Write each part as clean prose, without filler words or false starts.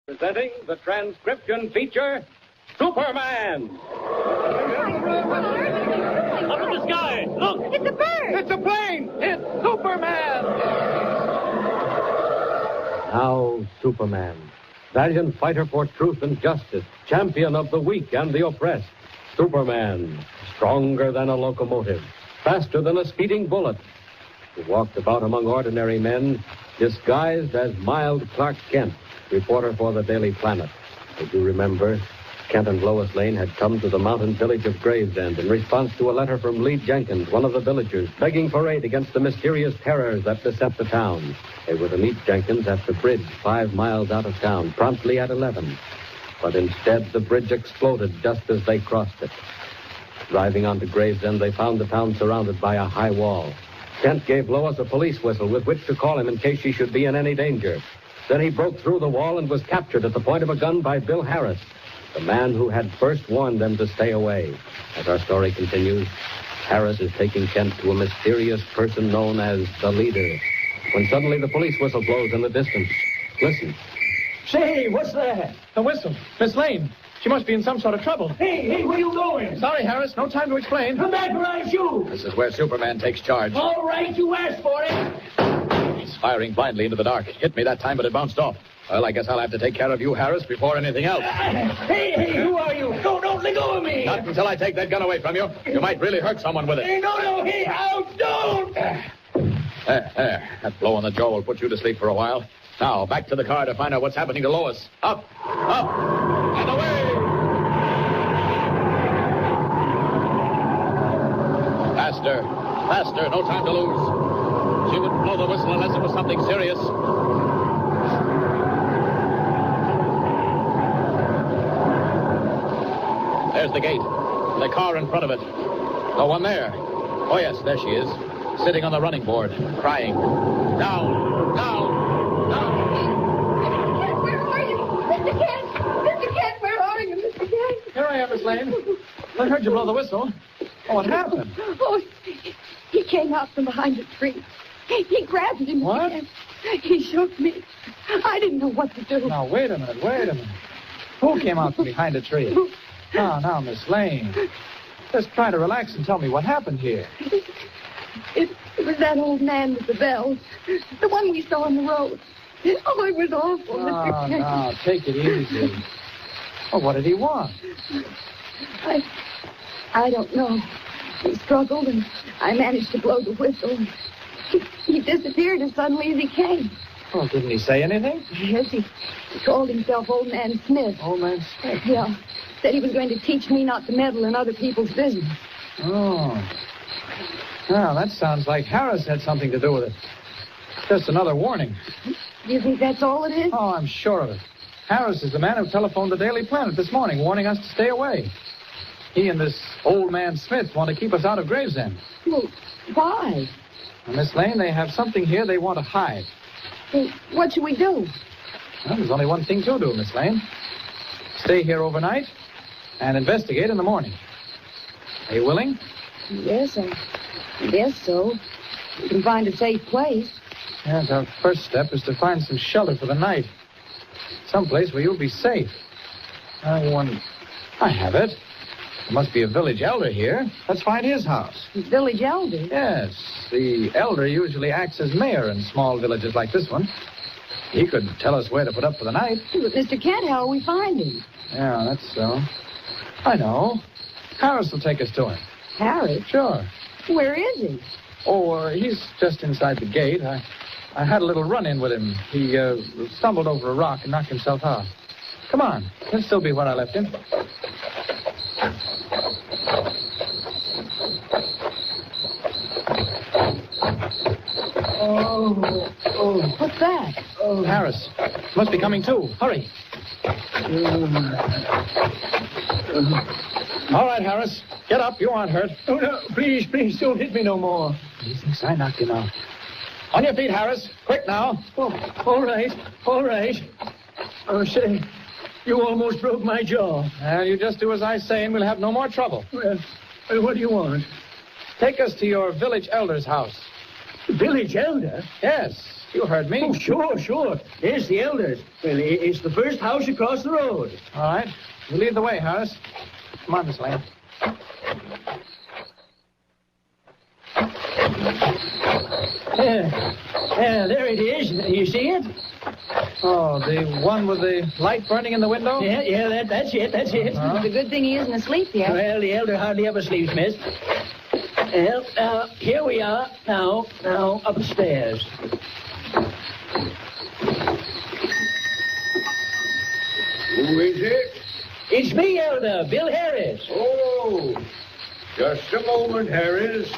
Presenting the transcription feature, Superman. Up in the sky! Look! It's a bird! It's a plane! It's Superman! Now, Superman, valiant fighter for truth and justice, champion of the weak and the oppressed. Superman, stronger than a locomotive, faster than a speeding bullet. He walked about among ordinary men, disguised as mild Clark Kent, reporter for the Daily Planet. As you remember, Kent and Lois Lane had come to the mountain village of Gravesend in response to a letter from Lee Jenkins, one of the villagers, begging for aid against the mysterious terrors that beset the town. They were to meet Jenkins at the bridge 5 miles out of town, promptly at 11. But instead, the bridge exploded just as they crossed it. Driving onto Gravesend, they found the town surrounded by a high wall. Kent gave Lois a police whistle with which to call him in case she should be in any danger. Then he broke through the wall and was captured at the point of a gun by Bill Harris, the man who had first warned them to stay away. As our story continues, Harris is taking Kent to a mysterious person known as the Leader, when suddenly the police whistle blows in the distance. Listen. Say, what's that? The whistle. Miss Lane. She must be in some sort of trouble. Hey, where you going? Sorry, Harris. No time to explain. Come back or I shoot. This is where Superman takes charge. All right, you asked for it. He's firing blindly into the dark. Hit me that time, but it bounced off. Well, I guess I'll have to take care of you, Harris, before anything else. Hey, who are you? Don't let go of me. Not until I take that gun away from you. You might really hurt someone with it. Hey, no, hey, out, don't. There. That blow on the jaw will put you to sleep for a while. Now, back to the car to find out what's happening to Lois. Up, and away! Faster, no time to lose. She wouldn't blow the whistle unless it was something serious. There's the gate. The car in front of it. The one there. Oh, yes, there she is. Sitting on the running board, crying. Down. Where are you? Mr. Kent! Mr. Kent, where are you, Mr. Kent? Here I am, Miss Lane. I heard you blow the whistle. Oh, what happened? Oh, he came out from behind a tree. He grabbed him. What? He shook me. I didn't know what to do. Now, wait a minute. Who came out from behind a tree? Now, Miss Lane. Just try to relax and tell me what happened here. It was that old man with the bells. The one we saw on the road. Oh, it was awful, Mr. Kent. Now, take it easy. Oh, what did he want? I don't know. He struggled, and I managed to blow the whistle. He disappeared as suddenly as he came. Oh, didn't he say anything? Yes, he called himself Old Man Smith. Old Man Smith? Yeah. Said he was going to teach me not to meddle in other people's business. Oh. Well, that sounds like Harris had something to do with it. Just another warning. Do you think that's all it is? Oh, I'm sure of it. Harris is the man who telephoned the Daily Planet this morning, warning us to stay away. He and this Old Man Smith want to keep us out of Gravesend. Well, why? Now, Miss Lane, they have something here they want to hide. Well, what should we do? Well, there's only one thing to do, Miss Lane. Stay here overnight and investigate in the morning. Are you willing? Yes, I guess so. We can find a safe place. Yes, our first step is to find some shelter for the night. Someplace where you'll be safe. I have it. There must be a village elder here. Let's find his house. Village elder? Yes. The elder usually acts as mayor in small villages like this one. He could tell us where to put up for the night. But Mr. Kent, how will we find him? Yeah, that's so. I know. Harris will take us to him. Harris? Sure. Where is he? Oh, he's just inside the gate. I had a little run-in with him. He stumbled over a rock and knocked himself out. Come on. He'll still be where I left him. Oh. What's that? Oh. Harris. Must be coming too. Hurry. All right, Harris. Get up. You aren't hurt. Oh, no, please, don't hit me no more. He thinks I knocked him out. On your feet, Harris. Quick now. Oh, all right. Oh, say, you almost broke my jaw. Well, you just do as I say and we'll have no more trouble. Well, what do you want? Take us to your village elder's house. Village elder? Yes. You heard me. Oh, sure. There's the elders. Well, it's the first house across the road. All right. You lead the way, Harris. Come on, Miss Lane. There it is. You see it? Oh, the one with the light burning in the window? Yeah, that's it. It's a good thing he isn't asleep yet. Well, the elder hardly ever sleeps, miss. Well, here we are. Now, upstairs. Who is it? It's me, Elder, Bill Harris. Oh, just a moment, Harris.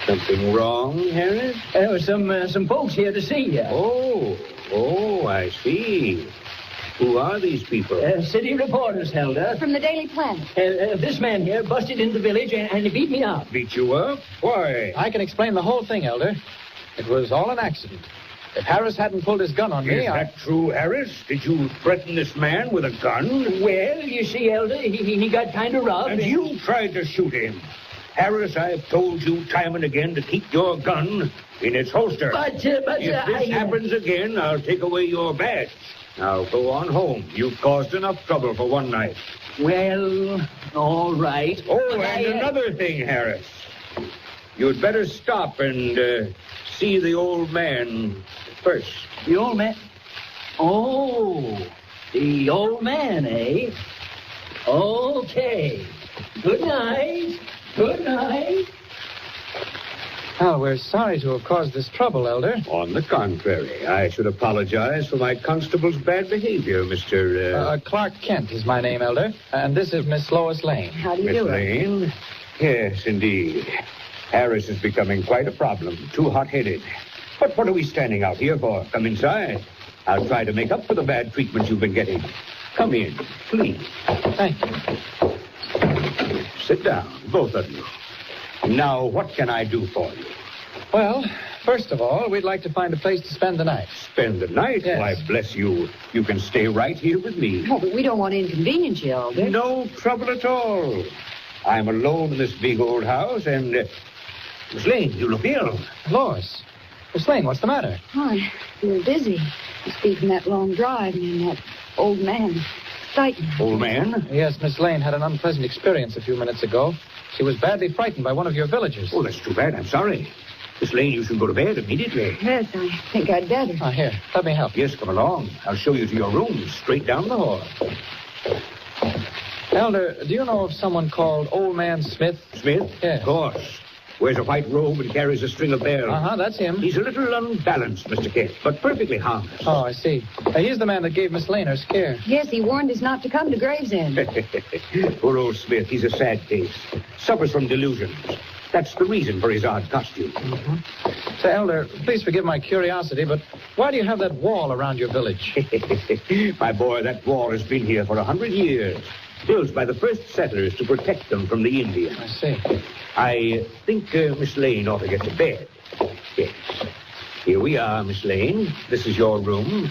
Something wrong, Harris? There were some folks here to see you. Oh, I see. Who are these people? City reporters, Elder. From the Daily Planet. This man here busted into the village and he beat me up. Beat you up? Why? I can explain the whole thing, Elder. It was all an accident. If Harris hadn't pulled his gun on me, Is that true, Harris? Did you threaten this man with a gun? Well, you see, Elder, he got kind of rough. And you tried to shoot him. Harris, I've told you time and again to keep your gun in its holster. But if this happens again, I'll take away your badge. Now go on home. You've caused enough trouble for one night. Well, all right. Oh, and another thing, Harris. You'd better stop and see the old man first. The old man? Oh, the old man, eh? Okay. Good night. Well, we're sorry to have caused this trouble, Elder. On the contrary, I should apologize for my constable's bad behavior, Mr. Clark Kent is my name, Elder. And this is Miss Lois Lane. How do you Miss do it? Lane. Yes, indeed. Harris is becoming quite a problem. Too hot-headed. But what are we standing out here for? Come inside. I'll try to make up for the bad treatment you've been getting. Come in, please. Thank you. Sit down, both of you. Now, what can I do for you? Well, first of all, we'd like to find a place to spend the night. Spend the night? Yes. Why, bless you. You can stay right here with me. Oh, but we don't want to inconvenience you, Elder. No trouble at all. I'm alone in this big old house, and... Miss Lane, you look ill. Lois. Miss Lane, what's the matter? Oh, you're dizzy. Must be from that long drive and that old man. Frightened. Old man? Yes, Miss Lane had an unpleasant experience a few minutes ago. She was badly frightened by one of your villagers. Oh, that's too bad. I'm sorry. Miss Lane, you should go to bed immediately. Yes, I think I'd better. Here, let me help you. Yes, come along. I'll show you to your room, straight down the hall. Elder, do you know of someone called Old Man Smith? Smith? Yes. Of course. Wears a white robe and carries a string of bells. That's him. He's a little unbalanced, Mr. Kent, but perfectly harmless. Oh, I see. He's the man that gave Miss Lane her scare. Yes, he warned us not to come to Gravesend. Poor old Smith, he's a sad case. Suffers from delusions. That's the reason for his odd costume. So, Elder, please forgive my curiosity, but why do you have that wall around your village? My boy, that wall has been here for 100 years. Built by the first settlers to protect them from the Indians. I see. I think Miss Lane ought to get to bed. Yes. Here we are, Miss Lane. This is your room.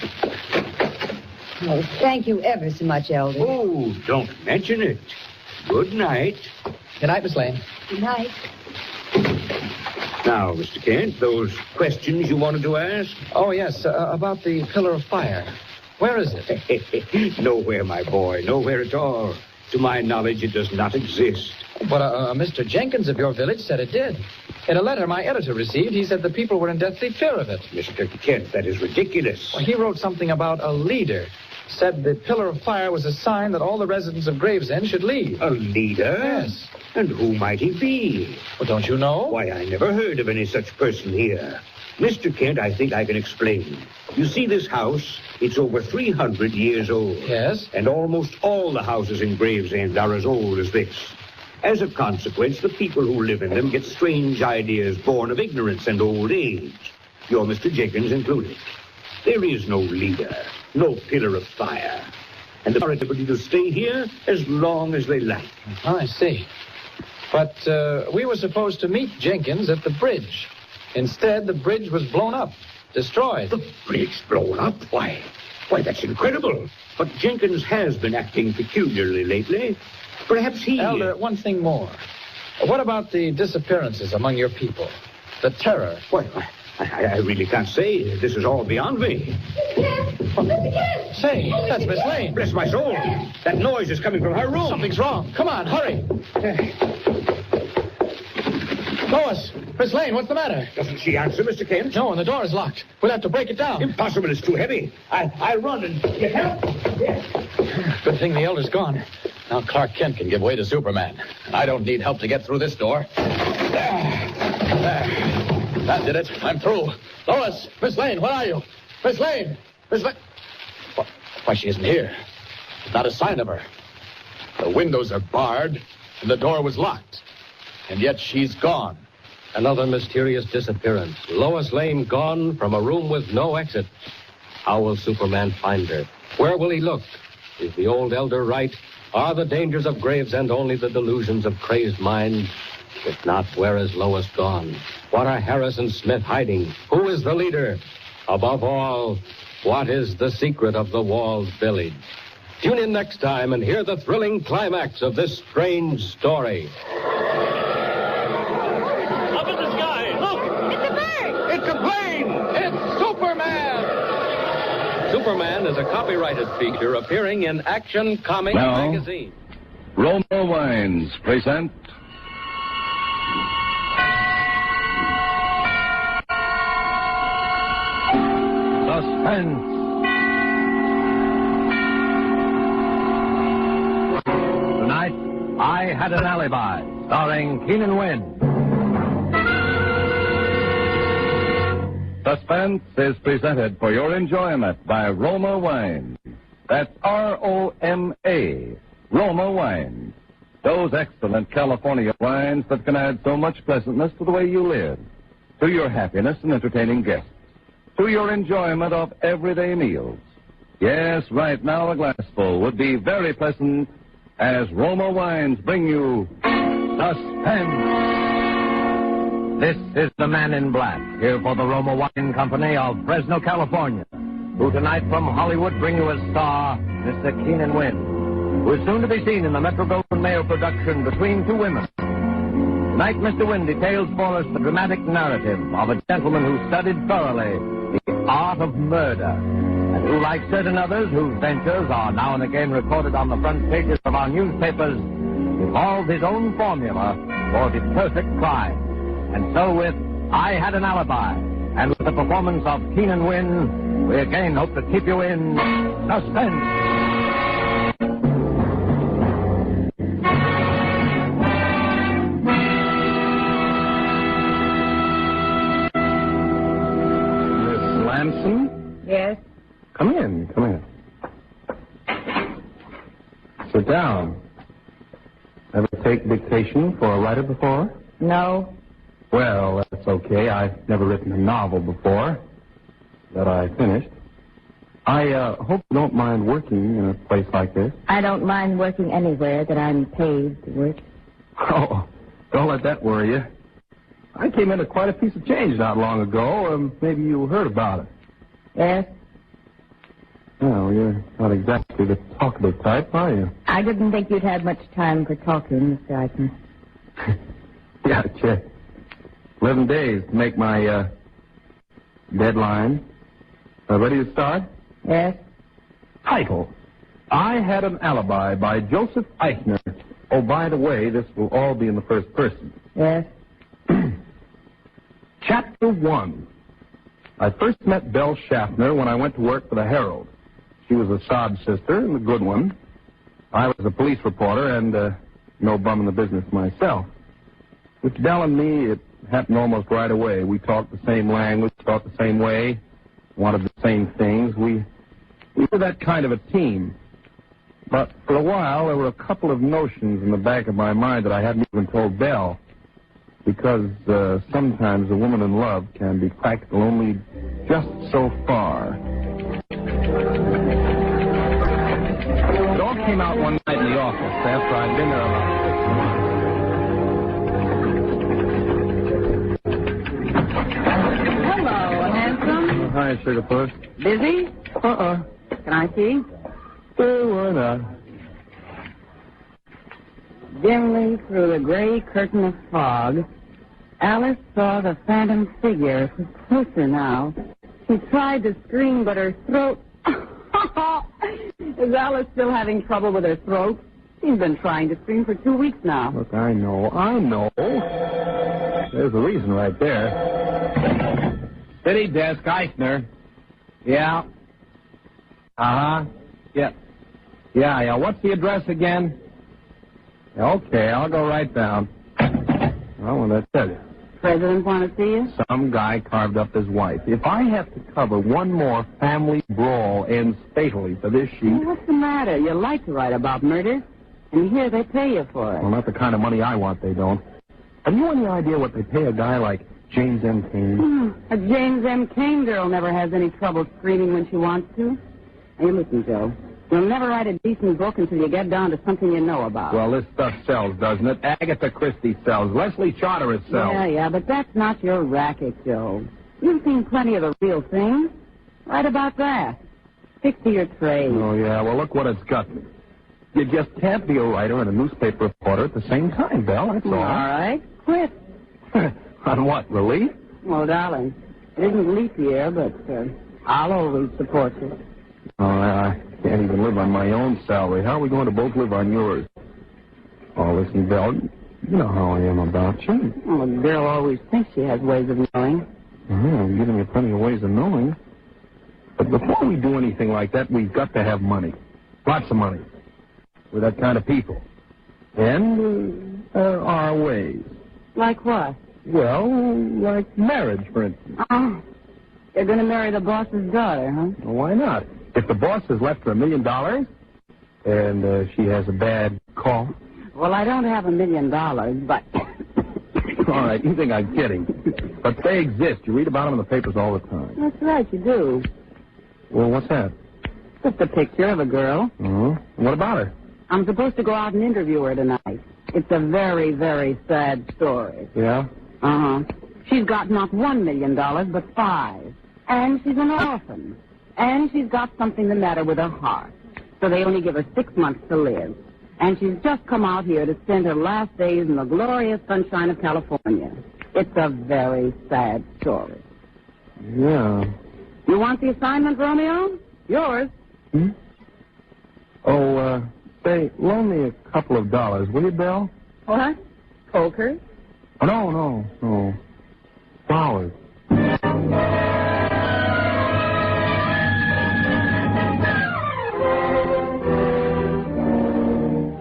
Oh, thank you ever so much, Elder. Oh, don't mention it. Good night. Good night, Miss Lane. Good night. Now, Mr. Kent, those questions you wanted to ask? Oh, yes, about the pillar of fire. Where is it? Nowhere, my boy. Nowhere at all. To my knowledge, it does not exist. But Mr. Jenkins of your village said it did. In a letter my editor received, he said the people were in deathly fear of it. Mr. Kent, that is ridiculous. Well, he wrote something about a leader. Said the pillar of fire was a sign that all the residents of Gravesend should leave. A leader? Yes. And who might he be? Well, don't you know? Why, I never heard of any such person here. Mr. Kent, I think I can explain. You see this house? It's over 300 years old. Yes. And almost all the houses in Gravesend are as old as this. As a consequence, the people who live in them get strange ideas born of ignorance and old age. Your Mr. Jenkins included. There is no leader, no pillar of fire. And they're able to stay here as long as they like. Oh, I see. But we were supposed to meet Jenkins at the bridge. Instead, the bridge was blown up, destroyed. The bridge blown up? Why, that's incredible. But Jenkins has been acting peculiarly lately. Perhaps he... Elder, one thing more. What about the disappearances among your people? The terror. Well, I really can't say. This is all beyond me. Say, that's Miss Lane. Bless my soul. That noise is coming from her room. Something's wrong. Come on, hurry. Lois, Miss Lane, what's the matter? Doesn't she answer, Mr. Kent? No, and the door is locked. We'll have to break it down. Impossible. It's too heavy. I'll run and get help. Yes. Good thing the elder's gone. Now Clark Kent can give way to Superman. And I don't need help to get through this door. There. That did it. I'm through. Lois, Miss Lane, where are you? Miss Lane! Miss Lane! Why, she isn't here. Not a sign of her. The windows are barred, and the door was locked. And yet she's gone. Another mysterious disappearance. Lois Lane gone from a room with no exit. How will Superman find her? Where will he look? Is the old elder right? Are the dangers of Gravesend only the delusions of crazed minds? If not, where is Lois gone? What are Harris and Smith hiding? Who is the leader? Above all, what is the secret of the walled village? Tune in next time and hear the thrilling climax of this strange story. Up in the sky, look! It's a bird! It's a plane! It's Superman! Superman is a copyrighted feature appearing in Action Comics Now, magazine. Roma Wines present Suspense. Tonight, I Had an Alibi, starring Keenan Wynn. Suspense is presented for your enjoyment by Roma Wines. That's R-O-M-A, Roma Wines. Those excellent California wines that can add so much pleasantness to the way you live, to your happiness in entertaining guests, to your enjoyment of everyday meals. Yes, right now a glassful would be very pleasant as Roma Wines bring you Suspense. This is the Man in Black, here for the Roma Wine Company of Fresno, California, who tonight from Hollywood bring you as star Mr. Keenan Wynn, who is soon to be seen in the Metro-Goldwyn-Mayer production Between Two Women. Tonight, Mr. Wynn details for us the dramatic narrative of a gentleman who studied thoroughly the art of murder, and who, like certain others whose ventures are now and again recorded on the front pages of our newspapers, evolved his own formula for the perfect crime. And so with I Had an Alibi, and with the performance of Keenan Wynn, we again hope to keep you in suspense. Miss Lamson? Yes? Come in. Sit down. Ever take dictation for a writer before? No. Well, that's okay. I've never written a novel before that I finished. I hope you don't mind working in a place like this. I don't mind working anywhere that I'm paid to work. Oh, don't let that worry you. I came into quite a piece of change not long ago. Maybe you heard about it. Yes? Well, you're not exactly the talkative type, are you? I didn't think you'd have much time for talking, Mr. Eichner. Yeah, check. 11 days to make my deadline. Ready to start? Yes? Title: I Had an Alibi by Joseph Eichner. Oh, by the way, this will all be in the first person. Yes? Chapter 1. I first met Belle Schaffner when I went to work for the Herald. She was a sod sister and a good one. I was a police reporter and no bum in the business myself. With Belle and me, it happened almost right away. We talked the same language, talked the same way, wanted the same things. We were that kind of a team. But for a while, there were a couple of notions in the back of my mind that I hadn't even told Belle. Because sometimes a woman in love can be practical only just so far. It all came out one night in the office after I'd been there about 6 months. Hello, handsome. Hi, Sugarfoot. Busy? Can I see? Why not? Dimly through the gray curtain of fog, Alice saw the phantom figure. It was closer now. She tried to scream, but her throat... Is Alice still having trouble with her throat? She's been trying to scream for 2 weeks now. Look, I know. There's the reason right there. City desk, Eichner. Yeah. Uh-huh. Yeah. Yeah. What's the address again? Okay, I'll go right down. Well, what did I tell you? President want to see you? Some guy carved up his wife. If I have to cover one more family brawl ends fatally for this sheet... Well, what's the matter? You like to write about murder. And here they pay you for it. Well, not the kind of money I want, they don't. Have you any idea what they pay a guy like James M. Cain? A James M. Cain girl never has any trouble screaming when she wants to. Hey, listen, Joe. You'll never write a decent book until you get down to something you know about. Well, this stuff sells, doesn't it? Agatha Christie sells. Leslie Charteris sells. Yeah, but that's not your racket, Joe. You've seen plenty of the real thing. Write about that. Stick to your trade. Oh, yeah. Well, look what it's got me. You just can't be a writer and a newspaper reporter at the same time, Belle. That's all. All right. Quit. On what, relief? Well, darling, it isn't leap year, but I'll always support you. Oh, I can't even live on my own salary. How are we going to both live on yours? Oh, listen, Belle, you know how I am about you. Well, a girl always thinks she has ways of knowing. I'm giving you plenty of ways of knowing. But before we do anything like that, we've got to have money. Lots of money. We're that kind of people. And there are ways. Like what? Well, like marriage, for instance. Oh, you're going to marry the boss's daughter, huh? Well, why not? If the boss has left her $1 million and she has a bad cough. Well, I don't have $1 million, but... All right, you think I'm kidding. But they exist. You read about them in the papers all the time. That's right, you do. Well, what's that? Just a picture of a girl. Mm-hmm. What about her? I'm supposed to go out and interview her tonight. It's a very, very sad story. Yeah? Uh-huh. She's got not $1 million, but 5. And she's an orphan. And she's got something the matter with her heart. So they only give her 6 months to live. And she's just come out here to spend her last days in the glorious sunshine of California. It's a very sad story. Yeah. You want the assignment, Romeo? Yours. Oh, say, loan me a couple of dollars, will you, Belle? What? Poker? Oh, no. Flowers.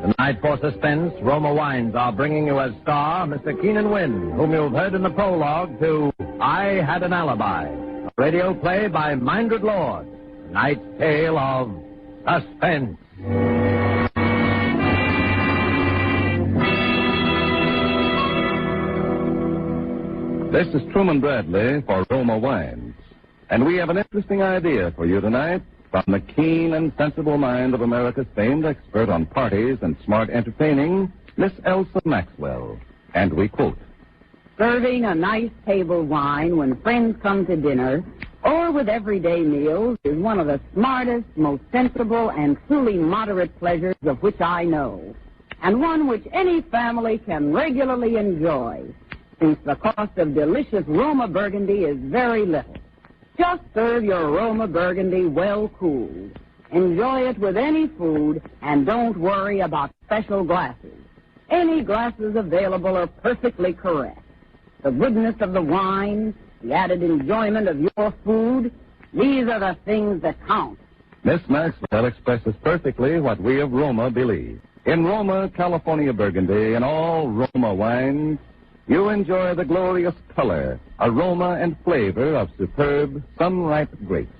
Tonight for Suspense, Roma Wines are bringing you as star Mr. Keenan Wynn, whom you've heard in the prologue to I Had an Alibi, a radio play by Mindred Lord, tonight's tale of suspense. This is Truman Bradley for Roma Wines. And we have an interesting idea for you tonight from the keen and sensible mind of America's famed expert on parties and smart entertaining, Miss Elsa Maxwell. And we quote, Serving a nice table wine when friends come to dinner or with everyday meals is one of the smartest, most sensible, and truly moderate pleasures of which I know, and one which any family can regularly enjoy, since the cost of delicious Roma Burgundy is very little. Just serve your Roma Burgundy well cooled. Enjoy it with any food, and don't worry about special glasses. Any glasses available are perfectly correct. The goodness of the wine, the added enjoyment of your food, these are the things that count. Miss Maxwell expresses perfectly what we of Roma believe. In Roma, California Burgundy, and all Roma wines, you enjoy the glorious color, aroma, and flavor of superb, sun-ripe grapes.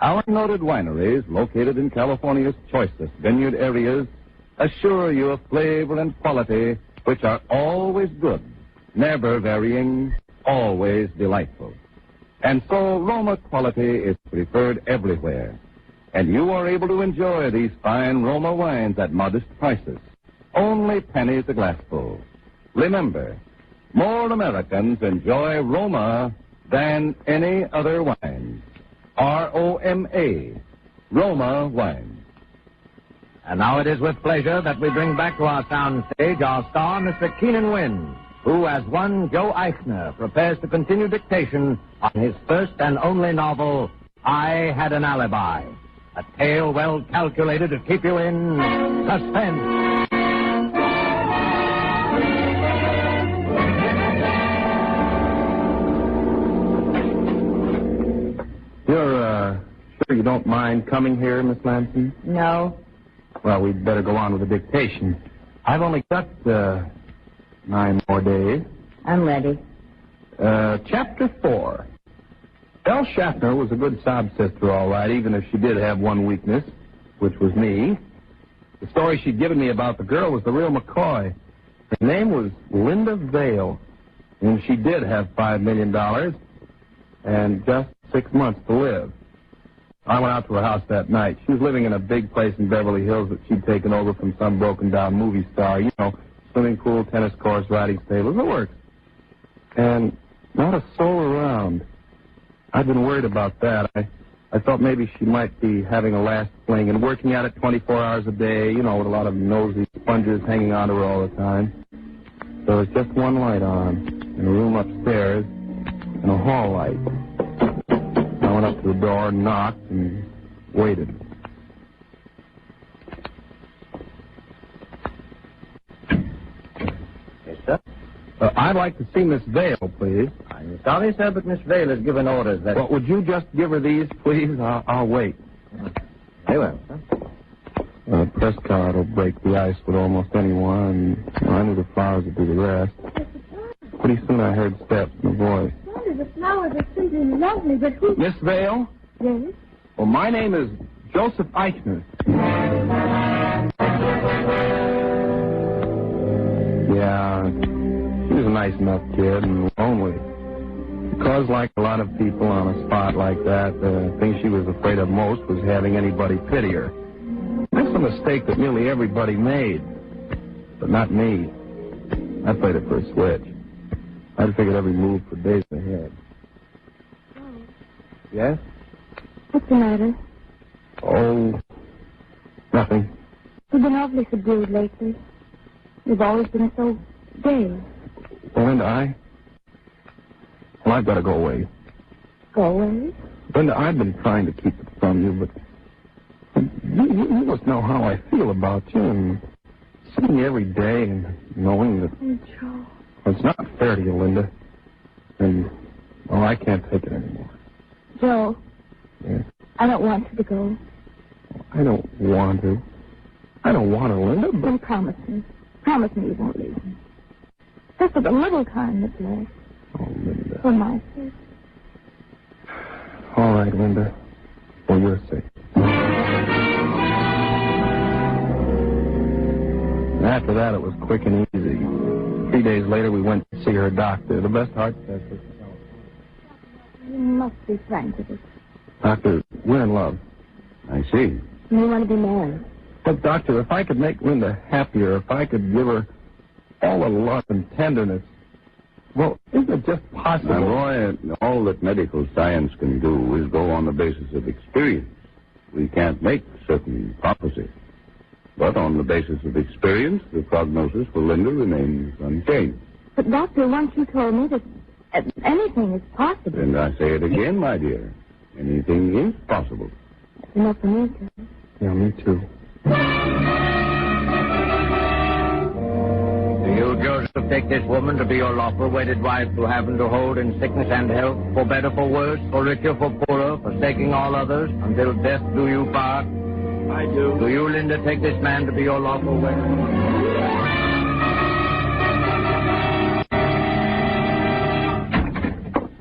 Our noted wineries, located in California's choicest vineyard areas, assure you of flavor and quality which are always good, never varying, always delightful. And so Roma quality is preferred everywhere. And you are able to enjoy these fine Roma wines at modest prices, only pennies a glassful. Remember, more Americans enjoy Roma than any other wine. R-O-M-A, Roma wine. And now it is with pleasure that we bring back to our sound stage our star, Mr. Keenan Wynn, who, as one Joe Eichner, prepares to continue dictation on his first and only novel, I Had an Alibi. A tale well calculated to keep you in suspense. You're, sure you don't mind coming here, Miss Lamson? No. Well, we'd better go on with the dictation. I've only got, 9 more days. I'm ready. Chapter 4. Belle Schaffner was a good sob sister, all right, even if she did have one weakness, which was me. The story she'd given me about the girl was the real McCoy. Her name was Linda Vale, and she did have $5 million and just 6 months to live. I went out to her house that night. She was living in a big place in Beverly Hills that she'd taken over from some broken-down movie star. You know, swimming pool, tennis courts, riding stables, the works. And not a soul around. I'd been worried about that. I thought maybe she might be having a last fling and working at it 24 hours a day, you know, with a lot of nosy sponges hanging on to her all the time. There was just one light on in a room upstairs and a hall light. I went up to the door, knocked, and waited. Yes, sir? I'd like to see Miss Vale, please. I'm sorry, sir, but Miss Vale has given orders that... Well, would you just give her these, please? I'll wait. Very well, sir. A press card will break the ice with almost anyone, and I knew the flowers would do the rest. Pretty soon I heard steps and a voice. The flowers are simply lovely, but who... Miss Vale? Yes? Well, my name is Joseph Eichner. Yeah, he was a nice enough kid and lonely. Because, like a lot of people on a spot like that, the thing she was afraid of most was having anybody pity her. That's a mistake that nearly everybody made. But not me. I played it for a switch. I'd figured every move for days ahead. Yes? What's the matter? Oh, nothing. You've been awfully subdued lately. You've always been so gay. Linda, Well, I've got to go away. Go away? Linda, I've been trying to keep it from you, but you must know how I feel about you, and seeing you every day and knowing that... Oh, Joe. It's not fair to you, Linda. And, well, I can't take it anymore. Joe. Yes? I don't want you to go. I don't want to. I don't want to, Linda, but... Then promise me. Promise me you won't leave me. Just for the little time that's left. Oh, Linda. For my sake. All right, Linda. For your sake. After that, it was quick and easy. 3 days later, we went to see her doctor, the best heart specialist. You must be frank with us. Doctor, we're in love. I see. You want to be married. But, Doctor, if I could make Linda happier, if I could give her all the love and tenderness, well, isn't it just possible? Now, Roy, all that medical science can do is go on the basis of experience. We can't make certain prophecies. But on the basis of experience, the prognosis for Linda remains unchanged. But, Doctor, once you told me that anything is possible. And I say it again, my dear. Anything is possible. That's enough for me, too. Yeah, me too. Do you, Joseph, take this woman to be your lawful wedded wife to have and to hold in sickness and health, for better, for worse, for richer, for poorer, forsaking all others, until death do you part? I do. Do you, Linda, take this man to be your lawful wedded wife?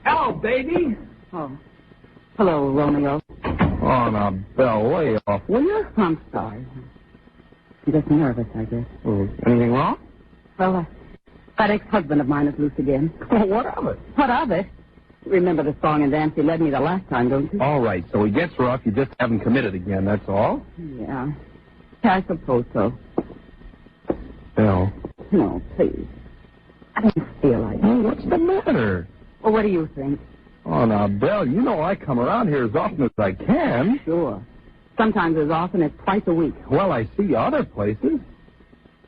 Hello, baby. Oh. Hello, Romeo. Oh, now, Belle, lay off, will you? I'm sorry. I'm just nervous, I guess. Oh, anything wrong? Well, that ex-husband of mine is loose again. Oh, what of it? What of it? Remember the song and dance he led me the last time, don't you? All right, so he gets rough. You just haven't committed again, that's all? Yeah. I suppose so. Belle. No, please. I don't feel like it. Oh, what's the matter? Well, what do you think? Oh, now, Belle, you know I come around here as often as I can. Sure. Sometimes as often as twice a week. Well, I see you other places.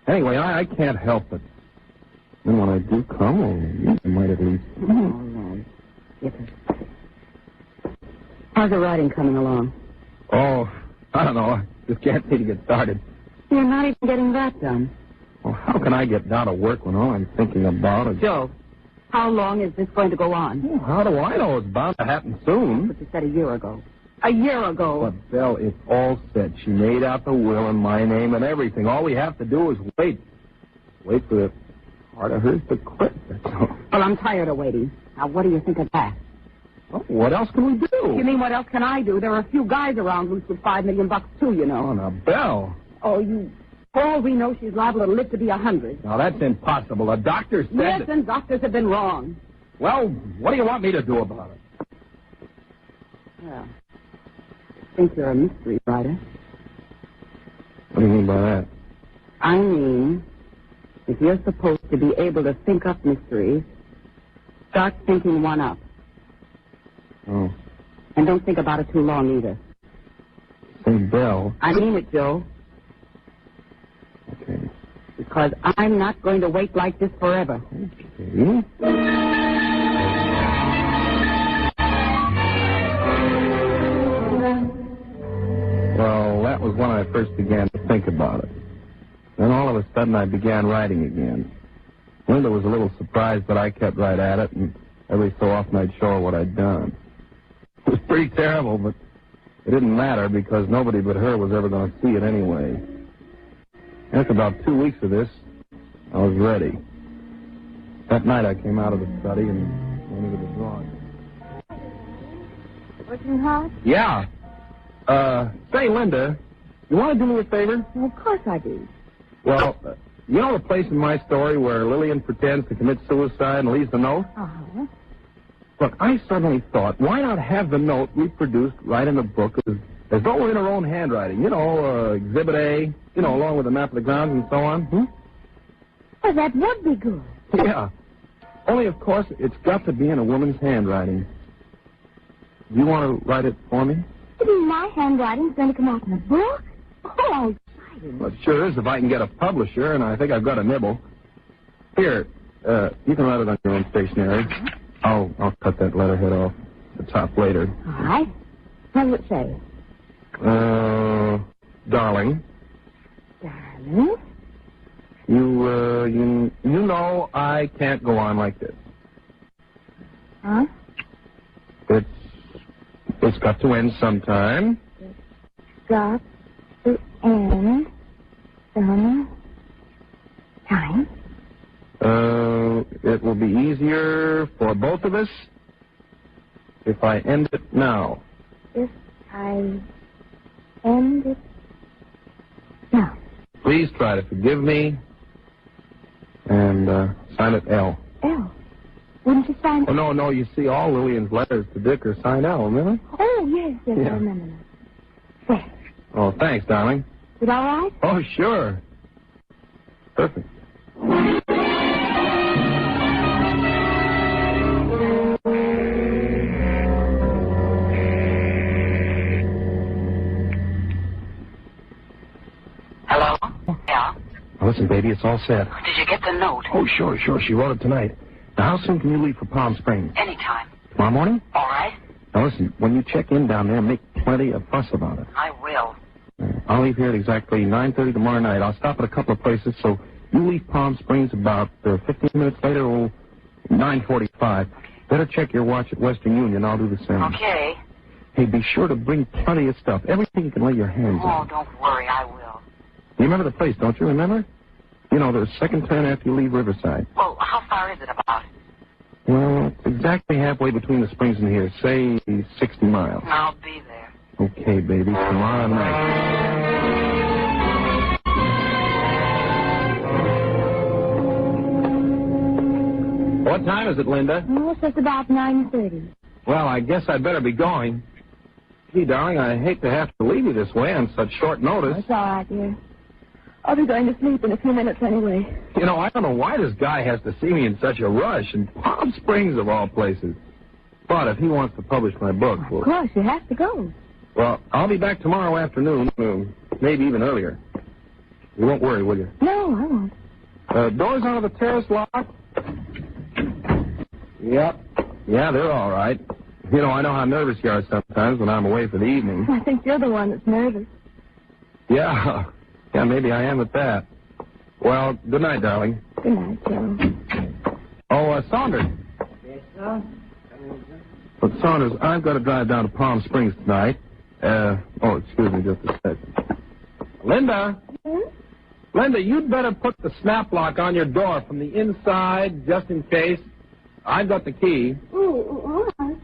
Anyway, I can't help it. Then when I do come, I might at least... Oh, no. Yes, sir. How's the writing coming along? Oh, I don't know. I just can't seem to get started. You're not even getting that done. Well, how can I get down to work when all I'm thinking about is... Joe, how long is this going to go on? Well, how do I know? It's bound to happen soon. But you said a year ago. A year ago. But, Belle, it's all set. She made out the will in my name and everything. All we have to do is wait. Wait for the heart of hers to quit. That's all. Well, I'm tired of waiting. Now, what do you think of that? Well, what else can we do? You mean what else can I do? There are a few guys around loose with $5 million, too, you know. Oh, now, Belle. Oh, you... For all we know, she's liable to live to be 100. Now, that's impossible. A doctor said... Yes, and doctors have been wrong. Well, what do you want me to do about it? Well, I think you're a mystery writer. What do you mean by that? I mean, if you're supposed to be able to think up mysteries, start thinking one up. Oh. And don't think about it too long, either. Say, Belle. I mean it, Joe. Okay. Because I'm not going to wait like this forever. Okay. Well, that was when I first began to think about it. Then all of a sudden I began writing again. Linda was a little surprised, but I kept right at it, and every so often I'd show her what I'd done. It was pretty terrible, but it didn't matter because nobody but her was ever going to see it anyway. After about 2 weeks of this, I was ready. That night I came out of the study and went into the drawing room. Working hard? Yeah. Say, Linda, you want to do me a favor? Well, of course I do. Well, you know the place in my story where Lillian pretends to commit suicide and leaves the note? Uh-huh. Look, I suddenly thought, why not have the note reproduced right in the book as though we're in her own handwriting? You know, Exhibit A, you know, along with the map of the grounds and so on. Hmm? Well, that would be good. Yeah. Only, of course, it's got to be in a woman's handwriting. Do you want to write it for me? You mean my handwriting's going to come out in a book? Oh, exciting. Well, it sure is if I can get a publisher, and I think I've got a nibble. Here, you can write it on your own stationery. I'll cut that letterhead off the top later. All right. What does it say? Darling. Darling? You know I can't go on like this. Huh? It's got to end sometime. It's got to end some time. It will be easier for both of us if I end it now. If I end it now. Please try to forgive me and sign it L. L. Wouldn't you sign it? Oh, no, you see, all Lillian's letters to Dick are signed L, remember? Oh, yes, Yeah. I remember now. There. Oh, thanks, darling. Is it all right? Oh, sure. Perfect. Hello? Yeah? Now, listen, baby, it's all set. Did you get the note? Oh, sure. She wrote it tonight. Now, how soon can you leave for Palm Springs? Anytime. Tomorrow morning? All right. Now, listen, when you check in down there, make plenty of fuss about it. I will. I'll leave here at exactly 9:30 tomorrow night. I'll stop at a couple of places, so you leave Palm Springs about 15 minutes later, or 9:45. Better check your watch at Western Union. I'll do the same. Okay. Hey, be sure to bring plenty of stuff. Everything you can lay your hands Oh, on. don't worry. I will. You remember the place, don't you? Remember? You know, the second turn after you leave Riverside. Well, how far is it about? Well, it's exactly halfway between the springs and here. Say 60 miles. I'll be there. Okay, baby. Tomorrow night. What time is it, Linda? Oh, it's just about 9:30. Well, I guess I'd better be going. Gee, darling, I hate to have to leave you this way on such short notice. It's all right, dear. I'll be going to sleep in a few minutes anyway. You know, I don't know why this guy has to see me in such a rush, in Palm Springs of all places. But if he wants to publish my book, Of course, you have to go. well, I'll be back tomorrow afternoon, maybe even earlier. You won't worry, will you? No, I won't. Doors onto the terrace locked? Yep. Yeah, they're all right. You know, I know how nervous you are sometimes when I'm away for the evening. I think you're the one that's nervous. Yeah. Yeah, maybe I am at that. Well, good night, darling. Good night, Joe. Oh, Saunders. Yes, sir? But, Saunders, I've got to drive down to Palm Springs tonight. Excuse me just a second. Linda? Linda, you'd better put the snap lock on your door from the inside, just in case. I've got the key. Ooh, all right.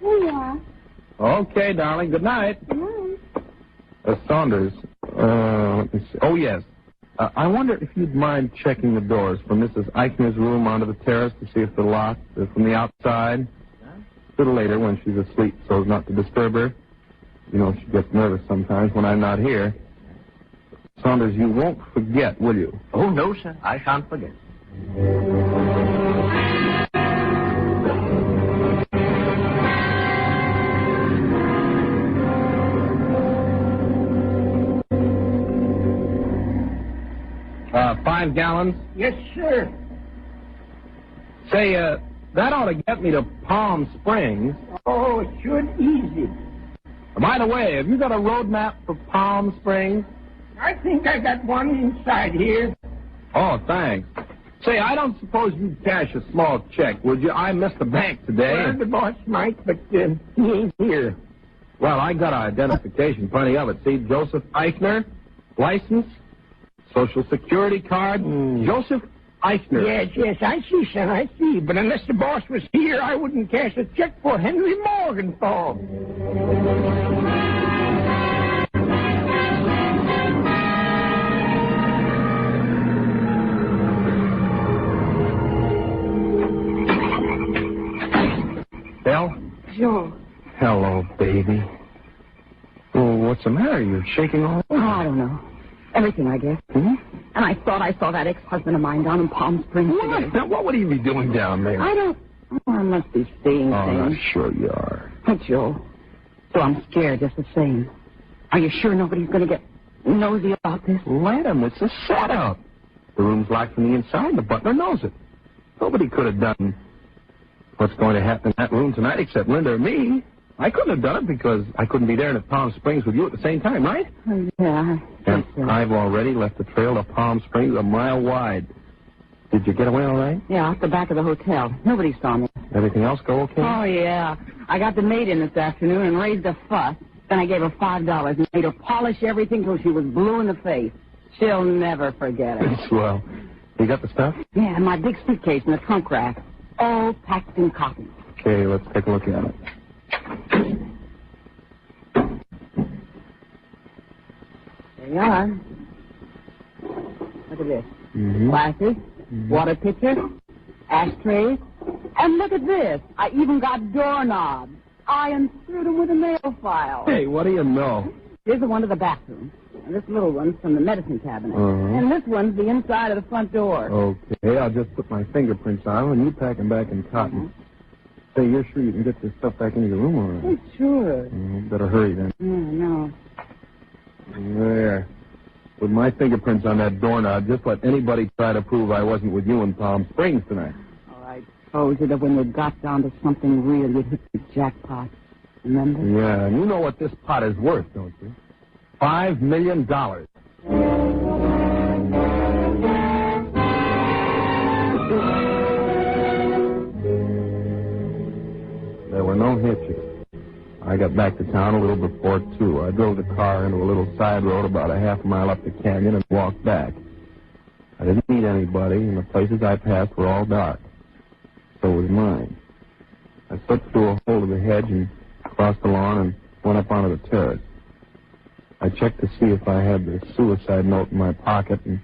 Here you are. Okay, darling. Good night. Good night. Saunders, let me see. Oh, yes. I wonder if you'd mind checking the doors from Mrs. Eichner's room onto the terrace to see if they're locked from the outside. A little later when she's asleep so as not to disturb her. You know, she gets nervous sometimes when I'm not here. Saunders, you won't forget, will you? Oh, no, sir. I shan't forget. 5 gallons? Yes, sir. Say, that ought to get me to Palm Springs. Oh, it should easy. By the way, have you got a road map for Palm Springs? I think I got one inside here. Oh, thanks. Say, I don't suppose you'd cash a small check, would you? I missed the bank today. Well, the boss might, but he ain't here. Well, I got identification, plenty of it. See, Joseph Eichner, license, Social Security card, Joseph Eichner. Yes, I see, son, I see. But unless the boss was here, I wouldn't cash a check for Henry Morgenthau. Belle? Joe. Hello, baby. Oh, what's the matter? You're shaking all over. Oh, I don't know. Everything, I guess. Hmm? And I thought I saw that ex-husband of mine down in Palm Springs today. Now, what would he be doing down there? I don't... Oh, I must be seeing Oh, I'm things. sure you are. Oh, Joe. So I'm scared just the same. Are you sure nobody's going to get nosy about this? Let him. It's a setup. The room's locked from the inside. The butler knows it. Nobody could have done what's going to happen in that room tonight except Linda or me. I couldn't have done it because I couldn't be there in Palm Springs with you at the same time, right? Oh, yeah. And I've already left the trail to Palm Springs a mile wide. Did you get away all right? Yeah, off the back of the hotel. Nobody saw me. Everything else go okay? Oh, yeah. I got the maid in this afternoon and raised a fuss. Then I gave her $5 and made her polish everything till she was blue in the face. She'll never forget it. Swell. You got the stuff? Yeah, my big suitcase in the trunk rack. All packed in cotton. Okay, let's take a look at it. There you are. Look at this. Mm-hmm. Glasses, water pitcher, ashtrays, and look at this. I even got doorknobs. I unscrewed them with a nail file. Hey, what do you know? Here's the one to the bathroom. And this little one's from the medicine cabinet. Uh-huh. And this one's the inside of the front door. Okay, I'll just put my fingerprints on and you pack them back in cotton. Say, you're sure you can get this stuff back into your room all right? Oh, sure. Better hurry then. No. There. With my fingerprints on that doorknob, just let anybody try to prove I wasn't with you in Palm Springs tonight. Oh, I told you that when you got down to something real, you'd hit the jackpot. Remember? Yeah, and you know what this pot is worth, don't you? $5 million. There were no hitches. I got back to town a little before 2. I drove the car into a little side road about a half mile up the canyon and walked back. I didn't meet anybody, and the places I passed were all dark. So was mine. I slipped through a hole of the hedge and crossed the lawn and went up onto the terrace. I checked to see if I had the suicide note in my pocket, and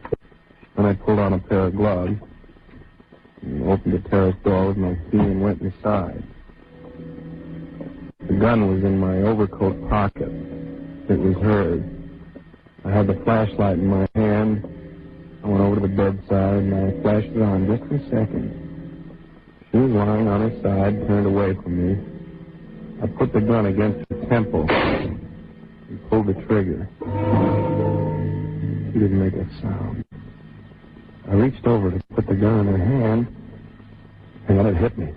then I pulled on a pair of gloves and opened the terrace door with my key and went inside. The gun was in my overcoat pocket. It was hers. I had the flashlight in my hand. I went over to the bedside and I flashed it on just for a second. She was lying on her side, turned away from me. I put the gun against her temple and pulled the trigger. She didn't make a sound. I reached over to put the gun in her hand, and then it hit me.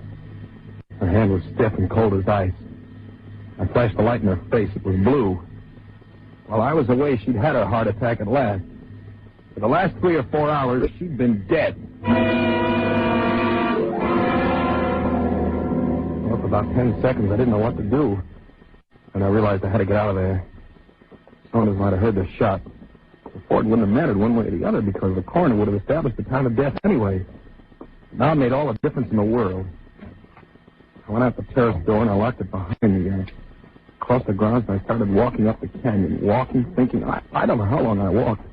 Her hand was stiff and cold as ice. I flashed the light in her face. It was blue. While I was away, she'd had her heart attack at last. For the last 3 or 4 hours, she'd been dead. Well, for about 10 seconds, I didn't know what to do. And I realized I had to get out of there. Saunders might have heard the shot. Before it wouldn't have mattered one way or the other because the coroner would have established the time of death anyway. Now it made all the difference in the world. I went out the terrace door and I locked it behind me. I crossed the grounds and I started walking up the canyon. Walking, thinking. I don't know how long I walked.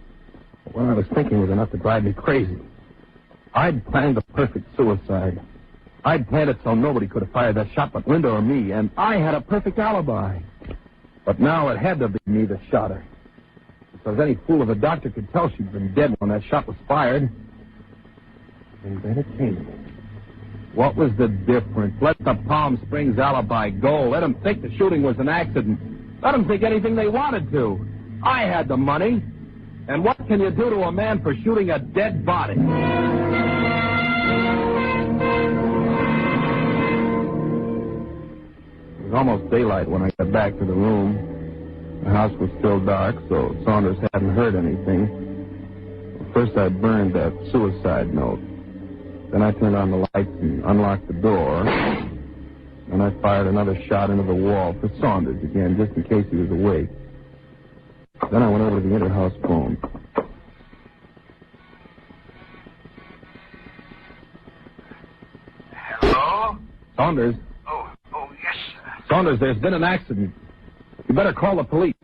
But what I was thinking was enough to drive me crazy. I'd planned the perfect suicide. I'd planned it so nobody could have fired that shot but Linda or me, and I had a perfect alibi. But now it had to be me that shot her. Because any fool of a doctor could tell she'd been dead when that shot was fired. And then it came. What was the difference? Let the Palm Springs alibi go. Let them think the shooting was an accident. Let them think anything they wanted to. I had the money. And what can you do to a man for shooting a dead body? It was almost daylight when I got back to the room. The house was still dark, so Saunders hadn't heard anything. First I burned that suicide note. Then I turned on the lights and unlocked the door. Then I fired another shot into the wall for Saunders again, just in case he was awake. Then I went over to the inter-house phone. Hello? Saunders? Oh, yes, sir. Saunders, there's been an accident. You better call the police.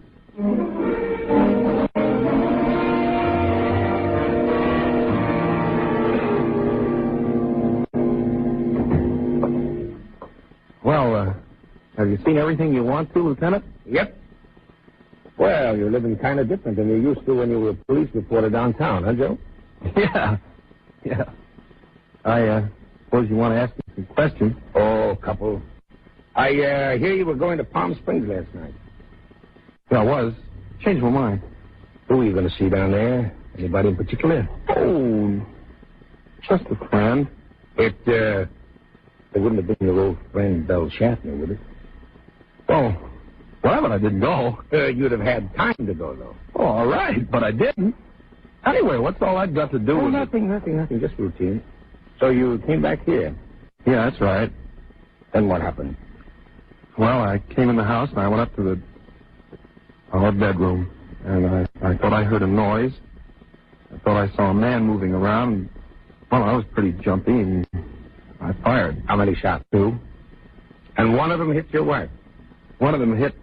Well, have you seen everything you want to, Lieutenant? Yep. Well, you're living kind of different than you used to when you were a police reporter downtown, huh, Joe? Yeah. I suppose you want to ask me some questions. Oh, a couple. I hear you were going to Palm Springs last night. Yeah, I was. Changed my mind. Who were you going to see down there? Anybody in particular? Oh, just a friend. It wouldn't have been your old friend, Belle Shatner, would it? Oh, well, but I didn't go. You'd have had time to go, though. Oh, all right, but I didn't. Anyway, what's all that got to do with nothing, just routine. So you came back here? Yeah, that's right. Then what happened? Well, I came in the house and I went up to our bedroom, and I thought I heard a noise. I thought I saw a man moving around. Well, I was pretty jumpy, and I fired. How many shots? 2. And one of them hit your wife? One of them hit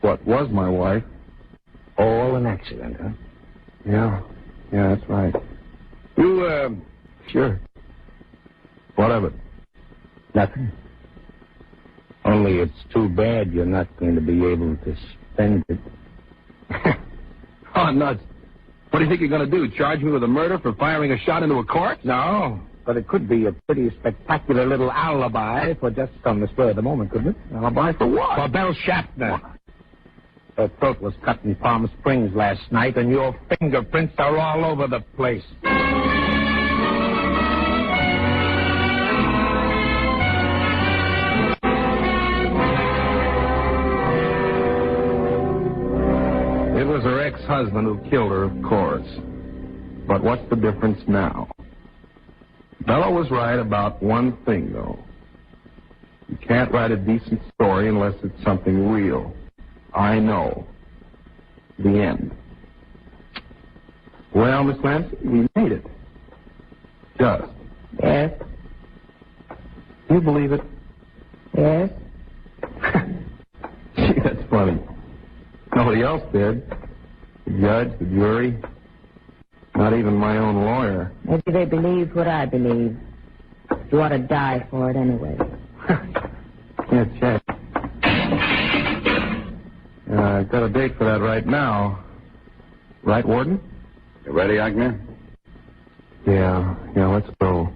what was my wife. All an accident, huh? Yeah, that's right. You, Sure. What of it? Nothing. Only it's too bad you're not going to be able to spend it. Oh, nuts. What do you think you're going to do, charge me with a murder for firing a shot into a corpse? No, but it could be a pretty spectacular little alibi for just on the spur of the moment, couldn't it? Alibi for what? For Belle Shatner. Her throat was cut in Palm Springs last night, and your fingerprints are all over the place. It was her ex-husband who killed her, of course. But what's the difference now? Bella was right about one thing, though. You can't write a decent story unless it's something real. I know. The end. Well, Miss Lansing, we made it. Just. Yes. Do you believe it? Yes. Gee, that's funny. Nobody else did. The judge, the jury, not even my own lawyer. Maybe they believe what I believe. You ought to die for it anyway. Can't check. I've got a date for that right now. Right, Warden? You ready, Agnew? Yeah, let's go.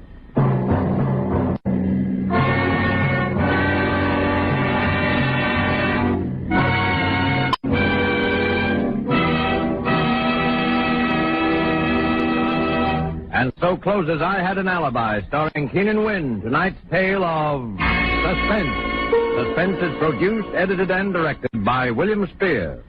And so so closes I Had an Alibi, starring Keenan Wynn, tonight's tale of suspense. Suspense is produced, edited, and directed by William Spear.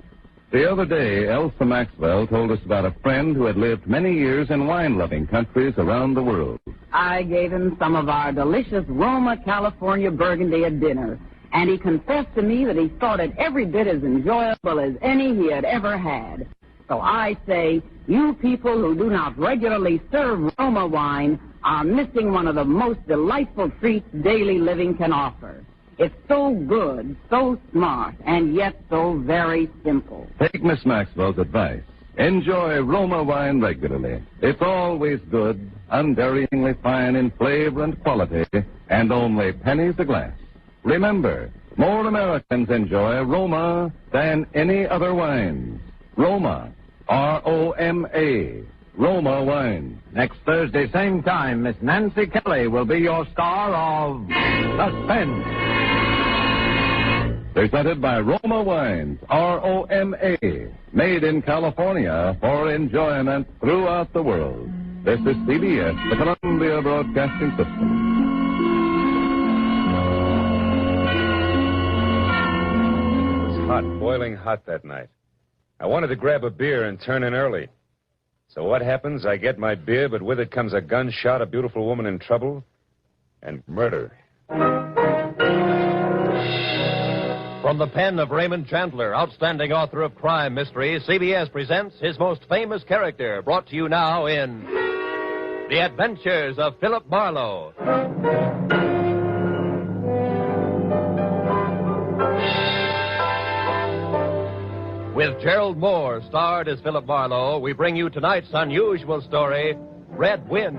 The other day, Elsa Maxwell told us about a friend who had lived many years in wine-loving countries around the world. I gave him some of our delicious Roma, California Burgundy at dinner, and he confessed to me that he thought it every bit as enjoyable as any he had ever had. So I say, you people who do not regularly serve Roma wine are missing one of the most delightful treats daily living can offer. It's so good, so smart, and yet so very simple. Take Miss Maxwell's advice. Enjoy Roma wine regularly. It's always good, unvaryingly fine in flavor and quality, and only pennies a glass. Remember, more Americans enjoy Roma than any other wine. Roma, R-O-M-A, Roma wine. Next Thursday, same time, Miss Nancy Kelly will be your star of Suspense. Presented by Roma Wines, R-O-M-A, made in California for enjoyment throughout the world. This is CBS, the Columbia Broadcasting System. It was hot, boiling hot that night. I wanted to grab a beer and turn in early. So what happens? I get my beer, but with it comes a gunshot, a beautiful woman in trouble, and murder. From the pen of Raymond Chandler, outstanding author of crime mysteries, CBS presents his most famous character, brought to you now in The Adventures of Philip Marlowe. With Gerald Moore starred as Philip Marlowe, we bring you tonight's unusual story, Red Wind.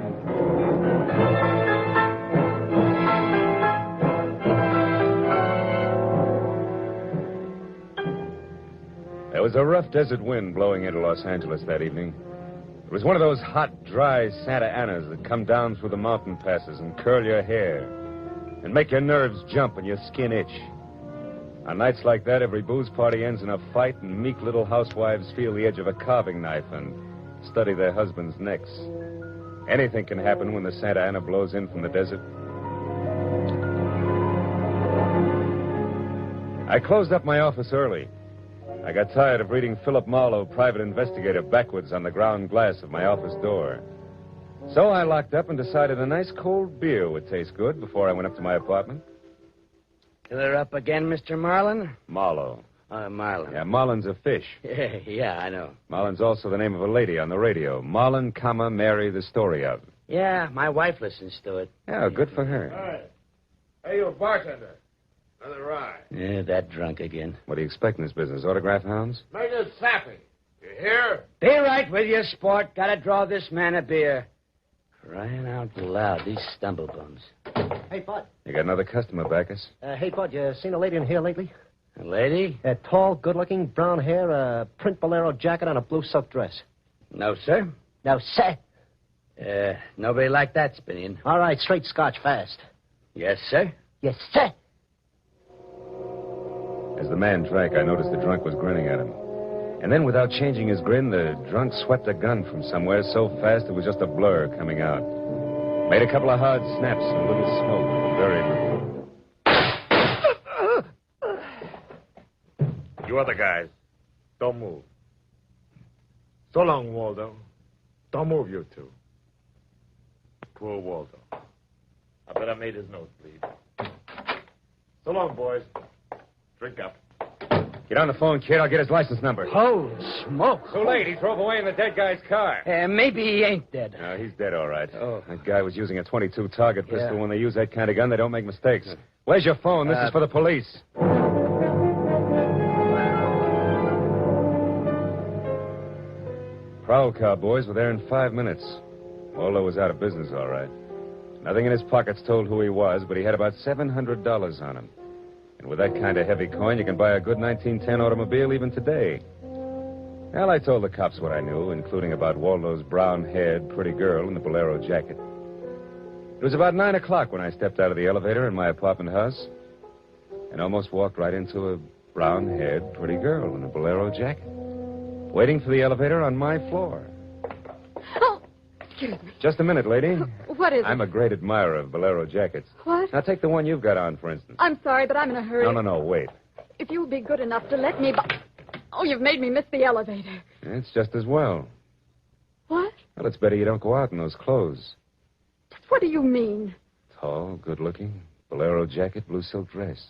There was a rough desert wind blowing into Los Angeles that evening. It was one of those hot, dry Santa Anas that come down through the mountain passes and curl your hair and make your nerves jump and your skin itch. On nights like that, every booze party ends in a fight, and meek little housewives feel the edge of a carving knife and study their husbands' necks. Anything can happen when the Santa Ana blows in from the desert. I closed up my office early. I got tired of reading Philip Marlowe, private investigator, backwards on the ground glass of my office door. So I locked up and decided a nice cold beer would taste good before I went up to my apartment. Killer up again, Mr. Marlin? Marlowe. Marlin. Yeah, Marlin's a fish. Yeah, I know. Marlin's also the name of a lady on the radio. Marlin, Mary, the story of. Yeah, my wife listens to it. Yeah, good for her. Hey, you bartender. Another ride. Yeah, that drunk again. What do you expect in this business? Autograph hounds? Major Sappy. You hear? Be right with you, sport. Gotta draw this man a beer. Crying out loud, these stumblebums. Hey, Bud. You got another customer, Backus? Hey, Bud, you seen a lady in here lately? A lady? Tall, good-looking, brown hair, a print bolero jacket, and a blue silk dress. No, sir. No, sir. Nobody like that, Spinion. All right, straight scotch fast. Yes, sir. Yes, sir. As the man drank, I noticed the drunk was grinning at him. And then, without changing his grin, the drunk swept a gun from somewhere so fast it was just a blur coming out. Made a couple of hard snaps and a little smoke, buried. You other guys, don't move. So long, Waldo. Don't move, you two. Poor Waldo. I bet I made his nose bleed. So long, boys. Drink up. Get on the phone, kid. I'll get his license number. Holy smoke. Too late. He drove away in the dead guy's car. Maybe he ain't dead. No, he's dead, all right. Oh. That guy was using a .22 target pistol. Yeah. When they use that kind of gun, they don't make mistakes. Where's your phone? This is for the police. Prowl car boys were there in 5 minutes. Waldo was out of business, all right. Nothing in his pockets told who he was, but he had about $700 on him. And with that kind of heavy coin, you can buy a good 1910 automobile even today. Well, I told the cops what I knew, including about Waldo's brown-haired, pretty girl in the bolero jacket. It was about 9 o'clock when I stepped out of the elevator in my apartment house and almost walked right into a brown-haired, pretty girl in a bolero jacket, waiting for the elevator on my floor. Oh, Excuse me. Just a minute, lady. What is I'm it? a great admirer of bolero jackets. What? Now, take the one you've got on, for instance. I'm sorry, but I'm in a hurry. No, wait. If you'll be good enough to let me... Oh, you've made me miss the elevator. It's just as well. What? Well, it's better you don't go out in those clothes. What do you mean? Tall, good-looking, bolero jacket, blue silk dress.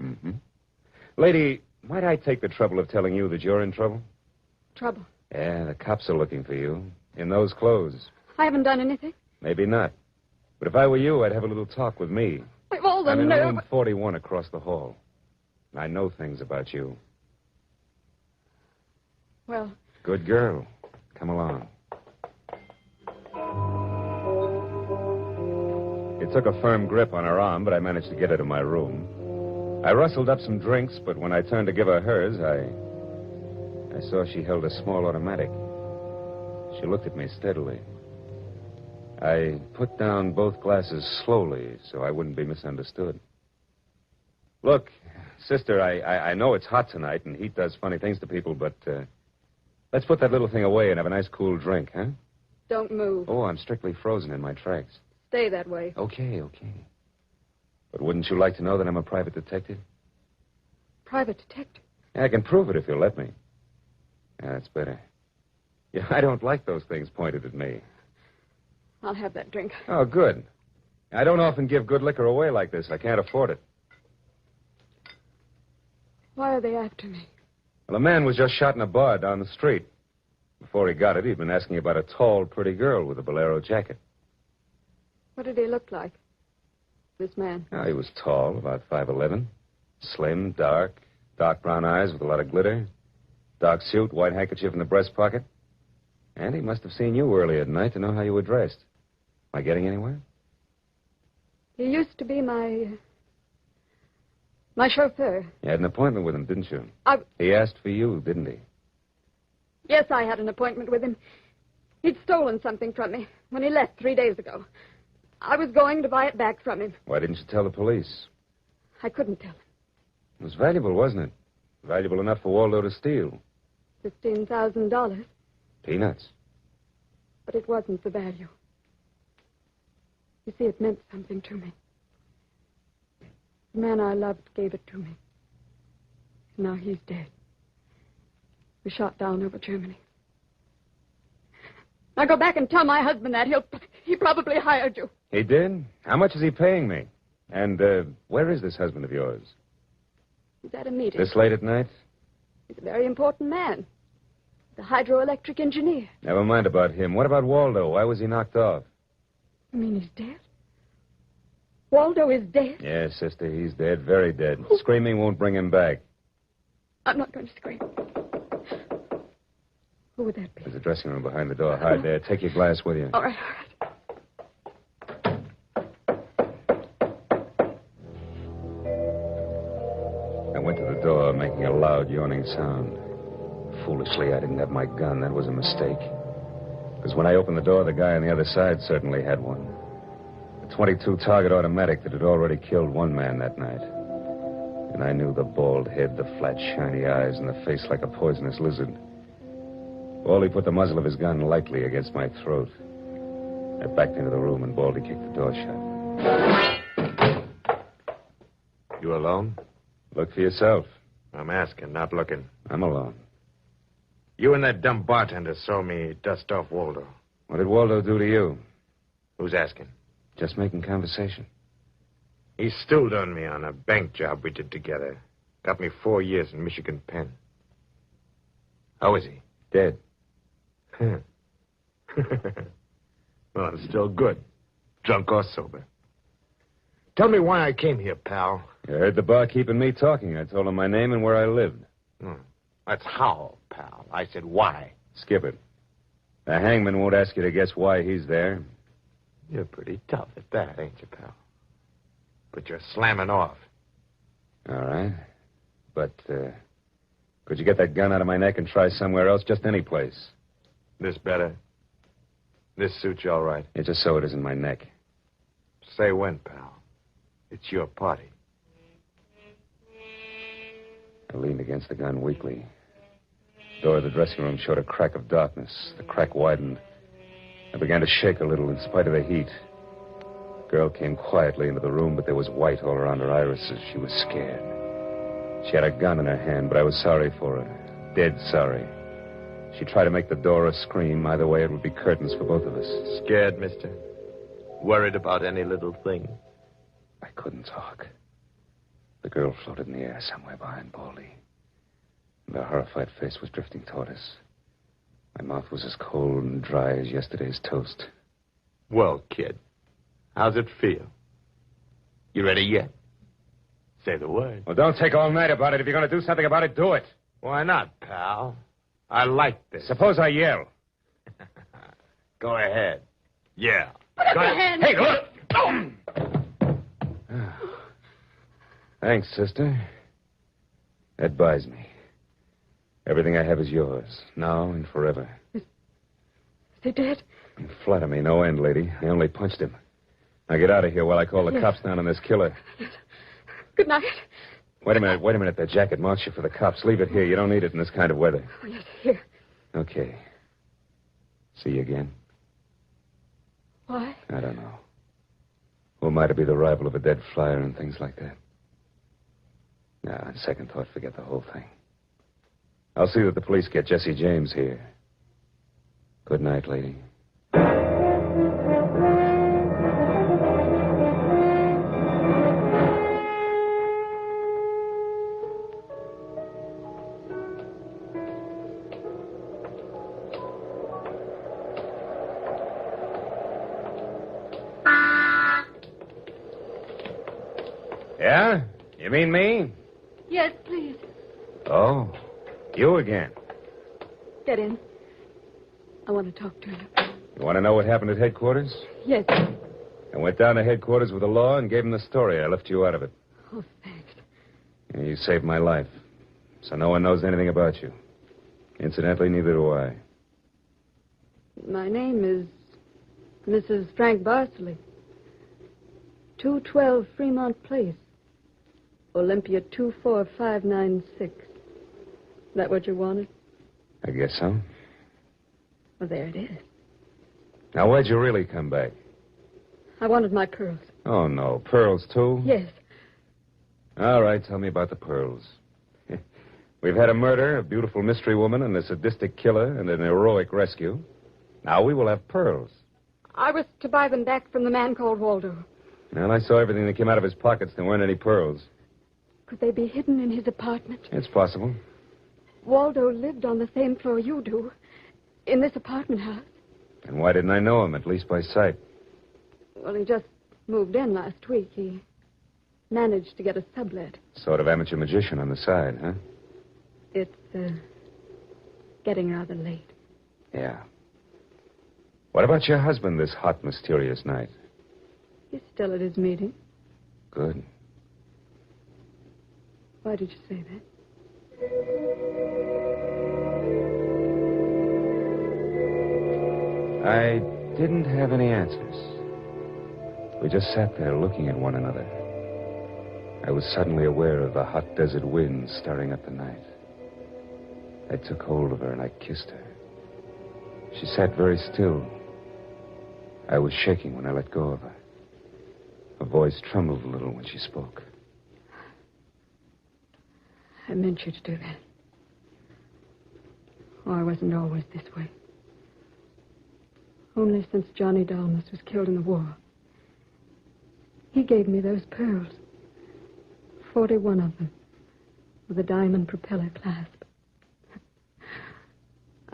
Mm-hmm. Lady, might I take the trouble of telling you that you're in trouble? Trouble. Yeah, the cops are looking for you. In those clothes. I haven't done anything. Maybe not. But if I were you, I'd have a little talk with me. I've all the I'm in nerve. room 41 across the hall. I know things about you. Well, Good girl. Come along. It took a firm grip on her arm, but I managed to get her to my room. I rustled up some drinks, but when I turned to give her hers, I saw she held a small automatic. She looked at me steadily. I put down both glasses slowly so I wouldn't be misunderstood. Look, sister, I know it's hot tonight, and heat does funny things to people, but let's put that little thing away and have a nice cool drink, huh? don't move. Oh, I'm strictly frozen in my tracks. Stay that way. Okay. But wouldn't you like to know that I'm a private detective? Private detective? Yeah, I can prove it if you'll let me. Yeah, that's better. Yeah, I don't like those things pointed at me. I'll have that drink. Oh, good. I don't often give good liquor away like this. I can't afford it. Why are they after me? Well, a man was just shot in a bar down the street. Before he got it, he'd been asking about a tall, pretty girl with a bolero jacket. What did he look like? This man. Oh, he was tall, about 5'11". Slim, dark brown eyes with a lot of glitter. Dark suit, white handkerchief in the breast pocket. And he must have seen you early at night to know how you were dressed. Am I getting anywhere? He used to be my chauffeur. You had an appointment with him, didn't you? He asked for you, didn't he? Yes, I had an appointment with him. He'd stolen something from me when he left 3 days ago. I was going to buy it back from him. Why didn't you tell the police? I couldn't tell him. It was valuable, wasn't it? Valuable enough for Waldo to steal. $15,000. Peanuts. But it wasn't the value. You see, it meant something to me. The man I loved gave it to me. And now he's dead. We shot down over Germany. Now go back and tell my husband that. He probably hired you. He did? How much is he paying me? And where is this husband of yours? He's at a meeting. This late at night? He's a very important man. The hydroelectric engineer. Never mind about him. What about Waldo? Why was he knocked off? You mean he's dead? Waldo is dead? Yes, sister, he's dead, very dead. Screaming won't bring him back. I'm not going to scream. Who would that be? There's a dressing room behind the door. Hide there. Take your glass with you. All right. I went to the door, making a loud, yawning sound. Foolishly, I didn't have my gun. That was a mistake. Because when I opened the door, the guy on the other side certainly had one. A .22 target automatic that had already killed one man that night. And I knew the bald head, the flat, shiny eyes, and the face like a poisonous lizard. Baldy put the muzzle of his gun lightly against my throat. I backed into the room, and Baldy kicked the door shut. You alone? Look for yourself. I'm asking, not looking. I'm alone. You and that dumb bartender saw me dust off Waldo. What did Waldo do to you? Who's asking? Just making conversation. He stilled on me on a bank job we did together. Got me 4 years in Michigan Penn. How is he? Dead. Well, it's still good. Drunk or sober. Tell me why I came here, pal. You heard the barkeep and me talking. I told him my name and where I lived. That's how, pal. I said why. Skip it. The hangman won't ask you to guess why he's there. You're pretty tough at that, ain't you, pal? But you're slamming off. All right. But, could you get that gun out of my neck and try somewhere else? Just any place. This better? This suits you all right? Yeah, just so it isn't my neck. Say when, pal. It's your party. I leaned against the gun weakly. The door of the dressing room showed a crack of darkness. The crack widened. I began to shake a little in spite of the heat. The girl came quietly into the room, but there was white all around her irises. She was scared. She had a gun in her hand, but I was sorry for her. Dead sorry. She tried to make the door a scream. Either way, it would be curtains for both of us. Scared, mister? Worried about any little thing? I couldn't talk. The girl floated in the air somewhere behind Baldy. And her horrified face was drifting toward us. My mouth was as cold and dry as yesterday's toast. Well, kid, how's it feel? You ready yet? Say the word. Well, don't take all night about it. If you're going to do something about it, do it. Why not, pal? I like this. Suppose I yell. Go ahead. Yeah. Put up your hand. Hey, look! Thanks, sister. That buys me. Everything I have is yours, now and forever. Is he dead? You flatter me no end, lady. I only punched him. Now get out of here while I call the cops down on this killer. Good night. Wait a minute. That jacket marks you for the cops. Leave it here. You don't need it in this kind of weather. Oh, yes, here. Okay. See you again. Why? I don't know. Who am I to be the rival of a dead flyer and things like that? No, on second thought, forget the whole thing. I'll see that the police get Jesse James here. Good night, lady. Yeah? You mean me? Yes, please. Oh, you again. Get in. I want to talk to you. You want to know what happened at headquarters? Yes. I went down to headquarters with the law and gave them the story. I left you out of it. Oh, thanks. And you saved my life. So no one knows anything about you. Incidentally, neither do I. My name is Mrs. Frank Barsley. 212 Fremont Place. Olympia 24596. That what you wanted? I guess so. Well, there it is. Now, why'd you really come back? I wanted my pearls. Oh, no. Pearls, too? Yes. All right, tell me about the pearls. We've had a murder, a beautiful mystery woman, and a sadistic killer, and an heroic rescue. Now we will have pearls. I was to buy them back from the man called Waldo. Well, I saw everything that came out of his pockets. There weren't any pearls. Could they be hidden in his apartment? It's possible. Waldo lived on the same floor you do, in this apartment house. And why didn't I know him, at least by sight? Well, he just moved in last week. He managed to get a sublet. Sort of amateur magician on the side, huh? It's, getting rather late. Yeah. What about your husband this hot, mysterious night? He's still at his meeting. Good. Why did you say that? I didn't have any answers. We just sat there looking at one another. I was suddenly aware of the hot desert wind stirring up the night. I took hold of her and I kissed her. She sat very still. I was shaking when I let go of her. Her voice trembled a little when she spoke. I meant you to do that. Oh, I wasn't always this way. Only since Johnny Dalmas was killed in the war. He gave me those pearls. 41 of them. With a diamond propeller clasp.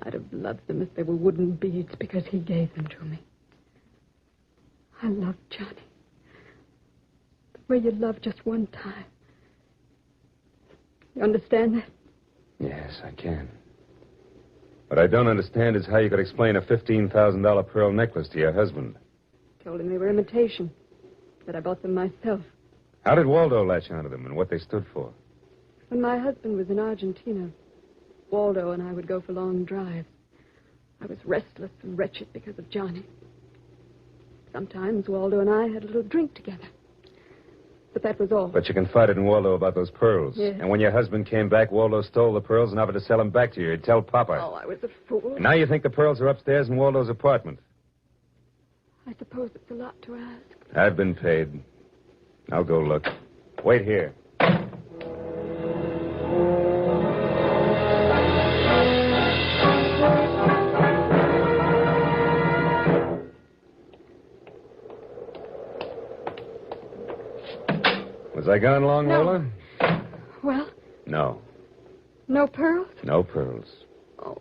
I'd have loved them if they were wooden beads because he gave them to me. I loved Johnny. The way you love just one time. You understand that? Yes, I can. What I don't understand is how you could explain a $15,000 pearl necklace to your husband. Told him they were imitation. That I bought them myself. How did Waldo latch onto them and what they stood for? When my husband was in Argentina, Waldo and I would go for long drives. I was restless and wretched because of Johnny. Sometimes Waldo and I had a little drink together. But that was all. But you confided in Waldo about those pearls. Yes. And when your husband came back, Waldo stole the pearls and offered to sell them back to you. He'd tell Papa. Oh, I was a fool. And now you think the pearls are upstairs in Waldo's apartment. I suppose it's a lot to ask. I've been paid. I'll go look. Wait here. Was I gone long, No. Lola? Well, No. no pearls? No pearls. Oh.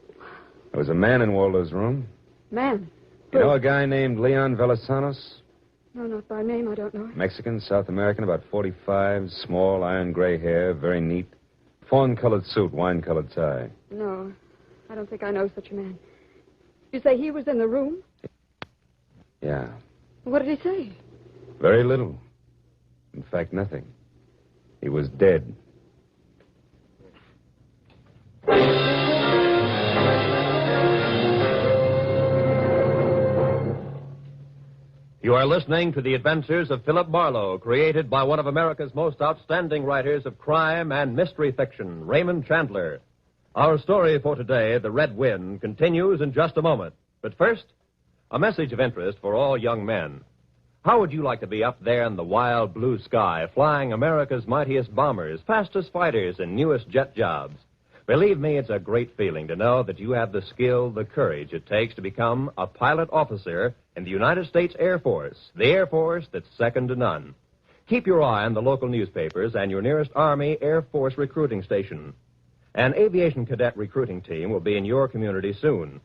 There was a man in Waldo's room. Man. You know a guy named Leon Velasanos? No, not by name. I don't know. Mexican, South American, about 45, small, iron gray hair, very neat. Fawn-colored suit, wine-colored tie. No, I don't think I know such a man. You say he was in the room? Yeah. What did he say? Very little. In fact, nothing. He was dead. You are listening to The Adventures of Philip Marlowe, created by one of America's most outstanding writers of crime and mystery fiction, Raymond Chandler. Our story for today, The Red Wind, continues in just a moment. But first, a message of interest for all young men. How would you like to be up there in the wild blue sky, flying America's mightiest bombers, fastest fighters, and newest jet jobs? Believe me, it's a great feeling to know that you have the skill, the courage it takes to become a pilot officer in the United States Air Force, the Air Force that's second to none. Keep your eye on the local newspapers and your nearest Army Air Force recruiting station. An aviation cadet recruiting team will be in your community soon.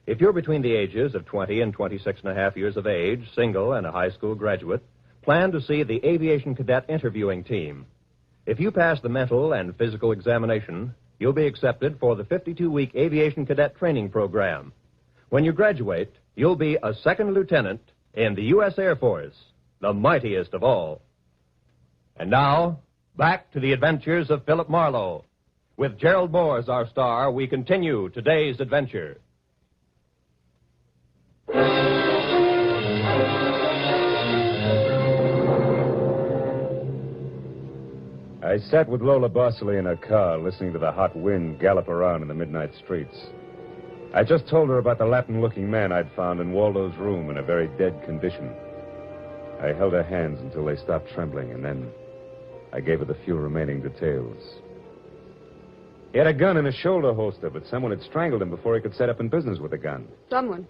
If you're between the ages of 20 and 26 and a half years of age, single and a high school graduate, plan to see the aviation cadet interviewing team. If you pass the mental and physical examination, you'll be accepted for the 52-week aviation cadet training program. When you graduate, you'll be a second lieutenant in the U.S. Air Force, the mightiest of all. And now, back to the adventures of Philip Marlowe. With Gerald Moore as our star, we continue today's adventure. I sat with Lola Bosley in her car, listening to the hot wind gallop around in the midnight streets. I just told her about the Latin-looking man I'd found in Waldo's room in a very dead condition. I held her hands until they stopped trembling, and then I gave her the few remaining details. He had a gun in his shoulder holster, but someone had strangled him before he could set up in business with a gun. Someone.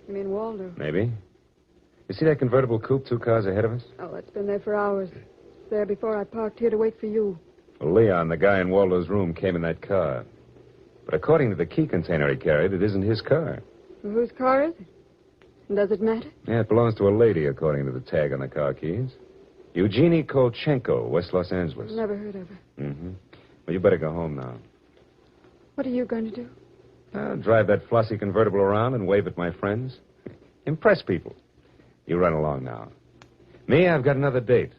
You mean Waldo? Maybe. You see that convertible coupe 2 cars ahead of us? Oh, it's been there for hours. It's there before I parked here to wait for you. Well, Leon, the guy in Waldo's room, came in that car. But according to the key container he carried, it isn't his car. Well, whose car is it? And does it matter? Yeah, it belongs to a lady, according to the tag on the car keys. Eugenie Kolchenko, West Los Angeles. Never heard of her. Mm-hmm. Well, you better go home now. What are you going to do? Drive that flossy convertible around and wave at my friends. Impress people. You run along now. Me, I've got another date.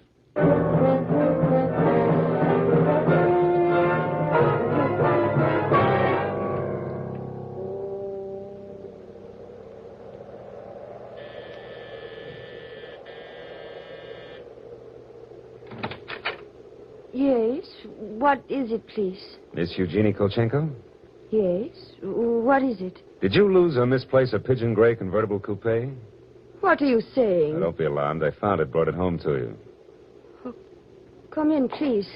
Yes. What is it, please? Miss Eugenie Kolchenko? Yes. What is it? Did you lose or misplace a pigeon gray convertible coupe? What are you saying? Now, don't be alarmed. I found it, brought it home to you. Come in, please.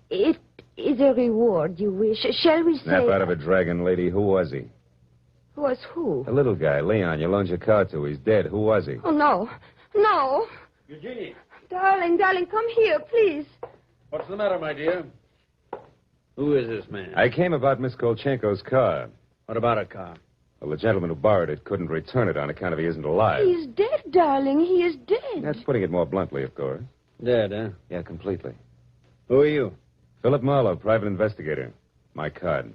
It is a reward you wish. Shall we say... Snap out of it, dragon lady. Who was he? Was who? A little guy, Leon. You loaned your car to. He's dead. Who was he? Oh, no. No. Eugenie. Darling, come here, please. What's the matter, my dear? Who is this man? I came about Miss Kolchenko's car. What about a car? Well, the gentleman who borrowed it couldn't return it on account of he isn't alive. He is dead, darling. He is dead. That's putting it more bluntly, of course. Dead, huh? Yeah, completely. Who are you? Philip Marlowe, private investigator. My card.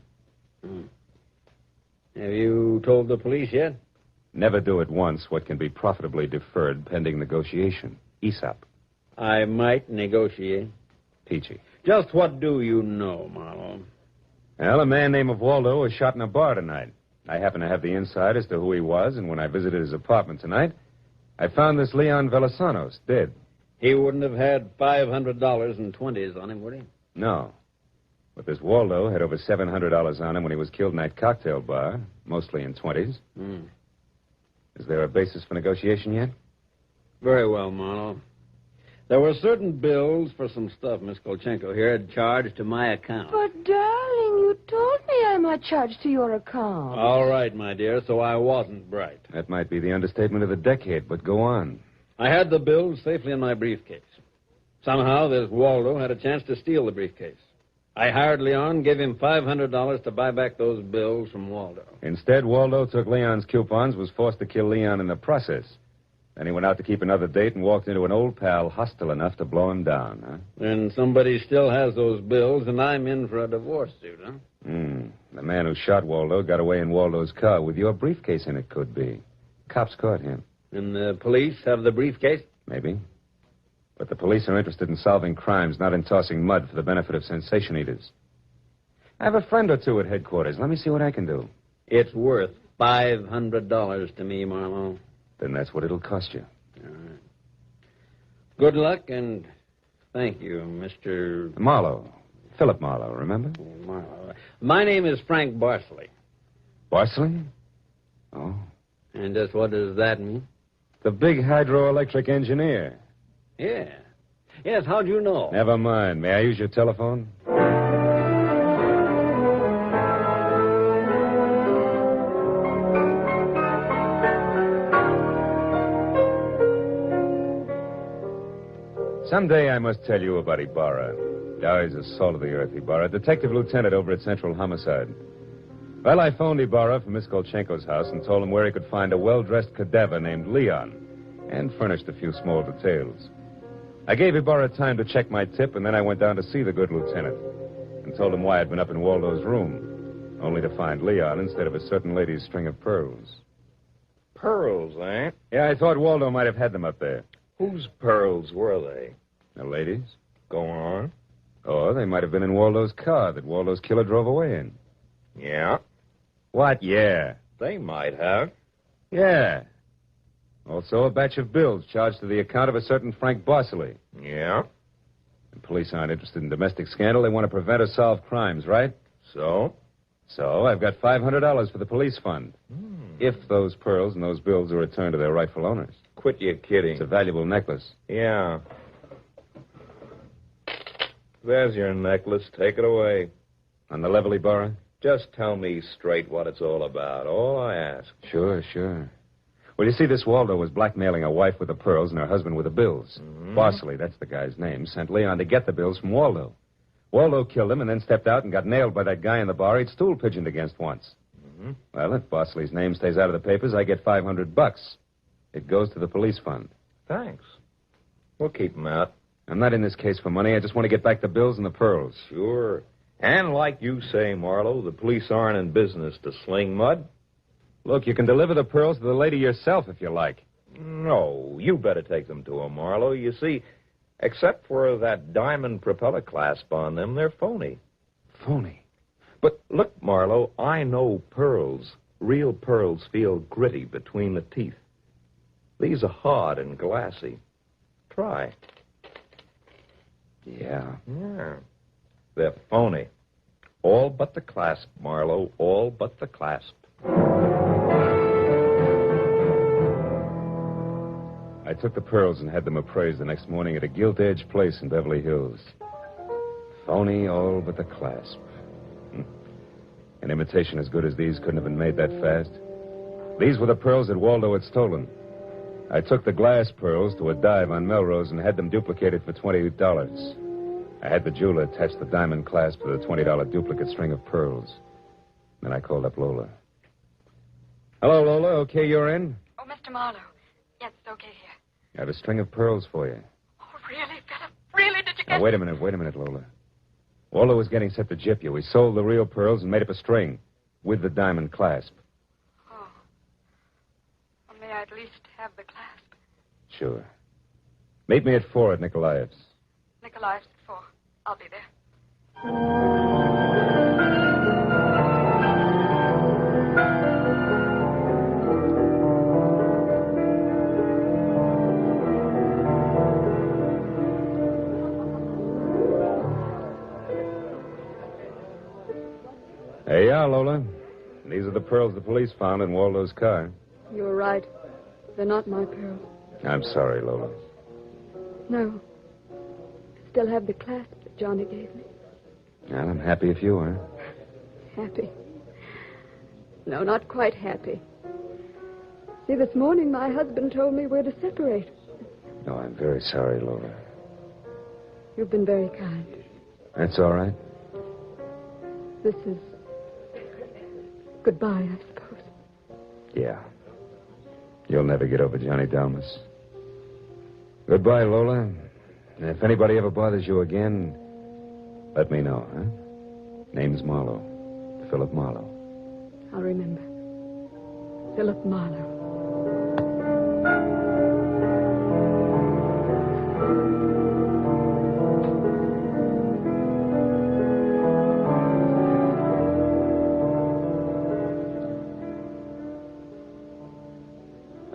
Have you told the police yet? Never do at once what can be profitably deferred pending negotiation. Aesop. I might negotiate. Peachy. Just what do you know, Marlowe? Well, a man named Waldo was shot in a bar tonight. I happen to have the inside as to who he was, and when I visited his apartment tonight, I found this Leon Velasanos dead. He wouldn't have had $500 in 20s on him, would he? No. But this Waldo had over $700 on him when he was killed in that cocktail bar, mostly in 20s. Is there a basis for negotiation yet? Very well, Marlowe. There were certain bills for some stuff Miss Kolchenko here had charged to my account. But, darling, you told me I might charge to your account. All right, my dear, so I wasn't bright. That might be the understatement of the decade, but go on. I had the bills safely in my briefcase. Somehow, this Waldo had a chance to steal the briefcase. I hired Leon, gave him $500 to buy back those bills from Waldo. Instead, Waldo took Leon's coupons, was forced to kill Leon in the process. Then he went out to keep another date and walked into an old pal hostile enough to blow him down, huh? And somebody still has those bills, and I'm in for a divorce suit, huh? The man who shot Waldo got away in Waldo's car with your briefcase in it, could be. Cops caught him. And the police have the briefcase? Maybe. But the police are interested in solving crimes, not in tossing mud for the benefit of sensation eaters. I have a friend or two at headquarters. Let me see what I can do. It's worth $500 to me, Marlowe. Then that's what it'll cost you. All right. Good luck, and thank you, Mr. Marlowe. Philip Marlowe, remember? Marlowe. My name is Frank Barsley. Barsley? Oh. And just what does that mean? The big hydroelectric engineer. Yeah. Yes, how'd you know? Never mind. May I use your telephone? Someday I must tell you about Ibarra. Oh, he's a salt of the earth, Ibarra. Detective lieutenant over at Central Homicide. Well, I phoned Ibarra from Miss Kolchenko's house and told him where he could find a well-dressed cadaver named Leon, and furnished a few small details. I gave Ibarra time to check my tip, and then I went down to see the good lieutenant and told him why I'd been up in Waldo's room, only to find Leon instead of a certain lady's string of pearls. Pearls, eh? Yeah, I thought Waldo might have had them up there. Whose pearls were they? The ladies? Go on. Or they might have been in Waldo's car that Waldo's killer drove away in. Yeah. What, yeah? They might have. Yeah. Also a batch of bills charged to the account of a certain Frank Barsley. Yeah. The police aren't interested in domestic scandal. They want to prevent or solve crimes, right? So? So I've got $500 for the police fund. If those pearls and those bills are returned to their rightful owners. Quit your kidding. It's a valuable necklace. Yeah. There's your necklace. Take it away. On the level, Ibarra? Just tell me straight what it's all about. All I ask. Sure. Well, you see, this Waldo was blackmailing a wife with the pearls and her husband with the bills. Barsley, that's the guy's name, sent Leon to get the bills from Waldo. Waldo killed him and then stepped out and got nailed by that guy in the bar he'd stool pigeoned against once. Well, if Barsley's name stays out of the papers, I get $500. It goes to the police fund. Thanks. We'll keep them out. I'm not in this case for money. I just want to get back the bills and the pearls. Sure. And like you say, Marlowe, the police aren't in business to sling mud. Look, you can deliver the pearls to the lady yourself if you like. No, you better take them to her, Marlowe. You see, except for that diamond propeller clasp on them, they're phony. Phony? But look, Marlowe, I know pearls. Real pearls feel gritty between the teeth. These are hard and glassy. Try. Yeah. They're phony. All but the clasp, Marlowe. All but the clasp. I took the pearls and had them appraised the next morning at a gilt-edged place in Beverly Hills. Phony all but the clasp. An imitation as good as these couldn't have been made that fast. These were the pearls that Waldo had stolen. I took the glass pearls to a dive on Melrose and had them duplicated for $20. I had the jeweler attach the diamond clasp to the $20 duplicate string of pearls. Then I called up Lola. Hello, Lola. Okay, you're in? Oh, Mr. Marlowe. Yes, it's okay here. I have a string of pearls for you. Oh, really, Philip? Really? Did you get... Now, wait a minute, Lola. Waldo was getting set to gyp you. He sold the real pearls and made up a string with the diamond clasp. Oh. Well, may I at least have the clasp? Sure. Meet me at 4 at Nikolaev's. Nikolaev's at 4. I'll be there. Hey, yeah, Lola. These are the pearls the police found in Waldo's car. You were right. They're not my pearls. I'm sorry, Lola. No. I still have the clasp that Johnny gave me. Well, I'm happy if you are. Happy. No, not quite happy. See, this morning my husband told me we're to separate. No, I'm very sorry, Lola. You've been very kind. That's all right. This is goodbye, I suppose. Yeah. You'll never get over Johnny Dalmas. Goodbye, Lola. And if anybody ever bothers you again, let me know, huh? Name's Marlowe. Philip Marlowe. I'll remember. Philip Marlowe.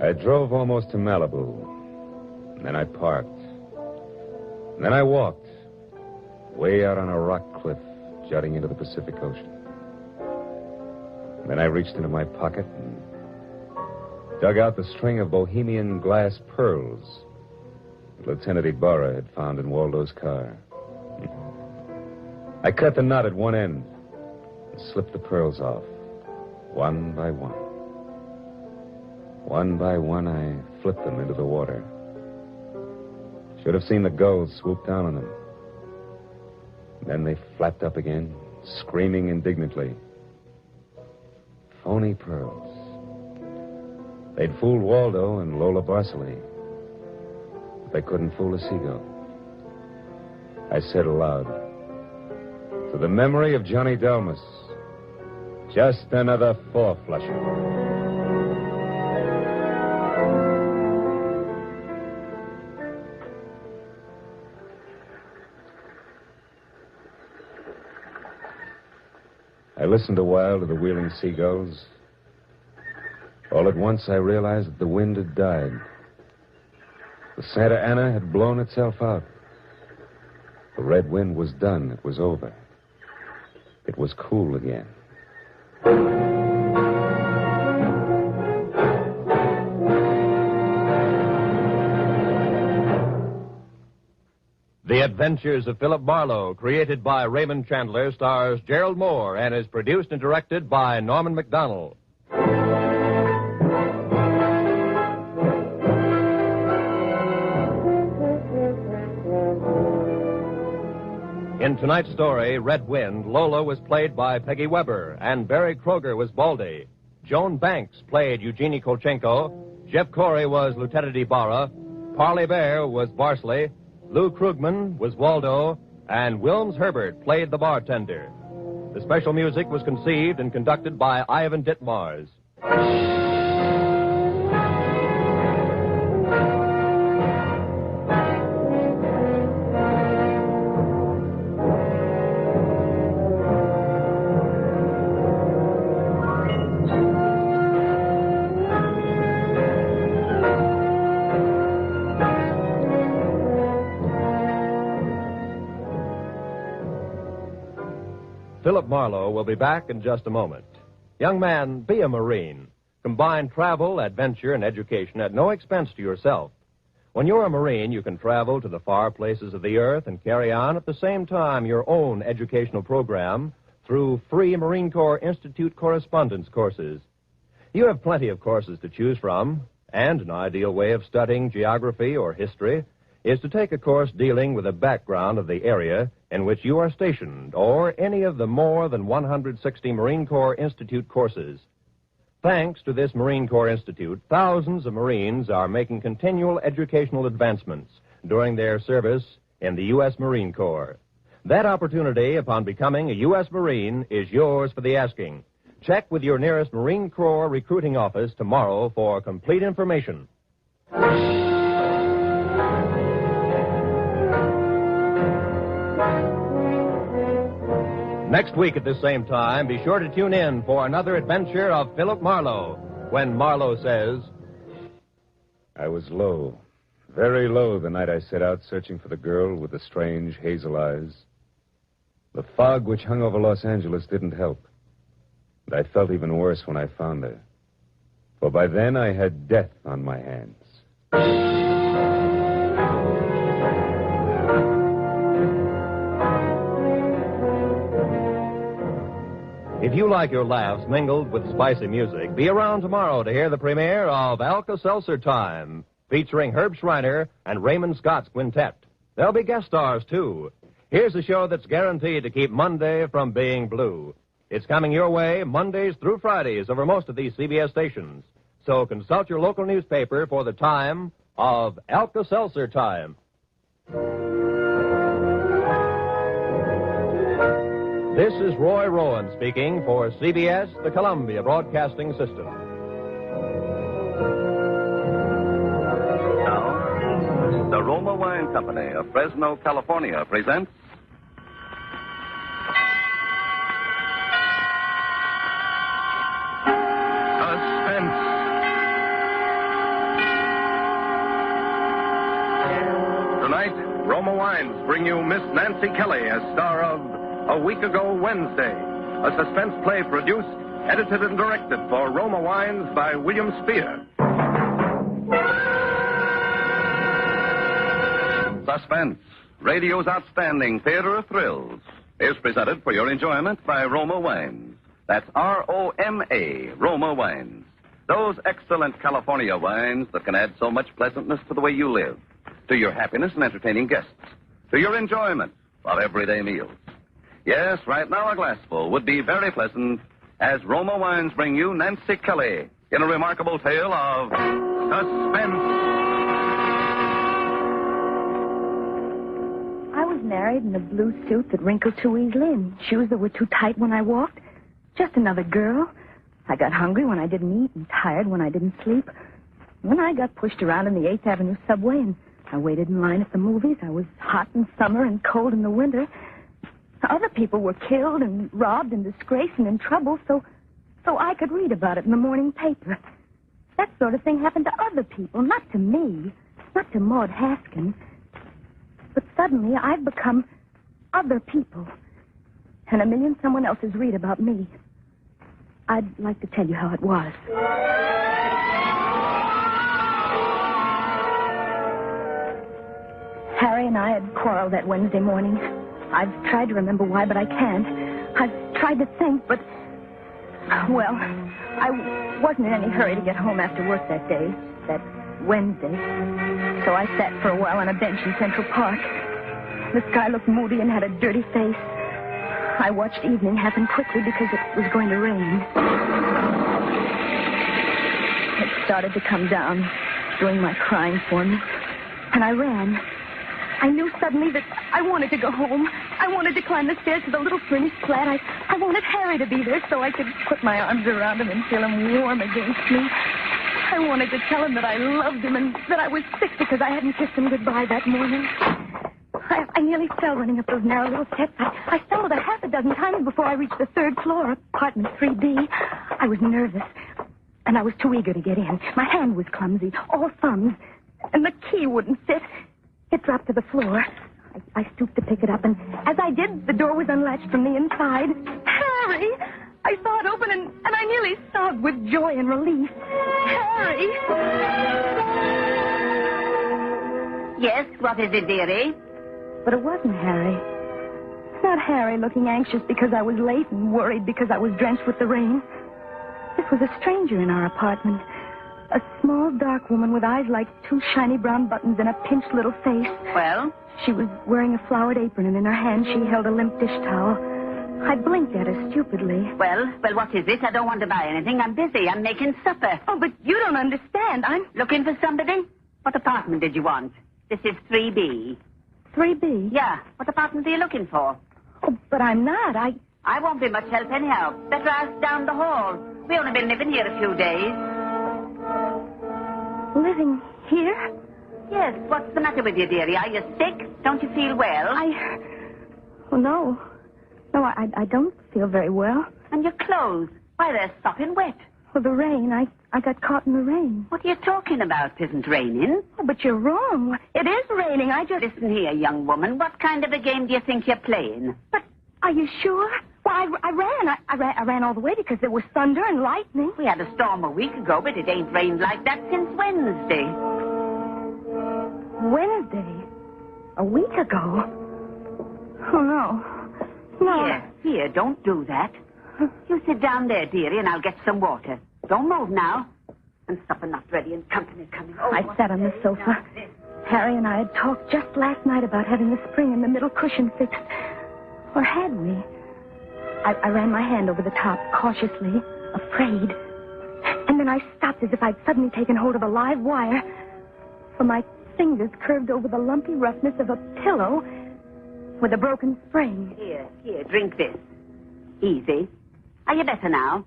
I drove almost to Malibu. And then I parked. And then I walked. Way out on a rock cliff, jutting into the Pacific Ocean. And then I reached into my pocket and dug out the string of bohemian glass pearls that Lieutenant Ibarra had found in Waldo's car. I cut the knot at one end and slipped the pearls off, one by one. One by one, I flipped them into the water. Should have seen the gulls swoop down on them. Then they flapped up again, screaming indignantly. Phony pearls. They'd fooled Waldo and Lola Barcelay, but they couldn't fool a seagull. I said aloud, to the memory of Johnny Dalmas, just another four-flusher. I listened a while to the wheeling seagulls. All at once, I realized that the wind had died. The Santa Ana had blown itself out. The red wind was done. It was over. It was cool again. The Adventures of Philip Marlowe, created by Raymond Chandler, stars Gerald Moore and is produced and directed by Norman McDonald. In tonight's story, Red Wind, Lola was played by Peggy Weber, and Barry Kroger was Baldy. Joan Banks played Eugenie Kolchenko. Jeff Corey was Lieutenant Ibarra. Parley Bear was Barsley. Lou Krugman was Waldo, and Wilms Herbert played the bartender. The special music was conceived and conducted by Ivan Ditmars. Philip Marlowe will be back in just a moment. Young man, be a Marine. Combine travel, adventure, and education at no expense to yourself. When you're a Marine, you can travel to the far places of the earth and carry on at the same time your own educational program through free Marine Corps Institute correspondence courses. You have plenty of courses to choose from, and an ideal way of studying geography or history is to take a course dealing with the background of the area in which you are stationed, or any of the more than 160 Marine Corps Institute courses. Thanks to this Marine Corps Institute, thousands of Marines are making continual educational advancements during their service in the U.S. Marine Corps. That opportunity, upon becoming a U.S. Marine, is yours for the asking. Check with your nearest Marine Corps recruiting office tomorrow for complete information. Next week at this same time, be sure to tune in for another adventure of Philip Marlowe, when Marlowe says, I was low, very low the night I set out searching for the girl with the strange hazel eyes. The fog which hung over Los Angeles didn't help. And I felt even worse when I found her. For by then I had death on my hands. If you like your laughs mingled with spicy music, be around tomorrow to hear the premiere of Alka-Seltzer Time, featuring Herb Schreiner and Raymond Scott's quintet. There'll be guest stars, too. Here's a show that's guaranteed to keep Monday from being blue. It's coming your way Mondays through Fridays over most of these CBS stations. So consult your local newspaper for the time of Alka-Seltzer Time. This is Roy Rowan speaking for CBS, the Columbia Broadcasting System. Now, the Roma Wine Company of Fresno, California presents Suspense. Tonight, Roma Wines bring you Miss Nancy Kelly as star of A Week Ago Wednesday, a suspense play produced, edited, and directed for Roma Wines by William Spear. Suspense, radio's outstanding theater of thrills, is presented for your enjoyment by Roma Wines. That's R-O-M-A, Roma Wines. Those excellent California wines that can add so much pleasantness to the way you live, to your happiness in entertaining guests, to your enjoyment of everyday meals. Yes, right now a glassful would be very pleasant as Roma Wines bring you Nancy Kelly in a remarkable tale of suspense. I was married in a blue suit that wrinkled too easily and shoes that were too tight when I walked. Just another girl. I got hungry when I didn't eat and tired when I didn't sleep. When I got pushed around in the 8th Avenue subway and I waited in line at the movies, I was hot in summer and cold in the winter. Other people were killed and robbed and disgraced and in trouble, so I could read about it in the morning paper. That sort of thing happened to other people, not to me, not to Maud Haskin. But suddenly I've become other people, and a million someone else's read about me. I'd like to tell you how it was. Harry and I had quarreled that Wednesday morning. I've tried to remember why, but I can't. I've tried to think, but... Well, I wasn't in any hurry to get home after work that day, that Wednesday. So I sat for a while on a bench in Central Park. The sky looked moody and had a dirty face. I watched evening happen quickly because it was going to rain. It started to come down, doing my crying for me. And I ran. I knew suddenly that I wanted to go home. I wanted to climb the stairs to the little furnished flat. I wanted Harry to be there so I could put my arms around him and feel him warm against me. I wanted to tell him that I loved him and that I was sick because I hadn't kissed him goodbye that morning. I nearly fell running up those narrow little steps. I stumbled a half a dozen times before I reached the 3rd floor, apartment 3B. I was nervous, and I was too eager to get in. My hand was clumsy, all thumbs, and the key wouldn't fit. It dropped to the floor. I stooped to pick it up, and as I did, the door was unlatched from the inside. Harry! I saw it open, and I nearly sobbed with joy and relief. Harry! Yes, what is it, dearie? But it wasn't Harry. Not Harry looking anxious because I was late and worried because I was drenched with the rain. This was a stranger in our apartment. A small, dark woman with eyes like 2 shiny brown buttons and a pinched little face. Well? She was wearing a flowered apron, and in her hand she held a limp dish towel. I blinked at her stupidly. Well, what is it? I don't want to buy anything. I'm busy. I'm making supper. Oh, but you don't understand. I'm... Looking for somebody? What apartment did you want? This is 3B. 3B? Yeah. What apartment are you looking for? Oh, but I'm not. I won't be much help anyhow. Better ask down the hall. We only been living here a few days. Living here? Yes. What's the matter with you, dearie? Are you sick? Don't you feel well? Oh, no. No, I don't feel very well. And your clothes? Why, they're sopping wet. Well, the rain. I got caught in the rain. What are you talking about? It isn't raining. Oh, but you're wrong. It is raining. I just... Listen here, young woman. What kind of a game do you think you're playing? But are you sure? Well, I ran all the way because there was thunder and lightning. We had a storm a week ago, but it ain't rained like that since Wednesday. Wednesday? A week ago? Oh, no. No. Here, don't do that. You sit down there, dearie, and I'll get some water. Don't move now. And supper not ready and company coming. Oh, I sat on the sofa. Harry and I had talked just last night about having the spring in the middle cushion fixed. Or had we? I ran my hand over the top, cautiously, afraid. And then I stopped as if I'd suddenly taken hold of a live wire. For my fingers curved over the lumpy roughness of a pillow with a broken spring. Here, drink this. Easy. Are you better now?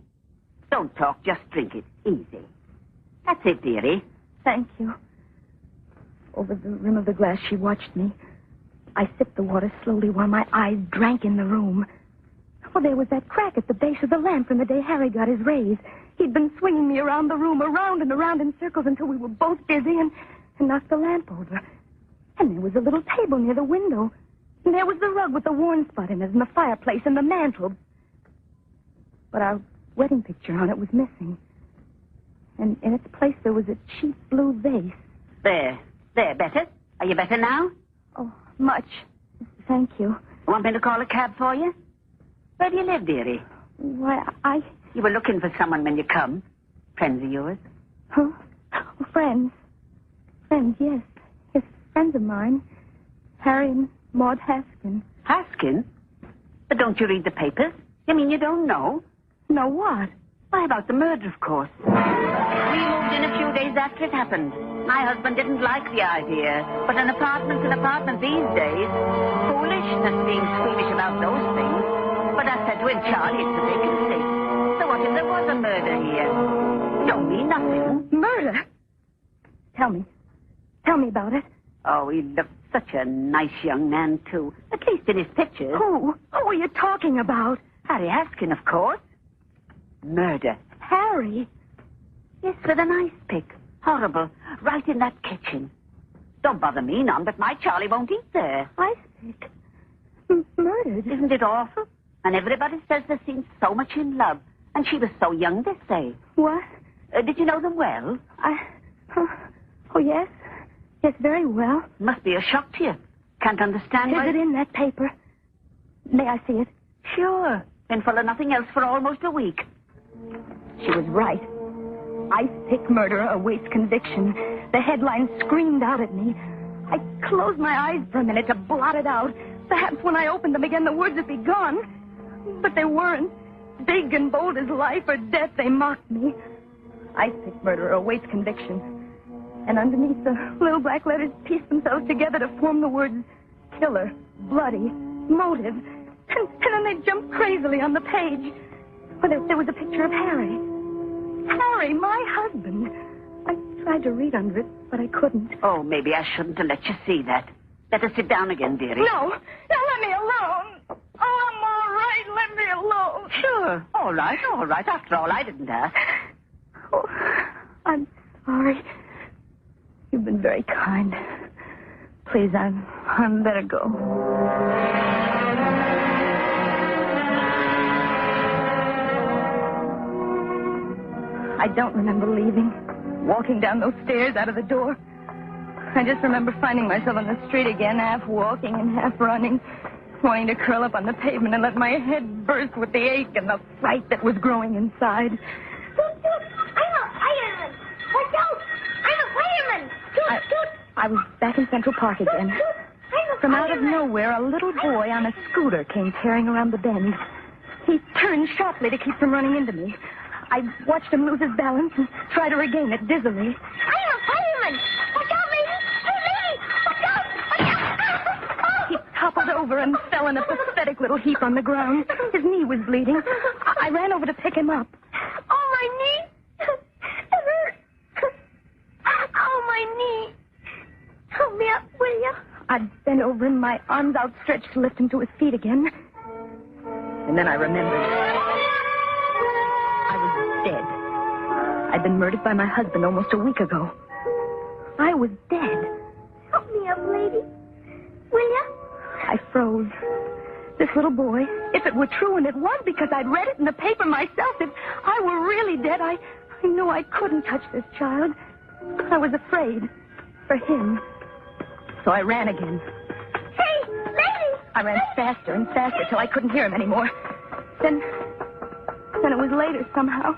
Don't talk, just drink it. Easy. That's it, dearie. Thank you. Over the rim of the glass, she watched me. I sipped the water slowly while my eyes drank in the room. Well, there was that crack at the base of the lamp from the day Harry got his raise. He'd been swinging me around the room, around and around in circles until we were both dizzy and knocked the lamp over. And there was a little table near the window. And there was the rug with the worn spot in it and the fireplace and the mantel. But our wedding picture on it was missing. And in its place there was a cheap blue vase. There, better? Are you better now? Oh, much. Thank you. Want me to call a cab for you? Where do you live, dearie? Why, You were looking for someone when you come. Friends of yours? Huh? Oh, friends. Friends, yes. Yes, friends of mine. Harry and Maud Haskin. Haskin? But don't you read the papers? You mean you don't know? Know what? Why, about the murder, of course. We moved in a few days after it happened. My husband didn't like the idea, but an apartment's an apartment these days. Foolishness being squeamish about those things. But I said to him, Charlie, it's a vacancy. So what if there was a murder here? You don't mean nothing. Murder? Tell me. Tell me about it. Oh, he looked such a nice young man, too. At least in his pictures. Who? Who are you talking about? Harry Haskin, of course. Murder. Harry? Yes, with an ice pick. Horrible. Right in that kitchen. Don't bother me none, but my Charlie won't eat there. Ice pick? Murdered? Isn't it awful? And everybody says they seem so much in love. And she was so young, they say. What? Did you know them well? Oh, yes. Yes, very well. Must be a shock to you. Can't understand why... Is it in that paper? May I see it? Sure. Been full of nothing else for almost a week. She was right. Ice pick murderer awaits conviction. The headline screamed out at me. I closed my eyes for a minute to blot it out. Perhaps when I opened them again, the words would be gone. But they weren't. Big and bold as life or death, they mocked me. Ice pick murderer awaits conviction. And underneath, the little black letters pieced themselves together to form the words killer, bloody, motive. And then they jumped crazily on the page. Well, there was a picture of Harry. Harry, my husband. I tried to read under it, but I couldn't. Oh, maybe I shouldn't have let you see that. Let us sit down again, dearie. No, let me alone. Oh, I'm all right. Let me alone. Sure. All right. After all, I didn't ask. Oh, I'm sorry. You've been very kind. Please, I'm better go. I don't remember leaving, walking down those stairs out of the door. I just remember finding myself on the street again, half walking and half running, wanting to curl up on the pavement and let my head burst with the ache and the fright that was growing inside. Toot, toot, I'm a fireman. Watch out, I'm a fireman. Toot, toot. I was back in Central Park again. Toot, toot, I'm a From out of fireman. nowhere, a little boy on a scooter came tearing around the bend. He turned sharply to keep from running into me. I watched him lose his balance and try to regain it dizzily. I'm a fireman. Watch out, lady. Hey, lady. Watch out. Watch out. He toppled over and fell in a pathetic little heap on the ground. His knee was bleeding. I ran over to pick him up. Oh, my knee. It hurts. Oh, my knee. Help me up, will you? I bent over him, my arms outstretched to lift him to his feet again. And then I remembered. I was dead. I'd been murdered by my husband almost a week ago. I was dead. Help me up, lady. Will you? I froze. This little boy, If it were true, and it was because I'd read it in the paper myself, if I were really dead, I knew I couldn't touch this child. I was afraid for him. So I ran again. Hey, lady! I ran faster and faster till I couldn't hear him anymore. Then it was later somehow,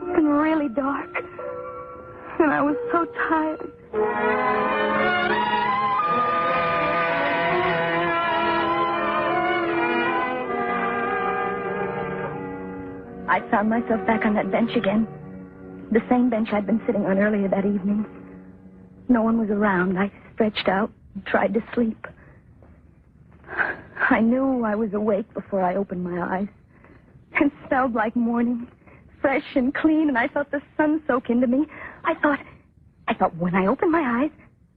and really dark. And I was so tired. I found myself back on that bench again. The same bench I'd been sitting on earlier that evening. No one was around. I stretched out and tried to sleep. I knew I was awake before I opened my eyes. It smelled like morning, fresh and clean, and I felt the sun soak into me. I thought when I open my eyes,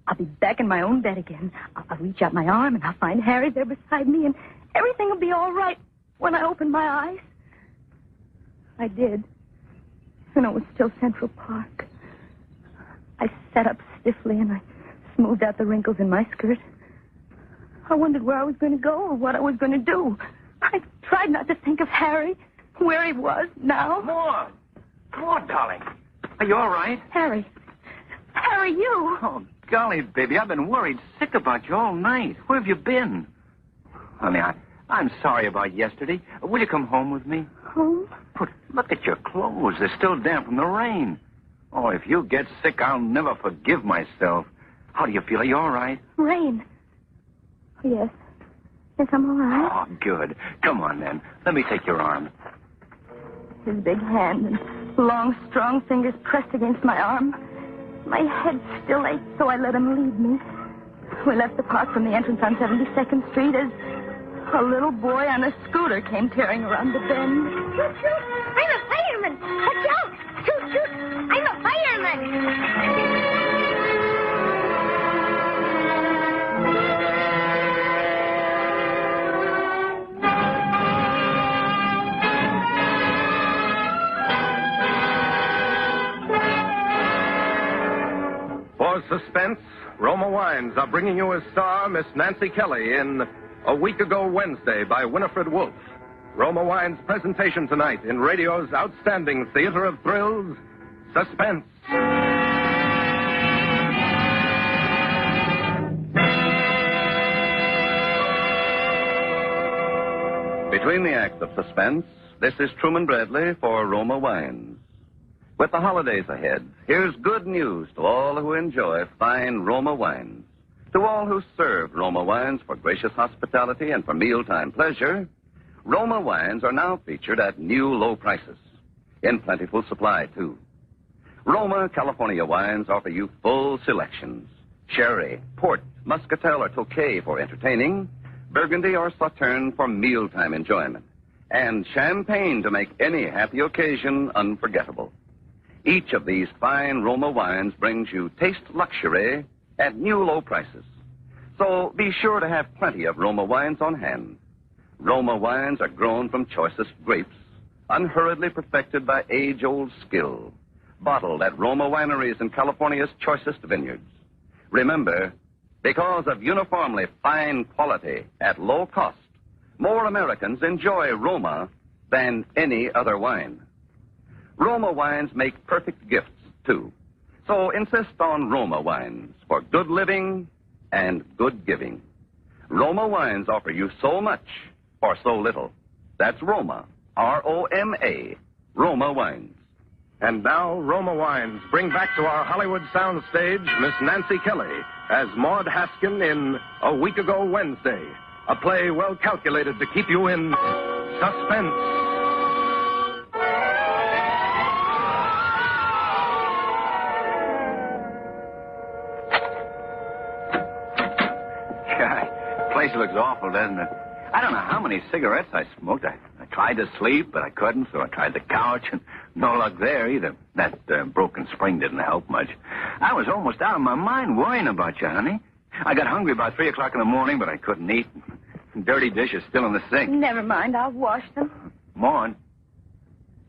I'll be back in my own bed again. I'll reach out my arm, and I'll find Harry there beside me, and everything will be all right when I open my eyes. I did, and it was still Central Park. I sat up stiffly, and I smoothed out the wrinkles in my skirt. I wondered where I was going to go or what I was going to do. I tried not to think of Harry, where he was now. Maud, darling. Are you all right? Harry, you. Oh, golly, baby, I've been worried sick about you all night. Where have you been? Honey, I'm sorry about yesterday. Will you come home with me? Home? Look at your clothes. They're still damp from the rain. Oh, if you get sick, I'll never forgive myself. How do you feel? Are you all right? Rain. Yes. Yes, I'm all right. Oh, good. Come on, then. Let me take your arm. His big hand and long, strong fingers pressed against my arm. My head still ached, so I let him lead me. We left the park from the entrance on 72nd Street as a little boy on a scooter came tearing around the bend. Shoot, shoot! I'm a fireman! Watch out! Shoot, shoot! I'm a fireman! For suspense, Roma Wines are bringing you as star Miss Nancy Kelly in A Week Ago Wednesday by Winifred Wolfe. Roma Wines' presentation tonight in radio's outstanding theater of thrills, Suspense. Between the acts of Suspense, this is Truman Bradley for Roma Wines. With the holidays ahead, here's good news to all who enjoy fine Roma wines. To all who serve Roma wines for gracious hospitality and for mealtime pleasure, Roma wines are now featured at new low prices. In plentiful supply, too. Roma California wines offer you full selections. Sherry, port, muscatel, or tokay for entertaining, Burgundy or Sauterne for mealtime enjoyment, and champagne to make any happy occasion unforgettable. Each of these fine Roma wines brings you taste luxury at new low prices. So be sure to have plenty of Roma wines on hand. Roma wines are grown from choicest grapes, unhurriedly perfected by age-old skill, bottled at Roma wineries in California's choicest vineyards. Remember, because of uniformly fine quality at low cost, more Americans enjoy Roma than any other wine. Roma wines make perfect gifts, too. So insist on Roma wines for good living and good giving. Roma wines offer you so much for so little. That's Roma, R-O-M-A, Roma wines. And now, Roma Wines bring back to our Hollywood soundstage Miss Nancy Kelly as Maud Haskin in A Week Ago Wednesday, a play well calculated to keep you in suspense. Place looks awful, doesn't it? I don't know how many cigarettes I smoked. I tried to sleep, but I couldn't, so I tried the couch, and no luck there either. That broken spring didn't help much. I was almost out of my mind worrying about you, honey. I got hungry about 3 o'clock in the morning, but I couldn't eat. Dirty dishes still in the sink. Never mind, I'll wash them. Maud.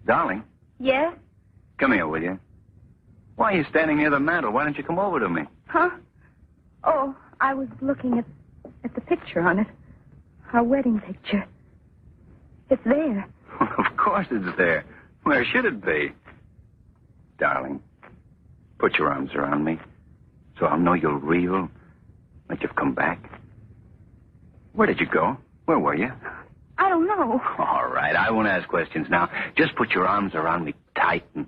Darling. Yes? Come here, will you? Why are you standing near the mantel? Why don't you come over to me? Huh? Oh, I was looking at the picture on it. Our wedding picture. It's there. Of course it's there. Where should it be? Darling, put your arms around me so I'll know you're real, like you've come back. Where did you go? Where were you? I don't know. All right, I won't ask questions now. Just put your arms around me tight and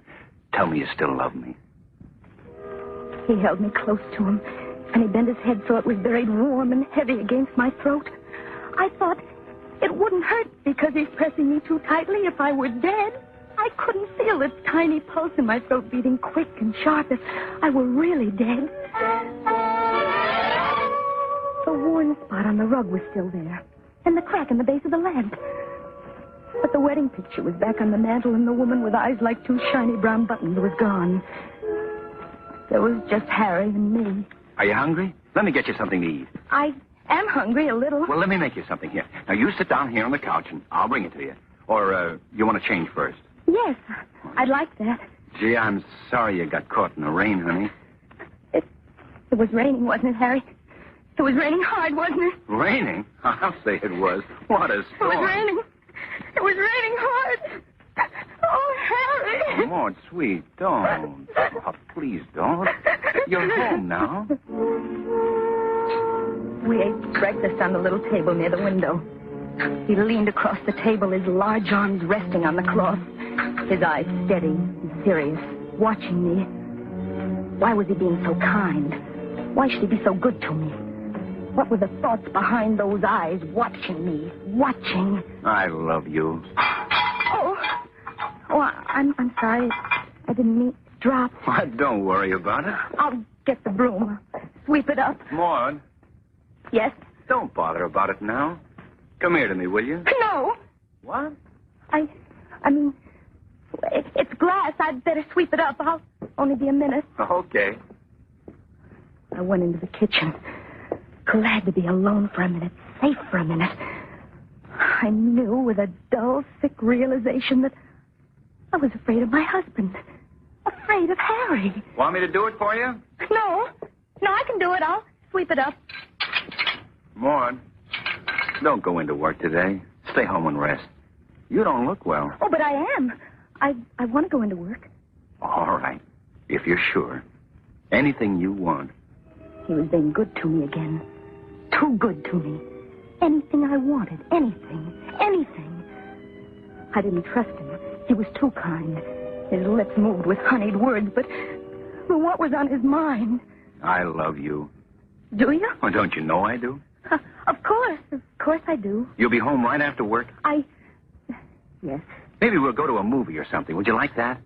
tell me you still love me. He held me close to him, and he bent his head so it was buried warm and heavy against my throat. I thought it wouldn't hurt because he's pressing me too tightly if I were dead. I couldn't feel the tiny pulse in my throat beating quick and sharp if I were really dead. The worn spot on the rug was still there, and the crack in the base of the lamp. But the wedding picture was back on the mantel, and the woman with eyes like two shiny brown buttons was gone. There was just Harry and me. Are you hungry? Let me get you something to eat. I am hungry a little. Well, let me make you something here. Now, you sit down here on the couch, and I'll bring it to you. Or, you want to change first? Yes, I'd like that. Gee, I'm sorry you got caught in the rain, honey. It was raining, wasn't it, Harry? It was raining hard, wasn't it? Raining? I'll say it was. What a storm. It was raining. It was raining hard. Oh, Harry. Maud, sweet, don't. Oh, please don't. You're home now. We ate breakfast on the little table near the window. He leaned across the table, his large arms resting on the cloth, his eyes steady and serious, watching me. Why was he being so kind? Why should he be so good to me? What were the thoughts behind those eyes watching me, watching? I love you. Oh, I'm sorry. I didn't mean to drop. Don't worry about it. I'll get the broom. Sweep it up. Maud. Yes? Don't bother about it now. Come here to me, will you? No. What? I mean, it's glass. I'd better sweep it up. I'll only be a minute. Okay. I went into the kitchen, glad to be alone for a minute, safe for a minute. I knew with a dull, sick realization that I was afraid of my husband, afraid of Harry. Want me to do it for you? No, I can do it. I'll sweep it up. Maud, don't go into work today. Stay home and rest. You don't look well. Oh, but I am. I want to go into work. All right, if you're sure. Anything you want. He was being good to me again. Too good to me. Anything I wanted. Anything. I didn't trust him. He was too kind. His lips moved with honeyed words, but what was on his mind? I love you. Do you? Well, don't you know I do? Of course I do. You'll be home right after work? Yes. Maybe we'll go to a movie or something. Would you like that?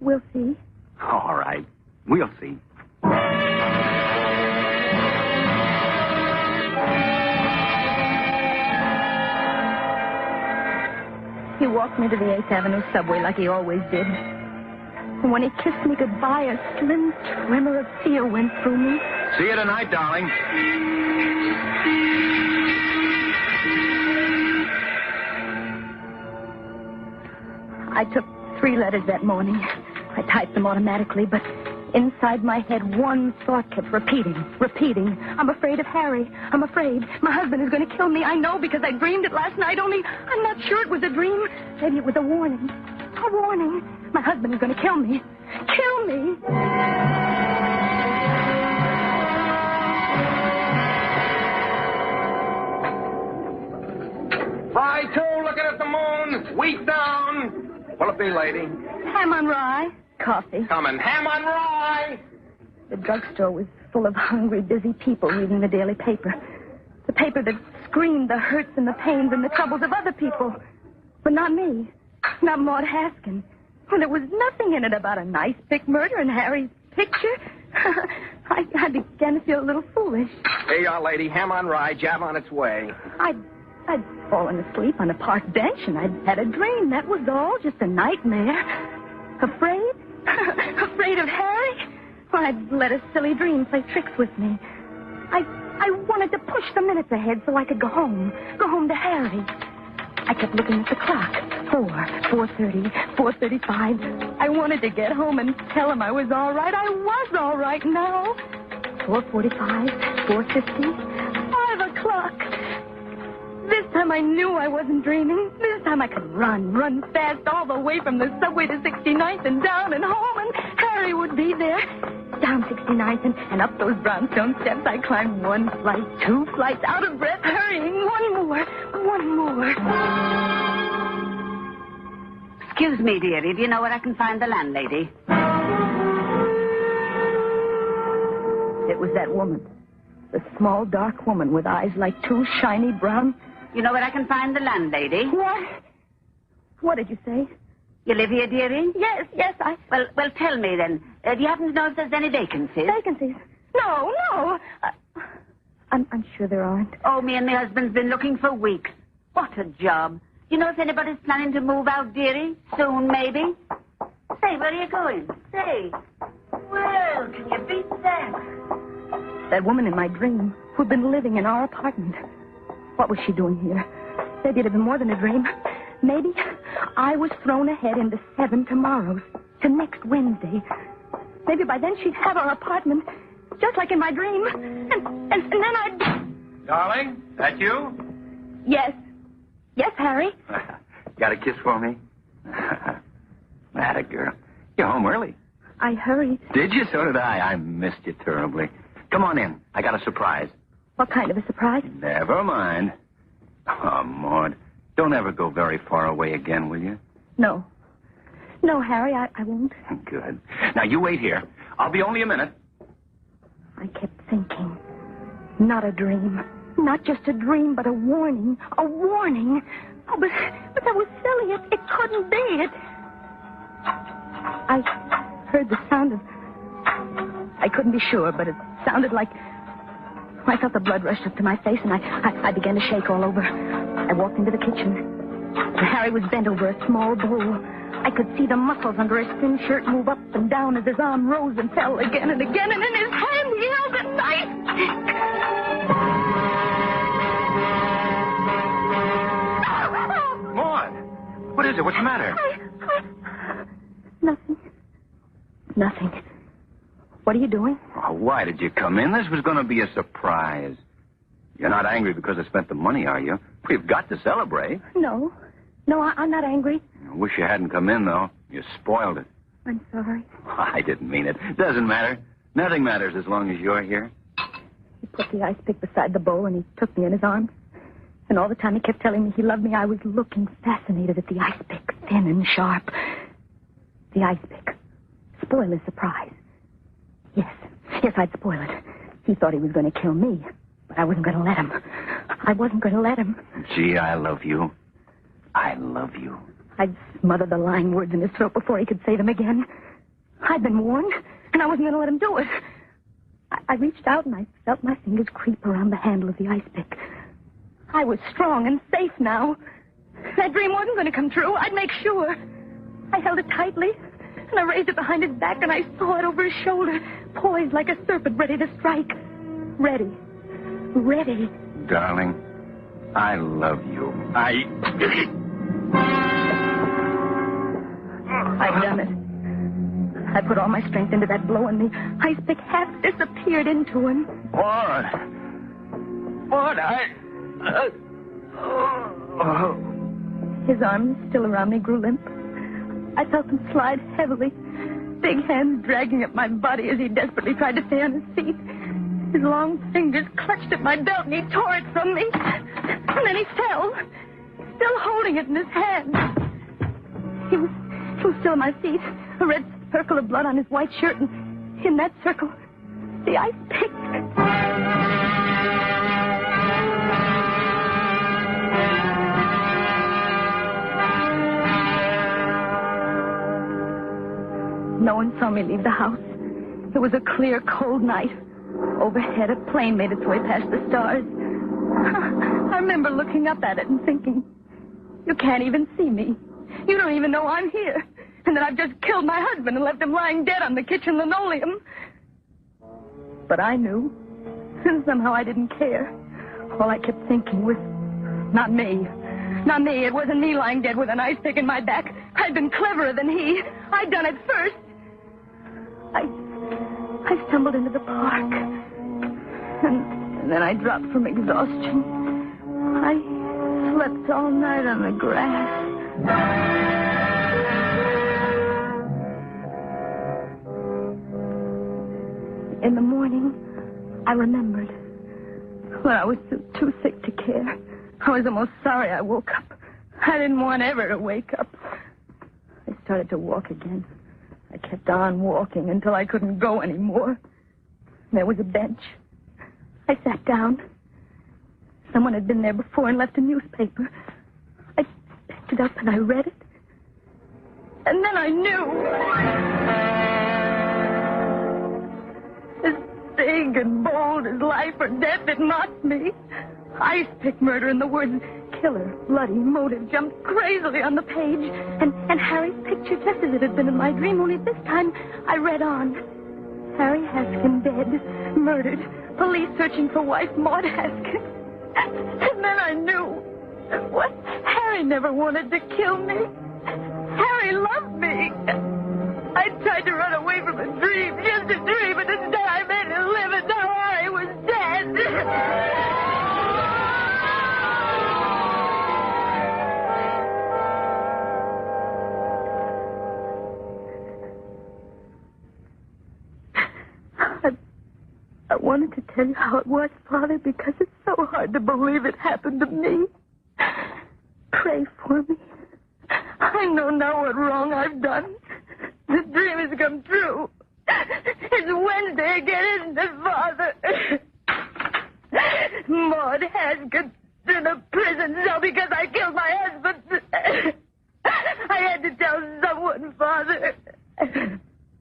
We'll see. All right. We'll see. He walked me to the 8th Avenue subway like he always did. And when he kissed me goodbye, a slim tremor of fear went through me. See you tonight, darling. I took 3 letters that morning. I typed them automatically, but inside my head, one thought kept repeating. I'm afraid of Harry. I'm afraid. My husband is going to kill me. I know because I dreamed it last night, only I'm not sure it was a dream. Maybe it was a warning. A warning. My husband is going to kill me. Kill me. Fry 2, looking at the moon. Wheat down. What'll it be, lady? Ham on rye. Coffee. Coming. Ham on rye. The drugstore was full of hungry, busy people reading the daily paper. The paper that screamed the hurts and the pains and the troubles of other people. But not me. Not Maud Haskin. Well, there was nothing in it about a nice big murder and Harry's picture. I began to feel a little foolish. Here you are, lady. Ham on rye. Jam on its way. I'd fallen asleep on a park bench and I'd had a dream. That was all. Just a nightmare. Afraid? Afraid of Harry? Well, I'd let a silly dream play tricks with me. I wanted to push the minutes ahead so I could go home to Harry. I kept looking at the clock. 4:30, 4:35. I wanted to get home and tell him I was all right. I was all right now. 4:45, 4:50, 5 o'clock. This time I knew I wasn't dreaming. This time I could run fast all the way from the subway to 69th and down and home, and Harry would be there. Down 69th and up those brownstone steps I climbed 1 flight, 2 flights, out of breath, hurrying. One more. Excuse me, dearie. Do you know where I can find the landlady? It was that woman. The small, dark woman with eyes like 2 shiny brown... You know where I can find the landlady? What? What did you say? You live here, dearie? Yes, I... Well, tell me then. Do you happen to know if there's any vacancies? Vacancies? No. I'm sure there aren't. Oh, me and my husband's been looking for weeks. What a job. You know if anybody's planning to move out, dearie? Soon, maybe? Say, where are you going? Say. Well, can you beat that? That woman in my dream who'd been living in our apartment. What was she doing here? Maybe it had been more than a dream. Maybe I was thrown ahead into 7 tomorrows, to next Wednesday. Maybe by then she'd have our apartment, just like in my dream. And then I'd... Darling, that you? Yes. Yes, Harry. Got a kiss for me? Atta girl. You're home early. I hurried. Did you? So did I. I missed you terribly. Come on in. I got a surprise. What kind of a surprise? Never mind. Oh, Maud, don't ever go very far away again, will you? No. No, Harry, I won't. Good. Now, you wait here. I'll be only a minute. I kept thinking. Not a dream. Not just a dream, but a warning. A warning. Oh, but that was silly. It couldn't be. I heard the sound of... I couldn't be sure, but it sounded like... I felt the blood rush up to my face, and I began to shake all over. I walked into the kitchen. Harry was bent over a small bowl. I could see the muscles under his thin shirt move up and down as his arm rose and fell again and again, and in his hand he held a knife. Maud, what is it? What's the matter? Nothing. What are you doing? Oh, why did you come in? This was going to be a surprise. You're not angry because I spent the money, are you? We've got to celebrate. No, I'm not angry. I wish you hadn't come in, though. You spoiled it. I'm sorry. I didn't mean it. Doesn't matter. Nothing matters as long as you're here. He put the ice pick beside the bowl, and he took me in his arms. And all the time he kept telling me he loved me, I was looking fascinated at the ice pick, thin and sharp. The ice pick. Spoil his surprise. Yes, I'd spoil it. He thought he was going to kill me, but I wasn't going to let him. I wasn't going to let him. Gee, I love you. I love you. I'd smothered the lying words in his throat before he could say them again. I'd been warned, and I wasn't going to let him do it. I reached out, and I felt my fingers creep around the handle of the ice pick. I was strong and safe now. That dream wasn't going to come true. I'd make sure. I held it tightly, and I raised it behind his back, and I saw it over his shoulder, poised like a serpent ready to strike. Ready. Darling, I love you. I'd done it. I put all my strength into that blow, and the ice pick half disappeared into him. What? His arms, still around me, grew limp. I felt him slide heavily, big hands dragging at my body as he desperately tried to stay on his feet. His long fingers clutched at my belt, and he tore it from me. And then he fell, still holding it in his hand. He was still at my feet, a red circle of blood on his white shirt, and in that circle, the ice pick. No one saw me leave the house. It was a clear, cold night. Overhead, a plane made its way past the stars. I remember looking up at it and thinking, you can't even see me. You don't even know I'm here. And that I've just killed my husband and left him lying dead on the kitchen linoleum. But I knew. And somehow I didn't care. All I kept thinking was, not me. Not me. It wasn't me lying dead with an ice pick in my back. I'd been cleverer than he. I'd done it first. I stumbled into the park. And then I dropped from exhaustion. slept all night on the grass. In the morning, I remembered. When I was too sick to care. I was almost sorry I woke up. I didn't want ever to wake up. I started to walk again. I kept on walking until I couldn't go anymore. There was a bench. I sat down. Someone had been there before and left a newspaper. I picked it up and I read it. And then I knew. As big and bold as life or death, it mocked me. Ice pick murder and the words killer, bloody, motive jumped crazily on the page. And Harry's picture just as it had been in my dream, only this time I read on. Harry Haskin dead, murdered, police searching for wife Maud Haskin. And then I knew. What? Harry never wanted to kill me. Harry loved me. I tried to run away from a dream, just a dream, and instead I made it live, and now Harry was dead. I wanted to tell you how it was, Father, because it's so hard to believe it happened to me. Pray for me. I know now what wrong I've done. The dream has come true. It's Wednesday again, isn't it, Father? Maud Haskin in a prison cell because I killed my husband. I had to tell someone, Father.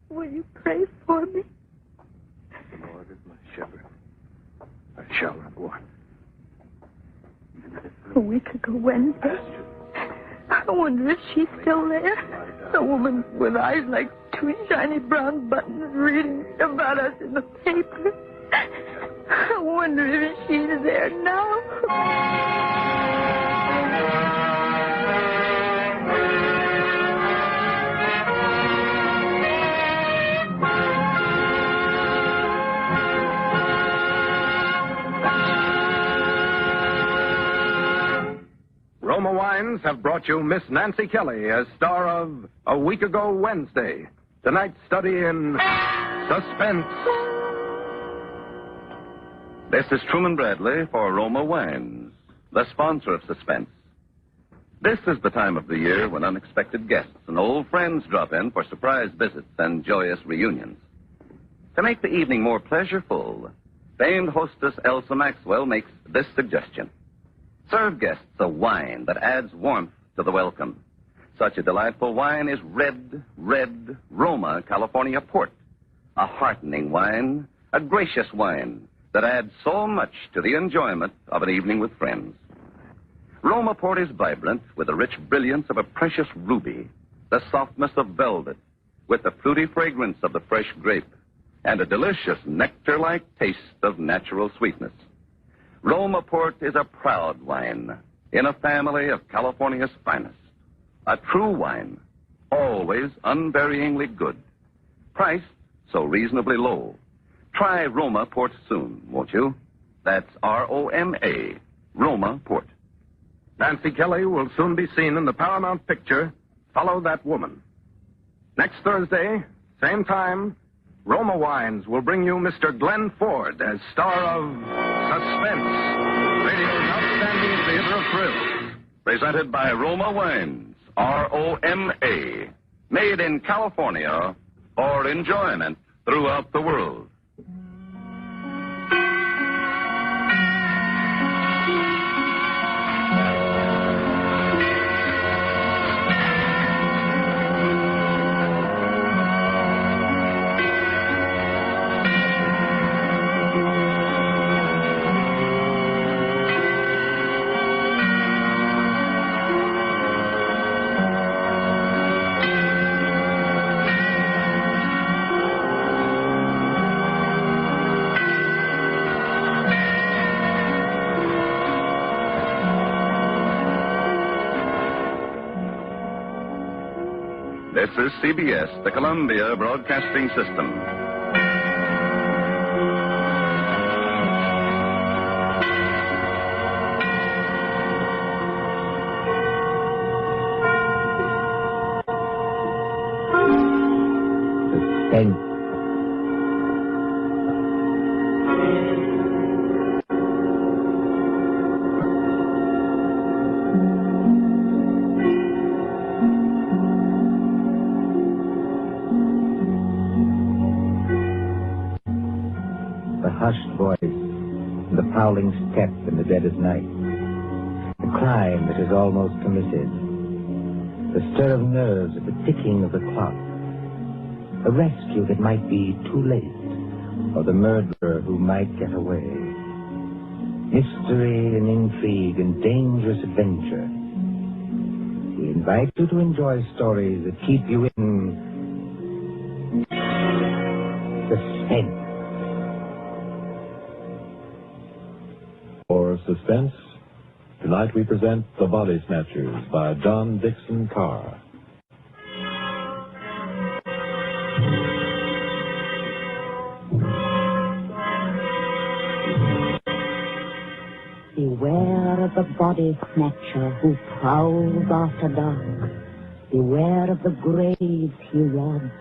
Will you pray for me? Lord is my shepherd. I shall not want. A week ago Wednesday. I wonder if she's still there. A woman with eyes like two shiny brown buttons reading about us in the paper. I wonder if she's there now. Roma Wines have brought you Miss Nancy Kelly as star of A Week Ago Wednesday. Tonight's study in suspense. This is Truman Bradley for Roma Wines, the sponsor of Suspense. This is the time of the year when unexpected guests and old friends drop in for surprise visits and joyous reunions. To make the evening more pleasureful, famed hostess Elsa Maxwell makes this suggestion. Serve guests a wine that adds warmth to the welcome. Such a delightful wine is Red Roma California Port. A heartening wine, a gracious wine that adds so much to the enjoyment of an evening with friends. Roma Port is vibrant with the rich brilliance of a precious ruby, the softness of velvet, with the fruity fragrance of the fresh grape, and a delicious nectar-like taste of natural sweetness. Roma Port is a proud wine in a family of California's finest. A true wine, always unvaryingly good. Priced so reasonably low. Try Roma Port soon, won't you? That's R-O-M-A, Roma Port. Nancy Kelly will soon be seen in the Paramount picture, Follow That Woman. Next Thursday, same time, Roma Wines will bring you Mr. Glenn Ford as star of Suspense, radio's outstanding theater of thrills. Presented by Roma Wines, R-O-M-A. Made in California for enjoyment throughout the world. This is CBS, the Columbia Broadcasting System. Thanks. The hushed voice, the prowling step in the dead of night, the crime that is almost committed, the stir of nerves at the ticking of the clock, the rescue that might be too late, or the murderer who might get away. Mystery and intrigue and dangerous adventure. We invite you to enjoy stories that keep you in suspense. For suspense, tonight we present The Body Snatchers by John Dixon Carr. Beware of the body snatcher who prowls after dark. Beware of the graves he robs.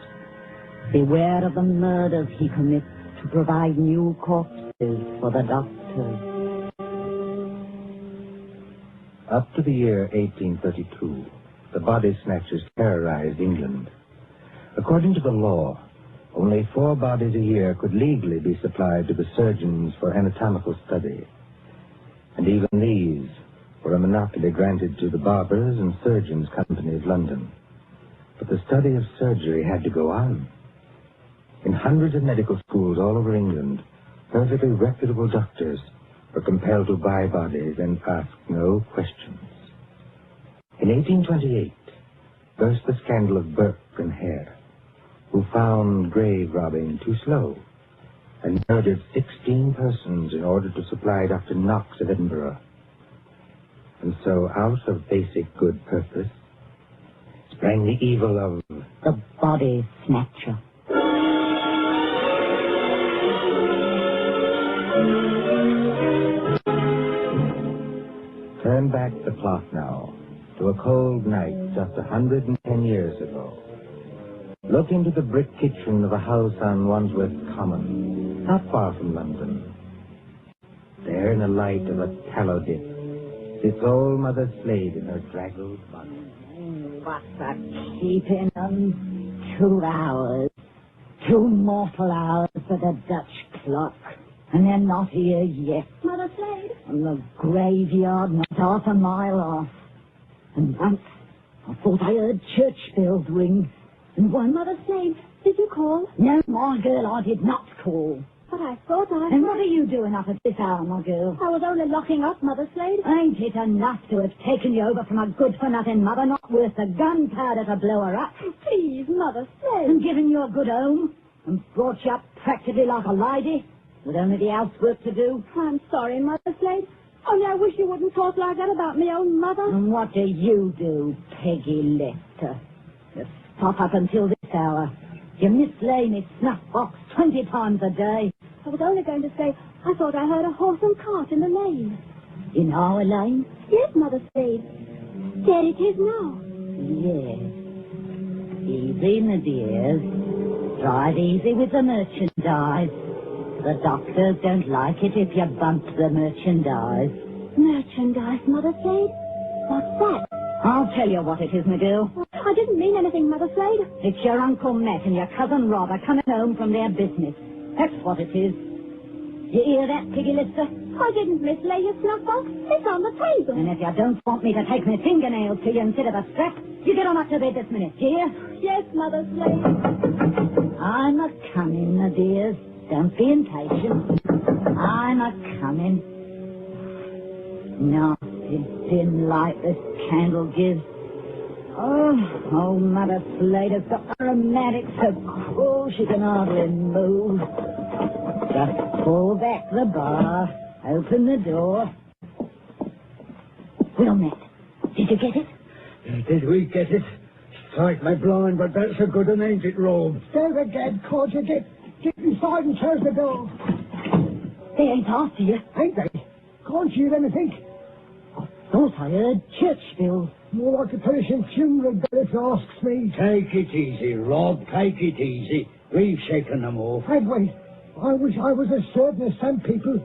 Beware of the murders he commits to provide new corpses for the doctors. Up to the year 1832, the body snatchers terrorized England. According to the law, only 4 bodies a year could legally be supplied to the surgeons for anatomical study. And even these were a monopoly granted to the Barbers and Surgeons Company of London. But the study of surgery had to go on. In hundreds of medical schools all over England, perfectly reputable doctors were compelled to buy bodies and ask no questions. In 1828, burst the scandal of Burke and Hare, who found grave robbing too slow and murdered 16 persons in order to supply Dr. Knox of Edinburgh. And so, out of basic good purpose, sprang the evil of the body snatcher. Turn back the clock now to a cold night just 110 years ago. Look into the brick kitchen of a house on Wandsworth Common, not far from London. There, in the light of a tallow dip, sits old Mother Slade in her draggled body. What's a keeping them? 2 hours. 2 mortal hours for the Dutch clock. And they're not here yet. Mother Slade? And the graveyard not half a mile off. And once I thought I heard church bells ring. And one... Mother Slade, did you call? No, my girl, I did not call. But I thought I... And what are you doing up at this hour, my girl? I was only locking up, Mother Slade. Ain't it enough to have taken you over from a good-for-nothing mother, not worth the gunpowder to blow her up? Please, Mother Slade. And given you a good home, and brought you up practically like a lady, with only the housework to do? I'm sorry, Mother Slade. Only I wish you wouldn't talk like that about me own mother. And what do you do, Peggy Lester? You stop up until this hour. You mislay me snuff box 20 times a day. I was only going to say, I thought I heard a horse and cart in the lane. In our lane? Yes, Mother Slade. There it is now. Yes. Easy, my dears. Drive easy with the merchandise. The doctors don't like it if you bump the merchandise. Merchandise, Mother Slade? What's that? I'll tell you what it is, my girl. I didn't mean anything, Mother Slade. It's your Uncle Matt and your cousin Rob are coming home from their business. That's what it is. You hear that, Piggy Lister? I didn't mislay your snuff box. It's on the table. And if you don't want me to take my fingernails to you instead of a strap, you get on up to bed this minute, dear. Yes, Mother Slade. I'm a-coming, my dears. Don't be impatient. I'm a-coming. Nasty dim light this candle gives. Oh, Mother Slade has got the rheumatics so cruel she can hardly move. Just pull back the bar, open the door. Well, Matt, did you get it? Did we get it? Strike my blind, but that's a good one, ain't it, Rob? Go the gad, cause you get inside and close the door. They ain't after you. Ain't they? Can't you hear anything? I thought I heard church bells. More like a person funeral bell if you asks me. Take it easy, Rob, take it easy. We've shaken them off. Had we? I wish I was as certain as some people.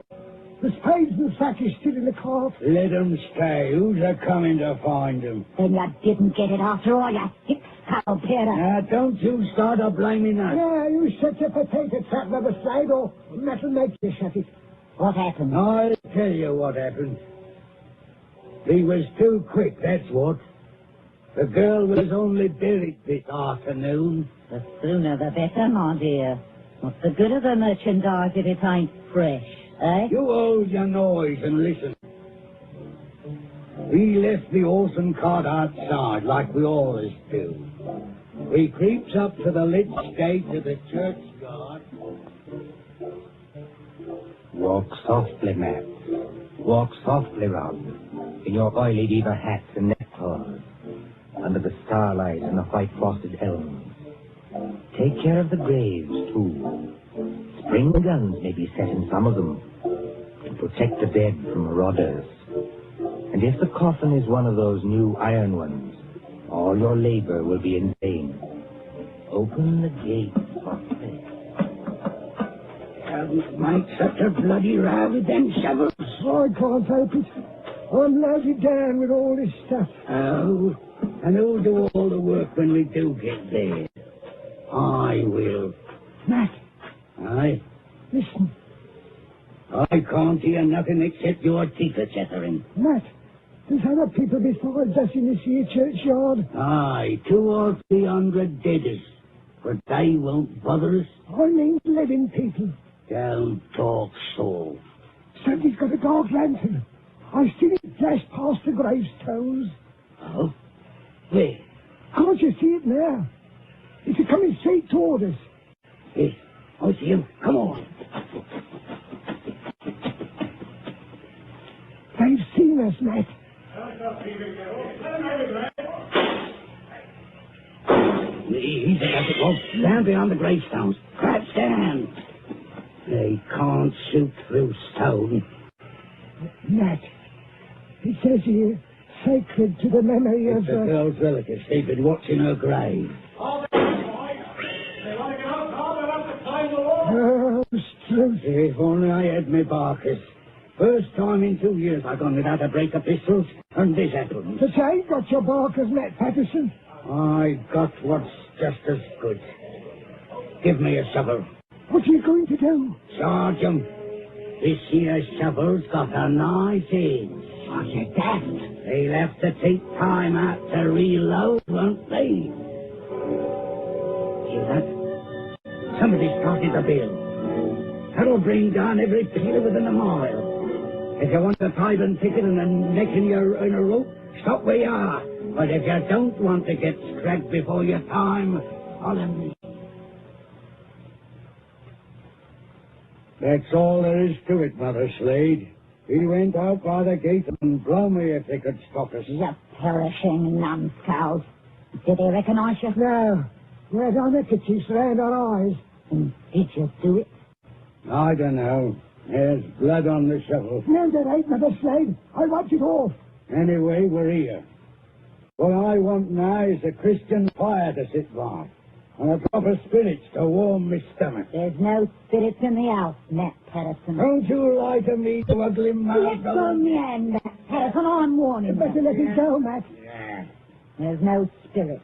The spades and sack is still in the cart. Let 'em stay. Who's a-coming to find 'em? Then you didn't get it after all, you thick-skulled Peter. Now, don't you start a blaming us. Yeah, you shut your potato trap, Mother Slade, or that'll make you shut it. What happened? I'll tell you what happened. He was too quick, that's what. The girl was only buried this afternoon. The sooner the better, my dear. What's the good of the merchandise if it ain't fresh, eh? You hold your noise and listen. We left the horse and cart outside, like we always do. We creeps up to the lit gate of the churchyard. Walk softly, Matt. Walk softly, Rob, in your oily beaver hats and neckties, under the starlight and the white-frosted elms. Take care of the graves, too. Spring guns may be set in some of them to protect the dead from marauders. And if the coffin is one of those new iron ones, all your labor will be in vain. Open the gate softly. Haven't made such a bloody row with them shovels. I can't help it. I'm loaded down with all this stuff. Oh, and who'll do all the work when we do get there? I will. Matt. Aye? Listen. I can't hear nothing except your teeth a chattering. Matt, there's other people besides us in this here churchyard. Aye, 200 or 300 deaders. But they won't bother us. I mean living people. Don't talk so. Somebody's got a dark lantern. I see it flash past the gravestones. Oh? Where? Can't you see it now? It's coming straight toward us. Yes, I see him. Come on. They've seen us, Matt. Easy as it was. Down behind the gravestones. Crouch down. They can't shoot through stone. Matt, it says here, sacred to the memory of the girl's relatives. They've been watching her grave. Oh, truth. If only I had my barkers. First time in 2 years I've gone without a break of pistols, and this happened. But you ain't got your barkers, Matt Patterson. I got what's just as good. Give me a shovel. What are you going to do? Charge 'em. This here shovel's got a nice edge. Are you daft? They'll have to take time out to reload, won't they? Hear that? Somebody started the bill. That'll bring down every pillar within a mile. If you want a tithing ticket and a neck in a rope, stop where you are. But if you don't want to get scragged before your time, follow me. That's all there is to it, Mother Slade. He went out by the gate and blow me if they could stop us. You perishing numbskulls. Did they recognize you? No. We had our neckerchiefs around our eyes. And did you do it? I don't know. There's blood on the shovel. No, there ain't, Mother Slade. I wiped it off. Anyway, we're here. What I want now is a Christian fire to sit by. And a drop of spirits to warm my stomach. There's no spirits in the house, Matt Patterson. Don't you lie to me, you ugly mouth. Let go of me hand, Matt Patterson. I'm warning you. Better let it go, Matt. Yeah. There's no spirit.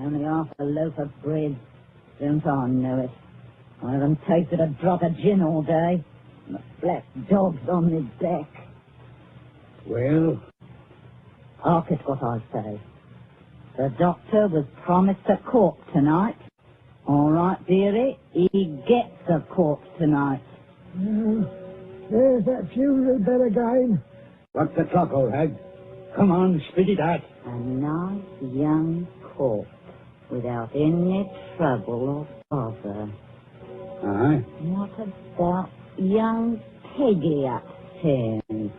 Only half a loaf of bread. Don't I know it? I haven't tasted a drop of gin all day. And the black dog's on my back. Well? Hark at what I say. The doctor was promised a corpse tonight. All right, dearie, he gets a corpse tonight. There's that funeral bell again. What's the clock, old hag? Come on, spit it out. A nice young corpse without any trouble or bother. Aye. What about young Peggy upstairs?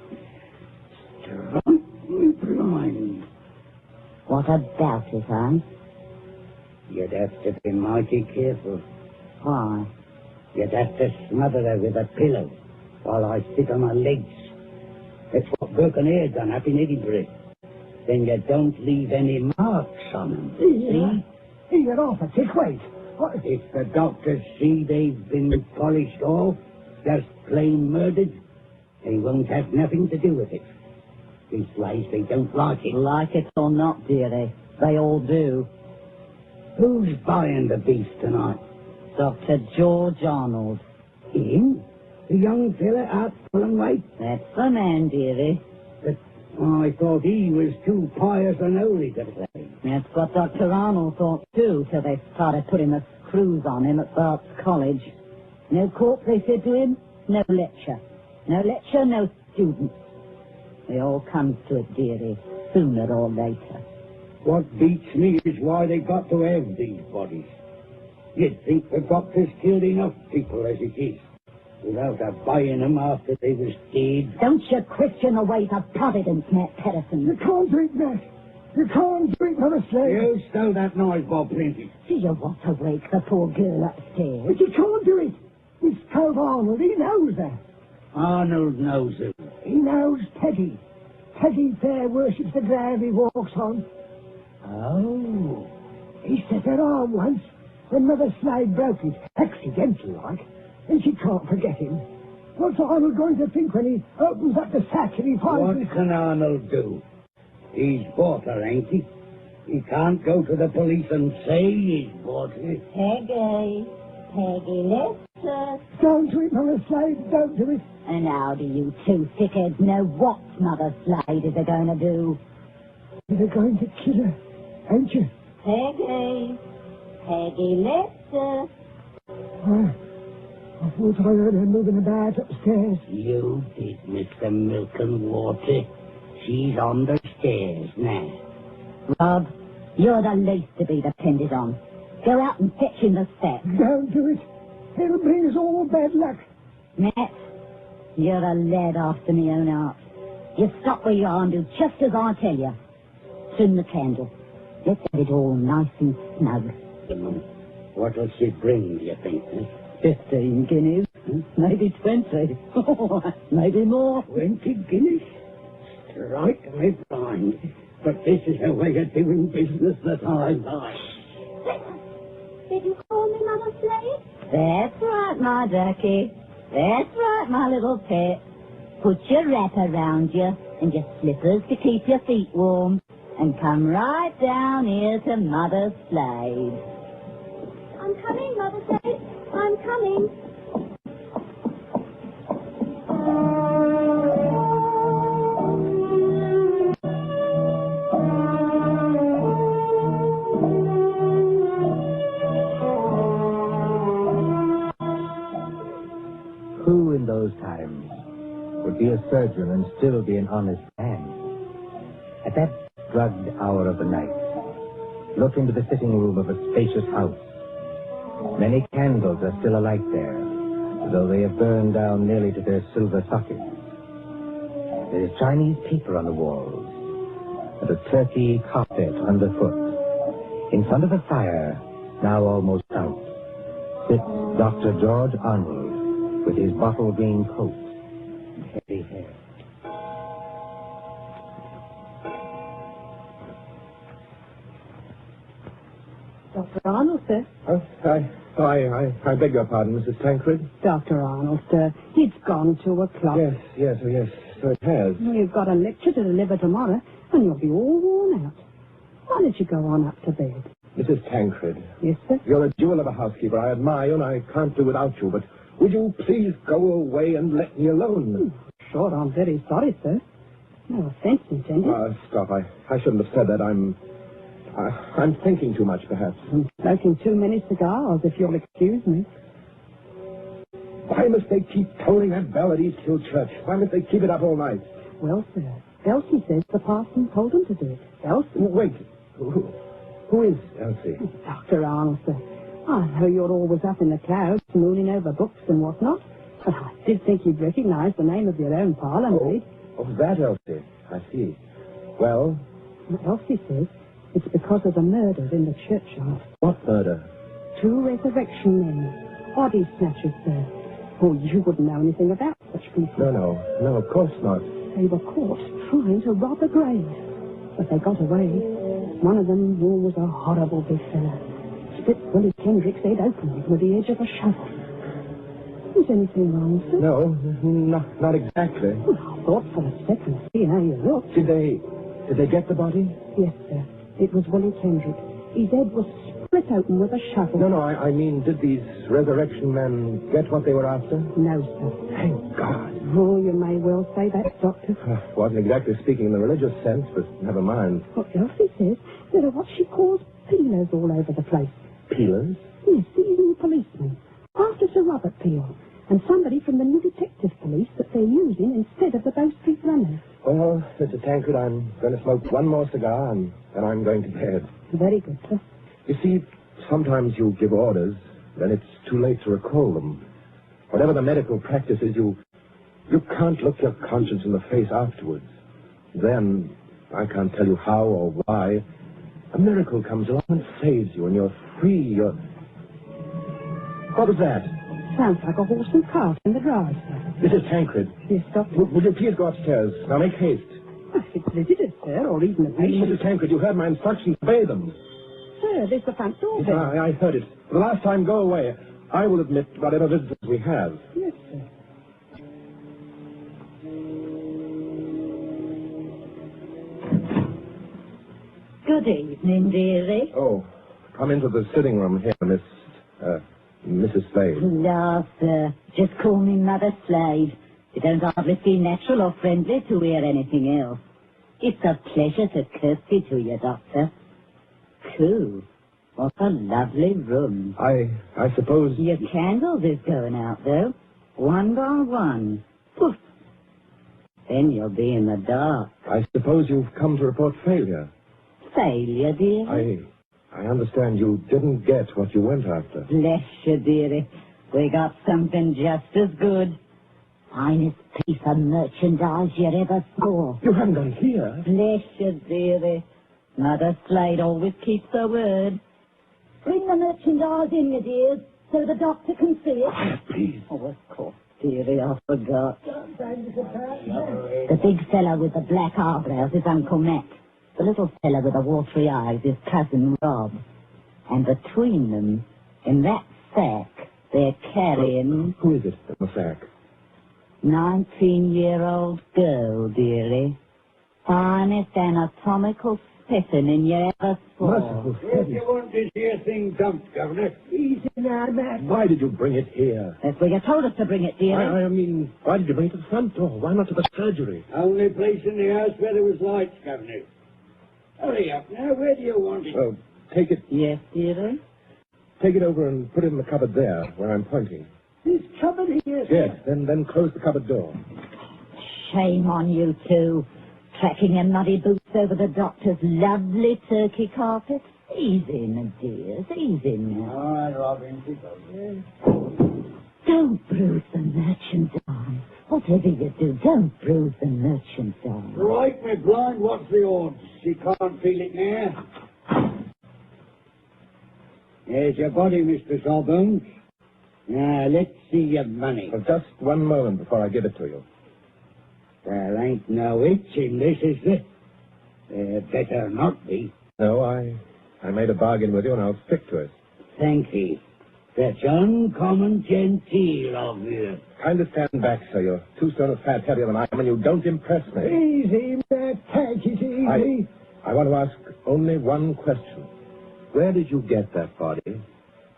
Drunk blind. What about it, eh? You'd have to be mighty careful. Why? You'd have to smother her with a pillow while I sit on my legs. That's what Burke and Hare done up in Edinburgh. Then you don't leave any marks on them. See? You're off a tick, wait. If the doctors see they've been polished off, just plain murdered, they won't have nothing to do with it. Leastwise, they don't like it. Like it or not, dearie, they all do. Who's buying the beast tonight? Dr. George Arnold. Him? The young fella out pulling weight? That's the man, dearie. But I thought he was too pious and holy to play. That's what Dr. Arnold thought, too, till they started putting the screws on him at Bart's College. No court, they said to him. No lecture. No lecture, no students. It all comes to it, dearie, sooner or later. What beats me is why they got to have these bodies. You'd think the doctors killed enough people as it is, without buying them after they was dead. Don't you question the ways of Providence, Matt Patterson. You can't drink that. You can't drink on a slave. You stow that noise, Bob, plenty. Do you want to wake the poor girl upstairs? But you can't do it. It's Cove Arnold. He knows that. Arnold knows it. He knows Peggy. Peggy Fair worships the ground he walks on. Oh. He set her arm once when Mother Slade broke it, accidental like, and she can't forget him. What's Arnold going to think when he opens up the sack and he finds... What can Arnold do? He's bought her, ain't he? He can't go to the police and say he's bought her. Peggy, let's... Don't do it, Mother Slade, don't do it. And how do you two thickheads know what Mother Slade is going to do? They're going to kill her, ain't you? Peggy, let's... I thought I heard her moving about upstairs. You did, Mr. Milk and Water. She's on the stairs now. Rob, you're the least to be depended on. Go out and fetch in the sack. Don't do it. It'll bring us all bad luck. Matt, you're a lad after me own heart. You stop where you are and do just as I tell you. Trim the candle. Let's have it all nice and snug. What'll she bring, do you think? 15 guineas. Maybe 20. Maybe more. 20 guineas? Strike me blind. But this is a way of doing business that I like. Did you call me Mother Slade? That's right, my ducky. That's right, my little pet. Put your wrap around you and your slippers to keep your feet warm. And come right down here to Mother Slade. I'm coming, Mother Slade. I'm coming. Who in those times would be a surgeon and still be an honest man? At that drugged hour of the night, look into the sitting room of a spacious house. Many candles are still alight there, though they have burned down nearly to their silver sockets. There is Chinese paper on the walls, and a turkey carpet underfoot. In front of the fire, now almost out, sits Dr. George Arnold with his bottle green coat and heavy hair. Dr. Arnold, sir. I beg your pardon, Mrs. Tancred. Dr. Arnold, sir. It's gone 2 o'clock. Yes, so it has. You've got a lecture to deliver tomorrow, and you'll be all worn out. Why don't you go on up to bed? Mrs. Tancred. Yes, sir? You're a jewel of a housekeeper. I admire you, and I can't do without you, but would you please go away and let me alone? Sure, I'm very sorry, sir. No offense intended. Stop. I shouldn't have said that. I'm thinking too much, perhaps. Smoking too many cigars, if you'll excuse me. Why must they keep tolling that bell at Easthill Church? Why must they keep it up all night? Well, sir, Elsie says the parson told them to do it. Elsie? Wait. Who is Elsie? Dr. Arnold, sir. I know you're always up in the clouds, mooning over books and whatnot, but I did think you'd recognize the name of your own parlour maid. Oh, that Elsie. I see. Well? Elsie says it's because of the murders in the churchyard. What murder? 2 resurrection men. Body snatchers, sir. Oh, you wouldn't know anything about such people. No, of course not. They were caught trying to rob a grave, but they got away. One of them was a horrible big fella. that Willie Kendrick's head opened with the edge of a shovel. Is anything wrong, sir? No, not exactly. Well, I thought for a second, seeing how you looked. Did they get the body? Yes, sir. It was Willie Kendrick. His head was split open with a shovel. No, I mean, did these resurrection men get what they were after? No, sir. Thank God. Oh, you may well say that, Doctor. Wasn't exactly speaking in the religious sense, but never mind. What Elsie says, there are what she calls peelers all over the place. Peelers? Yes, these new policemen. After Sir Robert Peel. And somebody from the new detective police that they're using instead of the Bow Street runners. Well, Mr. Tancred, I'm going to smoke one more cigar and then I'm going to bed. Very good, sir. You see, sometimes you give orders, then it's too late to recall them. Whatever the medical practice is, you can't look your conscience in the face afterwards. Then, I can't tell you how or why, a miracle comes along and saves you, and you're free, What was that? Sounds like a horse and cart in the drive, sir. Mrs. Tancred. Yes, Doctor. Would you please go upstairs? Now make haste. If it's visitors, sir, or even a patient. Mrs. Tancred, you heard my instructions. Obey them. Sir, there's the front door Yes, there. I heard it. For the last time, go away. I will admit whatever visitors we have. Yes, sir. Good evening, dearie. Oh, come into the sitting room here, Mrs. Slade. No, sir. Just call me Mother Slade. You don't hardly seem natural or friendly to hear anything else. It's a pleasure to curtsy to you, Doctor. Cool. What a lovely room. I suppose... Your candles is going out, though. One by one. Poof. Then you'll be in the dark. I suppose you've come to report failure. Failure, dearie? I understand you didn't get what you went after. Bless you, dearie. We got something just as good. Finest piece of merchandise you ever saw. You haven't got it here. Bless you, dearie. Mother Slade always keeps her word. Bring the merchandise in, you dears, so the doctor can see it. Please. Oh, of course, dearie, I forgot. The big fellow with the black eyebrows is Uncle Matt. The little fellow with the watery eyes is Cousin Rob. And between them, in that sack, they're carrying... Who is it in the sack? 19-year-old girl, dearie. Finest anatomical specimen you ever saw. Where do you want this here thing dumped, Governor? Easy now, Matt. Why did you bring it here? That's where you told us to bring it, dearie. I mean, why did you bring it to the front door? Why not to the surgery? Only place in the house where there was lights, Governor. Hurry up now. Where do you want it? Well, take it... Yes, dearie? Take it over and put it in the cupboard there, where I'm pointing. This cupboard here, sir. Yes, then close the cupboard door. Shame on you two. Tracking your muddy boots over the doctor's lovely turkey carpet. Easy, my dears, easy now. All right, Robin. Keep up. Don't bruise the merchandise. Whatever you do, don't bruise the merchandise. Right, me blind. What's the odds? She can't feel it now. There's your body, Mr. Sawbones. Now, let's see your money. Well, just one moment before I give it to you. There ain't no itch in this, is there? There better not be. No, I made a bargain with you, and I'll stick to it. Thank you. That's uncommon genteel of you. Kindly stand back, sir. You're 2 stone of fat heavier than I am, and you don't impress me. Easy, Matt. Take it easy. I want to ask only one question. Where did you get that body?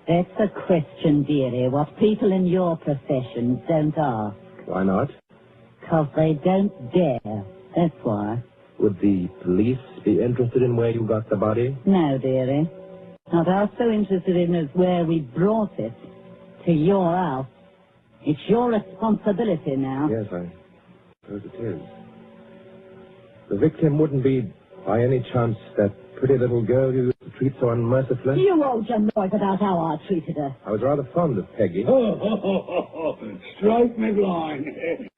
That's a question, dearie, what people in your profession don't ask. Why not? 'Cause they don't dare. That's why. Would the police be interested in where you got the body? No, dearie. Not half so interested in as where we brought it. To your house. It's your responsibility now. Yes, I suppose it is. The victim wouldn't be, by any chance, that pretty little girl you used to treat so unmercifully? You hold your noise about how I treated her. I was rather fond of Peggy. Strike me blind.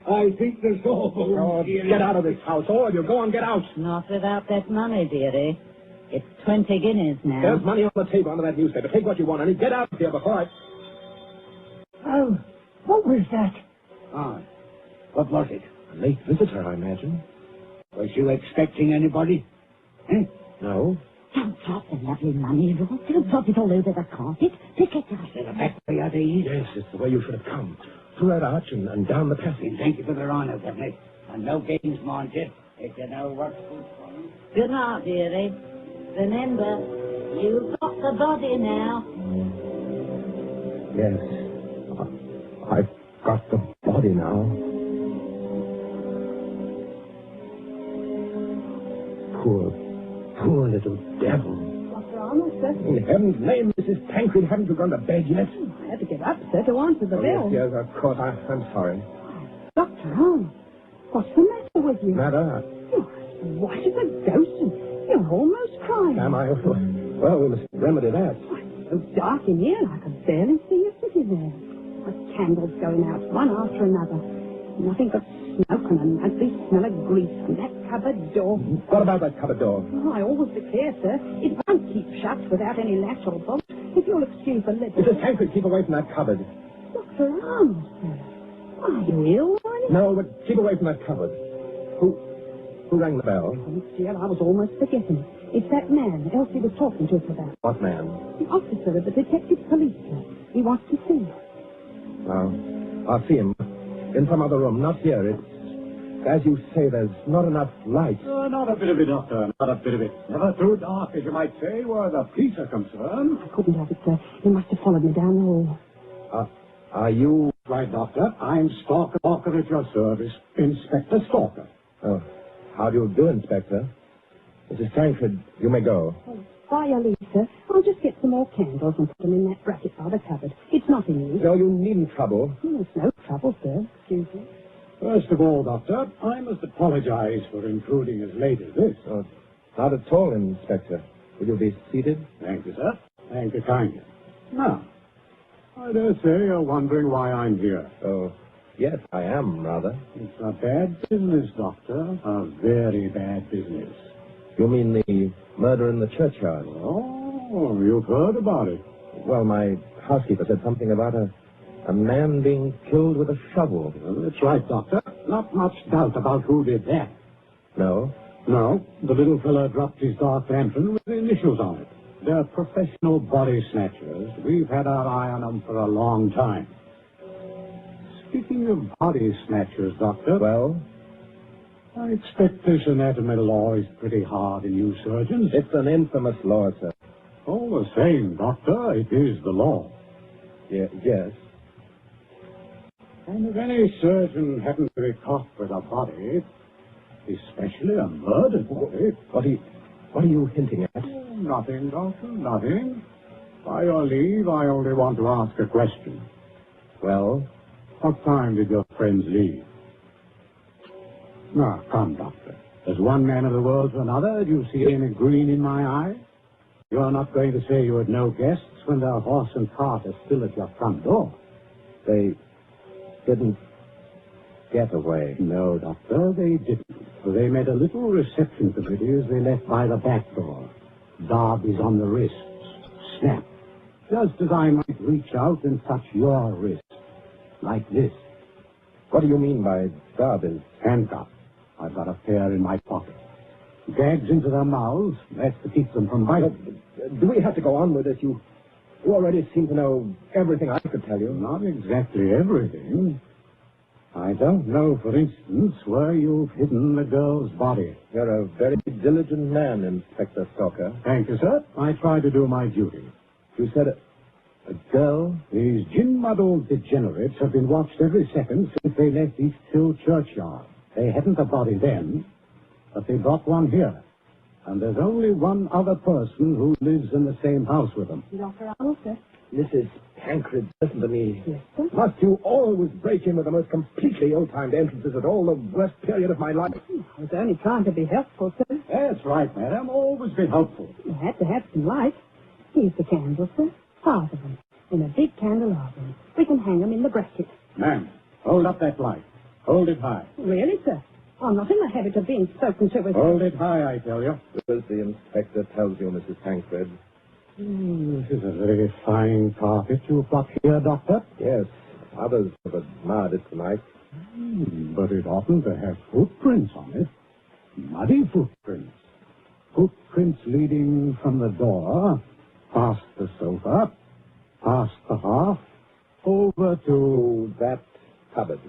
I think the Sawbones... Oh, get out of this house. All of you, go on, get out. Not without that money, dearie. It's 20 guineas now. There's money on the table under that newspaper. Take what you want, and get out of here before I... Oh, what was that? Ah, what was it? A late visitor, I imagine. Was you expecting anybody? Eh? No. Don't drop the lovely money, Rolf. Don't drop it all over the carpet. Pick it up. To the back way of these. Yes, it's the way you should have come. Through that arch and down the passage. Thank you for the rhino, Governor. And no games, mind you. If you know what's good for you. Good night, dearie. Remember, you've got the body now. Yes. I've got the body now. Poor little devil. Dr. Arnold, sir. In heaven's name, Mrs. Tancred, haven't you gone to bed yet? I had to get up, sir, to answer the bell. Yes, of course. I'm sorry. Dr. Arnold, what's the matter with you? Matter? What is a ghost? And you're almost crying. Am I? Well, we must remedy that. It's so dark in here, I can barely see you sitting there. The candles going out, one after another. Nothing but smoke and an ugly smell of grease from that cupboard door. What about that cupboard door? Oh, I always declare, sir, it won't keep shut without any latch or bolt. If you'll excuse the lid. Mrs. Tancred, keep away from that cupboard. Dr. Arnold, sir. Are you ill, are you? No, but keep away from that cupboard. Who rang the bell? Oh, dear, I was almost forgetting. It's that man Elsie was talking to us about. What man? The officer of the detective police, sir. He wants to see you. Well, I'll see him. In some other room, not here. It's, as you say, there's not enough light. Not a bit of it, Doctor. Not a bit of it. Never too dark, as you might say, where the police are concerned. I couldn't have it, sir. He must have followed me down the hall. Are you... Right, Doctor. I'm Stalker Walker at your service. Inspector Stalker. Oh, how do you do, Inspector? Mrs. Tancred, you may go. Oh, by your leave, sir. I'll just get some more candles and put them in that bracket by the cupboard. It's nothing new. No, you needn't trouble. It's no trouble, sir. Excuse me. First of all, Doctor, I must apologize for intruding as late as this. Oh, not at all, Inspector. Will you be seated? Thank you, sir. Thank you kindly. Now, I dare say you're wondering why I'm here. Oh, yes, I am, rather. It's a bad business, Doctor. A very bad business. You mean the murder in the churchyard? Oh, you've heard about it. Well, my housekeeper said something about a man being killed with a shovel. Well, that's right, Doctor. Not much doubt about who did that. No? No. The little fellow dropped his dark lantern with the initials on it. They're professional body snatchers. We've had our eye on them for a long time. Speaking of body snatchers, Doctor... Well? I expect this anatomy law is pretty hard on you surgeons. It's an infamous law, sir. All the same, Doctor, it is the law. Yes. And if any surgeon happened to be caught with a body, especially a murdered body... What are you hinting at? Oh, nothing, Doctor, nothing. By your leave, I only want to ask a question. Well? What time did your friends leave? Now, come, Doctor. As one man of the world to another, do you see any green in my eye? You're not going to say you had no guests when their horse and cart are still at your front door. They didn't get away. No, Doctor, they didn't. They made a little reception committee as they left by the back door. Darbies on the wrists. Snap. Just as I might reach out and touch your wrist. Like this. What do you mean by darbies? Handcuffs. I've got a pair in my pocket. Gags into their mouths. That's to keep them from biting. Do we have to go on with this? You already seem to know everything I could tell you. Not exactly everything. I don't know, for instance, where you've hidden the girl's body. You're a very diligent man, Inspector Stalker. Thank you, sir. I try to do my duty. You said a girl? These gin-muddled degenerates have been watched every second since they left East Hill Churchyard. They hadn't a body then, but they brought one here. And there's only one other person who lives in the same house with them. Dr. Arnold, sir. Mrs. Tancred, listen to me. Yes, sir? Must you always break in with the most completely ill-timed entrances at all the worst period of my life? I was only trying to be helpful, sir. That's right, madam. Always been helpful. You had to have some light. Here's the candles, sir. 5 of them. In a big candelabrum. We can hang them in the bracket. Ma'am, hold up that light. Hold it high. Really, sir? I'm not in the habit of being spoken to with... Hold it high, I tell you. As the inspector tells you, Mrs. Tancred. This is a very fine carpet you've got here, Doctor. Yes, others have admired it tonight. But it oughtn't to have footprints on it. Muddy footprints. Footprints leading from the door, past the sofa, past the hearth, over to that cupboard.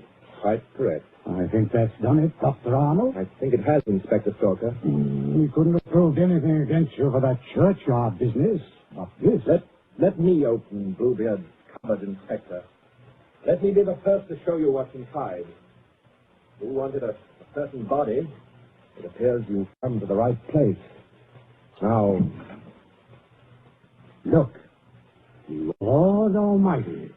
Quite correct. I think that's done it, Dr. Arnold. I think it has, Inspector Stalker. We couldn't have proved anything against you for that churchyard business. But this... Let me open Bluebeard's cupboard, Inspector. Let me be the first to show you what's inside. You wanted a certain body. It appears you've come to the right place. Now, look. Lord Almighty.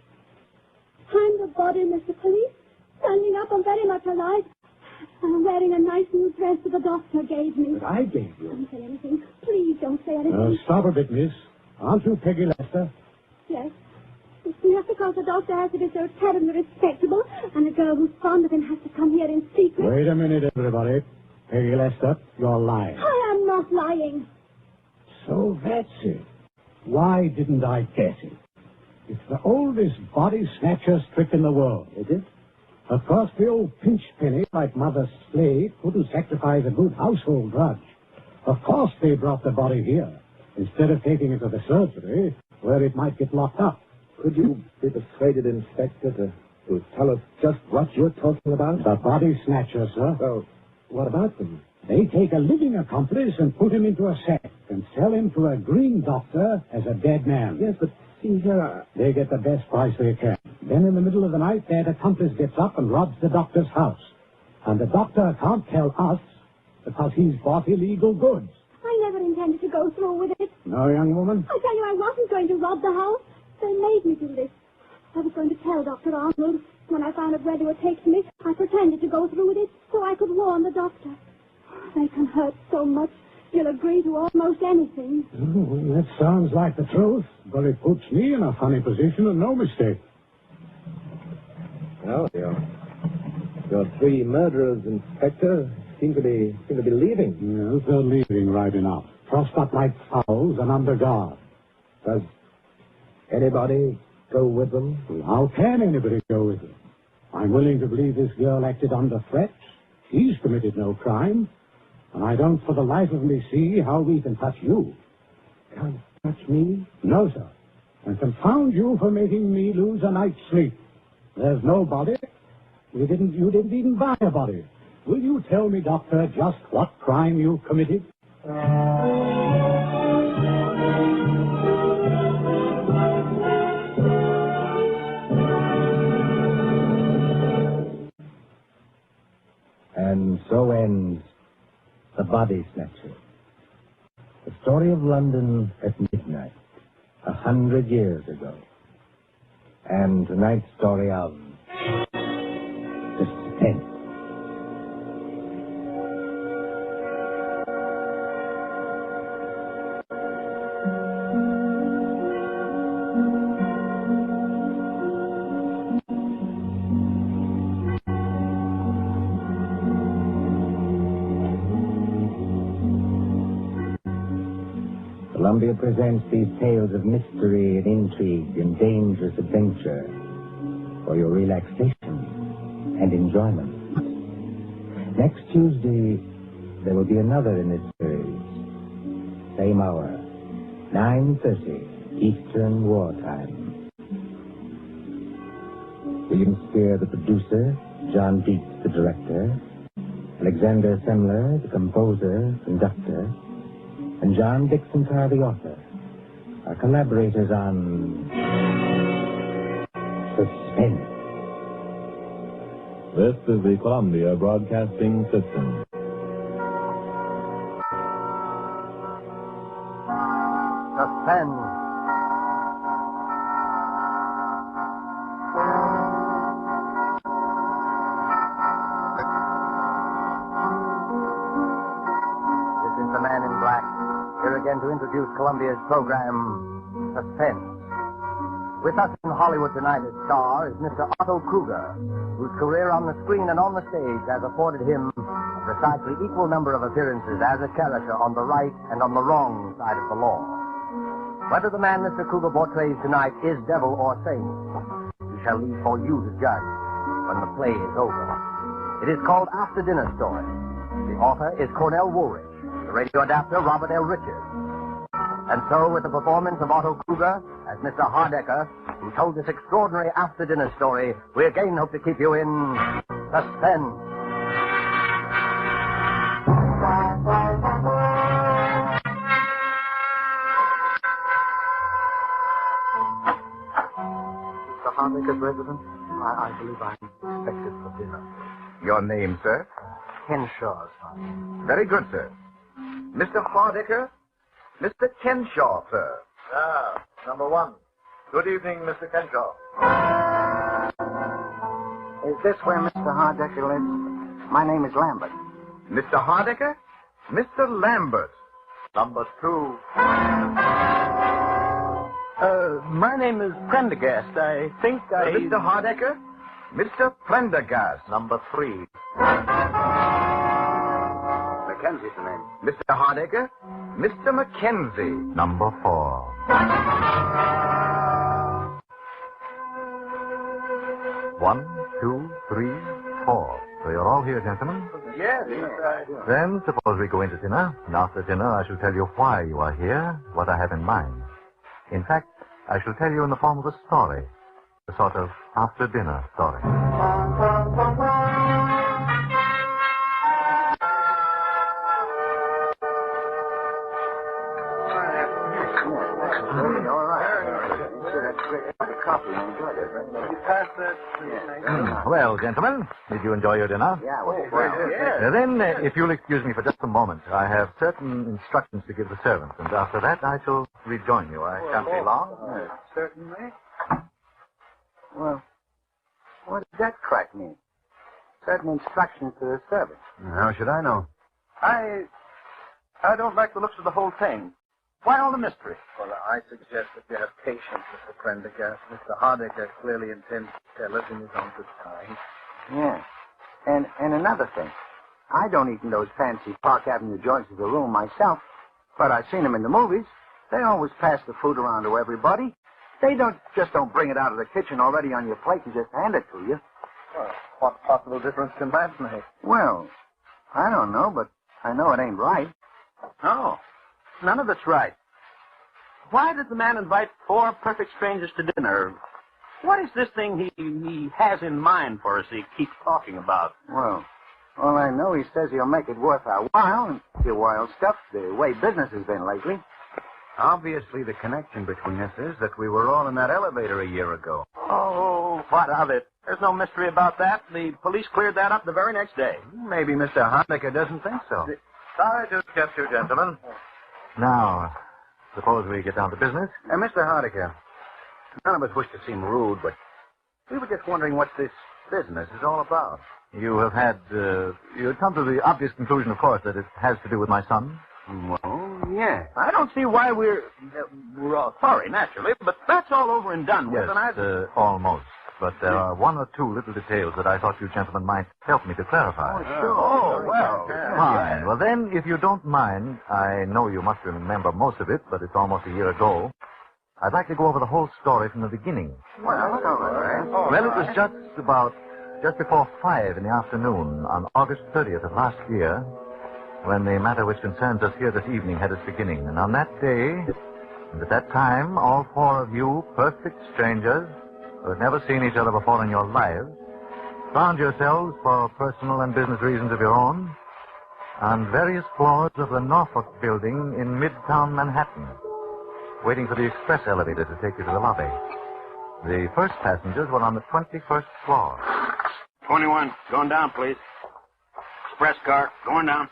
I'm the body, Mr. Police. Standing up, I'm very much alive. I'm wearing a nice new dress that the doctor gave me. That I gave you? Don't say anything. Please don't say anything. Stop a bit, miss. Aren't you Peggy Lester? Yes. It's just because the doctor has to be so terribly respectable, and a girl who's fond of him has to come here in secret. Wait a minute, everybody. Peggy Lester, you're lying. I am not lying. So that's it. Why didn't I guess it? It's the oldest body snatcher's trick in the world. Is it? Of course, the old pinch penny, like Mother Slade, couldn't sacrifice a good household drudge. Of course they brought the body here, instead of taking it to the surgery, where it might get locked up. Could you be persuaded, Inspector, to tell us just what you're talking about? The body snatcher, sir. Well, what about them? They take a living accomplice and put him into a sack and sell him to a green doctor as a dead man. Yes, but see here... They get the best price they can. Then in the middle of the night, that accomplice gets up and robs the doctor's house. And the doctor can't tell us because he's bought illegal goods. I never intended to go through with it. No, young woman? I tell you, I wasn't going to rob the house. They made me do this. I was going to tell Dr. Arnold. When I found out where they were taking me, I pretended to go through with it so I could warn the doctor. They can hurt so much, you'll agree to almost anything. Oh, that sounds like the truth, but it puts me in a funny position and no mistake. Well, your three murderers, Inspector, seem to be leaving. Yes, they're leaving right enough. Trussed up like fowls and under guard. Does anybody go with them? Well, how can anybody go with them? I'm willing to believe this girl acted under threat. She's committed no crime. And I don't for the life of me see how we can touch you. Can't touch me? No, sir. And confound you for making me lose a night's sleep. There's no body. You didn't even buy a body. Will you tell me, Doctor, just what crime you committed? And so ends The Body Snatcher. The story of London at midnight, 100 years ago. And tonight's story of suspense. Columbia presents these tales of mystery and intrigue and dangerous adventure for your relaxation and enjoyment. Next Tuesday, there will be another in this series. Same hour, 9:30 Eastern Wartime. William Spear, the producer, John Dietz, the director, Alexander Semler, the composer, conductor, and John Dixon Carr, the author, are collaborators on Suspense. This is the Columbia Broadcasting System. Suspense. This is the Man in Black, here again to introduce Columbia's program, Suspense. With us in Hollywood tonight as star is Mr. Otto Kruger, whose career on the screen and on the stage has afforded him a precisely equal number of appearances as a character on the right and on the wrong side of the law. Whether the man Mr. Kruger portrays tonight is devil or saint, we shall leave for you to judge when the play is over. It is called After Dinner Story. The author is Cornell Woolrich. the radio adapter, Robert L. Richards. And so, with the performance of Otto Kruger as Mr. Hardecker, who told this extraordinary after-dinner story, we again hope to keep you in suspense. Mr. Hardecker's residence? I believe I'm expected for dinner. Your name, sir? Henshaw, sir. Very good, sir. Mr. Hardecker? Mr. Kenshaw, sir. Ah, number one. Good evening, Mr. Kenshaw. Is this where Mr. Hardecker lives? My name is Lambert. Mr. Hardecker? Mr. Lambert. Number two. My name is Prendergast. I think Mr. Hardecker? Mr. Prendergast. Number three. Mackenzie's the name. Mr. Hardecker? Mr. Mackenzie. Number four. One, two, three, four. So you're all here, gentlemen? Yes. Then suppose we go into dinner, and after dinner I shall tell you why you are here, what I have in mind. In fact, I shall tell you in the form of a story, a sort of after-dinner story. All right. Coffee. Enjoyed it. You passed that? Well, gentlemen, did you enjoy your dinner? Yeah, well. Then, if you'll excuse me for just a moment, I have certain instructions to give the servants, and after that I shall rejoin you. I shan't be long. Certainly. Well, what does that crack mean? Certain instructions to the servant. How should I know? I don't like the looks of the whole thing. Why all the mystery? Well, I suggest that you have patience, Mr. Prendergast. Mr. Hardecker clearly intends to tell us in his own good time. Yeah. And another thing. I don't eat in those fancy Park Avenue joints of the room myself, but I've seen them in the movies. They always pass the food around to everybody. They don't bring it out of the kitchen already on your plate and just hand it to you. Well, what possible difference can that make? Well, I don't know, but I know it ain't right. No, none of it's right. Why did the man invite four perfect strangers to dinner? What is this thing he has in mind for us he keeps talking about? Well, all I know, he says he'll make it worth our while, and your wild stuff, the way business has been lately. Obviously, the connection between us is that we were all in that elevator a year ago. Oh, what of it? There's no mystery about that. The police cleared that up the very next day. Maybe Mr. Hardecker doesn't think so. Sorry to kept you, gentlemen. Now, suppose we get down to business. Mr. Hardecker, none of us wish to seem rude, but we were just wondering what this business is all about. You have had, you had come to the obvious conclusion, of course, that it has to do with my son. Well, yeah. I don't see why we're all sorry, naturally, but that's all over and done with. Yes, And almost. But there are one or two little details that I thought you gentlemen might help me to clarify. Sure. Oh, well. Fine. Yeah. Well, then, if you don't mind, I know you must remember most of it, but it's almost a year ago. I'd like to go over the whole story from the beginning. Well, that's all right. Well, it was just before 5 in the afternoon on August 30th of last year, when the matter which concerns us here this evening had its beginning. And on that day, and at that time, all four of you, perfect strangers, who had never seen each other before in your lives, found yourselves, for personal and business reasons of your own, on various floors of the Norfolk building in Midtown Manhattan, waiting for the express elevator to take you to the lobby. The first passengers were on the 21st floor. 21, going down, please. Express car, going down.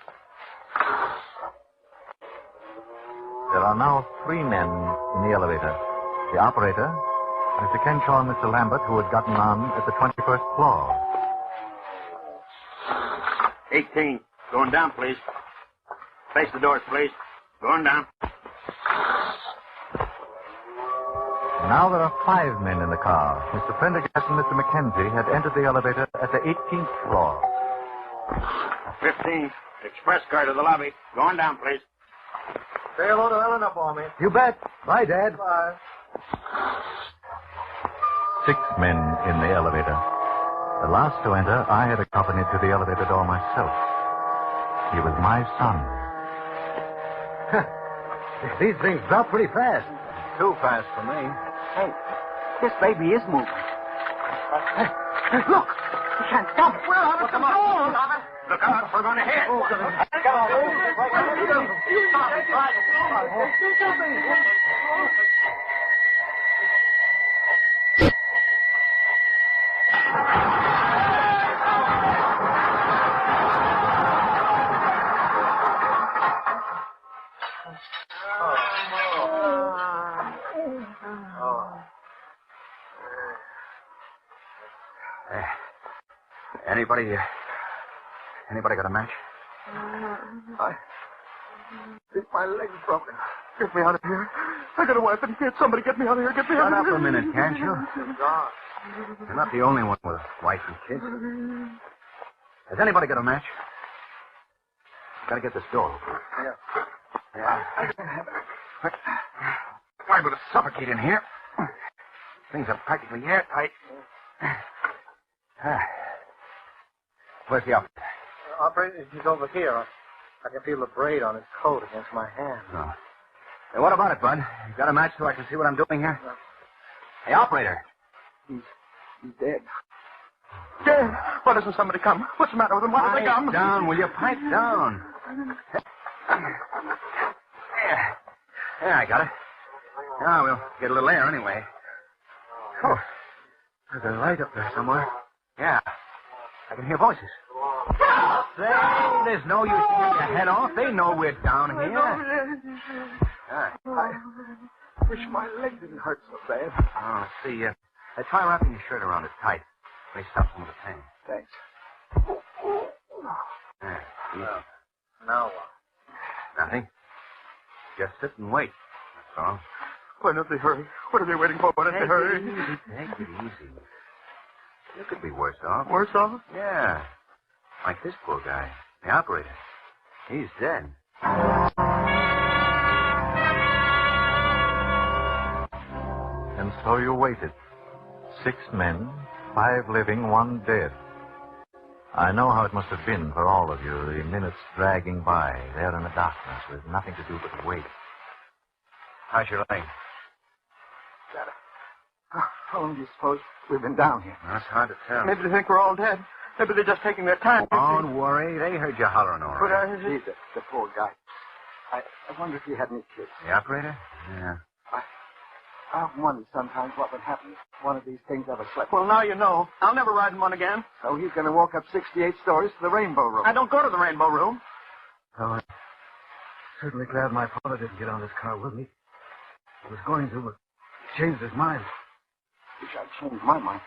There are now 3 men in the elevator. The operator, Mr. Kenshaw and Mr. Lambert, who had gotten on at the 21st floor. 18, going down, please. Face the doors, please. Going down. Now there are 5 men in the car. Mr. Prendergast and Mr. Mackenzie had entered the elevator at the 18th floor. 15, express car to the lobby. Going down, please. Say hello to Eleanor for me. You bet. Bye, Dad. Bye. 6 men in the elevator. The last to enter, I had accompanied to the elevator door myself. He was my son, These things drop pretty fast. Too fast for me. Hey, this baby is moving. Look! We can't stop it. We're out of control. Look out, we're going to hit. Oh, Come on. Stop it. Anybody got a match? I think my leg's broken. Get me out of here. I got a weapon. Somebody get me out of here. Get me out Shut of up here. a minute, can't you? You're not the only one with a wife and kids. Has anybody got a match? Gotta get this door open. Yeah. Liable to suffocate in here. Things are practically airtight. Where's the operator? Operator, he's over here. I can feel the braid on his coat against my hand. Oh. Hey, what about it, Bud? You got a match so I can see what I'm doing here? Hey, operator. He's dead. Dead? Why doesn't somebody come? What's the matter with him? Why doesn't they come? Pipe down, will you? Pipe down. Yeah, I got it. Now we'll get a little air anyway. Oh, there's a light up there somewhere. Yeah, I can hear voices. Say, there's no use taking your head off. They know we're down here. I wish my leg didn't hurt so bad. Oh, see, try wrapping your shirt around it tight. May stop some of the pain. Thanks. There, easy. Now what? Nothing. Just sit and wait. That's all. Why don't they hurry? What are they waiting for? Why don't they hurry? Take it easy. You could be worse off. Worse off? Yeah. Like this poor guy, the operator. He's dead. And so you waited. 6 men, 5 living, 1 dead. I know how it must have been for all of you, the minutes dragging by, there in the darkness, with nothing to do but wait. How's your leg? How long do you suppose we've been down here? That's hard to tell. Maybe they think we're all dead. Maybe they're just taking their time. Don't worry. They heard you hollering all But right. he's the poor guy. I wonder if he had any kids. The operator? Yeah. I've wondered sometimes what would happen if one of these things ever slept. Well, now you know. I'll never ride in one again. So he's going to walk up 68 stories to the Rainbow Room. I don't go to the Rainbow Room. Oh, I'm certainly glad my father didn't get on this car with me. He was going to, but he changed his mind. Wish I'd changed my mind.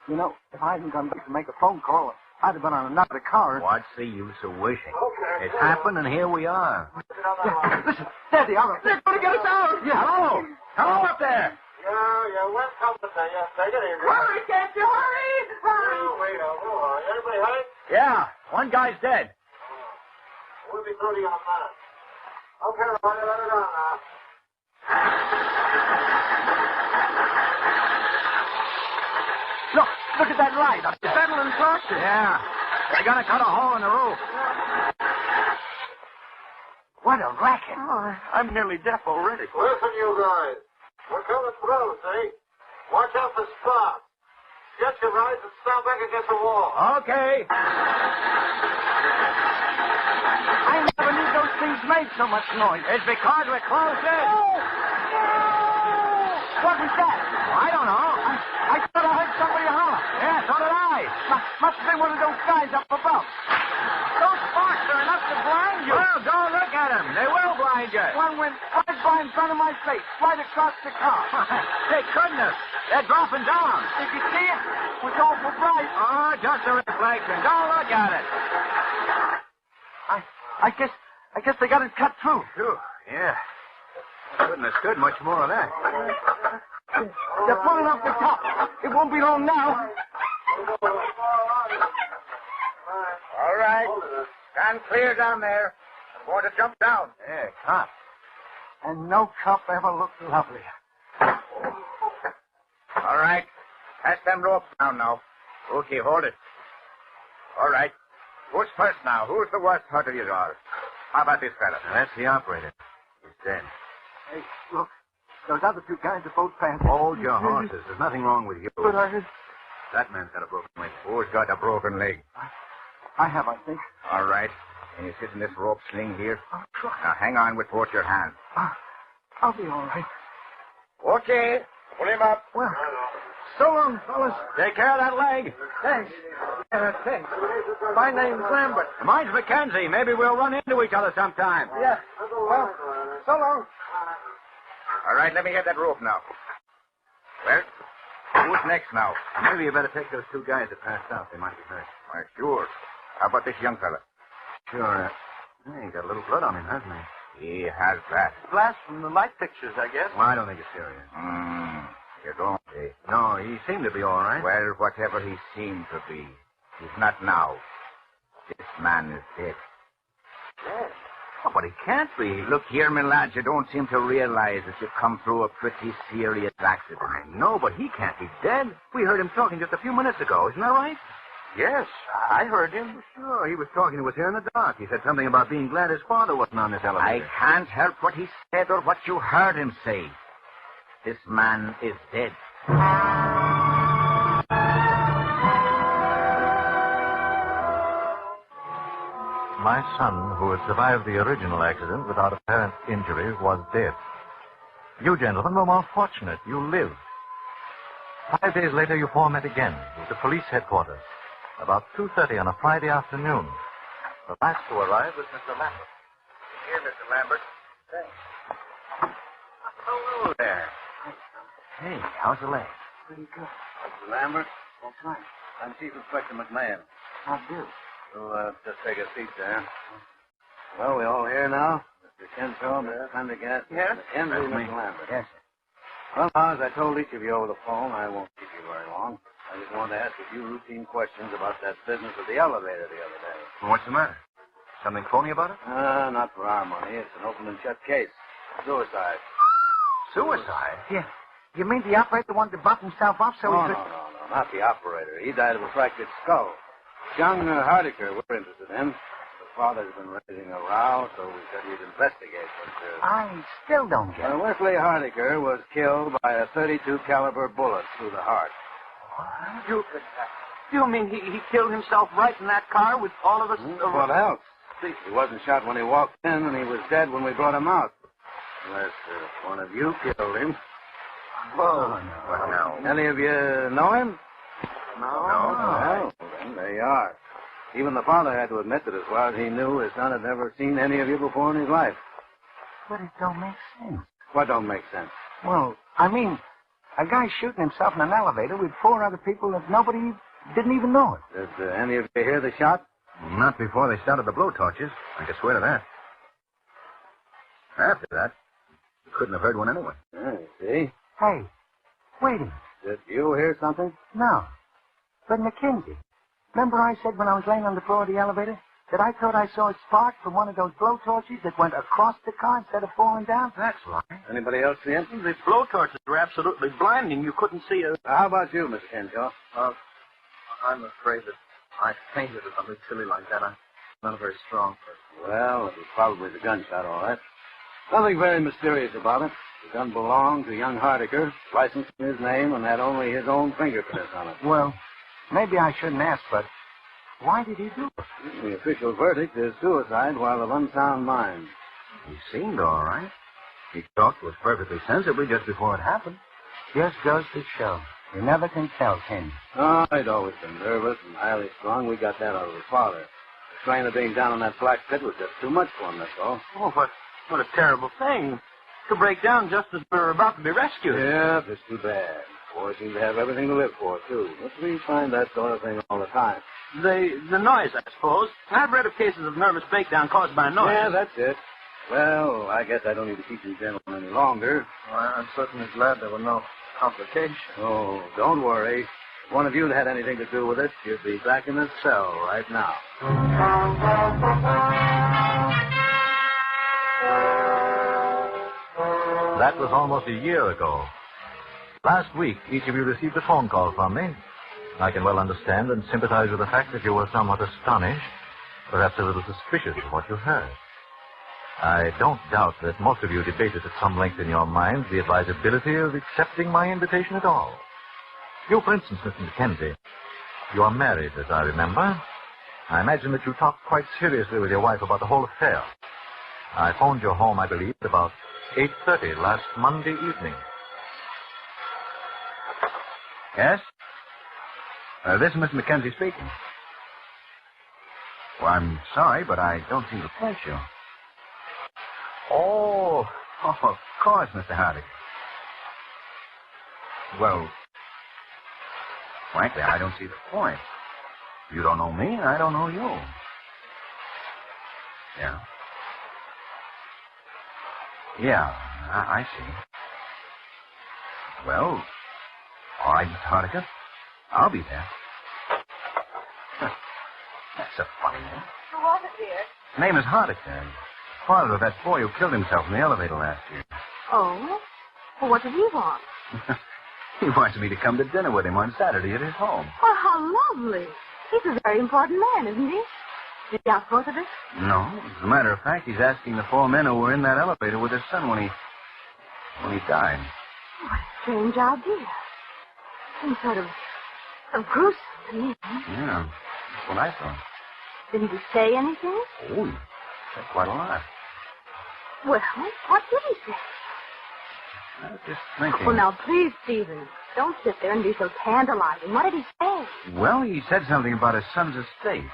You know, if I hadn't gone back to make a phone call, I'd have been on another car. What's the use of wishing? It's happened, and here we are. Yeah, listen, Daddy, they're going to get us out. Yeah. Hello. Hello up there. Yeah, where's comfort there? Yeah, take it easy. Hurry, can't you hurry? Hurry. Oh, wait, everybody hurry? Yeah, one guy's dead. We'll be through to you in a minute. Okay, everybody, let it on now. Look at that light. It's settling closer. Yeah. They're going to cut a hole in the roof. What a racket. Oh, I'm nearly deaf already. Listen, you guys. We're coming through, see? Watch out for spots. Get your rise and stand back against the wall. Okay. I never knew those things made so much noise. It's because we're close in. What was that? I don't know. I thought I heard somebody holler. Yeah, so did I. Must have been one of those guys up above. Those sparks are enough to blind you. Well, don't look at them. They will blind you. One went right by in front of my face, right across the car. Hey, goodness. They're dropping down. Did you see it? It was awful bright. Oh, just a reflection. Don't look at it. I guess they got it cut through. Phew, yeah. Goodness, good. Much more of that. They're pulling off the top. It won't be long now. All right. Stand clear down there. I'm going to jump down. Yeah, cop. And no cop ever looked lovelier. All right. Pass them ropes down now. Okay, hold it. All right. Who's first now? Who's the worst hurt of you all? How about this fella? That's the operator. dead. Hey, look. Those other two guys are both passed. Hold your horses. There's nothing wrong with you. But I... That man's got a broken leg. Who's got a broken leg? I have, I think. All right. Can you sit in this rope sling here? I'll try. Now, hang on with both your hands. I'll be all right. Okay. Pull him up. Well, so long, fellas. Take care of that leg. Thanks. Yeah, thanks. My name's Lambert. Mine's Mackenzie. Maybe we'll run into each other sometime. Yeah. Well, so long. All right, let me get that rope now. Well, who's next now? Maybe you better take those two guys that passed out. They might be hurt. Why, sure. How about this young fella? Sure. He got a little blood on him, hasn't he? He has that. Glass from the light pictures, I guess. Well, I don't think it's serious. You don't say. No, he seemed to be all right. Well, whatever he seemed to be, he's not now. This man is dead. Dead? Oh, but he can't be. Look here, my lad, you don't seem to realize that you've come through a pretty serious accident. I know, but he can't be dead. We heard him talking just a few minutes ago. Isn't that right? Yes, I heard him. Sure, he was talking to us here in the dark. He said something about being glad his father wasn't on this elevator. I can't help what he said or what you heard him say. This man is dead. My son, who had survived the original accident without apparent injury, was dead. You gentlemen were more fortunate. You lived. 5 days later, you four met again at the police headquarters, about 2:30 on a Friday afternoon. The last to arrive was Mr. Lambert. Here, Mr. Lambert. Thanks. Hello there. Hey, how's the leg? Pretty good. Mr. Lambert? That's right. I'm Chief Inspector McMahon. How do? You'll just take a seat there. Well, we all here now? Mr. Kenshaw, Mr. Pendergast, Yes? Mr. Henry, That's me. Mr. Lambert. Yes, sir. Well, now, as I told each of you over the phone, I won't keep you very long. I just wanted to ask a few routine questions about that business of the elevator the other day. What's the matter? Something phony about it? Not for our money. It's an open and shut case. Suicide. Suicide? Yeah. You mean the operator wanted to buff himself up so No, he no, could... no, not the operator. He died of a fractured skull. Young Hardiker we're interested in. The father's been raising a row, so we said we'd investigate. But, I still don't get it. Wesley Hardiker was killed by a .32 caliber bullet through the heart. You mean he killed himself right in that car with all of us? What else? He wasn't shot when he walked in, and he was dead when we brought him out. Unless one of you killed him. Whoa. Well, no. Any of you know him? No. Well, then there you are. Even the father had to admit that as far as he knew, his son had never seen any of you before in his life. But it don't make sense. What don't make sense? Well, I mean, a guy shooting himself in an elevator with 4 other people that nobody didn't even know it. Did any of you hear the shot? Not before they started the blowtorches. I can swear to that. After that, you couldn't have heard one anyway. I see. Hey, wait a minute. Did you hear something? No. But Mackenzie, remember I said when I was laying on the floor of the elevator that I thought I saw a spark from one of those blowtorches that went across the car instead of falling down? That's right. Anybody else see anything? The blowtorches were absolutely blinding. You couldn't see a... How about you, Mr. Kenshaw? I'm afraid that I fainted or something silly like that. I'm not a very strong person. Well, it was probably the gunshot, all right. Nothing very mysterious about it. The gun belonged to young Hardiker, licensed in his name, and had only his own fingerprints on it. Well, maybe I shouldn't ask, but why did he do it? The official verdict is suicide while of unsound mind. He seemed all right. He talked was perfectly sensibly just before it happened. Just goes to show. You never can tell, can you? Oh, I'd always been nervous and highly strung. We got that out of his father. The strain of being down in that black pit was just too much for him, that's all. Oh, what a terrible thing. To break down just as we were about to be rescued. Yeah, it's too bad. Boys seem to have everything to live for, too. But we find that sort of thing all the time. The noise, I suppose. I've read of cases of nervous breakdown caused by noise. Yeah, that's it. Well, I guess I don't need to keep you gentlemen any longer. Well, I'm certainly glad there were no complications. Oh, don't worry. If one of you had anything to do with it, you'd be back in the cell right now. That was almost a year ago. Last week, each of you received a phone call from me. I can well understand and sympathize with the fact that you were somewhat astonished, perhaps a little suspicious of what you heard. I don't doubt that most of you debated at some length in your minds the advisability of accepting my invitation at all. You, for instance, Mr. Mackenzie, you are married, as I remember. I imagine that you talked quite seriously with your wife about the whole affair. I phoned your home, I believe, at about 8:30 last Monday evening. Yes? This is Mr. Mackenzie speaking. Well, I'm sorry, but I don't seem to place you. Oh, of course, Mr. Hardy. Well, frankly, I don't see the point. You don't know me, and I don't know you. Yeah. Yeah, I see. Well, all right, Mr. Hardiker. I'll be there. That's a funny name. Who was it, dear? His name is Hardiker. Father of that boy who killed himself in the elevator last year. Oh? Well, what did he want? He wants me to come to dinner with him on Saturday at his home. Oh, how lovely. He's a very important man, isn't he? Did he ask both of us? No. As a matter of fact, he's asking the 4 men who were in that elevator with his son when he died. What a strange idea. Seems sort of gruesome to me. Yeah, that's what I thought. Didn't he say anything? Oh, he said quite a lot. Well, what did he say? I was just thinking. Well, now, please, Stephen, don't sit there and be so tantalizing. What did he say? Well, he said something about his son's estate.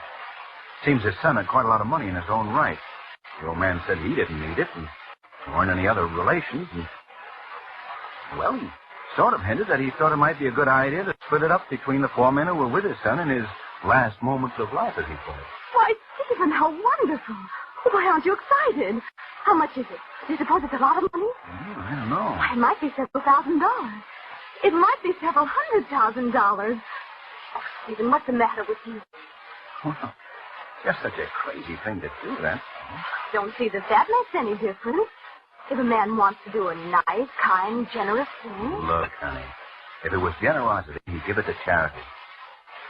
Seems his son had quite a lot of money in his own right. The old man said he didn't need it, and there weren't any other relations. And, well, he sort of hinted that he thought it might be a good idea to split it up between the 4 men who were with his son in his last moments of life, as he put it. Why, Stephen, how wonderful. Why aren't you excited? How much is it? Do you suppose it's a lot of money? I don't know. Why, it might be several $1,000s. It might be several $100,000. Oh, Stephen, what's the matter with you? Well, just such a crazy thing to do, that. Don't see that makes any difference. If a man wants to do a nice, kind, generous thing. Look, honey, if it was generosity, he'd give it to charity.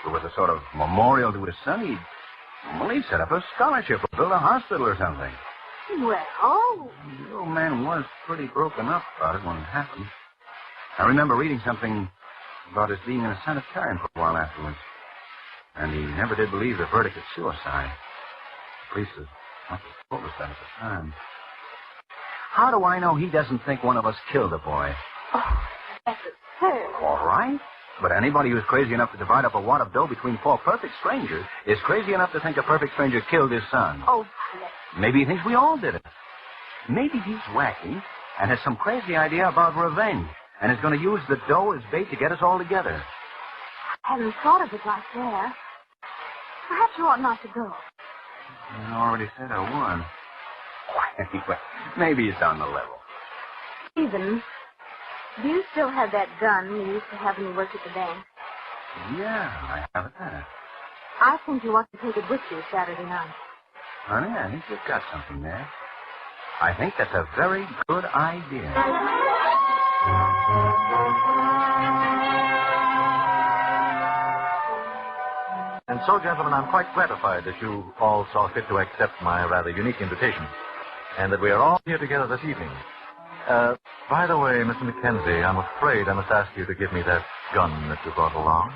If it was a sort of memorial to his son, he'd set up a scholarship or build a hospital or something. Well... The old man was pretty broken up about it when it happened. I remember reading something about his being in a sanitarium for a while afterwards. And he never did believe the verdict of suicide. The police told us that at the time. How do I know he doesn't think one of us killed the boy? Oh, that's absurd. All right. But anybody who's crazy enough to divide up a wad of dough between 4 perfect strangers is crazy enough to think a perfect stranger killed his son. Oh, maybe he thinks we all did it. Maybe he's wacky and has some crazy idea about revenge and is going to use the dough as bait to get us all together. I hadn't thought of it like that. Perhaps you ought not to go. I already said I would. Anyway, maybe it's on the level. Stephen, do you still have that gun you used to have when you worked at the bank? Yeah, I have it there. I think you ought to take it with you Saturday night. Honey, I think you've got something there. I think that's a very good idea. And so, gentlemen, I'm quite gratified that you all saw fit to accept my rather unique invitation, and that we are all here together this evening. By the way, Mr. Mackenzie, I'm afraid I must ask you to give me that gun that you brought along.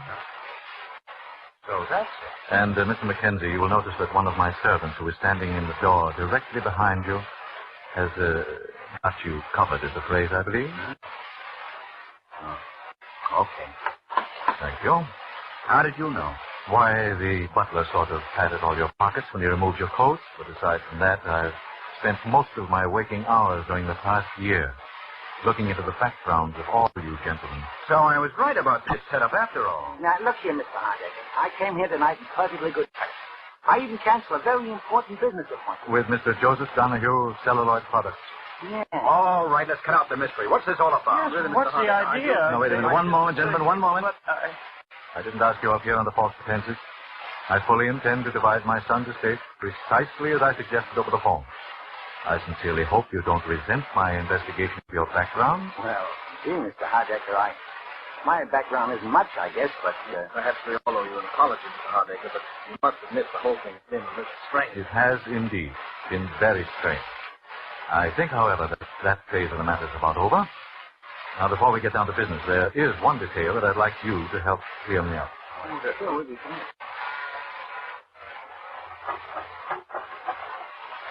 So that's it. And, Mr. Mackenzie, you will notice that one of my servants who is standing in the door directly behind you has, got you covered, is the phrase, I believe. Okay. Thank you. How did you know? Why, the butler sort of patted all your pockets when you removed your coats, but aside from that, I've spent most of my waking hours during the past year looking into the backgrounds of all you gentlemen. So I was right about this setup after all. Now, look here, Mr. Hardiker. I came here tonight in perfectly good health. I even canceled a very important business appointment. With Mr. Joseph Donahue, Celluloid Products. Yeah. All right, let's cut out the mystery. What's this all about? Yes, what's the idea? No, wait a minute. One moment, gentlemen, one moment. I didn't ask you up here under false pretenses. I fully intend to divide my son's estate precisely as I suggested over the phone. I sincerely hope you don't resent my investigation of your background. Well, gee, Mr. Hardiker, my background isn't much, I guess, but... Perhaps we all owe you an apology, Mr. Hardiker, but you must admit the whole thing's been a little strange. It has indeed been very strange. I think, however, that phase of the matter is about over. Now, before we get down to business, there is one detail that I'd like you to help clear me up.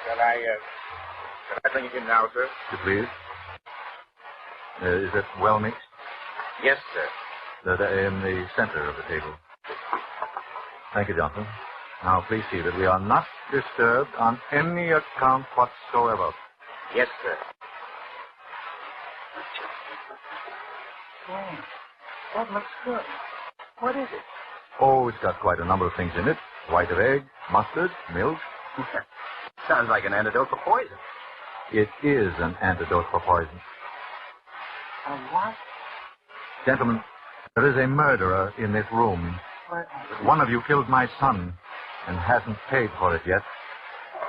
Can I bring it in now, sir? Please. Is it well mixed? Yes, sir. In the center of the table. Thank you, Johnson. Now, please see that we are not disturbed on any account whatsoever. Yes, sir. That looks good. What is it? Oh, it's got quite a number of things in it. White of egg, mustard, milk. Sounds like an antidote for poison. It is an antidote for poison. What? Gentlemen, there is a murderer in this room. What? One of you killed my son and hasn't paid for it yet.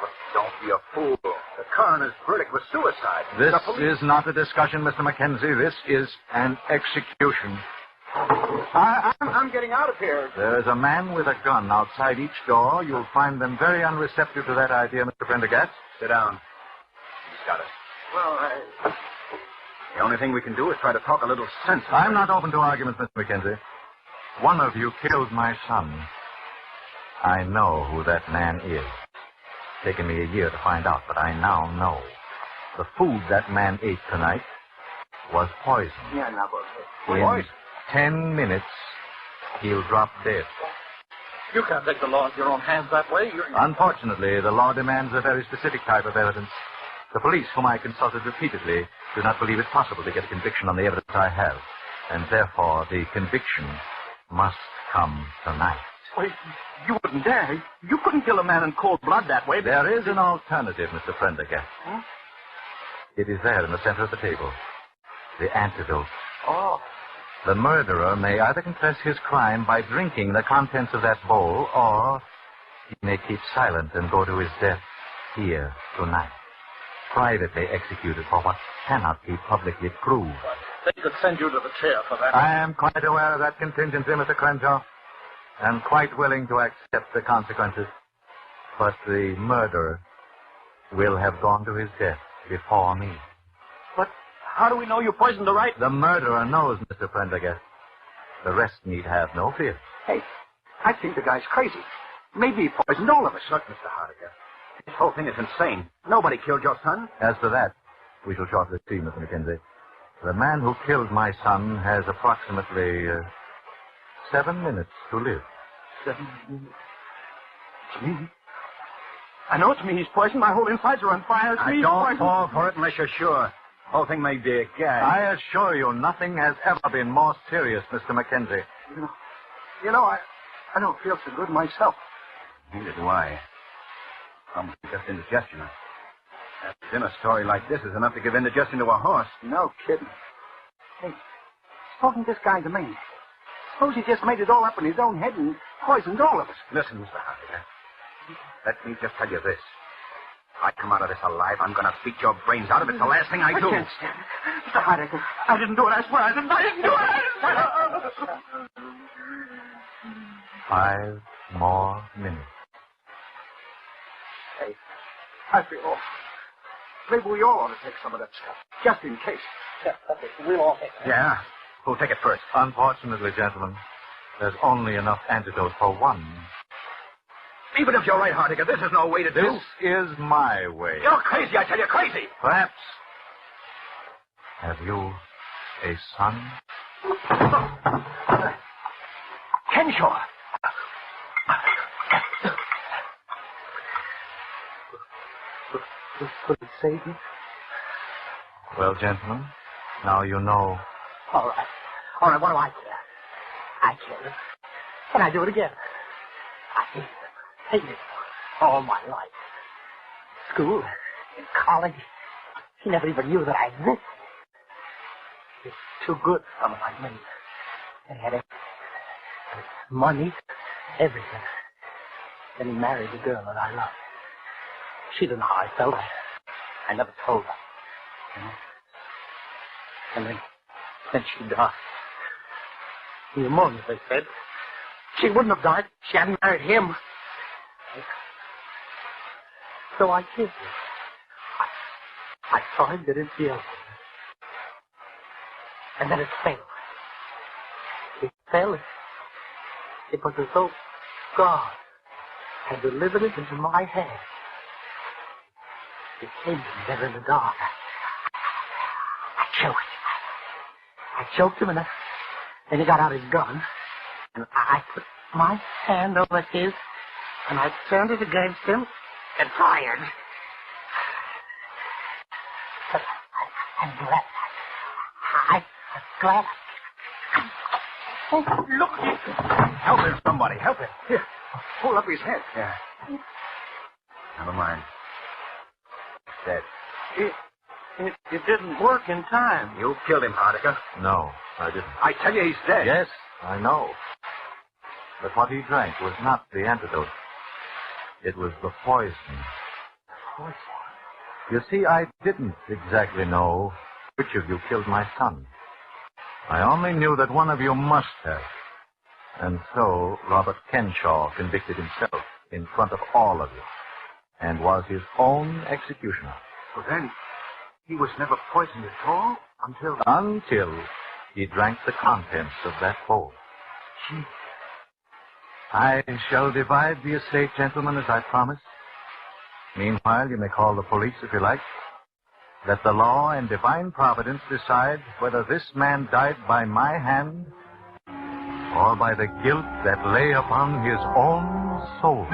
But don't be a fool. The coroner's verdict was suicide. This is not a discussion, Mr. Mackenzie. This is an execution. I'm getting out of here. There is a man with a gun outside each door. You'll find them very unreceptive to that idea, Mr. Prendergast. Sit down. He's got it. Well, the only thing we can do is try to talk a little sense. I'm not open to arguments, Mr. Mackenzie. One of you killed my son. I know who that man is. It's taken me a year to find out, but I now know. The food that man ate tonight was poison. Yeah, now, In 10 minutes, he'll drop dead. You can't take the law into your own hands that way. Unfortunately, the law demands a very specific type of evidence. The police, whom I consulted repeatedly, do not believe it possible to get a conviction on the evidence I have. And therefore, the conviction must come tonight. Wait, you wouldn't dare. You couldn't kill a man in cold blood that way. There is an alternative, Mr. Prendergast. Huh? It is there in the center of the table. The antidote. Oh. The murderer may either confess his crime by drinking the contents of that bowl, or he may keep silent and go to his death here tonight. Privately executed for what cannot be publicly proved. They could send you to the chair for that. I am quite aware of that contingency, Mr. Crenshaw, and quite willing to accept the consequences. But the murderer will have gone to his death before me. But how do we know you poisoned the right? The murderer knows, Mr. Prendergast. The rest need have no fear. Hey, I think the guy's crazy. Maybe he poisoned all of us. Look, Mr. Hardiger, this whole thing is insane. Nobody killed your son. As for that, we shall shortly see, Mr. Mackenzie. The man who killed my son has approximately 7 minutes to live. 7 minutes? It's me. I know it's me he's poisoned. My whole insides are on fire. It's me. Don't fall for it unless you're sure. Whole thing may be a gag. I assure you, nothing has ever been more serious, Mr. Mackenzie. You know, I don't feel so good myself. Neither do I. Probably just indigestion. A dinner story like this is enough to give indigestion to a horse. No kidding. Hey, supposing this guy to me. Suppose he just made it all up in his own head and poisoned all of us. Listen, Mr. Hardiger. Let me just tell you this. If I come out of this alive, I'm going to beat your brains out of it. It's the last thing I do. I can't stand it. Mr. Hardiger, I didn't do it. I swear I didn't. I didn't do it. 5 more minutes. Hey, I feel awful. Maybe we all ought to take some of that stuff, just in case. Yeah, okay. We'll all take it. Yeah? Who'll take it first? Unfortunately, gentlemen, there's only enough antidote for one. Even if you're right, Hardiger, this is no way to do. This is my way. You're crazy, I tell you, crazy. Perhaps. Have you a son? Henshaw. Could it save me? Well, gentlemen, now you know. All right. All right, what do I care? I care. Can I do it again? I hate it all my life. School, college, he never even knew that I existed. It's too good for someone like me. They had money, everything. Then he married the girl that I loved. She didn't know how I felt. I never told her. You know? And then she died. Pneumonia, they said. She wouldn't have died if she hadn't married him. So I killed her. I saw him get into the elevator. And then it fell. It fell. It was as though God had delivered it into my hand. It came to me there in the dark. I choked him, and then he got out his gun, and I put my hand over his, and I turned it against him and fired. But I'm glad. I'm glad. Oh, look! Help him, somebody. Help him. Here. Pull up his head. Yeah. Never mind. Dead. It didn't work in time. You killed him, Hardiker. No, I didn't. I tell you, he's dead. Yes, I know. But what he drank was not the antidote. It was the poison. Poison? You see, I didn't exactly know which of you killed my son. I only knew that one of you must have. And so Robert Kenshaw convicted himself in front of all of you and was his own executioner. Well, then, he was never poisoned at all until he drank the contents of that bowl. I shall divide the estate, gentlemen, as I promised. Meanwhile, you may call the police if you like. Let the law and divine providence decide whether this man died by my hand or by the guilt that lay upon his own soul.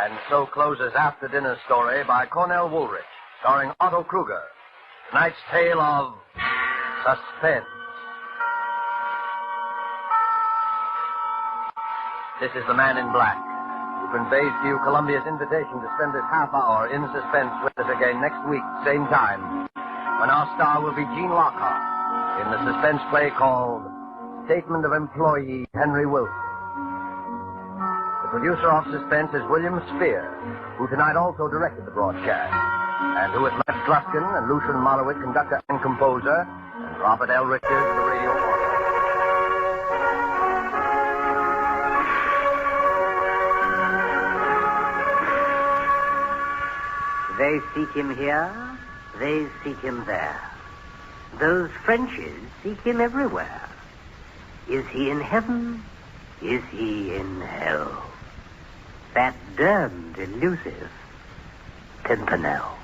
And so closes After Dinner Story by Cornell Woolrich, starring Otto Kruger. Tonight's tale of suspense. This is the Man in Black, who conveys to you Columbia's invitation to spend this half hour in suspense with us again next week, same time, when our star will be Gene Lockhart in the suspense play called Statement of Employee Henry Wilson. The producer of Suspense is William Spear, who tonight also directed the broadcast, and who is Matt Gluskin and Lucian Mollowitz, conductor and composer, and Robert L. Richards, the radio author. They seek him here, they seek him there. Those Frenchies seek him everywhere. Is he in heaven? Is he in hell? That damned elusive Pimpernel.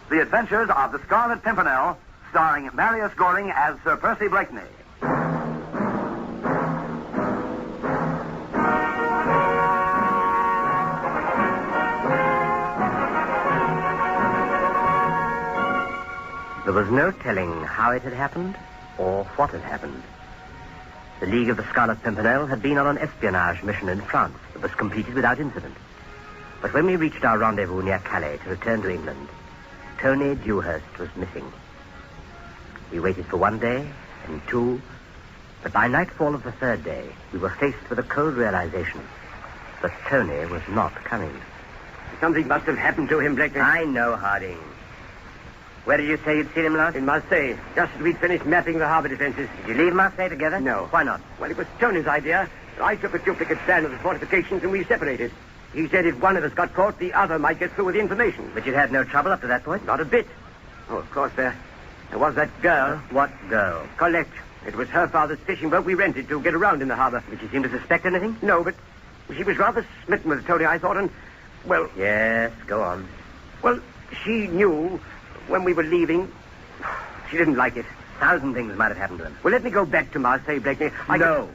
The Adventures of the Scarlet Pimpernel, starring Marius Goring as Sir Percy Blakeney. There was no telling how it had happened or what had happened. The League of the Scarlet Pimpernel had been on an espionage mission in France that was completed without incident. But when we reached our rendezvous near Calais to return to England, Tony Dewhurst was missing. We waited for 1 day, and 2, but by nightfall of the 3rd day, we were faced with a cold realization that Tony was not coming. Something must have happened to him, Blakeney. I know, Harding. Where did you say you'd seen him last? In Marseille, just as we'd finished mapping the harbor defenses. Did you leave Marseille together? No. Why not? Well, it was Tony's idea. I took a duplicate plan of the fortifications and we separated. He said if one of us got caught, the other might get through with the information. But you'd had no trouble up to that point? Not a bit. Oh, of course, there was that girl. What girl? Colette. It was her father's fishing boat we rented to get around in the harbor. Did she seem to suspect anything? No, but she was rather smitten with Tony, I thought, and, well... Yes, go on. Well, she knew when we were leaving... She didn't like it. 1,000 things might have happened to him. Well, let me go back to Marseille, Blakeney. No.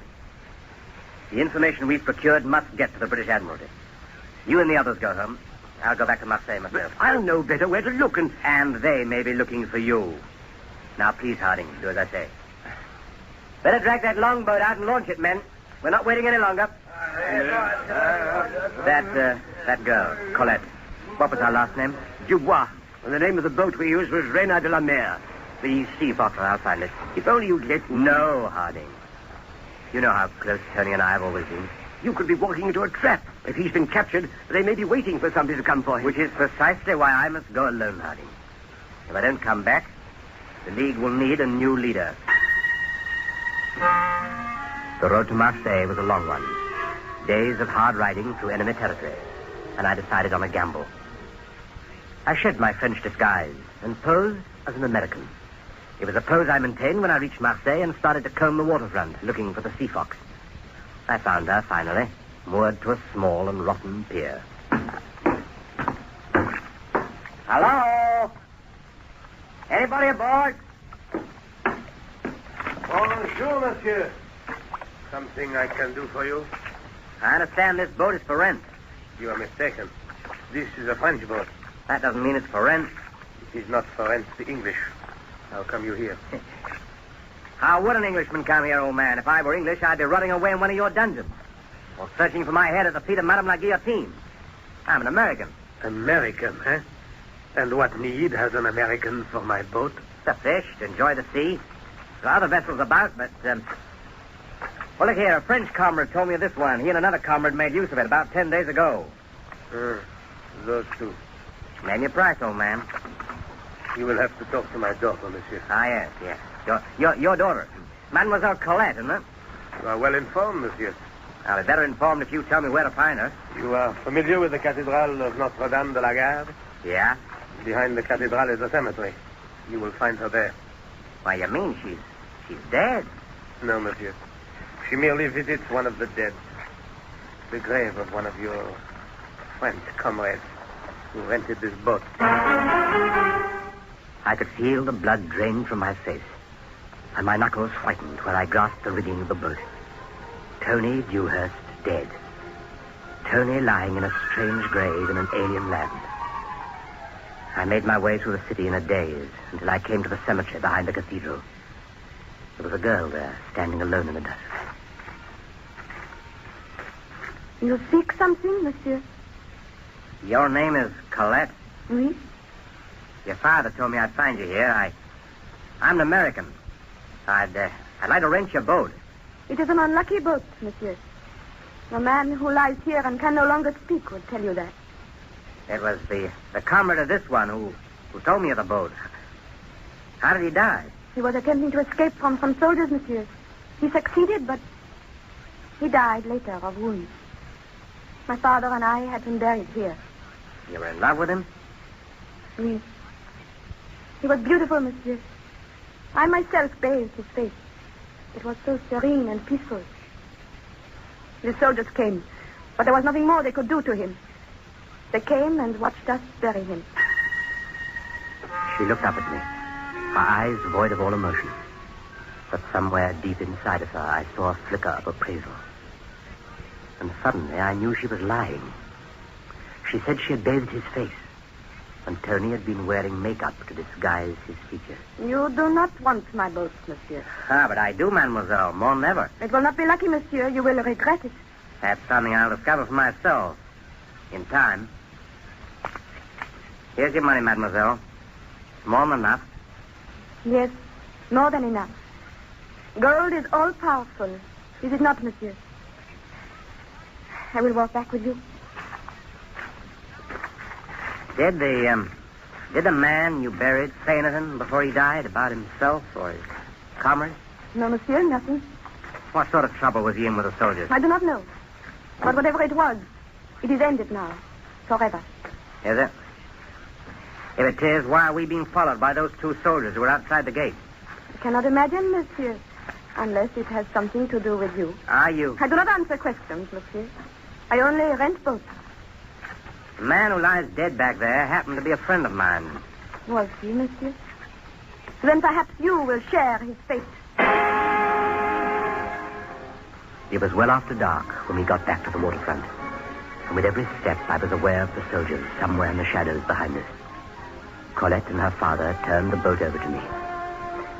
The information we've procured must get to the British Admiralty. You and the others go home. I'll go back to Marseille myself. But I'll know better where to look, and they may be looking for you. Now, please, Harding, do as I say. Better drag that longboat out and launch it, men. We're not waiting any longer. That girl, Colette. What was her last name? Dubois. And the name of the boat we used was Reina de la Mer. The sea fox. I'll find it. If only you'd let me... No, Harding. You know how close Tony and I have always been. You could be walking into a trap. If he's been captured, they may be waiting for somebody to come for him. Which is precisely why I must go alone, Harding. If I don't come back, the League will need a new leader. The road to Marseille was a long one. Days of hard riding through enemy territory. And I decided on a gamble. I shed my French disguise and posed as an American. It was a pose I maintained when I reached Marseille and started to comb the waterfront, looking for the Sea Fox. I found her, finally, moored to a small and rotten pier. Hello? Anybody aboard? Bonjour, monsieur. Something I can do for you? I understand this boat is for rent. You are mistaken. This is a French boat. That doesn't mean it's for rent. It is not for rent, the English. How come you here? How would an Englishman come here, old man? If I were English, I'd be rotting away in one of your dungeons. Or searching for my head at the feet of Madame la Guillotine. I'm an American. American, eh? And what need has an American for my boat? To fish, to enjoy the sea. There are other vessels about, but, well, look here, a French comrade told me of this one. He and another comrade made use of it about 10 days ago. Those two. Name your price, old man. You will have to talk to my daughter, monsieur. Ah, yes. Your daughter. Mademoiselle Colette, isn't it? You are well informed, monsieur. I'll be better informed if you tell me where to find her. You are familiar with the Cathedral of Notre-Dame de la Garde? Yeah? Behind the cathedral is a cemetery. You will find her there. Why, you mean she's dead? No, monsieur. She merely visits one of the dead. The grave of one of your French comrades who rented this boat. I could feel the blood drain from my face, and my knuckles whitened where I grasped the rigging of the boat. Tony Dewhurst dead. Tony lying in a strange grave in an alien land. I made my way through the city in a daze until I came to the cemetery behind the cathedral. There was a girl there, standing alone in the dusk. You seek something, monsieur? Your name is Colette? Oui. Your father told me I'd find you here. I'm an American. I'd like to rent your boat. It is an unlucky boat, monsieur. The man who lies here and can no longer speak would tell you that. It was the comrade of this one who told me of the boat. How did he die? He was attempting to escape from some soldiers, monsieur. He succeeded, but he died later of wounds. My father and I had him buried here. You were in love with him? Oui. He was beautiful, monsieur. I myself bathed his face. It was so serene and peaceful. The soldiers came, but there was nothing more they could do to him. They came and watched us bury him. She looked up at me, her eyes void of all emotion. But somewhere deep inside of her, I saw a flicker of appraisal. And suddenly, I knew she was lying. She said she had bathed his face, and Tony had been wearing makeup to disguise his features. You do not want my boat, monsieur. But I do, mademoiselle, more than ever. It will not be lucky, monsieur. You will regret it. That's something I'll discover for myself. In time. Here's your money, mademoiselle. More than enough. Yes, more than enough. Gold is all-powerful. Is it not, monsieur? I will walk back with you. Did the man you buried say anything before he died about himself or his comrades? No, monsieur, nothing. What sort of trouble was he in with the soldiers? I do not know. But whatever it was, it is ended now. Forever. Is it? If it is, why are we being followed by those two soldiers who were outside the gate? I cannot imagine, monsieur. Unless it has something to do with you. Are you? I do not answer questions, monsieur. I only rent boats. The man who lies dead back there happened to be a friend of mine. Was he, monsieur? Then perhaps you will share his fate. It was well after dark when we got back to the waterfront. And with every step, I was aware of the soldiers somewhere in the shadows behind us. Colette and her father turned the boat over to me.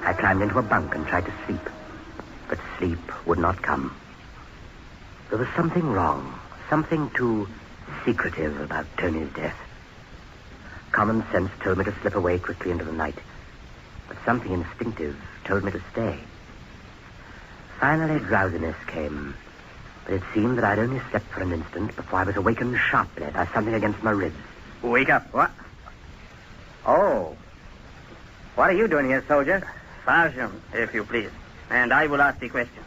I climbed into a bunk and tried to sleep. But sleep would not come. There was something wrong, something too secretive about Tony's death. Common sense told me to slip away quickly into the night. But something instinctive told me to stay. Finally, drowsiness came. But it seemed that I'd only slept for an instant before I was awakened sharply by something against my ribs. Wake up. What? Oh. What are you doing here, soldier? Sergeant, if you please. And I will ask the question.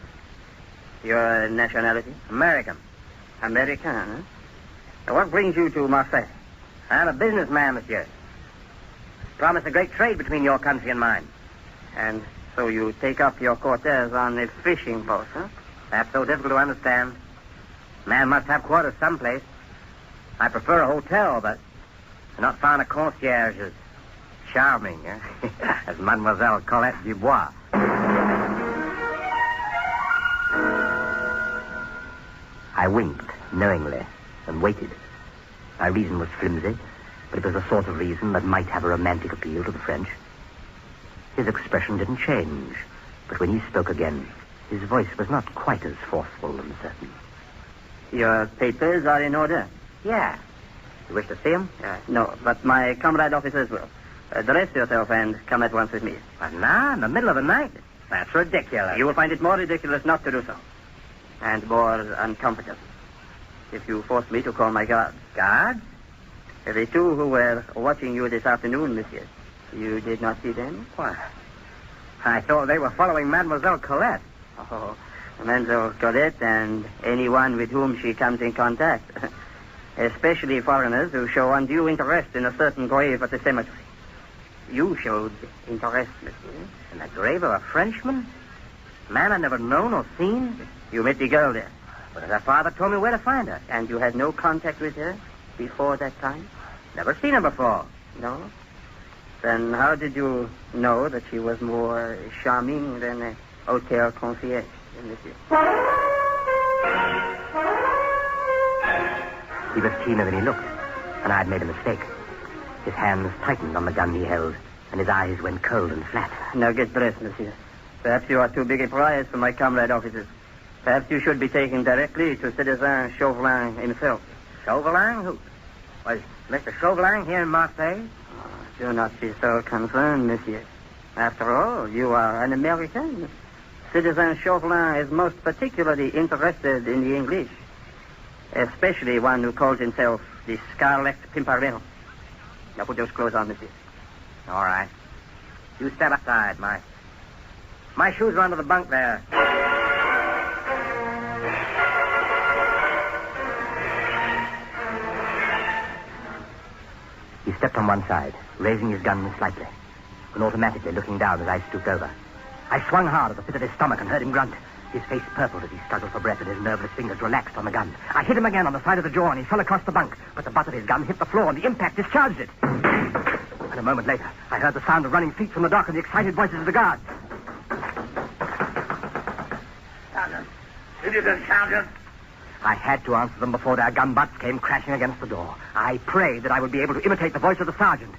Your nationality? American. American, huh? What brings you to Marseille? I'm a businessman, monsieur. Promised a great trade between your country and mine. And so you take up your quarters on a fishing boat, huh? That's so difficult to understand. Man must have quarters someplace. I prefer a hotel, but I've not found a concierge as charming, as Mademoiselle Colette Dubois. I winked knowingly and waited. My reason was flimsy, but it was the sort of reason that might have a romantic appeal to the French. His expression didn't change, but when he spoke again, his voice was not quite as forceful and certain. Your papers are in order? Yeah. You wish to see him? No, but my comrade officers will. Dress yourself and come at once with me. But now, in the middle of the night? That's ridiculous. You will find it more ridiculous not to do so. And more uncomfortable. If you force me to call my guards. Guards? The two who were watching you this afternoon, monsieur. You did not see them? Why, I thought they were following Mademoiselle Colette. Oh, Mademoiselle Colette and anyone with whom she comes in contact. Especially foreigners who show undue interest in a certain grave at the cemetery. You showed interest, monsieur. In the grave of a Frenchman? Man I've never known or seen? You met the girl there. But her father told me where to find her. And you had no contact with her before that time? Never seen her before. No? Then how did you know that she was more charming than a hotel concierge, monsieur? He was keener than he looked, and I'd made a mistake. His hands tightened on the gun he held, and his eyes went cold and flat. Now get dressed, monsieur. Perhaps you are too big a prize for my comrade officers. Perhaps you should be taken directly to Citizen Chauvelin himself. Chauvelin? Who? Was Mr. Chauvelin here in Marseille? Do not be so concerned, monsieur. After all, you are an American. Citizen Chauvelin is most particularly interested in the English. Especially one who calls himself the Scarlet Pimpernel. Now put those clothes on, monsieur. All right. You step aside. My shoes are under the bunk there. He stepped on one side, raising his gun slightly, and automatically looking down as I stooped over. I swung hard at the pit of his stomach and heard him grunt. His face purpled as he struggled for breath and his nerveless fingers relaxed on the gun. I hit him again on the side of the jaw and he fell across the bunk, but the butt of his gun hit the floor and the impact discharged it. And a moment later, I heard the sound of running feet from the dock and the excited voices of the guards. Sergeant. Citizen Sergeant. I had to answer them before their gun butts came crashing against the door. I prayed that I would be able to imitate the voice of the sergeant.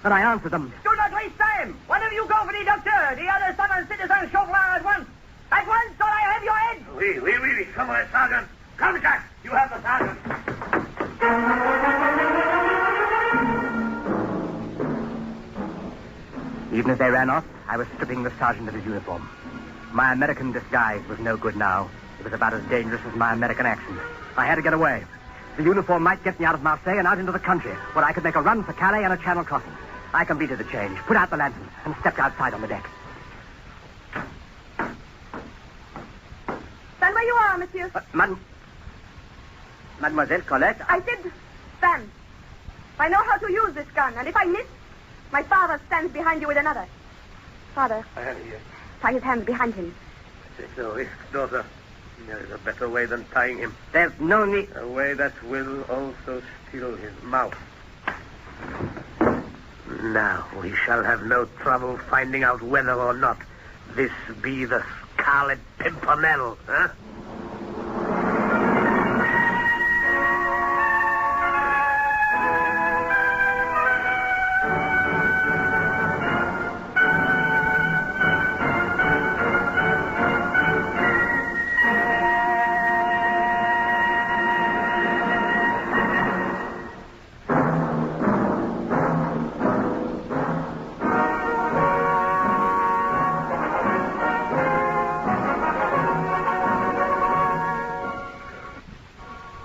Then I answered them. Do not waste time. One of you go for the doctor. The other summon Citizen Chauvelin at once. At once, or I have your head. Oui. Come on, Sergeant. Come, Jack. You have the sergeant. Even as they ran off, I was stripping the sergeant of his uniform. My American disguise was no good now. It was about as dangerous as my American accent. I had to get away. The uniform might get me out of Marseille and out into the country, where I could make a run for Calais and a channel crossing. I completed the change, put out the lantern, and stepped outside on the deck. Stand where you are, monsieur. Mademoiselle Colette? I said stand. I know how to use this gun, and if I miss, my father stands behind you with another. Father, tie his hands behind him. No risk, daughter. There is a better way than tying him. There's no need. A way that will also still his mouth. Now we shall have no trouble finding out whether or not this be the Scarlet Pimpernel, huh?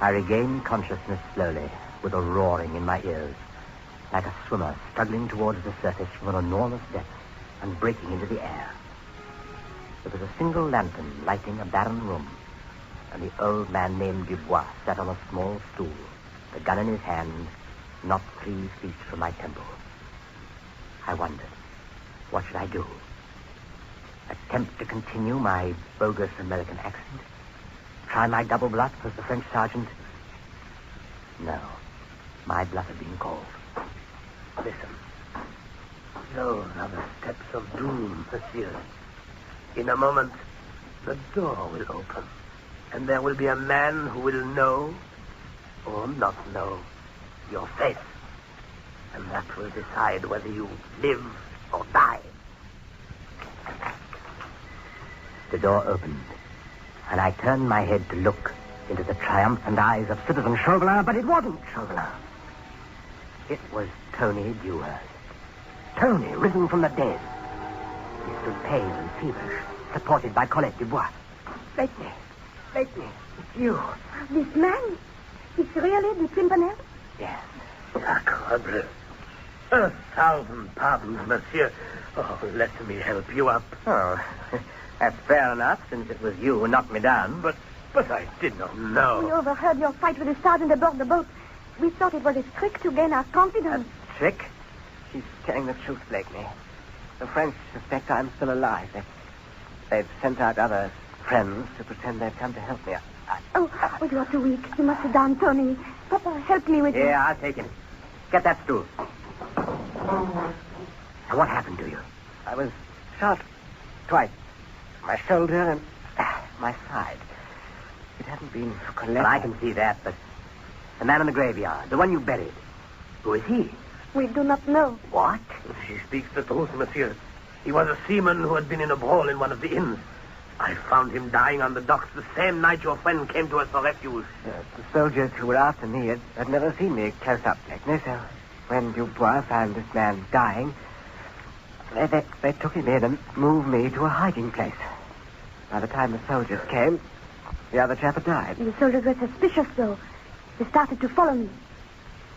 I regained consciousness slowly, with a roaring in my ears, like a swimmer struggling towards the surface from an enormous depth and breaking into the air. There was a single lantern lighting a barren room, and the old man named Dubois sat on a small stool, the gun in his hand, not 3 feet from my temple. I wondered, what should I do? Attempt to continue my bogus American accent? Try my double bluff as the French sergeant? No, my bluff had been called. Listen. Those are the steps of doom, monsieur. In a moment, the door will open, and there will be a man who will know or not know your face. And that will decide whether you live or die. The door opened, and I turned my head to look into the triumphant eyes of Citizen Chauvelin, but it wasn't Chauvelin. It was Tony Dewhurst. Tony, risen from the dead. He stood pale and feverish, supported by Colette Dubois. Blakeney, it's you. This man? It's really the Pimpernel? Yes. Sacre 1,000 pardons, monsieur. Oh, let me help you up. Oh, that's fair enough, since it was you who knocked me down. But I did not know. We overheard your fight with the sergeant aboard the boat. We thought it was a trick to gain our confidence. A trick? She's telling the truth, Blakeney. The French suspect I'm still alive. They've sent out other friends to pretend they've come to help me. Oh, you are too weak. You must sit down, Tony. Papa, help me with it. Yeah, I'll take him. Get that stool. Now, what happened to you? I was shot twice. My shoulder and my side. It hadn't been for Colette. Well, I can see that, but the man in the graveyard, the one you buried, who is he? We do not know. What? She speaks the truth, monsieur. He was a seaman who had been in a brawl in one of the inns. I found him dying on the docks the same night your friend came to us for refuge. The soldiers who were after me had never seen me close up, Blakeney, so when Dubois found this man dying, they took him in and moved me to a hiding place. By the time the soldiers came, the other chap had died. The soldiers were suspicious, though. They started to follow me.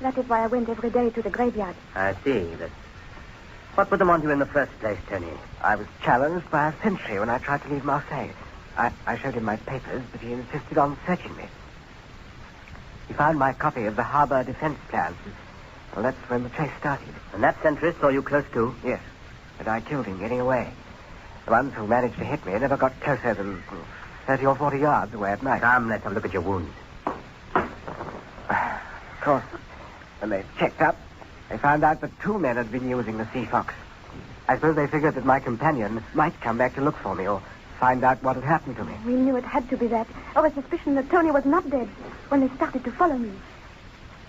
That is why I went every day to the graveyard. I see. But what put them on you in the first place, Tony? I was challenged by a sentry when I tried to leave Marseille. I showed him my papers, but he insisted on searching me. He found my copy of the harbor defense plans. Well, that's when the chase started. And that sentry saw you close to? Yes. But I killed him getting away. The ones who managed to hit me never got closer than 30 or 40 yards away at night. Come, let's have a look at your wounds. Of course, when they checked up, they found out that 2 men had been using the Sea Fox. I suppose they figured that my companion might come back to look for me or find out what had happened to me. We knew it had to be that. Our suspicion that Tony was not dead when they started to follow me.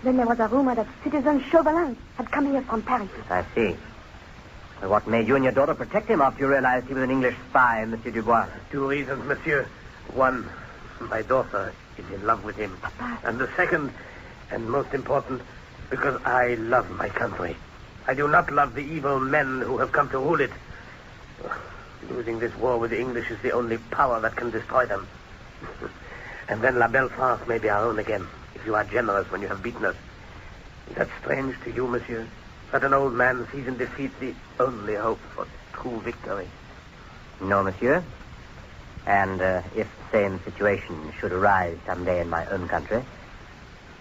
Then there was a rumor that Citizen Chauvelin had come here from Paris. I see. Well, what made you and your daughter protect him after you realized he was an English spy, Monsieur Dubois? 2 reasons, monsieur. One, my daughter is in love with him. Papa. And the second, and most important, because I love my country. I do not love the evil men who have come to rule it. Losing this war with the English is the only power that can destroy them. And then La Belle France may be our own again, if you are generous when you have beaten us. Is that strange to you, monsieur? That an old man sees in defeat the only hope for true victory? No, monsieur. And if the same situation should arise someday in my own country,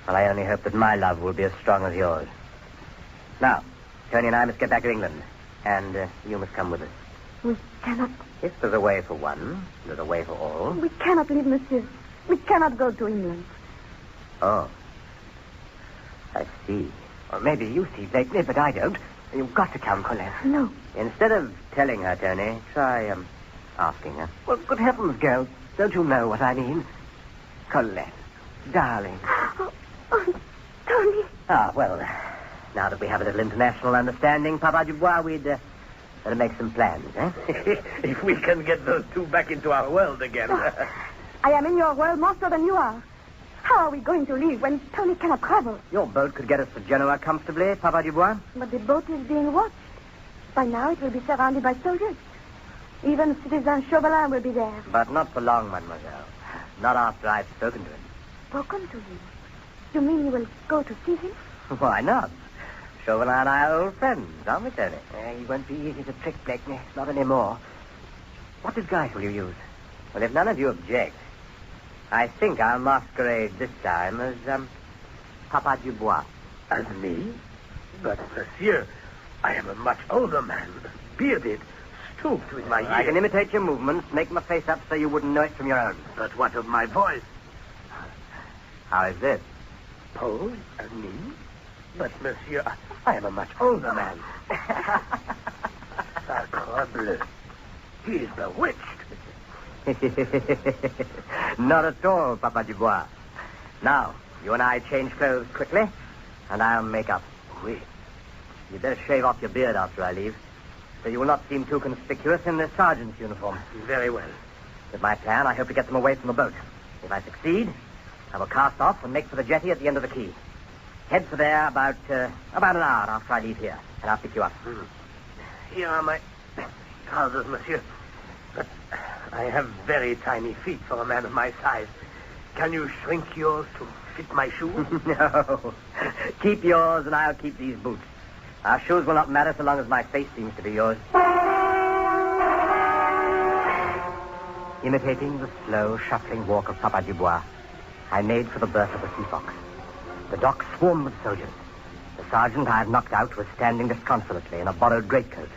well, I only hope that my love will be as strong as yours. Now, Tony and I must get back to England, and you must come with us. We cannot... If there's a way for one, there's a way for all. We cannot leave, monsieur. We cannot go to England. Oh. I see. Well, maybe you see, Blakeney, but I don't. You've got to come, Colette. No. Instead of telling her, Tony, try, asking her. Well, good heavens, girl. Don't you know what I mean? Colette. Darling. Oh, Tony. Ah, well, now that we have a little international understanding, Papa Dubois, we'd better make some plans, eh? If we can get those 2 back into our world again. Oh, I am in your world more so than you are. How are we going to leave when Tony cannot travel? Your boat could get us to Genoa comfortably, Papa Dubois. But the boat is being watched. By now it will be surrounded by soldiers. Even Citizen Chauvelin will be there. But not for long, mademoiselle. Not after I've spoken to him. spoken to him. You mean you will go to see him? Why not? Chauvelin and I are old friends, aren't we, Tony? He won't be easy to trick, Blakeney. Not anymore. What disguise will you use? Well, if none of you object, I think I'll masquerade this time as, Papa Dubois. As me? But, monsieur, I am a much older man, bearded, stooped with my years. I can imitate your movements, make my face up so you wouldn't know it from your own. But what of my voice? How is this? Pose as me? But, monsieur, I am a much older man. Sacre bleu. He is bewitched. Not at all, Papa Dubois. Now, you and I change clothes quickly, and I'll make up. Oui. You'd better shave off your beard after I leave, so you will not seem too conspicuous in the sergeant's uniform. Very well. With my plan, I hope to get them away from the boat. If I succeed, I will cast off and make for the jetty at the end of the quay. Head for there about an hour after I leave here, and I'll pick you up. Here are my trousers, monsieur. But I have very tiny feet for a man of my size. Can you shrink yours to fit my shoes? No. Keep yours, and I'll keep these boots. Our shoes will not matter so long as my face seems to be yours. Imitating the slow, shuffling walk of Papa Dubois, I made for the berth of the Sea Fox. The dock swarmed with soldiers. The sergeant I had knocked out was standing disconsolately in a borrowed greatcoat,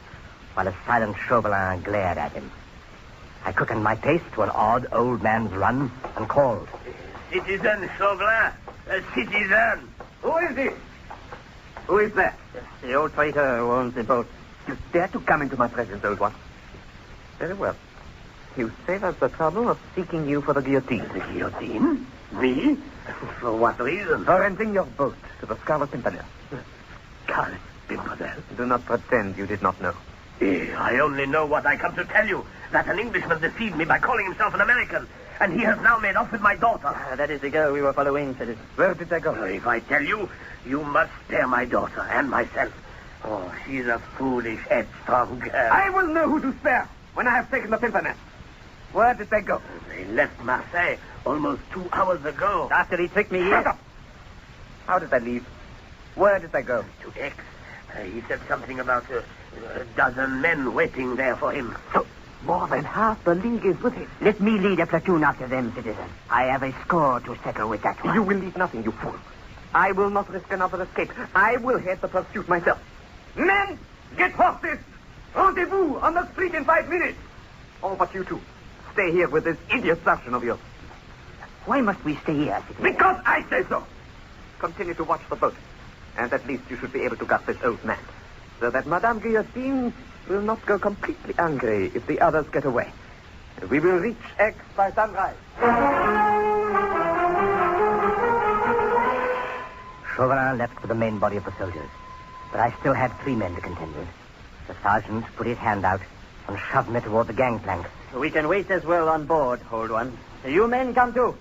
while a silent Chauvelin glared at him. I quickened my pace to an odd old man's run and called. Citizen Chauvelin, a citizen. Who is he? Who is that? The old traitor who owns the boat. You dare to come into my presence, old one? Very well. You save us the trouble of seeking you for the guillotine. The guillotine? Me? For what reason? For renting your boat to the Scarlet Pimpernel. Scarlet Pimpernel? Do not pretend you did not know. I only know what I come to tell you. That an Englishman deceived me by calling himself an American. And he has now made off with my daughter. That is the girl we were following, citizen. Where did they go? If I tell you, you must spare my daughter and myself. Oh, she's a foolish, headstrong girl. I will know who to spare when I have taken the Pimpernel. Where did they go? They left Marseille almost 2 hours ago. After he tricked me here. Shut up. How did they leave? Where did they go? To Aix. He said something about a dozen men waiting there for him. So, more than half the League is with him. Let me lead a platoon after them, citizen. I have a score to settle with that one. You will leave nothing, you fool. I will not risk another escape. I will head the pursuit myself. Men, get horses. Rendezvous on the street in 5 minutes. All but you two. Stay here with this idiot sergeant of yours. Why must we stay here, citizen? Because I say so. Continue to watch the boat. And at least you should be able to guard this old man. So that Madame Guillotine will not go completely angry if the others get away. We will reach Aix by sunrise. Chauvelin left for the main body of the soldiers. But I still had 3 men to contend with. The sergeant put his hand out and shoved me toward the gangplank. We can wait as well on board, old one. You men come too.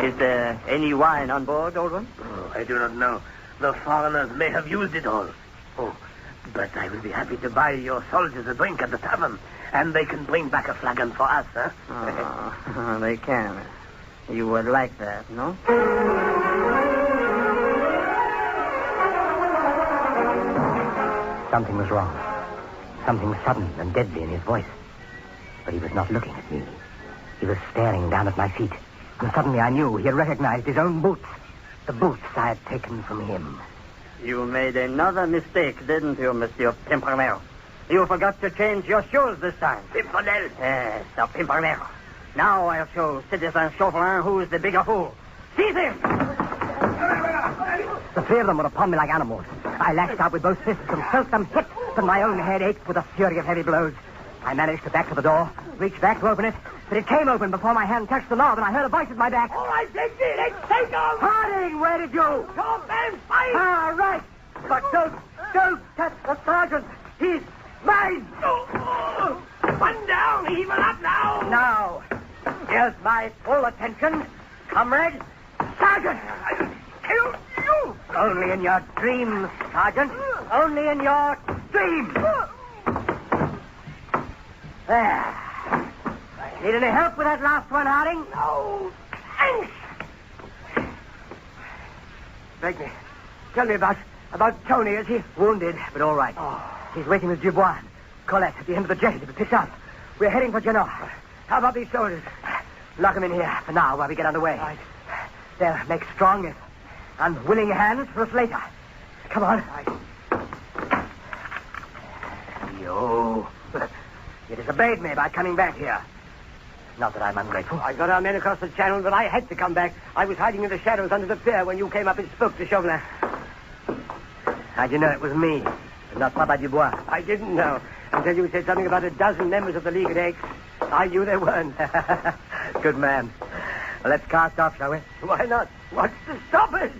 Is there any wine on board, old one? Oh, I do not know. The foreigners may have used it all. Oh, but I will be happy to buy your soldiers a drink at the tavern. And they can bring back a flagon for us, huh? Oh, they can. You would like that, no? Something was wrong. Something sudden and deadly in his voice. But he was not looking at me. He was staring down at my feet. And suddenly I knew he had recognized his own boots. The boots I had taken from him. You made another mistake, didn't you, Monsieur Pimpernel? You forgot to change your shoes this time. Pimpernel? Yes, the Pimpernel. Now I'll show Citizen Chauvelin who's the bigger fool. Seize him! The 3 of them were upon me like animals. I lashed out with both fists and felt them hit, but my own head ached with the fury of heavy blows. I managed to back to the door, reached back to open it, but it came open before my hand touched the knob, and I heard a voice at my back. All right, take off! Harding, where did you? Your man fight! Ah, right. But don't touch the sergeant. He's mine. One down, even up now. Now, here's my full attention. Comrade, Sergeant. Kill you! Only in your dreams, Sergeant. Only in your dreams. There. Need any help with that last one, Harding? No, thanks. Begney, tell me about Tony. Is he? Wounded, but all right. Oh. He's waiting with Dubois and Colette at the end of the jetty to be picked up. We're heading for Genoa. How about these soldiers? Lock them in here for now while we get underway. Right. They'll make strong and willing hands for us later. Come on. Right. You disobeyed me by coming back here. Not that I'm ungrateful. I got our men across the channel, but I had to come back. I was hiding in the shadows under the pier when you came up and spoke to Chauvelin. How'd you know it was me, and not Papa Dubois? I didn't know until you said something about a dozen members of the League at Aix. I knew they weren't. Good man. Well, let's cast off, shall we? Why not? What's to stop us?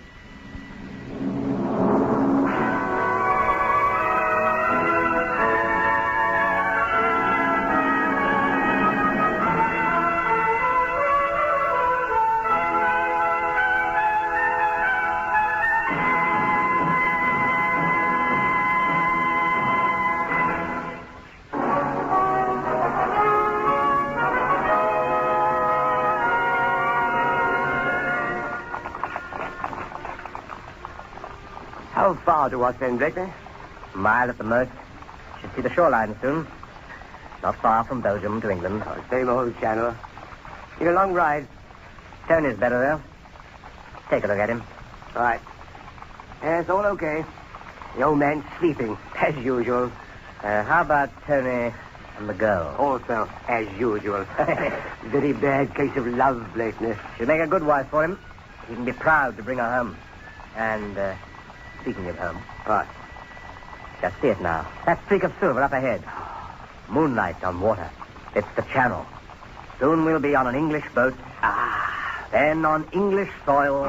How far to us then, Victor? A mile at the most. Should see the shoreline soon. Not far from Belgium to England. Oh, same old channel. Been a long ride. Tony's better, though. Take a look at him. All right. Yeah, it's all okay. The old man's sleeping, as usual. How about Tony and the girl? Also, as usual. Very bad case of love blackness. She'll make a good wife for him. He can be proud to bring her home. And, speaking of home. What? Just see it now. That streak of silver up ahead. Moonlight on water. It's the channel. Soon we'll be on an English boat. Then on English soil.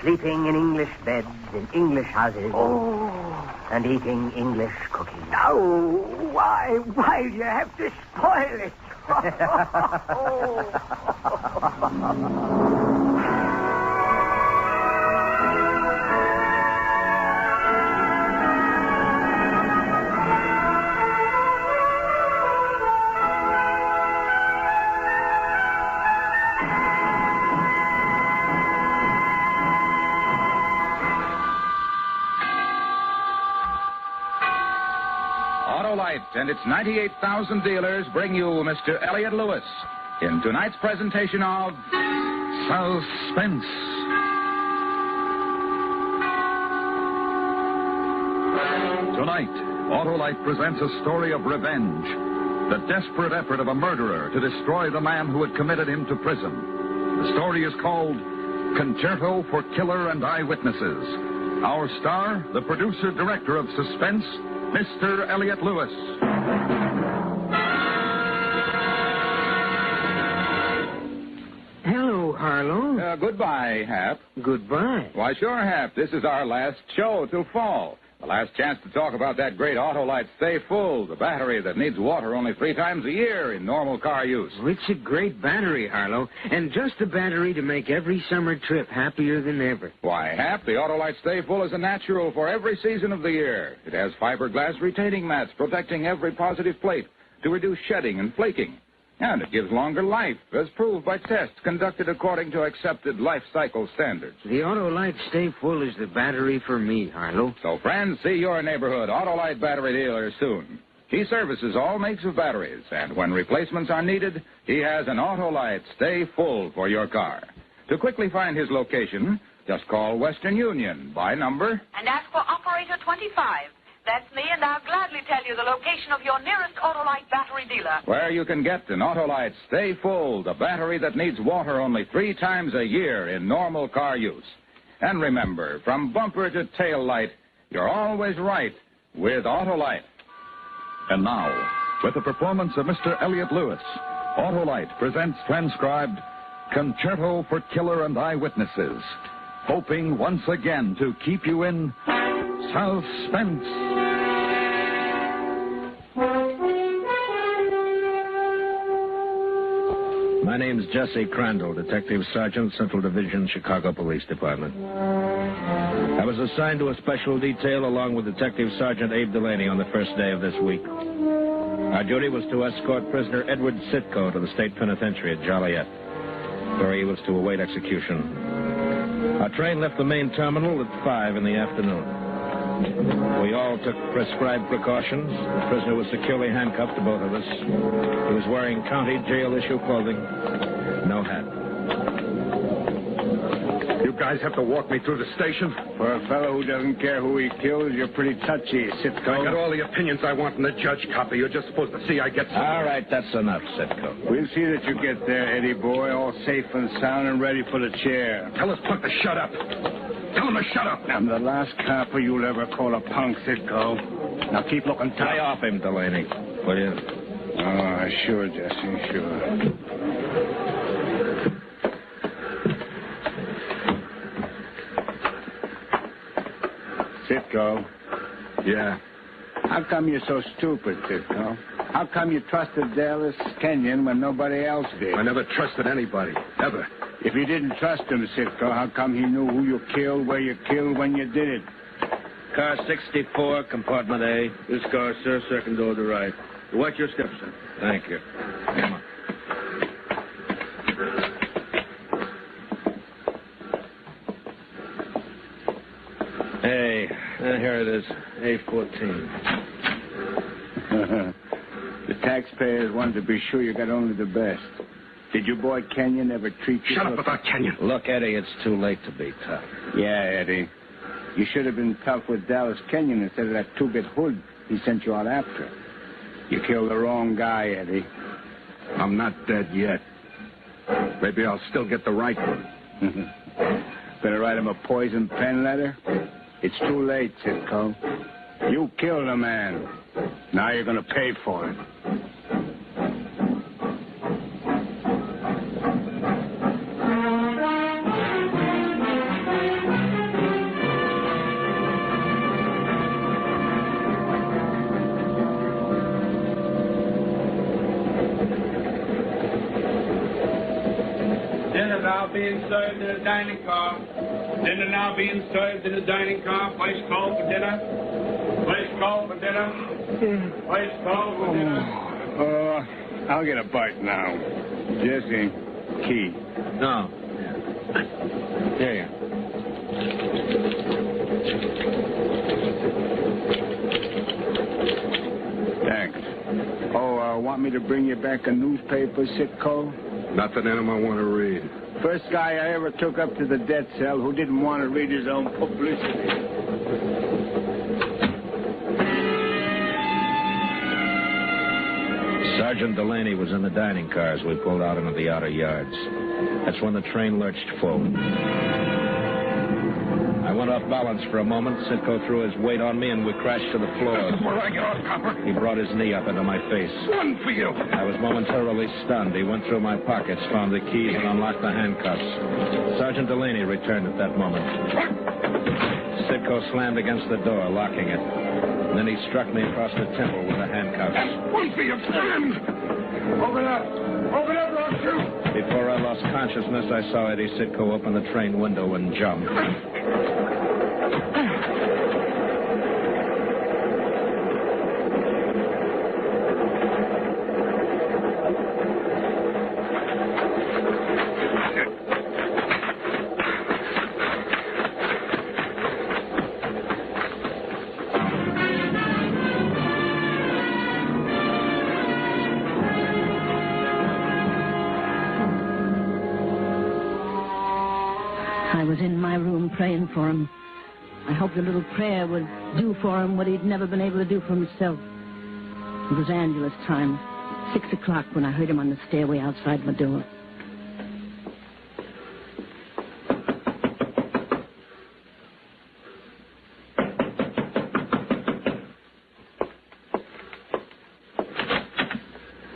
Sleeping in English beds, in English houses. And eating English cooking. No, why do you have to spoil it? And its 98,000 dealers bring you Mr. Elliot Lewis in tonight's presentation of Suspense. Tonight, Autolite presents a story of revenge, the desperate effort of a murderer to destroy the man who had committed him to prison. The story is called Concerto for Killer and Eyewitnesses. Our star, the producer-director of Suspense, Mr. Elliot Lewis. Hello, Harlow. Goodbye, Hap. Goodbye. Why, sure, Hap. This is our last show till fall. The last chance to talk about that great Autolite Stay Full, the battery that needs water only 3 times a year in normal car use. Well, it's a great battery, Harlow, and just a battery to make every summer trip happier than ever. Why, Hap, the Autolite Stay Full is a natural for every season of the year. It has fiberglass retaining mats protecting every positive plate to reduce shedding and flaking. And it gives longer life, as proved by tests conducted according to accepted life cycle standards. The Autolite Stay Full is the battery for me, Harlow. So, friends, see your neighborhood Autolite battery dealer soon. He services all makes of batteries, and when replacements are needed, he has an Autolite Stay Full for your car. To quickly find his location, just call Western Union by number and ask for Operator 25. That's me, and I'll gladly tell you the location of your nearest Autolite battery dealer. where you can get an Autolite Stay Full, the battery that needs water only 3 times a year in normal car use. And remember, from bumper to tail light, you're always right with Autolite. And now, with the performance of Mr. Elliot Lewis, Autolite presents transcribed Concerto for Killer and Eyewitnesses, hoping once again to keep you in suspense. My name's Jesse Crandall, Detective Sergeant, Central Division, Chicago Police Department. I was assigned to a special detail along with Detective Sergeant Abe Delaney on the first day of this week. Our duty was to escort prisoner Edward Sitko to the state penitentiary at Joliet, where he was to await execution. Our train left the main terminal at 5 in the afternoon. We all took prescribed precautions. The prisoner was securely handcuffed to both of us. He was wearing county jail-issue clothing, no hat. You guys have to walk me through the station? For a fellow who doesn't care who he kills, you're pretty touchy, Sitko. I got all the opinions I want from the judge copy. You're just supposed to see I get some. All right, that's enough, Sitko. We'll see that you get there, Eddie boy, all safe and sound and ready for the chair. Tell this punk to shut up. Tell him to shut up. I'm the last copper you'll ever call a punk, Sitko. Now keep looking tough. Lay off him, Delaney. Will you? Oh, sure, Jesse, sure. Sitko. Yeah? How come you're so stupid, Sitko? How come you trusted Dallas Kenyon when nobody else did? I never trusted anybody, ever. If you didn't trust him, Sitko, how come he knew who you killed, where you killed, when you did it? Car 64, compartment A. This car, sir, second door to the right. Watch your steps, sir. Thank you. Come on. Hey, here it is, A14. The taxpayers wanted to be sure you got only the best. Did your boy Kenyon ever treat you? Shut up about Kenyon. Look, Eddie, it's too late to be tough. Yeah, Eddie. You should have been tough with Dallas Kenyon instead of that two-bit hood he sent you out after. You killed the wrong guy, Eddie. I'm not dead yet. Maybe I'll still get the right one. Better write him a poison pen letter. It's too late, Sitko. You killed a man. Now you're going to pay for it. Dinner now being served in a dining car. Dinner now being served in a dining car. Place called for dinner. Place called for dinner. Place called for dinner. I'll get a bite now. Jesse, key. No. Here you. Thanks. Oh, want me to bring you back a newspaper, Sitko? Nothing in them I want to read. First guy I ever took up to the death cell who didn't want to read his own publicity. Sergeant Delaney was in the dining car as we pulled out into the outer yards. That's when the train lurched forward. I went off balance for a moment. Sitko threw his weight on me, and we crashed to the floor. This is where I get off, copper. He brought his knee up into my face. One for you. I was momentarily stunned. He went through my pockets, found the keys, and unlocked the handcuffs. Sergeant Delaney returned at that moment. Sitko slammed against the door, locking it. And then he struck me across the temple with the handcuffs. One for your friend. Open up. Open up, don't shoot. Before I lost consciousness, I saw Eddie Sitko open the train window and jump. I was in my room praying for him. I hoped a little prayer would do for him what he'd never been able to do for himself. It was Angela's time, 6 o'clock, when I heard him on the stairway outside my door.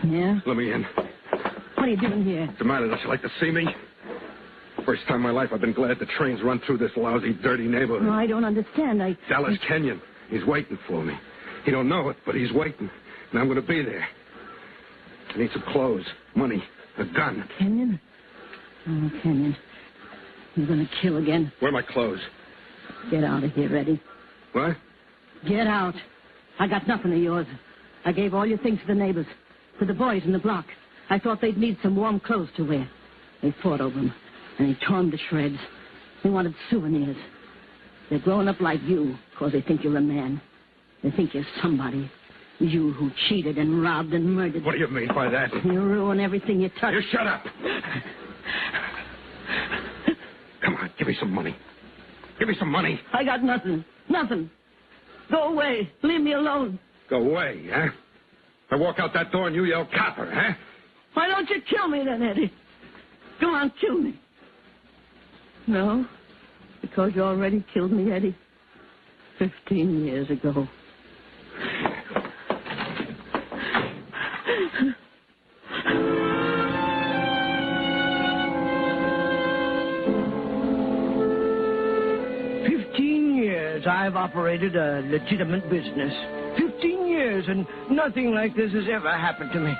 Yeah? Let me in. What are you doing here? What's the matter? Don't you like to see me? First time in my life I've been glad the trains run through this lousy, dirty neighborhood. No, I don't understand. Dallas Kenyon. He's waiting for me. He don't know it, but he's waiting. And I'm going to be there. I need some clothes, money, a gun. Kenyon? Oh, Kenyon. You're going to kill again. Where are my clothes? Get out of here, Eddie. What? Get out. I got nothing of yours. I gave all your things to the neighbors, to the boys in the block. I thought they'd need some warm clothes to wear. They fought over them, and they tore them to shreds. They wanted souvenirs. They're growing up like you, because they think you're a man. They think you're somebody. You who cheated and robbed and murdered. What do you mean by that? You ruin everything you touch. You shut up. Come on, give me some money. Give me some money. I got nothing. Nothing. Go away. Leave me alone. Go away, huh? I walk out that door and you yell copper, huh? Why don't you kill me then, Eddie? Go on, kill me. No, because you already killed me, Eddie. 15 years ago. I've operated a legitimate business. 15 years, and nothing like this has ever happened to me.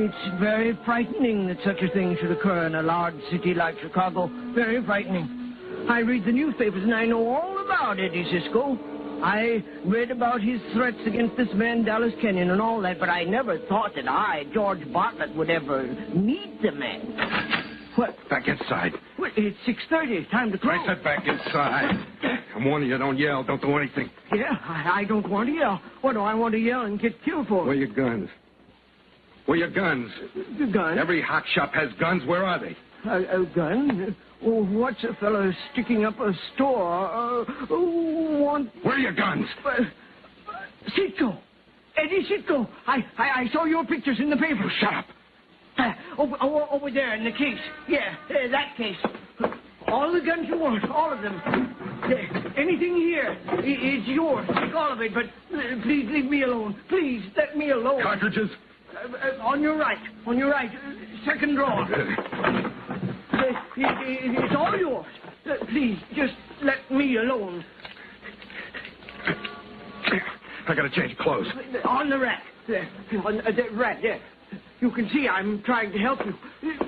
It's very frightening that such a thing should occur in a large city like Chicago. Very frightening. I read the newspapers, and I know all about Eddie Cisco. I read about his threats against this man, Dallas Kenyon, and all that, but I never thought that I, George Bartlett, would ever meet the man. What? Back inside. Well, it's 6:30. Time to close. I said back inside. I'm warning you, don't yell, don't do anything. Yeah, I don't want to yell. What do I want to yell and get killed for? Where are your guns? Where are your guns? The gun? Every hot shop has guns. Where are they? A gun? Oh, what's a fellow sticking up a store? Where are your guns? Sitko. Eddie Sitko. I saw your pictures in the paper. You shut up. Over there in the case. Yeah, that case. All the guns you want, all of them. Anything here is yours. Take all of it, but please leave me alone. Please, let me alone. Cartridges? On your right. On your right. Second drawer. It's all yours. Please, just let me alone. I gotta change clothes. On the rack. There. On the rack, there. You can see I'm trying to help you.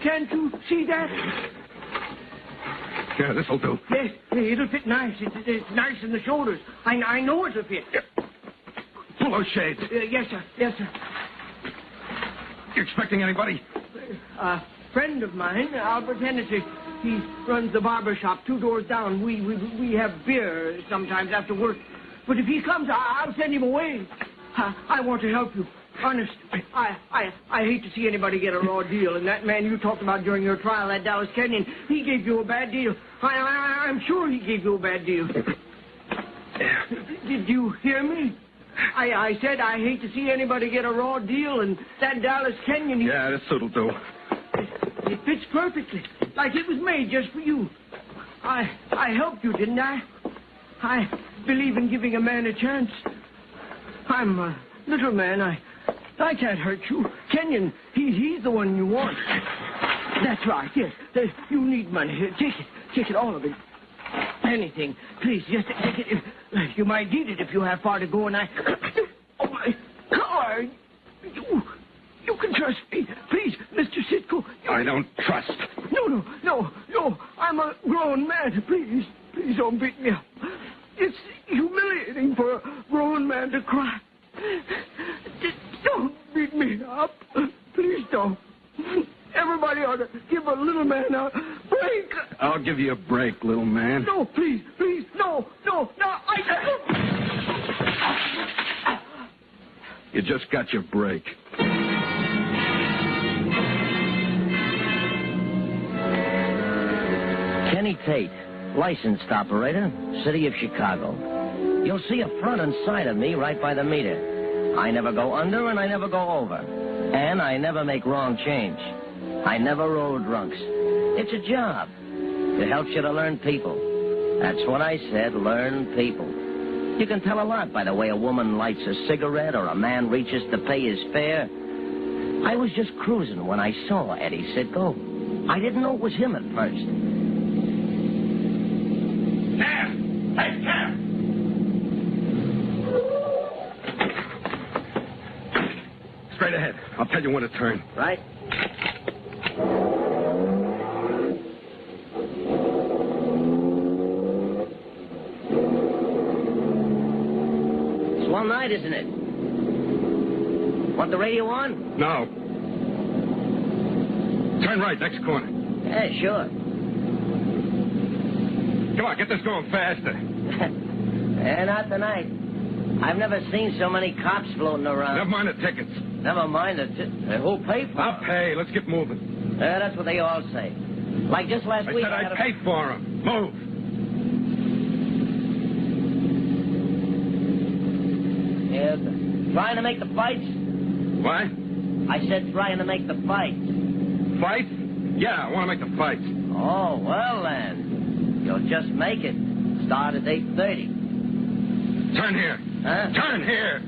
Can't you see that? Yeah, this'll do. Yes, it'll fit nice. It's nice in the shoulders. I know it'll fit. Pull those shades. Yes, sir. Yes, sir. You expecting anybody? A friend of mine, Albert Hennessy. He runs the barber shop 2 doors down. We have beer sometimes after work. But if he comes, I'll send him away. I want to help you. Honest, I hate to see anybody get a raw deal. And that man you talked about during your trial at Dallas Canyon, he gave you a bad deal. I'm sure he gave you a bad deal. Did you hear me? I said I hate to see anybody get a raw deal, and that Dallas Canyon... Yeah, this suit'll do. It fits perfectly, like it was made just for you. I helped you, didn't I? I believe in giving a man a chance. I'm a little man. I can't hurt you. Kenyon, he's the one you want. That's right, yes. You need money. Here, take it. Take it, all of it. Anything. Please, just take it. You might need it if you have far to go, and Oh, my car! You can trust me. Please, Mr. Sitko. I don't trust. No. I'm a grown man. Please don't beat me up. It's humiliating for a grown man to cry. Don't beat me up. Please don't. Everybody ought to give a little man a break. I'll give you a break, little man. No, please. No. You just got your break. Kenny Tate, licensed operator, City of Chicago. You'll see a front and side of me right by the meter. I never go under and I never go over. And I never make wrong change. I never roll drunks. It's a job. It helps you to learn people. That's what I said, learn people. You can tell a lot by the way a woman lights a cigarette or a man reaches to pay his fare. I was just cruising when I saw Eddie Sitko. I didn't know it was him at first. Cam! Hey, Cam! Straight ahead. I'll tell you when to turn. Right? Swell night, isn't it? Want the radio on? No. Turn right, next corner. Yeah, sure. Come on, get this going faster. Not tonight. I've never seen so many cops floating around. Never mind the tickets. Never mind the who'll pay for I'll pay. Let's get moving. Yeah, that's what they all say. Like just last week. I said I'd pay for them. Move. Yeah, trying to make the fights? What? I said trying to make the fights. Fights? Yeah, I want to make the fights. Oh, well then. You'll just make it. Start at 8:30. Turn here. Huh? Turn here.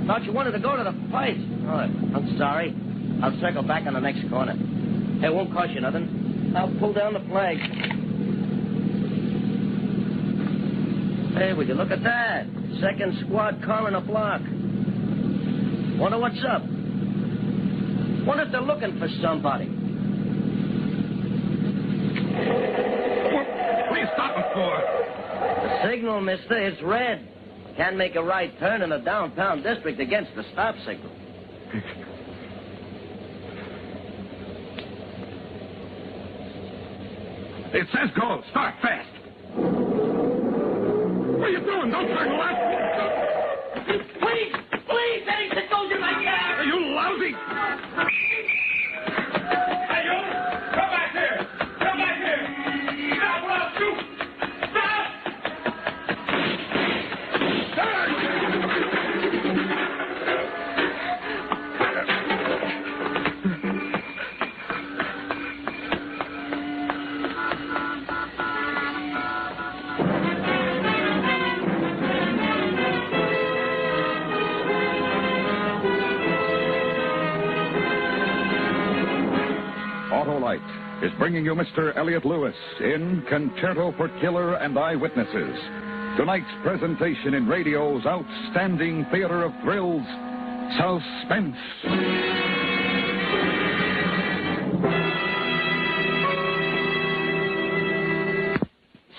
Thought you wanted to go to the fight. Oh, I'm sorry. I'll circle back on the next corner. It won't cost you nothing. I'll pull down the flag. Hey, would you look at that? Second squad car in a block. Wonder what's up. Wonder if they're looking for somebody. What are you stopping for? The signal, mister. It's red. Can't make a right turn in the downtown district against the stop signal. It says go. Start fast. What are you doing? Don't turn left. Please! Please! Any signals in my car! Are you lousy? Hey, you! Come back here! Come back here! Stop or I'll shoot! Stop! Autolite is bringing you Mr. Elliot Lewis in Concerto for Killer and Eyewitnesses. Tonight's presentation in radio's outstanding theater of thrills, Suspense.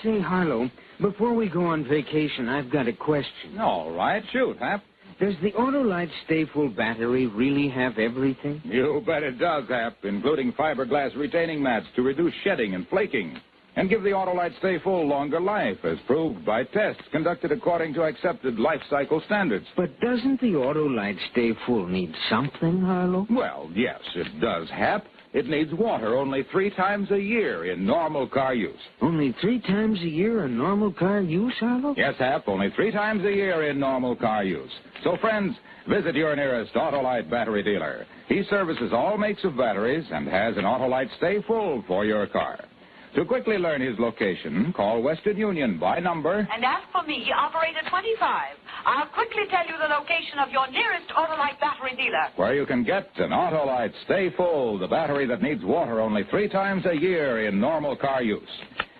Say, Harlow, before we go on vacation, I've got a question. All right, shoot, Hap. Does the Autolite Stay Full battery really have everything? You bet it does, Hap, including fiberglass retaining mats to reduce shedding and flaking, and give the Autolite Stay Full longer life, as proved by tests conducted according to accepted life cycle standards. But doesn't the Autolite Stay Full need something, Harlow? Well, yes, it does, Hap. It needs water only 3 times a year in normal car use. Only 3 times a year in normal car use, Harlow? Yes, Hap, only 3 times a year in normal car use. So, friends, visit your nearest Autolite battery dealer. He services all makes of batteries and has an Autolite Stay Full for your car. To quickly learn his location, call Western Union by number. And ask for me, operator 25. I'll quickly tell you the location of your nearest Autolite battery dealer. Where you can get an Autolite Stay Full, the battery that needs water only 3 times a year in normal car use.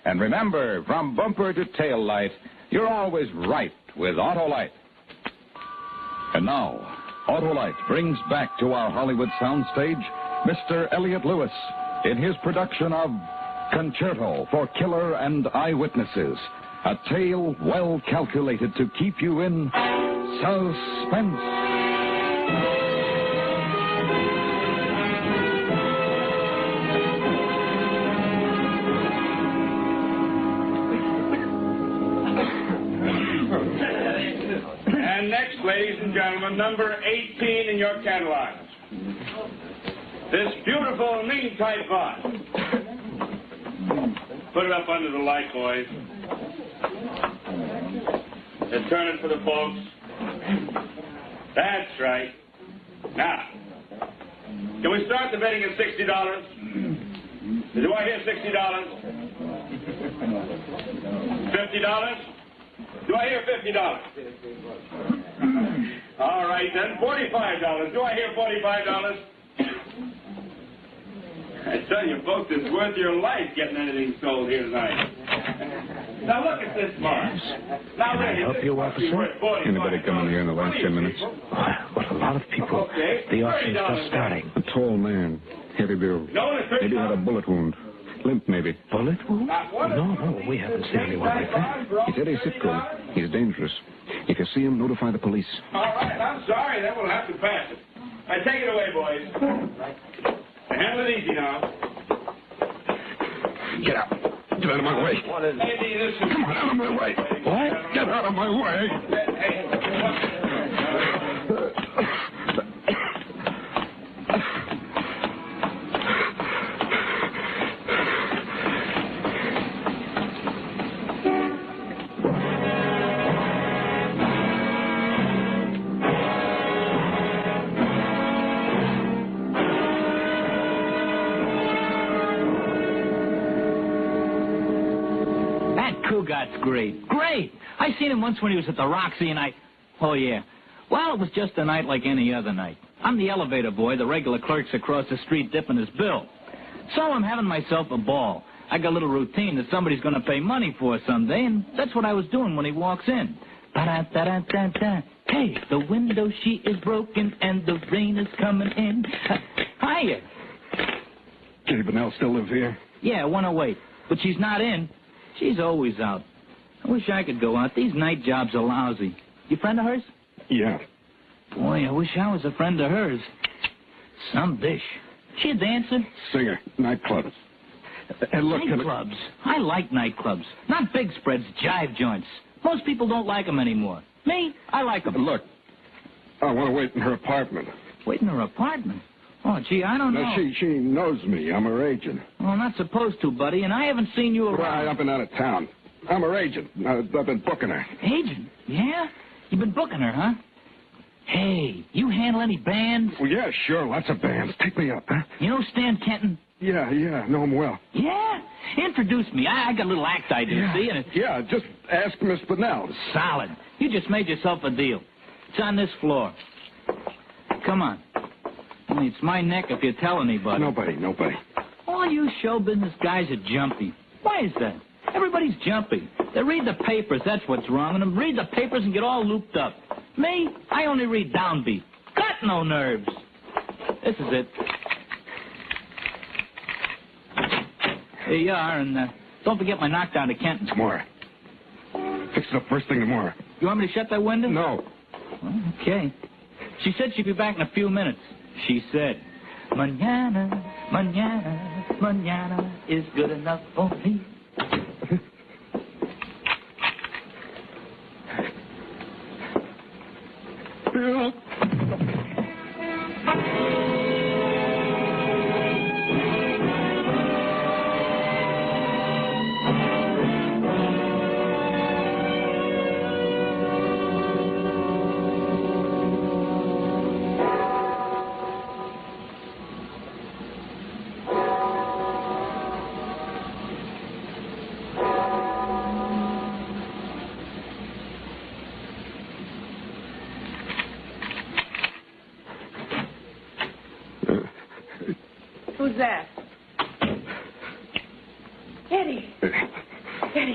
And remember, from bumper to tail light, you're always right with Autolite. And now, Autolite brings back to our Hollywood soundstage Mr. Elliot Lewis in his production of Concerto for Killer and Eyewitnesses, a tale well calculated to keep you in suspense. And next, ladies and gentlemen, number 18 in your catalog. This beautiful mean type box. Put it up under the light, boys. And turn it for the folks. That's right. Now, can we start the bidding at $60? Do I hear $60? $50? Do I hear $50? All right, then, $45. Do I hear $45? I tell you, folks, it's worth your life getting anything sold here tonight. Now, look at this mark. Now, Can I help you, officer? Anybody come in here in the last 10 minutes? Well, a lot of people. The auction's just starting. A tall man, heavy build. Maybe had a bullet wound. Limp, maybe. Bullet wound? No, we haven't seen anyone like that. He's Eddie Sitcomb. He's dangerous. If you see him, notify the police. All right, I'm sorry. Then we'll have to pass it. right, take it away, boys. Handle it easy now. Get out. Get out of my way. Eddie, this is... Come on, out of my way. What? Get out of my way. Cougat's great. Great! I seen him once when he was at the Roxy, and Oh, yeah. Well, it was just a night like any other night. I'm the elevator boy. The regular clerk's across the street dipping his bill. So I'm having myself a ball. I got a little routine that somebody's going to pay money for someday, and that's what I was doing when he walks in. Ba-da-da-da-da-da. Hey, the window, she is broken, and the rain is coming in. Hiya. Kitty Bennell still live here? Yeah, 108. But she's not in. She's always out. I wish I could go out. These night jobs are lousy. You friend of hers? Yeah. Boy, I wish I was a friend of hers. Some dish. She a dancer? Singer. Nightclubs. And look, nightclubs? I like nightclubs. Not big spreads, jive joints. Most people don't like them anymore. Me, I like them. Look, I want to wait in her apartment. Wait in her apartment? Oh, gee, I don't know. No, she knows me. I'm her agent. Well, I'm not supposed to, buddy, and I haven't seen you around. I've been out of town. I'm her agent. I've been booking her. Agent? Yeah? You've been booking her, huh? Hey, you handle any bands? Well, yeah, sure. Lots of bands. Take me up, huh? You know Stan Kenton? Yeah, know him well. Yeah? Introduce me. I got a little act I do, see? And yeah, just ask Miss Bennell. Solid. You just made yourself a deal. It's on this floor. Come on. It's my neck if you tell anybody. Nobody. All you show business guys are jumpy. Why is that? Everybody's jumpy. They read the papers, that's what's wrong. And them read the papers and get all looped up. Me, I only read downbeat. Got no nerves. This is it. Here you are, and don't forget my knockdown to Kenton. Tomorrow. Fix it up first thing tomorrow. You want me to shut that window? No. Well, okay. She said she'd be back in a few minutes. She said, Mañana, mañana, mañana is good enough for me. Who's that? Eddie. Eddie.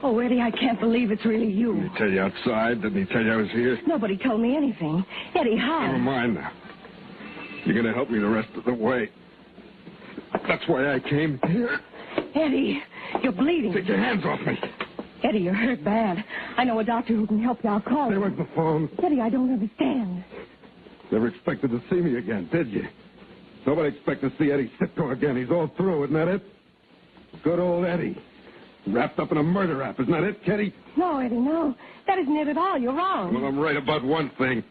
Oh, Eddie, I can't believe it's really you. Didn't he tell you outside? Didn't he tell you I was here? Nobody told me anything. Eddie, how? Never mind now. You're going to help me the rest of the way. That's why I came here. Eddie, you're bleeding. Take your hands off me. Eddie, you're hurt bad. I know a doctor who can help you. I'll call Stay him. with the phone. Eddie, I don't understand. Never expected to see me again, did you? Nobody expected to see Eddie Sitko again. He's all through, isn't that it? Good old Eddie. Wrapped up in a murder rap, isn't that it, Kitty? No, Eddie, no. That isn't it at all. You're wrong. Well, I'm right about one thing.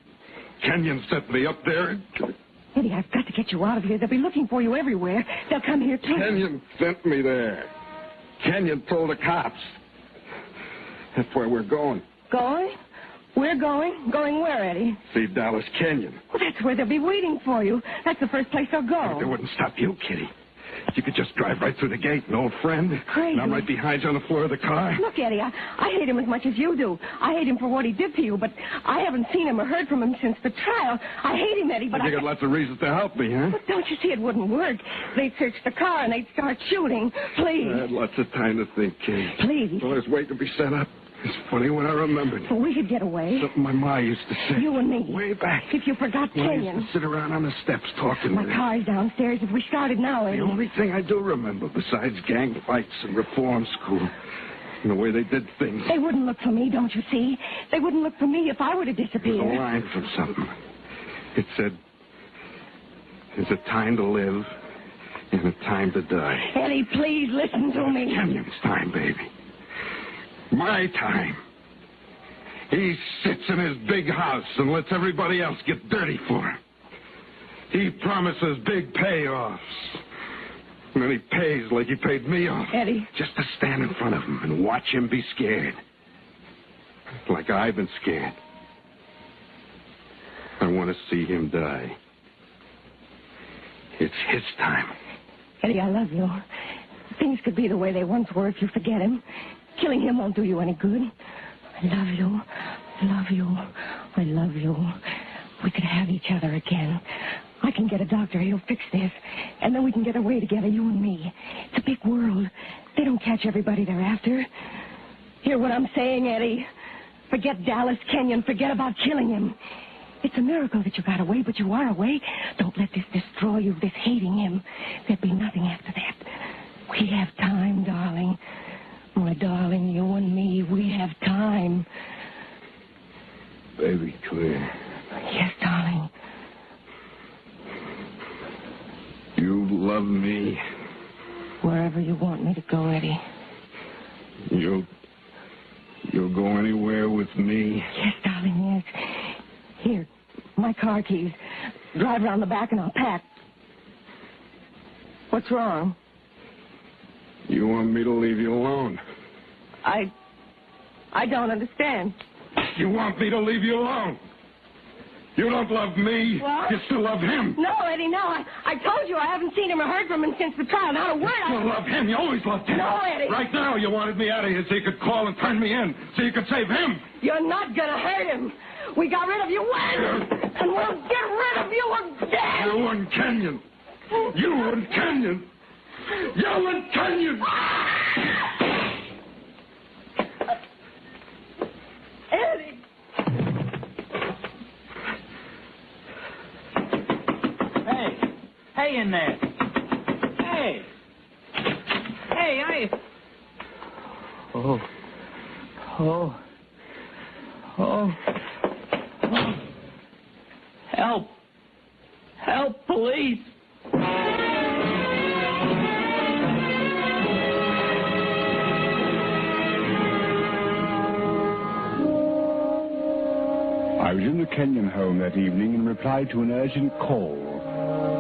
Kenyon sent me up there. Eddie, I've got to get you out of here. They'll be looking for you everywhere. They'll come here, too. Kenyon sent me there. Kenyon told the cops. That's where we're going. Going? We're going? Going where, Eddie? See Dallas Canyon. Well, that's where they'll be waiting for you. That's the first place they'll go. They wouldn't stop you, Kitty. You could just drive right through the gate, an old friend. Crazy. And I'm right behind you on the floor of the car. Look, Eddie, I hate him as much as you do. I hate him for what he did to you, but I haven't seen him or heard from him since the trial. I hate him, Eddie, but You got lots of reasons to help me, huh? But don't you see it wouldn't work? They'd search the car and they'd start shooting. Please. I had lots of time to think, Kitty. Please. Well, I was waiting to be set up. It's funny when I remembered. Well, we could get away. Something my ma used to say. You and me. Way back. If you forgot When I Kenyon. used to sit around on the steps talking My with him. car's downstairs. If we started now, Eddie. The only thing I do remember, besides gang fights and reform school, and the way they did things. They wouldn't look for me, don't you see? They wouldn't look for me if I were to There's disappear. a line from something. It said, There's a time to live and a time to die. Eddie, please listen to me. Kenyon's time, baby. My time. He sits in his big house and lets everybody else get dirty for him. He promises big payoffs. And then he pays like he paid me off. Eddie. Just to stand in front of him and watch him be scared. Like I've been scared. I want to see him die. It's his time. Eddie, I love you. Things could be the way they once were if you forget him. Killing him won't do you any good. I love you. I love you. I love you. We could have each other again. I can get a doctor. He'll fix this. And then we can get away together, you and me. It's a big world. They don't catch everybody they're after. Hear what I'm saying, Eddie? Forget Dallas Kenyon. Forget about killing him. It's a miracle that you got away, but you are away. Don't let this destroy you, this hating him. There'd be nothing after that. We have time, darling. My darling, you and me, we have time. Baby, Claire. Yes, darling. You love me. Wherever you want me to go, Eddie. You'll go anywhere with me? Yes, darling, yes. Here, my car keys. Drive around the back and I'll pack. What's wrong? You want me to leave you alone? I don't understand. You want me to leave you alone? You don't love me. What? You still love him. No, Eddie, no. I told you I haven't seen him or heard from him since the trial. Not a word. You still love him. You always loved him. No, Eddie. Right now, you wanted me out of here so you could call and turn me in, so you could save him. You're not going to hurt him. We got rid of you when? And we'll get rid of you again. You and Kenyon. You and Kenyon. You and Kenyon. Eddie. Hey in there. Hey. Hey, Oh. Help. Help, police. I was in the Kenyon home that evening in reply to an urgent call.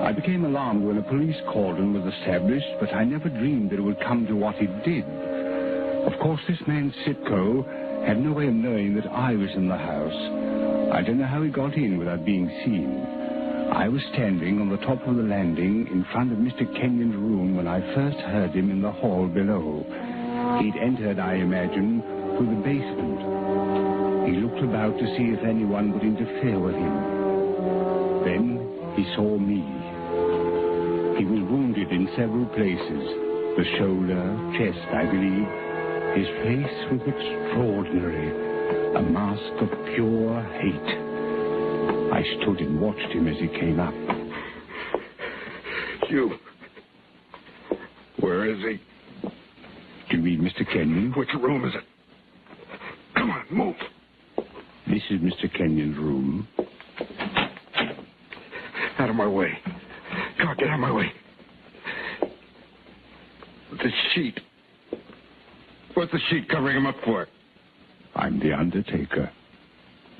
I became alarmed when a police cordon was established, but I never dreamed that it would come to what it did. Of course, this man Sitko had no way of knowing that I was in the house. I don't know how he got in without being seen. I was standing on the top of the landing in front of Mr. Kenyon's room when I first heard him in the hall below. He'd entered, I imagine, through the basement. He looked about to see if anyone would interfere with him. Then he saw me. He was wounded in several places. The shoulder, chest, I believe. His face was extraordinary. A mask of pure hate. I stood and watched him as he came up. You. Where is he? Do you mean Mr. Kenyon? Which room is it? Come on, move. This is Mr. Kenyon's room. Out of my way. Come on, get out of my way. The sheet. What's the sheet covering him up for? I'm the undertaker.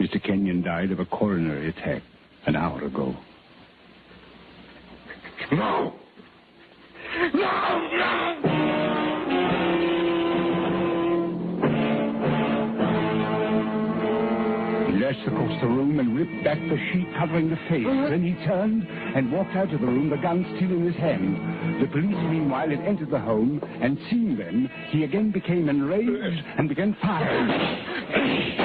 Mr. Kenyon died of a coronary attack an hour ago. No! No! No! He lurched across the room and ripped back the sheet covering the face. Then he turned and walked out of the room, the gun still in his hand. The police, meanwhile, had entered the home, and seeing them, he again became enraged and began firing.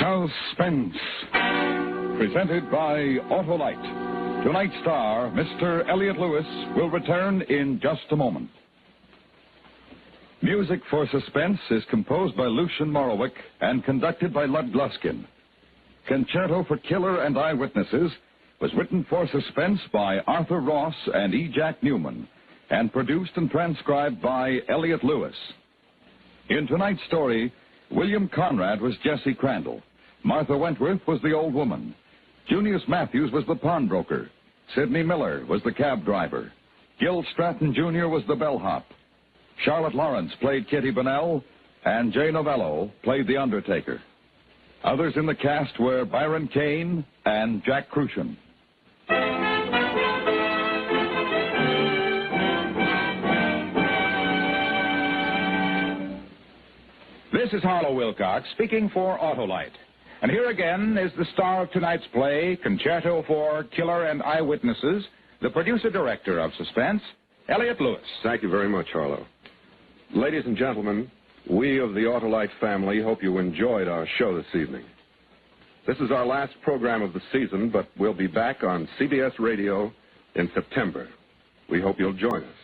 Suspense. Presented by Autolite. Tonight's star, Mr. Elliot Lewis, will return in just a moment. Music for Suspense is composed by Lucian Morowick and conducted by Lud Gluskin. Concerto for Killer and Eyewitnesses was written for Suspense by Arthur Ross and E. Jack Newman and produced and transcribed by Elliot Lewis. In tonight's story, William Conrad was Jesse Crandall. Martha Wentworth was the old woman. Junius Matthews was the pawnbroker. Sidney Miller was the cab driver. Gil Stratton Jr. was the bellhop. Charlotte Lawrence played Kitty Bonnell, and Jay Novello played the undertaker. Others in the cast were Byron Kane and Jack Crucian. This is Harlow Wilcox speaking for Autolite. And here again is the star of tonight's play, Concerto for Killer and Eyewitnesses, the producer-director of Suspense, Elliot Lewis. Thank you very much, Harlow. Ladies and gentlemen, we of the Autolite family hope you enjoyed our show this evening. This is our last program of the season, but we'll be back on CBS Radio in September. We hope you'll join us.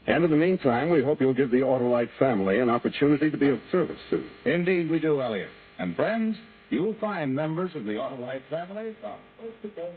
And in the meantime, we hope you'll give the Autolite family an opportunity to be of service soon. Indeed we do, Elliot. And friends, you'll find members of the Autolite family from coast to coast.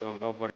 Don't know what.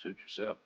Suit yourself.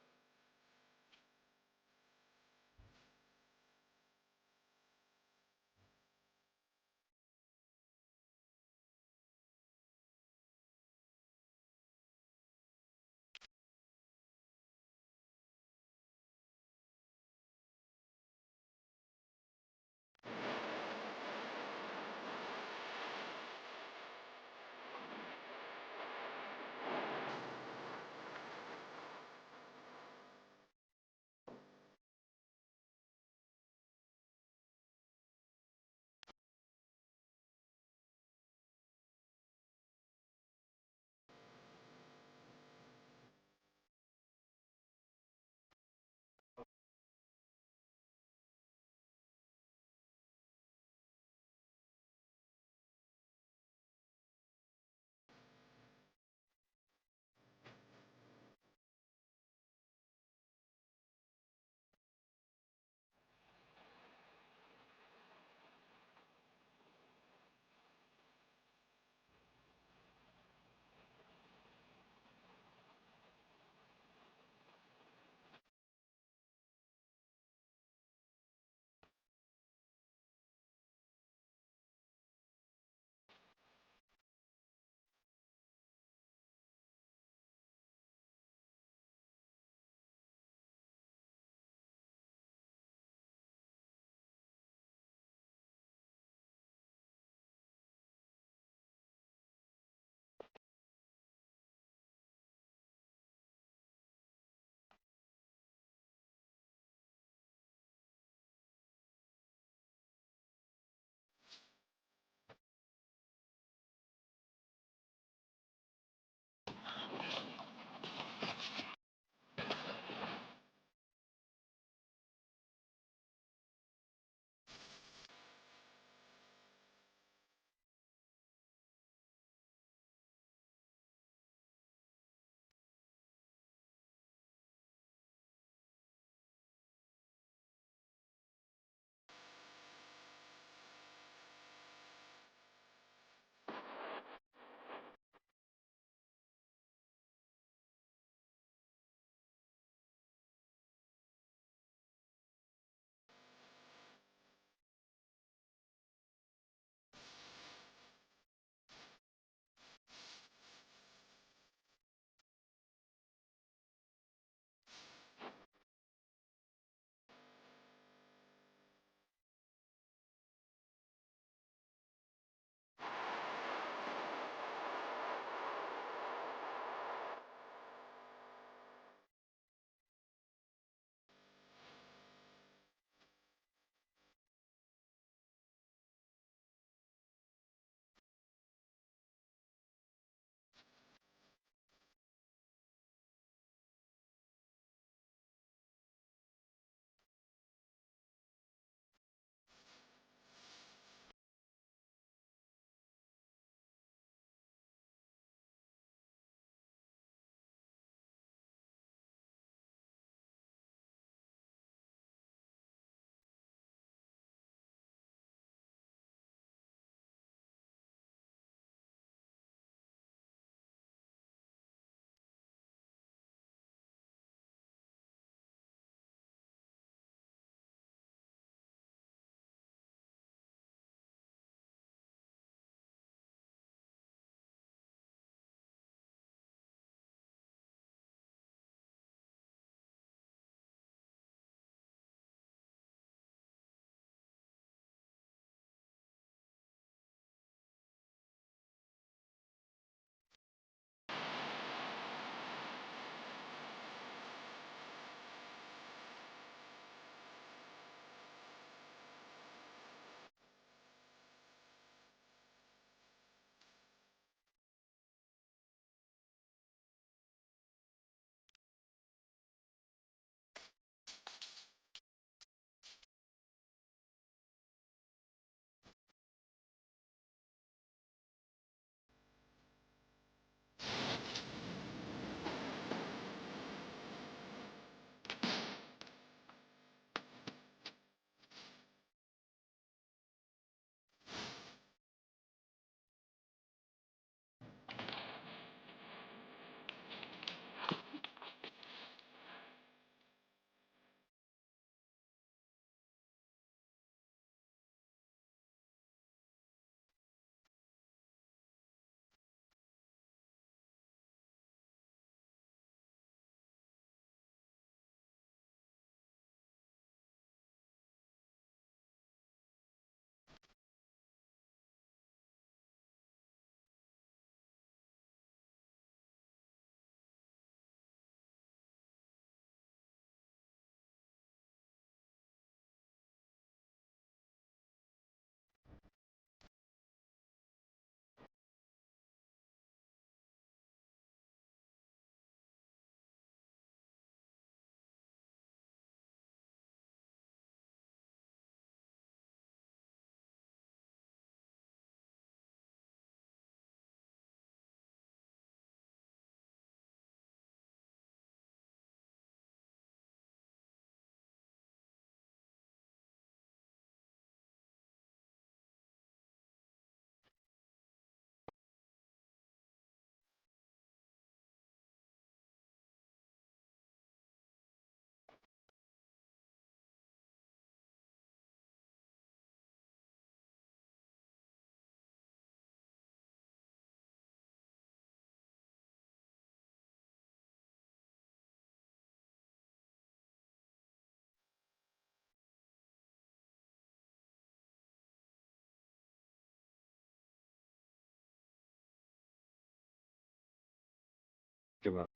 document.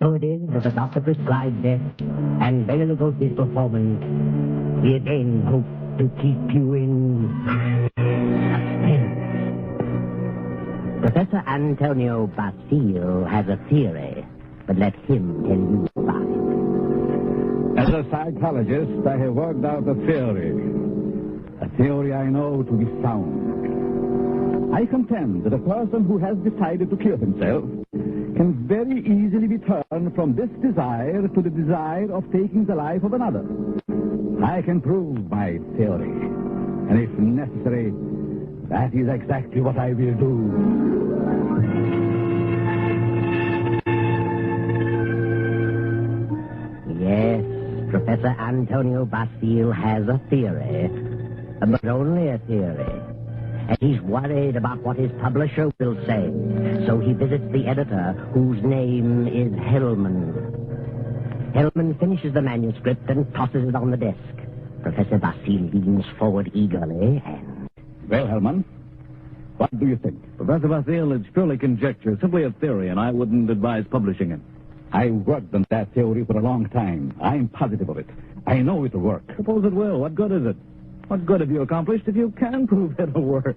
So it is that the doctor prescribed death, and Bela Lugosi's performance, we again hope to keep you in suspense. Professor Antonio Basile has a theory, but let him tell you about it. As a psychologist, I have worked out a theory I know to be sound. I contend that a person who has decided to kill himself can very easily be turned from this desire to the desire of taking the life of another. I can prove my theory, and if necessary, that is exactly what I will do. Yes, Professor Antonio Basile has a theory, but only a theory. And he's worried about what his publisher will say. So he visits the editor, whose name is Hellman. Hellman finishes the manuscript and tosses it on the desk. Professor Basile leans forward eagerly and... Well, Hellman, what do you think? Professor Basile, it's purely conjecture, simply a theory, and I wouldn't advise publishing it. I worked on that theory for a long time. I'm positive of it. I know it'll work. Suppose it will. What good is it? What good have you accomplished if you can prove it'll work?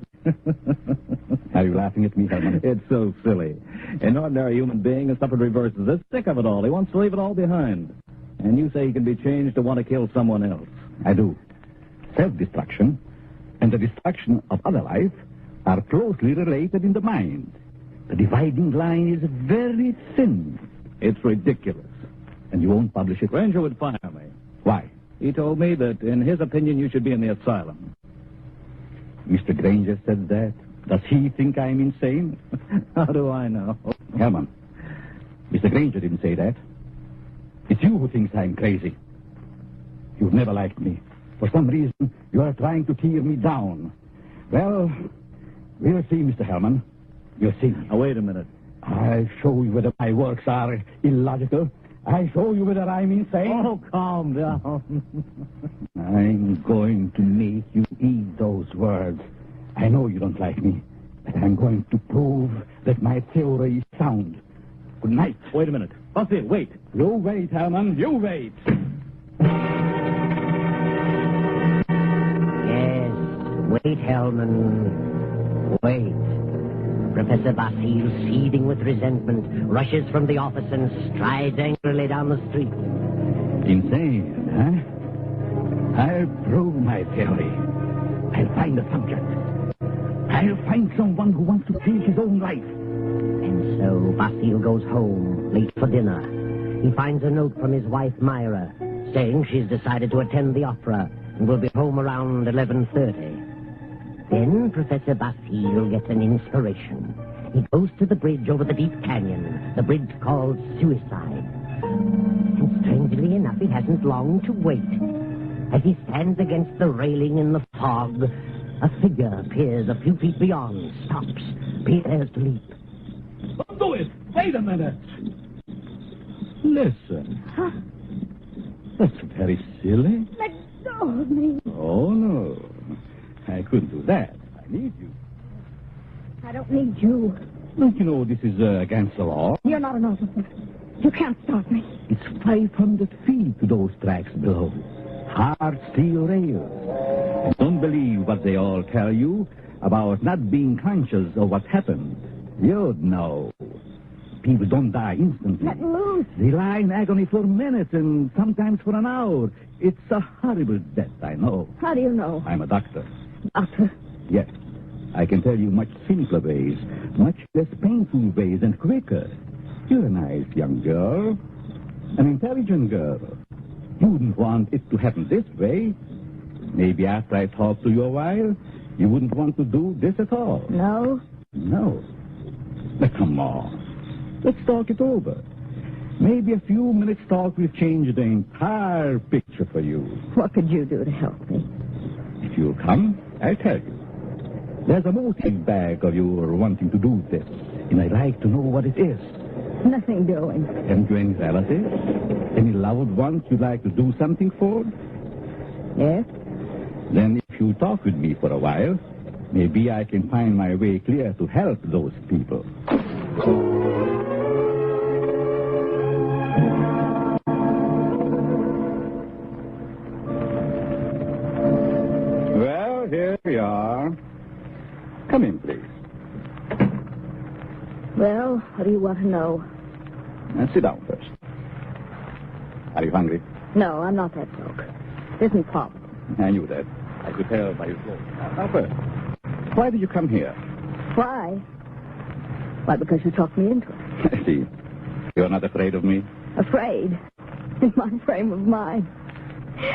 Are you laughing at me, Hellman? It's so silly. An ordinary human being has suffered reverses. He's sick of it all. He wants to leave it all behind. And you say he can be changed to want to kill someone else. I do. Self-destruction and the destruction of other life are closely related in the mind. The dividing line is very thin. It's ridiculous. And you won't publish it? Granger would fire me. Why? He told me that, in his opinion, you should be in the asylum. Mr. Granger said that. Does he think I'm insane? How do I know? Herman, Mr. Granger didn't say that. It's you who thinks I'm crazy. You've never liked me. For some reason, you are trying to tear me down. Well, we'll see, Mr. Hellman. We'll see. Now, wait a minute. I'll show you whether my works are illogical. I'll show you whether I'm insane. Oh, calm down. I'm going to make you eat those words. I know you don't like me, but I'm going to prove that my theory is sound. Good night. Wait a minute. Basile, wait. You wait, Herman. You wait. Yes, wait, Hellman. Wait. Professor Basile, seething with resentment, rushes from the office and strides angrily down the street. Insane, huh? I'll prove my theory. I'll find a subject. I'll find someone who wants to take his own life. And so Basile goes home, late for dinner. He finds a note from his wife, Myra, saying she's decided to attend the opera and will be home around 11:30. Then Professor Basile gets an inspiration. He goes to the bridge over the deep canyon, the bridge called Suicide. And strangely enough, he hasn't long to wait. As he stands against the railing in the fog, a figure appears a few feet beyond, stops, prepares to leap. Don't do it! Wait a minute! Listen. Huh? That's very silly. Let go of me. Oh, no. I couldn't do that. I need you. I don't need you. Don't you know this is against the law? You're not an officer. You can't stop me. It's 500 feet to those tracks below. Hard steel rails. And don't believe what they all tell you about not being conscious of what happened. You'd know. People don't die instantly. Let loose. They lie in agony for minutes and sometimes for an hour. It's a horrible death, I know. How do you know? I'm a doctor. Doctor? Yes. I can tell you much simpler ways, much less painful ways and quicker. You're a nice young girl, an intelligent girl. You wouldn't want it to happen this way. Maybe after I talk to you a while, you wouldn't want to do this at all. No? No. Now, come on. Let's talk it over. Maybe a few minutes' talk will change the entire picture for you. What could you do to help me? If you'll come, I'll tell you. There's a motive back of your wanting to do this, and I'd like to know what it is. Nothing doing. Haven't you any relatives? Any loved ones you'd like to do something for? Yes? Then if you talk with me for a while, maybe I can find my way clear to help those people. Well, here we are. Come in, please. Well, what do you want to know? And sit down first. Are you hungry? No, I'm not that broke. It isn't possible. I knew that. I could tell by your clothes. Now first, why did you come here? Why? Why, because you talked me into it. I see. You're not afraid of me? Afraid? In my frame of mind.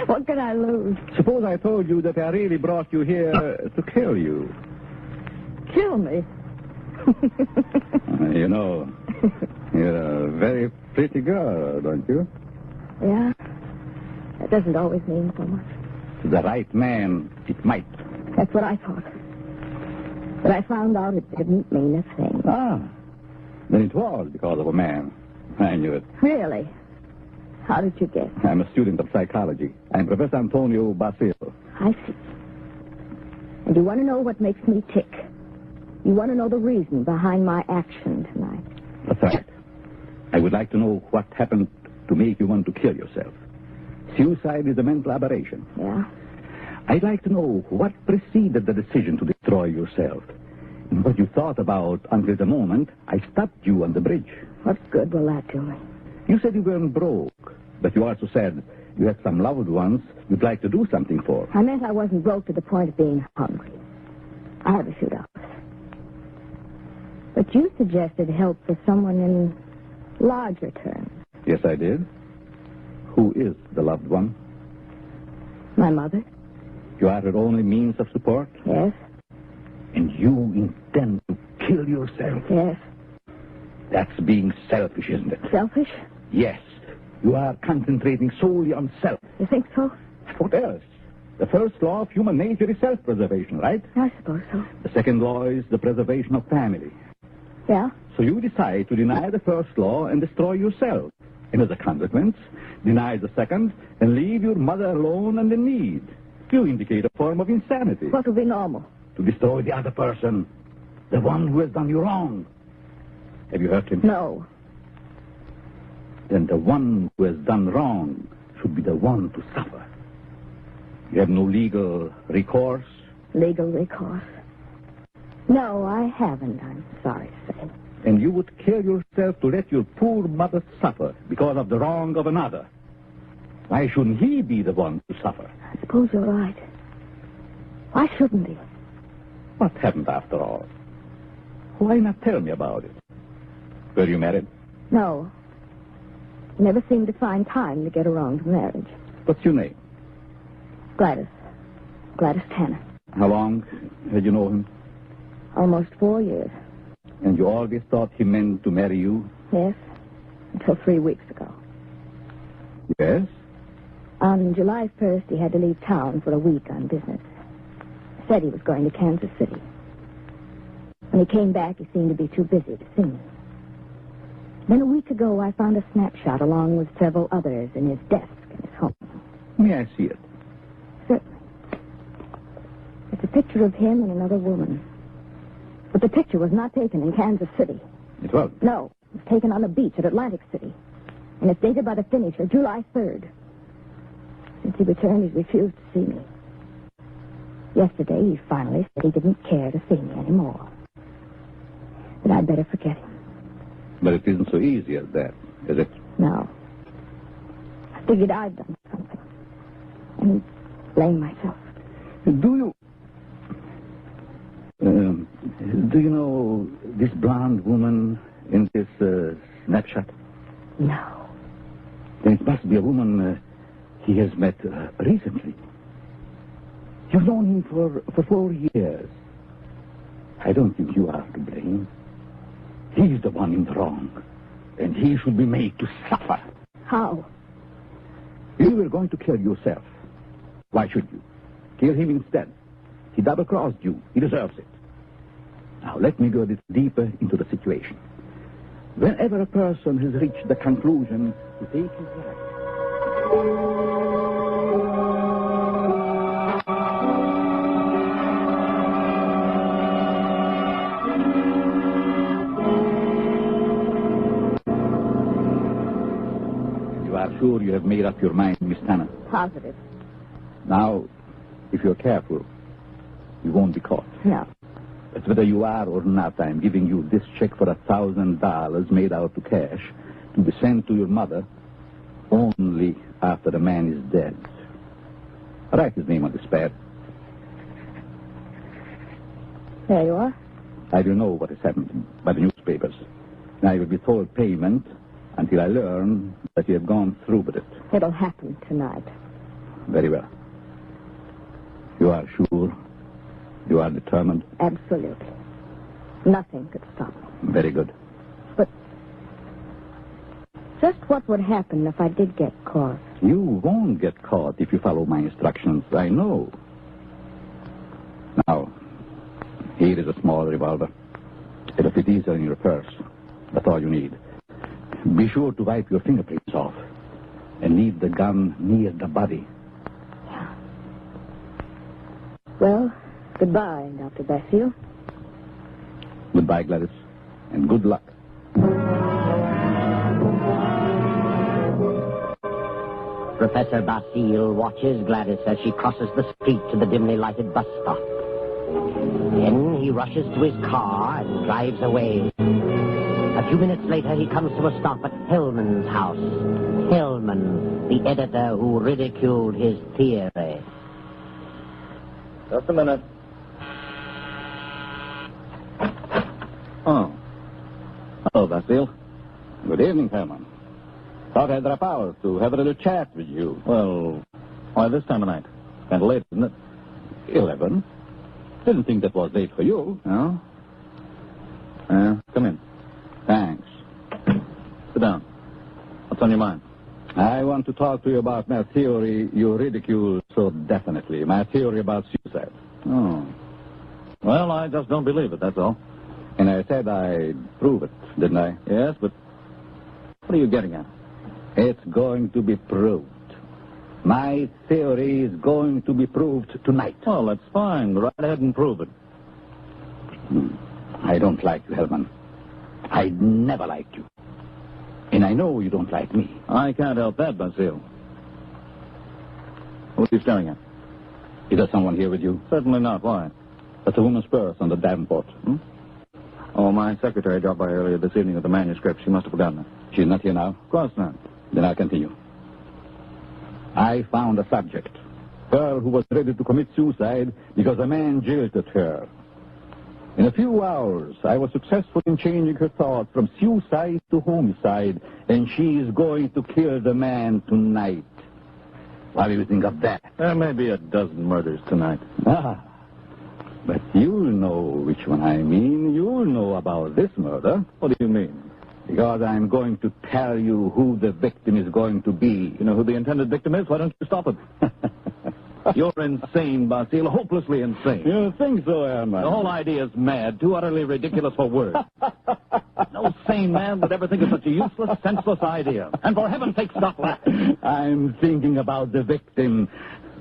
What can I lose? Suppose I told you that I really brought you here to kill you. Kill me? You know, you're a very pretty girl, don't you? Yeah? That doesn't always mean so much. To the right man, it might. That's what I thought. But I found out it didn't mean a thing. Ah, then it was because of a man. I knew it. Really? How did you guess? I'm a student of psychology. I'm Professor Antonio Basil. I see. And you want to know what makes me tick? You want to know the reason behind my action tonight? That's right. I would like to know what happened to make you want to kill yourself. Suicide is a mental aberration. Yeah? I'd like to know what preceded the decision to destroy yourself. And what you thought about until the moment I stopped you on the bridge. What good will that do me? You said you weren't broke, but you also said you had some loved ones you'd like to do something for. I meant I wasn't broke to the point of being hungry. I have a few dollars. But you suggested help for someone in larger terms. Yes, I did. Who is the loved one? My mother. You are her only means of support? Yes. And you intend to kill yourself? Yes. That's being selfish, isn't it? Selfish? Yes. You are concentrating solely on self. You think so? What else? The first law of human nature is self-preservation, right? I suppose so. The second law is the preservation of family. Yeah? So you decide to deny the first law and destroy yourself. And as a consequence, deny the second and leave your mother alone and in need. You indicate a form of insanity. What would be normal? To destroy the other person. The one who has done you wrong. Have you hurt him? No. Then the one who has done wrong should be the one to suffer. You have no legal recourse? Legal recourse? No, I haven't, I'm sorry to say. And you would kill yourself to let your poor mother suffer because of the wrong of another. Why shouldn't he be the one to suffer? I suppose you're right. Why shouldn't he? What happened after all? Why not tell me about it? Were you married? No. Never seemed to find time to get around to marriage. What's your name? Gladys. Gladys Tanner. How long had you known him? Almost 4 years. And you always thought he meant to marry you? Yes. Until 3 weeks ago. Yes? On July 1st, he had to leave town for a week on business. Said he was going to Kansas City. When he came back, he seemed to be too busy to see me. Then a week ago, I found a snapshot along with several others in his desk in his home. May I see it? Certainly. It's a picture of him and another woman. But the picture was not taken in Kansas City. It was? No. It was taken on the beach at Atlantic City. And it's dated by the finisher, July 3rd. Since he returned, he's refused to see me. Yesterday, he finally said he didn't care to see me anymore. That I'd better forget him. But it isn't so easy as that, is it? No. I figured I'd done something. And blame myself. Do you know this blonde woman in this snapshot? No. Then it must be a woman he has met recently. You've known him for 4 years. I don't think you are to blame. He's the one in the wrong. And he should be made to suffer. How? You were going to kill yourself. Why should you? Kill him instead. He double-crossed you. He deserves it. Now, let me go a little deeper into the situation. Whenever a person has reached the conclusion to take his life, sure you have made up your mind, Miss Tanner? Positive. Now, if you're careful, you won't be caught. No. But whether you are or not, I'm giving you this check for $1,000 made out to cash to be sent to your mother only after the man is dead. Write his name on this pad. There you are. I don't know what has happened by the newspapers. And I will withhold payment until I learn that you have gone through with it. It'll happen tonight. Very well. You are sure? You are determined? Absolutely. Nothing could stop me. Very good. But just what would happen if I did get caught? You won't get caught if you follow my instructions. I know. Now, here is a small revolver. It'll fit easily in your purse. That's all you need. Be sure to wipe your fingerprints off and leave the gun near the body. Well, goodbye, Dr. Basile. Goodbye, Gladys, and good luck. Professor Basile watches Gladys as she crosses the street to the dimly lighted bus stop. Then he rushes to his car and drives away. A few minutes later, he comes to a stop at Hellman's house. Hellman, the editor who ridiculed his theory. Just a minute. Oh. Hello, Basile. Good evening, Hellman. Thought I'd drop out to have a little chat with you. Well, why this time of night? Kind of late, isn't it? 11. Didn't think that was late for you. No? Come in. Thanks. Sit down. What's on your mind? I want to talk to you about my theory you ridicule so definitely. My theory about suicide. Oh. Well, I just don't believe it, that's all. And I said I'd prove it, didn't I? Yes, but what are you getting at? It's going to be proved. My theory is going to be proved tonight. Well, that's fine. Go right ahead and prove it. I don't like you, Hellman. I never liked you. And I know you don't like me. I can't help that, Basile. What are you staring at? Is there someone here with you? Certainly not. Why? That's a woman's purse on the davenport. Oh, my secretary dropped by earlier this evening with the manuscript. She must have forgotten it. She's not here now? Of course not. Then I'll continue. I found a subject. Girl who was ready to commit suicide because a man jilted her. In a few hours, I was successful in changing her thoughts from suicide to homicide, and she is going to kill the man tonight. What do you think of that? There may be a dozen murders tonight. Ah, but you'll know which one I mean. You'll know about this murder. What do you mean? Because I'm going to tell you who the victim is going to be. You know who the intended victim is? Why don't you stop it? You're insane, Basile. Hopelessly insane. You think so, Herman? The whole idea is mad. Too utterly ridiculous for words. No sane man would ever think of such a useless, senseless idea. And for heaven's sake, stop laughing. I'm thinking about the victim.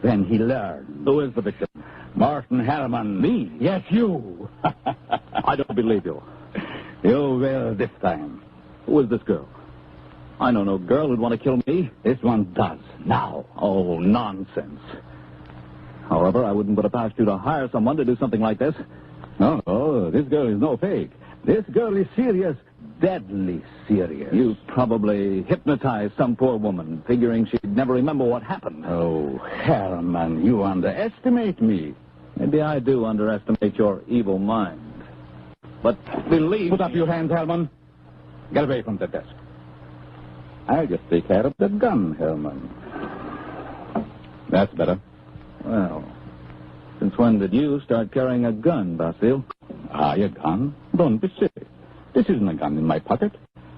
Then he learned. Who is the victim? Martin Herman. Me? Yes, you. I don't believe you. You will this time. Who is this girl? I know no girl who'd want to kill me. This one does. Now. Oh, nonsense. However, I wouldn't put it past you to hire someone to do something like this. No, this girl is no fake. This girl is serious. Deadly serious. You probably hypnotized some poor woman, figuring she'd never remember what happened. Oh, Herman, you underestimate me. Maybe I do underestimate your evil mind. But believe... Put up your hands, Herman. Get away from the desk. I'll just take care of the gun, Herman. That's better. Well, since when did you start carrying a gun, Basile? A gun? Don't be silly. This isn't a gun in my pocket.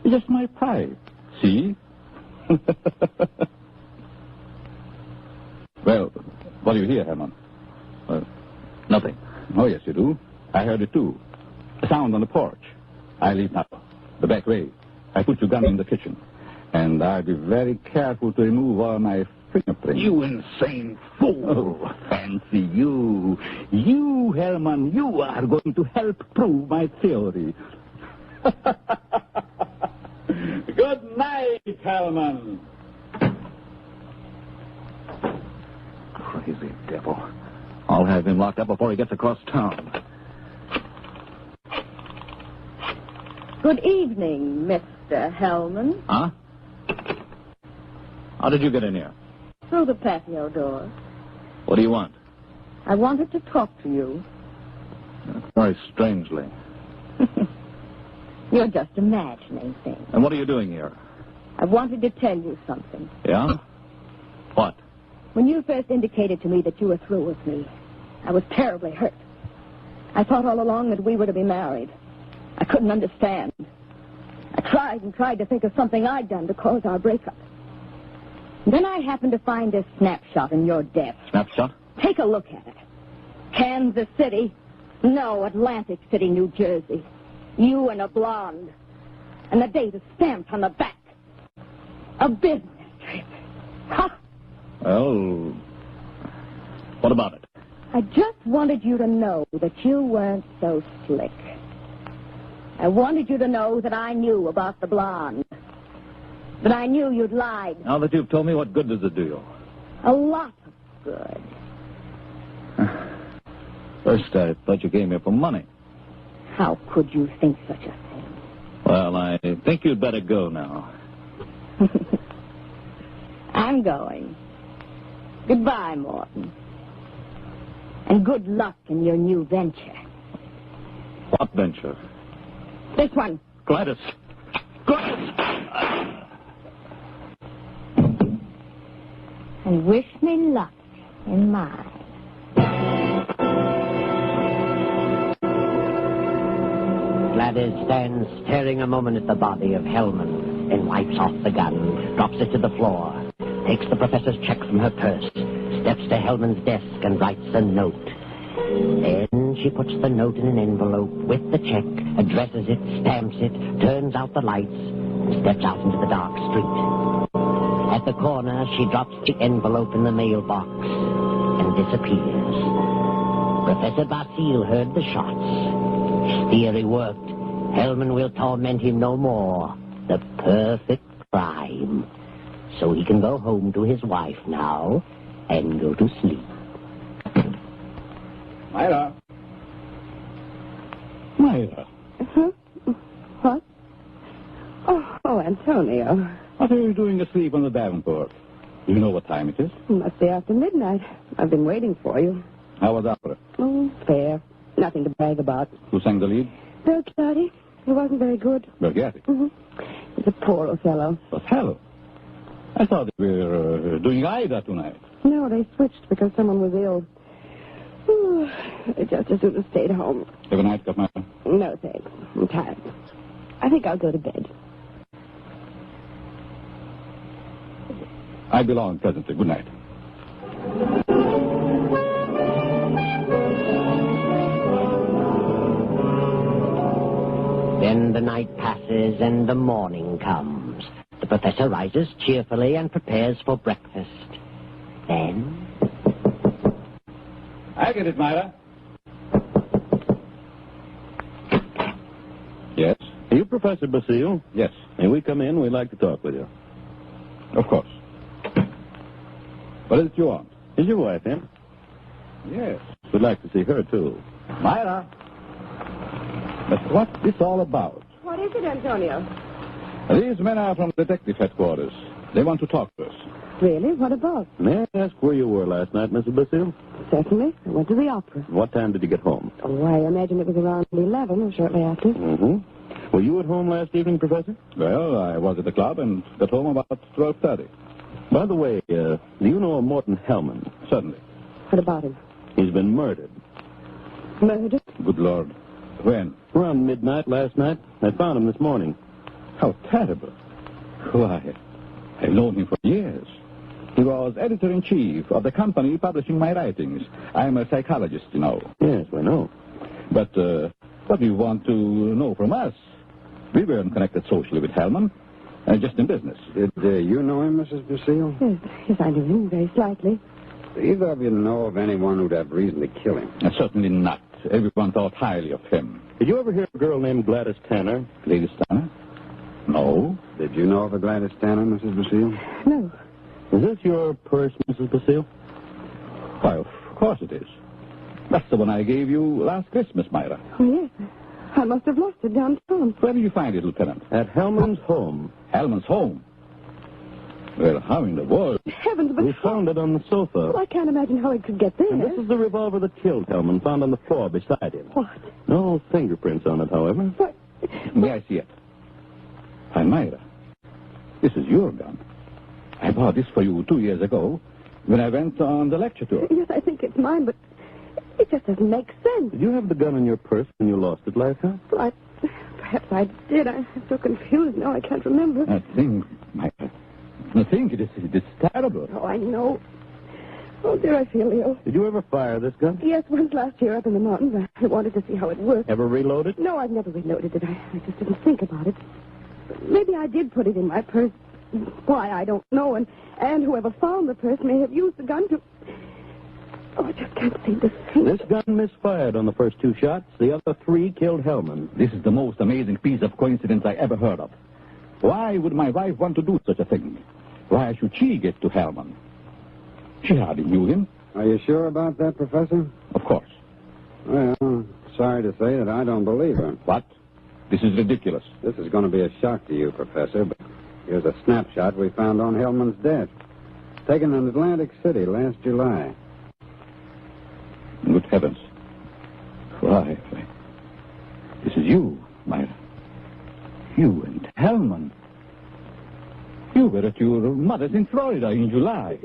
It's just my pride. See? Well, what do you hear, Herman? Nothing. Oh, yes, you do. I heard it, too. A sound on the porch. I leave now. The back way. I put your gun in the kitchen. And I'll be very careful to remove all my fingerprints. You insane fool. Oh, fancy you. You, Herman, you are going to help prove my theory. Good night, Herman. Crazy devil. I'll have him locked up before he gets across town. Good evening, Mr. Hellman. Huh? How did you get in here? Through the patio door. What do you want? I wanted to talk to you. Very strangely. You're just imagining things. And what are you doing here? I wanted to tell you something. Yeah? What? When you first indicated to me that you were through with me, I was terribly hurt. I thought all along that we were to be married. I couldn't understand. I tried and tried to think of something I'd done to cause our breakup. And then I happened to find this snapshot in your desk. Snapshot? Take a look at it. Kansas City. No, Atlantic City, New Jersey. You and a blonde. And the date is stamped on the back. A business trip. Ha! Well, what about it? I just wanted you to know that you weren't so slick. I wanted you to know that I knew about the blonde. That I knew you'd lied. Now that you've told me, what good does it do you? A lot of good. First, I thought you came here for money. How could you think such a thing? Well, I think you'd better go now. I'm going. Goodbye, Morton. And good luck in your new venture. What venture? This one. Gladys. Gladys! And wish me luck in mine. Gladys stands staring a moment at the body of Hellman, then wipes off the gun, drops it to the floor, takes the professor's check from her purse, steps to Hellman's desk and writes a note. Then she puts the note in an envelope with the check, addresses it, stamps it, turns out the lights, and steps out into the dark street. At the corner, she drops the envelope in the mailbox and disappears. Professor Basile heard the shots. His theory worked. Hellman will torment him no more. The perfect crime. So he can go home to his wife now and go to sleep. Myra. Myra. Huh? What? Oh, Antonio. What are you doing asleep on the Davenport? Do you know what time it is? It must be after midnight. I've been waiting for you. How was opera? Oh, fair. Nothing to brag about. Who sang the lead? Belchiati. He wasn't very good. Belchiati? Mm-hmm. He's a poor Othello. Othello? I thought we were doing Aida tonight. No, they switched because someone was ill. Ooh, I just as soon as stayed home. Have a night, Myra? No, thanks. I'm tired. I think I'll go to bed. I belong presently. Good night. Then the night passes and the morning comes. The professor rises cheerfully and prepares for breakfast. Then... I get it, Myra. Yes? You, Professor? Professor Basile. Yes. May we come in? We'd like to talk with you. Of course. What is it you want? Is your wife in? Yes. We'd like to see her, too. Myra! But what's this all about? What is it, Antonio? These men are from detective headquarters. They want to talk to us. Really? What about? May I ask where you were last night, Mrs. Basile? Certainly. I went to the opera. What time did you get home? Oh, I imagine it was around 11 or shortly after. Mm-hmm. Were you at home last evening, Professor? Well, I was at the club and got home about 12:30. By the way, do you know a Morton Hellman? Certainly. What about him? He's been murdered. Murdered? Good Lord. When? Around midnight last night. I found him this morning. How terrible. Why, I've known him for years. He was editor-in-chief of the company publishing my writings. I'm a psychologist, you know. Yes, I know. But what do you want to know from us? We weren't connected socially with Hellman, just in business. Did you know him, Mrs. Basile? Yes, I knew him very slightly. Do either of you know of anyone who'd have reason to kill him? Certainly not. Everyone thought highly of him. Did you ever hear of a girl named Gladys Tanner? Gladys Tanner? No. Did you know of a Gladys Tanner, Mrs. Basile? No. Is this your purse, Mrs. Basile? Why, of course it is. That's the one I gave you last Christmas, Myra. Oh, yes. I must have lost it downtown. Where did you find it, Lieutenant? At Hellman's home. Hellman's home? Well, how in the world? Heavens, but... We found it on the sofa. Well, I can't imagine how it could get there. And this is the revolver that killed Hellman, found on the floor beside him. What? No fingerprints on it, however. What? May I see it? Why, Myra, this is your gun. I bought this for you 2 years ago when I went on the lecture tour. Yes, I think it's mine, but it just doesn't make sense. Did you have the gun in your purse when you lost it last time? Well, perhaps I did. I'm so confused now I can't remember. I think, Myra, I think it's terrible. Oh, I know. Oh, dear, I feel ill. Did you ever fire this gun? Yes, once last year up in the mountains. I wanted to see how it worked. Ever reload it? No, I've never reloaded it. I just didn't think about it. Maybe I did put it in my purse. Why, I don't know. And whoever found the purse may have used the gun to... Oh, I just can't seem to think. This gun misfired on the first 2 shots. The other 3 killed Hellman. This is the most amazing piece of coincidence I ever heard of. Why would my wife want to do such a thing? Why should she get to Hellman? She hardly knew him. Are you sure about that, Professor? Of course. Well, sorry to say that I don't believe her. What? This is ridiculous. This is going to be a shock to you, Professor, but here's a snapshot we found on Hellman's desk. Taken in Atlantic City last July. Good heavens. Why, this is you, Myra. You and Hellman. You were at your mother's in Florida in July.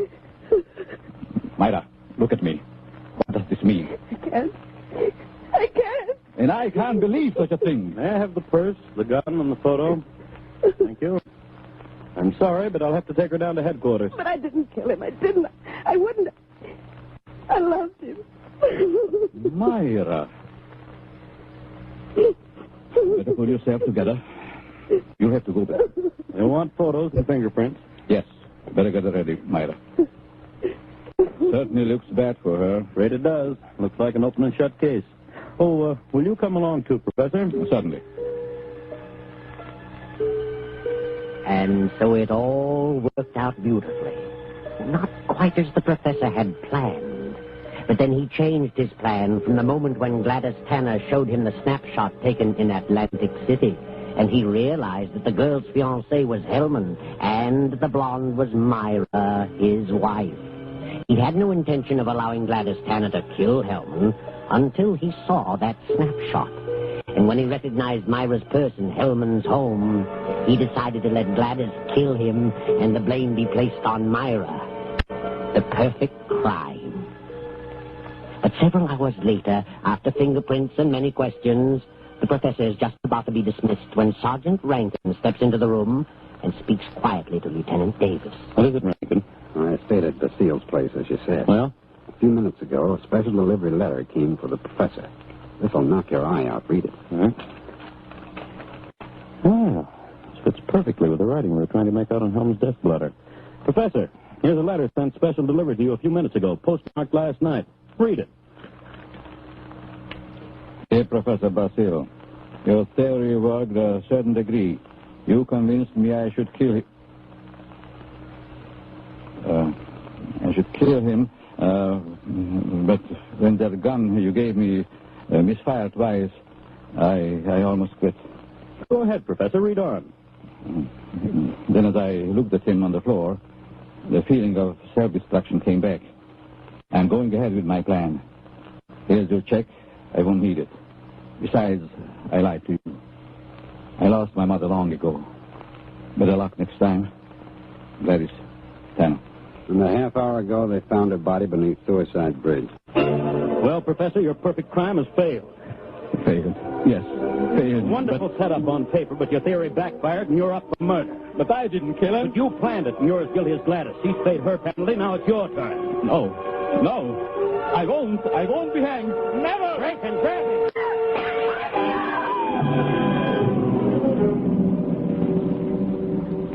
Myra, look at me. What does this mean? I can't. And I can't believe such a thing. May I have the purse, the gun, and the photo? Thank you. I'm sorry, but I'll have to take her down to headquarters. But I didn't kill him. I didn't. I wouldn't. I loved him. Myra. Better pull yourself together. You'll have to go back. You want photos and fingerprints? Yes. Better get it ready, Myra. Certainly looks bad for her. Afraid it does. Looks like an open and shut case. Oh, will you come along too, Professor? Certainly. And so it all worked out beautifully. Not quite as the professor had planned. But then he changed his plan from the moment when Gladys Tanner showed him the snapshot taken in Atlantic City. And he realized that the girl's fiancé was Hellman, and the blonde was Myra, his wife. He had no intention of allowing Gladys Tanner to kill Hellman until he saw that snapshot. And when he recognized Myra's purse in Hellman's home, he decided to let Gladys kill him and the blame be placed on Myra. The perfect crime. But several hours later, after fingerprints and many questions, the professor is just about to be dismissed when Sergeant Rankin steps into the room and speaks quietly to Lieutenant Davis. What is it, Rankin? I stayed at Basile's place, as you said. Well? A few minutes ago, a special delivery letter came for the professor. This'll knock your eye out. Read it. Oh, this fits perfectly with the writing we were trying to make out on Helm's desk blotter. Professor, here's a letter sent special delivery to you a few minutes ago, postmarked last night. Read it. Dear Professor Basile, Your theory worked a certain degree. You convinced me I should kill him. But when that gun you gave me misfired twice, I almost quit. Go ahead, Professor. Read on. Then as I looked at him on the floor, the feeling of self-destruction came back. I'm going ahead with my plan. Here's your check. I won't need it. Besides, I lied to you. I lost my mother long ago. Better luck next time. Gladys, Tanner. And a half hour ago, they found her body beneath Suicide Bridge. Well, Professor, your perfect crime has failed. Failed? Yes, failed. Wonderful setup on paper, but your theory backfired and you're up for murder. But I didn't kill him. But you planned it and you're as guilty as Gladys. She's paid her penalty, now it's your turn. No. I won't be hanged. Never! Drink and grab him.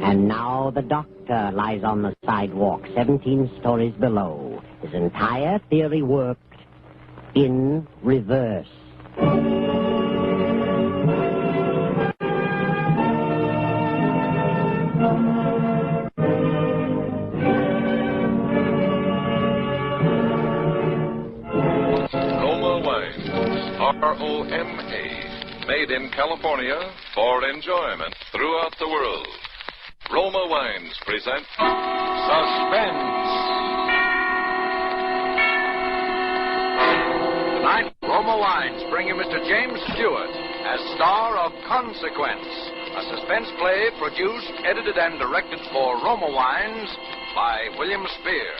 And now the doctor lies on the sidewalk 17 stories below. His entire theory worked in reverse. Roma Wines, R-O-M-A, made in California for enjoyment throughout the world. Roma Wines present Suspense. Tonight, Roma Wines bring you Mr. James Stewart as star of Consequence, a suspense play produced, edited, and directed for Roma Wines by William Spear.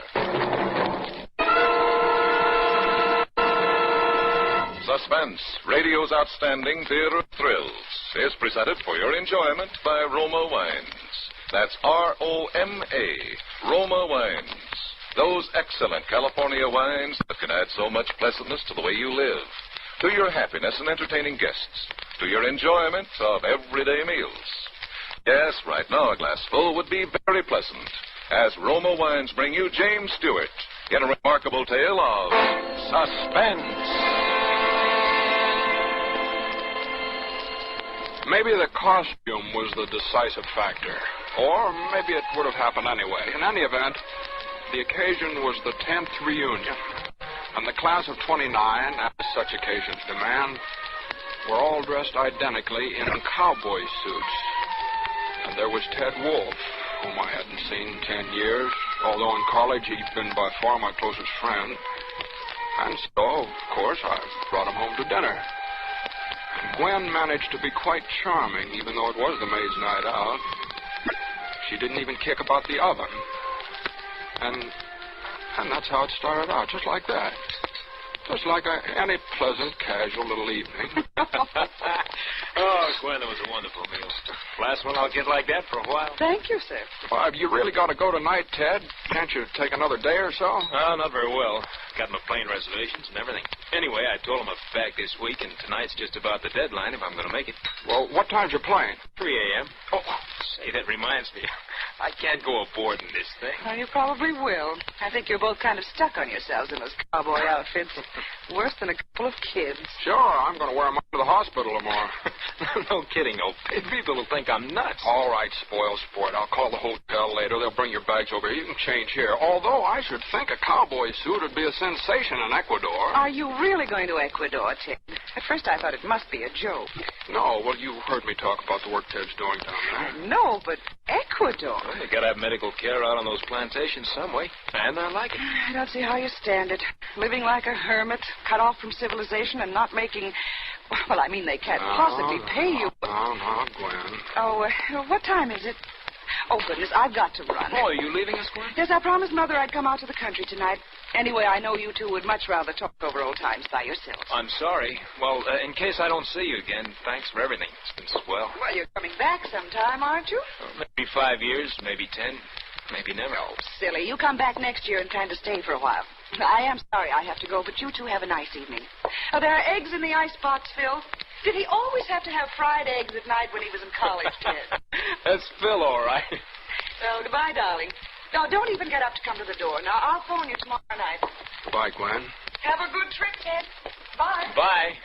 Suspense, radio's outstanding theater of thrills, is presented for your enjoyment by Roma Wines. That's R-O-M-A, Roma Wines. Those excellent California wines that can add so much pleasantness to the way you live, to your happiness in entertaining guests, to your enjoyment of everyday meals. Yes, right now a glass full would be very pleasant, as Roma Wines bring you James Stewart in a remarkable tale of suspense. Maybe the costume was the decisive factor. Or maybe it would have happened anyway. In any event, the occasion was the 10th reunion. And the class of 29, as such occasions demand, were all dressed identically in cowboy suits. And there was Ted Wolfe, whom I hadn't seen in 10 years, although in college he'd been by far my closest friend. And so, of course, I brought him home to dinner. Gwen managed to be quite charming, even though it was the maid's night out. She didn't even kick about the oven. And that's how it started out, just like that. Just like any pleasant, casual little evening. Oh, Gwen, that was a wonderful meal. Last one I'll get like that for a while. Thank you, sir. Well, have you really got to go tonight, Ted? Can't you take another day or so? Oh, not very well. Got my plane reservations and everything. Anyway, I told him I'd be back this week, and tonight's just about the deadline if I'm going to make it. Well, what time's your plane? 3 a.m. Oh, say, that reminds me. I can't go aboard in this thing. Well, you probably will. I think you're both kind of stuck on yourselves in those cowboy outfits. Worse than a couple of kids. Sure, I'm going to wear them up to the hospital tomorrow. No kidding, no. People will think I'm nuts. All right, spoil sport. I'll call the hotel later. They'll bring your bags over here. You can change here. Although I should think a cowboy suit would be a sensation in Ecuador. Are you really going to Ecuador, Ted? At first I thought it must be a joke. No, well, you heard me talk about the work Ted's doing down there. No, but Ecuador. Well, you got to have medical care out on those plantations some way. And I like it. I don't see how you stand it. Living like a hermit, cut off from civilization and not making... Well, I mean, they can't possibly pay you. No, Gwen. Oh, what time is it? Oh, goodness, I've got to run. Oh, are you leaving us, Gwen? Yes, I promised Mother I'd come out to the country tonight. Anyway, I know you two would much rather talk over old times by yourselves. I'm sorry. Well, in case I don't see you again, thanks for everything. It's been swell. Well, you're coming back sometime, aren't you? Maybe 5 years, maybe 10, maybe never. Oh, silly. You come back next year and kind of stay for a while. I am sorry I have to go, but you two have a nice evening. Oh, there are eggs in the icebox, Phil. Did he always have to have fried eggs at night when he was in college, Ted? That's Phil, all right. So, goodbye, darling. No, don't even get up to come to the door. Now, I'll phone you tomorrow night. Goodbye, Gwen. Have a good trip, Ted. Bye. Bye.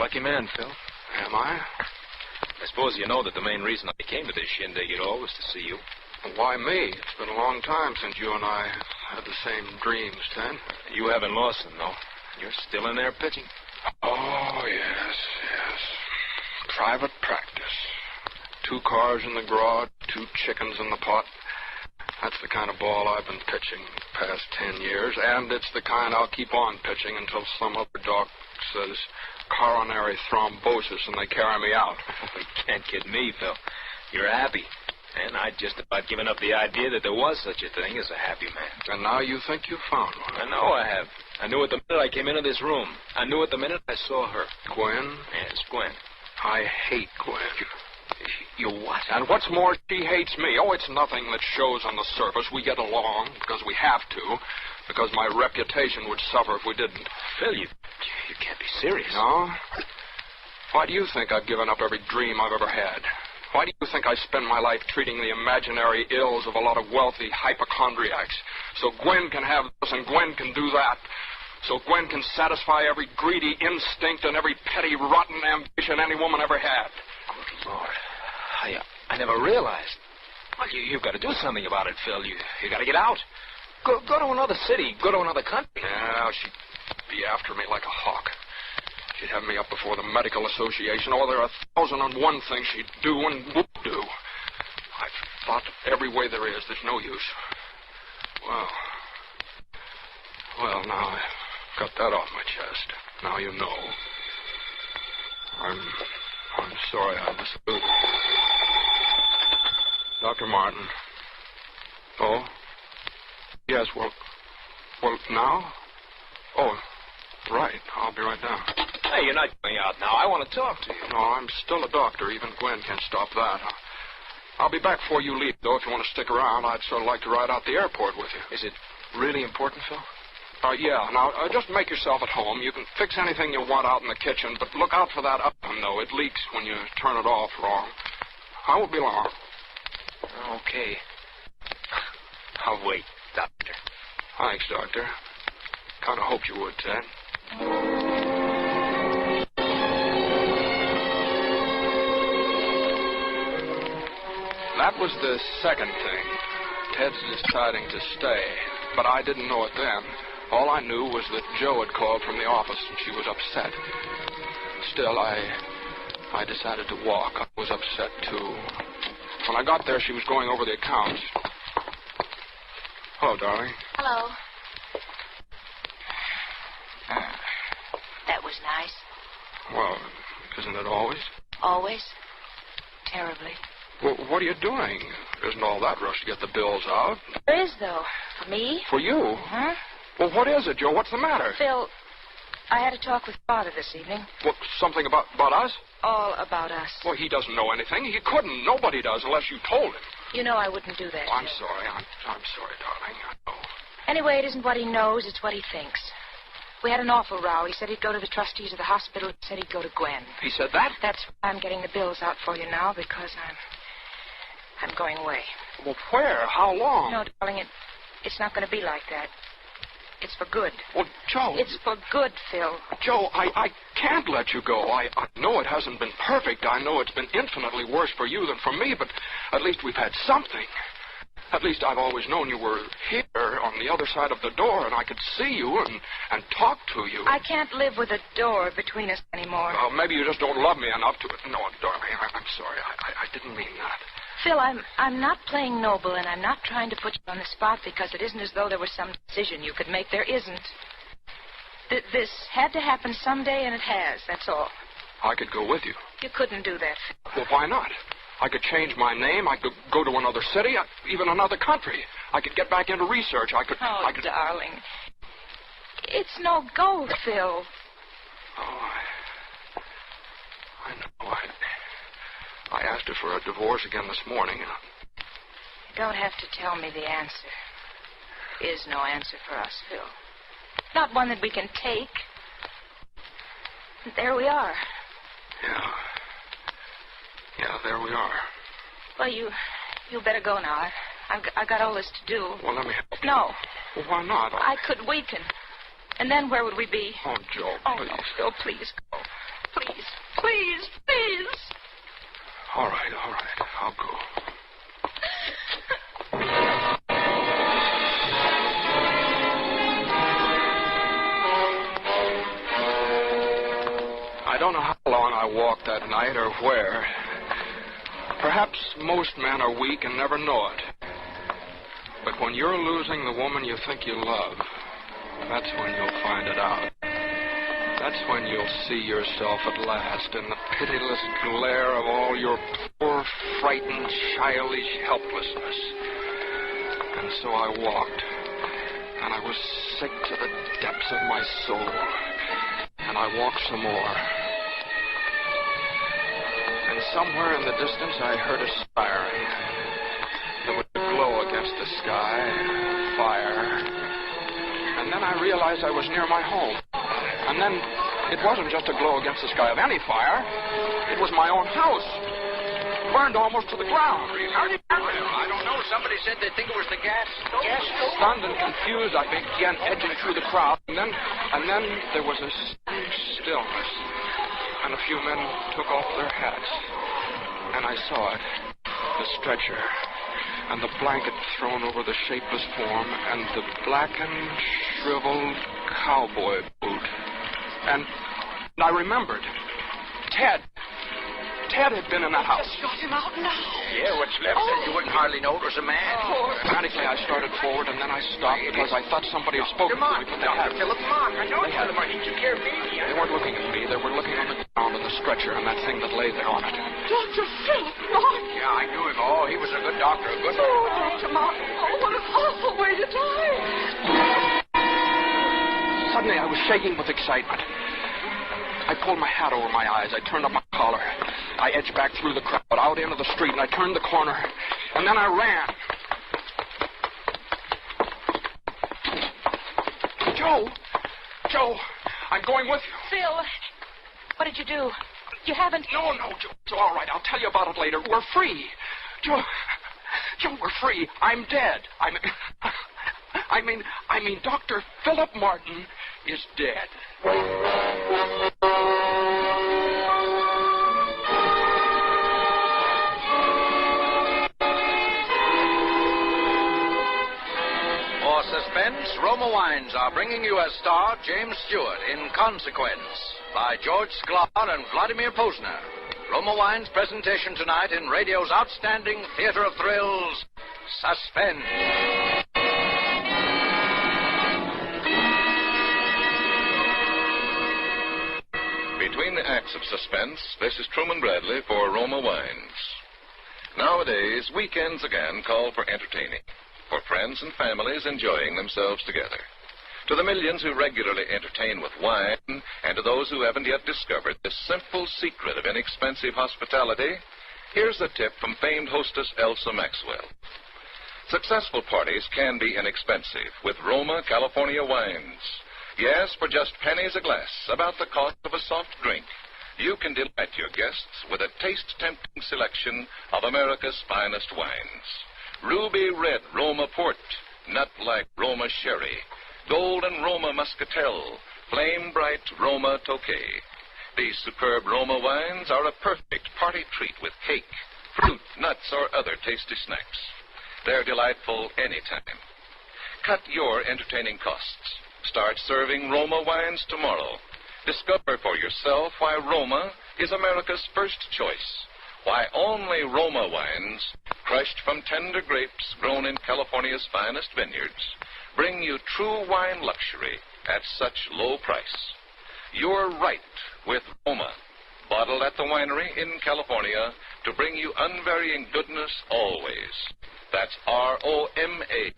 lucky man, Phil. Am I? I suppose you know that the main reason I came to this shindig at all was to see you. Why me? It's been a long time since you and I had the same dreams, Ted. You haven't lost them, though. You're still in there pitching. Oh, yes. Private practice. 2 cars in the garage, 2 chickens in the pot. That's the kind of ball I've been pitching the past 10 years, and it's the kind I'll keep on pitching until some other doc says coronary thrombosis and they carry me out. You can't kid me, Phil. You're happy. And I'd just about given up the idea that there was such a thing as a happy man. And now you think you found one. I know I have. I knew it the minute I came into this room. I knew it the minute I saw her. Gwen? Yes, Gwen. I hate Gwen. You what? And what's more, she hates me. Oh, it's nothing that shows on the surface. We get along because we have to, because my reputation would suffer if we didn't. Phil, you can't be serious. No? Why do you think I've given up every dream I've ever had? Why do you think I spend my life treating the imaginary ills of a lot of wealthy hypochondriacs? So Gwen can have this and Gwen can do that. So Gwen can satisfy every greedy instinct and every petty, rotten ambition any woman ever had. Good Lord. I never realized. Well, you've got to do something about it, Phil. You got to get out. Go to another city. Go to another country. Yeah, she'd be after me like a hawk. She'd have me up before the medical association. Oh, there are 1,001 things she'd do and would do. I've thought every way there is. There's no use. Well, now I've got that off my chest. Now you know. I'm sorry I disapproved. Dr. Martin. Oh? Yes, well, now? Oh, right. I'll be right down. Hey, you're not going out now. I want to talk to you. No, I'm still a doctor. Even Gwen can't stop that. I'll be back before you leave, though. If you want to stick around, I'd sort of like to ride out the airport with you. Is it really important, Phil? Yeah. Now, just make yourself at home. You can fix anything you want out in the kitchen, but look out for that oven, though. It leaks when you turn it off wrong. I won't be long. Okay. I'll wait, Doctor. Thanks, Doctor. Kind of hoped you would, Ted. That was the second thing. Ted's deciding to stay. But I didn't know it then. All I knew was that Joe had called from the office and she was upset. Still, I decided to walk. I was upset, too. When I got there, she was going over the accounts. Hello, darling. Hello. That was nice. Well, isn't it always? Always. Terribly. Well, what are you doing? Isn't all that rush to get the bills out? There is, though. For me? For you? Huh? Well, what is it, Joe? What's the matter? Phil, I had a talk with Father this evening. What, something about us? All about us. Well, he doesn't know anything. He couldn't. Nobody does unless you told him. You know I wouldn't do that. I'm sorry. I'm sorry, darling. I know. Anyway, it isn't what he knows, it's what he thinks. We had an awful row. He said he'd go to the trustees of the hospital. He said he'd go to Gwen. He said that? That's why I'm getting the bills out for you now, because I'm going away. Well, where? How long? No, darling, it's not going to be like that. It's for good. Well, Joe... It's for good, Phil. Joe, I can't let you go. I know it hasn't been perfect. I know it's been infinitely worse for you than for me, but at least we've had something. At least I've always known you were here on the other side of the door, and I could see you and talk to you. I can't live with a door between us anymore. Well, maybe you just don't love me enough to... No, darling, I'm sorry. I didn't mean that. Phil, I'm not playing noble, and I'm not trying to put you on the spot because it isn't as though there was some decision you could make. There isn't. This had to happen someday, and it has. That's all. I could go with you. You couldn't do that, Phil. Well, why not? I could change my name. I could go to another city, even another country. I could get back into research. Oh, darling. It's no go, Phil. Oh, I know. I asked her for a divorce again this morning. You don't have to tell me the answer. There is no answer for us, Phil. Not one that we can take. There we are. Yeah, there we are. Well, you better go now. I've got all this to do. Well, let me help you. No. Well, why not? I could weaken. And then where would we be? Oh, Joe, Oh, please. no, Phil, please go. Please, please, please. All right. I'll go. I don't know how long I walked that night or where. Perhaps most men are weak and never know it. But when you're losing the woman you think you love, that's when you'll find it out. That's when you'll see yourself at last in the pitiless glare of all your poor, frightened, childish helplessness. And so I walked, and I was sick to the depths of my soul. And I walked some more. And somewhere in the distance I heard a siren. There was a glow against the sky, fire. And then I realized I was near my home. And then it wasn't just a glow against the sky of any fire. It was my own house. Burned almost to the ground. I don't know. Somebody said they think it was the gas stove. Stunned and confused, I began edging through the crowd. And then there was a stillness. And a few men took off their hats. And I saw it. The stretcher. And the blanket thrown over the shapeless form. And the blackened, shriveled cowboy boot. And I remembered. Ted had been in that house. Just got him out now. Yeah, what's left said you wouldn't hardly know it was a man. Panically, I started forward, and then I stopped because I thought somebody had spoken to me, but they hadn't. Philip Mark. I know Philip Mark. He took care of me. They weren't looking at me. They were looking on the ground in the stretcher and that thing that lay there on it. Dr. Philip Mark. Yeah, I knew him. Oh, he was a good doctor. A good doctor. Dr. Mark. Oh, what an awful way to die. Suddenly, I was shaking with excitement. I pulled my hat over my eyes. I turned up my collar. I edged back through the crowd, out into the street, and I turned the corner. And then I ran. Joe, I'm going with you. Phil, what did you do? You haven't... No, Joe, all right, I'll tell you about it later. We're free. Joe, we're free. I'm dead. I mean, Dr. Philip Martin is dead. For suspense, Roma Wines are bringing you as star James Stewart in Consequence by George Sklar and Vladimir Posner. Roma Wines' presentation tonight in radio's outstanding theater of thrills, Suspense. Between the acts of suspense, this is Truman Bradley for Roma Wines. Nowadays, weekends again call for entertaining, for friends and families enjoying themselves together. To the millions who regularly entertain with wine, and to those who haven't yet discovered this simple secret of inexpensive hospitality, here's a tip from famed hostess Elsa Maxwell. Successful parties can be inexpensive with Roma California wines. Yes, for just pennies a glass, about the cost of a soft drink, you can delight your guests with a taste-tempting selection of America's finest wines. Ruby red Roma port, nut-like Roma sherry, golden Roma muscatel, flame-bright Roma tokay. These superb Roma wines are a perfect party treat with cake, fruit, nuts, or other tasty snacks. They're delightful anytime. Cut your entertaining costs. Start serving Roma wines tomorrow. Discover for yourself why Roma is America's first choice. Why only Roma wines, crushed from tender grapes grown in California's finest vineyards, bring you true wine luxury at such low price. You're right with Roma, bottled at the winery in California to bring you unvarying goodness always. That's R-O-M-A,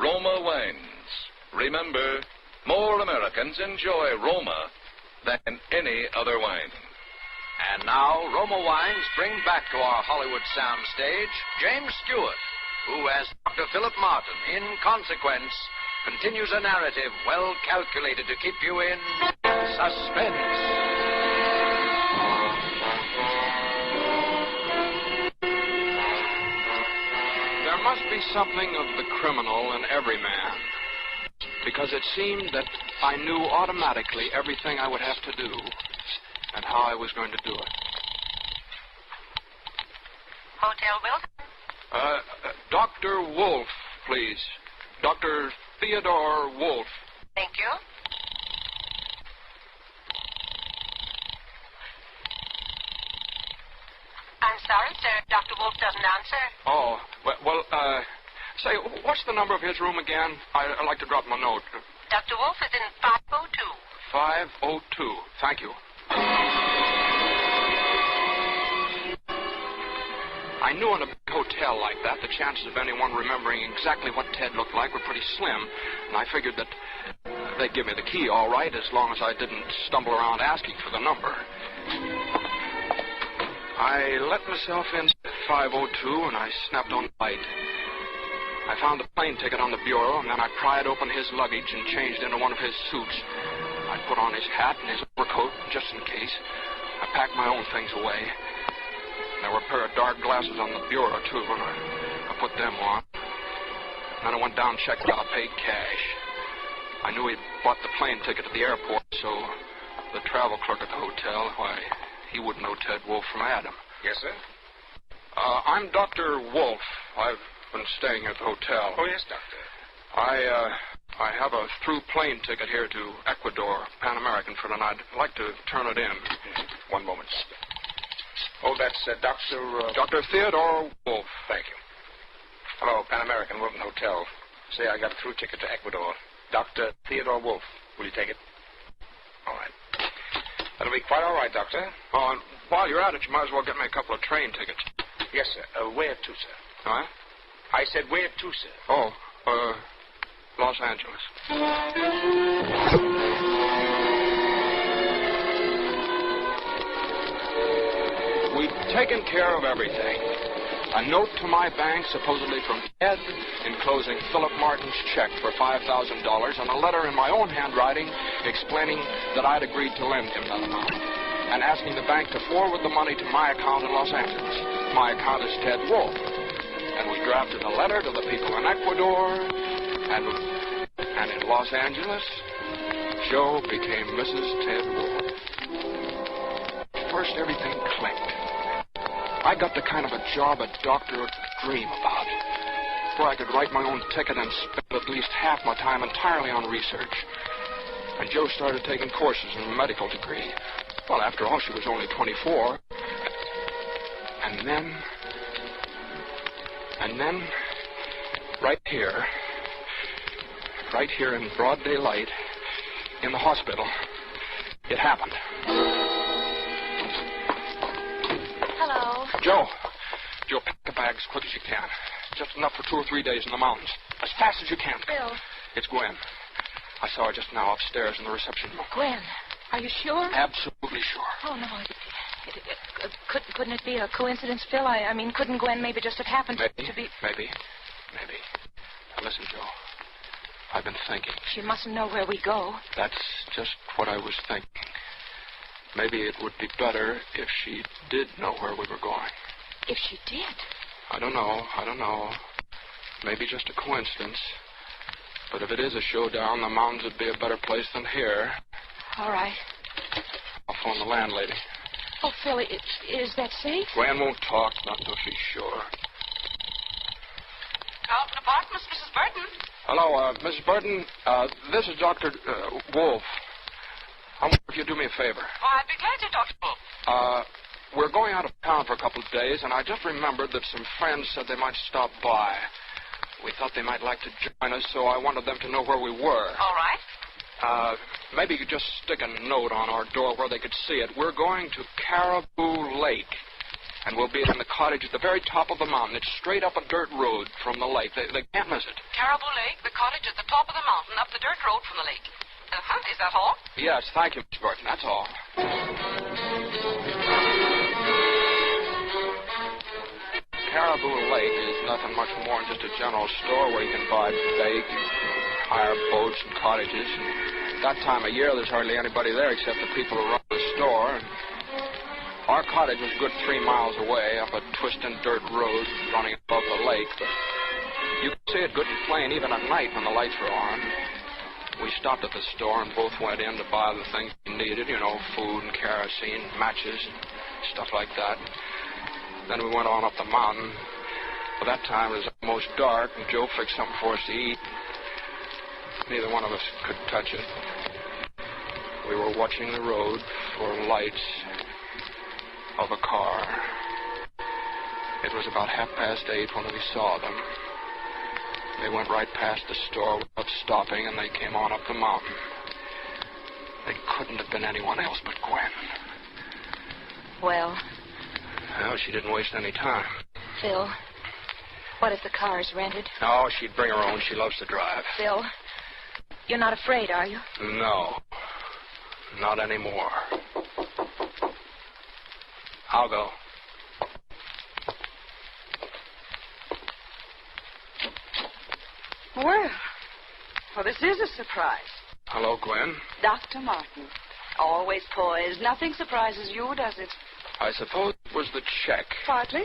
Roma wines. Remember, more Americans enjoy Roma than any other wine. And now, Roma Wines bring back to our Hollywood soundstage James Stewart, who, as Dr. Philip Martin, in Consequence, continues a narrative well calculated to keep you in suspense. There must be something of the criminal in every man, because it seemed that I knew automatically everything I would have to do. and how I was going to do it. Hotel Wilson? Dr. Wolf, please. Dr. Theodore Wolf. Thank you. I'm sorry, sir. Dr. Wolf doesn't answer. Oh, say, what's the number of his room again? I'd like to drop him a note. Dr. Wolf is in 502. 502. Thank you. I knew in a big hotel like that, the chances of anyone remembering exactly what Ted looked like were pretty slim, and I figured that they'd give me the key all right as long as I didn't stumble around asking for the number. I let myself in at 502, and I snapped on the light. I found the plane ticket on the bureau, and then I pried open his luggage and changed into one of his suits. I put on his hat and his overcoat, just in case. I packed my own things away. There were a pair of dark glasses on the bureau, too, and I put them on. Then I went down and checked out, paid cash. I knew he'd bought the plane ticket at the airport, so the travel clerk at the hotel, why, he wouldn't know Ted Wolf from Adam. Yes, sir? I'm Dr. Wolf. I've been staying at the hotel. Oh, yes, doctor. I have a through plane ticket here to Ecuador, Pan American, for tonight. I'd like to turn it in. One moment. Oh, that's Dr. Theodore Wolf. Thank you. Hello, Pan American, Wilton Hotel. Say I got a through ticket to Ecuador. Dr. Theodore Wolf. Will you take it? All right. That'll be quite all right, Doctor. Oh, and while you're at it, you might as well get me a couple of train tickets. Yes, sir. Where to, sir? Huh? I said where to, sir? Oh, Los Angeles. We've taken care of everything. A note to my bank, supposedly from Ted, enclosing Philip Martin's check for $5,000, and a letter in my own handwriting explaining that I'd agreed to lend him that amount, and asking the bank to forward the money to my account in Los Angeles. My account is Ted Wolf. And we drafted a letter to the people in Ecuador, and in Los Angeles, Jo became Mrs. Ted Wolf. First, everything clicked. I got the kind of a job a doctor would dream about, where I could write my own ticket and spend at least half my time entirely on research. And Jo started taking courses in a medical degree. Well, after all, she was only 24. And then, right here in broad daylight, in the hospital, it happened. Hello. Jo, pack a bag as quick as you can. Just enough for 2 or 3 days in the mountains. As fast as you can. Bill. It's Gwen. I saw her just now upstairs in the reception room. Gwen, are you sure? Absolutely sure. Oh, no. Couldn't it be a coincidence, Phil? I mean, couldn't Gwen maybe just have happened to be... Maybe. Now, listen, Jo. I've been thinking. She mustn't know where we go. That's just what I was thinking. Maybe it would be better if she did know where we were going. If she did? I don't know. Maybe just a coincidence. But if it is a showdown, the mountains would be a better place than here. All right. I'll phone the landlady. Oh, Phil, is that safe? Gwen won't talk, not until she's sure. Carlton Apartments, Mrs. Burton. Hello, Mrs. Burton. This is Dr. Wolf. I wonder if you'd do me a favor. Oh, I'd be glad to, Dr. Wolf. We're going out of town for a couple of days, and I just remembered that some friends said they might stop by. We thought they might like to join us, so I wanted them to know where we were. All right. Maybe you could just stick a note on our door where they could see it. We're going to Caribou Lake, and we'll be in the cottage at the very top of the mountain. It's straight up a dirt road from the lake. They can't miss it. Caribou Lake, the cottage at the top of the mountain, up the dirt road from the lake. Is that all? Yes, thank you, Miss Burton. That's all. Caribou Lake is nothing much more than just a general store where you can buy bait and hire boats and cottages. And that time of year, there's hardly anybody there except the people who run the store. And our cottage was a good 3 miles away up a twisting dirt road running above the lake. But you could see it good and plain even at night when the lights were on. We stopped at the store and both went in to buy the things we needed, food and kerosene, matches, and stuff like that. Then we went on up the mountain. By that time, it was almost dark, and Joe fixed something for us to eat. Neither one of us could touch it. We were watching the road for lights of a car. It was about 8:30 when we saw them. They went right past the store without stopping, and they came on up the mountain. They couldn't have been anyone else but Gwen. Well, She didn't waste any time. Phil, what if the car is rented? No, she'd bring her own. She loves to drive. Phil, you're not afraid, are you? No, not anymore. I'll go. Well, this is a surprise. Hello, Gwen. Dr. Martin. Always poised. Nothing surprises you, does it? I suppose it was the check. Partly.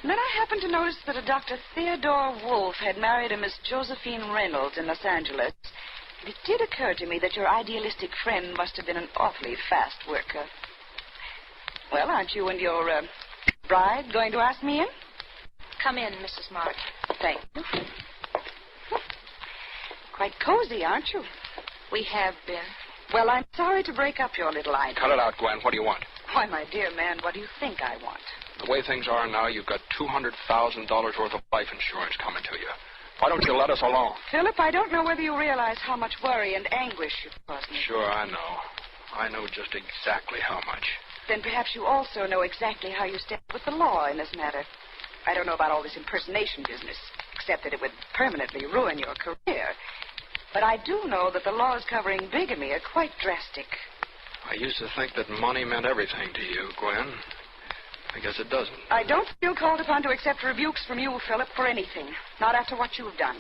And then I happened to notice that a Dr. Theodore Wolfe had married a Miss Josephine Reynolds in Los Angeles. And it did occur to me that your idealistic friend must have been an awfully fast worker. Well, aren't you and your bride going to ask me in? Come in, Mrs. Martin. Thank you. Quite cozy, aren't you? We have been. Well, I'm sorry to break up your little idea. Cut it out, Gwen. What do you want? Why, my dear man, what do you think I want? The way things are now, you've got $200,000 worth of life insurance coming to you. Why don't you let us alone? Philip, I don't know whether you realize how much worry and anguish you've caused me. Sure, I know. I know just exactly how much. Then perhaps you also know exactly how you stand with the law in this matter. I don't know about all this impersonation business, except that it would permanently ruin your career. But I do know that the laws covering bigamy are quite drastic. I used to think that money meant everything to you, Gwen. I guess it doesn't. I don't feel called upon to accept rebukes from you, Philip, for anything. Not after what you've done.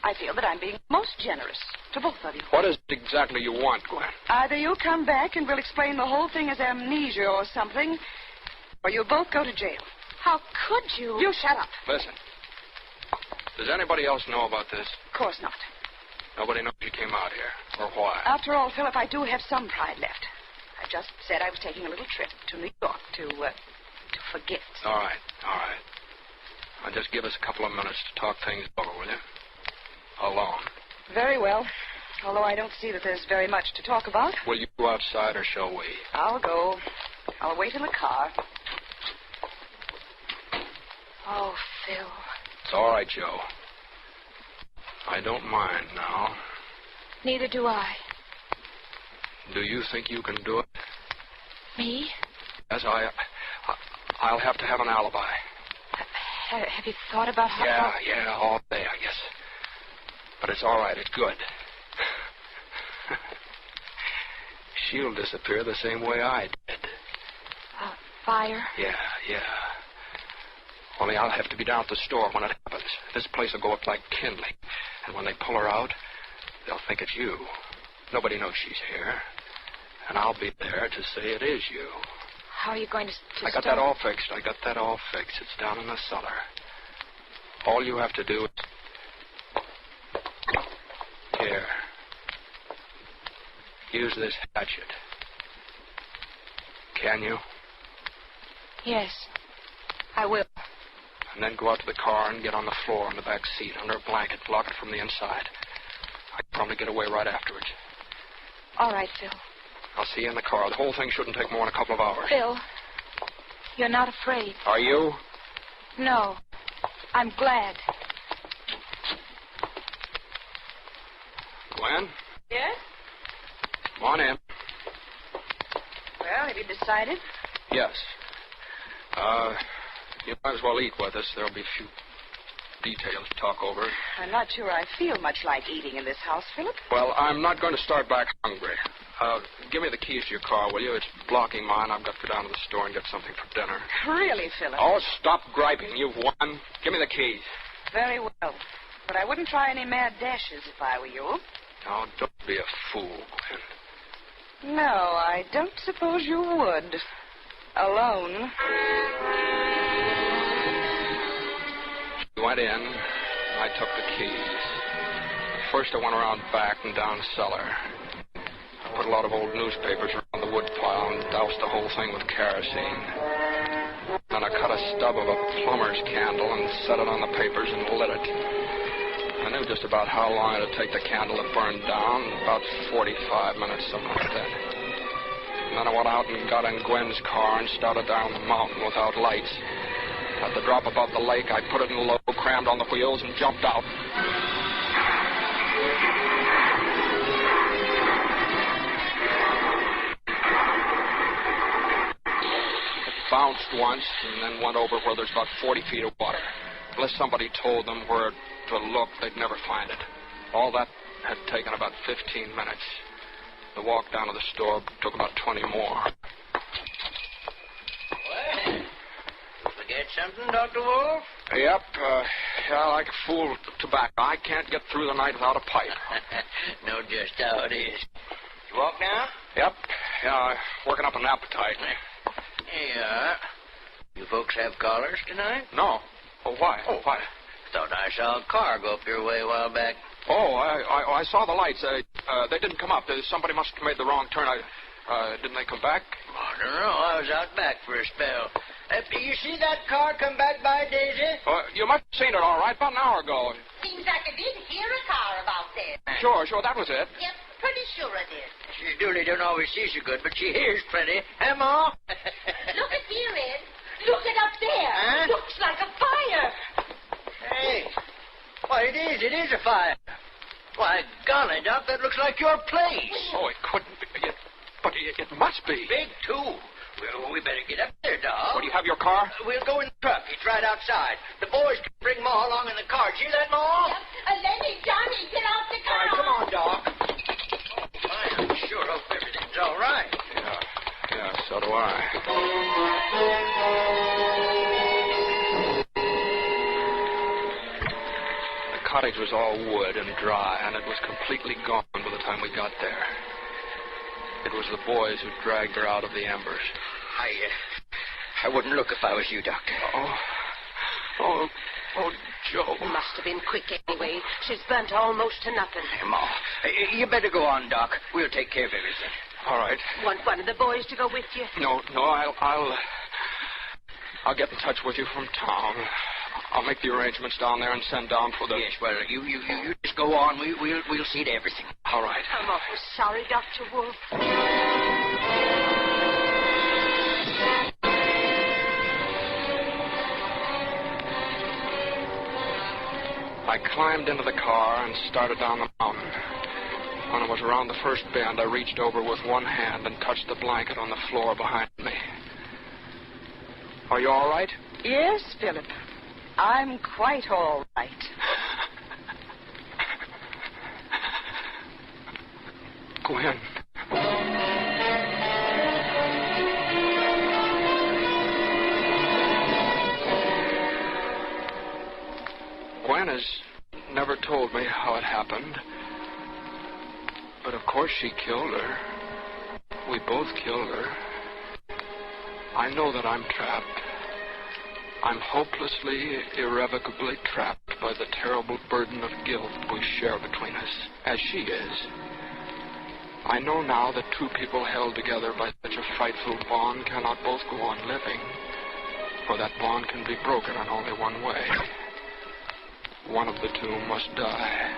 I feel that I'm being most generous to both of you. What is it exactly you want, Gwen? Either you come back and we'll explain the whole thing as amnesia or something, or you'll both go to jail. How could you? You shut up. Listen. Does anybody else know about this? Of course not. Nobody knows you came out here, or why. After all, Philip, I do have some pride left. I just said I was taking a little trip to New York to forget. All right. Now just give us a couple of minutes to talk things over, will you? Alone. Very well. Although I don't see that there's very much to talk about. Will you go outside, or shall we? I'll go. I'll wait in the car. Oh, Phil. It's all right, Joe. I don't mind now. Neither do I. Do you think you can do it? Me? Yes, I'll have to have an alibi. Have you thought about how... Yeah, all day, I guess. But it's all right. It's good. She'll disappear the same way I did. Fire? Yeah. Only I'll have to be down at the store when it happens. This place will go up like kindling. And when they pull her out, they'll think it's you. Nobody knows she's here. And I'll be there to say it is you. How are you going to I got that all fixed. It's down in the cellar. All you have to do is... Here. Use this hatchet. Can you? Yes, I will. And then go out to the car and get on the floor in the back seat under a blanket. Lock it from the inside. I can probably get away right afterwards. All right, Phil. I'll see you in the car. The whole thing shouldn't take more than a couple of hours. Phil, you're not afraid. Are you? No. I'm glad. Gwen? Yes? Come on in. Well, have you decided? Yes. You might as well eat with us. There'll be a few details to talk over. I'm not sure I feel much like eating in this house, Philip. Well, I'm not going to start back hungry. Give me the keys to your car, will you? It's blocking mine. I've got to go down to the store and get something for dinner. Really, Philip? Oh, stop griping. You've won. Give me the keys. Very well. But I wouldn't try any mad dashes if I were you. Oh, don't be a fool, Gwen. No, I don't suppose you would. Alone. She went in. I took the keys. first I went around back and down the cellar. I put a lot of old newspapers around the wood pile and doused the whole thing with kerosene. Then I cut a stub of a plumber's candle and set it on the papers and lit it. I knew just about how long it would take the candle to burn down, about 45 minutes, something like that. And then I went out and got in Gwen's car and started down the mountain without lights. At the drop above the lake, I put it in low, crammed on the wheels, and jumped out. It bounced once and then went over where there's about 40 feet of water. Unless somebody told them where to look, they'd never find it. All that had taken about 15 minutes. The walk down to the store took about 20 more. What? Forget something, Dr. Wolf? Yep. Yeah, like a fool with tobacco. I can't get through the night without a pipe. Know just how it is. You walk now? Yep. Yeah, working up an appetite. Yeah. You folks have callers tonight? No. Oh, why? Oh, why? Thought I saw a car go up your way a while back. Oh, I saw the lights. They didn't come up. Somebody must have made the wrong turn. Didn't they come back? I don't know. I was out back for a spell. You see that car come back by, Daisy? You must have seen it all right about an hour ago. Seems like I did hear a car about there. Sure, that was it. Yep, pretty sure I did. Mrs. Dooley don't always see so good, but she hears plenty. Huh, Ma? Look at here, Ed. Look it up there. Huh? Looks like a fire. Hey. Why, it is a fire. Why, golly, Doc, that looks like your place. Oh, it couldn't be. But it must be. Big, too. Well, we better get up there, Doc. What, do you have your car? We'll go in the truck. It's right outside. The boys can bring Ma along in the car. See that, Ma? Yep. Lenny, Johnny, get out the car. All right, come on, Doc. I'm sure hope everything's all right. Yeah, so do I. The cottage was all wood and dry, and it was completely gone by the time we got there. It was the boys who dragged her out of the embers. I wouldn't look if I was you, Doctor. Oh, Joe. It must have been quick anyway. She's burnt almost to nothing. Hey, Ma, you better go on, Doc. We'll take care of everything. All right. Want one of the boys to go with you? No, I'll get in touch with you from town. I'll make the arrangements down there and send down for the... Yes, well, you just go on. We'll see to everything. All right. I'm awful sorry, Dr. Wolf. I climbed into the car and started down the mountain. When I was around the first bend, I reached over with one hand and touched the blanket on the floor behind me. Are you all right? Yes, Philip. I'm quite all right. Gwen. Gwen has never told me how it happened. But of course she killed her. We both killed her. I know that I'm trapped. I'm hopelessly, irrevocably trapped by the terrible burden of guilt we share between us, as she is. I know now that two people held together by such a frightful bond cannot both go on living, for that bond can be broken in only one way. One of the two must die.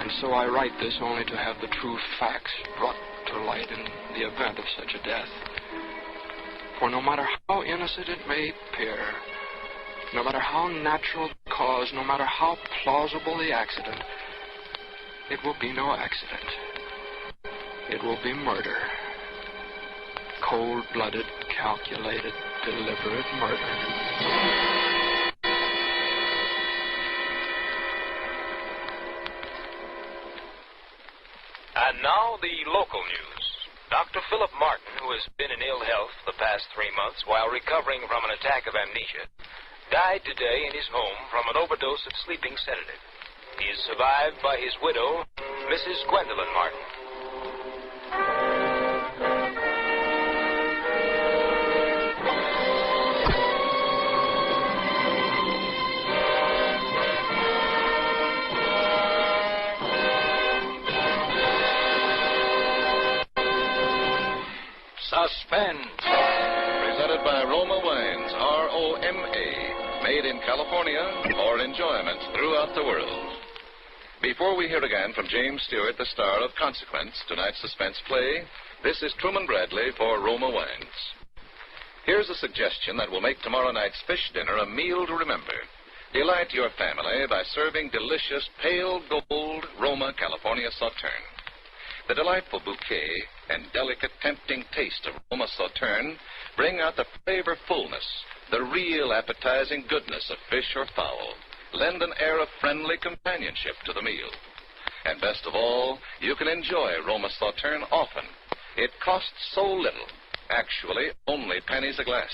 And so I write this only to have the true facts brought to light in the event of such a death. For no matter how innocent it may appear, no matter how natural the cause, no matter how plausible the accident, it will be no accident. It will be murder. Cold-blooded, calculated, deliberate murder. And now the local news. Dr. Philip Martin, who has been in ill health the past 3 months while recovering from an attack of amnesia, died today in his home from an overdose of sleeping sedative. He is survived by his widow, Mrs. Gwendolyn Martin. Suspense. Presented by Roma Wines, R-O-M-A, made in California for enjoyment throughout the world. Before we hear again from James Stewart, the star of Consequence, tonight's suspense play, this is Truman Bradley for Roma Wines. Here's a suggestion that will make tomorrow night's fish dinner a meal to remember. Delight your family by serving delicious pale gold Roma California Sauterne. The delightful bouquet and delicate, tempting taste of Roma Sauterne bring out the flavor fullness, the real appetizing goodness of fish or fowl. Lend an air of friendly companionship to the meal. And best of all, you can enjoy Roma Sauterne often. It costs so little, actually only pennies a glass.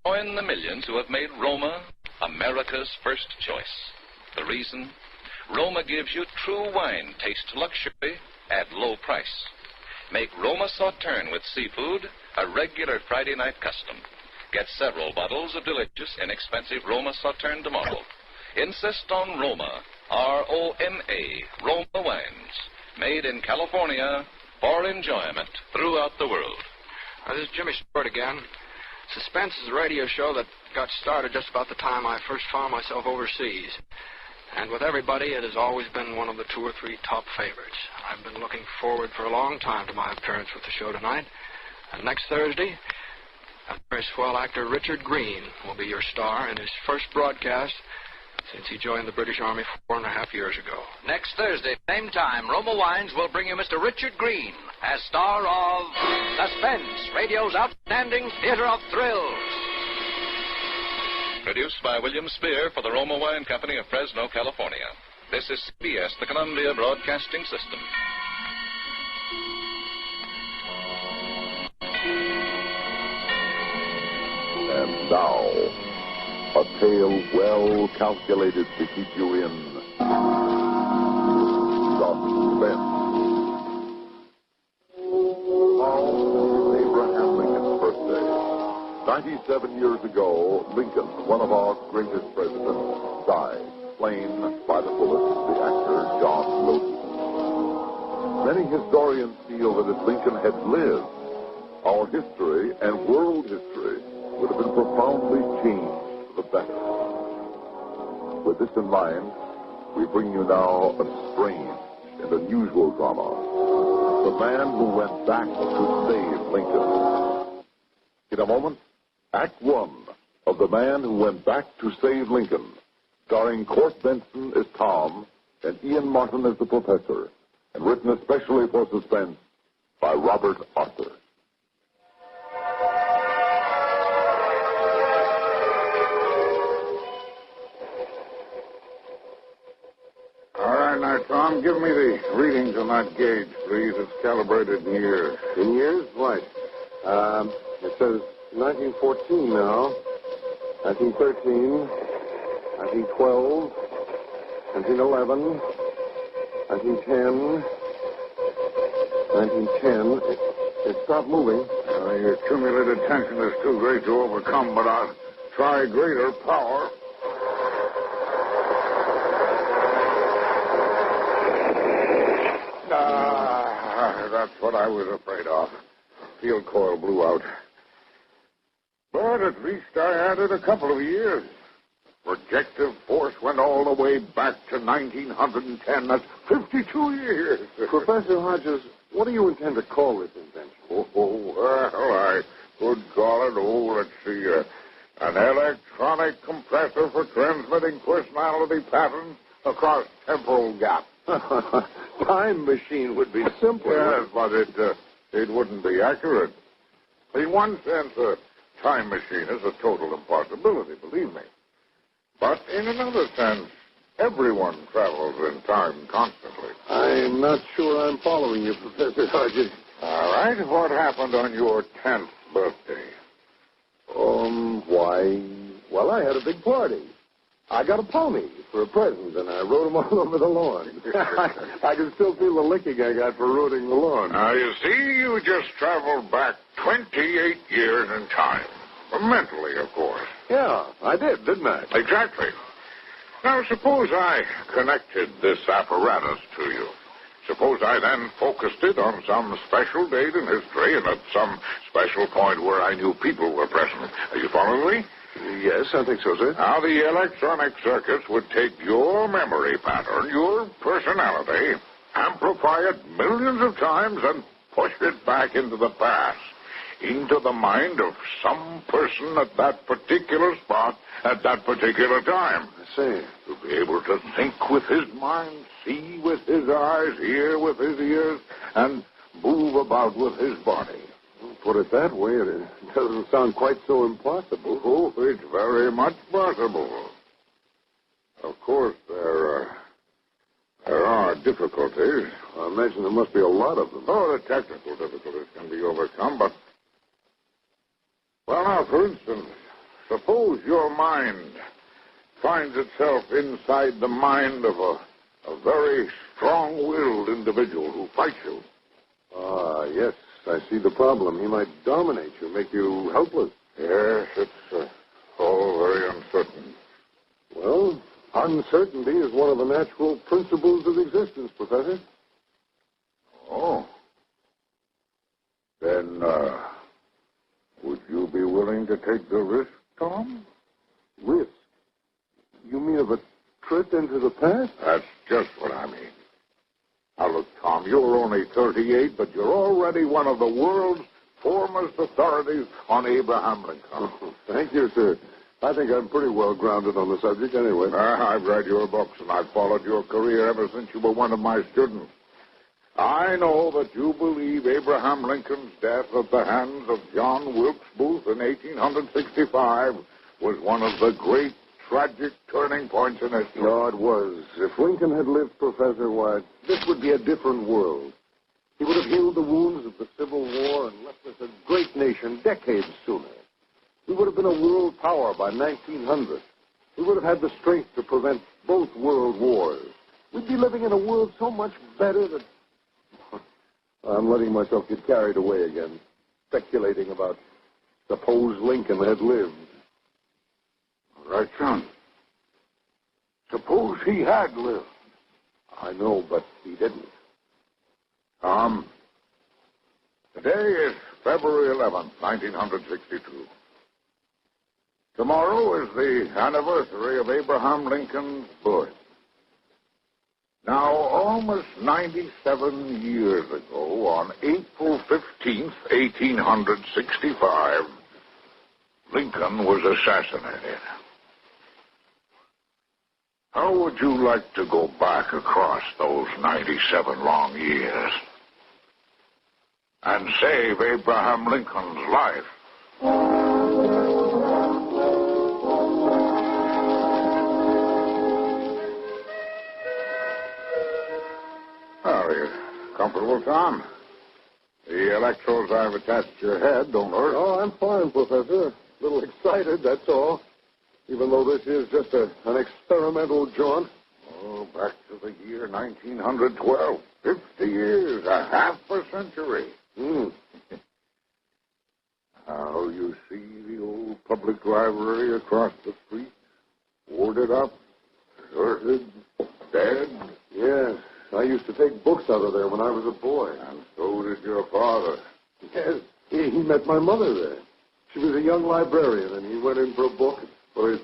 Join the millions who have made Roma America's first choice. The reason? Roma gives you true wine taste luxury at low price. Make Roma Sauterne with seafood a regular Friday night custom. Get several bottles of delicious, inexpensive Roma Sauterne tomorrow. Insist on Roma, R-O-M-A, Roma Wines, made in California for enjoyment throughout the world. This is Jimmy Stewart again. Suspense is a radio show that got started just about the time I first found myself overseas. And with everybody, it has always been one of the 2 or 3 top favorites. I've been looking forward for a long time to my appearance with the show tonight. And next Thursday, a very swell actor, Richard Green, will be your star in his first broadcast since he joined the British Army 4.5 years ago. Next Thursday, same time, Roma Wines will bring you Mr. Richard Green as star of Suspense, radio's outstanding theater of thrills. Produced by William Spear for the Roma Wine Company of Fresno, California. This is CBS, the Columbia Broadcasting System. And now, a tale well calculated to keep you in suspense. Now, Abraham Lincoln's birthday. 97 years ago, Lincoln, one of our greatest presidents, died, slain by the bullet, the actor John Logan. Many historians feel that if Lincoln had lived, our history and world history would have been profoundly changed for the better. With this in mind, we bring you now a strange and unusual drama. The Man Who Went Back to Save Lincoln. In a moment, Act 1 of The Man Who Went Back to Save Lincoln, starring Court Benson as Tom and Ian Martin as the Professor, and written especially for Suspense by Robert Arthur. All right, now, Tom, give me the readings on that gauge, please. It's calibrated in years. In years? Right. It says 1914 now, 1913, 1912, 1911, 1910, 1910. It stopped moving. Your accumulated tension is too great to overcome, but I'll try greater power. That's what I was afraid of. Field coil blew out. But at least I added a couple of years. Projective force went all the way back to 1910. That's 52 years. Professor Hodges, what do you intend to call this invention? I could call it, let's see, an electronic compressor for transmitting personality patterns across temporal gaps. Time machine would be simpler. Yes, but it wouldn't be accurate. In one sense, a time machine is a total impossibility, believe me. But in another sense, everyone travels in time constantly. I'm not sure I'm following you, Professor Hodges. All right, what happened on your 10th birthday? Well, I had a big party. I got a pony for a present, and I rode him all over the lawn. I can still feel the licking I got for rooting the lawn. Now, you see, you just traveled back 28 years in time. Mentally, of course. Yeah, I did, didn't I? Exactly. Now, suppose I connected this apparatus to you. Suppose I then focused it on some special date in history and at some special point where I knew people were present. Are you following me? Yes, I think so, sir. Now, the electronic circuits would take your memory pattern, your personality, amplify it millions of times, and push it back into the past, into the mind of some person at that particular spot at that particular time. I see. To be able to think with his mind, see with his eyes, hear with his ears, and move about with his body. Put it that way, it doesn't sound quite so impossible. Oh, it's very much possible. Of course, there are difficulties. I imagine there must be a lot of them. Oh, the technical difficulties can be overcome, but... Well, now, for instance, suppose your mind finds itself inside the mind of a very strong-willed individual who fights you. Ah, yes, I see the problem. He might dominate you, make you helpless. Yes, it's all very uncertain. Well, uncertainty is one of the natural principles of existence, Professor. Oh. Then, would you be willing to take the risk, Tom? Risk? You mean of a trip into the past? That's just what I mean. Now, look, Tom, you're only 38, but you're already one of the world's foremost authorities on Abraham Lincoln. Thank you, sir. I think I'm pretty well grounded on the subject anyway. I've read your books, and I've followed your career ever since you were one of my students. I know that you believe Abraham Lincoln's death at the hands of John Wilkes Booth in 1865 was one of the great tragic turning points in history. No, it was. If Lincoln had lived, Professor, why, this would be a different world. He would have healed the wounds of the Civil War and left us a great nation decades sooner. We would have been a world power by 1900. We would have had the strength to prevent both world wars. We'd be living in a world so much better that... I'm letting myself get carried away again, speculating about suppose Lincoln had lived. All right, son. Suppose he had lived. I know, but he didn't. Today is February 11th, 1962. Tomorrow is the anniversary of Abraham Lincoln's birth. Now, almost 97 years ago, on April 15th, 1865, Lincoln was assassinated. How would you like to go back across those 97 long years and save Abraham Lincoln's life? Are you comfortable, Tom? The electrodes I've attached to your head don't hurt. Oh, I'm fine, Professor. A little excited, that's all. Even though this is just an experimental jaunt. Oh, back to the year 1912. 50 years, a half a century. Now you see the old public library across the street, boarded up, deserted, dead. Yes, I used to take books out of there when I was a boy. And so did your father. Yes, he met my mother there. She was a young librarian, and he went in for a book for his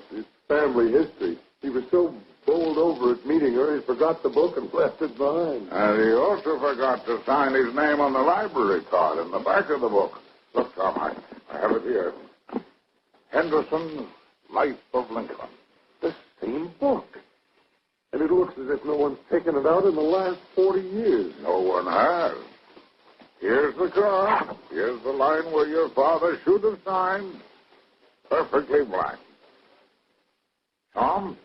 family history. He was so bowled over at meeting her, he forgot the book and left it behind. And he also forgot to sign his name on the library card in the back of the book. Look, Tom, I have it here. Henderson's Life of Lincoln. The same book. And it looks as if no one's taken it out in the last 40 years. No one has. Here's the card. Here's the line where your father should have signed. Perfectly blank. Tom,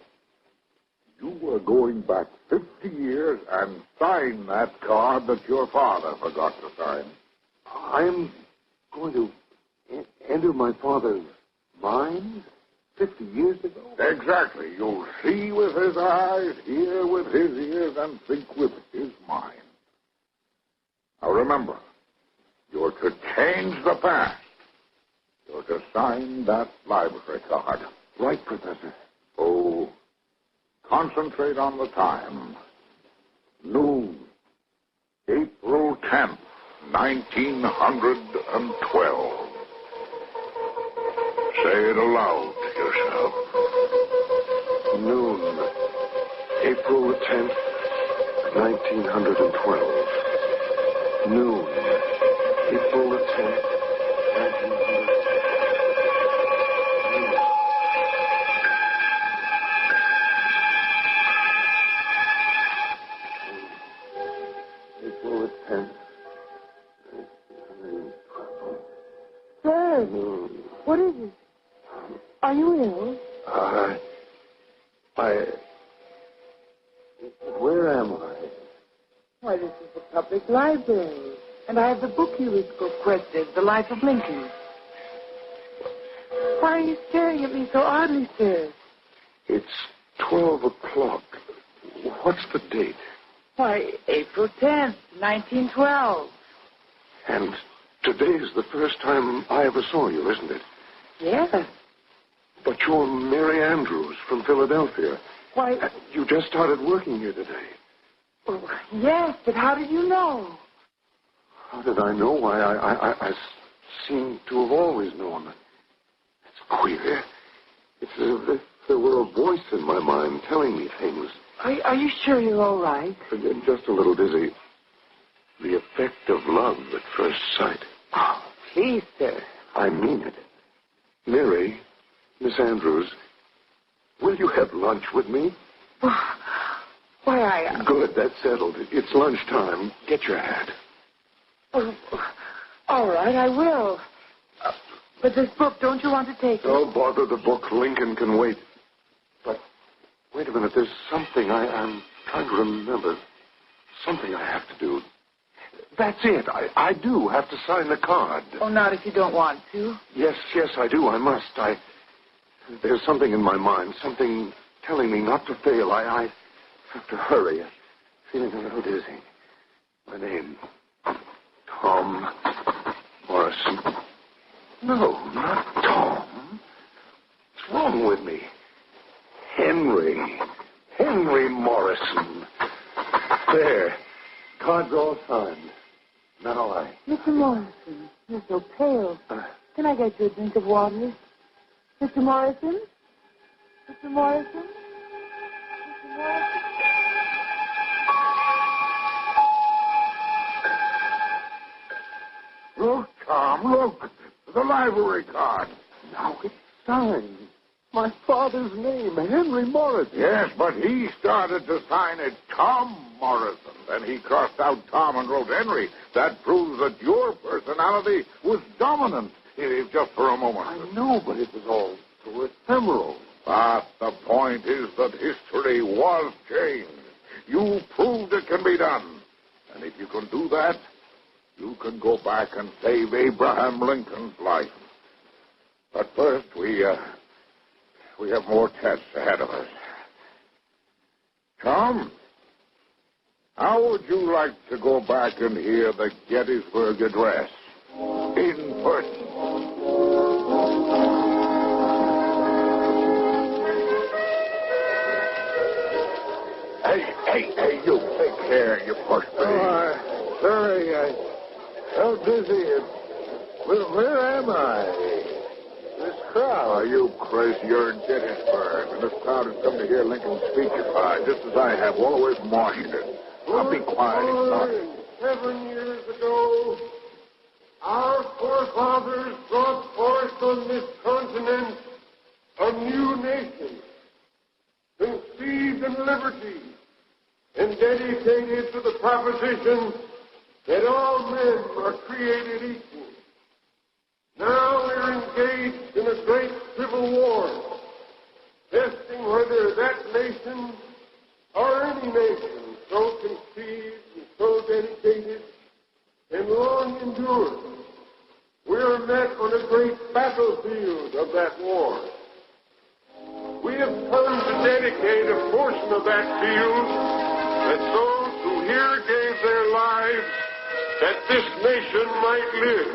you were going back 50 years and sign that card that your father forgot to sign. I'm going to enter my father's mind 50 years ago? Exactly. You'll see with his eyes, hear with his ears, and think with his mind. Now remember, you're to change the past. You're to sign that library card. Right, Professor. Oh, concentrate on the time. Noon. 10th, 1912. Say it aloud to yourself. Noon, April the 10th, 1912. Noon, April the 10th, 1912. April the 10th, 1912. Sir, what is it? Are you ill? Where am I? Why, this is the public library. And I have the book you requested, The Life of Lincoln. Why are you staring at me so oddly, sir? It's 12 o'clock. What's the date? Why, April 10th, 1912. And today is the first time I ever saw you, isn't it? Yes. But you're Mary Andrews from Philadelphia. Why... You just started working here today. Oh, yes, but how did you know? How did I know? Why, I seem to have always known. It's queer. It's as if there were a voice in my mind telling me things. Are you sure you're all right? Just a little dizzy. The effect of love at first sight. Oh, please, sir. I mean it. Mary, Miss Andrews, will you have lunch with me? Why, Good, that's settled. It's lunchtime. Get your hat. Oh, all right, I will. But this book, don't you want to take it? Don't bother the book. Lincoln can wait. But wait a minute. There's something I'm trying to remember. Something I have to do. That's it. I do have to sign the card. Oh, not if you don't want to. Yes, I do. I must. There's something in my mind. Something telling me not to fail. I have to hurry. Feeling a little dizzy. My name... Tom Morrison. No, not Tom. What's wrong with me? Henry Morrison. There. Card's all signed. Now Mr. Morrison, you're so pale. Can I get you a drink of water? Mr. Morrison? Mr. Morrison? Mr. Morrison? Look, Tom, look. The library card. Now it's signed. My father's name, Henry Morrison. Yes, but he started to sign it Tom Morrison. Then he crossed out Tom and wrote Henry. That proves that your personality was dominant, if just for a moment. I know, but it was all so ephemeral. But the point is that history was changed. You proved it can be done. And if you can do that, you can go back and save Abraham Lincoln's life. But first, we have more tests ahead of us. Tom, how would you like to go back and hear the Gettysburg Address in person? Hey, you take care, you push me. Sorry, I'm so dizzy. Where am I? This crowd. Are you crazy? You're in Gettysburg, and this crowd has come to hear Lincoln's speech just as I have, all the way from Washington. Now be quiet. 7 years ago, our forefathers brought forth on this continent a new nation, conceived in liberty and dedicated to the proposition that all men are created equal. Now we're engaged in a great civil war, testing whether that nation or any nation so conceived and so dedicated and long endured, we are met on a great battlefield of that war. We have come to dedicate a portion of that field that those who here gave their lives that this nation might live.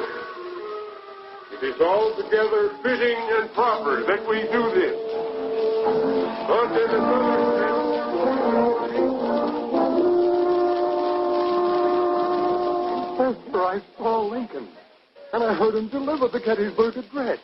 It is altogether fitting and proper that we do this. But in another sense, Lincoln. And I heard him deliver the Gettysburg Address.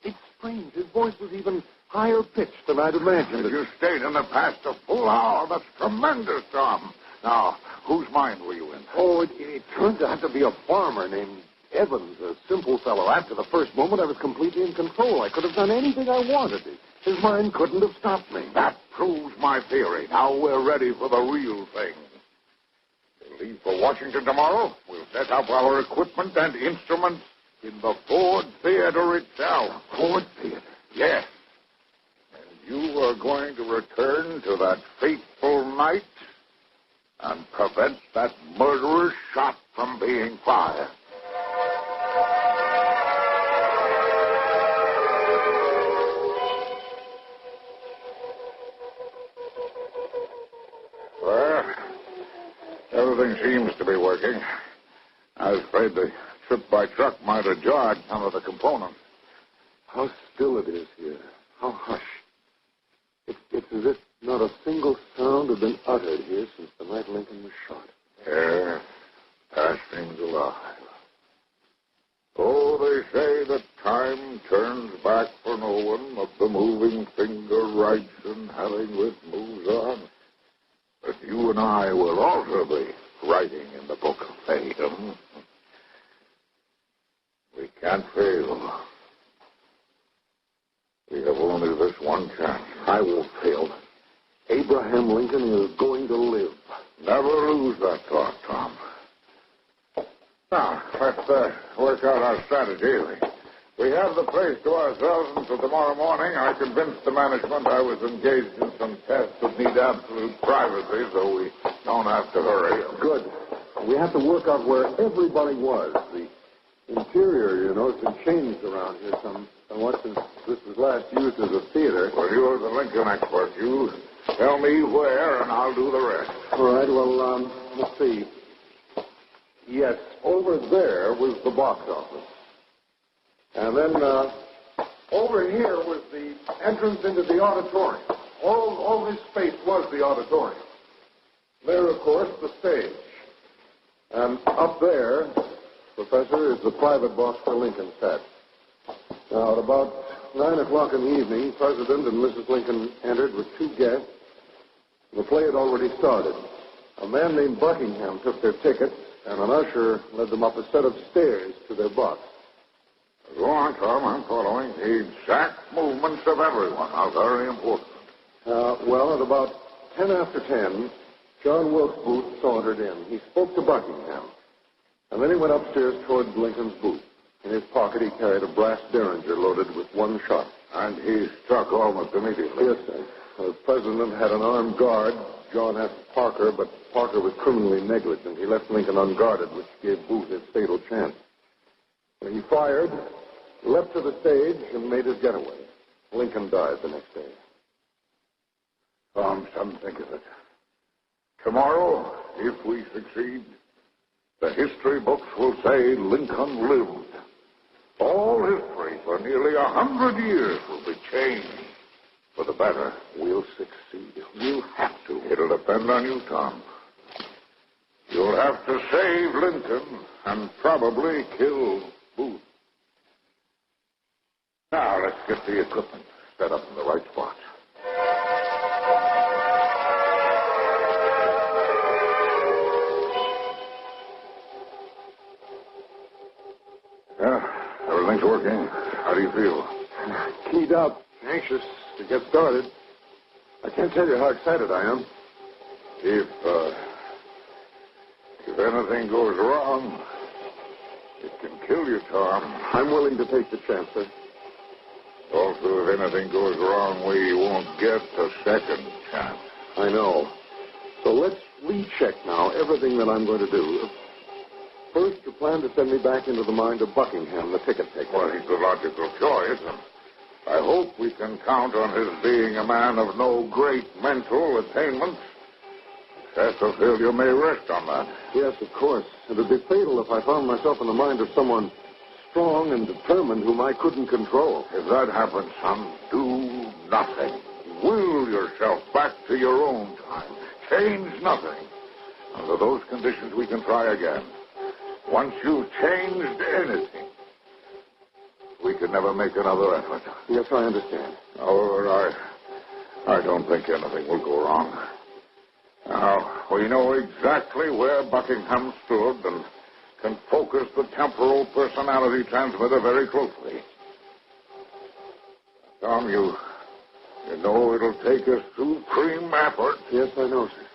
It's strange. His voice was even higher pitched than I'd imagined. You stayed in the past a full hour. That's tremendous, Tom. Now, whose mind were you in? Oh, it turned out to be a farmer named Evans, a simple fellow. After the first moment, I was completely in control. I could have done anything I wanted. His mind couldn't have stopped me. That proves my theory. Now we're ready for the real thing. We'll leave for Washington tomorrow. We'll set up our equipment and instruments in the Ford Theater itself. Ford Theater? Yes. And you are going to return to that fateful night and prevent that murderer's shot from being fired. Well, everything seems to be working. I was afraid the trip by truck might have jarred some of the components. How still it is here. How hushed. It's as if not a single sound had been uttered here since the night Lincoln was shot. Yeah, past seems alive. Oh, they say that time turns back for no one, but the moving finger writes and having writ moves on. But you and I will also be writing in the book of fame. We can't fail. We have only this one chance. I won't fail. Abraham Lincoln is going to live. Never lose that thought, Tom. Now, let's work out our strategy. We have the place to ourselves until tomorrow morning. I convinced the management I was engaged in some tests that need absolute privacy, so we don't have to hurry. Good. We have to work out where everybody was. The interior, has been changed around here somewhat since this was last used as a theater. Well, you're the Lincoln expert. You tell me where, and I'll do the rest. All right, well, let's see. Yes, over there was the box office. And then over here was the entrance into the auditorium. All this space was the auditorium. There, of course, the stage. And up there, Professor, is the private box where Lincoln sat. Now, at about 9 o'clock in the evening, President and Mrs. Lincoln entered with 2 guests. The play had already started. A man named Buckingham took their tickets, and an usher led them up a set of stairs to their box. Go on, Tom. I'm following. The exact movements of everyone are very important. Well, at about 10 after 10, John Wilkes Booth sauntered in. He spoke to Buckingham. And then he went upstairs toward Lincoln's booth. In his pocket, he carried a brass derringer loaded with 1 shot. And he struck almost immediately. Yes, sir. The president had an armed guard. John asked Parker, but Parker was criminally negligent. He left Lincoln unguarded, which gave Booth his fatal chance. When he fired, he leapt to the stage and made his getaway. Lincoln died the next day. Tom, some think of it. Tomorrow, if we succeed, the history books will say Lincoln lived. All history for nearly 100 years will be changed for the better. We'll succeed. We'll have to. It'll depend on you, Tom. You'll have to save Lincoln and probably kill Booth. Now, let's get the equipment set up in the right spot. Yeah, everything's working. How do you feel? Keyed up, anxious to get started. I can't tell you how excited I am. If anything goes wrong, it can kill you, Tom. I'm willing to take the chance, sir. Also, if anything goes wrong, we won't get a second chance. I know. So let's recheck now everything that I'm going to do. First, you plan to send me back into the mind of Buckingham, the ticket taker. Well, he's the logical choice, and I hope we can count on his being a man of no great mental attainments. Success or failure may rest on that. Yes, of course. It would be fatal if I found myself in the mind of someone strong and determined whom I couldn't control. If that happens, son, do nothing. Will yourself back to your own time. Change nothing. Under those conditions, we can try again. Once you've changed anything, we can never make another effort. Yes, I understand. However, I don't think anything will go wrong. Now, we know exactly where Buckingham stood and can focus the temporal personality transmitter very closely. Tom, you know it'll take a supreme effort. Yes, I know, sir.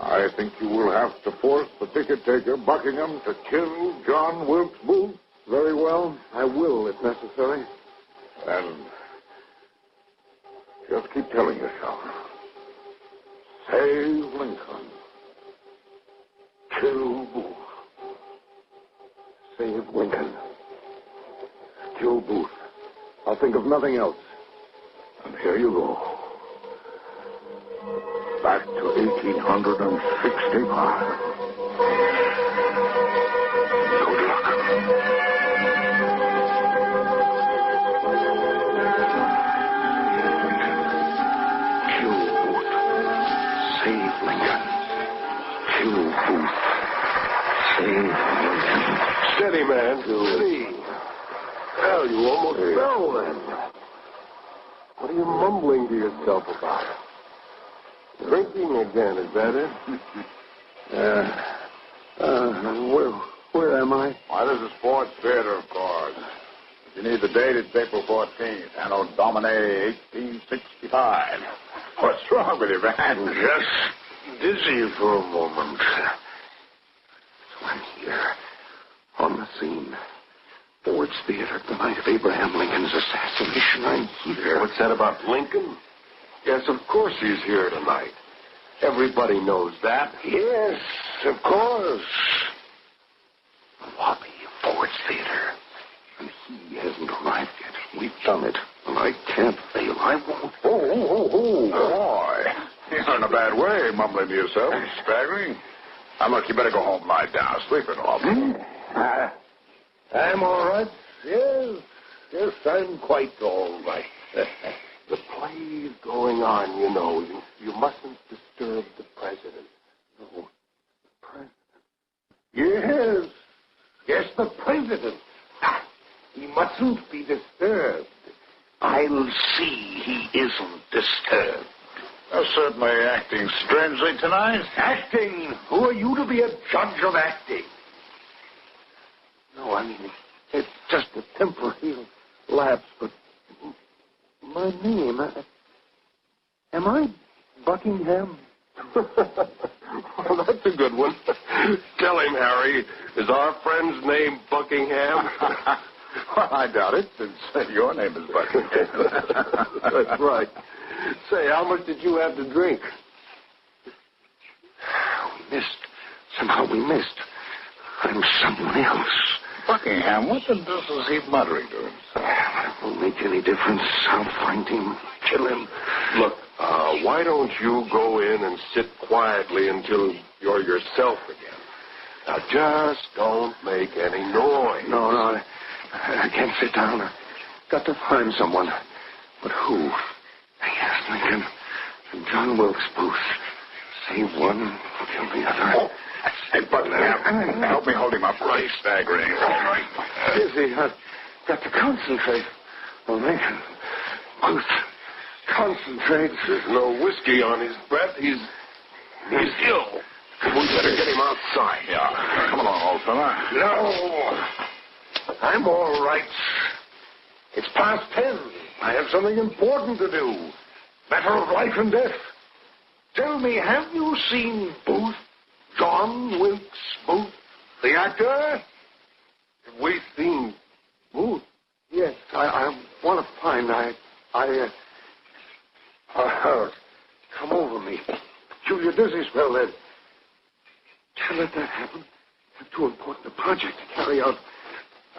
I think you will have to force the ticket-taker, Buckingham, to kill John Wilkes Booth. Very well. I will, if necessary. And just keep telling yourself, save Lincoln. Kill Booth. Save Lincoln. Kill Booth. I'll think of nothing else. And here you go. Back to 1865. Good luck. Kill Booth. Save Lincoln. Kill Booth. Save Lincoln. Steady, man. Steady. Well, you almost fell then. What are you mumbling to yourself about? Drinking again, is that it? Where am I? Why, this is Ford's Theater, of course. If you need the date, it's April 14th, Anno Domini 1865. What's wrong with you, man? Just dizzy for a moment. So I'm here, on the scene. Ford's Theater, the night of Abraham Lincoln's assassination. I'm here. What's that about Lincoln? Yes, of course he's here tonight. Everybody knows that. Yes, of course. The lobby of Ford's Theater. And he hasn't arrived yet. We've done it. And I can't fail. I won't. Oh, boy. You're in a bad way, mumbling to yourself. Staggering. Now, look, you better go home, lie down, sleep it off. I'm all right. Yes, I'm quite all right. The play's going on, you know. You mustn't disturb the president. No, the president. Yes, the president. He mustn't be disturbed. I'll see he isn't disturbed. You're certainly acting strangely tonight. Acting? Who are you to be a judge of acting? No, I mean, it's just a temporary lapse, but my name, am I Buckingham? Well, that's a good one. Tell him, Harry, is our friend's name Buckingham? Well, I doubt it, since your name is Buckingham. That's right. Say, how much did you have to drink? Somehow we missed. I'm someone else. Buckingham, what the deuce is he muttering to himself? It won't make any difference. I'll find him, kill him. Look, why don't you go in and sit quietly until you're yourself again? Now, just don't make any noise. No, I can't sit down. I've got to find someone. But who? Yes, Lincoln and John Wilkes Booth. Save one, kill the other. Oh. Hey, Buckingham, help me hold him up. Right, staggering. All right. Dizzy, I've got to concentrate. Oh, Lincoln, Booth, concentrate. There's no whiskey on his breath. He's ill. We better get him outside. Yeah. Come along, old fella. No. I'm all right. It's past 10. I have something important to do. Matter of life and death. Tell me, have you seen Booth? John Wilkes Booth, the actor? Have we seen Booth? Yes, I want to find. Come over me. Julia dizzy spell then. Can't let that happen. I have too important a project to carry out.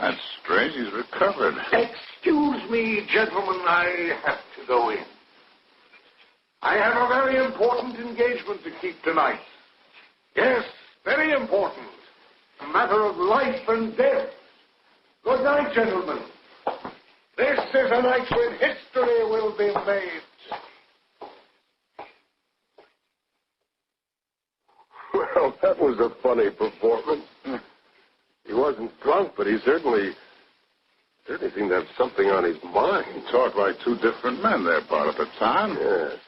That's strange. He's recovered. Excuse me, gentlemen. I have to go in. I have a very important engagement to keep tonight. Yes, very important. A matter of life and death. Good night, gentlemen. This is a night when history will be made. Well, that was a funny performance. He wasn't drunk, but he certainly seemed to have something on his mind. He talked like two different men there part of the time. Yes.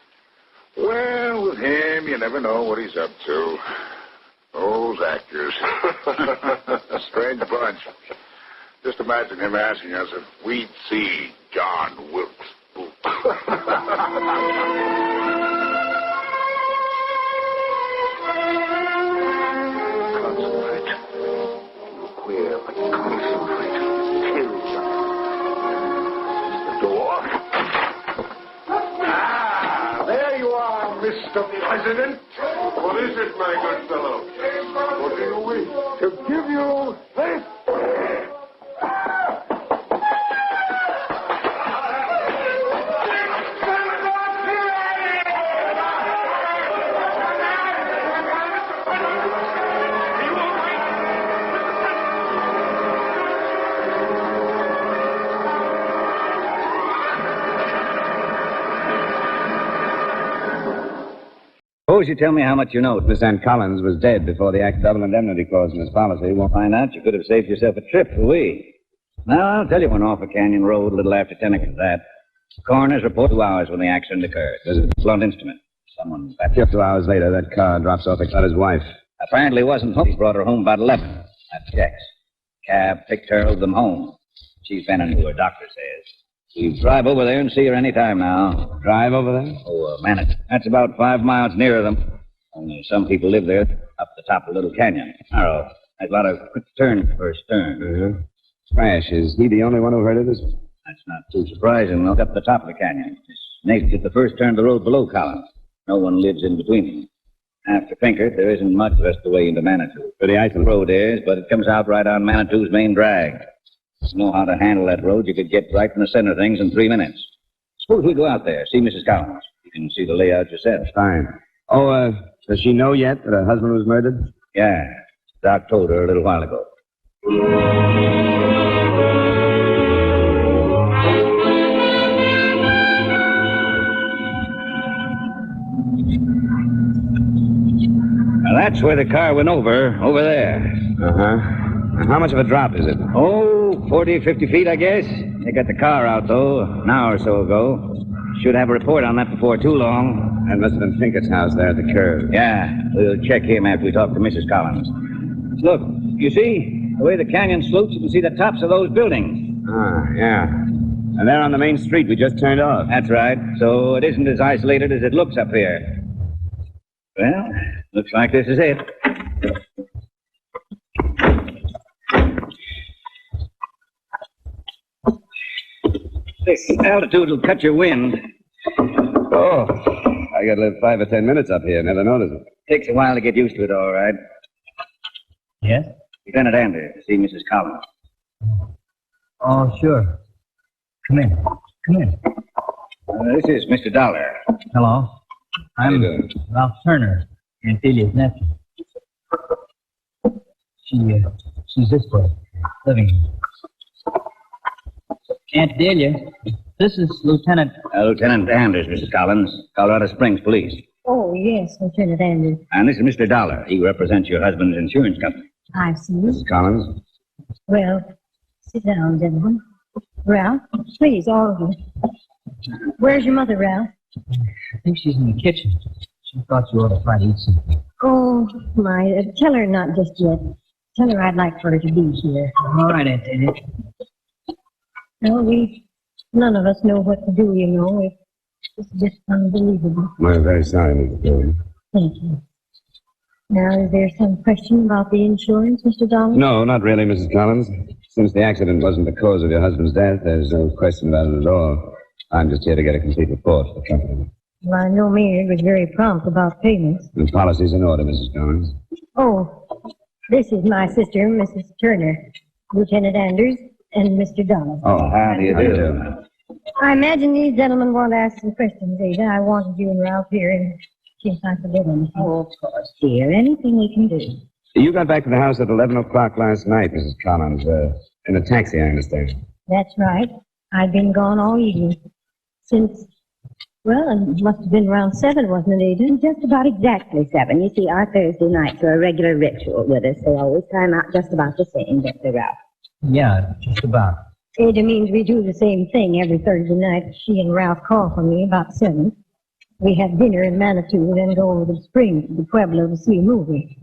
Well, with him, you never know what he's up to. Those actors. A strange bunch. Just imagine him asking us if we'd see John Wilkes. Concentrate. Queer, but concentrate. The door. There you are, Mr. President. What is it, my good fellow? What do you wish? To give you this. Suppose you tell me how much you know. Miss Ann Collins was dead before the Act double indemnity clause in his policy. You won't find out. You could have saved yourself a trip for we. Now, I'll tell you when off a canyon road a little after 10 o'clock that. The coroner's report 2 hours when the accident occurred. There's a blunt instrument. Someone back 2 hours later, that car drops off at his wife. Apparently wasn't home. He brought her home about 11. That's Jack's. Cab picked her, drove them home. She's been into her, doctor says. You drive over there and see her any time now. Drive over there? Oh, a minute. That's about 5 miles nearer them. Only some people live there up the top of Little Canyon. Narrow. There's a lot of quick turns first turn. Uh-huh. Crash, is he the only one who heard of this? That's not too surprising. Look up the top of the canyon. It's next at the first turn of the road below Collins. No one lives in between them. After Pinkert, there isn't much rest of the way into Manitou. Pretty icy road is, but it comes out right on Manitou's main drag. If you know how to handle that road, you could get right in the center of things in 3 minutes. Suppose we go out there, see Mrs. Collins. You can see the layout yourself. Fine. Oh, does she know yet that her husband was murdered? Yeah. Doc told her a little while ago. Now, that's where the car went over there. Uh-huh. How much of a drop is it? Oh, 40, 50 feet, I guess. They got the car out, though, an hour or so ago. Should have a report on that before too long. That must have been Pinkert's house there at the curve. Yeah, we'll check him after we talk to Mrs. Collins. Look, you see, the way the canyon slopes, you can see the tops of those buildings. Ah, yeah. And they're on the main street we just turned off. That's right. So it isn't as isolated as it looks up here. Well, looks like this is it. This altitude will cut your wind. Oh, I got to live 5 or 10 minutes up here. Never noticed it. Takes a while to get used to it, all right. Yes? Lieutenant Anders, to see Mrs. Collins. Oh, sure. Come in. Come in. This is Mr. Dollar. Hello. I'm Ralph Turner, Aunt Delia's nephew. She's this way, living here. Aunt Delia, this is Lieutenant... Lieutenant Anders, Mrs. Collins, Colorado Springs Police. Oh, yes, Lieutenant Anders. And this is Mr. Dollar. He represents your husband's insurance company. I see. Mrs. Collins. Well, sit down, gentlemen. Ralph, please, all of you. Where's your mother, Ralph? I think she's in the kitchen. She thought you ought to try to eat something. Oh, my. Tell her not just yet. Tell her I'd like for her to be here. All right, Aunt Delia. Well, none of us know what to do, you know. It's just unbelievable. We're very sorry, Mrs. Dillon. Thank you. Now, is there some question about the insurance, Mr. Dollar? No, not really, Mrs. Collins. Since the accident wasn't the cause of your husband's death, there's no question about it at all. I'm just here to get a complete report for the company. Well, I know Maynard was very prompt about payments. The policy's in order, Mrs. Collins. Oh, this is my sister, Mrs. Turner, Lieutenant Anders, and Mr. Dollar. Oh, how do you do? I imagine these gentlemen want to ask some questions, Ada. I wanted you and Ralph here in case I forget anything. Oh, of course, dear. Anything we can do. You got back to the house at 11 o'clock last night, Mrs. Collins, in a taxi, I understand. That's right. I've been gone all evening. Since Well, it must have been around 7, wasn't it, Ada? Just about exactly 7. You see, our Thursday nights are a regular ritual with us. They always time out just about the same, don't they, Ralph? Yeah, just about. Ada means we do the same thing every Thursday night. She and Ralph call for me about 7. We have dinner in Manitou, then go over to the Springs to the Pueblo to see a movie.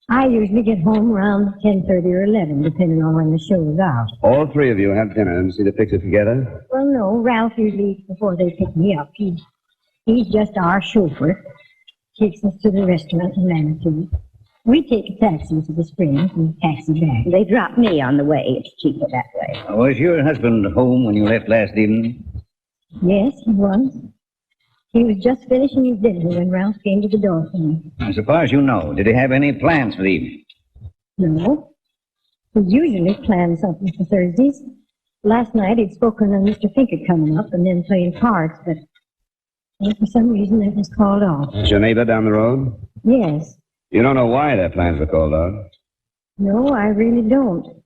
I usually get home around 10:30 or 11, depending on when the show is out. All three of you have dinner and see the picture together? Well, no, Ralph usually eats before they pick me up. He's just our chauffeur. Takes us to the restaurant in Manitou. We take a taxi to the Springs and taxi back. They drop me on the way. It's cheaper that way. Was your husband home when you left last evening? Yes, he was. He was just finishing his dinner when Ralph came to the door for me. So far as you know, did he have any plans for the evening? No. He usually plans something for Thursdays. Last night he'd spoken of Mr. Finkert coming up and then playing cards, but for some reason that was called off. Is your neighbor down the road? Yes. You don't know why their plans were called off? No, I really don't.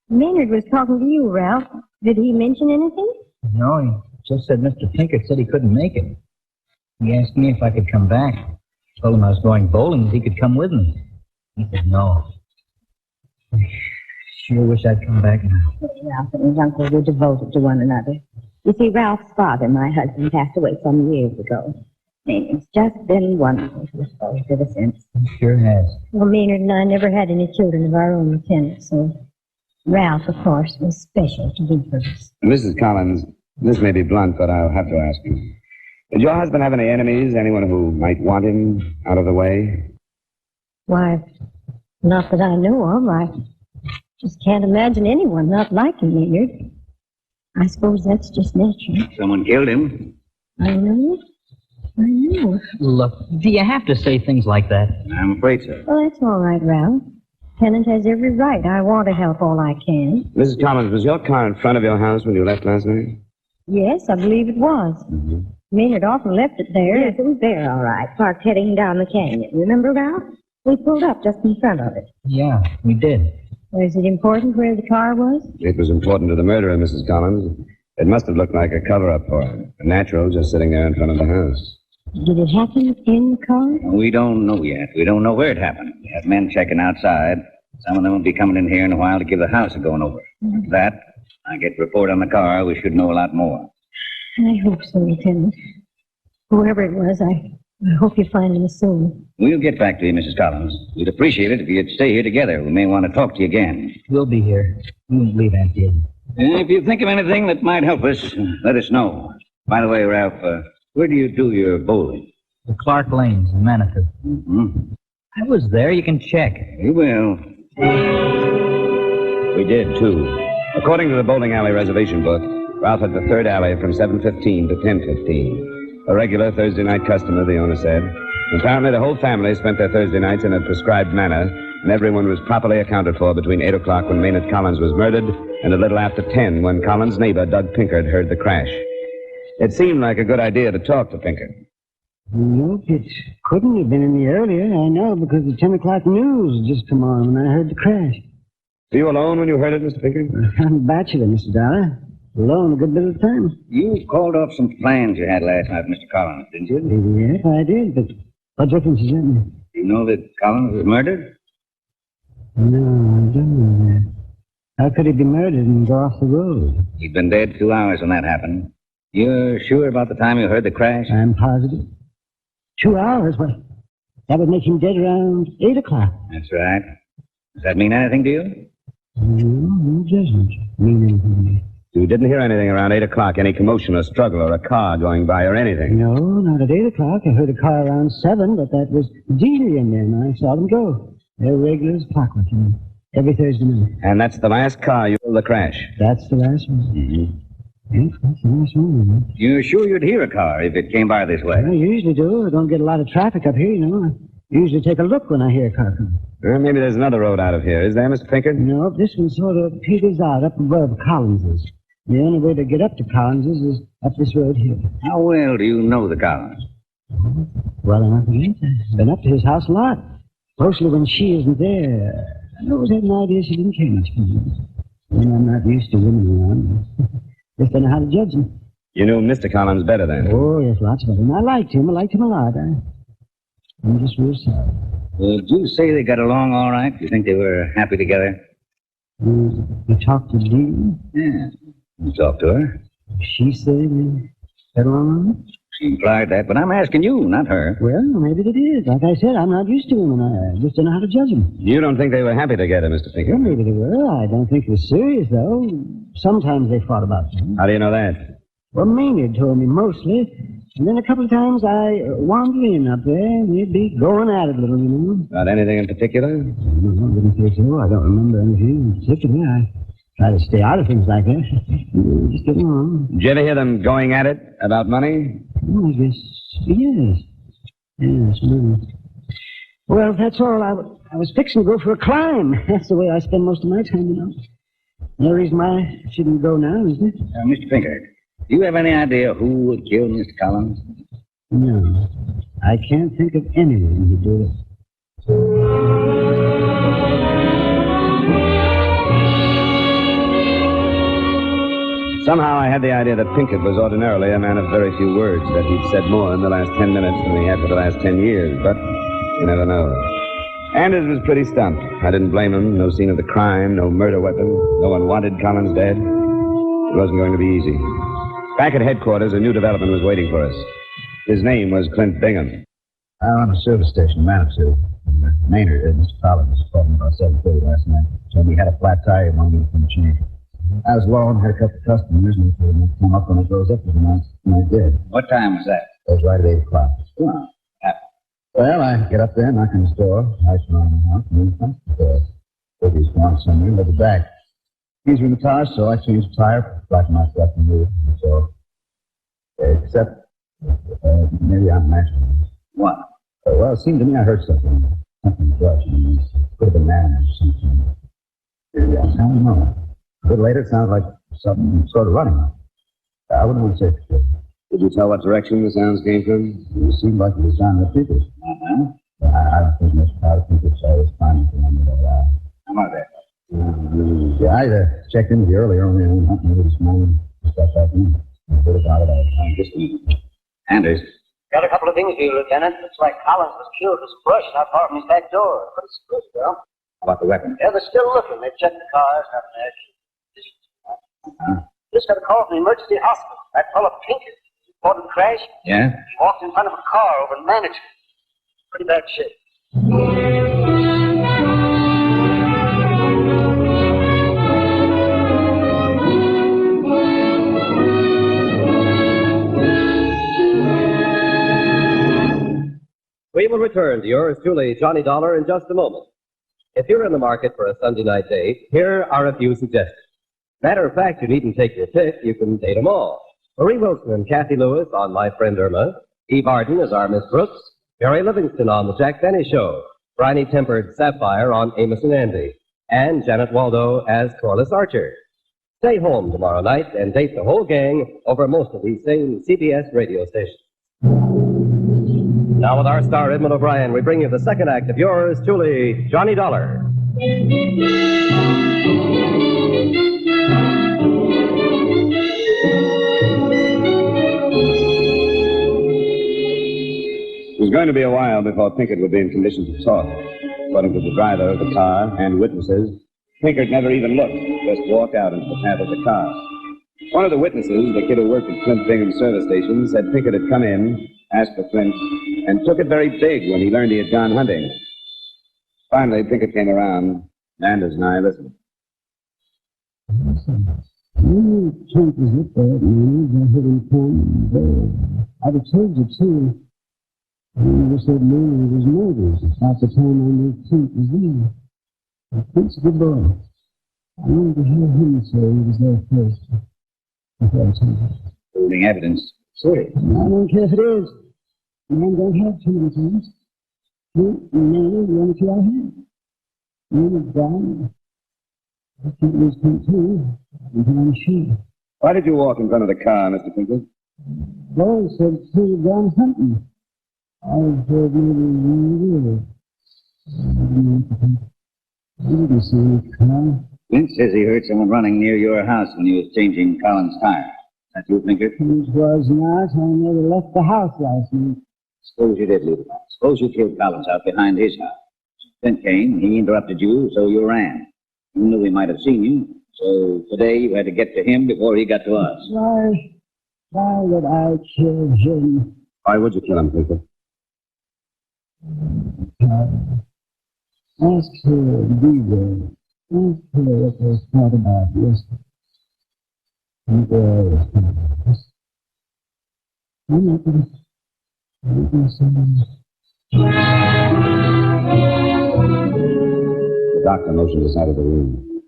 Maynard was talking to you, Ralph. Did he mention anything? No, he just said Mr. Pinkett said he couldn't make it. He asked me if I could come back. Told him I was going bowling, if he could come with me. He said no. I sure wish I'd come back now. Ralph and his uncle were devoted to one another. You see, Ralph's father, my husband, passed away some years ago. And it's just been wonderful to us both ever since. He sure has. Well, Maynard and I never had any children of our own, Lieutenant, so Ralph, of course, was special to both of us. Mrs. Collins, this may be blunt, but I'll have to ask you. Did your husband have any enemies? Anyone who might want him out of the way? Why, not that I know of. I just can't imagine anyone not liking Maynard. I suppose that's just natural. Someone killed him. I know. Look, do you have to say things like that? I'm afraid so. Well, that's all right, Ralph. Tenant has every right. I want to help all I can. Mrs. Collins, was your car in front of your house when you left last night? Yes, I believe it was. Mm-hmm. Maynard often left it there. Yes, it was there, all right. Parked heading down the canyon. Remember, Ralph? We pulled up just in front of it. Yeah, we did. Was it important where the car was? It was important to the murderer, Mrs. Collins. It must have looked like a cover-up for him. A natural just sitting there in front of the house. Did it happen in the car? We don't know yet. We don't know where it happened. We have men checking outside. Some of them will be coming in here in a while to give the house a going over. After that, I get a report on the car. We should know a lot more. I hope so, Lieutenant. Whoever it was, I hope you find him soon. We'll get back to you, Mrs. Collins. We'd appreciate it if you'd stay here together. We may want to talk to you again. We'll be here. We won't leave Aunt Did. If you think of anything that might help us, let us know. By the way, Ralph, where do you do your bowling? The Clark Lanes in Manitou. Mm-hmm. I was there. You can check. We will. We did, too. According to the bowling alley reservation book, Ralph had the third alley from 7:15 to 10:15. A regular Thursday night customer, the owner said. Apparently, the whole family spent their Thursday nights in a prescribed manner, and everyone was properly accounted for between 8 o'clock when Maynard Collins was murdered and a little after 10 when Collins' neighbor, Doug Pinkert, heard the crash. It seemed like a good idea to talk to Pinkert. Nope, it couldn't have been any earlier, I know, because the 10 o'clock news had just come on when I heard the crash. Were you alone when you heard it, Mr. Pinkert? I'm a bachelor, Mr. Dollar. Alone a good bit of the time. You called off some plans you had last night, Mr. Collins, didn't you? Yes, I did, but what difference does that make? You know that Collins was murdered? No, I don't know that. How could he be murdered and go off the road? He'd been dead 2 hours when that happened. You're sure about the time you heard the crash? I'm positive. 2 hours? Well, that would make him dead around 8 o'clock. That's right. Does that mean anything to you? No, it doesn't mean anything to me. You didn't hear anything around 8 o'clock, any commotion or struggle or a car going by or anything? No, not at 8 o'clock. I heard a car around 7, but that was Dealey and them. I saw them go. They're regular as clockwork, you know, every Thursday night. And that's the last car you heard the crash? That's the last one. Mm-hmm. Yes, that's the last one. You're sure you'd hear a car if it came by this way? I usually do. I don't get a lot of traffic up here, you know. I usually take a look when I hear a car come. Well, maybe there's another road out of here. Is there, Mr. Pinkert? No, this one sort of peters out up above Collins's. The only way to get up to Collins's is up this road here. How well do you know the Collins? Well enough, yes. I've been up to his house a lot. Mostly when she isn't there. I always had an idea she didn't care much for me. And I'm not used to women around. Just don't know how to judge them. You knew Mr. Collins better then? Oh, yes, lots better. And I liked him. I liked him a lot. I'm just real sorry. Did you say they got along all right? Do you think they were happy together? You talked to Dee? Yeah. You talked to her? She said they got along? She implied that, but I'm asking you, not her. Well, maybe they did. Like I said, I'm not used to him, and I just don't know how to judge him. You don't think they were happy together, Mr. Pinker? Well, maybe they were. I don't think it was serious, though. Sometimes they fought about things. How do you know that? Well, Maynard told me mostly. And then a couple of times I wandered in up there, and we'd be going at it a little, you know. About anything in particular? No, I didn't think so. I don't remember anything in particular. I try to stay out of things like that. Just get along. Did you ever hear them going at it about money? Oh, I guess, yes. Yes, maybe. Well, that's all. I was fixing to go for a climb. That's the way I spend most of my time, you know. No reason why I shouldn't go now, is there? Mr. Pinker, do you have any idea who would kill Mr. Collins? No. I can't think of anyone who did it. Somehow I had the idea that Pinkett was ordinarily a man of very few words, that he'd said more in the last 10 minutes than he had for the last 10 years, but you never know. Anders was pretty stumped. I didn't blame him. No scene of the crime, no murder weapon. No one wanted Collins dead. It wasn't going to be easy. Back at headquarters, a new development was waiting for us. His name was Clint Bingham. I'm on the service station, Manitou. Maynard, Mr. Collins, called me about 7:30 last night. Told me he had a flat tire and wanted me to come change. I was alone, had a couple of customers, and they told me to come up when it goes up with them. And I did. What time was that? It was right at 8 o'clock. Oh. Well, I get up there, knock on his door, lights are on the house, and then comes the door. Maybe he's gone somewhere, but the back. Keys were in the car, so I changed the tire, flattened myself and moved. So, except, maybe I'm imagining. What? Well, it seemed to me I heard something. Something brushing. It could have been man or something. I don't know. A bit later, it sounded like something sort of running. I wouldn't want to say for sure. Did you tell what direction the sounds came from? It seemed like it was down the Pickers. I don't think much about it. Pickers always find it on the way out. How about that? Yeah, I checked in with you earlier, only I went hunting with this morning. Stuff like that. A bit about it. I'm just Anders. Got a couple of things for you, Lieutenant. Looks like Collins was killed with some brush not far from his back door. Pretty spruce, girl. How about the weapon? Yeah, they're still looking. They've checked the cars, nothing there. Just got a call from the emergency hospital. That fellow Pinkett reported the crash. Yeah? He walked in front of a car over in Manitou. Pretty bad shape. We will return to yours truly, Johnny Dollar, in just a moment. If you're in the market for a Sunday night date, here are a few suggestions. Matter of fact, you needn't take your pick. You can date them all. Marie Wilson and Kathy Lewis on My Friend Irma. Eve Arden as our Miss Brooks. Mary Livingston on The Jack Benny Show. Briny-tempered Sapphire on Amos and Andy. And Janet Waldo as Corliss Archer. Stay home tomorrow night and date the whole gang over most of these same CBS radio stations. Now with our star Edmund O'Brien, we bring you the second act of yours truly, Johnny Dollar. It was going to be a while before Pinkett would be in condition to talk. According to the driver of the car and witnesses, Pinkett never even looked, just walked out into the path of the car. One of the witnesses, the kid who worked at Clint Bingham's service station, said Pinkett had come in, asked for Clint, and took it very big when he learned he had gone hunting. Finally, Pinkett came around. Anders and I listened. Trump was up there, and I heard him come. I'd have told you, too. I never said Maynard was murdered. It's about the time I knew Clint was there. Clint's a good boy. I wanted to hear him say he was there first. Before I told you. Holding evidence. Sorry. I don't care if it is. Man don't have too many times. Clint and Maynard, the only two I had. Maynard died. I think it was Clint, too. Until I'm sure. Why did you walk in front of the car, Mr. Pinkett? Boy said he had gone hunting. I heard maybe I didn't see any car. Clint says he heard someone running near your house when he was changing Collins' tire. That you, Pinker? It was not. I never left the house last night. Suppose you did leave the house. Suppose you killed Collins out behind his house. Then came, he interrupted you, so you ran. You knew he might have seen you, so today you had to get to him before he got to us. Why would I kill Jim? Why would you kill him, Pinker? Ask her, be there. Ask her what they thought about yesterday. I'm not going to say anything. The doctor motioned us out of the room.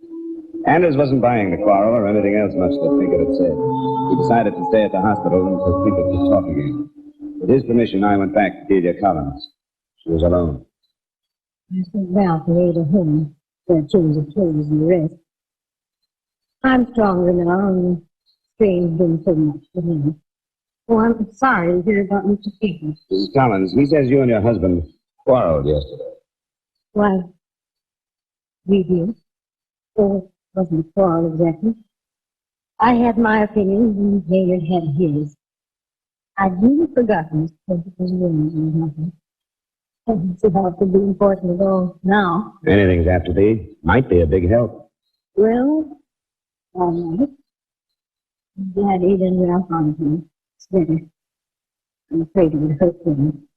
Anders wasn't buying the quarrel or anything else much that Pinker had said. He decided to stay at the hospital until Pinker could talk again. With his permission, I went back to Delia Collins. She was alone. I sent Ralph away to home for a change of clothes and the rest. I'm stronger now, and the strain's been so much for me. Oh, I'm sorry to hear about Mr. Pinker. Mrs. Collins, he says you and your husband quarreled yesterday. Why, we did. Oh, it wasn't a quarrel exactly. I had my opinion, and Maynard had his. I'd really forgotten that it was rings and nothing. It's about to be important at all now. Anything's apt to be. Might be a big help. Well, all right. I'm glad he didn't Ralph on me. It's better. I'm afraid it would hurt him.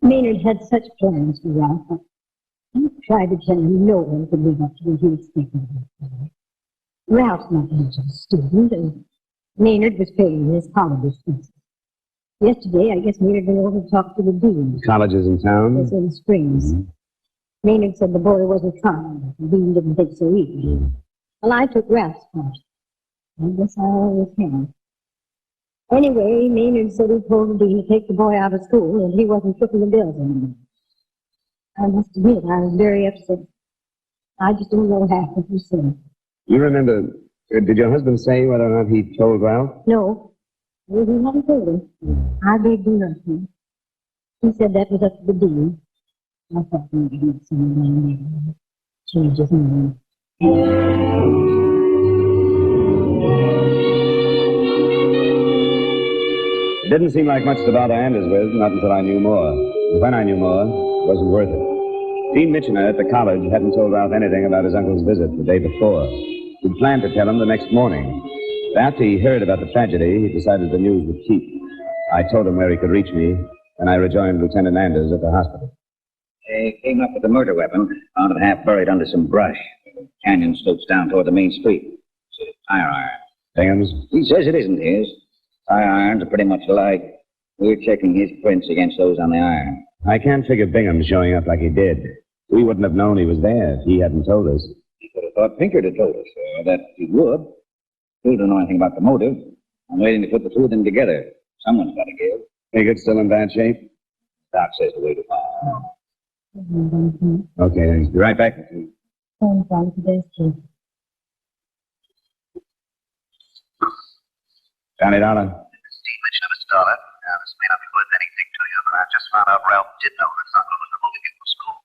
Maynard had such plans for Ralph. I tried to tell him no one could live up to what he expected of him. Ralph's not much of a student, and Maynard was paying his college expenses. Yesterday, I guess Maynard went over to talk to the dean. Colleges in town? It was in Springs. Mm-hmm. Maynard said the boy wasn't trying, but the dean didn't think so either. Mm-hmm. Well, I took Ralph's part. I guess I always have. Anyway, Maynard said he told the dean to take the boy out of school, and he wasn't footing the bills anymore. I must admit, I was very upset. I just don't know half what he said. You remember, did your husband say whether or not he told Ralph? No. Well, he hadn't told him. I begged him not to. He said that was up to the dean. I thought maybe he'd send him down there. Change his mind. It didn't seem like much to bother Anders with, not until I knew more. And when I knew more, it wasn't worth it. Dean Mitchener at the college hadn't told Ralph anything about his uncle's visit the day before. He'd planned to tell him the next morning. But after he heard about the tragedy, he decided the news would keep. I told him where he could reach me, and I rejoined Lieutenant Anders at the hospital. They came up with the murder weapon, found it half buried under some brush. The canyon slopes down toward the main street. It's a tire iron. Bingham's? He says it isn't his. Tire irons are pretty much alike. We're checking his prints against those on the iron. I can't figure Bingham showing up like he did. We wouldn't have known he was there if he hadn't told us. He could have thought Pinker had told us, that he would. Still don't know anything about the motive. I'm waiting to put the two of them together. Someone's got to give. Pinker's still in bad shape? Doc says the way to find. Okay, thanks. Be right back. Thanks, I'm today, Johnny Dollar. Steve mentioned Mr. Dollar. This may not be worth anything to you, but I just found out Ralph did know that his uncle was removing him from school.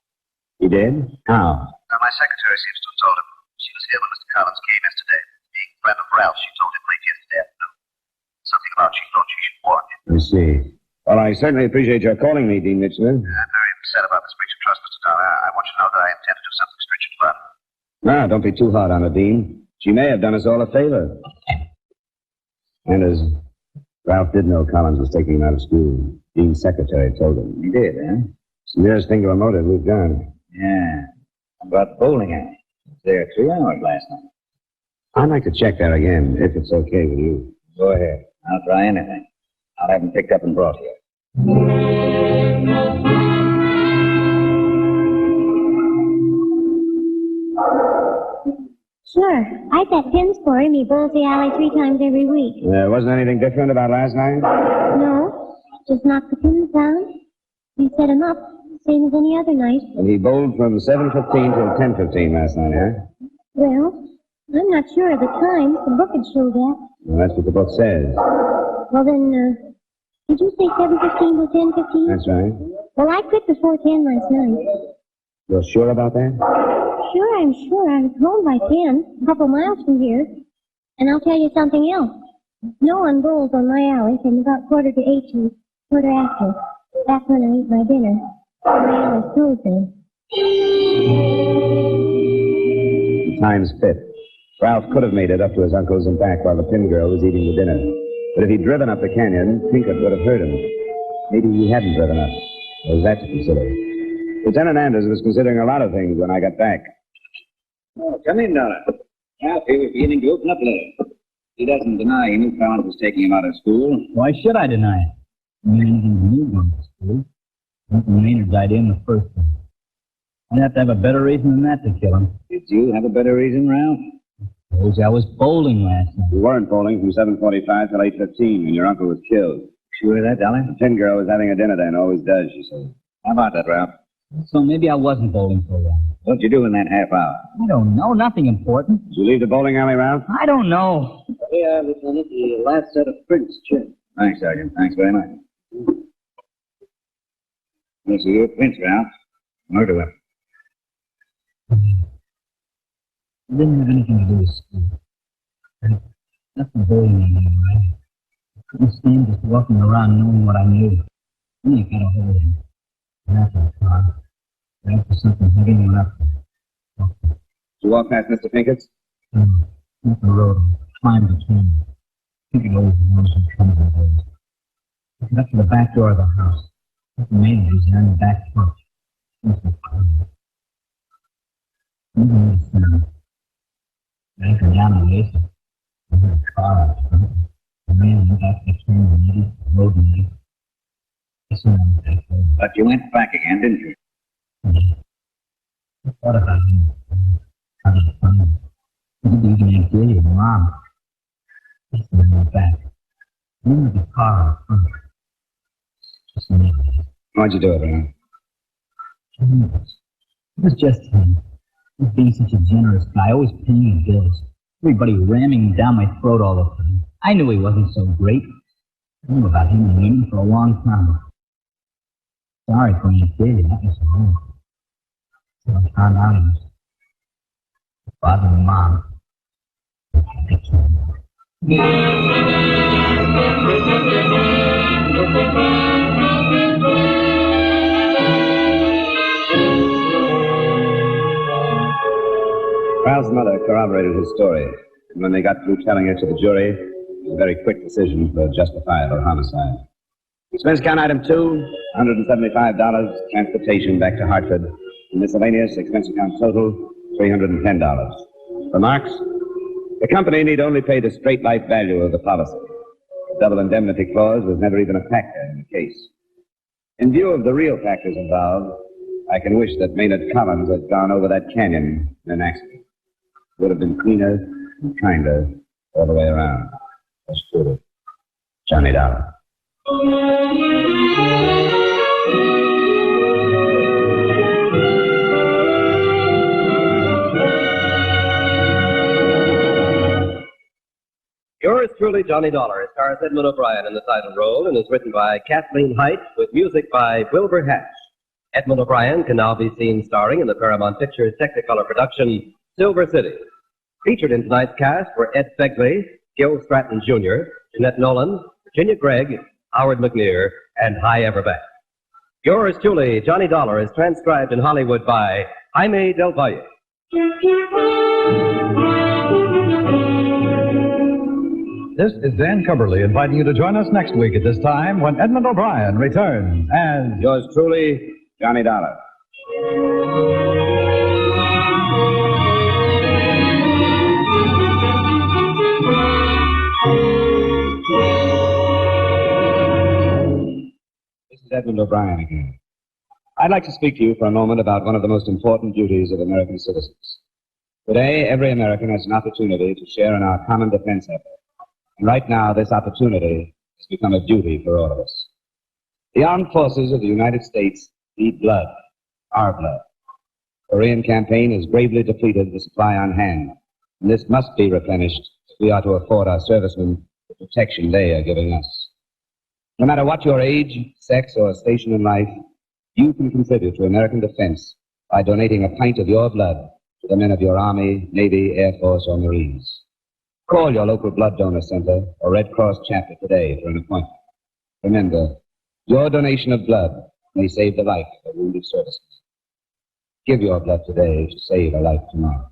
He did? How? Now, my secretary seems to have told him. She was here when Mr. Collins came yesterday. Being a friend of Ralph, she told him late yesterday afternoon. Something about she thought she should warn him. I see. Well, I certainly appreciate your calling me, Dean Mitchell. I'm very upset about this breach of trust, Mr. Dollar. I want you to know that I intend to do something stringent about it. Now, don't be too hard on her, Dean. She may have done us all a favor. And as Ralph did know Collins was taking him out of school, Dean's secretary told him. He did, huh? It's the nearest thing to a motive we've got. Yeah. How about the bowling alley? I was there 3 hours last night. I'd like to check there again, if it's okay with you. Go ahead. I'll try anything. I'll have them picked up and brought here. Sure. I got pins for him. He bowls the alley 3 times every week. Wasn't anything different about last night? No. Just knocked the pins down. He set him up, same as any other night. And he bowled from 7:15 till 10:15 last night, huh? Well, I'm not sure of the time. The book had showed that. Well, that's what the book says. Well, then, did you say 7:15 till 10:15? That's right. Well, I quit before 10 last night. You're sure about that? Sure, I'm sure. I was home by 10, a couple miles from here. And I'll tell you something else. No one bowls on my alley from about 7:45 to 8:15. That's when I eat my dinner. My alley's closed then. The time's fit. Ralph could have made it up to his uncle's and back while the Pin girl was eating the dinner. But if he'd driven up the canyon, Pinkett would have heard him. Maybe he hadn't driven up. There's that to consider. Lieutenant Anders was considering a lot of things when I got back. Oh, come in, Dollar. Ralph, he was beginning to open up a little. He doesn't deny he knew Collins was taking him out of school. Why should I deny it? I mean anything to me going to school. Nothing Maynard's idea in the first place. I'd have to have a better reason than that to kill him. Did you have a better reason, Ralph? Suppose I was bowling last night. You weren't bowling from 7:45 till 8:15 when your uncle was killed. Sure of that, Dollar? The Pin girl was having a dinner then, always does, she said. How about that, Ralph? So maybe I wasn't bowling so long. What'd you do in that half hour? I don't know. Nothing important. Did you leave the bowling alley, Ralph? I don't know. Here, Lieutenant, the last set of prints, check. Thanks, Sergeant. Thanks very much. Those are your prints, Ralph. Murder weapon. It didn't have anything to do with school. Nothing bowling anymore. I couldn't stand just walking around knowing what I knew. Then I got a hold of him. After the car. After something heavy went up. Did you walk past Mr. Pinkett's? Up the road and climbed between them. Pinkett always knows who comes and goes. I got up to the back door of the house. The maid was there in the back porch. Mr. Collins. Even the sound. I anchored down the lace. I heard a car out front. The man went back to the train and needed the road needed. But you went back again, didn't you? I thought about him. How did you find him? Maybe you can kill your mom. Yes, I went back. Then with the car out front. Just a minute. Why'd you do it, Ralph? It was just him. He was being such a generous guy, always paying his bills. Everybody ramming down my throat all the time. I knew he wasn't so great. I knew about him and women for a long time. Sorry for him, kid. That was wrong. So I found out he was father and mom. I killed Ralph's mother corroborated his story, and when they got through telling it to the jury, it was a very quick decision for justifiable homicide. Expense count item 2, $175, transportation back to Hartford. Miscellaneous expense account total, $310. Remarks? The company need only pay the straight life value of the policy. The double indemnity clause was never even a factor in the case. In view of the real factors involved, I can wish that Maynard Collins had gone over that canyon in an accident. It would have been cleaner and kinder all the way around. That's true. Johnny Dollar. Yours truly, Johnny Dollar, stars Edmund O'Brien in the title role and is written by Kathleen Height with music by Wilbur Hatch. Edmund O'Brien can now be seen starring in the Paramount Pictures Technicolor production Silver City. Featured in tonight's cast were Ed Begley, Gil Stratton Jr., Jeanette Nolan, Virginia Gregg, Howard McNear, and Hy Everback. Yours truly, Johnny Dollar, is transcribed in Hollywood by Jaime Del Valle. This is Dan Cumberly inviting you to join us next week at this time when Edmund O'Brien returns as yours truly, Johnny Dollar. This is Edmund O'Brien again. I'd like to speak to you for a moment about one of the most important duties of American citizens. Today, every American has an opportunity to share in our common defense effort. And right now, this opportunity has become a duty for all of us. The armed forces of the United States need blood, our blood. The Korean campaign has gravely depleted the supply on hand, and this must be replenished if we are to afford our servicemen the protection they are giving us. No matter what your age, sex, or station in life, you can contribute to American defense by donating a pint of your blood to the men of your Army, Navy, Air Force, or Marines. Call your local blood donor center or Red Cross chapter today for an appointment. Remember, your donation of blood may save the life of wounded services. Give your blood today to save a life tomorrow.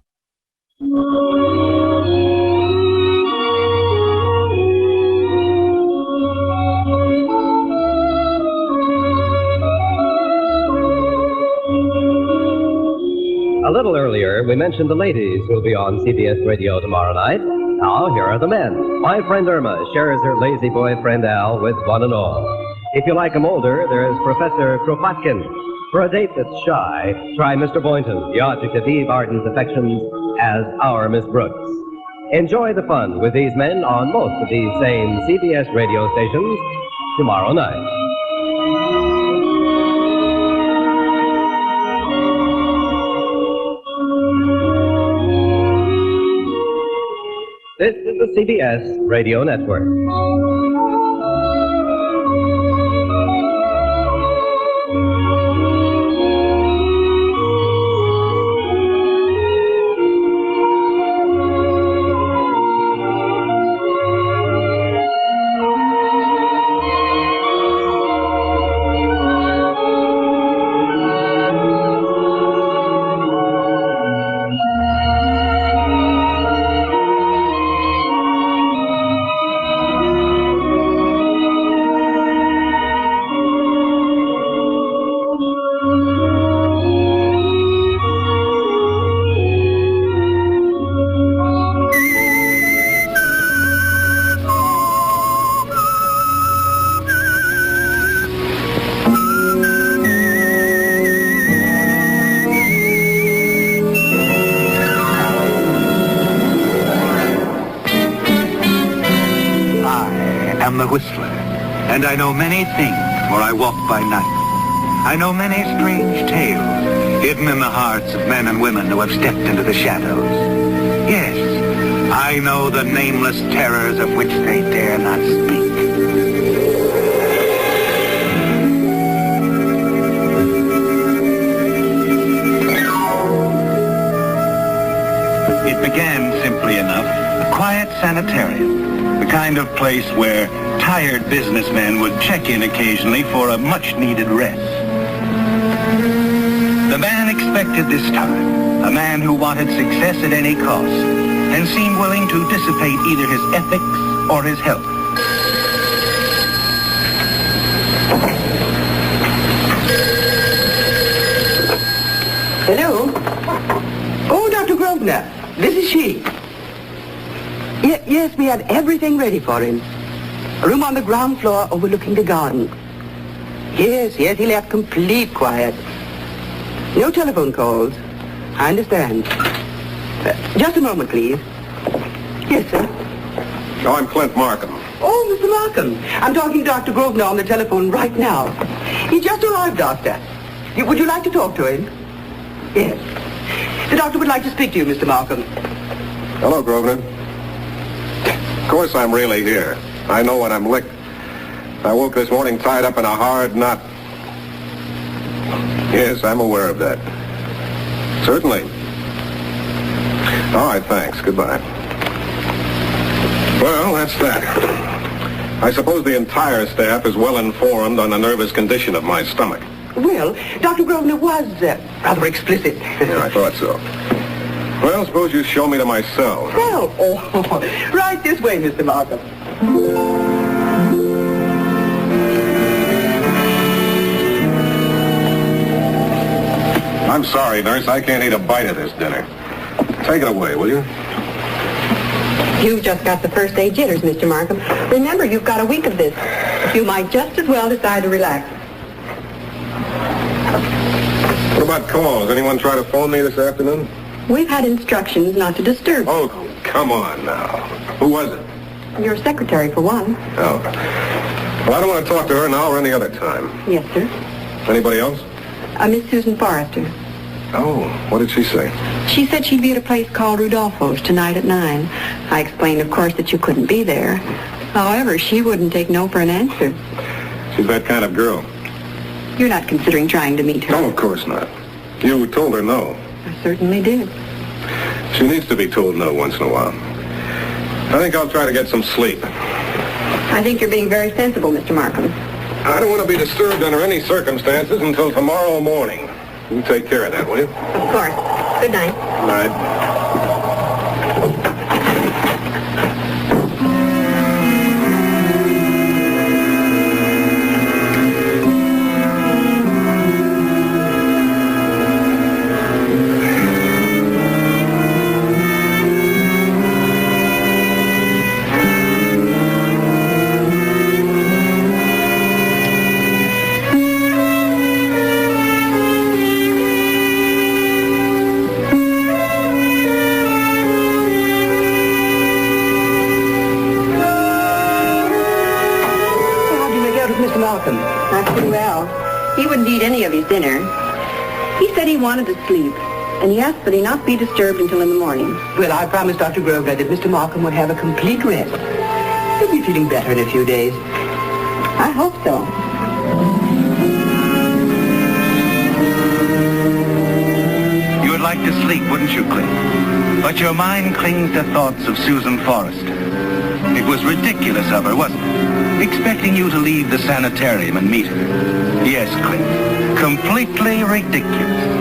A little earlier, we mentioned the ladies who'll be on CBS Radio tomorrow night. Now, here are the men. My friend Irma shares her lazy boyfriend Al with one and all. If you like him older, there's Professor Kropotkin. For a date that's shy, try Mr. Boynton, the object of Eve Arden's affections, as our Miss Brooks. Enjoy the fun with these men on most of these same CBS radio stations tomorrow night. This is the CBS Radio Network. And I know many things, for I walk by night. I know many strange tales, hidden in the hearts of men and women who have stepped into the shadows. Yes, I know the nameless terrors of which they dare not speak. It began simply enough, a quiet sanitarium, the kind of place where tired businessmen would check in occasionally for a much-needed rest. The man expected this time, a man who wanted success at any cost, and seemed willing to dissipate either his ethics or his health. Hello? Oh, Dr. Grosvenor, this is she. Yes, we had everything ready for him. A room on the ground floor overlooking the garden. Yes, he left complete quiet. No telephone calls. I understand. Just a moment, please. Yes, sir. Oh, I'm Clint Markham. Oh, Mr. Markham. I'm talking to Dr. Grosvenor on the telephone right now. He just arrived, Doctor. Would you like to talk to him? Yes. The doctor would like to speak to you, Mr. Markham. Hello, Grosvenor. Of course I'm really here. I know when I'm licked. I woke this morning tied up in a hard knot. Yes, I'm aware of that. Certainly. All right, thanks. Goodbye. Well, that's that. I suppose the entire staff is well informed on the nervous condition of my stomach. Well, Dr. Grosvenor was rather explicit. Yeah, I thought so. Well, suppose you show me to my cell. Well, oh, right this way, Mr. Markham. I'm sorry, nurse. I can't eat a bite of this dinner. Take it away, will you? You've just got the first day jitters, Mr. Markham. Remember, you've got a week of this. You might just as well decide to relax. What about calls? Anyone try to phone me this afternoon? We've had instructions not to disturb. Oh, come on now. Who was it? Your secretary, for one. Oh. Well, I don't want to talk to her now or any other time. Yes, sir. Anybody else? Miss Susan Forrester. Oh, what did she say? She said she'd be at a place called Rudolfo's tonight at 9. I explained, of course, that you couldn't be there. However, she wouldn't take no for an answer. She's that kind of girl. You're not considering trying to meet her? No, of course not. You told her no. I certainly did. She needs to be told no once in a while. I think I'll try to get some sleep. I think you're being very sensible, Mr. Markham. I don't want to be disturbed under any circumstances until tomorrow morning. You take care of that, will you? Of course. Good night. Good night. Not too well. He wouldn't eat any of his dinner. He said he wanted to sleep, and he asked that he not be disturbed until in the morning. Well, I promised Dr. Grosvenor that Mr. Markham would have a complete rest. He'll be feeling better in a few days. I hope so. You would like to sleep, wouldn't you, Clint? But your mind clings to thoughts of Susan Forrester. It was ridiculous of her, wasn't it? Expecting you to leave the sanitarium and meet her. Yes, Clint. Completely ridiculous.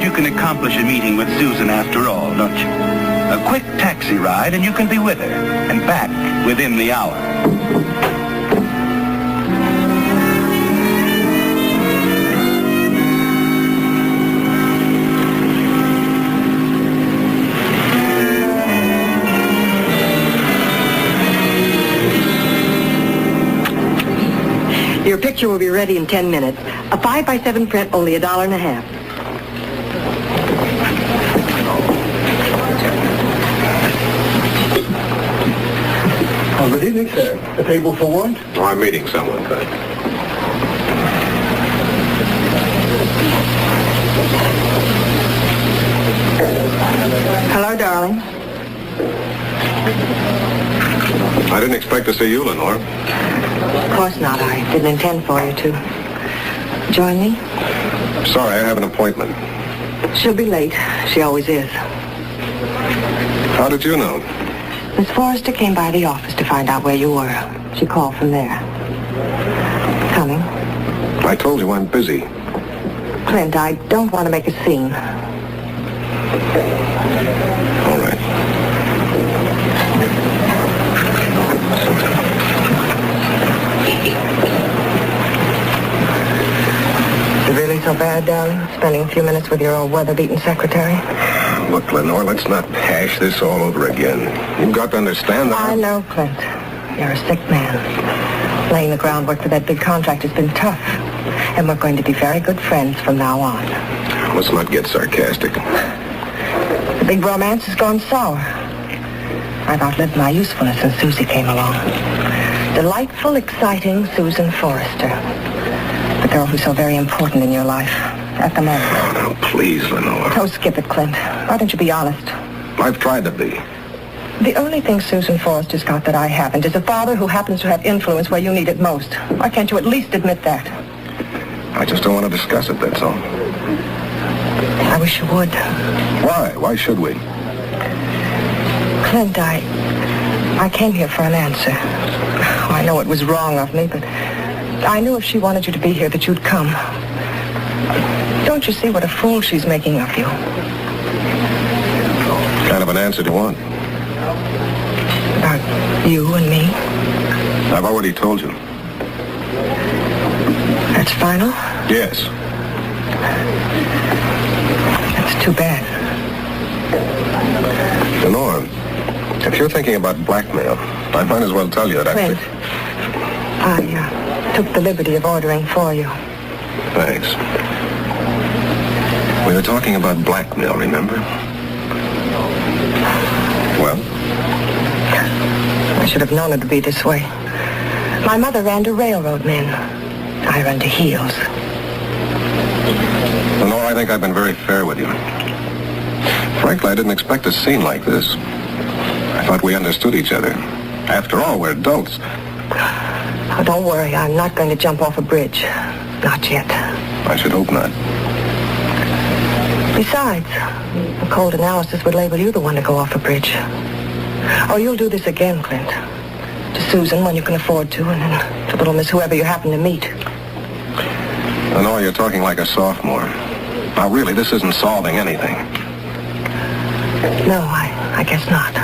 You can accomplish a meeting with Susan after all, don't you? A quick taxi ride and you can be with her and back within the hour. Your picture will be ready in 10 minutes. A 5x7 print, only $1.50. Oh, good evening, sir. A table for one? Oh, I'm meeting someone, Clint. Hello, darling. I didn't expect to see you, Lenore. Of course not. I didn't intend for you to. Join me? Sorry, I have an appointment. She'll be late. She always is. How did you know? Miss Forrester came by the office to find out where you were. She called from there. Coming? I told you I'm busy. Clint, I don't want to make a scene. All right. Is it really so bad, darling? Spending a few minutes with your old weather-beaten secretary? Look, Lenore, let's not hash this all over again. You've got to understand that... I know, Clint. You're a sick man. Laying the groundwork for that big contract has been tough. And we're going to be very good friends from now on. Let's not get sarcastic. The big romance has gone sour. I've outlived my usefulness since Susie came along. Delightful, exciting Susan Forrester. The girl who's so very important in your life. At the moment. Oh, now, please, Lenore. Oh, skip it, Clint. Why don't you be honest? I've tried to be. The only thing Susan Forrester's got that I haven't is a father who happens to have influence where you need it most. Why can't you at least admit that? I just don't want to discuss it, that's all. I wish you would. Why? Why should we? Clint, I came here for an answer. Oh, I know it was wrong of me, but I knew if she wanted you to be here that you'd come. Don't you see what a fool she's making of you? What kind of an answer do you want? About you and me? I've already told you. That's final? Yes. That's too bad. Lenore, if you're thinking about blackmail, I might as well tell you that Clint, I took the liberty of ordering for you. Thanks. We were talking about blackmail, remember? Well? I should have known it would be this way. My mother ran to railroad men. I run to heels. Lenore, I think I've been very fair with you. Frankly, I didn't expect a scene like this. I thought we understood each other. After all, we're adults. Oh, don't worry. I'm not going to jump off a bridge. Not yet. I should hope not. Besides, a cold analysis would label you the one to go off a bridge. Oh, you'll do this again, Clint. To Susan when you can afford to, and then to little Miss whoever you happen to meet. Lenore, you're talking like a sophomore. Now, really, this isn't solving anything. No, I guess not.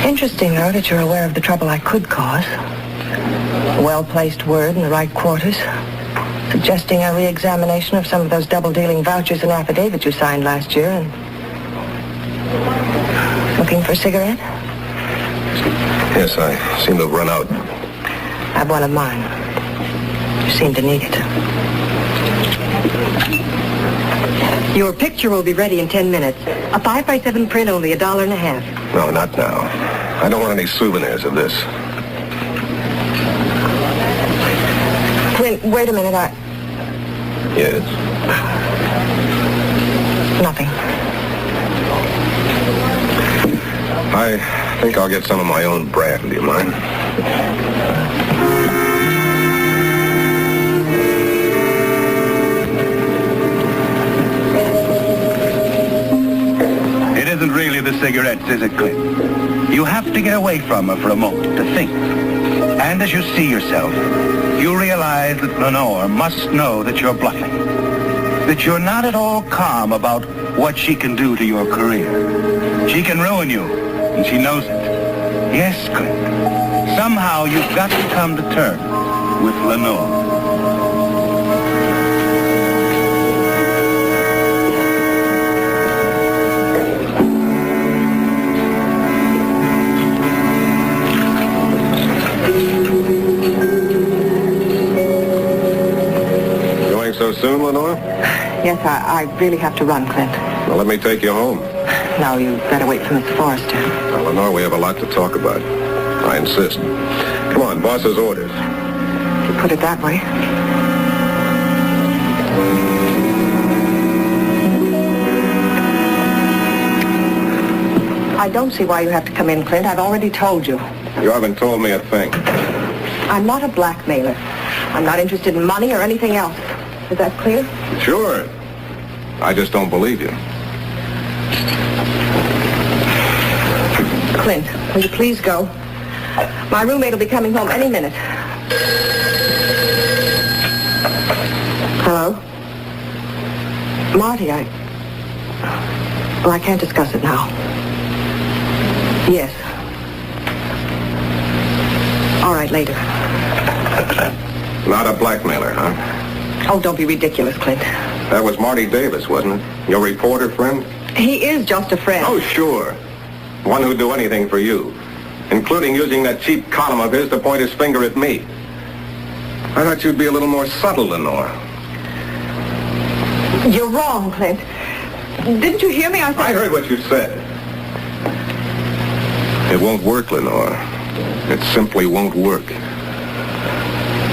Interesting, though, that you're aware of the trouble I could cause. A well-placed word in the right quarters. Suggesting a re-examination of some of those double-dealing vouchers and affidavits you signed last year, and... Looking for a cigarette? Yes, I seem to have run out. Have one of mine. You seem to need it. Your picture will be ready in 10 minutes. A 5x7 print, only $1.50. No, not now. I don't want any souvenirs of this. Clint, wait a minute, Yes? Nothing. I think I'll get some of my own brand. Do you mind? It isn't really the cigarettes, is it, Clint? You have to get away from her for a moment to think. And as you see yourself, you realize that Lenore must know that you're bluffing. That you're not at all calm about what she can do to your career. She can ruin you, and she knows it. Yes, Clint. Somehow you've got to come to terms with Lenore. So soon, Lenore? Yes, I really have to run, Clint. Well, let me take you home. No, you better wait for Mr. Forrester. Well, Lenore, we have a lot to talk about. I insist. Come on, boss's orders. If you put it that way. I don't see why you have to come in, Clint. I've already told you. You haven't told me a thing. I'm not a blackmailer. I'm not interested in money or anything else. Is that clear? Sure. I just don't believe you. Clint, will you please go? My roommate will be coming home any minute. Hello? Marty, Well, I can't discuss it now. Yes. All right, later. Not a blackmailer, huh? Oh, don't be ridiculous, Clint. That was Marty Davis, wasn't it? Your reporter friend? He is just a friend. Oh, sure. One who'd do anything for you, including using that cheap column of his to point his finger at me. I thought you'd be a little more subtle, Lenore. You're wrong, Clint. Didn't you hear me? I heard what you said. It won't work, Lenore. It simply won't work.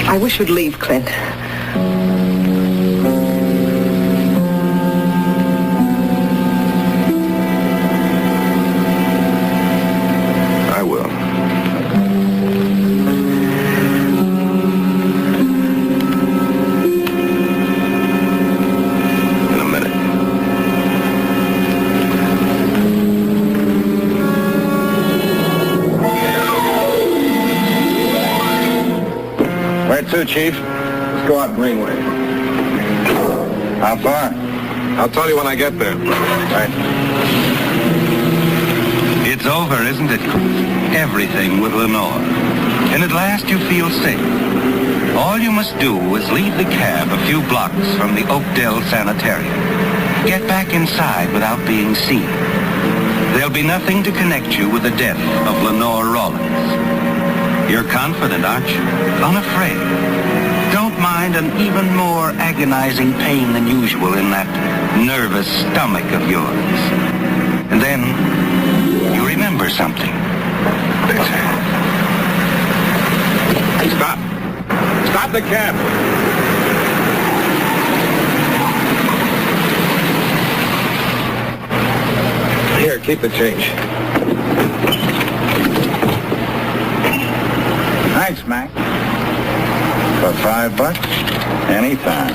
I wish you'd leave, Clint. I will. In a minute. Where to, Chief? Let's go out Greenway. How far? I'll tell you when I get there. Right. It's over, isn't it? Everything with Lenore. And at last you feel safe. All you must do is leave the cab a few blocks from the Oakdale Sanitarium. Get back inside without being seen. There'll be nothing to connect you with the death of Lenore Rollins. You're confident, aren't you? Unafraid. Don't mind an even more agonizing pain than usual in that nervous stomach of yours. And then you remember something. Stop. Stop the cab. keep the change. Thanks, Mac. For $5? Anytime.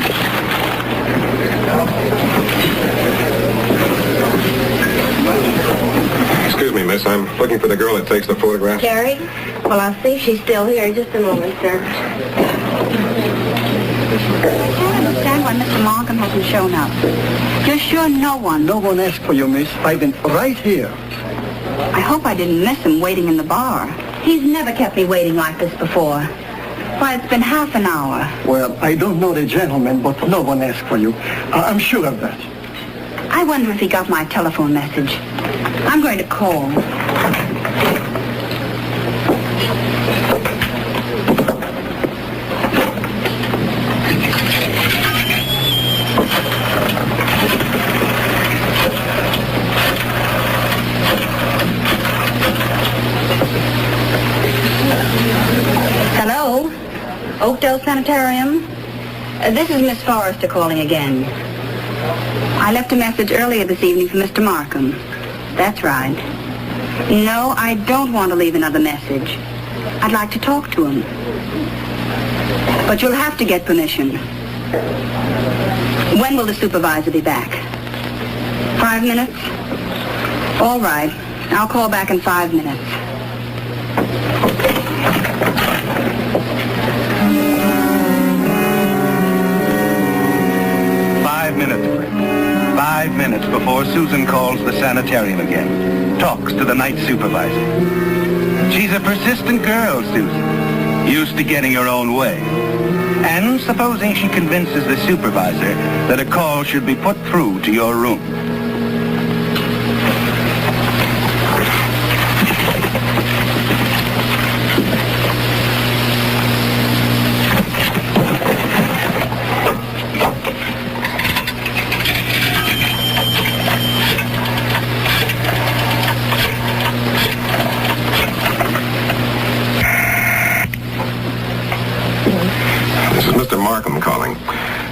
Excuse me, miss. I'm looking for the girl that takes the photograph. Jerry? Well, I'll see if she's still here. Just a moment, sir. I can't understand why Mr. Markham hasn't shown up. You're sure no one? No one asked for you, miss. I've been right here. I hope I didn't miss him waiting in the bar. He's never kept me waiting like this before. Why, it's been half an hour. Well, I don't know the gentleman, but no one asked for you. I'm sure of that. I wonder if he got my telephone message. I'm going to call. Hello? Oakdale Sanitarium? This is Miss Forrester calling again. I left a message earlier this evening for Mr. Markham. That's right. No, I don't want to leave another message. I'd like to talk to him. But you'll have to get permission. When will the supervisor be back? 5 minutes? All right. I'll call back in 5 minutes. Five minutes before Susan calls the sanitarium again. Talks to the night supervisor. She's a persistent girl, Susan. Used to getting her own way. And supposing she convinces the supervisor that a call should be put through to your room.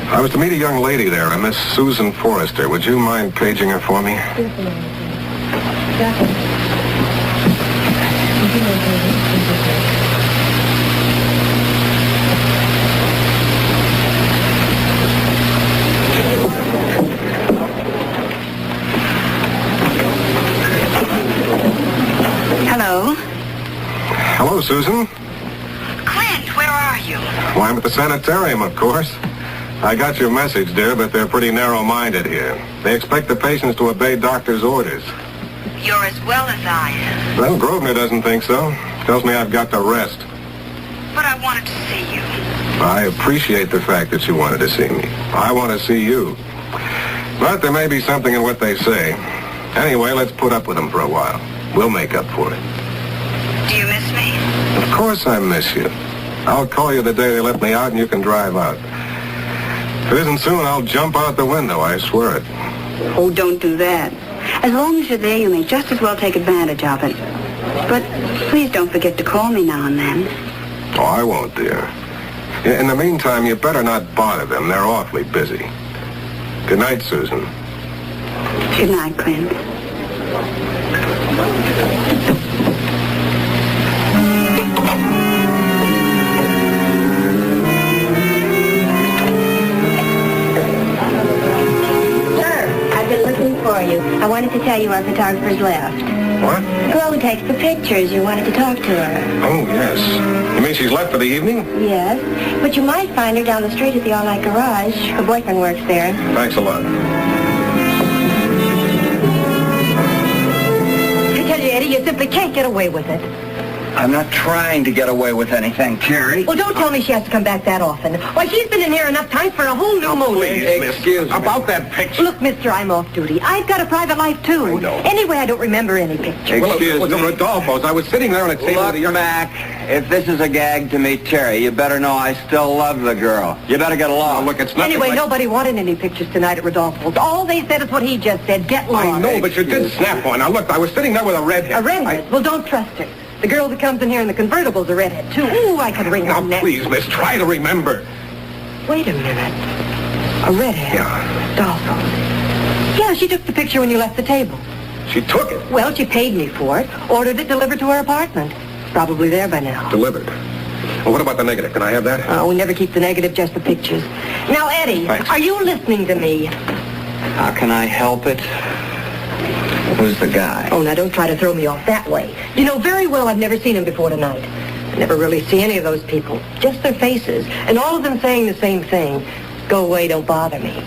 I was to meet a young lady there, a Miss Susan Forrester. Would you mind paging her for me? Hello? Hello, Susan. Clint, where are you? Well, I'm at the sanitarium, of course. I got your message, dear, but they're pretty narrow-minded here. They expect the patients to obey doctor's orders. You're as well as I am. Well, Grosvenor doesn't think so. Tells me I've got to rest. But I wanted to see you. I appreciate the fact that you wanted to see me. I want to see you. But there may be something in what they say. Anyway, let's put up with them for a while. We'll make up for it. Do you miss me? Of course I miss you. I'll call you the day they let me out and you can drive out. If it isn't soon, I'll jump out the window, I swear it. Oh, don't do that. As long as you're there, you may just as well take advantage of it. But please don't forget to call me now and then. Oh, I won't, dear. In the meantime, you better not bother them. They're awfully busy. Good night, Susan. Good night, Clint. For you. I wanted to tell you our photographer's left. What? The girl who takes the pictures. You wanted to talk to her. Oh, yes. You mean she's left for the evening? Yes. But you might find her down the street at the All Night Garage. Her boyfriend works there. Thanks a lot. I tell you, Eddie, you simply can't get away with it. I'm not trying to get away with anything, Carrie. Well, don't tell me she has to come back that often. Why, she's been in here enough times for a whole new mood. Excuse me. About that picture. Look, mister, I'm off duty. I've got a private life, too. I know. Anyway, I don't remember any pictures. Well, it was Rodolfo's. I was sitting there on a table with a young... Mac, if this is a gag to meet Terry, you better know I still love the girl. You better get along. Oh, look, it's nothing Anyway, like... nobody wanted any pictures tonight at Rodolfo's. All they said is what he just said. Get lost. I know, but you did snap one. Now, look, I was sitting there with a redhead. A redhead? Well, don't trust her. The girl that comes in here in the convertible's a redhead, too. Ooh, I could wring her neck. Now, please, miss, try to remember. Wait a minute. A redhead? Yeah. Rodolfo. Yeah, she took the picture when you left the table. She took it. Well, she paid me for it, ordered it delivered to her apartment. Probably there by now. Delivered. Well, what about the negative? Can I have that? Oh, we never keep the negative, just the pictures. Now, Eddie, Thanks. are you listening to me? How can I help it? Who's the guy? Oh, now don't try to throw me off that way. You know very well I've never seen him before tonight. I never really see any of those people. Just their faces. And all of them saying the same thing. Go away, don't bother me.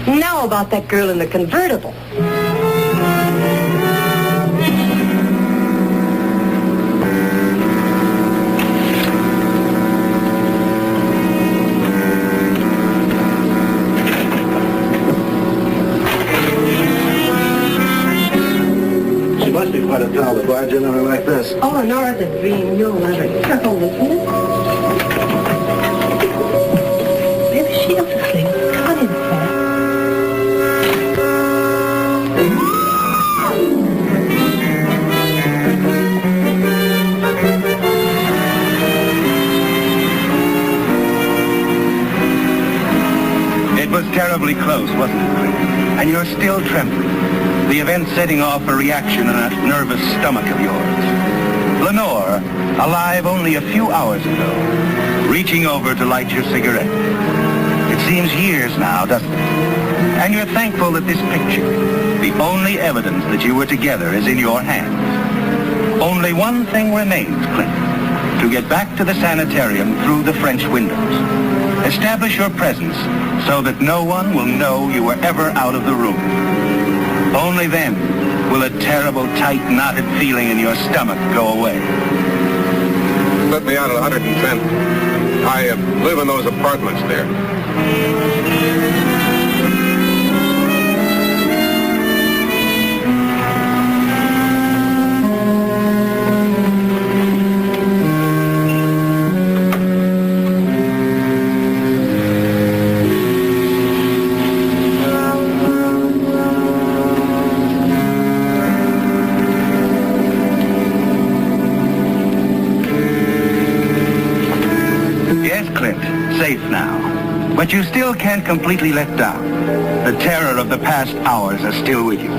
Now about that girl in the convertible. She must be quite a pal to barge in on her like this. Oh, Nora's a dream. You'll love her. Careful, listen. Maybe she'll just sleep. Come in, Fred. It was terribly close, wasn't it, Clint? And you're still trembling. The event setting off a reaction in that nervous stomach of yours. Lenore, alive only a few hours ago, reaching over to light your cigarette. It seems years now, doesn't it? And you're thankful that this picture, the only evidence that you were together, is in your hands. Only one thing remains, Clint. To get back to the sanitarium through the French windows. Establish your presence so that no one will know you were ever out of the room. Only then will a terrible, tight, knotted feeling in your stomach go away. Let me out at 110. I live in those apartments there. Safe now. But you still can't completely let down. The terror of the past hours are still with you.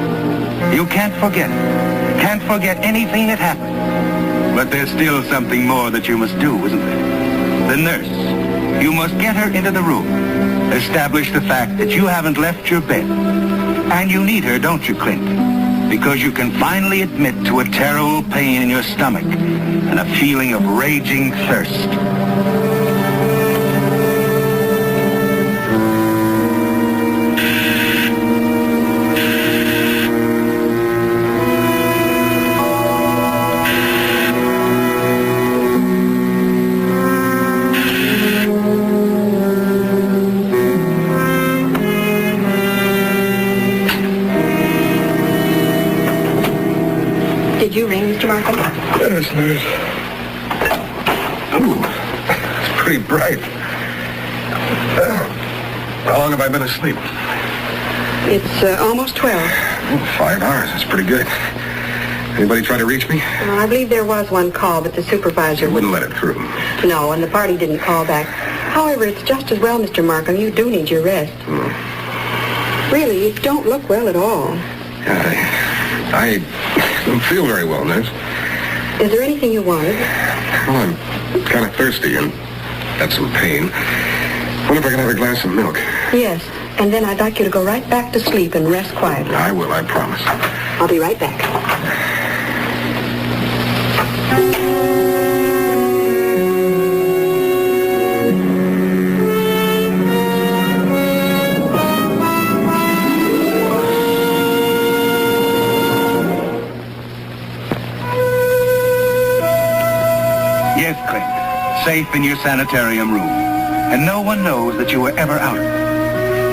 You can't forget it. Can't forget anything that happened. But there's still something more that you must do, isn't there? The nurse. You must get her into the room. Establish the fact that you haven't left your bed. And you need her, don't you, Clint? Because you can finally admit to a terrible pain in your stomach and a feeling of raging thirst. Did you ring, Mr. Markham? Yes, nurse. Ooh, it's pretty bright. How long have I been asleep? It's almost 12. 5 hours. That's pretty good. Anybody try to reach me? I believe there was one call, but the supervisor wouldn't let it through. No, and the party didn't call back. However, it's just as well, Mr. Markham. You do need your rest. Really, you don't look well at all. I don't feel very well, nurse. Is there anything you wanted? Well, I'm kind of thirsty and got some pain. Wonder if I can have a glass of milk. Yes, and then I'd like you to go right back to sleep and rest quietly. I will, I promise. I'll be right back. Yes, Clint. Safe in your sanitarium room. And no one knows that you were ever out of it.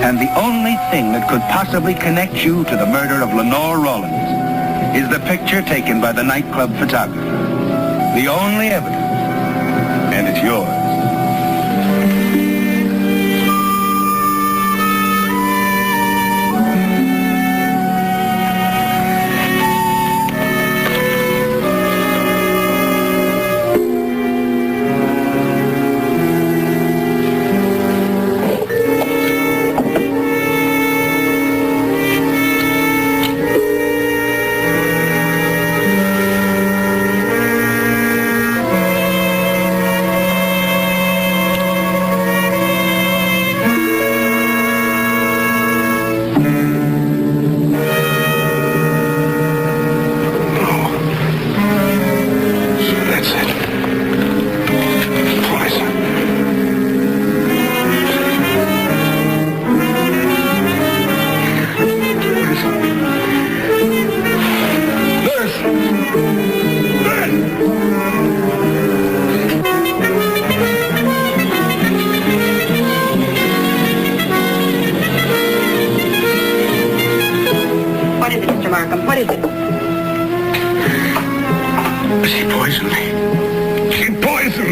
And the only thing that could possibly connect you to the murder of Lenore Rawlins is the picture taken by the nightclub photographer. The only evidence. And it's yours.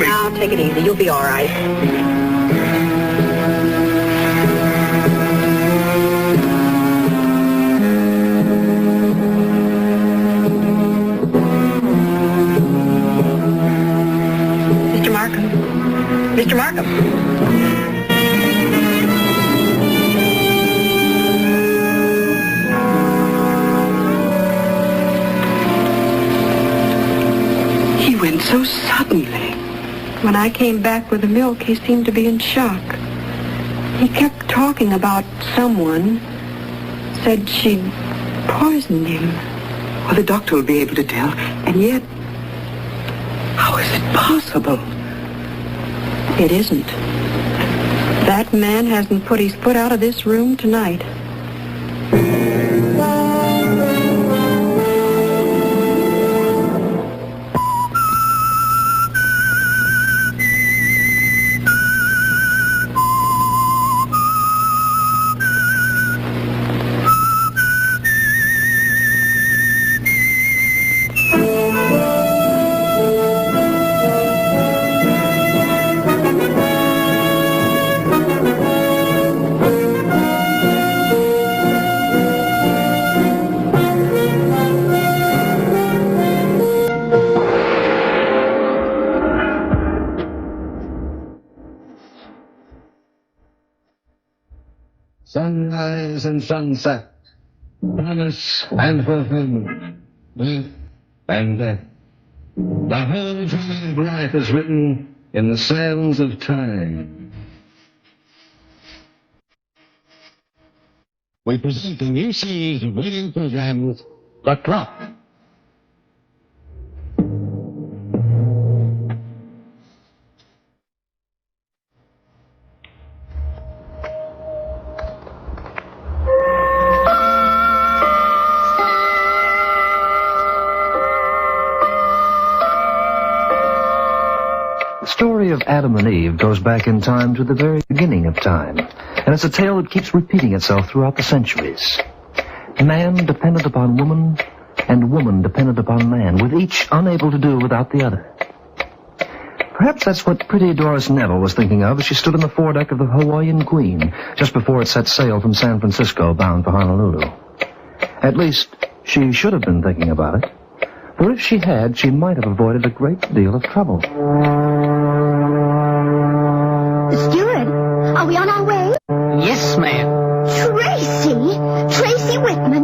me. Now, take it easy. You'll be all right. Mr. Markham. Mr. Markham. He went so suddenly. When I came back with the milk, he seemed to be in shock. He kept talking about someone. Said she'd poisoned him. Well, the doctor will be able to tell. And yet, how is it possible? It isn't. That man hasn't put his foot out of this room tonight. Sunrise and sunset, promise and fulfillment, birth and death. The whole dream of life is written in the sands of time. We present the new series of radio programs, The Clock. The story of Adam and Eve goes back in time to the very beginning of time, and it's a tale that keeps repeating itself throughout the centuries. Man dependent upon woman, and woman dependent upon man, with each unable to do without the other. Perhaps that's what pretty Doris Neville was thinking of as she stood on the foredeck of the Hawaiian Queen just before it set sail from San Francisco bound for Honolulu. At least, she should have been thinking about it. For if she had, she might have avoided a great deal of trouble. The steward, are we on our way? Yes, ma'am. Tracy Whitman,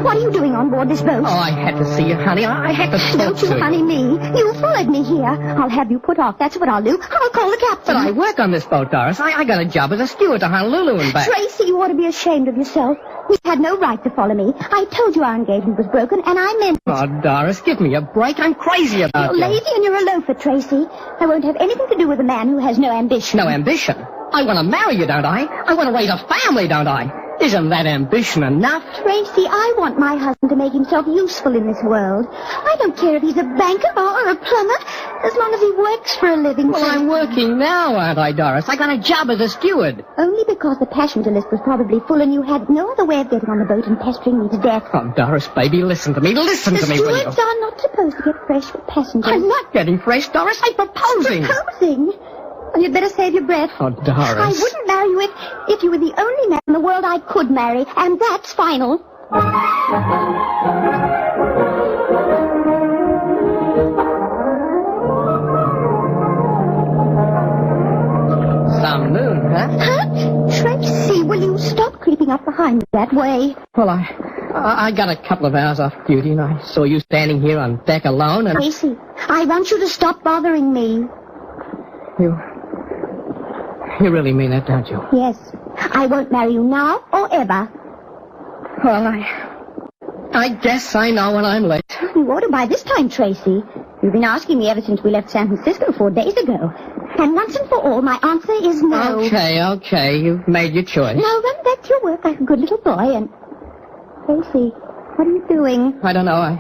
what are you doing on board this boat? Oh, I had to see you, honey. I had to talk Don't to you honey me. You followed me here. I'll have you put off. That's what I'll do. I'll call the captain. But I work on this boat, Doris. I got a job as a steward to Honolulu and back. Tracy, you ought to be ashamed of yourself. You had no right to follow me. I told you our engagement was broken, and I meant it. Oh, Doris, give me a break. I'm crazy about You're you. lazy and you're a loafer, Tracy. I won't have anything to do with a man who has no ambition. No ambition? I want to marry you, don't I? I want to raise a family, don't I? Isn't that ambition enough? Tracy, I want my husband to make himself useful in this world. I don't care if he's a banker or a plumber, as long as he works for a living. Well, I'm working now, aren't I, Doris? I got a job as a steward. Only because the passenger list was probably full and you had no other way of getting on the boat and pestering me to death. Oh, Doris, baby, listen to me. Listen to me, will you? The stewards are not supposed to get fresh with passengers. I'm not getting fresh, Doris. I'm proposing. Proposing? Well, you'd better save your breath. Oh, Doris. I wouldn't marry you if you were the only man in the world I could marry, and that's final. Some moon, huh? Huh? Tracy, will you stop creeping up behind me that way? Well, I got a couple of hours off duty, and I saw you standing here on deck alone, and... Tracy, I want you to stop bothering me. You really mean that, don't you? Yes. I won't marry you now or ever. Well, I guess I know when I'm late. You ought to by this time, Tracy. You've been asking me ever since we left San Francisco 4 days ago. And once and for all, my answer is no. Okay. You've made your choice. Now run back to your work like a good little boy and... Tracy, what are you doing? I don't know.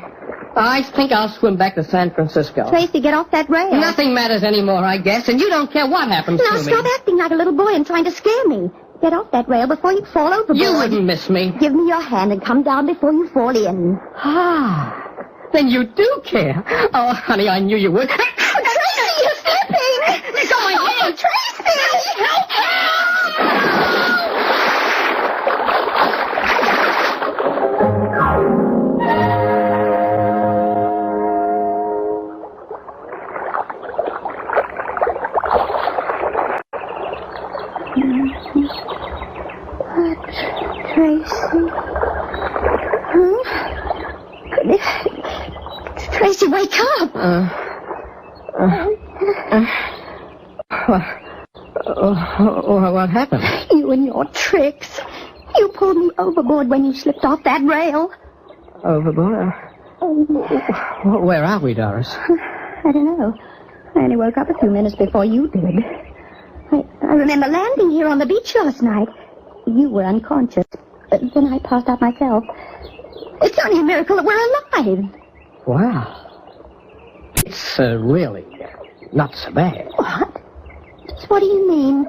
I think I'll swim back to San Francisco. Tracy, get off that rail. Nothing matters anymore, I guess, and you don't care what happens now to me. Now stop acting like a little boy and trying to scare me. Get off that rail before you fall overboard. You wouldn't miss me. Give me your hand and come down before you fall in. Ah, then you do care. Oh, honey, I knew you would. Tracy, you're slipping! Tracy? Huh? Tracy, wake up! What happened? You and your tricks. You pulled me overboard when you slipped off that rail. Overboard? Where are we, Doris? I don't know. I only woke up a few minutes before you did. I remember landing here on the beach last night. You were unconscious. Then I passed out myself. It's only a miracle that we're alive. Wow. It's really not so bad. What? What do you mean?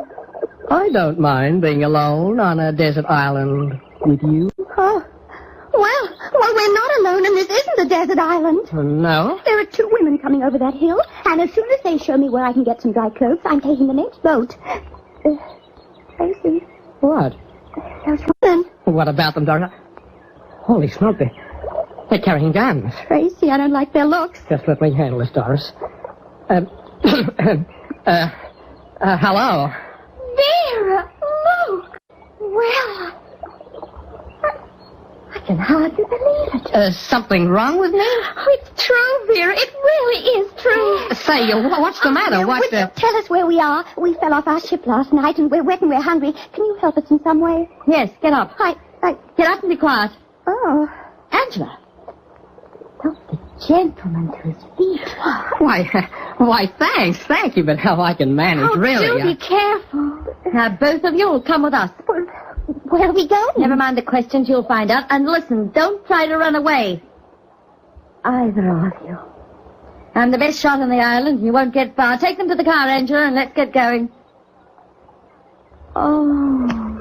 I don't mind being alone on a desert island with you. Oh. Well, we're not alone, and this isn't a desert island. No? There are 2 women coming over that hill, and as soon as they show me where I can get some dry clothes, I'm taking the next boat. Tracy. What? Those women. What about them, Doris? Holy smoke, they're carrying guns. Tracy, I don't like their looks. Just let me handle this, Doris. Hello? Vera, look. Well, I can hardly believe it. Something wrong with me? Oh, it's true, Vera. It really is true. Say, what's the matter? Tell us where we are. We fell off our ship last night, and we're wet and we're hungry. Can you help us in some way? Yes, get up. Get up and be quiet. Oh. Angela. Help the gentleman to his feet. Why, thanks. Thank you, but how I can manage, really. Do be careful. Now, both of you will come with us. Where are we going? Never mind the questions, you'll find out. And listen, don't try to run away. Either of you. I'm the best shot on the island. You won't get far. Take them to the car, Angela, and let's get going. Oh,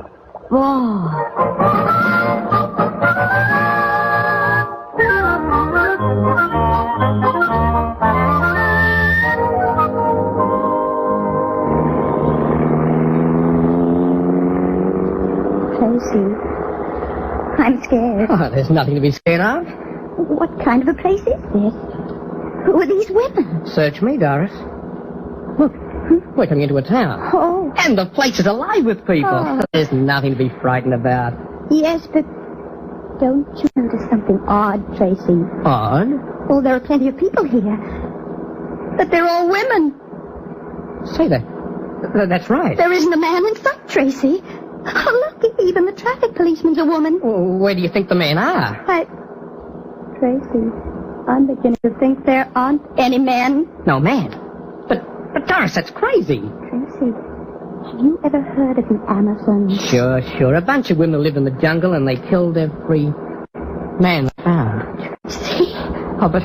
boy. Tracy, I'm scared. Oh, there's nothing to be scared of. What kind of a place is this? Who are these women? Search me, Doris. Look, we're coming into a town. Oh. And the place is alive with people. Oh. There's nothing to be frightened about. Yes, but don't you notice something odd, Tracy? Odd? Oh, there are plenty of people here. But they're all women. Say that. That's right. There isn't a man in sight, Tracy. Oh, look, even the traffic policeman's a woman. Well, where do you think the men are? Tracy, I'm beginning to think there aren't any men. No men? But Doris, that's crazy. Tracy, have you ever heard of the Amazons? Sure. A bunch of women live in the jungle and they killed every man they found. See? Oh, but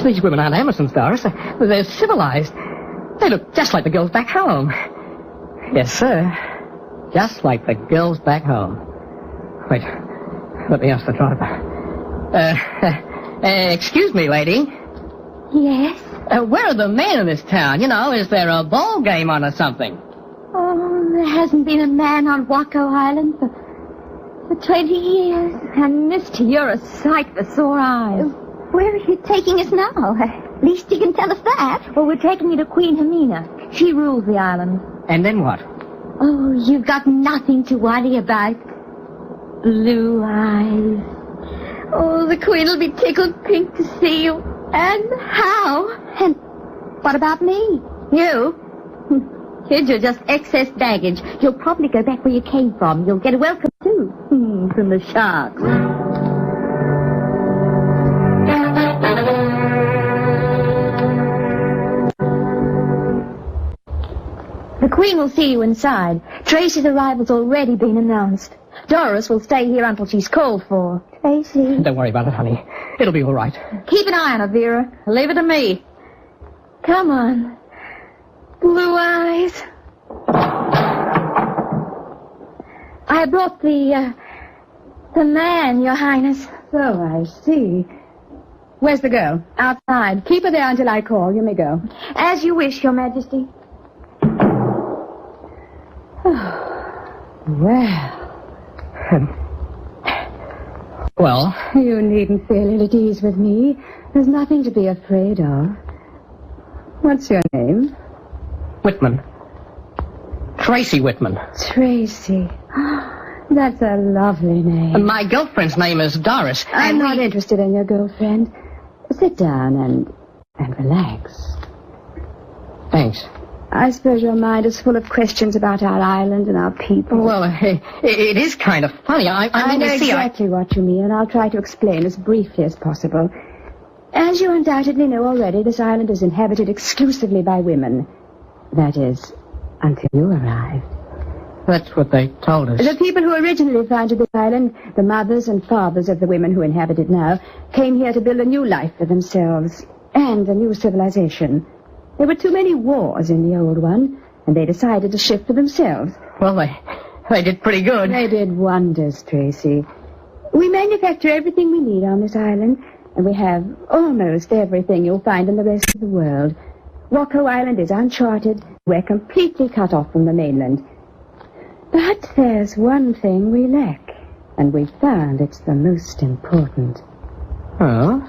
these women aren't Amazons, Doris. They're civilized. They look just like the girls back home. Yes, sir. Just like the girls back home. Wait, let me ask the driver. Excuse me, lady. Yes? Where are the men in this town? You know, is there a ball game on or something? Oh, there hasn't been a man on Waco Island for 20 years. And, mister, you're a sight for sore eyes. Where are you taking us now? At least you can tell us that. Well, we're taking you to Queen Hermina. She rules the island. And then what? Oh, you've got nothing to worry about. Blue eyes. Oh, the Queen will be tickled pink to see you. And how? And what about me? You? Kids, you're just excess baggage. You'll probably go back where you came from. You'll get a welcome, too. From the sharks. The Queen will see you inside. Tracy's arrival's already been announced. Doris will stay here until she's called for. Tracy. Don't worry about it, honey. It'll be all right. Keep an eye on her, Vera. Leave it to me. Come on. Blue eyes. I brought the man, Your Highness. So I see. Where's the girl? Outside. Keep her there until I call. You may go. As you wish, Your Majesty. Well? You needn't feel ill at ease with me. There's nothing to be afraid of. What's your name? Whitman. Tracy Whitman. Tracy. That's a lovely name. And my girlfriend's name is Doris. I'm not interested in your girlfriend. Sit down and relax. Thanks. I suppose your mind is full of questions about our island and our people. Well, it is kind of funny. I know exactly what you mean, and I'll try to explain as briefly as possible. As you undoubtedly know already, this island is inhabited exclusively by women. That is, until you arrived. That's what they told us. The people who originally founded this island, the mothers and fathers of the women who inhabit it now, came here to build a new life for themselves and a new civilization. There were too many wars in the old one, and they decided to shift for themselves. Well, they did pretty good. They did wonders, Tracy. We manufacture everything we need on this island, and we have almost everything you'll find in the rest of the world. Waco Island is uncharted. We're completely cut off from the mainland. But there's one thing we lack, and we've found it's the most important. Oh?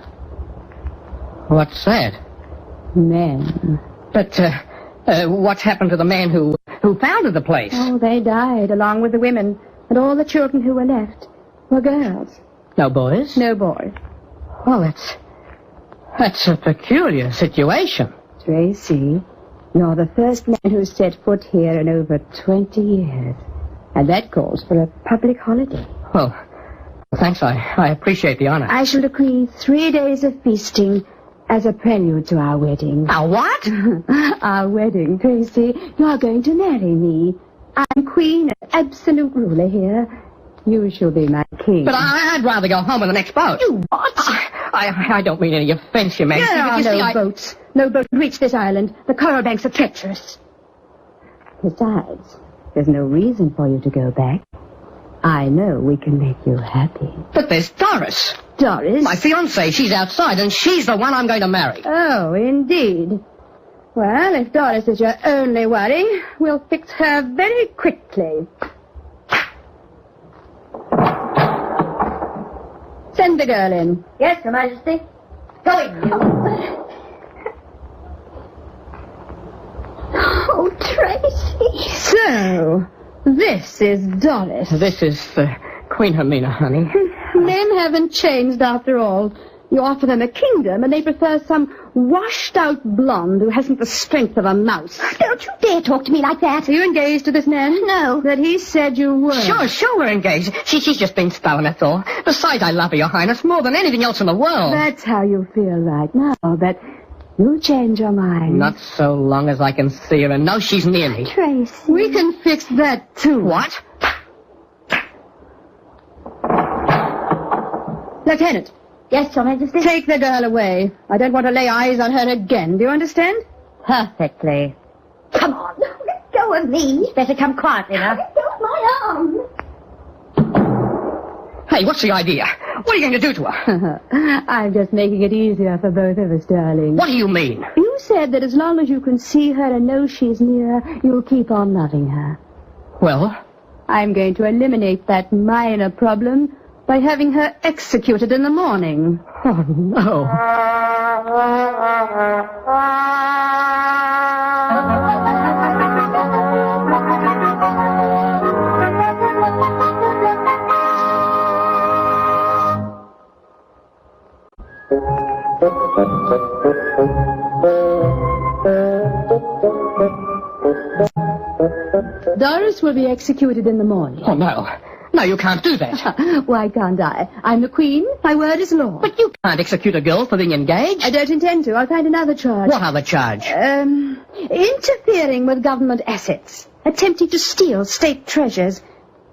What's that? Men. But, what's happened to the men who founded the place? Oh, they died, along with the women, and all the children who were left were girls. No boys? No boys. Well, that's a peculiar situation. Tracy, you're the first man who's set foot here in over 20 years. And that calls for a public holiday. Well, thanks. I appreciate the honor. I shall decree 3 days of feasting as a prelude to our wedding. Our what? Our wedding, Tracy. You're going to marry me. I'm queen and absolute ruler here. You shall be my king. But I'd rather go home on the next boat. You what? I don't mean any offense, Your Majesty. There are no boats. No boat can reach this island. The coral banks are treacherous. Besides, there's no reason for you to go back. I know we can make you happy. But there's Doris. Doris? My fiancée. She's outside, and she's the one I'm going to marry. Oh, indeed. Well, if Doris is your only worry, we'll fix her very quickly. Send the girl in. Yes, Your Majesty. Go in, you. Oh, Tracy. So, this is Doris. This is Queen Hermina, honey. Men haven't changed after all. You offer them a kingdom, and they prefer some washed-out blonde who hasn't the strength of a mouse. Don't you dare talk to me like that. Are you engaged to this man? No. But he said you were. Sure, we're engaged. She's just been stubborn, that's all. Besides, I love her, Your Highness, more than anything else in the world. That's how you feel right now, but you'll change your mind. Not so long as I can see her and know she's near me. Tracy. We can fix that, too. What? Lieutenant. Yes, Your Majesty? Take the girl away. I don't want to lay eyes on her again. Do you understand? Perfectly. Come on. Let go of me. Better come quietly now. Let go of my arm. Hey, what's the idea? What are you going to do to her? I'm just making it easier for both of us, darling. What do you mean? You said that as long as you can see her and know she's near, you'll keep on loving her. Well? I'm going to eliminate that minor problem by having her executed in the morning. Oh, no. Doris will be executed in the morning. Oh, no. No, you can't do that. Why can't I? I'm the queen. My word is law. But you can't execute a girl for being engaged. I don't intend to. I'll find another charge. What other charge? Interfering with government assets. Attempting to steal state treasures.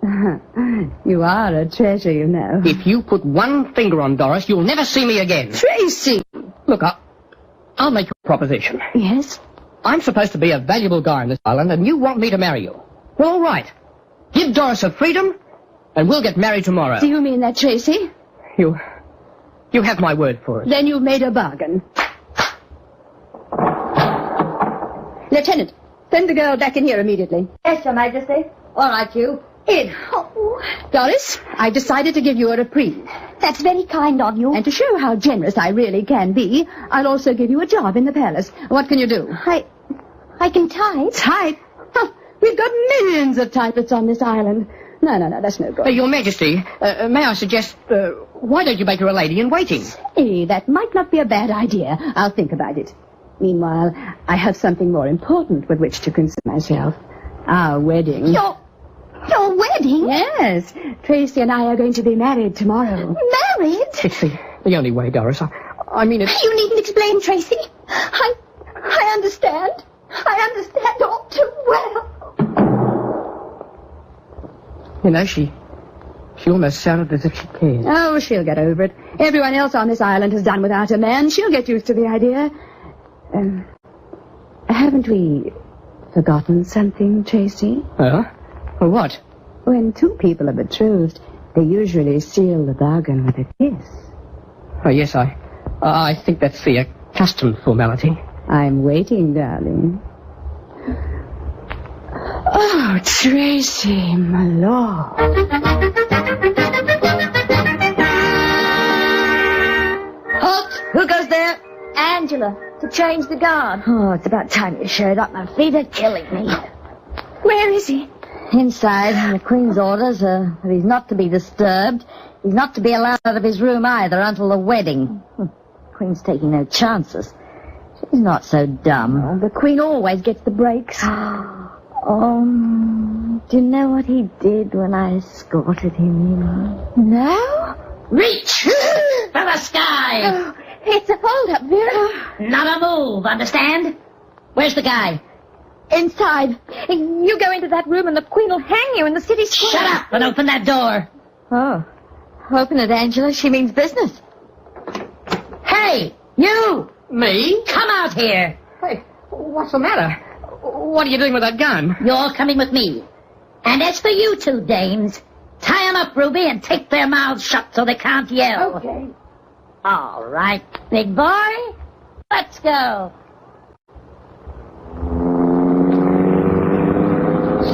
You are a treasure, you know. If you put one finger on Doris, you'll never see me again. Tracy! Look, I'll make you a proposition. Yes? I'm supposed to be a valuable guy on this island, and you want me to marry you. Well, all right. Give Doris her freedom, and we'll get married tomorrow. Do you mean that, Tracy? You have my word for it. Then you've made a bargain. Lieutenant, send the girl back in here immediately. Yes, Your Majesty. All right, you. In. Oh. Doris, I've decided to give you a reprieve. That's very kind of you. And to show how generous I really can be, I'll also give you a job in the palace. What can you do? I can type. Type? Huh. We've got millions of typists on this island. No, that's no good. Your Majesty, may I suggest, why don't you make her a lady in waiting? Hey, that might not be a bad idea. I'll think about it. Meanwhile, I have something more important with which to concern myself. Our wedding. Your wedding? Yes. Tracy and I are going to be married tomorrow. Married? It's the only way, Doris. I mean, it's... You needn't explain, Tracy. I understand. I understand all too well. You know, she almost sounded as if she cared. Oh, she'll get over it. Everyone else on this island has done without a man. She'll get used to the idea. Haven't we forgotten something, Tracy? Well, what? When two people are betrothed, they usually seal the bargain with a kiss. Oh, yes, I think that's the accustomed formality. I'm waiting, darling. Oh, Tracy, my lord. Halt! Who goes there? Angela, to change the guard. Oh, it's about time you showed up. My feet are killing me. Where is he? Inside, and the Queen's orders are that he's not to be disturbed. He's not to be allowed out of his room either until the wedding. The Queen's taking no chances. She's not so dumb. Oh, the Queen always gets the breaks. Do you know what he did when I escorted him in? No? Reach for the sky. Oh, it's a hold-up, Vera. Not a move, understand? Where's the guy? Inside. You go into that room and the Queen will hang you in the city square. Shut up and open that door. Oh. Open it, Angela. She means business. Hey, you! Me? Come out here. Hey, what's the matter? What are you doing with that gun? You're coming with me. And as for you two dames, tie them up, Ruby, and take their mouths shut so they can't yell. Okay. All right, big boy. Let's go.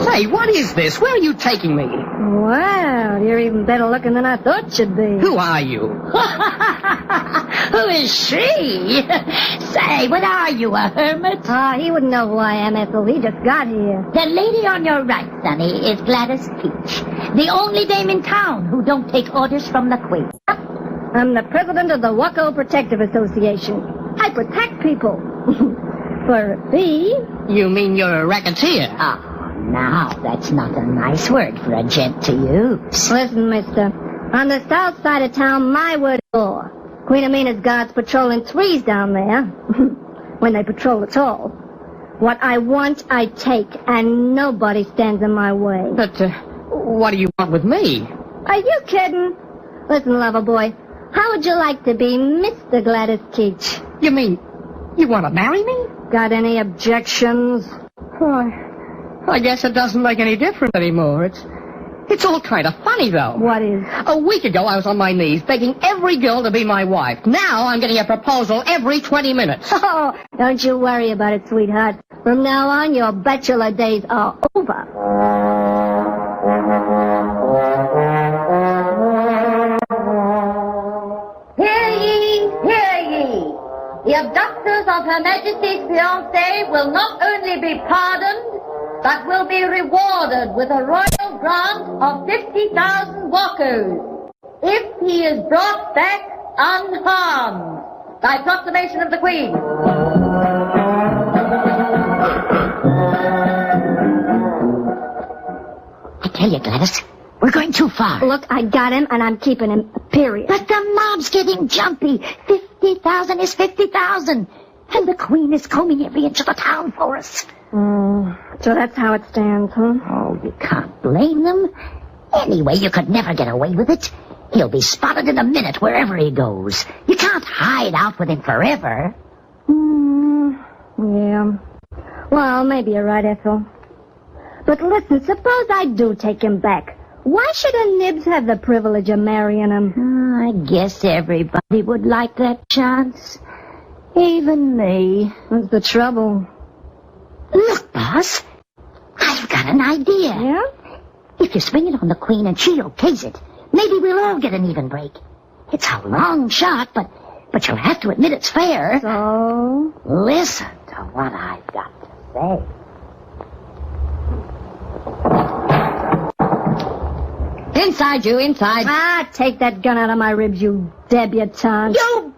Say, what is this? Where are you taking me? Wow, you're even better looking than I thought you'd be. Who are you? Who is she? Say, what are you, a hermit? He wouldn't know who I am, Ethel. He just got here. The lady on your right, Sonny, is Gladys Peach, the only dame in town who don't take orders from the Queen. I'm the president of the Waco Protective Association. I protect people. For a fee. You mean you're a racketeer? Now, that's not a nice word for a gent to use. Listen, mister. On the south side of town, my word is law. Queen Amina's guards patrol in threes down there. When they patrol at all. What I want, I take, and nobody stands in my way. But, what do you want with me? Are you kidding? Listen, lover boy, how would you like to be Mr. Gladys Keach? You mean, you want to marry me? Got any objections? I guess it doesn't make any difference anymore. It's all kind of funny, though. What is? A week ago, I was on my knees begging every girl to be my wife. Now, I'm getting a proposal every 20 minutes. Oh, don't you worry about it, sweetheart. From now on, your bachelor days are over. Hear ye, hear ye. The abductors of Her Majesty's fiancé will not only be pardoned, but will be rewarded with a royal grant of 50,000 wakos if he is brought back unharmed by proclamation of the Queen. I tell you, Gladys, we're going too far. Look, I got him, and I'm keeping him, period. But the mob's getting jumpy. 50,000 is 50,000. And the Queen is combing every inch of the town for us. So that's how it stands, huh? Oh, you can't blame them. Anyway, you could never get away with it. He'll be spotted in a minute wherever he goes. You can't hide out with him forever. Yeah. Well, maybe you're right, Ethel. But listen, suppose I do take him back. Why should a Nibs have the privilege of marrying him? I guess everybody would like that chance. Even me. What's the trouble? Look, boss. I've got an idea. Yeah? If you swing it on the Queen and she okays it, maybe we'll all get an even break. It's a long shot, but you'll have to admit it's fair. So? Listen to what I've got to say. Inside, you, inside. Ah, take that gun out of my ribs, you debutante. You...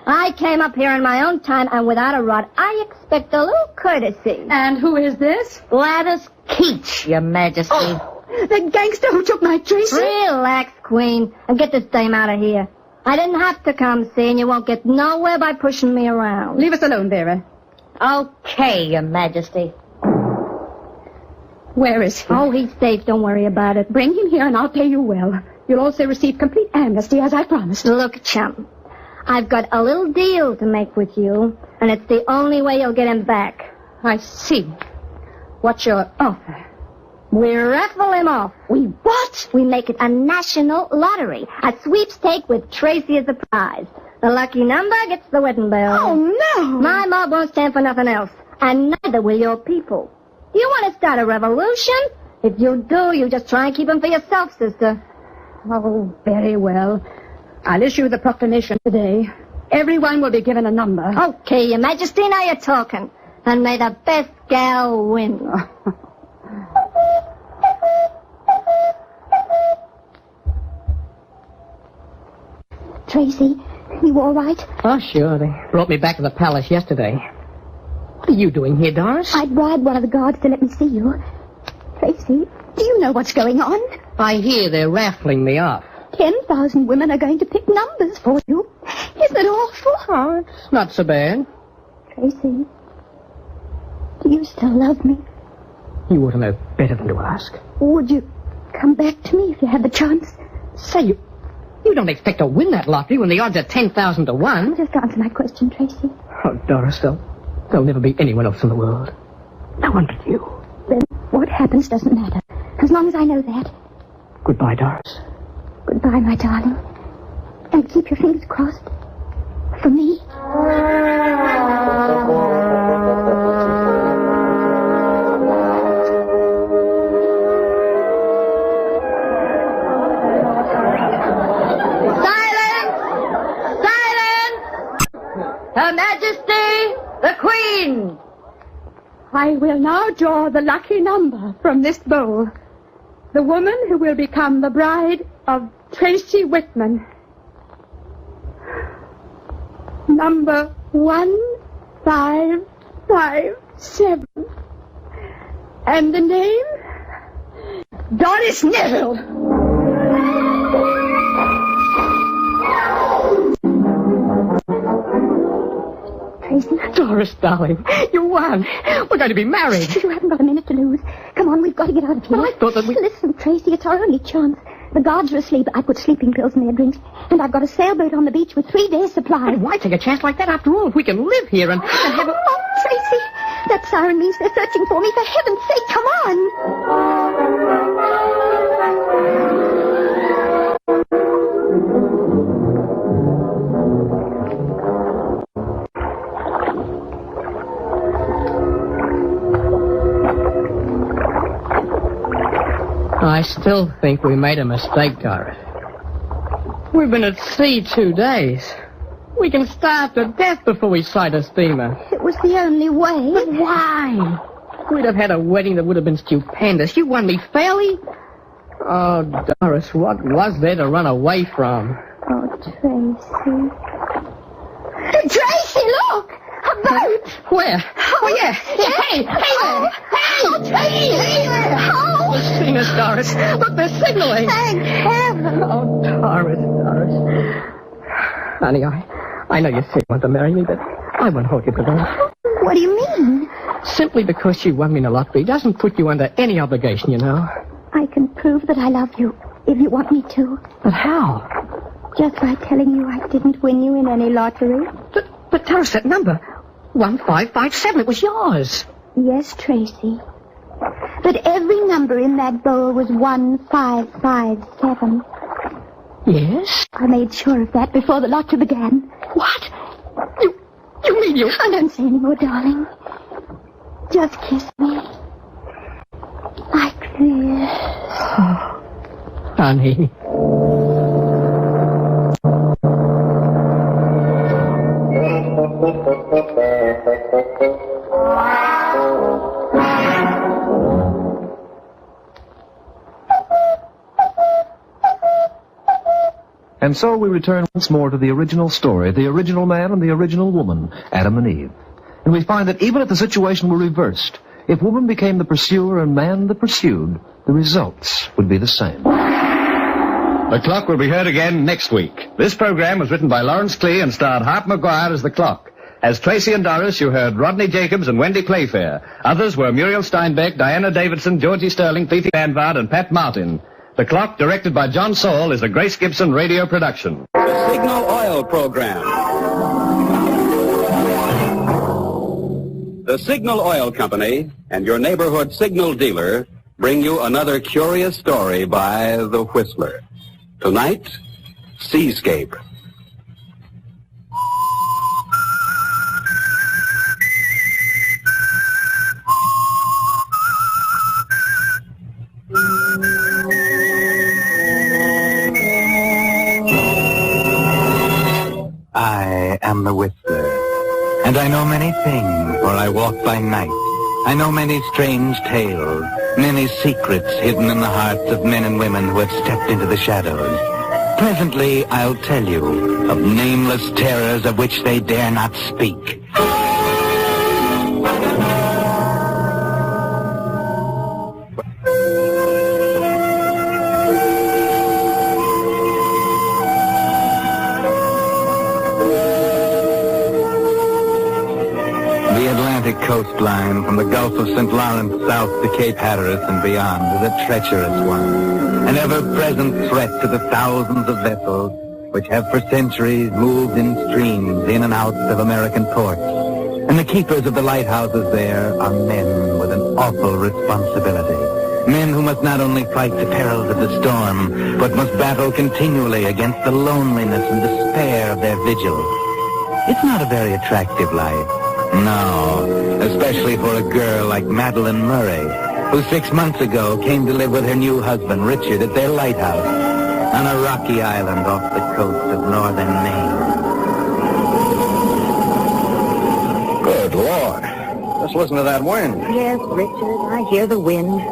I came up here in my own time, and without a rod, I expect a little courtesy. And who is this? Gladys Keach, Your Majesty. Oh, the gangster who took my Tracy. Relax, Queen, and get this dame out of here. I didn't have to come see, and you won't get nowhere by pushing me around. Leave us alone, Vera. Okay, Your Majesty. Where is he? Oh, he's safe. Don't worry about it. Bring him here, and I'll pay you well. You'll also receive complete amnesty, as I promised. Look, chum, I've got a little deal to make with you, and it's the only way you'll get him back. I see. What's your offer? We raffle him off. We what? We make it a national lottery. A sweepstake with Tracy as the prize. The lucky number gets the wedding bell. Oh, no. My mob won't stand for nothing else, and neither will your people. You want to start a revolution? If you do, you just try and keep them for yourself, sister. Oh, very well. I'll issue the proclamation today. Everyone will be given a number. Okay, Your Majesty, now you're talking. And may the best gal win. Tracy, you all right? Oh, sure. They brought me back to the palace yesterday. What are you doing here, Doris? I bribed one of the guards to let me see you. Tracy, do you know what's going on? I hear they're raffling me off. 10,000 women are going to pick numbers for you. Isn't it awful? Oh, it's not so bad. Tracy, do you still love me? You ought to know better than to ask. Would you come back to me if you had the chance? Say, you don't expect to win that lottery when the odds are 10,000 to 1. Just answer my question, Tracy. Oh, Doris, there'll never be anyone else in the world. No one but you. Then what happens doesn't matter, as long as I know that. Goodbye, Doris. Goodbye, my darling. And keep your fingers crossed. For me. Her Majesty, the Queen. I will now draw the lucky number from this bowl. The woman who will become the bride of Tracy Whitman. Number 1557. And the name? Doris Neville. Tracy? Doris, darling, you won. We're going to be married. You haven't got a minute to lose. Come on, we've got to get out of here. Well, I thought that we... Listen, Tracy, it's our only chance. The guards are asleep. I put sleeping pills in their drinks. And I've got a sailboat on the beach with 3 days' supply. But why take a chance like that after all? If we can live here and have a... Oh, Tracy, that siren means they're searching for me. For heaven's sake, come on. I still think we made a mistake, Doris. We've been at sea 2 days. We can starve to death before we sight a steamer. It was the only way. But why? We'd have had a wedding that would have been stupendous. You won me fairly. Oh, Doris, what was there to run away from? Oh, Tracy. Tracy, look! A boat! Where? Oh, yeah. Hey! Oh, Tracy! Oh! They're seeing us, Doris. Look, they're signaling. Thank heaven! Oh, Doris. Honey, I know you say you want to marry me, but I won't hold you to that. What do you mean? Simply because you won me in the lottery doesn't put you under any obligation, you know. I can prove that I love you, if you want me to. But how? Just by telling you I didn't win you in any lottery. But Doris, that number, 1557, it was yours. Yes, Tracy. But every number in that bowl was 1557. Yes? I made sure of that before the lottery began. What? You mean you... Oh, don't say any more, darling. Just kiss me. Like this. Oh, honey. And so we return once more to the original story, the original man and the original woman, Adam and Eve. And we find that even if the situation were reversed, if woman became the pursuer and man the pursued, the results would be the same. The Clock will be heard again next week. This program was written by Lawrence Clee and starred Hart McGuire as the Clock. As Tracy and Doris, you heard Rodney Jacobs and Wendy Playfair. Others were Muriel Steinbeck, Diana Davidson, Georgie Sterling, Fifi Vanvard, and Pat Martin. The Clock, directed by John Saul, is a Grace Gibson radio production. The Signal Oil Program. The Signal Oil Company and your neighborhood signal dealer bring you another curious story by The Whistler. Tonight, Seascape. I am the Whistler, and I know many things, for I walk by night. I know many strange tales, many secrets hidden in the hearts of men and women who have stepped into the shadows. Presently, I'll tell you of nameless terrors of which they dare not speak. Coastline from the Gulf of St. Lawrence south to Cape Hatteras and beyond is a treacherous one, an ever-present threat to the thousands of vessels which have for centuries moved in streams in and out of American ports. And the keepers of the lighthouses there are men with an awful responsibility. Men who must not only fight the perils of the storm, but must battle continually against the loneliness and despair of their vigil. It's not a very attractive life. No, especially for a girl like Madeline Murray, who 6 months ago came to live with her new husband, Richard, at their lighthouse on a rocky island off the coast of northern Maine. Good Lord. Just listen to that wind. Yes, Richard, I hear the wind.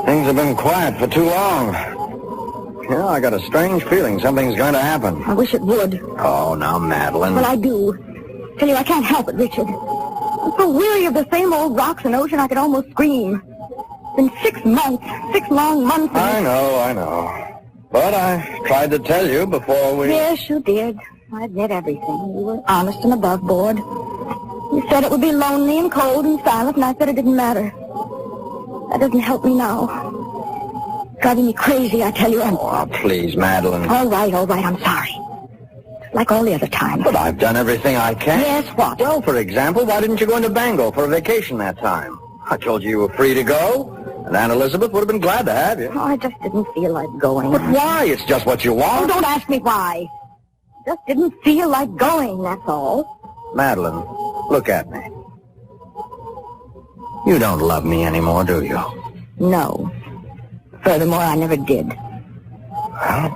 Things have been quiet for too long. Yeah, I got a strange feeling something's going to happen. I wish it would. Oh, now, Madeline. Well, I do. Tell you, I can't help it, Richard. I'm so weary of the same old rocks and ocean I could almost scream. It's been 6 months, 6 long months. I know. But I tried to tell you before we... Yes, you did. I admit everything. You were honest and above board. You said it would be lonely and cold and silent, and I said it didn't matter. That doesn't help me now. It's driving me crazy, I tell you. Oh, please, Madeline. All right, I'm sorry. Like all the other times. But I've done everything I can. Yes, what? Well, for example, why didn't you go into Bangor for a vacation that time? I told you were free to go, and Aunt Elizabeth would have been glad to have you. Oh, I just didn't feel like going. But why? It's just what you want. Oh, don't ask me why. Just didn't feel like going, that's all. Madeline, look at me. You don't love me anymore, do you? No. Furthermore, I never did. Well,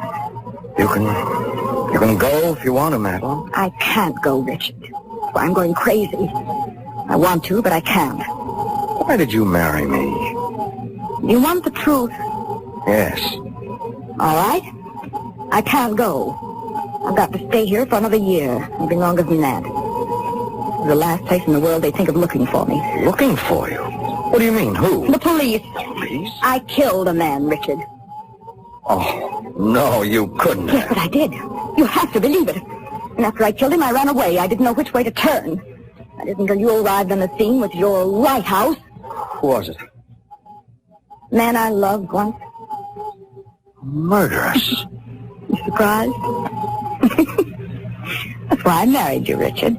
you can go if you want to, Madeline. I can't go, Richard. I'm going crazy. I want to, but I can't. Why did you marry me? You want the truth? Yes. All right. I can't go. I've got to stay here for another year, maybe longer than that. It's the last place in the world they think of looking for me. Looking for you? What do you mean, who? The police. Police? I killed a man, Richard. Oh, no, you couldn't. Yes, but I did. You have to believe it. And after I killed him, I ran away. I didn't know which way to turn. That isn't until you arrived on the scene with your lighthouse. Who was it? Man I loved once. Murderous. You surprised? That's why I married you, Richard.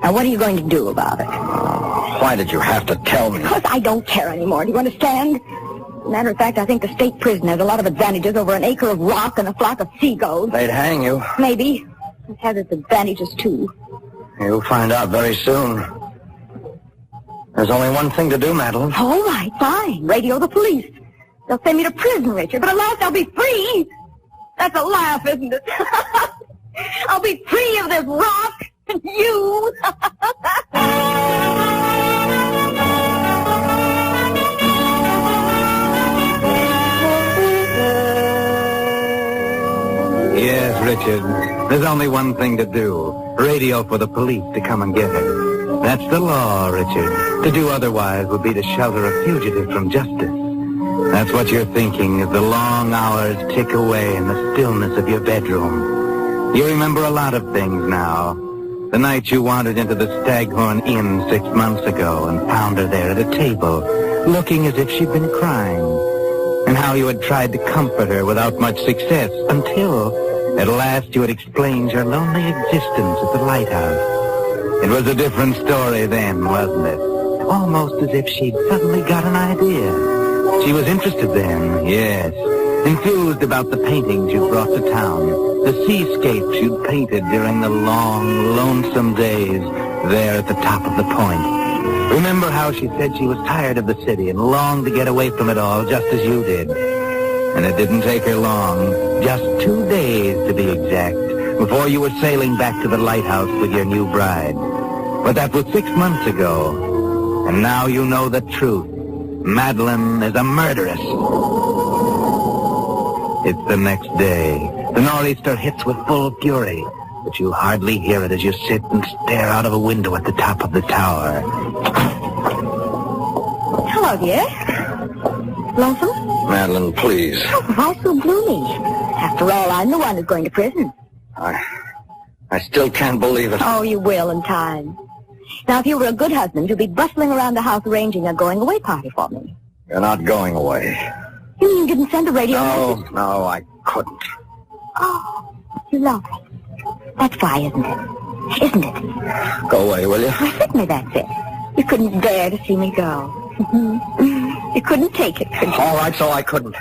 Now, what are you going to do about it? Why did you have to tell me? Because I don't care anymore. Do you understand? As a matter of fact, I think the state prison has a lot of advantages over an acre of rock and a flock of seagulls. They'd hang you. Maybe. It has its advantages, too. You'll find out very soon. There's only one thing to do, Madeline. All right, fine. Radio the police. They'll send me to prison, Richard, but at last I'll be free. That's a laugh, isn't it? I'll be free of this rock and you. Richard. There's only one thing to do. Radio for the police to come and get her. That's the law, Richard. To do otherwise would be to shelter a fugitive from justice. That's what you're thinking as the long hours tick away in the stillness of your bedroom. You remember a lot of things now. The night you wandered into the Staghorn Inn 6 months ago and found her there at a table, looking as if she'd been crying. And how you had tried to comfort her without much success until, at last, you had explained your lonely existence at the lighthouse. It was a different story then, wasn't it? Almost as if she'd suddenly got an idea. She was interested then, yes. Enthused about the paintings you brought to town, the seascapes you'd painted during the long, lonesome days there at the top of the point. Remember how she said she was tired of the city and longed to get away from it all, just as you did. And it didn't take her long, just 2 days to be exact, before you were sailing back to the lighthouse with your new bride. But that was 6 months ago, and now you know the truth. Madeline is a murderess. It's the next day. The nor'easter hits with full fury, but you hardly hear it as you sit and stare out of a window at the top of the tower. Hello, dear. Lonesome? Madeline, please. Oh, why so gloomy? After all, I'm the one who's going to prison. I still can't believe it. Oh, you will in time. Now, if you were a good husband, you'd be bustling around the house arranging a going-away party for me. You're not going away. You mean you didn't send a radio message? No, I couldn't. Oh, you love me. That's why, isn't it? Isn't it? Go away, will you? Why, certainly that's it. You couldn't bear to see me go. You couldn't take it, could you? All right, so I couldn't.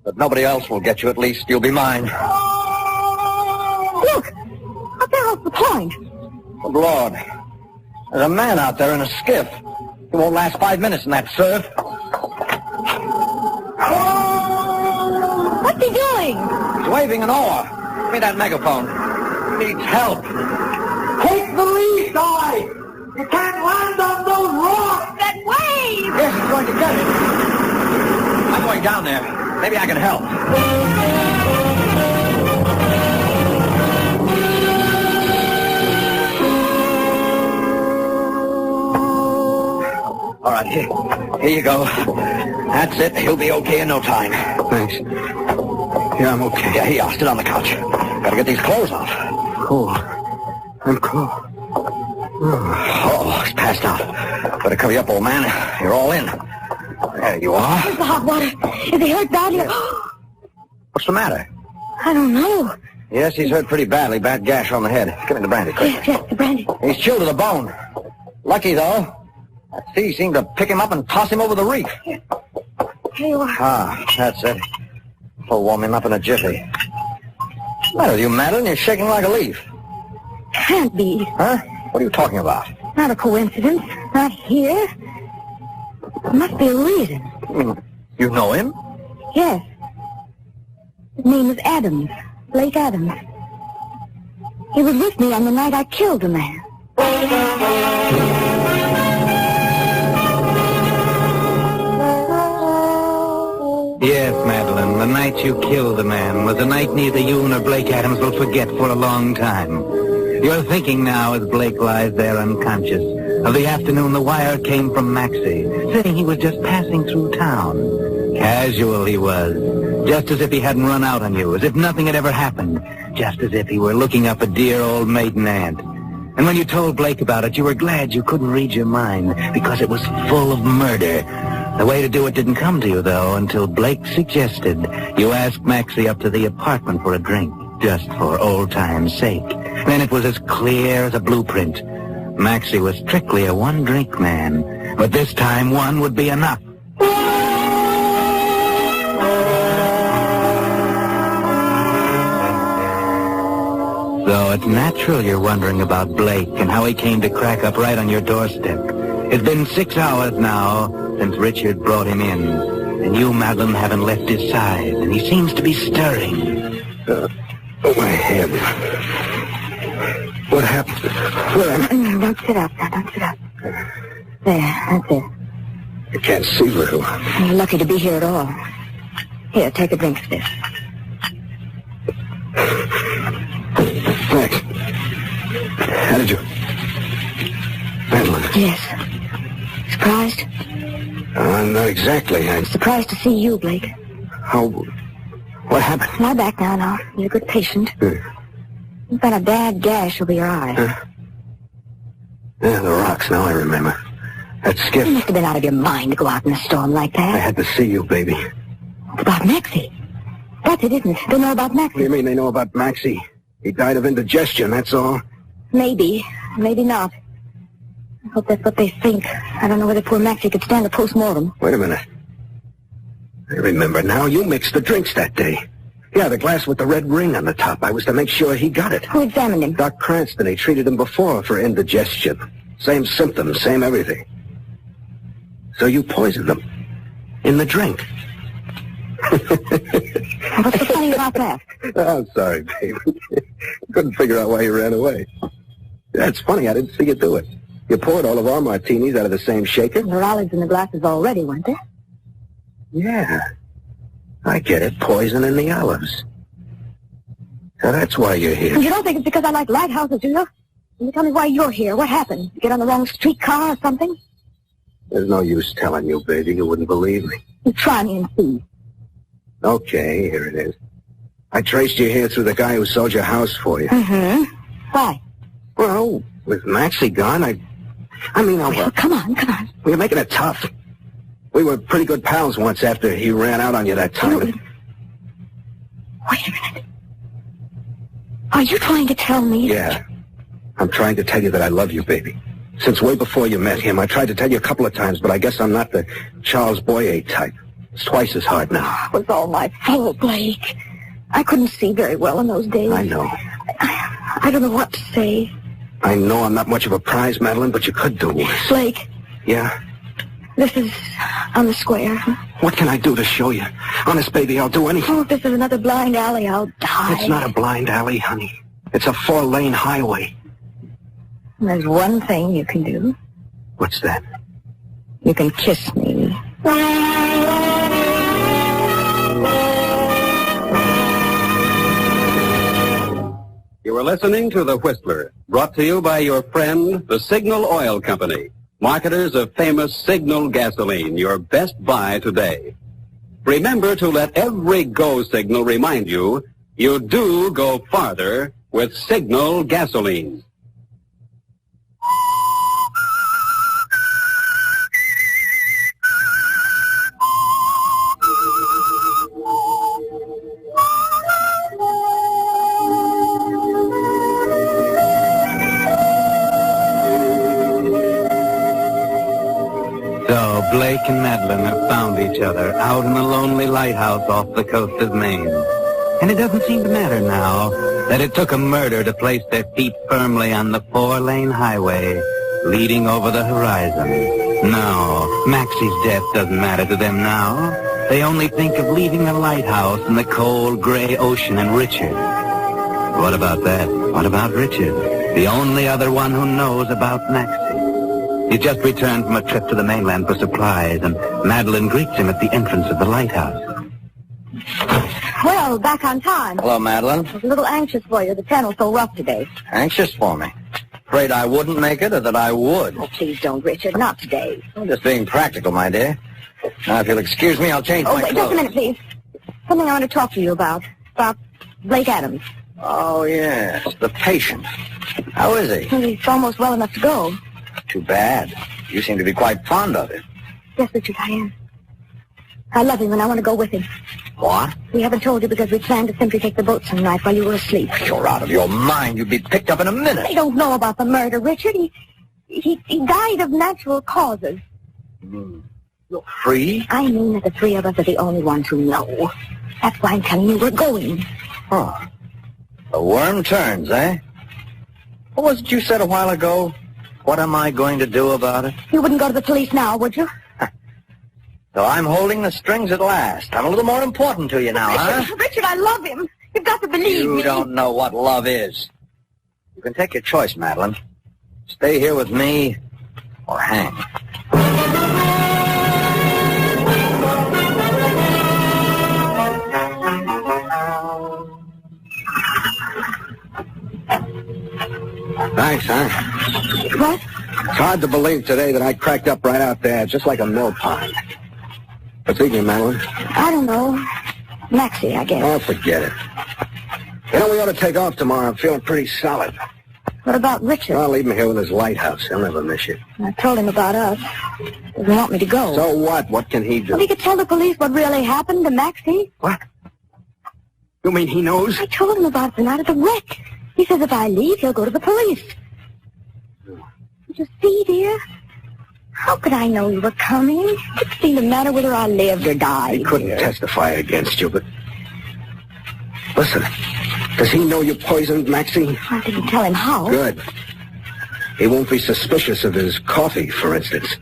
But nobody else will get you, at least. You'll be mine. Look! Up there off the point. Good Lord. There's a man out there in a skiff. He won't last 5 minutes in that surf. What's he doing? He's waving an oar. Give me that megaphone. He needs help. Take the lead, guy! You can't land on those rocks! That wave! Yes, he's going to get it. I'm going down there. Maybe I can help. All right, here you go. That's it. He'll be okay in no time. Thanks. Yeah, I'm okay. Yeah, here you are. Sit on the couch. Gotta get these clothes off. Cool. I'm cool. Oh, he's passed out. Better cover you up, old man. You're all in. There you are. Where's the hot water? Is he hurt badly? What's the matter? I don't know. Yes, he's hurt pretty badly. Bad gash on the head. Give me the brandy, quick. Yes, the brandy. He's chilled to the bone. Lucky, though. That sea seemed to pick him up and toss him over the reef. Here you are. Ah, that's it. We'll warm him up in a jiffy. What's the matter with you, Madeline? You're shaking like a leaf. Can't be. Huh? What are you talking about? Not a coincidence. Not here. There must be a reason. You know him? Yes. His name is Adams. Blake Adams. He was with me on the night I killed the man. Yes, Madeline, the night you killed the man was a night neither you nor Blake Adams will forget for a long time. You're thinking now, as Blake lies there unconscious, of the afternoon the wire came from Maxie, saying he was just passing through town. Casual he was, just as if he hadn't run out on you, as if nothing had ever happened, just as if he were looking up a dear old maiden aunt. And when you told Blake about it, you were glad you couldn't read your mind, because it was full of murder. The way to do it didn't come to you, though, until Blake suggested you ask Maxie up to the apartment for a drink, just for old time's sake. Then it was as clear as a blueprint. Maxie was strictly a one-drink man, but this time one would be enough. So it's natural you're wondering about Blake and how he came to crack up right on your doorstep. It's been 6 hours now since Richard brought him in, and you, Madeline, haven't left his side, and he seems to be stirring. My head. What happened? Don't sit up now, don't sit up. There, that's it. You can't see very well. You're lucky to be here at all. Here, take a drink of this. Thanks. How did you... Madeline? Yes. Surprised? Not exactly. I'm Surprised to see you, Blake. How... What happened? Lie back down now. You're a good patient. You've got a bad gash over your eye. Yeah, the rocks. Now I remember. That skiff. You must have been out of your mind to go out in a storm like that. I had to see you, baby. It's about Maxie. That's it, isn't it? They know about Maxie. What do you mean they know about Maxie? He died of indigestion, that's all. Maybe. Maybe not. I hope that's what they think. I don't know whether poor Maxie could stand a post-mortem. Wait a minute. I remember now. You mixed the drinks that day. Yeah, the glass with the red ring on the top. I was to make sure he got it. Who examined him? Doc Cranston. He treated him before for indigestion. Same symptoms, same everything. So you poisoned him. In the drink. What's so funny about that? Oh, I'm sorry, baby. Couldn't figure out why you ran away. That's funny. I didn't see you do it. You poured all of our martinis out of the same shaker. There were olives in the glasses already, weren't there? Yeah. I get it. Poison in the olives. So that's why you're here. You don't think it's because I like lighthouses, do you? Can you tell me why you're here? What happened? You get on the wrong streetcar or something? There's no use telling you, baby. You wouldn't believe me. You try me and see. Okay, here it is. I traced you here through the guy who sold your house for you. Mm-hmm. Why? Well, with Maxie gone, Well, come on. You're making it tough. We were pretty good pals once after he ran out on you that time. Wait a minute. Are you trying to tell me? Yeah. I'm trying to tell you that I love you, baby. Since way before you met him, I tried to tell you a couple of times, but I guess I'm not the Charles Boyer type. It's twice as hard now. It was all my fault, Blake. I couldn't see very well in those days. I know. I don't know what to say. I know I'm not much of a prize, Madeline, but you could do worse. Blake, Yeah? this is on the square. What can I do to show you? Honest, baby, I'll do anything. Oh, if this is another blind alley, I'll die. It's not a blind alley, honey. It's a 4-lane highway. There's one thing you can do. What's that? You can kiss me. You are listening to The Whistler, brought to you by your friend, the Signal Oil Company, marketers of famous Signal gasoline, your best buy today. Remember to let every go signal remind you, you do go farther with Signal gasoline. So Blake and Madeline have found each other out in a lonely lighthouse off the coast of Maine. And it doesn't seem to matter now that it took a murder to place their feet firmly on the 4-lane highway leading over the horizon. No, Maxie's death doesn't matter to them now. They only think of leaving the lighthouse and the cold gray ocean and Richard. What about that? What about Richard? The only other one who knows about Maxie. He just returned from a trip to the mainland for supplies, and Madeline greets him at the entrance of the lighthouse. Well, back on time. Hello, Madeline. I was a little anxious for you. The channel's so rough today. Anxious for me? Afraid I wouldn't make it or that I would? Oh, please don't, Richard. Not today. I'm just being practical, my dear. Now, if you'll excuse me, I'll change Oh, my wait, clothes. just a minute, please. Something I want to talk to you about. About Blake Adams. Oh, yes, the patient. How is he? Well, he's almost well enough to go. Too bad. You seem to be quite fond of him. Yes, Richard, I am. I love him and I want to go with him. What? We haven't told you because we planned to simply take the boat some night while you were asleep. You're out of your mind. You'd be picked up in a minute. They don't know about the murder, Richard. He died of natural causes. You're free? I mean that the three of us are the only ones who know. That's why I'm telling you we're going. Huh. The worm turns, eh? What was it you said a while ago? What am I going to do about it? You wouldn't go to the police now, would you? So I'm holding the strings at last. I'm a little more important to you now, huh? Richard, I love him. You've got to believe me. You don't know what love is. You can take your choice, Madeline. Stay here with me or hang. hard to believe today that I cracked up right out there, just like a mill pond. What's eating you, Madeline? I don't know. Maxie, I guess. Oh, forget it. You know, we ought to take off tomorrow. I'm feeling pretty solid. What about Richard? I'll leave him here with his lighthouse. He'll never miss you. I told him about us. Doesn't want me to go. So what? What can he do? Well, he could tell the police what really happened to Maxie. What? You mean he knows? I told him about it the night of the wreck. He says if I leave, he'll go to the police. You see, dear? How could I know you were coming? It didn't seem to matter whether I lived or died. He couldn't testify against you, but... Listen, does he know you poisoned Maxie? I didn't tell him how. Good. He won't be suspicious of his coffee, for instance.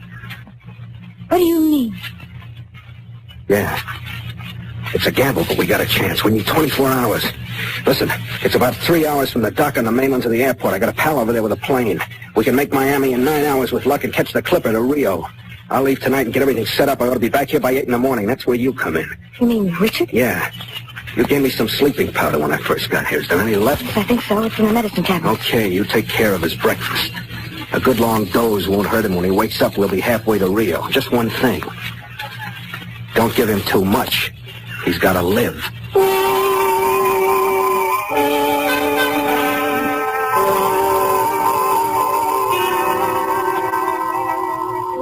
What do you mean? Yeah. It's a gamble, but we got a chance. We need 24 hours. Listen, it's about 3 hours from the dock on the mainland to the airport. I got a pal over there with a plane. We can make Miami in 9 hours with luck and catch the Clipper to Rio. I'll leave tonight and get everything set up. I ought to be back here by 8 in the morning. That's where you come in. You mean Richard? Yeah. You gave me some sleeping powder when I first got here. Is there any left? I think so. It's in the medicine cabinet. Okay, you take care of his breakfast. A good long doze won't hurt him. When he wakes up, we'll be halfway to Rio. Just one thing. Don't give him too much. He's got to live.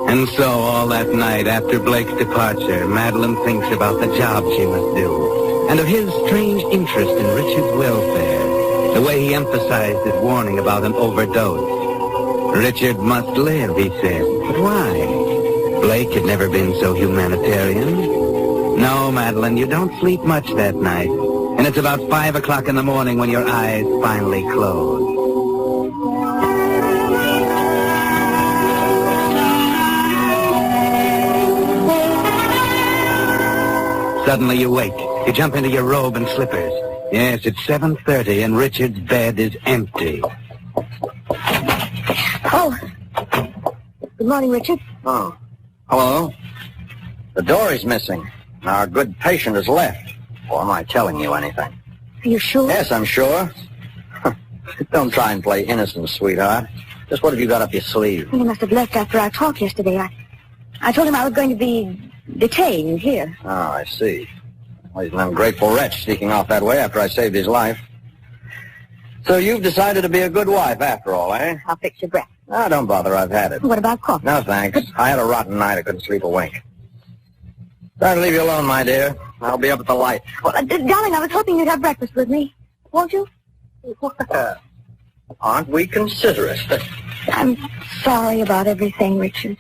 And so all that night after Blake's departure, Madeline thinks about the job she must do, and of his strange interest in Richard's welfare, the way he emphasized his warning about an overdose. Richard must live, he said. But why? Blake had never been so humanitarian. No, Madeline, you don't sleep much that night, and it's about 5 o'clock in the morning when your eyes finally close. Suddenly you wake. You jump into your robe and slippers. Yes, it's 7:30 and Richard's bed is empty. Oh. Good morning, Richard. Oh. Hello? The door is missing. Our good patient has left. Or am I telling you anything? Are you sure? Yes, I'm sure. Don't try and play innocent, sweetheart. Just what have you got up your sleeve? He must have left after our talk yesterday. I told him I was going to be detained here. Oh, I see. Well, he's an ungrateful wretch sneaking off that way after I saved his life. So you've decided to be a good wife after all, eh? I'll fix your breakfast. Oh, don't bother. I've had it. What about coffee? No, thanks. I had a rotten night. I couldn't sleep a wink. Sorry to leave you alone, my dear. I'll be up at the light. Well, darling, I was hoping you'd have breakfast with me. Won't you? Aren't we considerate? I'm sorry about everything, Richard.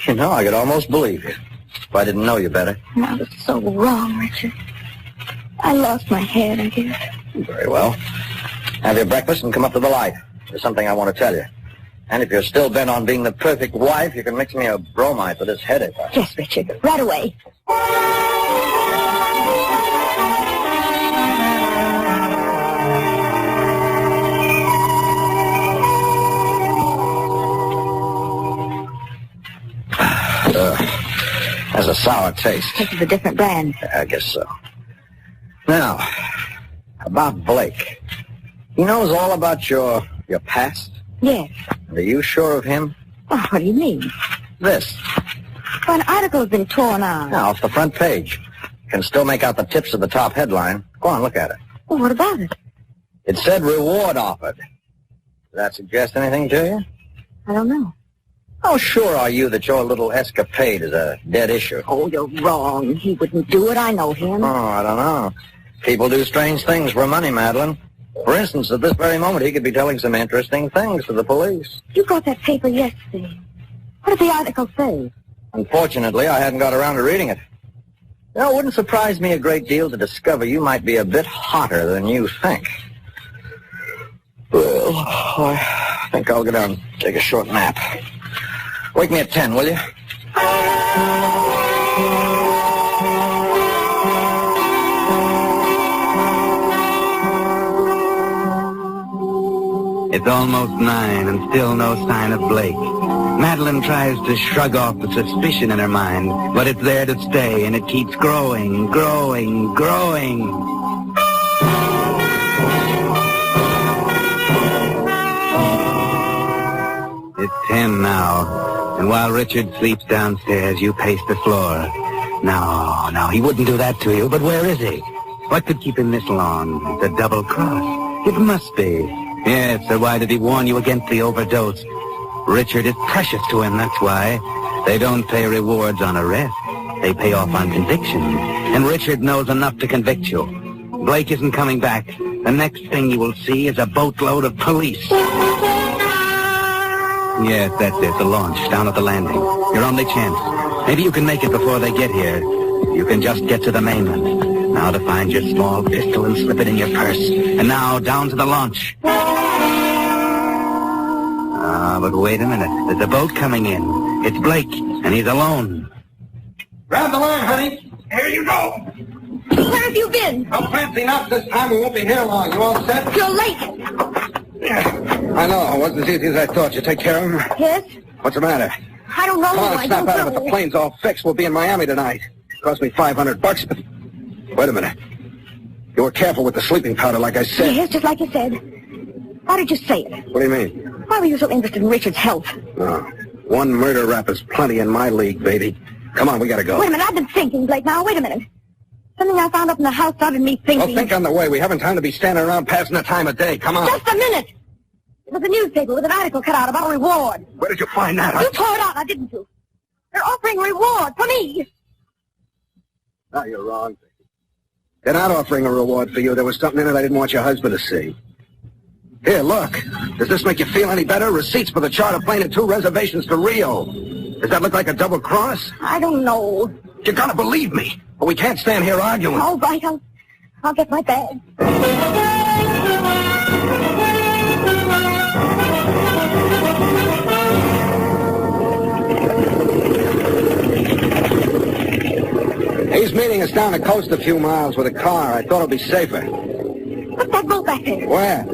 You know, I could almost believe you. If I didn't know you better. I was so wrong, Richard. I lost my head, I guess. Very well. Have your breakfast and come up to the light. There's something I want to tell you. And if you're still bent on being the perfect wife, you can mix me a bromide for this headache. Yes, Richard. Right away. Has a sour taste. This is a different brand. I guess so. Now, about Blake. He knows all about your past? Yes. And are you sure of him? Oh, what do you mean? This. Well, an article's been torn out. Now, off the front page. You can still make out the tips of the top headline. Go on, look at it. Well, what about it? It said reward offered. Does that suggest anything to you? I don't know. How sure are you that your little escapade is a dead issue? Oh, you're wrong. He wouldn't do it. I know him. Oh, I don't know. People do strange things for money, Madeline. For instance, at this very moment, he could be telling some interesting things to the police. You got that paper yesterday. What did the article say? Unfortunately, I hadn't got around to reading it. You know, it wouldn't surprise me a great deal to discover you might be a bit hotter than you think. Well, I think I'll go down and take a short nap. Wake me at 10, will you? It's almost 9 and still no sign of Blake. Madeline tries to shrug off the suspicion in her mind, but it's there to stay, and it keeps growing, growing, growing. It's 10 now. And while Richard sleeps downstairs, you pace the floor. No, he wouldn't do that to you, but where is he? What could keep him this long? It's a double cross. It must be. Yes, so why did he warn you against the overdose? Richard is precious to him, that's why. They don't pay rewards on arrest. They pay off on conviction. And Richard knows enough to convict you. Blake isn't coming back. The next thing you will see is a boatload of police. Yes, that's it, the launch, down at the landing. Your only chance. Maybe you can make it before they get here. You can just get to the mainland. Now to find your small pistol and slip it in your purse. And now down to the launch. But wait a minute. There's a boat coming in. It's Blake, and he's alone. Grab the line, honey. Here you go. Where have you been? Oh, fancy not this time. We won't be here long. You all set? You're late. I know. It wasn't as easy as I thought. You take care of him? Yes? What's the matter? I don't know. Come on, I snap don't out of know. it. The plane's all fixed. We'll be in Miami tonight. Cost me $500, but... Wait a minute. You were careful with the sleeping powder, like I said. Yes, just like you said. Why did you say it? What do you mean? Why were you so interested in Richard's health? Oh, one murder rap is plenty in my league, baby. Come on, we gotta go. Wait a minute, I've been thinking, Blake. Now, wait a minute. Something I found up in the house started me thinking. Well, think on the way. We haven't time to be standing around passing the time of day. Come on. Just a minute. It was a newspaper with an article cut out about a reward. Where did you find that? You tore it out, now didn't you? They're offering a reward for me. No, you're wrong. They're not offering a reward for you. There was something in it I didn't want your husband to see. Here, look. Does this make you feel any better? Receipts for the charter plane and 2 reservations to Rio. Does that look like a double cross? I don't know. You gotta believe me. But we can't stand here arguing. All right, I'll get my bag. He's meeting us down the coast a few miles with a car. I thought it'd be safer. What's that boat back there? Where?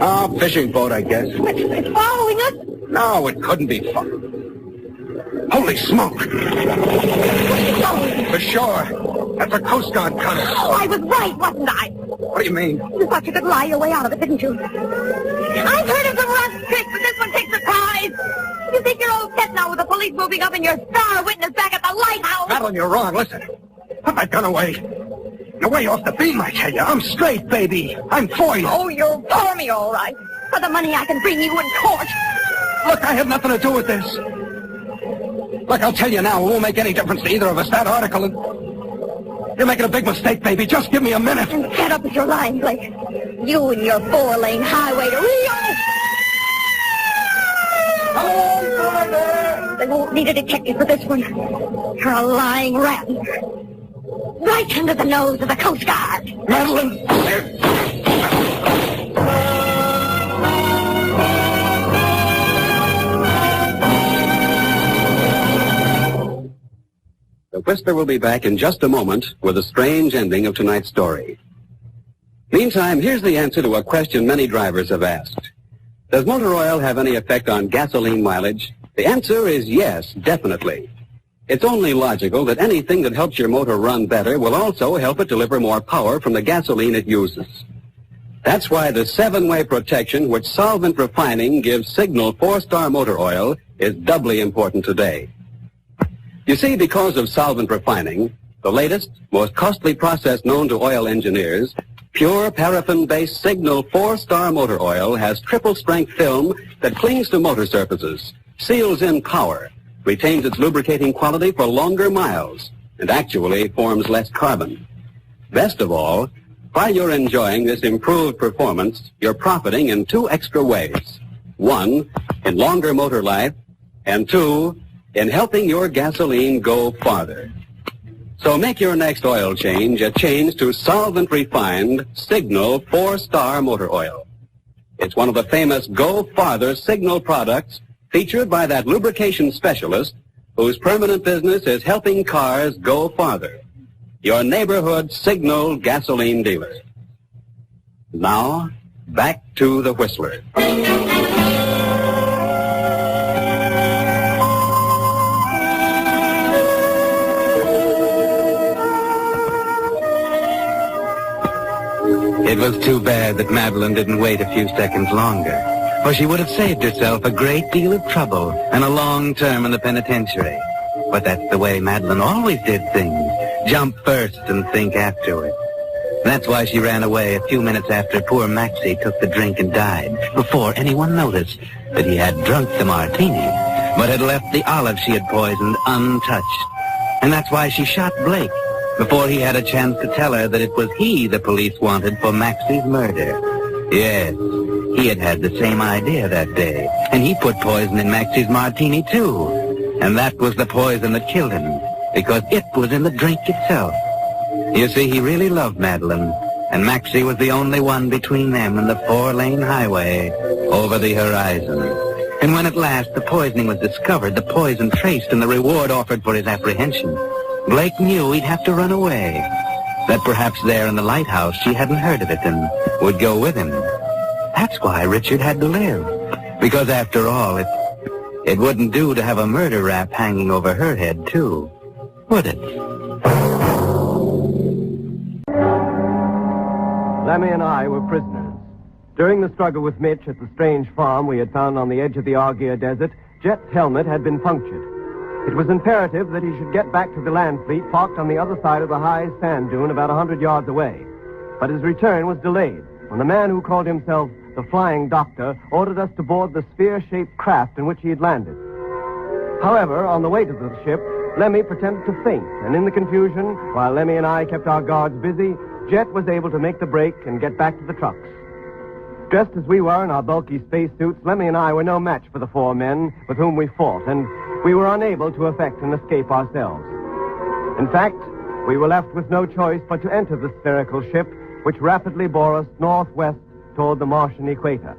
Oh, fishing boat, I guess. It's following us? No, it couldn't be fun. Holy smoke! For sure. That's a Coast Guard cutter. Oh, I was right, wasn't I? What do you mean? You thought you could lie your way out of it, didn't you? I've heard of some rough tricks, but this one takes a prize. You think you're all set now with the police moving up and your star witness back at the lighthouse? Madeline, you're wrong. Listen. Put that gun away. You're way off the beam, I tell you. I'm straight, baby. I'm for you. Oh, you're for me, all right. For the money I can bring you in court. Look, I have nothing to do with this. Look, I'll tell you now, it won't make any difference to either of us. That article, you're making a big mistake, baby. Just give me a minute. And get up with your line, Blake. You and your 4-lane highway to Rio. They won't need a detective for this one. You're a lying rat. Right under the nose of the Coast Guard. Madeline! The Whistler will be back in just a moment with a strange ending of tonight's story. Meantime, here's the answer to a question many drivers have asked. Does motor oil have any effect on gasoline mileage? The answer is yes, definitely. It's only logical that anything that helps your motor run better will also help it deliver more power from the gasoline it uses. That's why the 7-way protection which Solvent Refining gives Signal 4-Star Motor Oil is doubly important today. You see, because of Solvent Refining, the latest, most costly process known to oil engineers, pure paraffin-based Signal 4-Star Motor Oil has triple-strength film that clings to motor surfaces, seals in power, retains its lubricating quality for longer miles, and actually forms less carbon. Best of all, while you're enjoying this improved performance, you're profiting in 2 extra ways. 1, in longer motor life, and 2, in helping your gasoline go farther. So make your next oil change a change to Solvent Refined Signal 4-Star Motor Oil. It's one of the famous Go Farther Signal products featured by that lubrication specialist whose permanent business is helping cars go farther. Your neighborhood Signal gasoline dealer. Now, back to the Whistler. It was too bad that Madeline didn't wait a few seconds longer. for she would have saved herself a great deal of trouble and a long term in the penitentiary. But that's the way Madeline always did things. Jump first and think afterward. That's why she ran away a few minutes after poor Maxie took the drink and died, before anyone noticed that he had drunk the martini, but had left the olive she had poisoned untouched. And that's why she shot Blake, before he had a chance to tell her that it was he the police wanted for Maxie's murder. Yes, he had had the same idea that day, and he put poison in Maxie's martini too. And that was the poison that killed him, because it was in the drink itself. You see, he really loved Madeline, and Maxie was the only one between them and the 4-lane highway over the horizon. And when at last the poisoning was discovered, the poison traced, and the reward offered for his apprehension, Blake knew he'd have to run away. That perhaps there in the lighthouse she hadn't heard of it and would go with him. That's why Richard had to live. Because after all, it wouldn't do to have a murder rap hanging over her head, too, would it? Lemmy and I were prisoners. During the struggle with Mitch at the strange farm we had found on the edge of the Argia Desert, Jet's helmet had been punctured. It was imperative that he should get back to the land fleet parked on the other side of the high sand dune about 100 yards away. But his return was delayed when the man who called himself the Flying Doctor ordered us to board the sphere-shaped craft in which he had landed. However, on the way to the ship, Lemmy pretended to faint, and in the confusion, while Lemmy and I kept our guards busy, Jet was able to make the break and get back to the trucks. Dressed as we were in our bulky spacesuits, Lemmy and I were no match for the 4 men with whom we fought, and we were unable to effect an escape ourselves. In fact, we were left with no choice but to enter the spherical ship, which rapidly bore us northwest toward the Martian equator,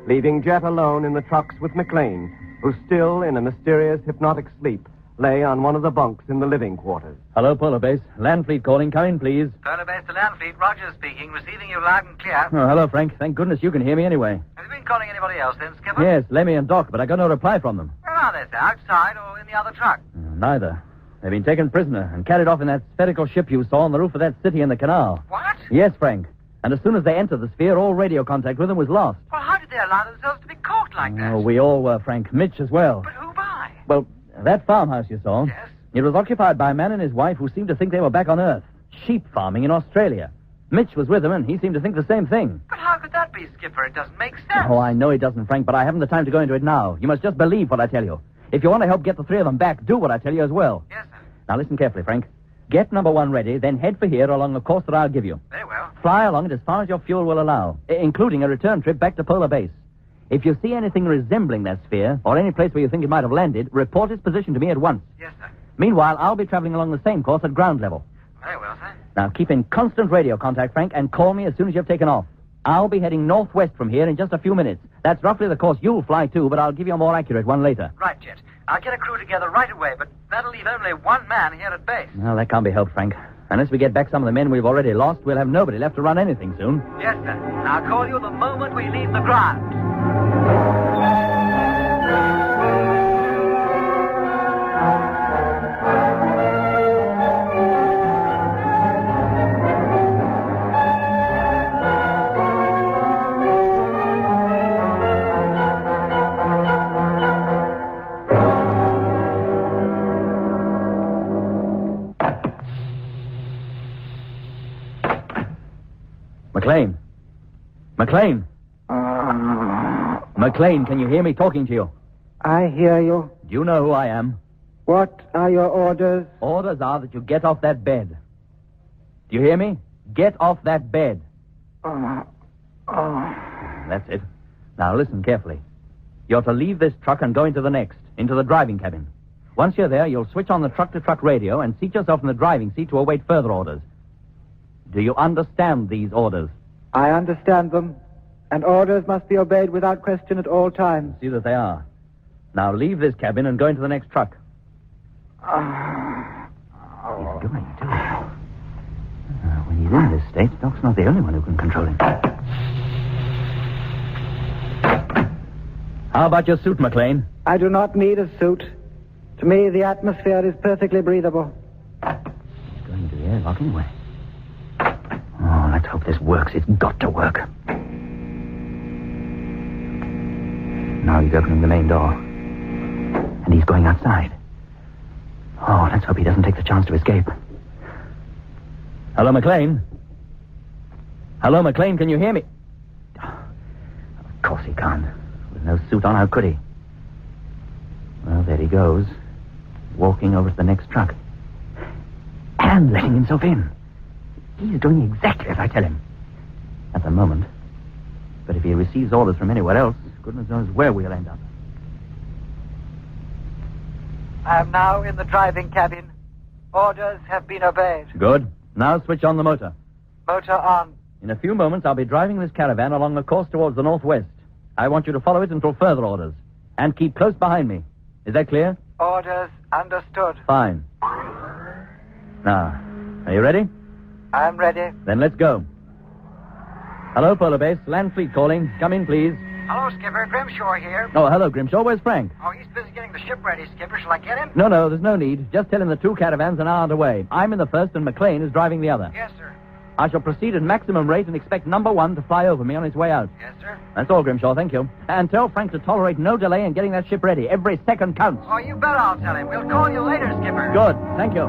leaving Jet alone in the trucks with McLean, who still, in a mysterious hypnotic sleep, lay on one of the bunks in the living quarters. Hello, Polar Base. Land Fleet calling. Come in, please. Polar Base to Land Fleet. Rogers speaking. Receiving you loud and clear. Oh, hello, Frank. Thank goodness you can hear me anyway. Have you been calling anybody else then, Skipper? Yes, Lemmy and Doc, but I got no reply from them. Where are they, sir? Outside or in the other truck? Neither. They've been taken prisoner and carried off in that spherical ship you saw on the roof of that city in the canal. What? Yes, Frank. And as soon as they entered the sphere, all radio contact with them was lost. Well, how did they allow themselves to be caught like that? Oh, we all were, Frank. Mitch as well. But who by? Well, that farmhouse you saw. Yes? It was occupied by a man and his wife who seemed to think they were back on Earth. Sheep farming in Australia. Mitch was with them, and he seemed to think the same thing. But how could that be, Skipper? It doesn't make sense. Oh, I know it doesn't, Frank, but I haven't the time to go into it now. You must just believe what I tell you. If you want to help get the 3 of them back, do what I tell you as well. Yes, sir. Now, listen carefully, Frank. Get number 1 ready, then head for here along the course that I'll give you. Very well. Fly along it as far as your fuel will allow, including a return trip back to Polar Base. If you see anything resembling that sphere, or any place where you think it might have landed, report its position to me at once. Yes, sir. Meanwhile, I'll be traveling along the same course at ground level. Very well, sir. Now, keep in constant radio contact, Frank, and call me as soon as you've taken off. I'll be heading northwest from here in just a few minutes. That's roughly the course you'll fly to, but I'll give you a more accurate one later. Right, Jet. I'll get a crew together right away, but that'll leave only 1 man here at base. Well, that can't be helped, Frank. Unless we get back some of the men we've already lost, we'll have nobody left to run anything soon. Yes, sir. I'll call you the moment we leave the ground. McLean. McLean. McLean, can you hear me talking to you? I hear you. Do you know who I am? What are your orders? Orders are that you get off that bed. Do you hear me? Get off that bed. That's it. Now listen carefully. You're to leave this truck and go into the next, into the driving cabin. Once you're there, you'll switch on the truck-to-truck radio and seat yourself in the driving seat to await further orders. Do you understand these orders? I understand them, and orders must be obeyed without question at all times. See that they are. Now leave this cabin and go into the next truck. He's going to. When he's in this state, Doc's not the only one who can control him. How about your suit, McLean? I do not need a suit. To me, the atmosphere is perfectly breathable. He's going into the airlock anyway. Oh, let's hope this works. It's got to work. Now he's opening the main door. And he's going outside. Oh, let's hope he doesn't take the chance to escape. Hello, McLean? Hello, McLean, can you hear me? Of course he can't. With no suit on, how could he? Well, there he goes. Walking over to the next truck. And letting himself in. He's doing exactly as I tell him. At the moment. But if he receives orders from anywhere else, goodness knows where we'll end up. I am now in the driving cabin. Orders have been obeyed. Good. Now switch on the motor. Motor on. In a few moments, I'll be driving this caravan along the course towards the northwest. I want you to follow it until further orders. And keep close behind me. Is that clear? Orders understood. Fine. Now, are you ready? I'm ready. Then let's go. Hello, Polar Base. Land Fleet calling. Come in, please. Hello, Skipper. Grimshaw here. Oh, hello, Grimshaw. Where's Frank? Oh, he's busy getting the ship ready, Skipper. Shall I get him? No, there's no need. Just tell him the two caravans are now underway. I'm in the first and McLean is driving the other. Yes, sir. I shall proceed at maximum rate and expect number one to fly over me on his way out. Yes, sir. That's all, Grimshaw. Thank you. And tell Frank to tolerate no delay in getting that ship ready. Every second counts. Oh, you bet I'll tell him. We'll call you later, Skipper. Good. Thank you.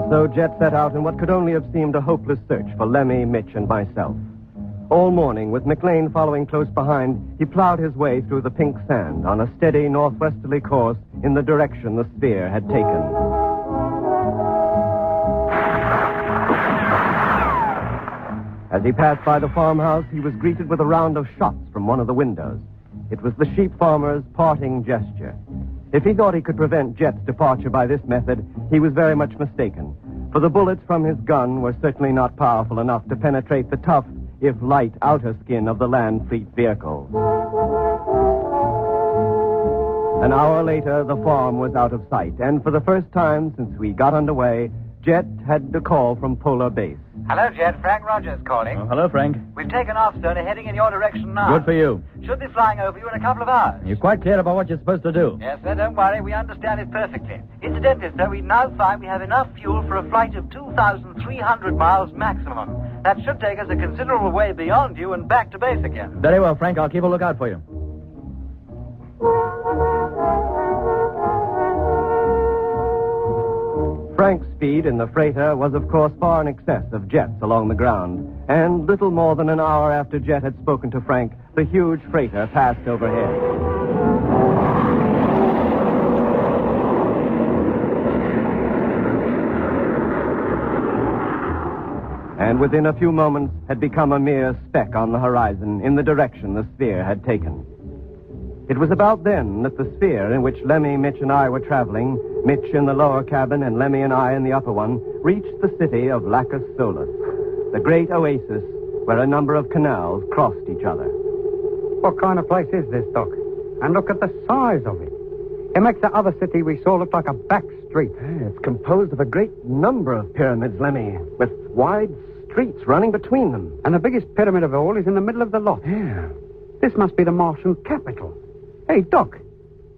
So Jet set out in what could only have seemed a hopeless search for Lemmy, Mitch, and myself. All morning, with McLean following close behind, he plowed his way through the pink sand on a steady northwesterly course in the direction the sphere had taken. As he passed by the farmhouse, he was greeted with a round of shots from one of the windows. It was the sheep farmer's parting gesture. If he thought he could prevent Jet's departure by this method, he was very much mistaken, for the bullets from his gun were certainly not powerful enough to penetrate the tough, if light, outer skin of the Land Fleet vehicle. An hour later, the farm was out of sight, and for the first time since we got underway, Jet had the call from Polar Base. Hello, Jet. Frank Rogers calling. Oh, hello, Frank. We've taken off, sir, and are heading in your direction now. Good for you. Should be flying over you in a couple of hours. You're quite clear about what you're supposed to do. Yes, sir. Don't worry. We understand it perfectly. Incidentally, sir, we now find we have enough fuel for a flight of 2,300 miles maximum. That should take us a considerable way beyond you and back to base again. Very well, Frank. I'll keep a lookout for you. Frank's speed in the freighter was, of course, far in excess of Jet's along the ground. And little more than an hour after Jet had spoken to Frank, the huge freighter passed overhead. And within a few moments had become a mere speck on the horizon in the direction the sphere had taken. It was about then that the sphere in which Lemmy, Mitch, and I were traveling, Mitch in the lower cabin and Lemmy and I in the upper one, reached the city of Lacus Solus, the great oasis where a number of canals crossed each other. What kind of place is this, Doc? And look at the size of it. It makes the other city we saw look like a back street. It's composed of a great number of pyramids, Lemmy, with wide streets running between them. And the biggest pyramid of all is in the middle of the lot. Yeah. This must be the Martian capital. Hey, Doc,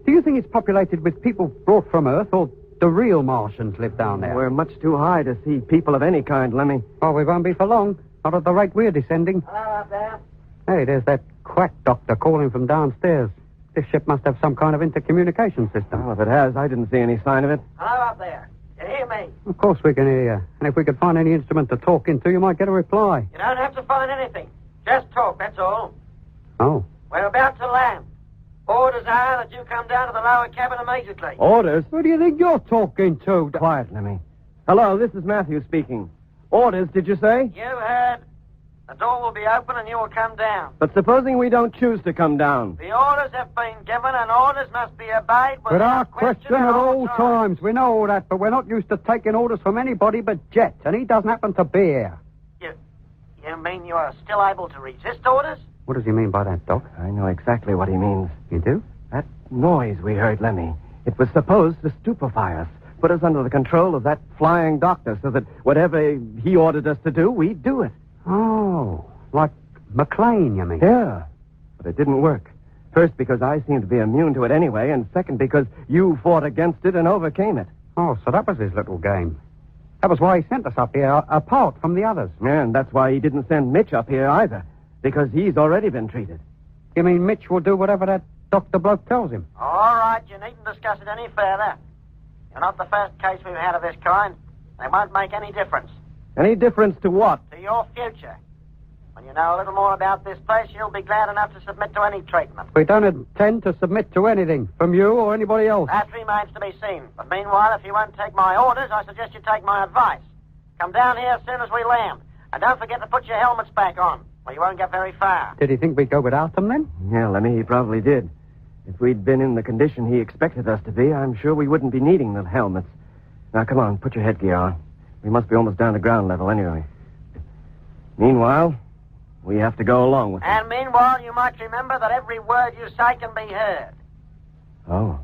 do you think it's populated with people brought from Earth, or the real Martians live down there? We're much too high to see people of any kind, Lemmy. Oh, we won't be for long. Not at the rate we're descending. Hello up there. Hey, there's that quack doctor calling from downstairs. This ship must have some kind of intercommunication system. Well, if it has, I didn't see any sign of it. Hello up there. You hear me? Of course we can hear you. And if we could find any instrument to talk into, you might get a reply. You don't have to find anything. Just talk, that's all. Oh. We're about to land. Orders are that you come down to the lower cabin immediately. Orders? Who do you think you're talking to? Quiet, Lemmy. Hello, this is Matthew speaking. Orders, did you say? You heard. The door will be open and you will come down. But supposing we don't choose to come down? The orders have been given and orders must be obeyed without question at all times. We know all that, but we're not used to taking orders from anybody but Jet, and he doesn't happen to be here. You mean you are still able to resist orders? What does he mean by that, Doc? I know exactly what he means. You do? That noise we heard, Lemmy. It was supposed to stupefy us, put us under the control of that flying doctor so that whatever he ordered us to do, we'd do it. Oh, like McLean, you mean? Yeah, but it didn't work. First, because I seemed to be immune to it anyway, and second, because you fought against it and overcame it. Oh, so that was his little game. That was why he sent us up here, apart from the others. Yeah, and that's why he didn't send Mitch up here either, because he's already been treated. You mean Mitch will do whatever that doctor bloke tells him? All right, you needn't discuss it any further. You're not the first case we've had of this kind. They won't make any difference. Any difference to what? To your future. When you know a little more about this place, you'll be glad enough to submit to any treatment. We don't intend to submit to anything, from you or anybody else. That remains to be seen. But meanwhile, if you won't take my orders, I suggest you take my advice. Come down here as soon as we land. And don't forget to put your helmets back on, or you won't get very far. Did he think we'd go without them then? Yeah, Lemmy, he probably did. If we'd been in the condition he expected us to be, I'm sure we wouldn't be needing the helmets. Now, come on, put your headgear on. We must be almost down to ground level anyway. Meanwhile, we have to go along with it. And meanwhile, you might remember that every word you say can be heard. Oh.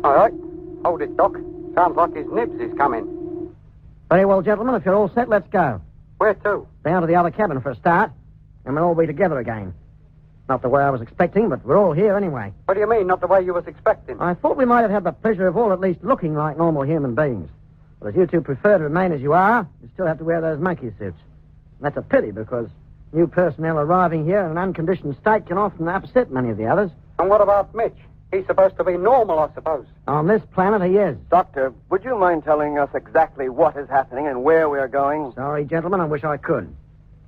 All right. Hold it, Doc. Sounds like his nibs is coming. Very well, gentlemen. If you're all set, let's go. Where to? Down to the other cabin for a start, and we'll all be together again. Not the way I was expecting, but we're all here anyway. What do you mean, not the way you was expecting? I thought we might have had the pleasure of all at least looking like normal human beings. But as you two prefer to remain as you are, you still have to wear those monkey suits. And that's a pity, because new personnel arriving here in an unconditioned state can often upset many of the others. And what about Mitch? He's supposed to be normal, I suppose. On this planet, he is. Doctor, would you mind telling us exactly what is happening and where we're going? Sorry, gentlemen, I wish I could.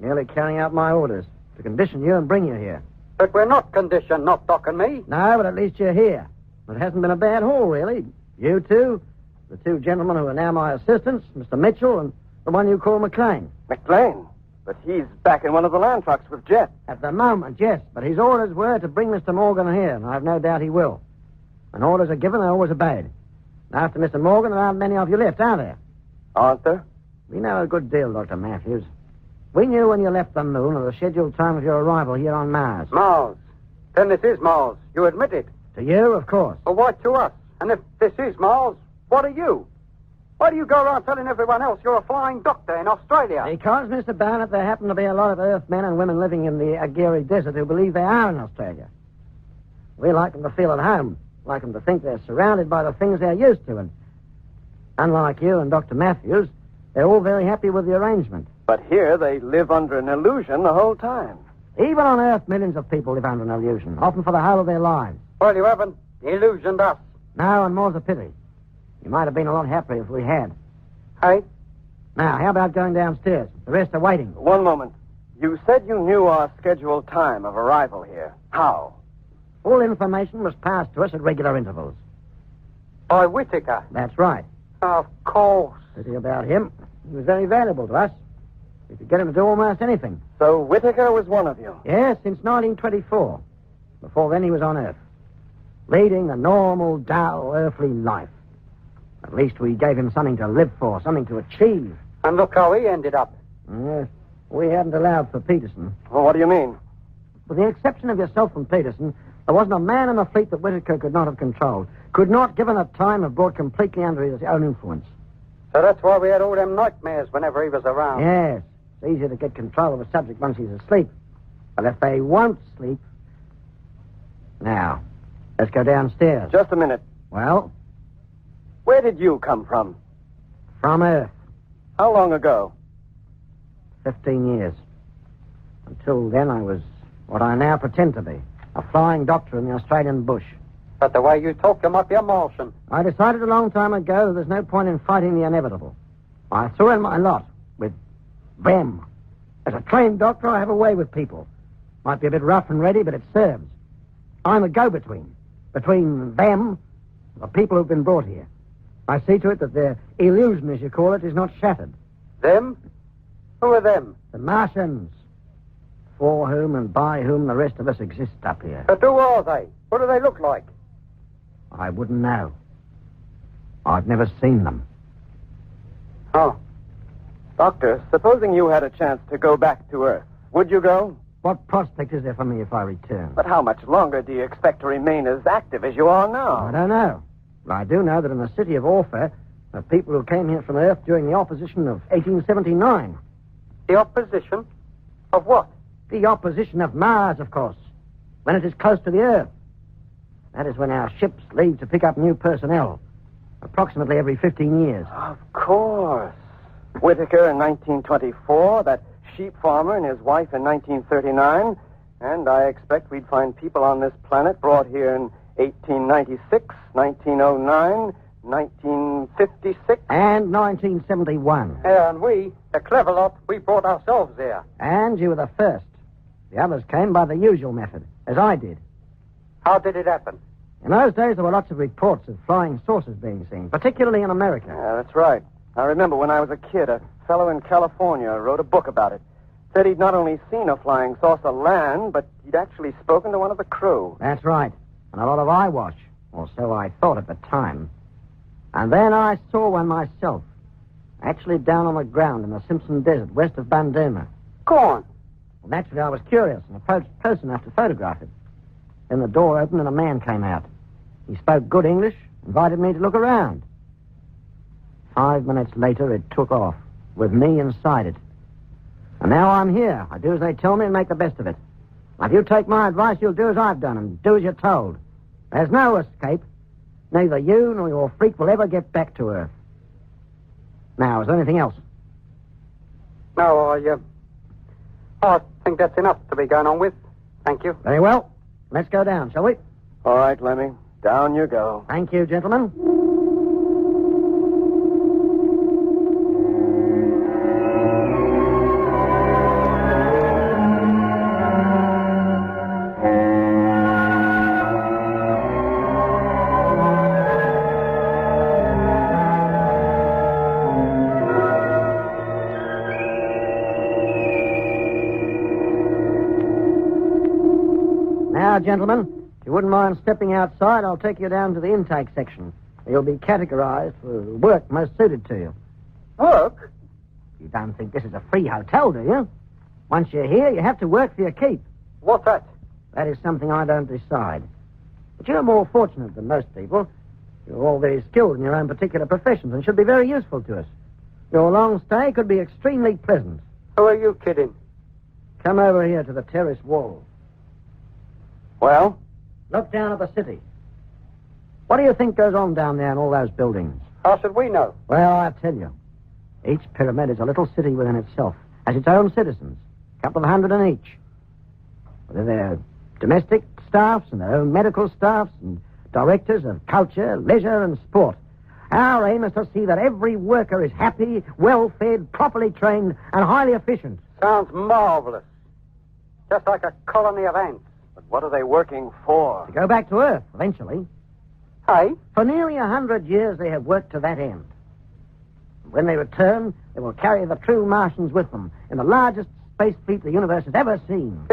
Merely carrying out my orders to condition you and bring you here. But we're not conditioned, not Doc and me. No, but at least you're here. It hasn't been a bad haul, really. You two, the two gentlemen who are now my assistants, Mr. Mitchell and the one you call McLean. McLean? But he's back in one of the land trucks with Jet. At the moment, yes. But his orders were to bring Mr. Morgan here, and I've no doubt he will. When orders are given, they're always obeyed. Now, after Mr. Morgan, there aren't many of you left, are there? Aren't there? We know a good deal, Dr. Matthews. We knew when you left the moon of the scheduled time of your arrival here on Mars. Mars? Then this is Mars. You admit it. To you, of course. Well, why to us? And if this is Mars, what are you? Why do you go around telling everyone else you're a flying doctor in Australia? Because, Mr. Barnett, there happen to be a lot of Earth men and women living in the Aguirre Desert who believe they are in Australia. We like them to feel at home, like them to think they're surrounded by the things they're used to, and unlike you and Dr. Matthews, they're all very happy with the arrangement. But here they live under an illusion the whole time. Even on Earth, millions of people live under an illusion, often for the whole of their lives. Well, you haven't illusioned us. No, and more's a pity. You might have been a lot happier if we had. Hey? Now, how about going downstairs? The rest are waiting. One moment. You said you knew our scheduled time of arrival here. How? All information was passed to us at regular intervals. By Whittaker? That's right. Of course. Pity about him. He was very valuable to us. We could get him to do almost anything. So Whittaker was one of you? Yes, since 1924. Before then, he was on Earth, leading a normal, dull, earthly life. At least we gave him something to live for, something to achieve. And look how he ended up. Yes, we hadn't allowed for Peterson. Well, what do you mean? With the exception of yourself and Peterson, there wasn't a man in the fleet that Whittaker could not have controlled. Could not, given a time, have brought completely under his own influence. So that's why we had all them nightmares whenever he was around. Yes. It's easier to get control of a subject once he's asleep. But if they won't sleep... Now, let's go downstairs. Just a minute. Well? Where did you come from? From Earth. How long ago? 15 years. Until then, I was what I now pretend to be. A flying doctor in the Australian bush. But the way you talk, you might be a Martian. I decided a long time ago that there's no point in fighting the inevitable. I threw in my lot with them. As a trained doctor, I have a way with people. Might be a bit rough and ready, but it serves. I'm a go-between. Between them, the people who've been brought here. I see to it that their illusion, as you call it, is not shattered. Them? Who are them? The Martians. For whom and by whom the rest of us exist up here. But who are they? What do they look like? I wouldn't know. I've never seen them. Oh. Doctor, supposing you had a chance to go back to Earth, would you go? What prospect is there for me if I return? But how much longer do you expect to remain as active as you are now? I don't know. But I do know that in the city of Orpha, there are people who came here from Earth during the opposition of 1879. The opposition? Of what? The opposition of Mars, of course. When it is close to the Earth. That is when our ships leave to pick up new personnel. Approximately every 15 years. Of course. Whitaker in 1924, that sheep farmer and his wife in 1939, and I expect we'd find people on this planet brought here in 1896, 1909, 1956. And 1971. Yeah, and we, the clever lot, we brought ourselves there. And you were the first. The others came by the usual method, as I did. How did it happen? In those days, there were lots of reports of flying saucers being seen, particularly in America. Yeah, that's right. I remember when I was a kid, a fellow in California wrote a book about it. Said he'd not only seen a flying saucer land, but he'd actually spoken to one of the crew. That's right. And a lot of eyewash, or so I thought at the time. And then I saw one myself, actually down on the ground in the Simpson Desert, west of Bandama. Go on. Well, naturally, I was curious and approached close enough to photograph it. Then the door opened and a man came out. He spoke good English, invited me to look around. 5 minutes later, it took off, with me inside it. And now I'm here. I do as they tell me and make the best of it. Now, if you take my advice, you'll do as I've done and do as you're told. There's no escape. Neither you nor your freak will ever get back to Earth. Now, is there anything else? No, I think that's enough to be going on with. Thank you. Very well. Let's go down, shall we? All right, Lemmy. Down you go. Thank you, gentlemen. Now, gentlemen, if you wouldn't mind stepping outside, I'll take you down to the intake section. You'll be categorized for work most suited to you. Work? You don't think this is a free hotel, do you? Once you're here, you have to work for your keep. What's that? That is something I don't decide. But you're more fortunate than most people. You're all very skilled in your own particular professions and should be very useful to us. Your long stay could be extremely pleasant. Who are you kidding? Come over here to the terrace wall. Well? Look down at the city. What do you think goes on down there in all those buildings? How should we know? Well, I'll tell you. Each pyramid is a little city within itself, has its own citizens, a couple of hundred in each. With their domestic staffs and their own medical staffs and directors of culture, leisure, and sport. Our aim is to see that every worker is happy, well-fed, properly trained, and highly efficient. Sounds marvelous. Just like a colony of ants. But what are they working for? To go back to Earth, eventually. Hey? For nearly 100 years, they have worked to that end. When they return, they will carry the true Martians with them in the largest space fleet the universe has ever seen.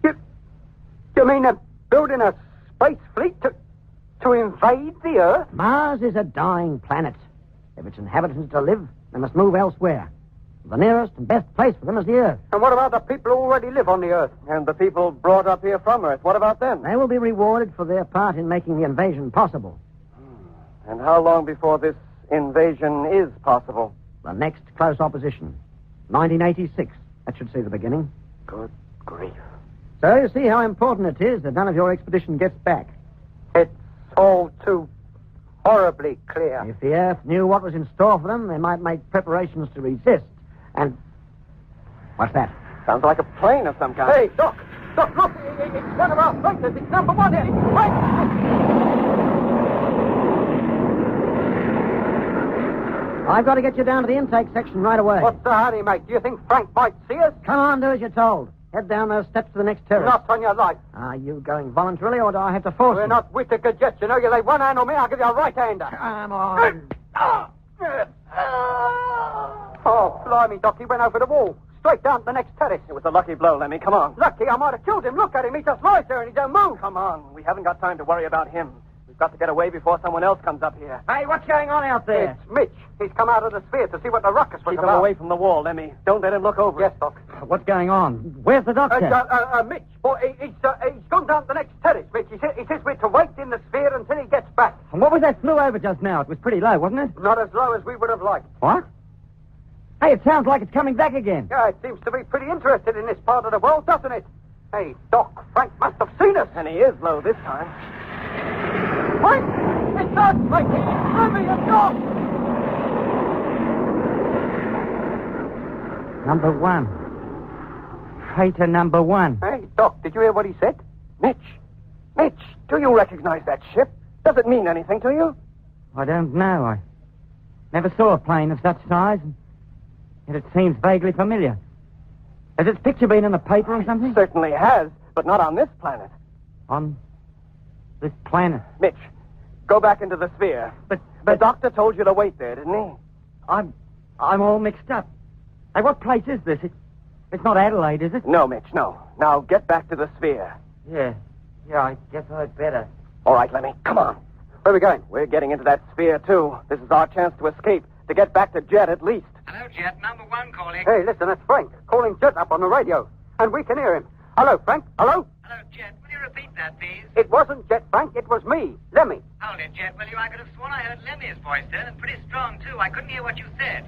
You mean they're building a space fleet to invade the Earth? Mars is a dying planet. If its inhabitants are to live, they must move elsewhere. The nearest and best place for them is the Earth. And what about the people who already live on the Earth? And the people brought up here from Earth, what about them? They will be rewarded for their part in making the invasion possible. And how long before this invasion is possible? The next close opposition. 1986. That should see the beginning. Good grief. So you see how important it is that none of your expedition gets back. It's all too horribly clear. If the Earth knew what was in store for them, they might make preparations to resist. And... what's that? Sounds like a plane of some kind. Hey, Doc! Doc, look! It's one of our freighters. It's number one. Right! I've got to get you down to the intake section right away. What's the hurry, mate? Do you think Frank might see us? Come on, do as you're told. Head down those steps to the next terrace. Not on your life. Are you going voluntarily, or do I have to force you? We're not Whitaker jets, you know. You lay one hand on me, I'll give you a right-hander. Come on. Oh, blimey, Doc. He went over the wall. Straight down to the next terrace. It was a lucky blow, Lemmy. Come on. Lucky? I might have killed him. Look at him. He just lies there and he don't move. Come on. We haven't got time to worry about him. We've Got to get away before someone else comes up here. Hey, what's going on out there? It's Mitch. He's come out of the sphere to see what the ruckus was about. Keep him away from the wall, Lemmy. Don't let him look over. Yes, Doc. What's going on? Where's the doctor? Mitch, boy, he's gone down to the next terrace, Mitch. He says we're to wait in the sphere until he gets back. And what was that flew over just now? It was pretty low, wasn't it? Not as low as we would have liked. What? Hey, it sounds like it's coming back again. Yeah, it seems to be pretty interested in this part of the world, doesn't it? Hey, Doc, Frank must have seen us. And he is low this time. Frank! It's us, Frankie! Lemmy, it's Doc! Number 1. Freighter number 1. Hey, Doc, did you hear what he said? Mitch, do you recognize that ship? Does it mean anything to you? I don't know. I never saw a plane of such size. Yet it seems vaguely familiar. Has its picture been in the paper or something? Certainly has, but not on this planet. On this planet? Mitch, go back into the sphere. But the doctor told you to wait there, didn't he? I'm all mixed up. Hey, what place is this? It's not Adelaide, is it? No, Mitch, no. Now get back to the sphere. Yeah, I guess I'd better. All right, Lemmy, come on. Where are we going? We're getting into that sphere, too. This is our chance to escape, to get back to Jet at least. Hello, Jet. Number 1 calling. Hey, listen, that's Frank, calling Jet up on the radio. And we can hear him. Hello, Frank. Hello? Hello, Jet. Will you repeat that, please? It wasn't Jet, Frank. It was me, Lemmy. Hold it, Jet, will you? I could have sworn I heard Lemmy's voice then, and pretty strong, too. I couldn't hear what you said.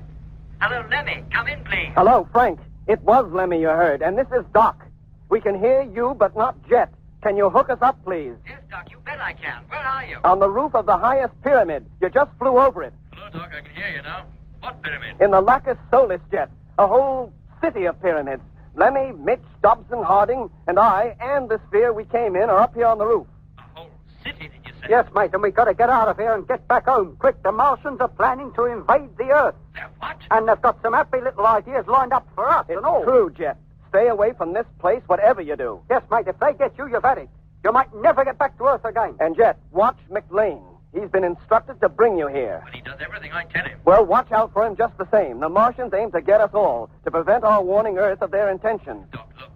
Hello, Lemmy. Come in, please. Hello, Frank. It was Lemmy you heard, and this is Doc. We can hear you, but not Jet. Can you hook us up, please? Yes, Doc, you bet I can. Where are you? On the roof of the highest pyramid. You just flew over it. Hello, Doc, I can hear you now. What pyramid? In the Lacus Solis, Jet. A whole city of pyramids. Lemmy, Mitch, Dobson, Harding, and I, and the sphere we came in are up here on the roof. A whole city, did you say? Yes, mate, and we got to get out of here and get back home. Quick, the Martians are planning to invade the Earth. What? And they've got some happy little ideas lined up for us and all. True, Jet. Stay away from this place, whatever you do. Yes, mate, if they get you, you've had it. You might never get back to Earth again. And Jet, watch McLean. He's been instructed to bring you here. But he does everything I tell him. Well, watch out for him just the same. The Martians aim to get us all, to prevent our warning Earth of their intentions. Doc, look.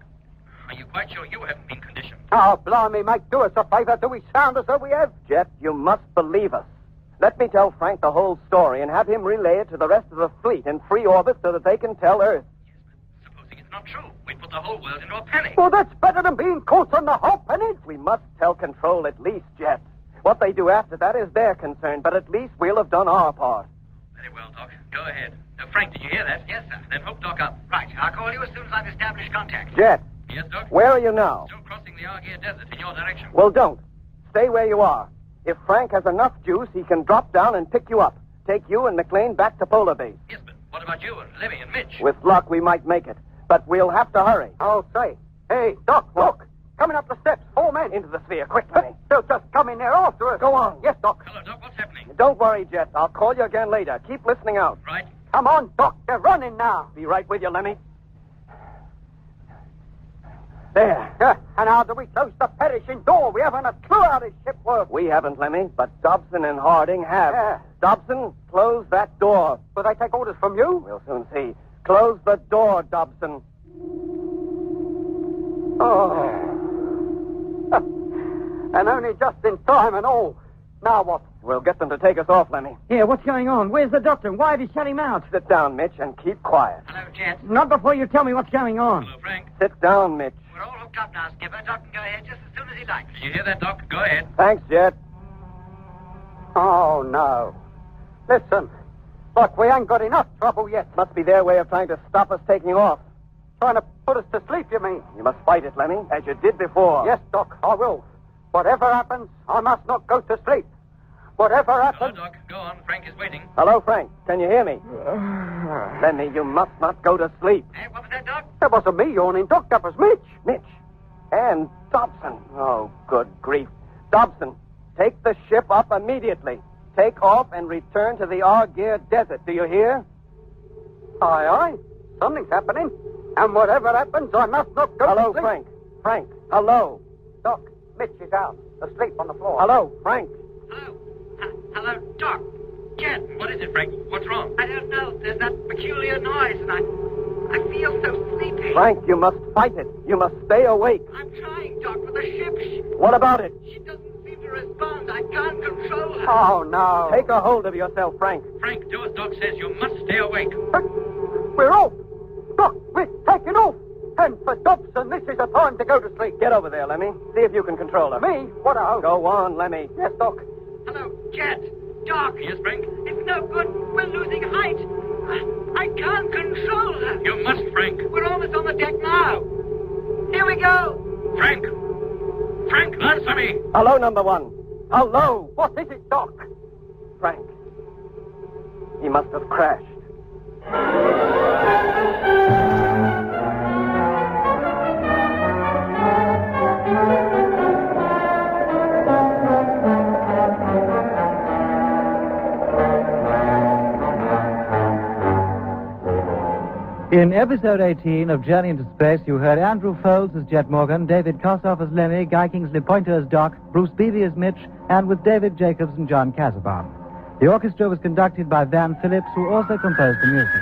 Are you quite sure you haven't been conditioned? Oh, blimey, mate, do us a favor. Do we sound as though we have? Jet, you must believe us. Let me tell Frank the whole story and have him relay it to the rest of the fleet in free orbit so that they can tell Earth. Yes, but supposing it's not true, we'd put the whole world into a panic. Well, that's better than being caught on the hop, isn't it? We must tell Control at least, Jet. What they do after that is their concern, but at least we'll have done our part. Very well, Doc. Go ahead. Frank, did you hear that? Yes, sir. Then hook Doc up. Right. I'll call you as soon as I've established contact. Jet. Yes, Doc? Where are you now? Still crossing the Argia Desert in your direction. Well, don't. Stay where you are. If Frank has enough juice, he can drop down and pick you up. Take you and McLean back to Polar Base. Yes, but what about you and Lemmy and Mitch? With luck, we might make it. But we'll have to hurry. I'll say. Hey, Doc, look. Coming up the steps. 4 men into the sphere. Quick, Lemmy. They'll just come in there after us. Go on. Yes, Doc. Hello, Doc. What's happening? Don't worry, Jet. I'll call you again later. Keep listening out. Right. Come on, Doc. They're running now. Be right with you, Lemmy. There. And how do we close the perishing door? We haven't a clue how this ship works. We haven't, Lemmy, but Dobson and Harding have. Yeah. Dobson, close that door. Will they take orders from you? We'll soon see. Close the door, Dobson. Oh. And only just in time and all. Now what? We'll get them to take us off, Lemmy. Yeah, what's going on? Where's the doctor? Why have you shut him out? Sit down, Mitch, and keep quiet. Hello, Jet. Not before you tell me what's going on. Hello, Frank. Sit down, Mitch. We're all hooked up now, Skipper. Doc can go ahead just as soon as he likes. Did you hear that, Doc? Go ahead. Thanks, Jet. Oh, no. Listen. Look, we ain't got enough trouble yet. Must be their way of trying to stop us taking off. Trying to put us to sleep, you mean? You must fight it, Lemmy, as you did before. Yes, Doc, I will. Whatever happens, I must not go to sleep. Whatever happens... Hello, Doc. Go on. Frank is waiting. Hello, Frank. Can you hear me? Lemmy, you must not go to sleep. Hey, what was that, Doc? That wasn't me yawning, Doc. That was Mitch. Mitch. And Dobson. Oh, good grief. Dobson, take the ship up immediately. Take off and return to the Argia Desert. Do you hear? Aye, aye. Something's happening. And whatever happens, I must not go to Hello, sleep. Frank. Frank. Hello. Doc, Mitch is out, asleep on the floor. Hello, Frank. Hello. Hello, Doc. Jet. What is it, Frank? What's wrong? I don't know. There's that peculiar noise, and I feel so sleepy. Frank, you must fight it. You must stay awake. I'm trying, Doc, but the ship... What about it? She doesn't seem to respond. I can't control her. Oh, no. Take a hold of yourself, Frank. Frank, do as Doc says. You must stay awake. We're off. Doc, we're taking off. And for Dobson, this is a time to go to sleep. Get over there, Lemmy. See if you can control her. Me? What a hope. Go on, Lemmy. Yes, Doc. Hello, Jet. Doc. Yes, Frank. It's no good. We're losing height. I can't control her. You must, Frank. We're almost on the deck now. Here we go. Frank. Frank, answer me. Hello, number one. Hello. What is it, Doc? Frank. He must have crashed. In episode 18 of Journey into Space, you heard Andrew Folds as Jet Morgan, David Kossoff as Lemmy, Guy Kingsley Pointer as Doc, Bruce Beebe as Mitch, and with David Jacobs and John Casabon. The orchestra was conducted by Van Phillips, who also composed the music.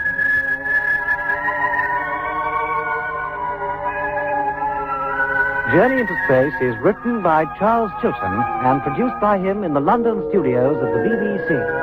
Journey into Space is written by Charles Chilton and produced by him in the London studios of the BBC.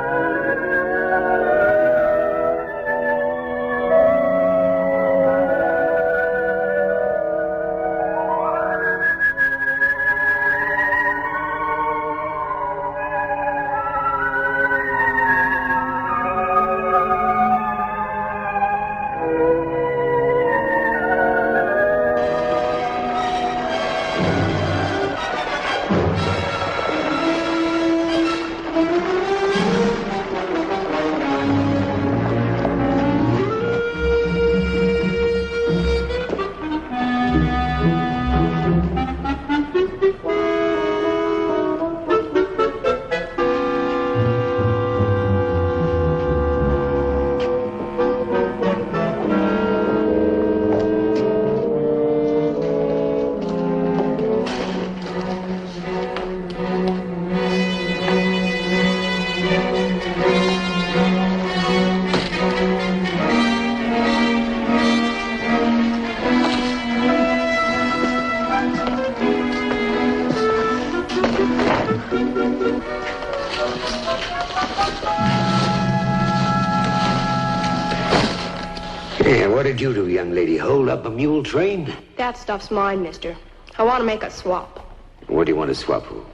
Yeah, what did you do, young lady? Hold up a mule train? That stuff's mine, mister. I want to make a swap. What do you want to swap for?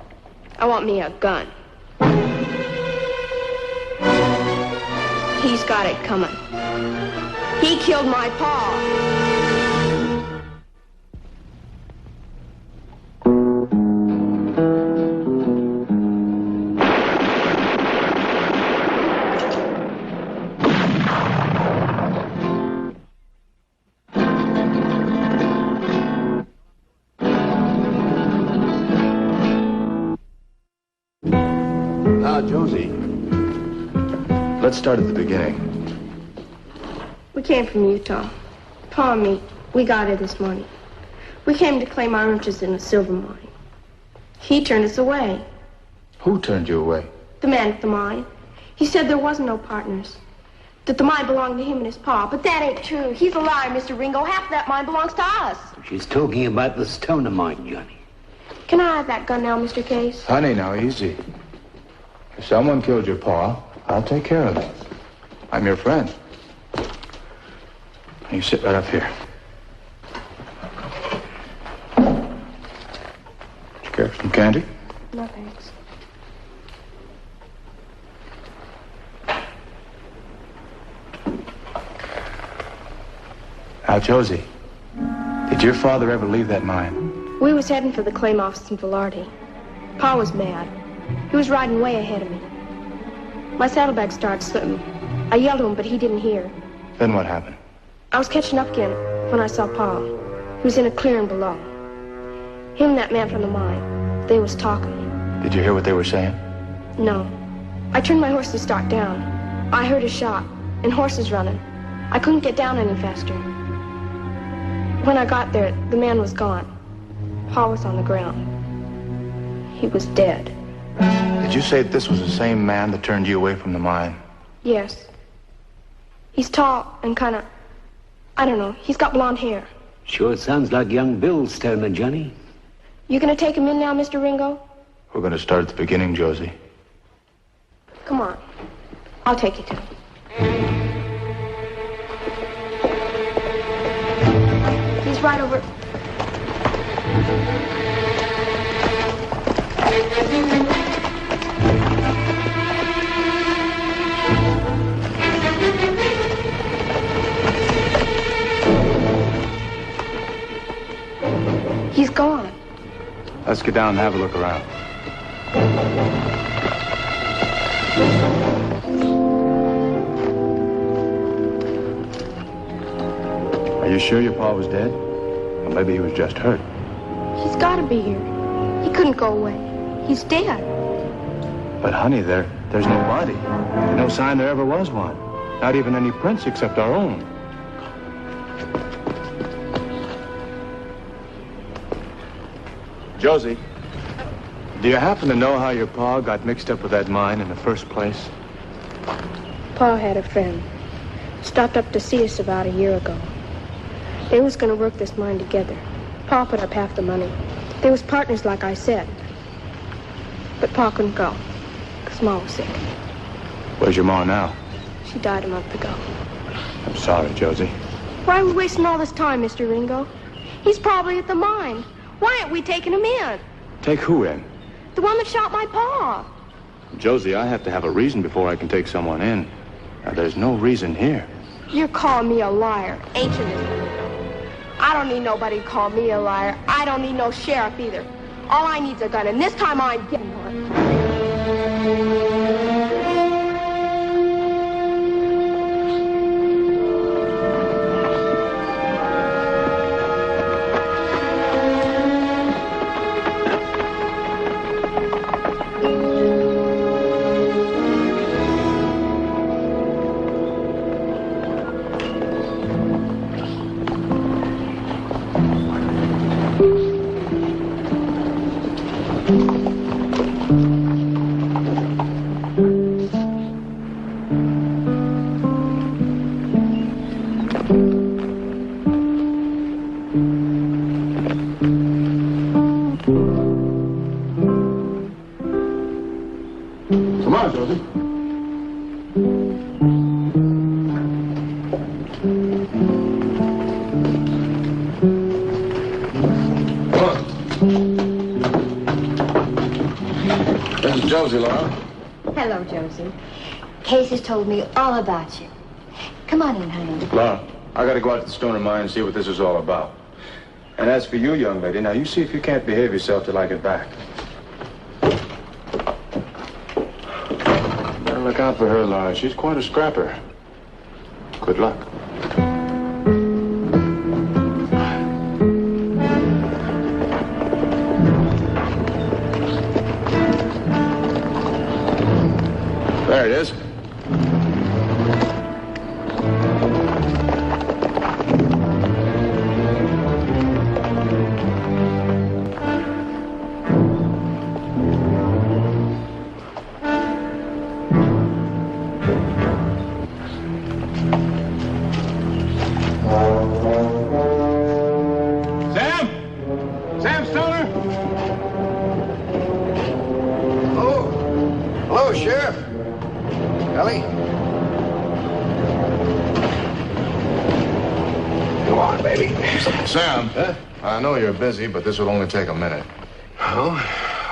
I want me a gun. He's got it coming. He killed my pa. Josie, let's start at the beginning. We came from Utah. Pa and me, we got here this morning. We came to claim our interest in a silver mine. He turned us away. Who turned you away? The man at the mine. He said there wasn't no partners. That the mine belonged to him and his pa. But that ain't true. He's a liar, Mr. Ringo. Half of that mine belongs to us. She's talking about the stoner mine, Johnny. Can I have that gun now, Mr. Case? Honey, now easy. If someone killed your pa, I'll take care of it. I'm your friend. You sit right up here. Did you care for some candy? No, thanks. Now, Josie, did your father ever leave that mine? We was heading for the claim office in Velarde. Pa was mad. He was riding way ahead of me. My saddlebag started slipping. I yelled to him, but he didn't hear. Then what happened? I was catching up again when I saw Pa. He was in a clearing below. Him and that man from the mine, they was talking. Did you hear what they were saying? No. I turned my horse to start down. I heard a shot, and horses running. I couldn't get down any faster. When I got there, the man was gone. Pa was on the ground. He was dead. Did you say that this was the same man that turned you away from the mine? Yes. He's tall and kind of, I don't know, he's got blonde hair. Sure sounds like young Bill's stoner, Johnny. You gonna take him in now, Mr. Ringo? We're going to start at the beginning, Josie. Come on. I'll take you to him. He's right over... He's gone. Let's get down and have a look around. Are you sure your pa was dead? Or maybe he was just hurt. He's got to be here. He couldn't go away. He's dead. But, honey, there's no body. There's no sign there ever was one. Not even any prints except our own. Josie, do you happen to know how your pa got mixed up with that mine in the first place? Pa had a friend. Stopped up to see us about a year ago. They was going to work this mine together. Pa put up half the money. They was partners, like I said. But Pa couldn't go, because Ma was sick. Where's your ma now? She died a month ago. I'm sorry, Josie. Why are we wasting all this time, Mr. Ringo? He's probably at the mine. Why aren't we taking him in? Take who in? The one that shot my pa. Josie, I have to have a reason before I can take someone in. Now, there's no reason here. You're calling me a liar, ain't you, Mr. Ringo? I don't need nobody to call me a liar. I don't need no sheriff either. All I need's a gun, and this time I'm getting one. Come on, Josie. Come on. This is Josie, Laura. Hello, Josie. Casey's told me all about you. Come on in, honey. Laura, I gotta go out to the Stoner mine and see what this is all about. And as for you, young lady, now you see if you can't behave yourself till I get back. Better look out for her, Laura. She's quite a scrapper. Good luck. There it is. Sam Stoner? Oh, hello, Sheriff. Ellie? Go on, baby. Sam, I know you're busy, but this will only take a minute. Oh,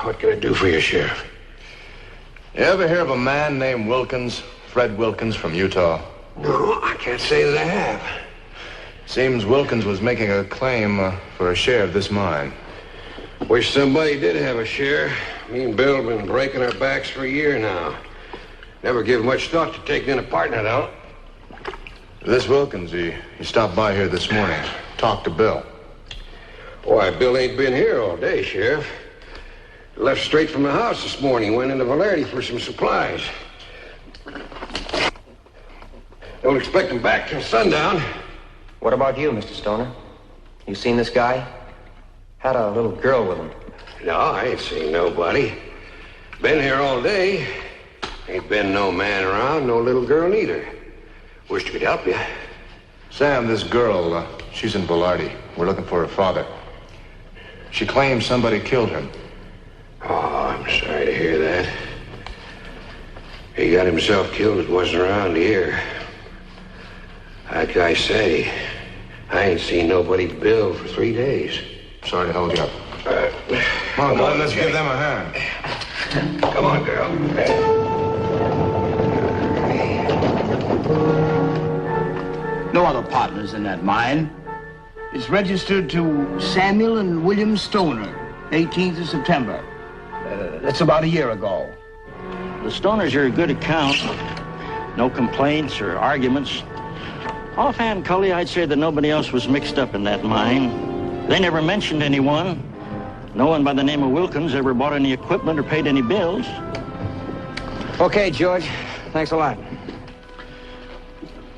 what can I do for you, Sheriff? You ever hear of a man named Wilkins, Fred Wilkins from Utah? No, I can't say that I have. Seems Wilkins was making a claim for a share of this mine. Wish somebody did have a share. Me and Bill have been breaking our backs for a year now. Never give much thought to taking in a partner, though. This Wilkins, he stopped by here this morning. Talked to Bill. Why, Bill ain't been here all day, Sheriff. Left straight from the house this morning. Went into Valerdi for some supplies. Don't expect him back till sundown. What about you, Mr. Stoner? You seen this guy? Had a little girl with him. No, I ain't seen nobody. Been here all day. Ain't been no man around, no little girl neither. Wished I could help you. Sam, this girl, she's in Velarde. We're looking for her father. She claims somebody killed him. Oh, I'm sorry to hear that. He got himself killed. It wasn't around here. Like I say, I ain't seen nobody bill for 3 days. Sorry to hold you up. Come on, let's give them a hand. Come on, girl. No other partners in that mine. It's registered to Samuel and William Stoner, 18th of September. That's about a year ago. The Stoners are a good account. No complaints or arguments. Offhand, Cully, I'd say that nobody else was mixed up in that mine. They never mentioned anyone. No one by the name of Wilkins ever bought any equipment or paid any bills. Okay, George. Thanks a lot.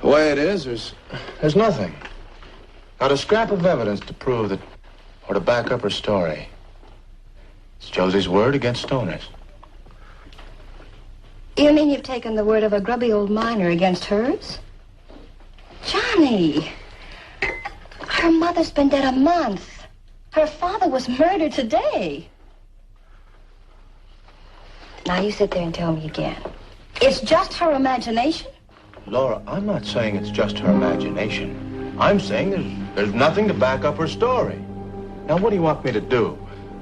The way it is, there's nothing. Not a scrap of evidence to prove that, or to back up her story. It's Josie's word against Stoner's. You mean you've taken the word of a grubby old miner against hers? Johnny, her mother's been dead a month. Her father was murdered today. Now you sit there and tell me again. It's just her imagination? Laura, I'm not saying it's just her imagination. I'm saying there's nothing to back up her story. Now, what do you want me to do?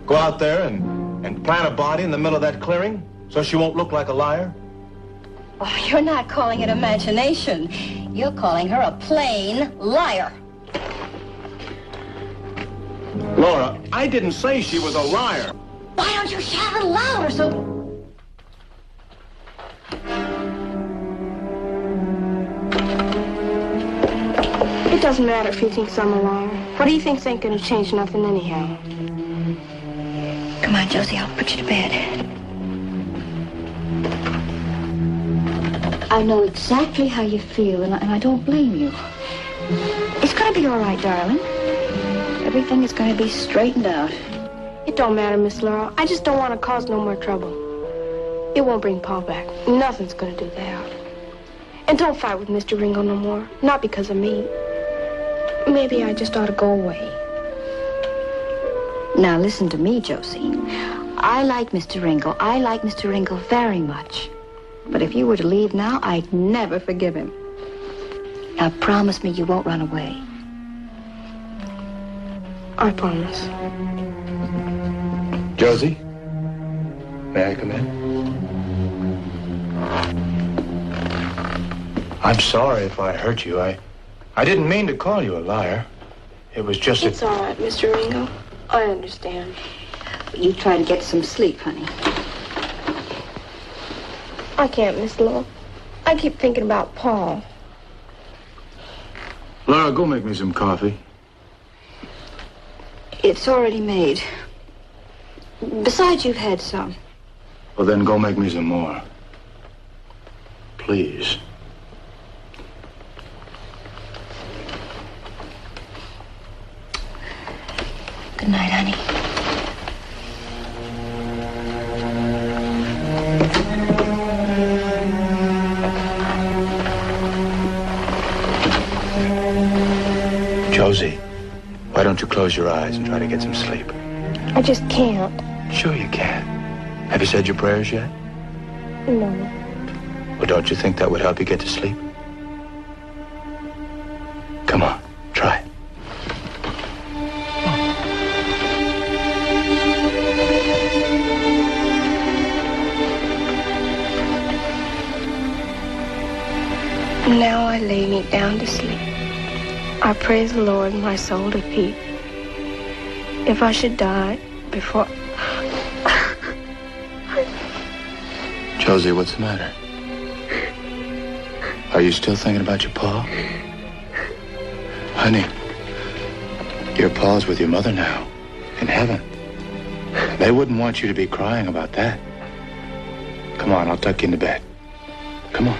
Go out there and plant a body in the middle of that clearing so she won't look like a liar? Oh, you're not calling it imagination. You're calling her a plain liar. Laura, I didn't say she was a liar. Why don't you shout it louder so... It doesn't matter if he thinks I'm a liar. What he thinks ain't gonna change nothing anyhow. Come on, Josie, I'll put you to bed. I know exactly how you feel, and I don't blame you. It's gonna be all right, darling. Everything is gonna be straightened out. It don't matter, Miss Laura. I just don't want to cause no more trouble. It won't bring Paul back. Nothing's gonna do that. And don't fight with Mr. Ringo no more. Not because of me. Maybe I just ought to go away. Now, listen to me, Josie. I like Mr. Ringo. I like Mr. Ringo very much. But if you were to leave now, I'd never forgive him. Now, promise me you won't run away. I promise. Josie, may I come in? I'm sorry if I hurt you. I didn't mean to call you a liar. It was just It's all right, Mr. Ringo. I understand. You try to get some sleep, honey. I can't, Miss Laura. I keep thinking about Paul. Laura, go make me some coffee. It's already made. Besides, you've had some. Well, then go make me some more. Please. Good night, honey. Josie, why don't you close your eyes and try to get some sleep? I just can't. Sure you can. Have you said your prayers yet? No. Well, don't you think that would help you get to sleep? Come on, try it. Now I lay me down to sleep. I praise the Lord my soul to keep. If I should die before... Josie, what's the matter? Are you still thinking about your pa? Honey, your pa's with your mother now, in heaven. They wouldn't want you to be crying about that. Come on, I'll tuck you into bed. Come on.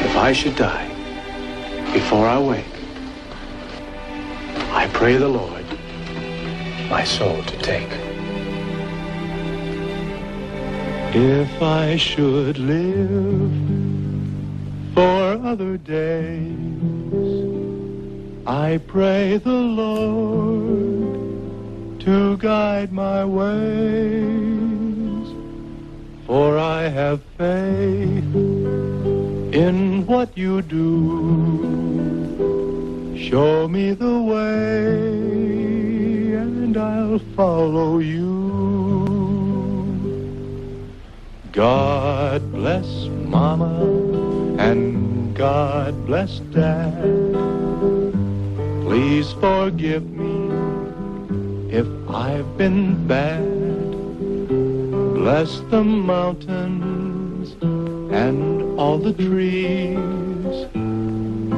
If I should die before I wake, I pray the Lord my soul to take. If I should live for other days, I pray the Lord to guide my ways. For I have faith in what you do. Show me the way, and I'll follow you. God bless Mama, and God bless Dad. Please forgive me if I've been bad. Bless the mountains and all the trees.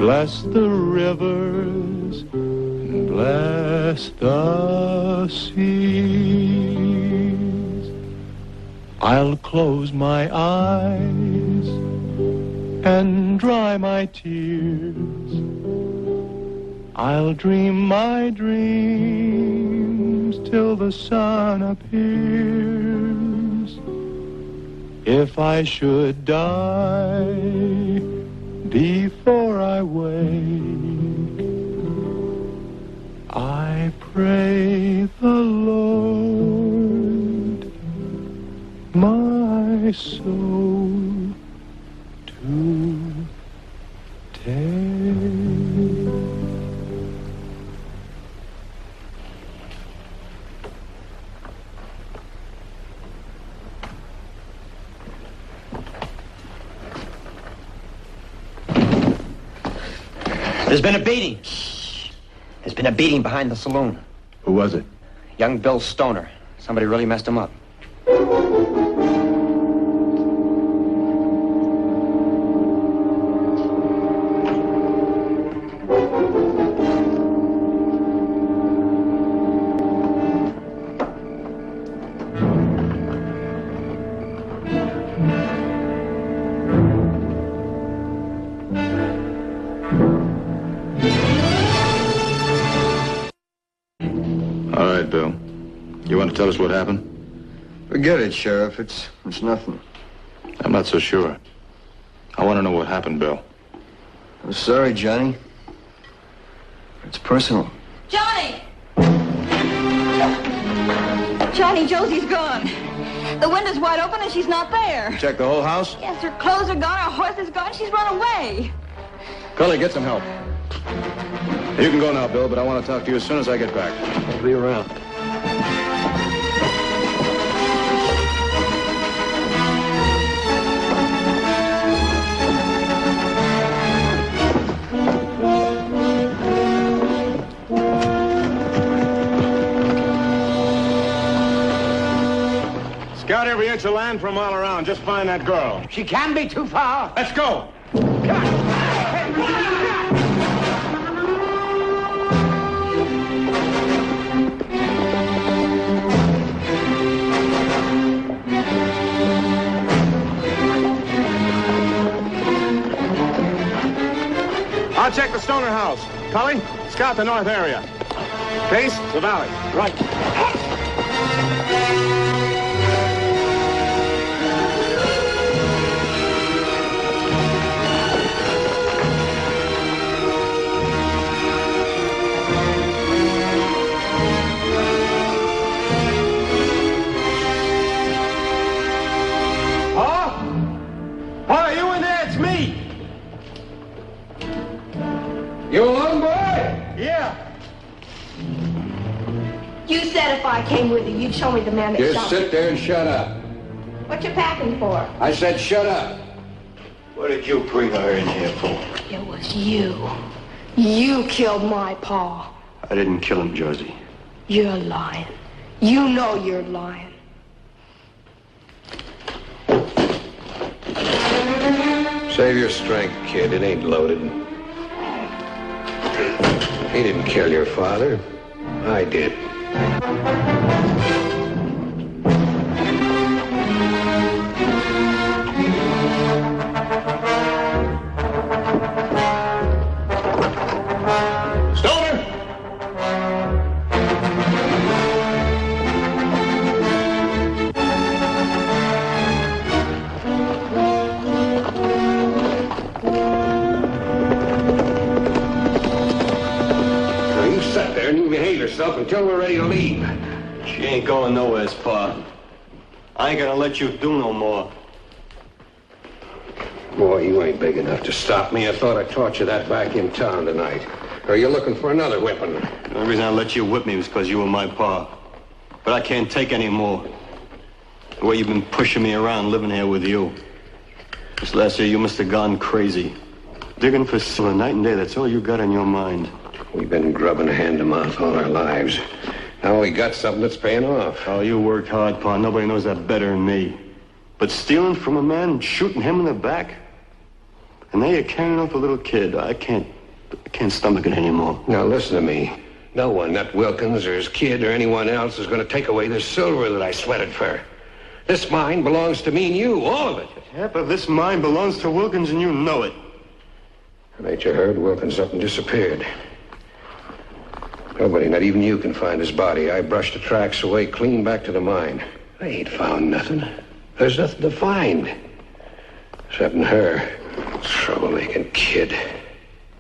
Bless the rivers and bless the seas. I'll close my eyes and dry my tears. I'll dream my dreams till the sun appears. If I should die before I wake, I pray the Lord my soul to take. There's been a beating. There's been a beating behind the saloon. Who was it? Young Bill Stoner. Somebody really messed him up. Bill. You want to tell us what happened? Forget it, Sheriff. It's nothing. I'm not so sure. I want to know what happened, Bill. I'm sorry, Johnny. It's personal. Johnny! Johnny, Josie's gone. The window's wide open and she's not there. Check the whole house? Yes, her clothes are gone, her horse is gone, she's run away. Cully, get some help. You can go now, Bill, but I want to talk to you as soon as I get back. I'll be around. Scout every inch of land for a mile around. Just find that girl. She can be too far. Let's go. I'll check the Stoner house. Cully, scout the north area. Case, the valley. Right. You alone, boy? Yeah. You said if I came with you, you'd show me the man that Just shot sit me. there and shut up. What you packing for? I said shut up. What did you bring her in here for? It was you. You killed my pa. I didn't kill him, Josie. You're lying. You know you're lying. Save your strength, kid. It ain't loaded. He didn't kill your father. I did. Until we're ready to leave. She ain't going nowhere, Pa. I ain't gonna let you do no more. Boy, you ain't big enough to stop me. I thought I taught you that back in town tonight. Or are you looking for another whipping? The only reason I let you whip me was because you were my Pa. But I can't take any more. The way you've been pushing me around living here with you. This last year, you must have gone crazy. Digging for silver night and day, that's all you got in your mind. We've been grubbing hand to mouth all our lives. Now we got something that's paying off. Oh, you worked hard, Pa. Nobody knows that better than me. But stealing from a man and shooting him in the back? And now you're carrying off a little kid. I can't stomach it anymore. Now listen to me. No one, not Wilkins or his kid or anyone else, is going to take away this silver that I sweated for. This mine belongs to me and you, all of it. Yeah, but this mine belongs to Wilkins and you know it. Ain't you heard? Wilkins up and disappeared. Nobody, not even you, can find his body. I brushed the tracks away clean back to the mine. I ain't found nothing. There's nothing to find. Except in her troublemaking kid.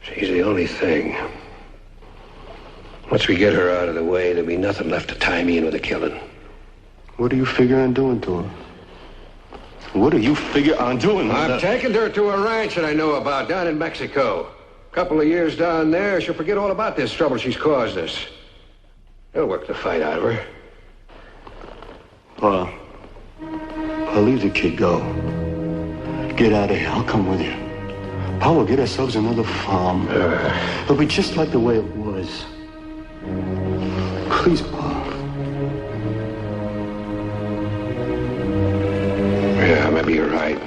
She's the only thing. Once we get her out of the way, there'll be nothing left to tie me in with a killing. What do you figure on doing to her? What do you figure on doing with her? I'm taking her to a ranch that I know about down in Mexico. Couple of years down there, she'll forget all about this trouble she's caused us. It'll work the fight out of her. Pa, I'll leave the kid go. Get out of here. I'll come with you. Pa, we'll get ourselves another farm. It'll be just like the way it was. Please, Pa. Yeah, maybe you're right.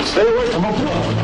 Stay away from my blood.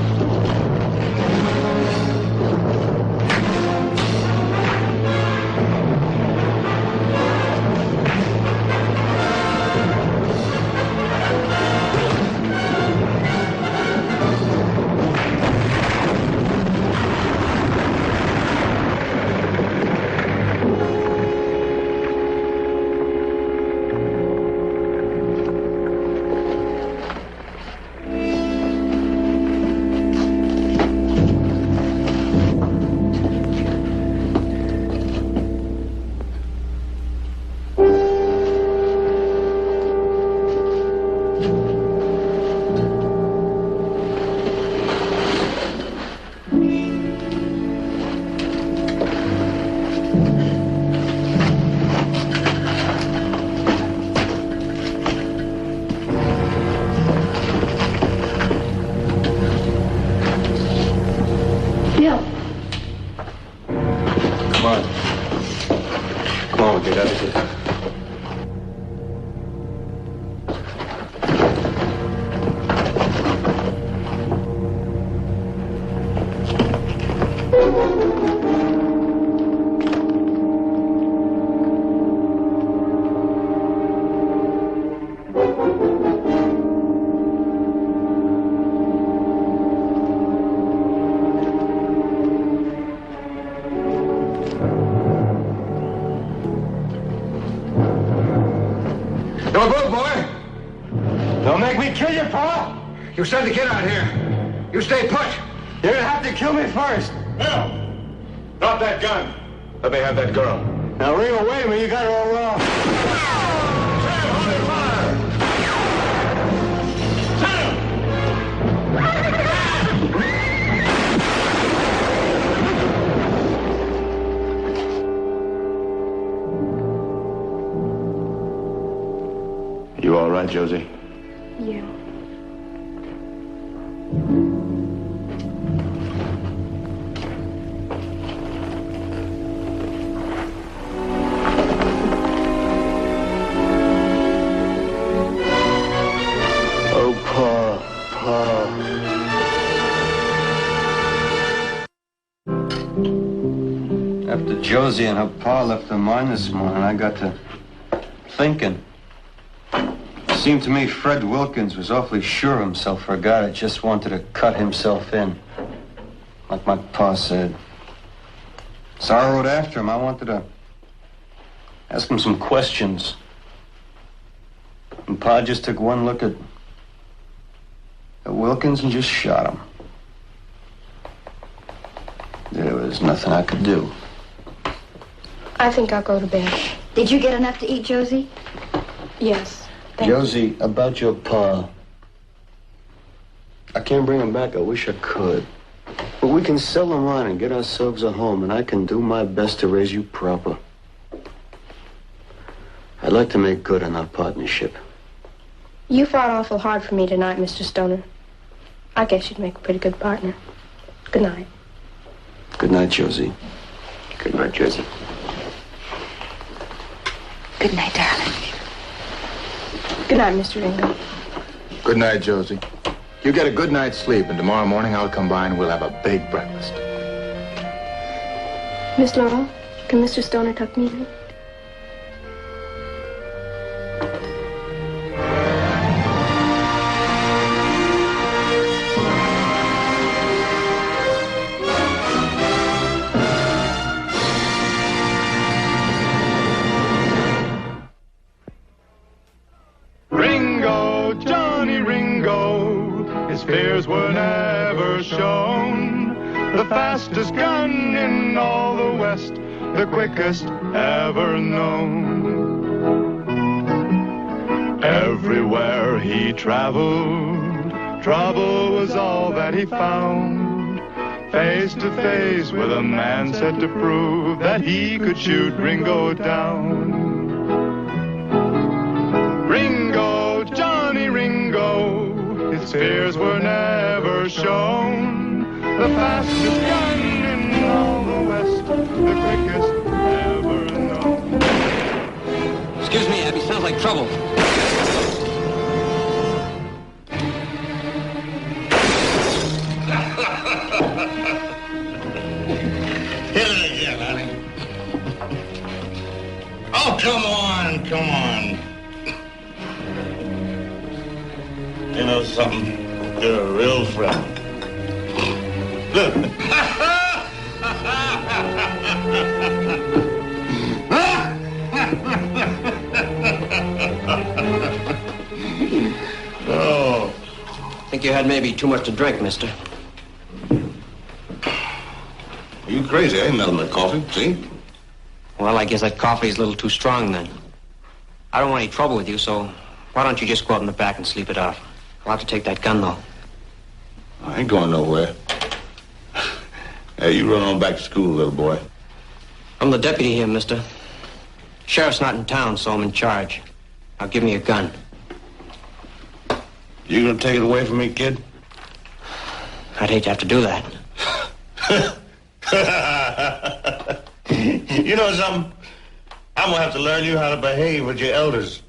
Don't move, boy. Don't make me kill you, Pa. You send the kid out here. You stay put. You're gonna have to kill me first. No! Drop that gun. Let me have that girl. Now, Ringo, wait a minute. You got it all wrong. You all right, Josie? Yeah. Oh, Pa, Pa. After Josie and her Pa left the mine this morning, I got to thinking. It seemed to me Fred Wilkins was awfully sure of himself for a guy that just wanted to cut himself in. Like my Pa said. So I rode after him. I wanted to ask him some questions. And Pa just took one look at Wilkins and just shot him. There was nothing I could do. I think I'll go to bed. Did you get enough to eat, Josie? Yes. Thank Josie, about your Pa. I can't bring him back. I wish I could. But we can sell him on and get ourselves a home, and I can do my best to raise you proper. I'd like to make good on our partnership. You fought awful hard for me tonight, Mr. Stoner. I guess you'd make a pretty good partner. Good night. Good night, Josie. Good night, Josie. Good night, darling. Good night, Mr. Ringo. Good night, Josie. You get a good night's sleep, and tomorrow morning I'll come by and we'll have a big breakfast. Miss Laurel, can Mr. Stoner tuck me in? Ringo, Johnny Ringo, his fears were never shown. The fastest gun in all the West, the quickest ever known. Everywhere he traveled, trouble was all that he found. Face to face with a man set to prove that he could shoot Ringo down. Ringo, Johnny Ringo, his fears were never shown. The fastest gun in all the West, the quickest ever known. Excuse me, Abby, sounds like trouble. Hit it again, honey. Oh, come on, come on. You know something? You're a real friend. Look. Oh. I think you had maybe too much to drink, mister. Are you crazy? I ain't melting the coffee, see? Well, I guess that coffee's a little too strong then. I don't want any trouble with you, so why don't you just go out in the back and sleep it off? I'll have to take that gun, though. I ain't going nowhere. Hey, you run on back to school, little boy. I'm the deputy here, mister. Sheriff's not in town, so I'm in charge. Now give me a gun. You gonna take it away from me, kid? I'd hate to have to do that. You know something? I'm gonna have to learn you how to behave with your elders.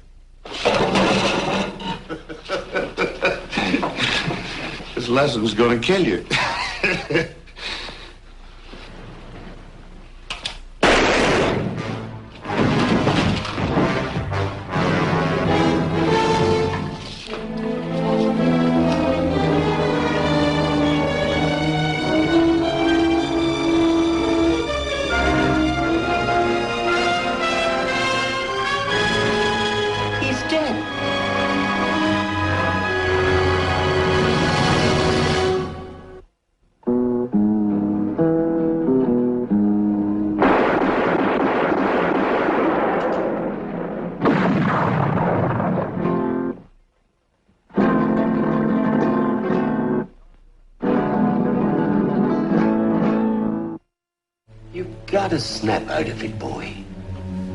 This lesson's gonna kill you. He's dead. You got a snap out of it, boy.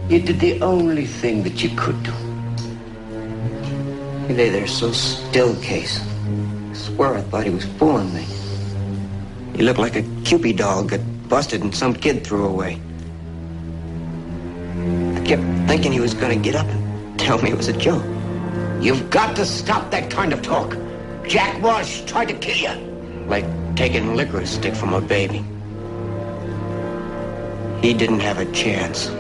You did the only thing that you could do. You lay there so still, Case. I swear I thought he was fooling me. He looked like a Cupid doll got busted and some kid threw away. I kept thinking he was gonna get up and tell me it was a joke. You've got to stop that kind of talk. Jack Walsh tried to kill you. Like taking licorice stick from a baby. He didn't have a chance.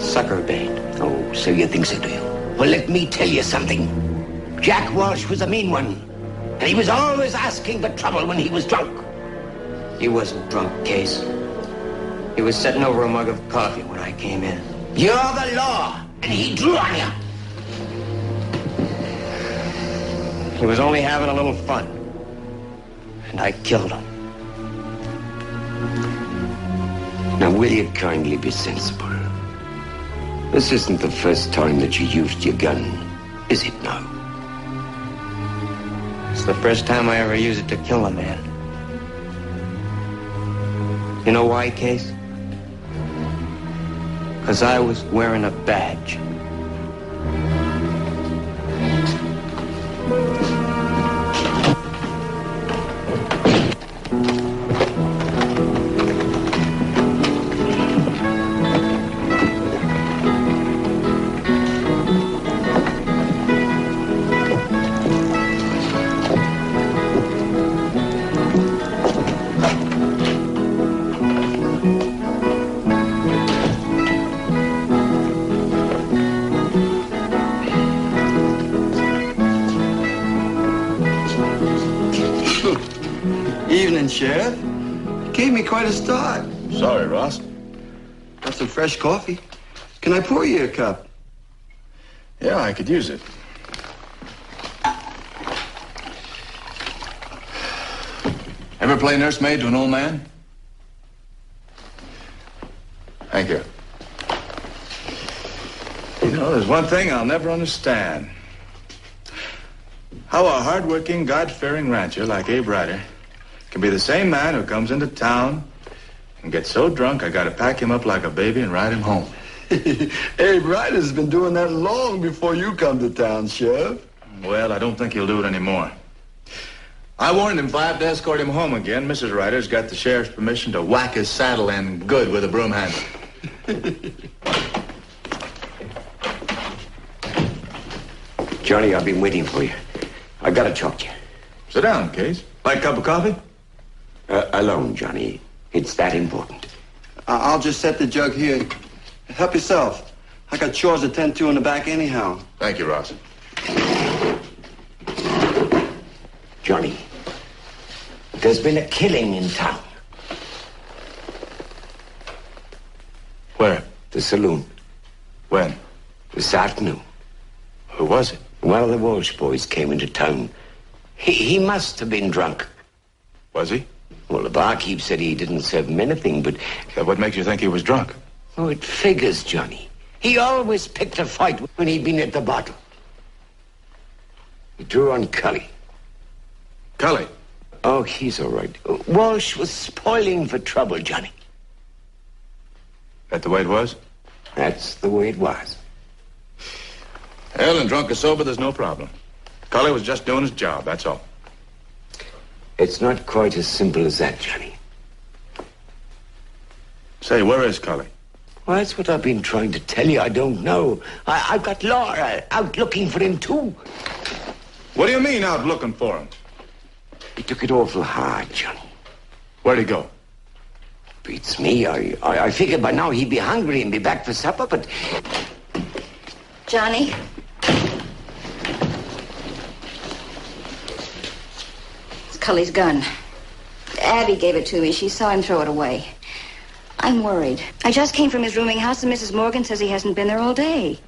Sucker bait. Oh, so you think so, do you? Well, let me tell you something. Jack Walsh was a mean one. And he was always asking for trouble when he was drunk. He wasn't drunk, Case. He was setting over a mug of coffee when I came in. You're the law, and he drew on you. He was only having a little fun. And I killed him. Now, will you kindly be sensible? This isn't the first time that you used your gun, is it now? It's the first time I ever used it to kill a man. You know why, Case? Because I was wearing a badge. Evening, Sheriff. Gave me quite a start. Sorry, Ross. Got some fresh coffee. Can I pour you a cup? Yeah, I could use it. Ever play nursemaid to an old man? Thank you. You know, there's one thing I'll never understand. How a hard-working, God-fearing rancher like Abe Ryder can be the same man who comes into town and gets so drunk I gotta pack him up like a baby and ride him home. Abe Ryder's been doing that long before you come to town, Sheriff. Well, I don't think he'll do it anymore. I warned him if I have to escort him home again, Mrs. Ryder's got the sheriff's permission to whack his saddle end good with a broom handle. Johnny, I've been waiting for you. I gotta talk to you. Sit down, Case. Like a cup of coffee? Alone, Johnny. It's that important. I'll just set the jug here. Help yourself. I got chores to tend to in the back anyhow. Thank you, Ross. Johnny, there's been a killing in town. Where? The saloon. When? This afternoon. Who was it? One of the Walsh boys came into town. He must have been drunk. Was he? Well, the barkeep said he didn't serve him anything, but... What makes you think he was drunk? Oh, it figures, Johnny. He always picked a fight when he'd been at the bottle. He drew on Cully. Cully? Oh, he's all right. Walsh was spoiling for trouble, Johnny. That the way it was? That's the way it was. Hell, and drunk or sober, there's no problem. Cully was just doing his job, that's all. It's not quite as simple as that, Johnny. Say, where is Cully? Well, that's what I've been trying to tell you. I don't know. I've got Laura out looking for him, too. What do you mean, out looking for him? He took it awful hard, Johnny. Where'd he go? Beats me. I figured by now he'd be hungry and be back for supper, but... Johnny? It's Cully's gun. Abby gave it to me. She saw him throw it away. I'm worried. I just came from his rooming house, and Mrs. Morgan says he hasn't been there all day.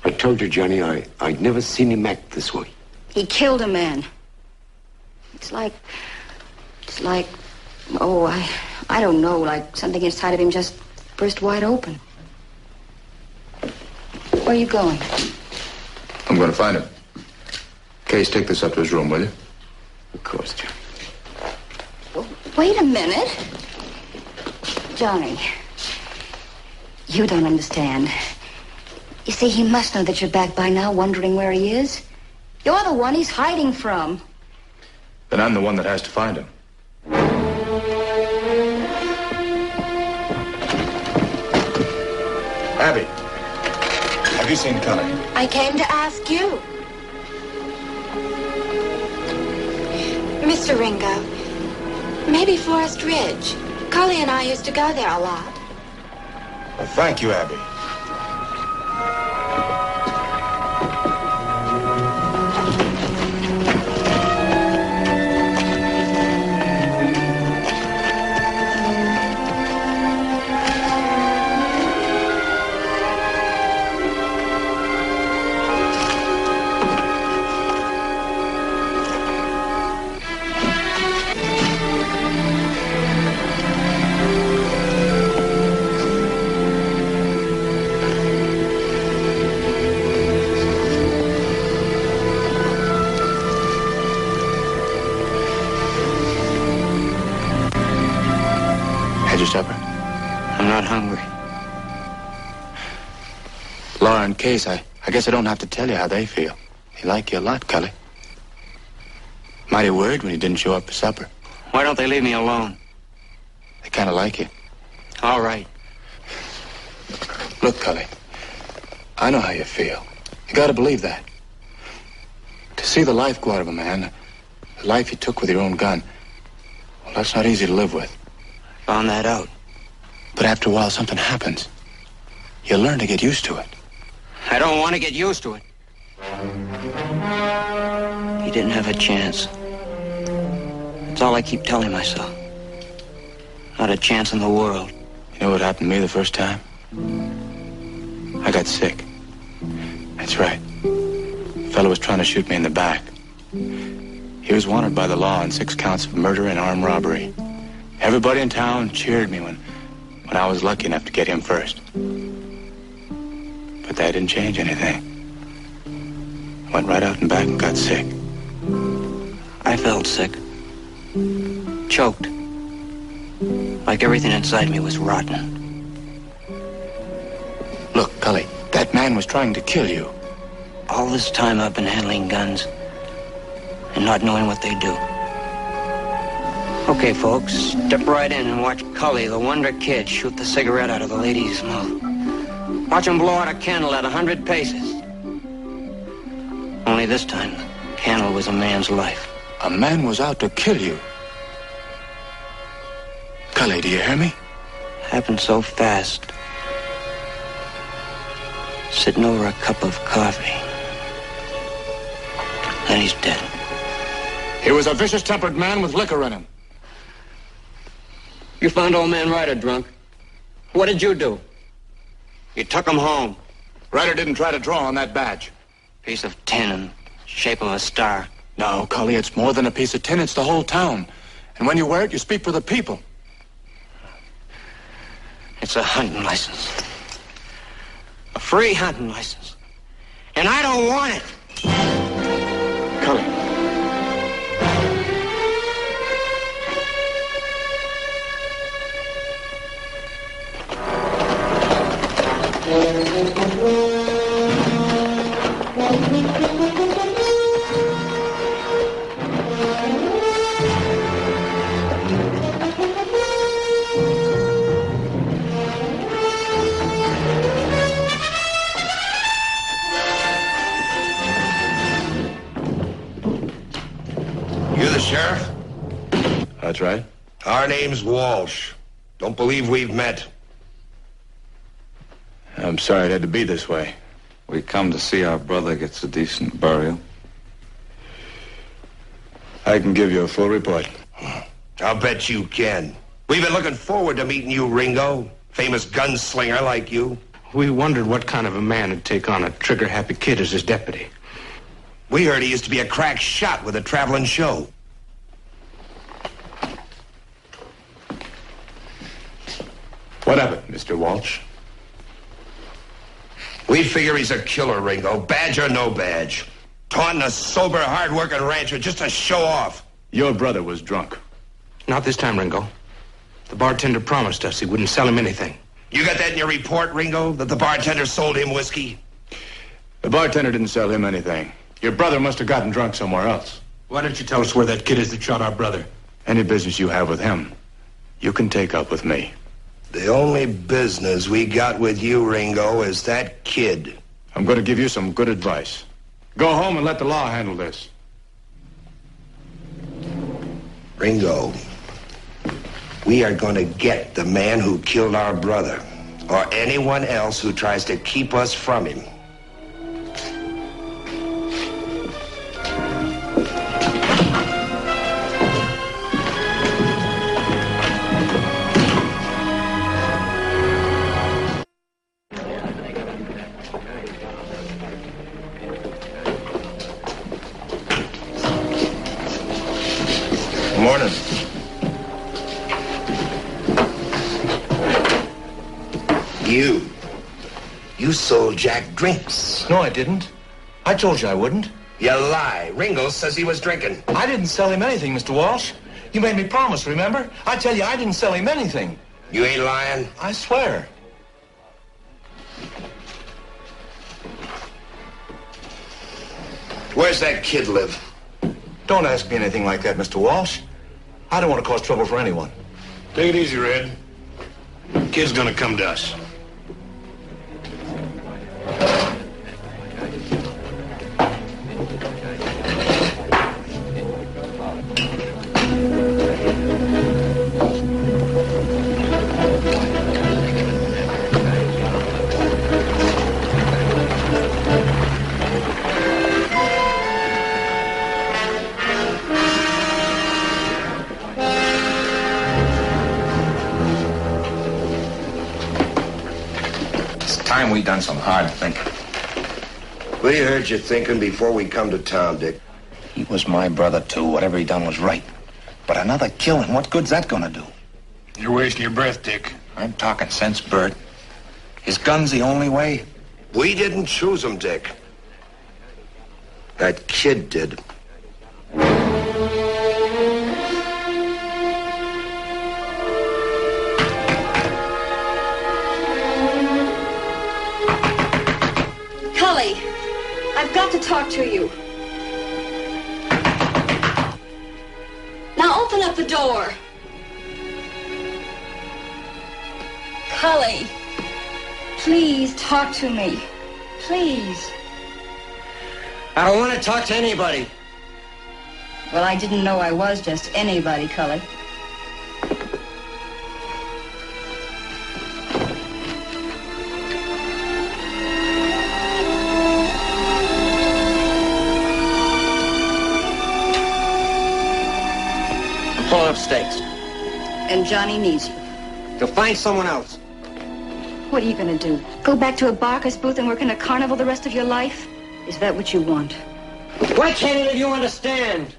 I told you, Johnny, I'd never seen him act this way. He killed a man. It's like, oh, I don't know, like something inside of him just burst wide open. Where are you going? I'm going to find him. Case, take this up to his room, will you? Of course, Johnny. Wait a minute. Johnny, you don't understand. You see, he must know that you're back by now, wondering where he is. You're the one he's hiding from. Then I'm the one that has to find him. Abby, have you seen Cully? I came to ask you. Mr. Ringo, maybe Forest Ridge. Cully and I used to go there a lot. Well, thank you, Abby. not hungry. Laura and Case, I guess I don't have to tell you how they feel. They like you a lot, Cully. Mighty worried when you didn't show up for supper. Why don't they leave me alone? They kind of like you. All right. Look, Cully, I know how you feel. You gotta believe that. To see the life go out of a man, the life you took with your own gun, well, that's not easy to live with. Found that out. But after a while, something happens. You learn to get used to it. I don't want to get used to it. He didn't have a chance. That's all I keep telling myself. Not a chance in the world. You know what happened to me the first time? I got sick. That's right. A fellow was trying to shoot me in the back. He was wanted by the law on 6 counts of murder and armed robbery. Everybody in town cheered me when I was lucky enough to get him first. But that didn't change anything. Went right out and back and got sick. I felt sick. Choked. Like everything inside me was rotten. Look, Cully, that man was trying to kill you. All this time I've been handling guns and not knowing what they do. Okay, folks, step right in and watch Cully, the Wonder Kid, shoot the cigarette out of the lady's mouth. Watch him blow out a candle at 100 paces. Only this time, the candle was a man's life. A man was out to kill you. Cully, do you hear me? Happened so fast. Sitting over a cup of coffee. Then he's dead. He was a vicious-tempered man with liquor in him. You found old man Ryder drunk. What did you do? You took him home. Ryder didn't try to draw on that badge. Piece of tin in shape of a star. No, Cully, it's more than a piece of tin. It's the whole town. And when you wear it, you speak for the people. It's a hunting license. A free hunting license. And I don't want it. Cully. You the sheriff? That's right. Our name's Walsh. Don't believe we've met. I'm sorry it had to be this way. We come to see our brother gets a decent burial. I can give you a full report. I'll bet you can. We've been looking forward to meeting you, Ringo. Famous gunslinger like you. We wondered what kind of a man would take on a trigger-happy kid as his deputy. We heard he used to be a crack shot with a traveling show. What of it, Mr. Walsh? We figure he's a killer, Ringo. Badge or no badge. Taunting a sober, hard-working rancher just to show off. Your brother was drunk. Not this time, Ringo. The bartender promised us he wouldn't sell him anything. You got that in your report, Ringo? That the bartender sold him whiskey? The bartender didn't sell him anything. Your brother must have gotten drunk somewhere else. Why don't you tell us where that kid is that shot our brother? Any business you have with him, you can take up with me. The only business we got with you, Ringo, is that kid. I'm going to give you some good advice. Go home and let the law handle this. Ringo, we are going to get the man who killed our brother, or anyone else who tries to keep us from him. Morning. You sold Jack drinks. No, I didn't. I told you I wouldn't. You lie. Ringo says he was drinking. I didn't sell him anything, Mr. Walsh. You made me promise, remember? I tell you, I didn't sell him anything. You ain't lying? I swear. Where's that kid live? Don't ask me anything like that, Mr. Walsh. I don't want to cause trouble for anyone. Take it easy, Red. Kid's gonna come to us. Time we done some hard thinking. We heard you thinking before we come to town, Dick. He was my brother, too. Whatever he done was right. But another killing, what good's that gonna do? You're wasting your breath, Dick. I'm talking sense, Bert. His gun's the only way. We didn't choose him, Dick. That kid did. Cully, I've got to talk to you. Now open up the door. Cully, please talk to me. Please. I don't want to talk to anybody. Well, I didn't know I was just anybody, Cully. I'm pulling up stakes. And Johnny needs you. You'll find someone else. What are you going to do? Go back to a Barker's booth and work in a carnival the rest of your life? Is that what you want? Why can't any of you understand?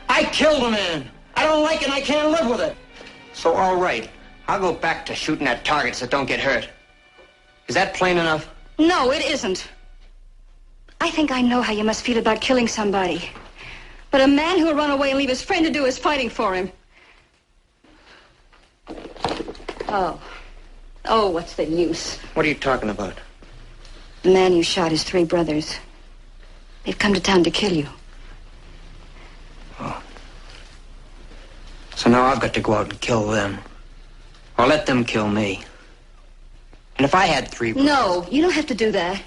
I killed a man. I don't like it and I can't live with it. So, all right. I'll go back to shooting at targets that don't get hurt. Is that plain enough? No, it isn't. I think I know how you must feel about killing somebody. But a man who'll run away and leave his friend to do his fighting for him. Oh, what's the use? What are you talking about? The man you shot his 3 brothers. They've come to town to kill you. Oh. So now I've got to go out and kill them. Or let them kill me. And if I had 3 brothers... No, you don't have to do that.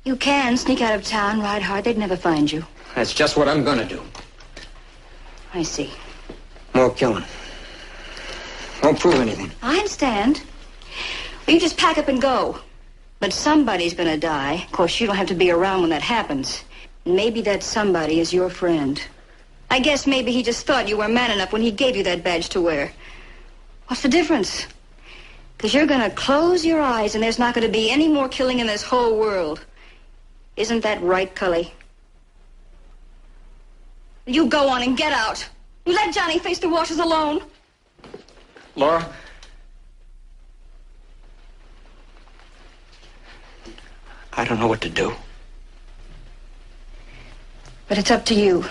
You can sneak out of town, ride hard. They'd never find you. That's just what I'm gonna do. I see. More killing. Won't prove anything. I understand. Well, you just pack up and go. But somebody's gonna die. Of course, you don't have to be around when that happens. Maybe that somebody is your friend. I guess maybe he just thought you were man enough when he gave you that badge to wear. What's the difference? Because you're gonna close your eyes and there's not gonna be any more killing in this whole world. Isn't that right, Cully? You go on and get out. You let Johnny face the washers alone. Laura? I don't know what to do. But it's up to you.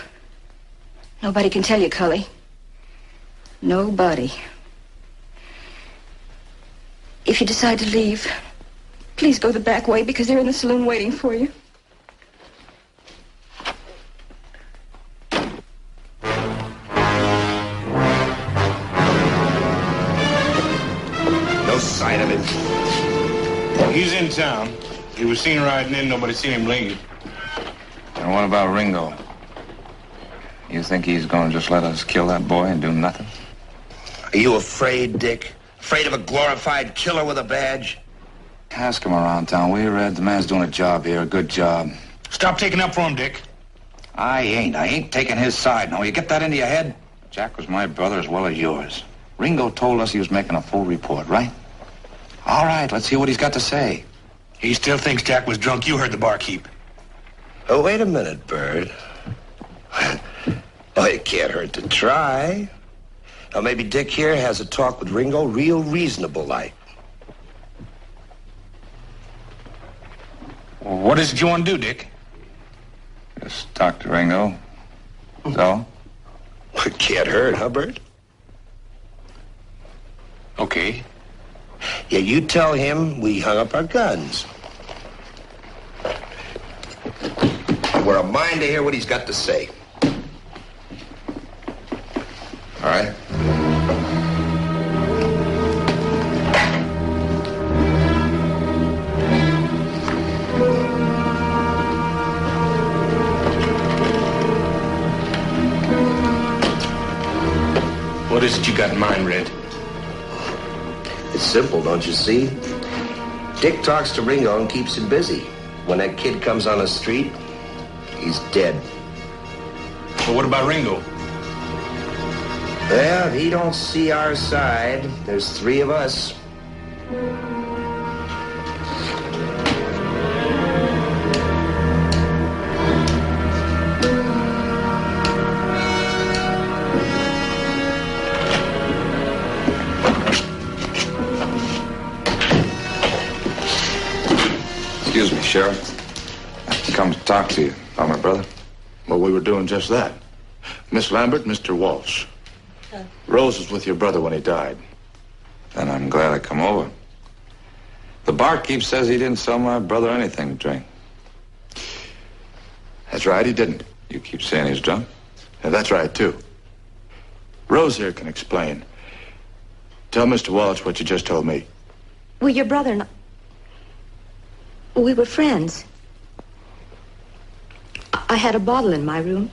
Nobody can tell you, Cully. Nobody. If you decide to leave, please go the back way because they're in the saloon waiting for you. No sign of him. He's in town. He was seen riding in. Nobody seen him leave. And what about Ringo? You think he's going to just let us kill that boy and do nothing? Are you afraid, Dick? Afraid of a glorified killer with a badge? Ask him around town, will you, Red? The man's doing a job here, a good job. Stop taking up for him, Dick. I ain't taking his side. No, you get that into your head? Jack was my brother as well as yours. Ringo told us he was making a full report, right? All right, let's hear what he's got to say. He still thinks Jack was drunk. You heard the barkeep. Oh, wait a minute, Bird. Oh, it can't hurt to try. Now, maybe Dick here has a talk with Ringo real reasonable-like. What is it you want to do, Dick? Just talk to Ringo. So? It can't hurt, huh, Bird? Okay. Yeah, you tell him we hung up our guns. We're a mind to hear what he's got to say. All right? What is it you got in mind, Red? It's simple, don't you see? Dick talks to Ringo and keeps him busy. When that kid comes on the street, he's dead. Well, what about Ringo? Well, if he don't see our side, there's three of us. Excuse me, Sheriff. I've come to talk to you about my brother. Well, we were doing just that. Miss Lambert, Mr. Walsh. Rose was with your brother when he died. Then I'm glad I come over. The barkeep says he didn't sell my brother anything to drink. That's right, he didn't. You keep saying he's drunk? Yeah, that's right, too. Rose here can explain. Tell Mr. Walsh what you just told me. Well, your brother and we were friends. I had a bottle in my room,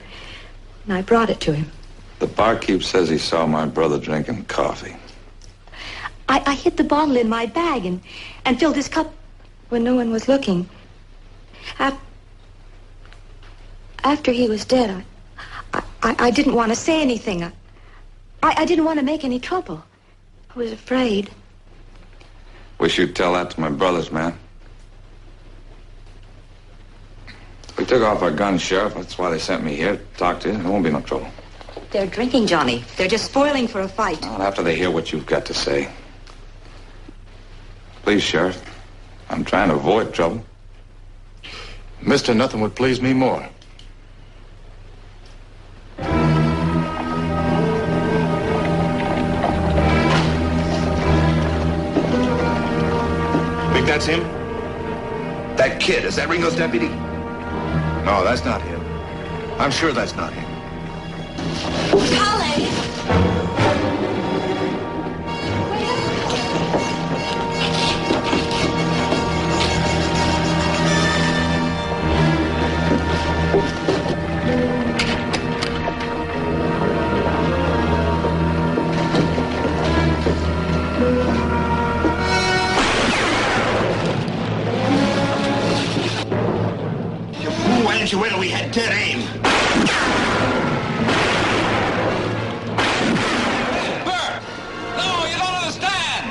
and I brought it to him. The barkeep says he saw my brother drinking coffee. I hid the bottle in my bag and filled his cup when no one was looking. After he was dead, I didn't want to say anything. I didn't want to make any trouble. I was afraid. Wish you'd tell that to my brothers, man. We took off our guns, Sheriff. That's why they sent me here to talk to you. There won't be no trouble. They're drinking, Johnny. They're just spoiling for a fight. Not after they hear what you've got to say. Please, Sheriff. I'm trying to avoid trouble. Mister, nothing would please me more. Think that's him? That kid, is that Ringo's deputy? No, that's not him. I'm sure that's not him. Colin! Why didn't you wait till we had dead aim? Bert! No, you don't understand!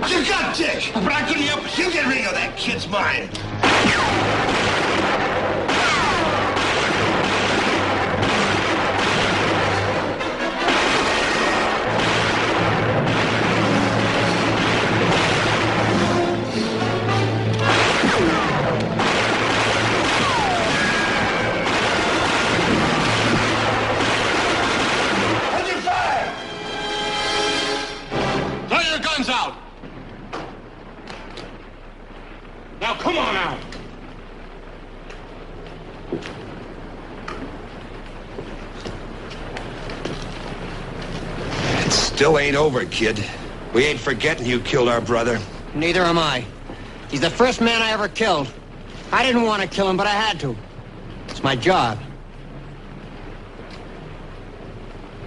You got Dick! But I couldn't help it. You get Ringo, that kid's mine. Out. Now, come on out. It still ain't over, kid. We ain't forgetting you killed our brother. Neither am I. He's the first man I ever killed. I didn't want to kill him, but I had to. It's my job.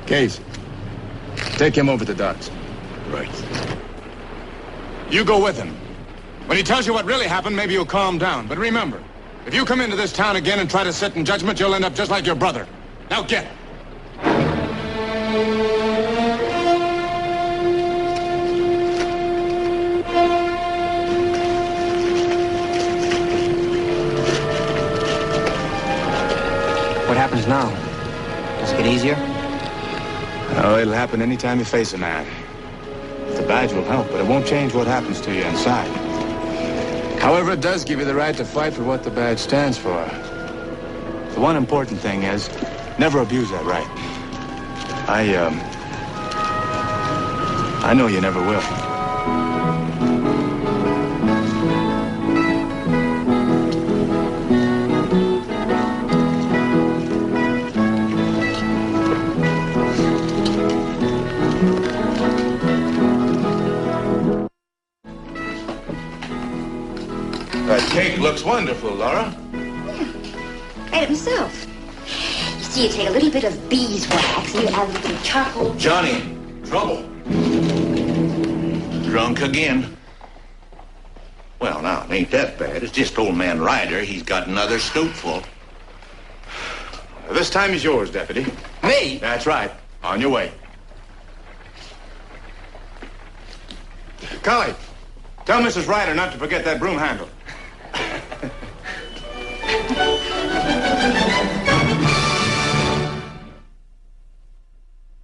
Case, take him over to Doc's. Right. You go with him. When he tells you what really happened, maybe you'll calm down. But remember, if you come into this town again and try to sit in judgment, you'll end up just like your brother. Now get. What happens now? Does it get easier? Oh, it'll happen anytime you face a man. The badge will help, but it won't change what happens to you inside. However, it does give you the right to fight for what the badge stands for. The one important thing is, Never abuse that right. I know you never will. That cake looks wonderful, Laura. Made it myself. You see, you take a little bit of beeswax and you add a little bit of charcoal. Johnny, trouble. Drunk again. Well, now, it ain't that bad. It's just old man Ryder. He's got another scoop full. This time is yours, Deputy. Me? That's right. On your way. Cully, tell Mrs. Ryder not to forget that broom handle.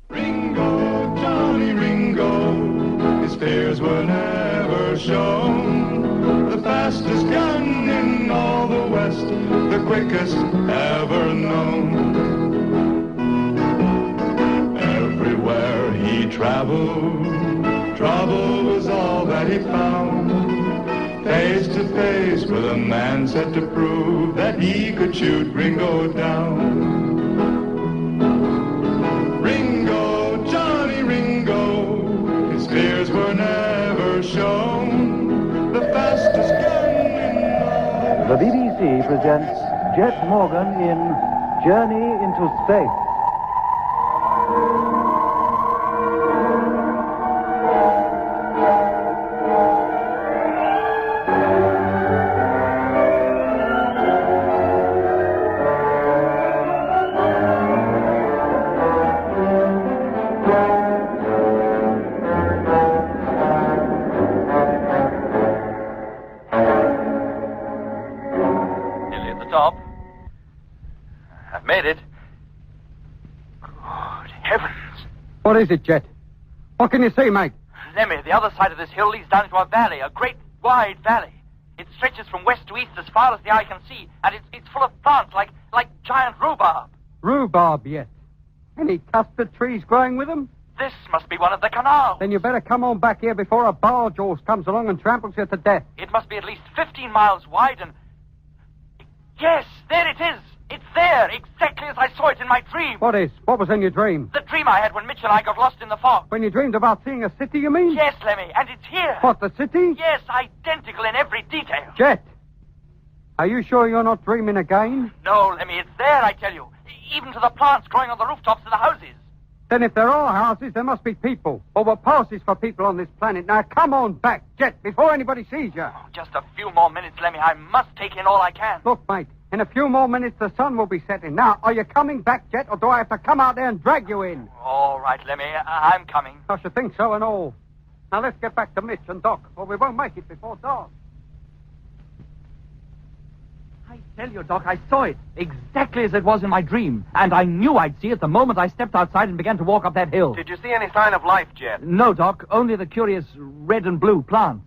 Ringo, Johnny Ringo, his fears were never shown. The fastest gun in all the West, the quickest ever known. Everywhere he traveled, trouble was all that he found. Face to face with a man set to prove that he could shoot Ringo down. Ringo, Johnny Ringo, his fears were never shown. The fastest gun in all... The BBC presents Jet Morgan in Journey into Space. What is it, Jet? What can you see, mate? Lemmy, the other side of this hill leads down into a valley, a great wide valley. It stretches from west to east as far as the eye can see, and it's full of plants like giant rhubarb. Rhubarb, yes. Any custard trees growing with them? This must be one of the canals. Then you better come on back here before a barge horse comes along and tramples you to death. It must be at least 15 miles wide and... Yes, there it is. It's there, exactly as I saw it in my dream. What is? What was in your dream? The dream I had when Mitch and I got lost in the fog. When you dreamed about seeing a city, you mean? Yes, Lemmy, and it's here. What, the city? Yes, identical in every detail. Jet, are you sure you're not dreaming again? No, Lemmy, it's there, I tell you. Even to the plants growing on the rooftops of the houses. Then if there are houses, there must be people. Or were passes for people on this planet. Now, come on back, Jet, before anybody sees you. Oh, just a few more minutes, Lemmy. I must take in all I can. Look, mate, in a few more minutes, the sun will be setting. Now, are you coming back, Jet, or do I have to come out there and drag you in? All right, Lemmy, I'm coming. I should think so and all. Now, let's get back to Mitch and Doc, or we won't make it before dark. I tell you, Doc, I saw it exactly as it was in my dream. And I knew I'd see it the moment I stepped outside and began to walk up that hill. Did you see any sign of life, Jet? No, Doc, only the curious red and blue plants.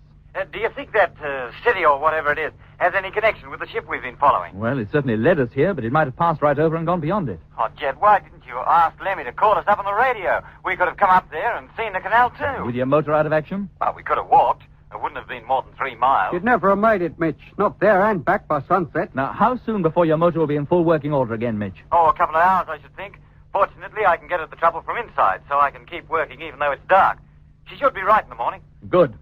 Do you think that city or whatever it is has any connection with the ship we've been following? Well, it certainly led us here, but it might have passed right over and gone beyond it. Oh, Jet, why didn't you ask Lemmy to call us up on the radio? We could have come up there and seen the canal, too. With your motor out of action? Well, we could have walked. It wouldn't have been more than 3 miles. You'd never have made it, Mitch. Not there and back by sunset. Now, how soon before your motor will be in full working order again, Mitch? Oh, a couple of hours, I should think. Fortunately, I can get at the trouble from inside, so I can keep working even though it's dark. She should be right in the morning. Good.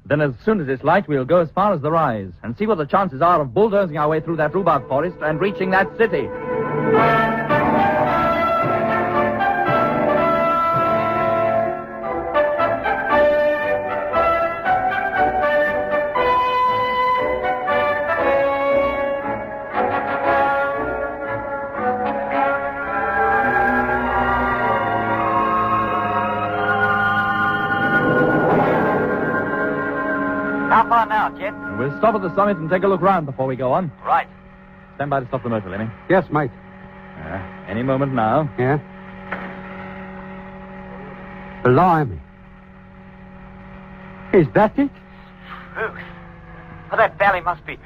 Then as soon as it's light, we'll go as far as the rise and see what the chances are of bulldozing our way through that rhubarb forest and reaching that city. How far now, Jet? We'll stop at the summit and take a look round before we go on. Right. Stand by to stop the motor, Lemmy. Yes, mate. Any moment now. Yeah? Blimey. Is that it? Well, that valley must be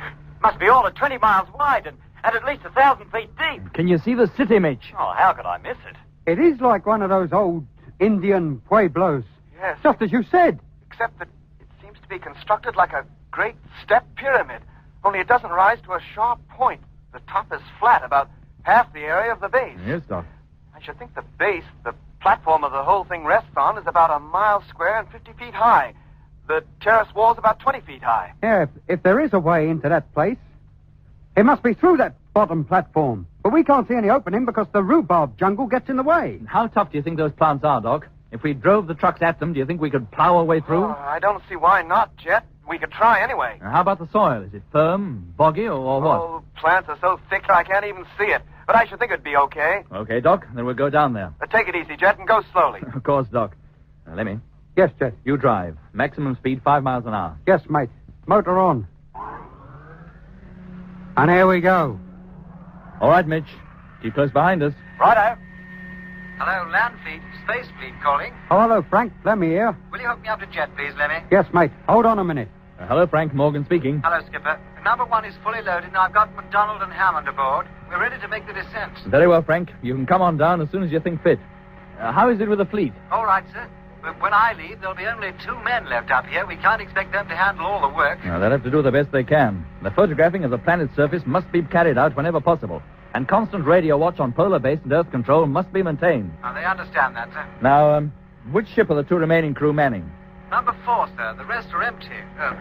all of 20 miles wide, and at least 1,000 feet deep. Can you see the city, Mitch? Oh, how could I miss it? It is like one of those old Indian pueblos. Yes. Just as you said. Except that it seems to be constructed like a great step pyramid. Only it doesn't rise to a sharp point. The top is flat, about half the area of the base. Yes, Doc. I should think the base, the platform of the whole thing rests on, is about a mile square and 50 feet high. The terrace wall's about 20 feet high. Yeah, if there is a way into that place, it must be through that bottom platform. But we can't see any opening because the rhubarb jungle gets in the way. How tough do you think those plants are, Doc? If we drove the trucks at them, do you think we could plow our way through? I don't see why not, Jet. We could try anyway. How about the soil? Is it firm, boggy, or what? Oh, plants are so thick I can't even see it. But I should think it'd be okay. Okay, Doc, then we'll go down there. Take it easy, Jet, and go slowly. Of course, Doc. Lemmy. Yes, Jet. You drive. Maximum speed 5 miles an hour. Yes, mate. Motor on. And here we go. All right, Mitch. Keep close behind us. Righto. Hello, Land Fleet, Space Fleet calling. Oh, hello, Frank. Lemmy here. Will you hook me up to Jet, please, Lemmy? Yes, mate. Hold on a minute. Hello, Frank. Morgan speaking. Hello, Skipper. Number 1 is fully loaded, and I've got McDonald and Hammond aboard. We're ready to make the descent. Very well, Frank. You can come on down as soon as you think fit. How is it with the fleet? All right, sir. But when I leave, there'll be only 2 men left up here. We can't expect them to handle all the work. They'll have to do the best they can. The photographing of the planet's surface must be carried out whenever possible. And constant radio watch on polar base and Earth control must be maintained. Oh, they understand that, sir. Now, which ship are the 2 remaining crew manning? Number 4, sir. The rest are empty.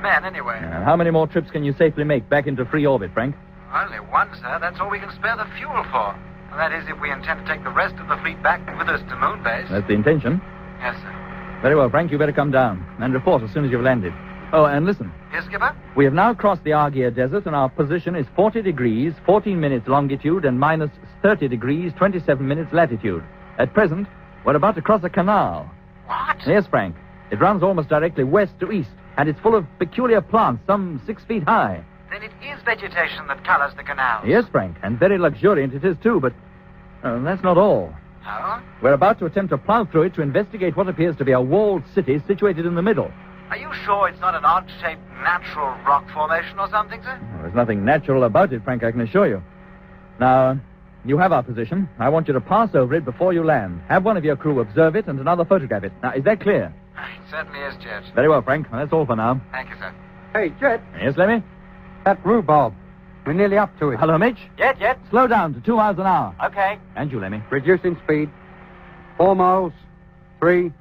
Men, anyway. And how many more trips can you safely make back into free orbit, Frank? Only 1, sir. That's all we can spare the fuel for. And that is if we intend to take the rest of the fleet back with us to Moon Base. That's the intention. Yes, sir. Very well, Frank. You better come down and report as soon as you've landed. Oh, and listen. Yes, Skipper? We have now crossed the Argia Desert, and our position is 40 degrees, 14 minutes longitude, and minus 30 degrees, 27 minutes latitude. At present, we're about to cross a canal. What? Yes, Frank. It runs almost directly west to east, and it's full of peculiar plants, some 6 feet high. Then it is vegetation that colors the canal. Yes, Frank, and very luxuriant it is, too, but that's not all. Oh? We're about to attempt to plow through it to investigate what appears to be a walled city situated in the middle. Are you sure it's not an odd-shaped natural rock formation or something, sir? Well, there's nothing natural about it, Frank, I can assure you. Now, you have our position. I want you to pass over it before you land. Have one of your crew observe it and another photograph it. Now, is that clear? It certainly is, Jet. Very well, Frank. Well, that's all for now. Thank you, sir. Hey, Jet. Yes, Lemmy? That rhubarb. We're nearly up to it. Hello, Mitch? Jet. Slow down to 2 miles an hour. Okay. And you, Lemmy? Reducing speed. 4 miles. 3.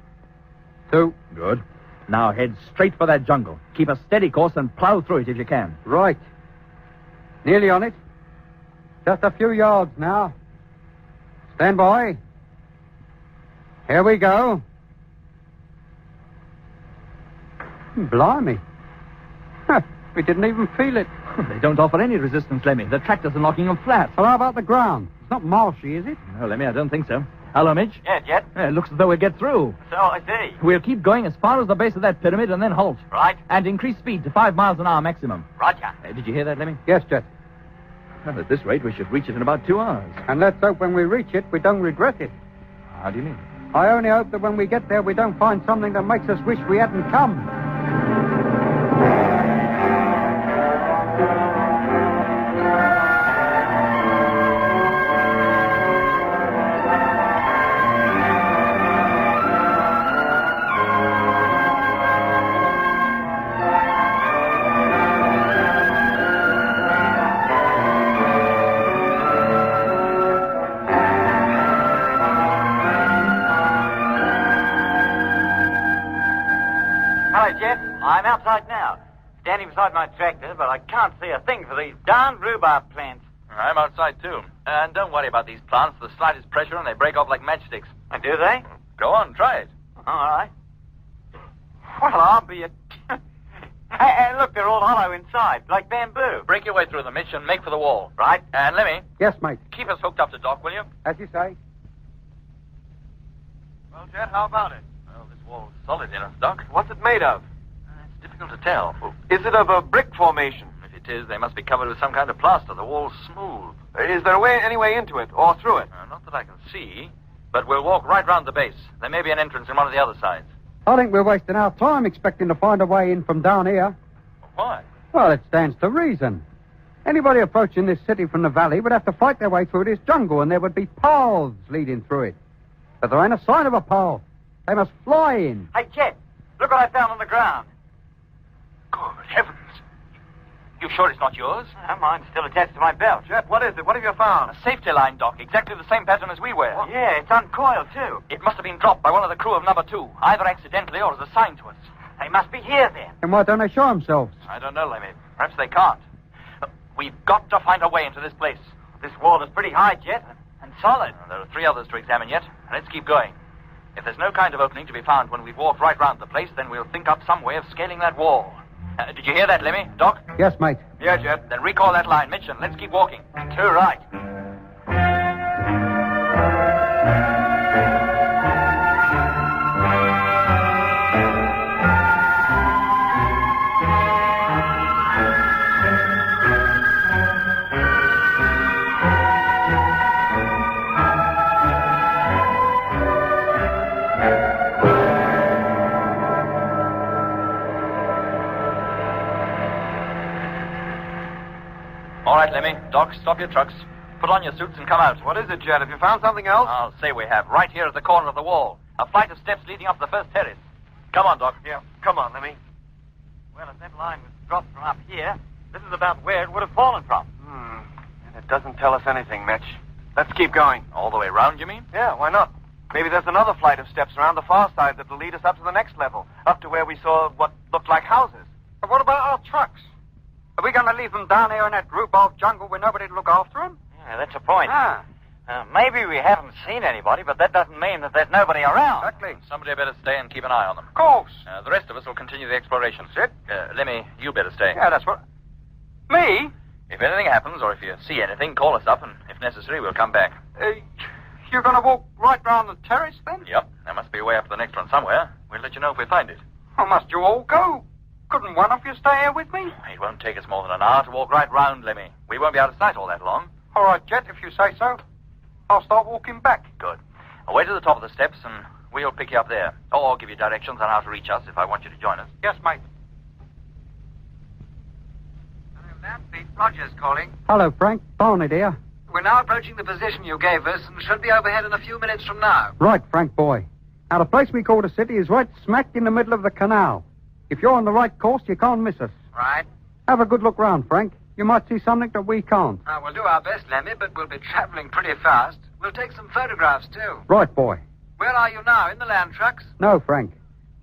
2. Good. Now head straight for that jungle. Keep a steady course and plow through it if you can. Right. Nearly on it. Just a few yards now. Stand by. Here we go. Blimey. We didn't even feel it. They don't offer any resistance, Lemmy. The tractors are knocking them flat. Well, how about the ground? It's not marshy, is it? No, Lemmy, I don't think so. Hello, Mitch? Jet. It looks as though we'll get through. So I see. We'll keep going as far as the base of that pyramid and then halt. Right. And increase speed to 5 miles an hour maximum. Roger. Did you hear that, Lemmy? Yes, Jet. Well, at this rate, we should reach it in about 2 hours. And let's hope when we reach it, we don't regret it. How do you mean? I only hope that when we get there, we don't find something that makes us wish we hadn't come. Hello, Jet. I'm outside now. Standing beside my tractor, but I can't see a thing for these darn rhubarb plants. I'm outside, too. And don't worry about these plants. The slightest pressure and they break off like matchsticks. And do they? Go on, try it. All right. Well, I'll be a... hey, look, they're all hollow inside, like bamboo. Break your way through them, Mitch, and make for the wall. Right. And Lemmy, Yes, mate. keep us hooked up to Doc, will you? As you say. Well, Jet, how about it? Well, this wall's solid enough, Doc. What's it made of? It's difficult to tell. Is it of a brick formation? If it is, they must be covered with some kind of plaster. The wall's smooth. Is there any way into it, or through it? Not that I can see, but we'll walk right round the base. There may be an entrance in one of the other sides. I think we're wasting our time expecting to find a way in from down here. Why? Well, it stands to reason. Anybody approaching this city from the valley would have to fight their way through this jungle, and there would be paths leading through it. But there ain't a sign of a path. They must fly in. Hey, Jet, look what I found on the ground. Good heavens. You sure it's not yours? Mine's still attached to my belt. Jet, what is it? What have you found? A safety line, Doc, exactly the same pattern as we wear. What? Yeah, it's uncoiled, too. It must have been dropped by one of the crew of number 2, either accidentally or as a sign to us. They must be here, then. And why don't they show themselves? I don't know, Lemmy. Perhaps they can't. We've got to find a way into this place. This wall is pretty high, Jet, and solid. There are 3 others to examine yet. Let's keep going. If there's no kind of opening to be found when we've walked right round the place, then we'll think up some way of scaling that wall. Did you hear that, Lemmy? Doc? Yes, mate. Yeah, Jet. Then recall that line, Mitch, and let's keep walking. Too right. All right, Lemmy. Doc, stop your trucks. Put on your suits and come out. What is it, Jet? Have you found something else? I'll say we have. Right here at the corner of the wall. A flight of steps leading up to the first terrace. Come on, Doc. Yeah, come on, Lemmy. Well, if that line was dropped from up here, this is about where it would have fallen from. And it doesn't tell us anything, Mitch. Let's keep going. All the way around, you mean? Yeah, why not? Maybe there's another flight of steps around the far side that'll lead us up to the next level, up to where we saw what looked like houses. But what about our trucks? Are we going to leave them down here in that rhubarb jungle with nobody to look after them? Yeah, that's a point. Maybe we haven't seen anybody, but that doesn't mean that there's nobody around. Exactly. Somebody better stay and keep an eye on them. Of course. The rest of us will continue the exploration. Sit. Lemmy, you better stay. Yeah, that's what... Me? If anything happens, or if you see anything, call us up, and if necessary, we'll come back. You're going to walk right round the terrace, then? Yep. There must be a way up to the next one somewhere. We'll let you know if we find it. How must you all go? Couldn't one of you stay here with me? It won't take us more than an hour to walk right round, Lemmy. We won't be out of sight all that long. All right, Jet, if you say so. I'll start walking back. Good. Away to the top of the steps, and we'll pick you up there. Or give you directions on how to reach us if I want you to join us. Yes, mate. Hello, Lab. Pete Rogers calling. Hello, Frank. Barney, dear. We're now approaching the position you gave us and should be overhead in a few minutes from now. Right, Frank, boy. Now, the place we call the city is right smack in the middle of the canal. If you're on the right course, you can't miss us. Right. Have a good look round, Frank. You might see something that we can't. We'll do our best, Lemmy, but we'll be traveling pretty fast. We'll take some photographs, too. Right, boy. Where are you now, in the land trucks? No, Frank.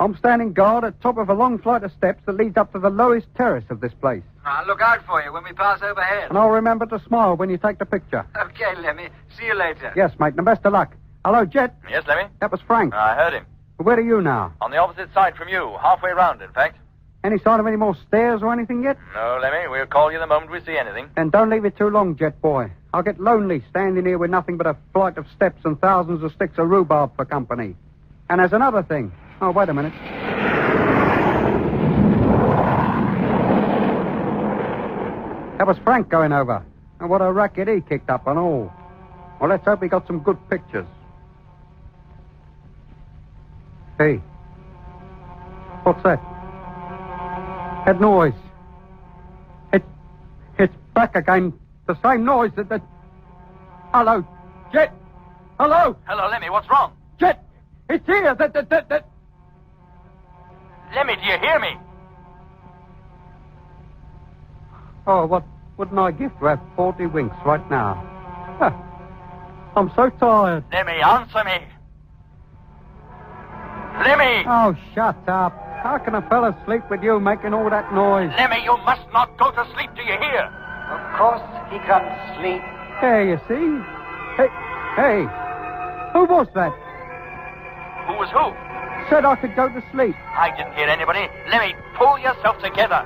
I'm standing guard at top of a long flight of steps that leads up to the lowest terrace of this place. I'll look out for you when we pass overhead. And I'll remember to smile when you take the picture. Okay, Lemmy. See you later. Yes, mate, and best of luck. Hello, Jet. Yes, Lemmy? That was Frank. I heard him. Where are you now? On the opposite side from you, halfway round, in fact. Any sign of any more stairs or anything yet? No, Lemmy. We'll call you the moment we see anything. And don't leave it too long, Jet boy. I'll get lonely standing here with nothing but a flight of steps and thousands of sticks of rhubarb for company. And there's another thing. Oh, wait a minute. That was Frank going over. And what a racket he kicked up and all. Well, let's hope he got some good pictures. Hey. What's that? That noise. It's back again. The same noise that... Hello, Jet. Hello. Hello, Lemmy. What's wrong? Jet. It's here. That... Lemmy, do you hear me? Oh, what wouldn't I give to have 40 winks right now? Huh. I'm so tired. Lemmy, answer me. Lemmy! Oh, shut up. How can a fella sleep with you making all that noise? Lemmy, you must not go to sleep, do you hear? Of course he can sleep. There, you see. Hey. Who was that? Who was who? Said I could go to sleep. I didn't hear anybody. Lemmy, pull yourself together.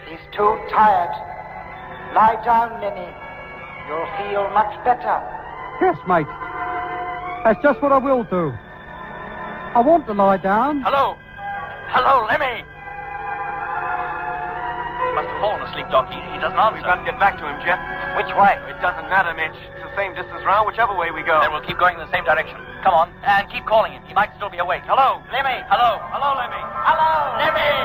He's too tired. Lie down, Lemmy. You'll feel much better. Yes, mate. That's just what I will do. I want to lie down. Hello? Hello, Lemmy? He must have fallen asleep, Doc. He doesn't answer. We've got to get back to him, Jet. Which way? It doesn't matter, Mitch. It's the same distance round, whichever way we go. Then we'll keep going in the same direction. Come on, and keep calling him. He might still be awake. Hello, Lemmy. Hello. Hello, Lemmy. Hello, Lemmy.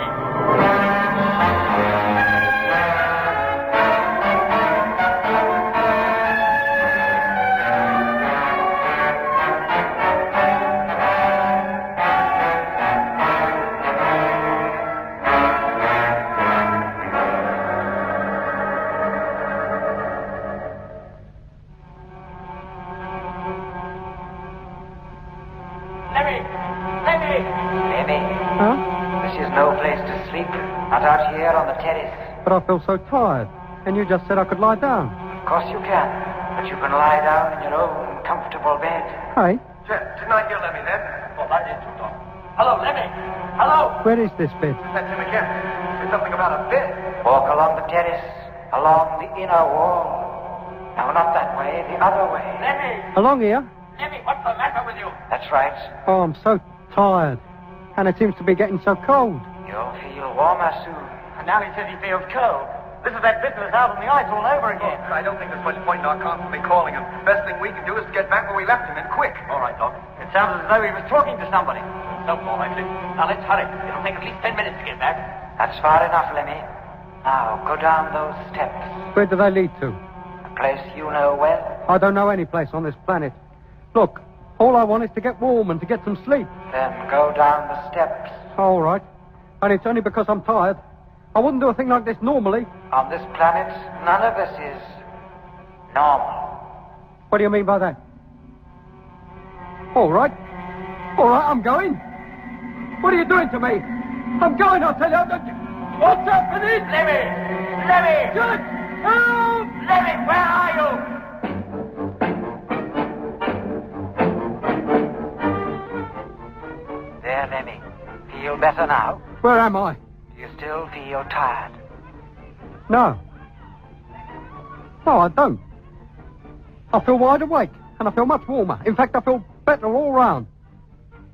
Not out here on the terrace. But I feel so tired. And you just said I could lie down. Of course you can. But you can lie down in your own comfortable bed. Hey, Didn't I hear Lemmy then? Well, I did too, Doc. Hello, Lemmy. Hello. where is this bed? That's him again. There's something about a bed. Walk along the terrace, along the inner wall. No, not that way, the other way. Lemmy. Along here? Lemmy, what's the matter with you? That's right. Oh, I'm so tired. And it seems to be getting so cold. You'll feel warmer soon. And now he says he feels cold. This is that business out on the ice all over again. I don't think there's much point in our constantly calling him. Best thing we can do is get back where we left him, and quick. All right, Doc. It sounds as though he was talking to somebody. So, all right, now let's hurry. It'll take at least 10 minutes to get back. That's far enough, Lemmy. Now, go down those steps. Where do they lead to? A place you know well. I don't know any place on this planet. Look, all I want is to get warm and to get some sleep. Then go down the steps. All right. And it's only because I'm tired. I wouldn't do a thing like this normally. On this planet, none of us is normal. What do you mean by that? All right. All right, I'm going. What are you doing to me? I'm going, I'll tell you. What's happening? Lemmy! Lemmy! Judge! Help! Lemmy, where are you? There, Lemmy. Feel better now? Where am I? Do you still feel tired? No. No, I don't. I feel wide awake, and I feel much warmer. In fact, I feel better all round.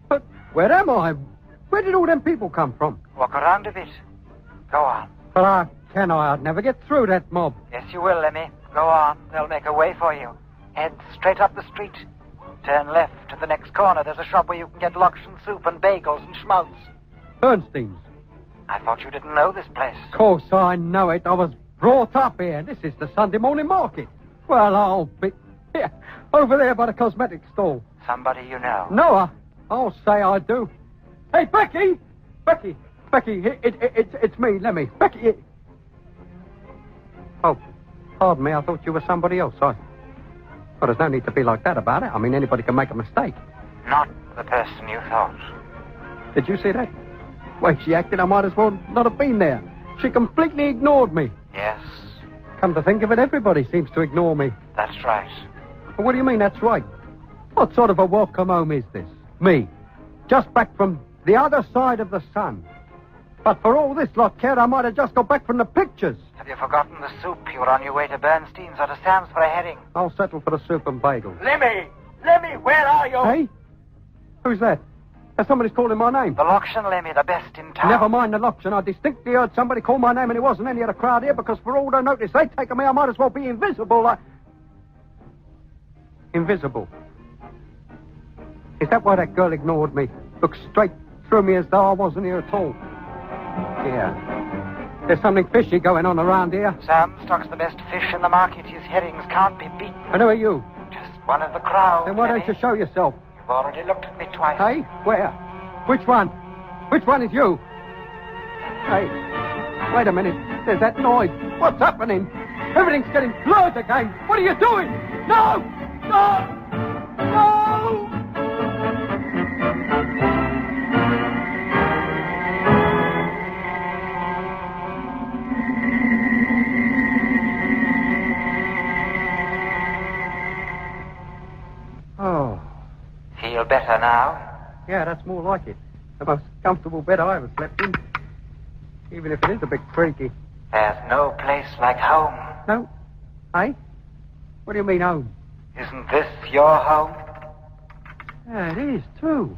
But where am I? Where did all them people come from? Walk around a bit. Go on. But how can I? I'd never get through that mob. Yes, you will, Lemmy. Go on. They'll make a way for you. Head straight up the street. Turn left to the next corner. There's a shop where you can get Lokshan soup and bagels and schmaltz. Bernstein's. I thought you didn't know this place. Of course I know it. I was brought up here. This is the Sunday morning market. Well, I'll be here. Over there by the cosmetic stall. Somebody you know. No, I'll say I do. Hey, Becky! Becky! It's me, Lemmy. Becky! Oh, pardon me. I thought you were somebody else. Well, there's no need to be like that about it. I mean, anybody can make a mistake. Not the person you thought. Did you see that? Way she acted, I might as well not have been there. She completely ignored me. Yes. Come to think of it, everybody seems to ignore me. That's right. Well, what do you mean, that's right? What sort of a welcome home is this? Me, just back from the other side of the sun. But for all this lot cared, I might have just got back from the pictures. Have you forgotten the soup? You were on your way to Bernstein's or to Sam's for a herring. I'll settle for the soup and bagels. Lemmy! Lemmy, where are you? Hey? Who's that? Somebody's calling my name. The Lokshan, Lemmy, the best in town. Never mind the Lokshan. I distinctly heard somebody call my name, and it wasn't any of the crowd here, because for all the notice they've taken me, I might as well be invisible. Invisible. Is that why that girl ignored me? Looked straight through me as though I wasn't here at all. Yeah. There's something fishy going on around here. Sam stocks the best fish in the market. His herrings can't be beaten. And who are you? Just one of the crowd. Then why Lemmy. don't you show yourself? You've already looked at me twice. Hey? Where? Which one? Which one is you? Hey, wait a minute. There's that noise. What's happening? Everything's getting blurred again. What are you doing? No! No! No! Oh. Feel better now? Yeah, that's more like it. The most comfortable bed I ever slept in. Even if it is a bit creaky. There's no place like home. No? Hey? What do you mean, home? Isn't this your home? Yeah, it is, too.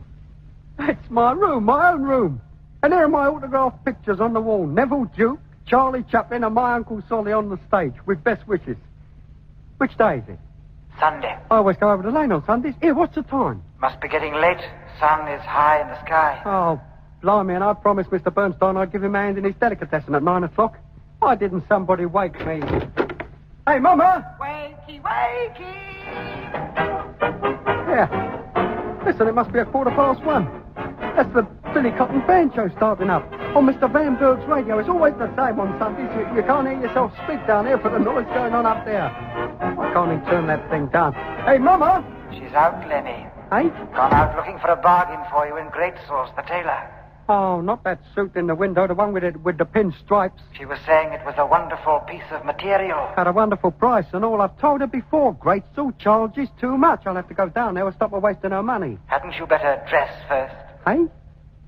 That's my room, my own room. And there are my autographed pictures on the wall. Neville Duke, Charlie Chaplin, and my Uncle Solly on the stage with best wishes. Which day is it? Sunday. I always go over the lane on Sundays. Here, what's the time? Must be getting late. Sun is high in the sky. Oh, blimey, and I promised Mr. Bernstein I'd give him a hand in his delicatessen at 9 o'clock. Why didn't somebody wake me? Hey, Mama! Wakey, wakey! Yeah. Listen, it must be 1:15. That's the Billy Cotton Band show starting up. On Mr. Van Berg's radio. It's always the same on Sundays. You can't hear yourself speak down here for the noise going on up there. Why can't he turn that thing down? Hey, Mama! She's out, Lemmy. Hey? Gone out looking for a bargain for you in Great Sauce, the tailor. Oh, not that suit in the window, the one with the pinstripes. She was saying it was a wonderful piece of material. At a wonderful price and all. I've told her before. Great suit charges too much. I'll have to go down there and stop her wasting her money. Hadn't you better dress first? Hey?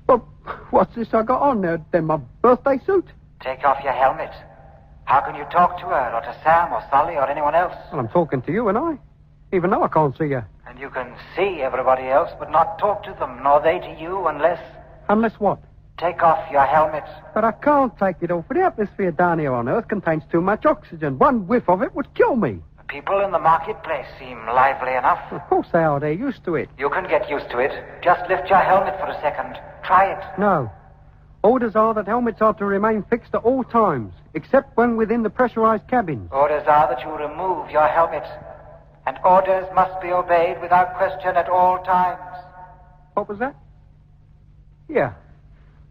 Well, what's this I got on there? Then my birthday suit? Take off your helmet. How can you talk to her, or to Sam, or Solly, or anyone else? Well, I'm talking to you and I. Even though I can't see you. And you can see everybody else, but not talk to them, nor they to you, unless... Unless what? Take off your helmet. But I can't take it off. The atmosphere down here on Earth contains too much oxygen. One whiff of it would kill me. The people in the marketplace seem lively enough. Of course they are. They're used to it. You can get used to it. Just lift your helmet for a second. Try it. No. Orders are that helmets are to remain fixed at all times, except when within the pressurized cabins. Orders are that you remove your helmet. And orders must be obeyed without question at all times. What was that? Yeah.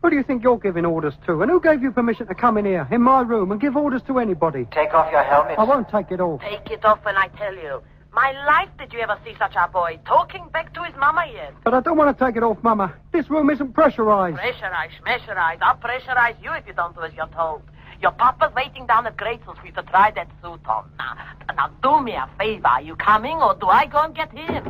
Who do you think you're giving orders to? And who gave you permission to come in here, in my room, and give orders to anybody? Take off your helmet. I won't take it off. Take it off when I tell you. My life, did you ever see such a boy talking back to his mama yet? But I don't want to take it off, Mama. This room isn't pressurized. Pressurize. I'll pressurize you if you don't do as you're told. Your papa's waiting down at Gratzel's for you to try that suit on. Now, do me a favor. Are you coming, or do I go and get him?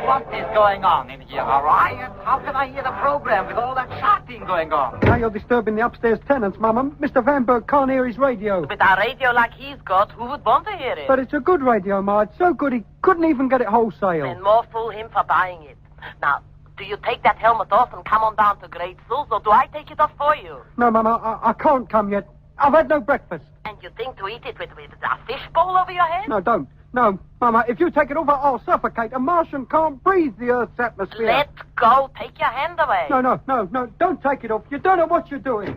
What is going on in here? A riot? How can I hear the program with all that shouting going on? Now you're disturbing the upstairs tenants, Mama. Mr. Van Berg can't hear his radio. With a radio like he's got, who would want to hear it? But it's a good radio, Ma. It's so good he couldn't even get it wholesale. And more fool him for buying it. Now, do you take that helmet off and come on down to Gratzel's, or do I take it off for you? No, Mama, I can't come yet. I've had no breakfast. And you think to eat it with a fishbowl over your head? No, don't. No, Mama, if you take it off, I'll suffocate. A Martian can't breathe the Earth's atmosphere. Let go. Take your hand away. No, don't take it off. You don't know what you're doing.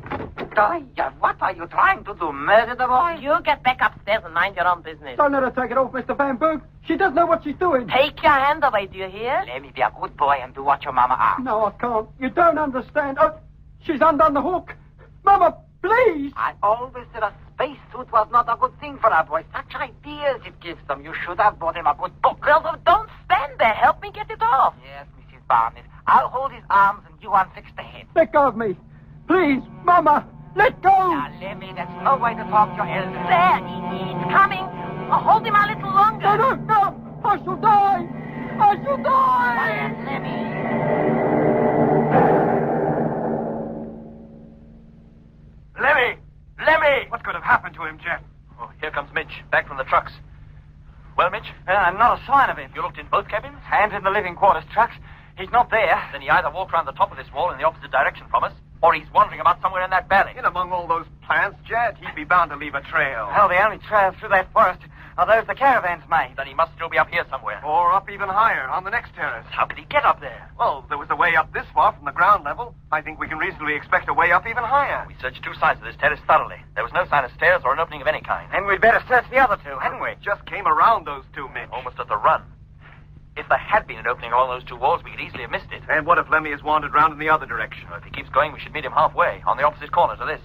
What are you trying to do, murder the boy? You get back upstairs and mind your own business. Don't let her take it off, Mr. Van Berg. She doesn't know what she's doing. Take your hand away, do you hear? Let me be a good boy and do what your mama asks. No, I can't. You don't understand. Oh, she's undone the hook. Mama, please. I always said a spacesuit was not a good thing for a boy. Such ideas it gives them. You should have bought him a good book. Well, don't stand there. Help me get it off. Yes, Mrs. Barnes. I'll hold his arms and you unfix the head. Let go of me. Please, Mama, let go. Now, Lemmy, that's no way to talk to your elders. There, he's coming. Hold him a little longer. No. I shall die. Quiet, Lemmy. Lemmy! What could have happened to him, Jeff? Oh, here comes Mitch, back from the trucks. Well, Mitch? Not a sign of him. You looked in both cabins? And in the living quarters trucks. He's not there. Then he either walked round the top of this wall in the opposite direction from us, or he's wandering about somewhere in that valley. In among all those plants, Jet, he'd be bound to leave a trail. Well, the only trails through that forest are those the caravans made. Then he must still be up here somewhere. Or up even higher, on the next terrace. How could he get up there? Well, there was a way up this far from the ground level. I think we can reasonably expect a way up even higher. We searched two sides of this terrace thoroughly. There was no sign of stairs or an opening of any kind. Then we'd better search the other two, hadn't we? Just came around those two, Mitch. Almost at the run. If there had been an opening along those two walls, we could easily have missed it. And what if Lemmy has wandered round in the other direction? Well, if he keeps going, we should meet him halfway, on the opposite corner to this.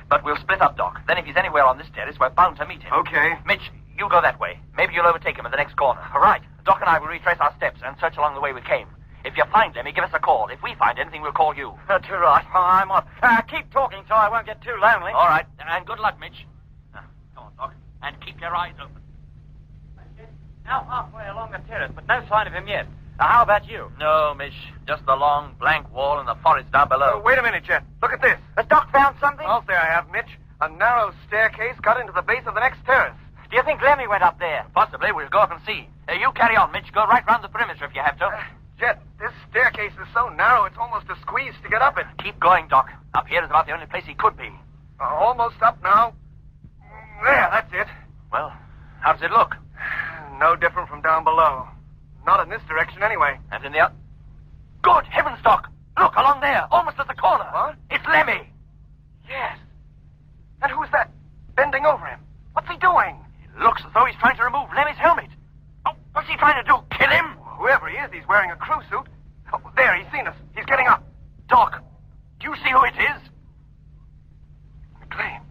But we'll split up, Doc. Then if he's anywhere on this terrace, we're bound to meet him. Okay. Mitch, you go that way. Maybe you'll overtake him at the next corner. All right. Doc and I will retrace our steps and search along the way we came. If you find Lemmy, give us a call. If we find anything, we'll call you. Too right. I'm on. Keep talking so I won't get too lonely. All right. And good luck, Mitch. Come on, Doc. And keep your eyes open. Now halfway along the terrace, but no sign of him yet. How about you? No, Mitch. Just the long, blank wall and the forest down below. Wait a minute, Jet. Look at this. Has Doc found something? I'll say I have, Mitch. A narrow staircase cut into the base of the next terrace. Do you think Lemmy went up there? Possibly. We'll go up and see. You carry on, Mitch. Go right round the perimeter if you have to. Jet, this staircase is so narrow it's almost a squeeze to get up it. Keep going, Doc. Up here is about the only place he could be. Almost up now. There, that's it. Well, how does it look? No different from down below. Not in this direction, anyway. And in the other... Good heavens, Doc! Look, along there, almost at the corner. What? It's Lemmy. Yes. And who's that? Bending over him. What's he doing? It looks as though he's trying to remove Lemmy's helmet. Oh, what's he trying to do? Kill him? Whoever he is, he's wearing a crew suit. Oh, there, he's seen us. He's getting up. Doc, do you see who it is? McLean.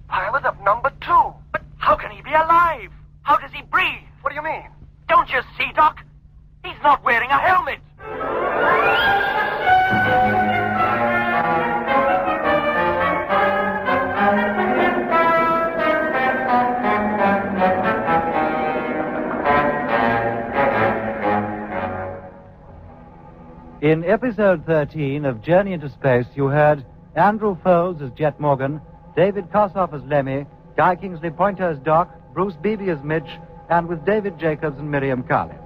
Pilot of number 2. But how can he be alive? How does he breathe? What do you mean? Don't you see, Doc? He's not wearing a helmet. In episode 13 of Journey into Space, you heard Andrew Foles as Jet Morgan, David Kossoff as Lemmy, Guy Kingsley Pointer as Doc, Bruce Beebe as Mitch, and with David Jacobs and Miriam Carlin.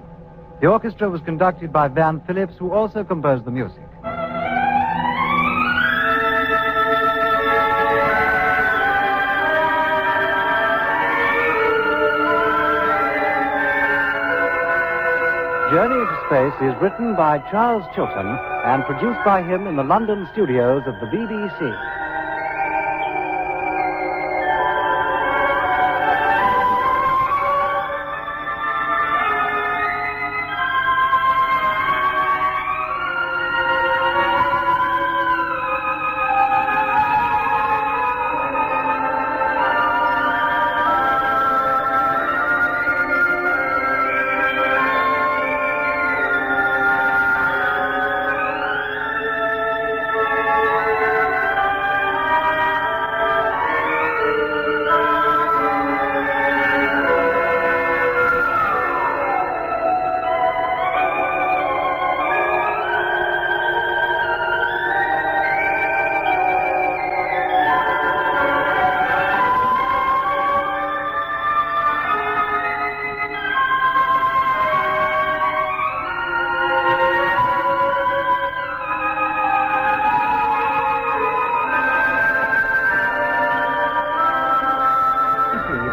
The orchestra was conducted by Van Phillips, who also composed the music. Journey into Space is written by Charles Chilton and produced by him in the London studios of the BBC.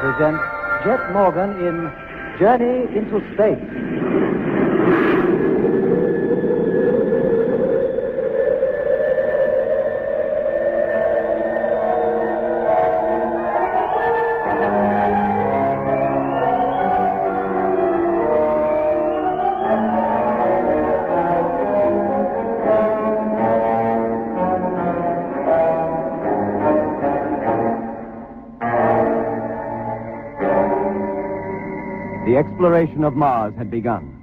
Presents Jet Morgan in Journey into Space. The exploration of Mars had begun.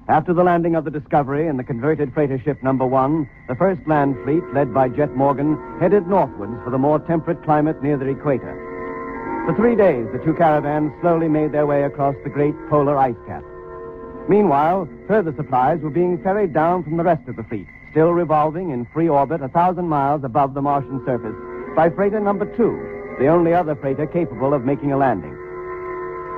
After the landing of the Discovery and the converted freighter ship No. 1, the first land fleet, led by Jet Morgan, headed northwards for the more temperate climate near the equator. For 3 days, the two caravans slowly made their way across the great polar ice cap. Meanwhile, further supplies were being ferried down from the rest of the fleet, still revolving in free orbit 1,000 miles above the Martian surface, by freighter No. 2, the only other freighter capable of making a landing.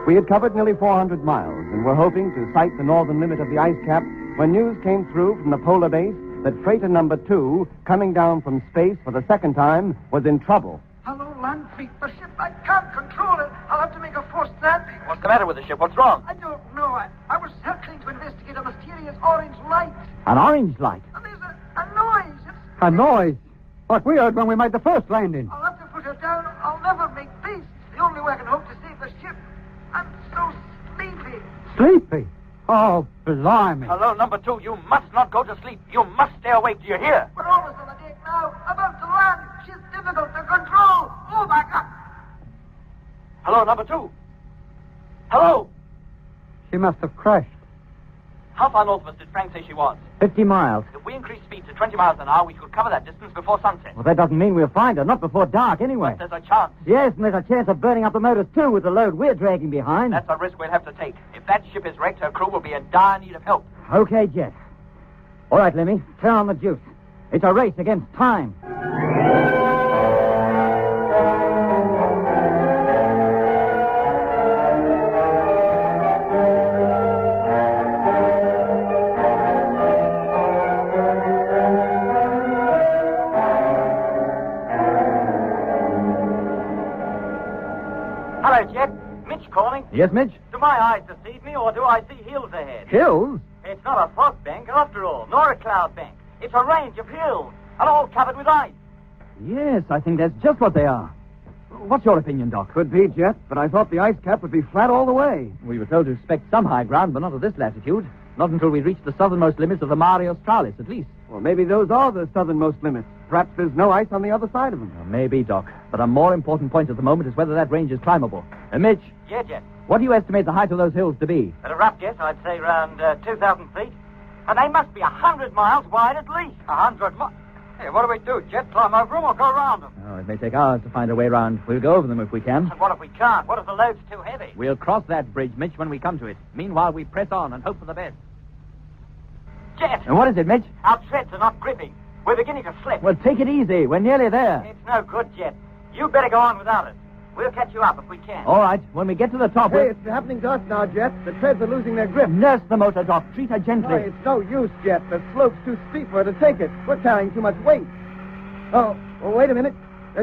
We had covered nearly 400 miles and were hoping to sight the northern limit of the ice cap when news came through from the polar base that freighter No. 2, coming down from space for the second time, was in trouble. Hello, land fleet. The ship, I can't control it. I'll have to make a forced landing. What's the matter with the ship? What's wrong? I don't know. I was circling to investigate a mysterious orange light. An orange light? And there's a noise. A noise? What we heard when we made the first landing. I'll have to put her down. I'll never make peace. It's the only way I can hope to save the ship. I'm so sleepy. Sleepy? Oh, blimey. Hello, No. 2. You must not go to sleep. You must stay awake. Do you hear? We're almost on the deck now. About to land. She's difficult to control. Oh, my God. Hello, No. 2. Hello. She must have crashed. How far north of us did Frank say she was? 50 miles. If we increase speed to 20 miles an hour, we could cover that distance before sunset. Well, that doesn't mean we'll find her. Not before dark, anyway. But there's a chance. Yes, and there's a chance of burning up the motors, too, with the load we're dragging behind. That's a risk we'll have to take. If that ship is wrecked, her crew will be in dire need of help. Okay, Jet. All right, Lemmy. Turn on the juice. It's a race against time. Hello, Jet. Mitch calling. Yes, Mitch? Do my eyes deceive me, or do I see hills ahead? Hills? It's not a fog bank, after all, nor a cloud bank. It's a range of hills, and all covered with ice. Yes, I think that's just what they are. What's your opinion, Doc? Could be, Jet, but I thought the ice cap would be flat all the way. We were told to expect some high ground, but not at this latitude. Not until we reach the southernmost limits of the Mare Australis, at least. Well, maybe those are the southernmost limits. Perhaps there's no ice on the other side of them. Well, maybe, Doc. But a more important point at the moment is whether that range is climbable. Mitch, Yeah, Jet. what do you estimate the height of those hills to be? At a rough guess, I'd say around 2,000 feet. And they must be 100 miles wide at least. 100 miles? Hey, what do we do, Jet? Climb over them or go around them? Oh, it may take hours to find a way round. We'll go over them if we can. And what if we can't? What if the load's too heavy? We'll cross that bridge, Mitch, when we come to it. Meanwhile, we press on and hope for the best. Jet! And what is it, Mitch? Our treads are not gripping. We're beginning to slip. Well, take it easy. We're nearly there. It's no good, Jet. You better go on without us. We'll catch you up if we can. All right. When we get to the top, Hey, it's happening to us now, Jet. The treads are losing their grip. Nurse the motor, Doc. Treat her gently. Oh, it's no use, Jet. The slope's too steep for her to take it. We're carrying too much weight. Oh, well, wait a minute.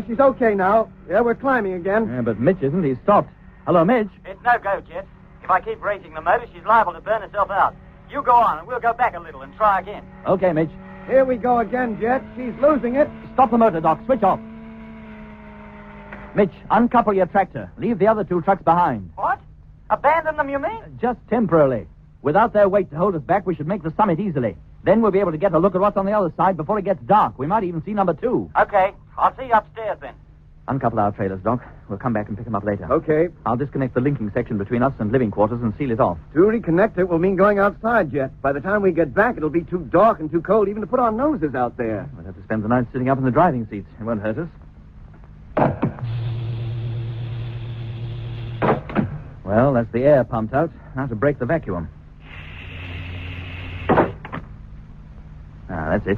She's okay now. Yeah, we're climbing again. Yeah, but Mitch isn't. He's stopped. Hello, Mitch. It's no go, Jet. If I keep racing the motor, she's liable to burn herself out. You go on, and we'll go back a little and try again. Okay, Mitch. Here we go again, Jet. She's losing it. Stop the motor, Doc. Switch off. Mitch, uncouple your tractor. Leave the other two trucks behind. What? Abandon them, you mean? Just temporarily. Without their weight to hold us back, we should make the summit easily. Then we'll be able to get a look at what's on the other side before it gets dark. We might even see number 2. Okay. I'll see you upstairs then. Uncouple our trailers, Doc. We'll come back and pick them up later. Okay. I'll disconnect the linking section between us and living quarters and seal it off. To reconnect it will mean going outside, Jet. By the time we get back, it'll be too dark and too cold even to put our noses out there. We'll have to spend the night sitting up in the driving seats. It won't hurt us. Well, that's the air pumped out. Now to break the vacuum. That's it.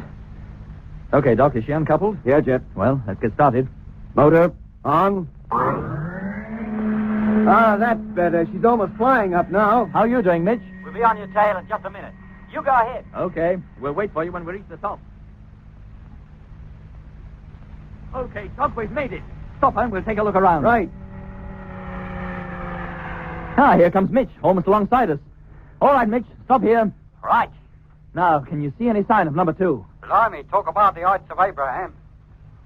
Okay, Doc, is she uncoupled? Yeah, Jet. Well, let's get started. Motor on. That's better. She's almost flying up now. How are you doing, Mitch? We'll be on your tail in just a minute. You go ahead. Okay. We'll wait for you when we reach the top. Okay, Doc, we've made it. Stop and we'll take a look around. Right. Here comes Mitch, almost alongside us. All right, Mitch, stop here. Right. Now, can you see any sign of number 2? Blimey, talk about the Heights of Abraham.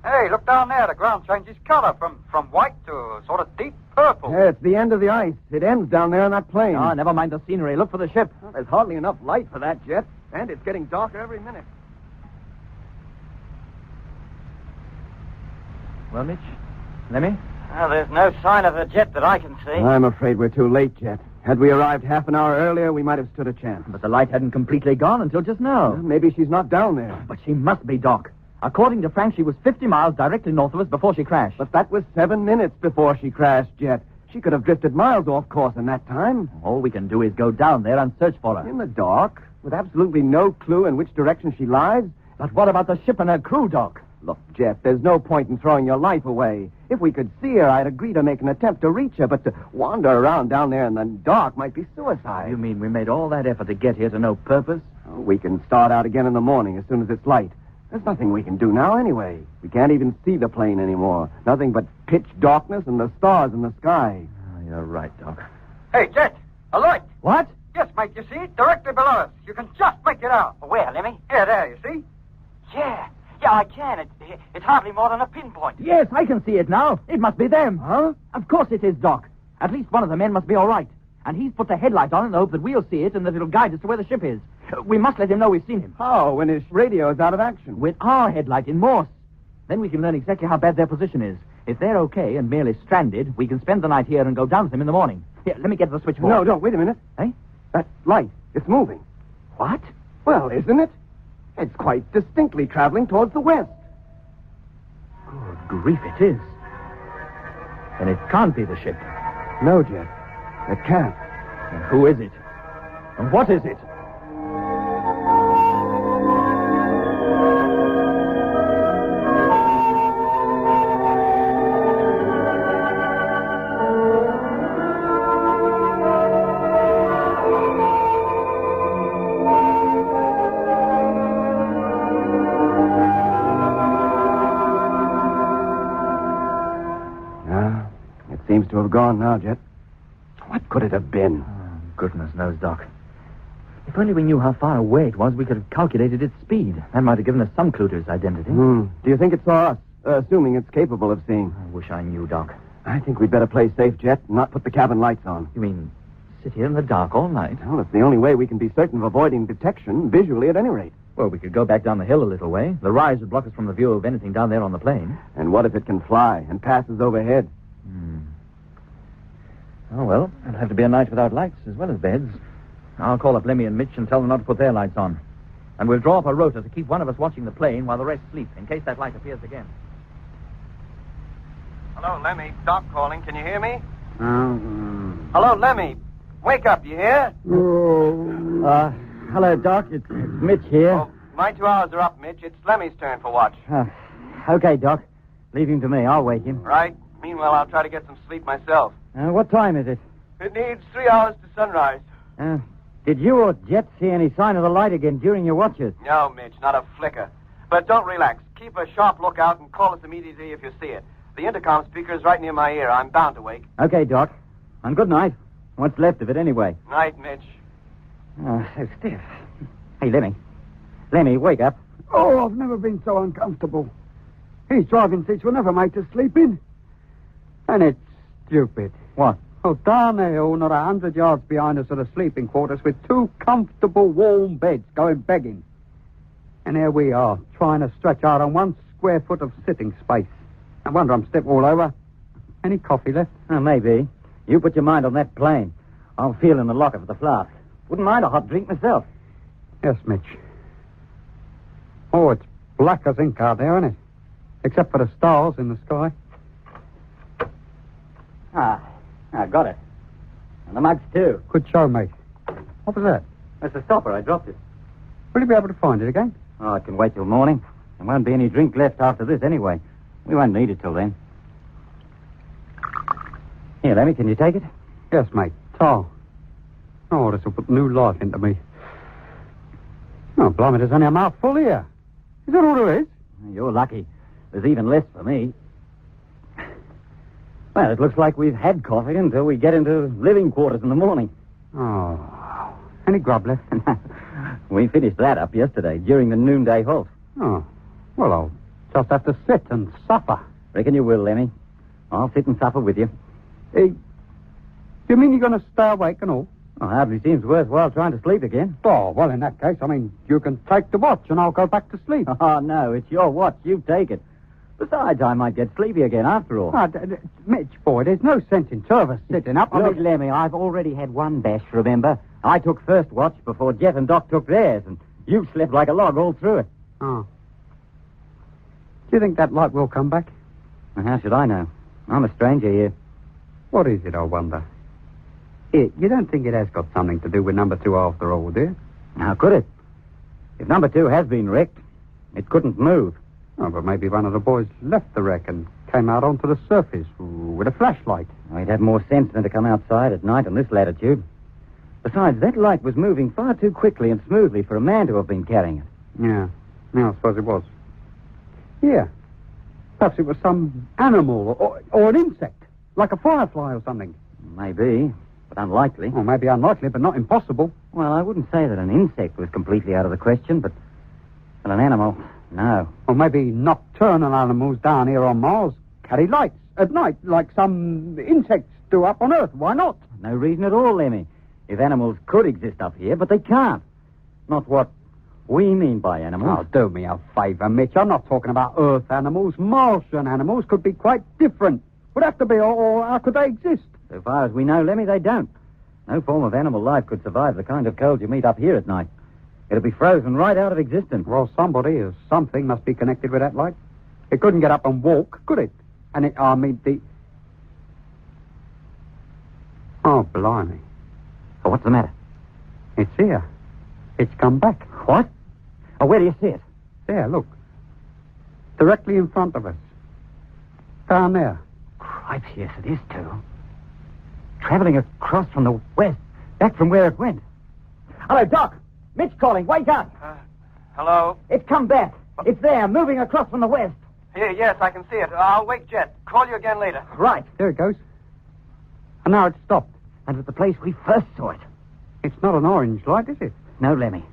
Hey, look down there. The ground changes color from white to a sort of deep purple. Yeah, it's the end of the ice. It ends down there on that plain. Oh, never mind the scenery. Look for the ship. Well, there's hardly enough light for that, Jet. And it's getting darker every minute. Well, Mitch? Lemmy? Well, there's no sign of a jet that I can see. I'm afraid we're too late, Jet. Had we arrived half an hour earlier, we might have stood a chance. But the light hadn't completely gone until just now. Well, maybe she's not down there. But she must be, Doc. According to Frank, she was 50 miles directly north of us before she crashed. But that was 7 minutes before she crashed, Jet. She could have drifted miles off course in that time. All we can do is go down there and search for her. In the dark, with absolutely no clue in which direction she lies? But what about the ship and her crew, Doc? Look, Jeff, there's no point in throwing your life away. If we could see her, I'd agree to make an attempt to reach her, but to wander around down there in the dark might be suicide. You mean we made all that effort to get here to no purpose? Oh, we can start out again in the morning as soon as it's light. There's nothing we can do now anyway. We can't even see the plane anymore. Nothing but pitch darkness and the stars in the sky. Oh, you're right, Doc. Hey, Jet, a light. What? Yes, mate, you see it? Directly below us. You can just make it out. Where, Lemmy? Yeah, there, you see? Yeah, I can. It's hardly more than a pinpoint. Yes, I can see it now. It must be them. Huh? Of course it is, Doc. At least one of the men must be all right. And he's put the headlight on in the hope that we'll see it and that it'll guide us to where the ship is. We must let him know we've seen him. How, when his radio is out of action? With our headlight in Morse. Then we can learn exactly how bad their position is. If they're okay and merely stranded, we can spend the night here and go down to them in the morning. Here, let me get the switchboard. No, wait a minute. Eh? That light, it's moving. What? Well, isn't it? It's quite distinctly traveling towards the west. Good grief, it is. Then it can't be the ship. No, Jet. It can't. And who is it? And what is it? Seems to have gone now, Jet. What could it have been? Oh, goodness knows, Doc. If only we knew how far away it was, we could have calculated its speed. That might have given us some clue to its identity. Do you think it saw us, assuming it's capable of seeing? I wish I knew, Doc. I think we'd better play safe, Jet, and not put the cabin lights on. You mean sit here in the dark all night? Well, it's the only way we can be certain of avoiding detection, visually at any rate. Well, we could go back down the hill a little way. The rise would block us from the view of anything down there on the plain. And what if it can fly and passes overhead? Oh, well, it'll have to be a night without lights as well as beds. I'll call up Lemmy and Mitch and tell them not to put their lights on. And we'll draw up a rota to keep one of us watching the plane while the rest sleep, in case that light appears again. Hello, Lemmy. Doc calling. Can you hear me? Hello, Lemmy. Wake up, you hear? Hello, Doc. It's Mitch here. Oh, my 2 hours are up, Mitch. It's Lemmy's turn for watch. Okay, Doc. Leave him to me. I'll wake him. Right. Meanwhile, I'll try to get some sleep myself. What time is it? It needs 3 hours to sunrise. Did you or Jet see any sign of the light again during your watches? No, Mitch, not a flicker. But don't relax. Keep a sharp lookout and call us immediately if you see it. The intercom speaker is right near my ear. I'm bound to wake. Okay, Doc. And good night. What's left of it, anyway? Night, Mitch. Oh, so stiff. Hey, Lemmy. Lemmy, wake up. Oh, I've never been so uncomfortable. These driving seats were never made to sleep in. And it's stupid. What? Oh, down the hill, not 100 yards behind us are the sleeping quarters with 2 comfortable, warm beds going begging. And here we are, trying to stretch out on 1 square foot of sitting space. I wonder I'm stiff all over. Any coffee left? Maybe. You put your mind on that plane. I'll feel in the locker for the flask. Wouldn't mind a hot drink myself. Yes, Mitch. Oh, it's black as ink out there, isn't it? Except for the stars in the sky. I got it. And the mugs, too. Good show, mate. What was that? That's the stopper. I dropped it. Will you be able to find it again? Oh, it can wait till morning. There won't be any drink left after this anyway. We won't need it till then. Here, Lemmy, can you take it? Yes, mate. Tar. Oh, this will put new life into me. Oh, blimey, there's only a mouthful here. Is that all there is? You're lucky. There's even less for me. Well, it looks like we've had coffee until we get into living quarters in the morning. Oh. Any grub left? We finished that up yesterday during the noonday halt. Oh. Well, I'll just have to sit and suffer. Reckon you will, Lemmy. I'll sit and suffer with you. Hey, you mean you're going to stay awake and all? Well, hardly seems worthwhile trying to sleep again. Oh, well, in that case, I mean, you can take the watch and I'll go back to sleep. Oh, no, it's your watch. You take it. Besides, I might get sleepy again after all. Mitch, boy, there's no sense in Service sitting up. Look, Lemmy, I've already had 1 bash, remember? I took first watch before Jeff and Doc took theirs, and you slept like a log all through it. Oh. Do you think that light will come back? Well, how should I know? I'm a stranger here. What is it, I wonder? You don't think it has got something to do with number 2 after all, do you? How could it? If number 2 has been wrecked, it couldn't move. Oh, but maybe one of the boys left the wreck and came out onto the surface with a flashlight. Well, he'd have more sense than to come outside at night in this latitude. Besides, that light was moving far too quickly and smoothly for a man to have been carrying it. Yeah, I suppose it was. Yeah. Perhaps it was some animal or an insect, like a firefly or something. Maybe, but unlikely. Or maybe unlikely, but not impossible. Well, I wouldn't say that an insect was completely out of the question, but an animal, no. Or maybe nocturnal animals down here on Mars carry lights at night, like some insects do up on Earth. Why not? No reason at all, Lemmy. If animals could exist up here, but they can't. Not what we mean by animals. Oh, do me a favor, Mitch. I'm not talking about Earth animals. Martian animals could be quite different. Would have to be, or how could they exist? So far as we know, Lemmy, they don't. No form of animal life could survive the kind of cold you meet up here at night. It'll be frozen right out of existence. Well, somebody or something must be connected with that light. It couldn't get up and walk, could it? And it, Oh, blimey. Oh, what's the matter? It's here. It's come back. What? Oh, where do you see it? There, look. Directly in front of us. Down there. Cripes, yes, it is, too. Traveling across from the west, back from where it went. Hello, Doc. Mitch calling. Wake up. Hello? It's come back. It's there, moving across from the west. Yes, I can see it. I'll wake Jet. Call you again later. Right. There it goes. And now it's stopped. And at the place we first saw it. It's not an orange light, is it? No, Lemmy.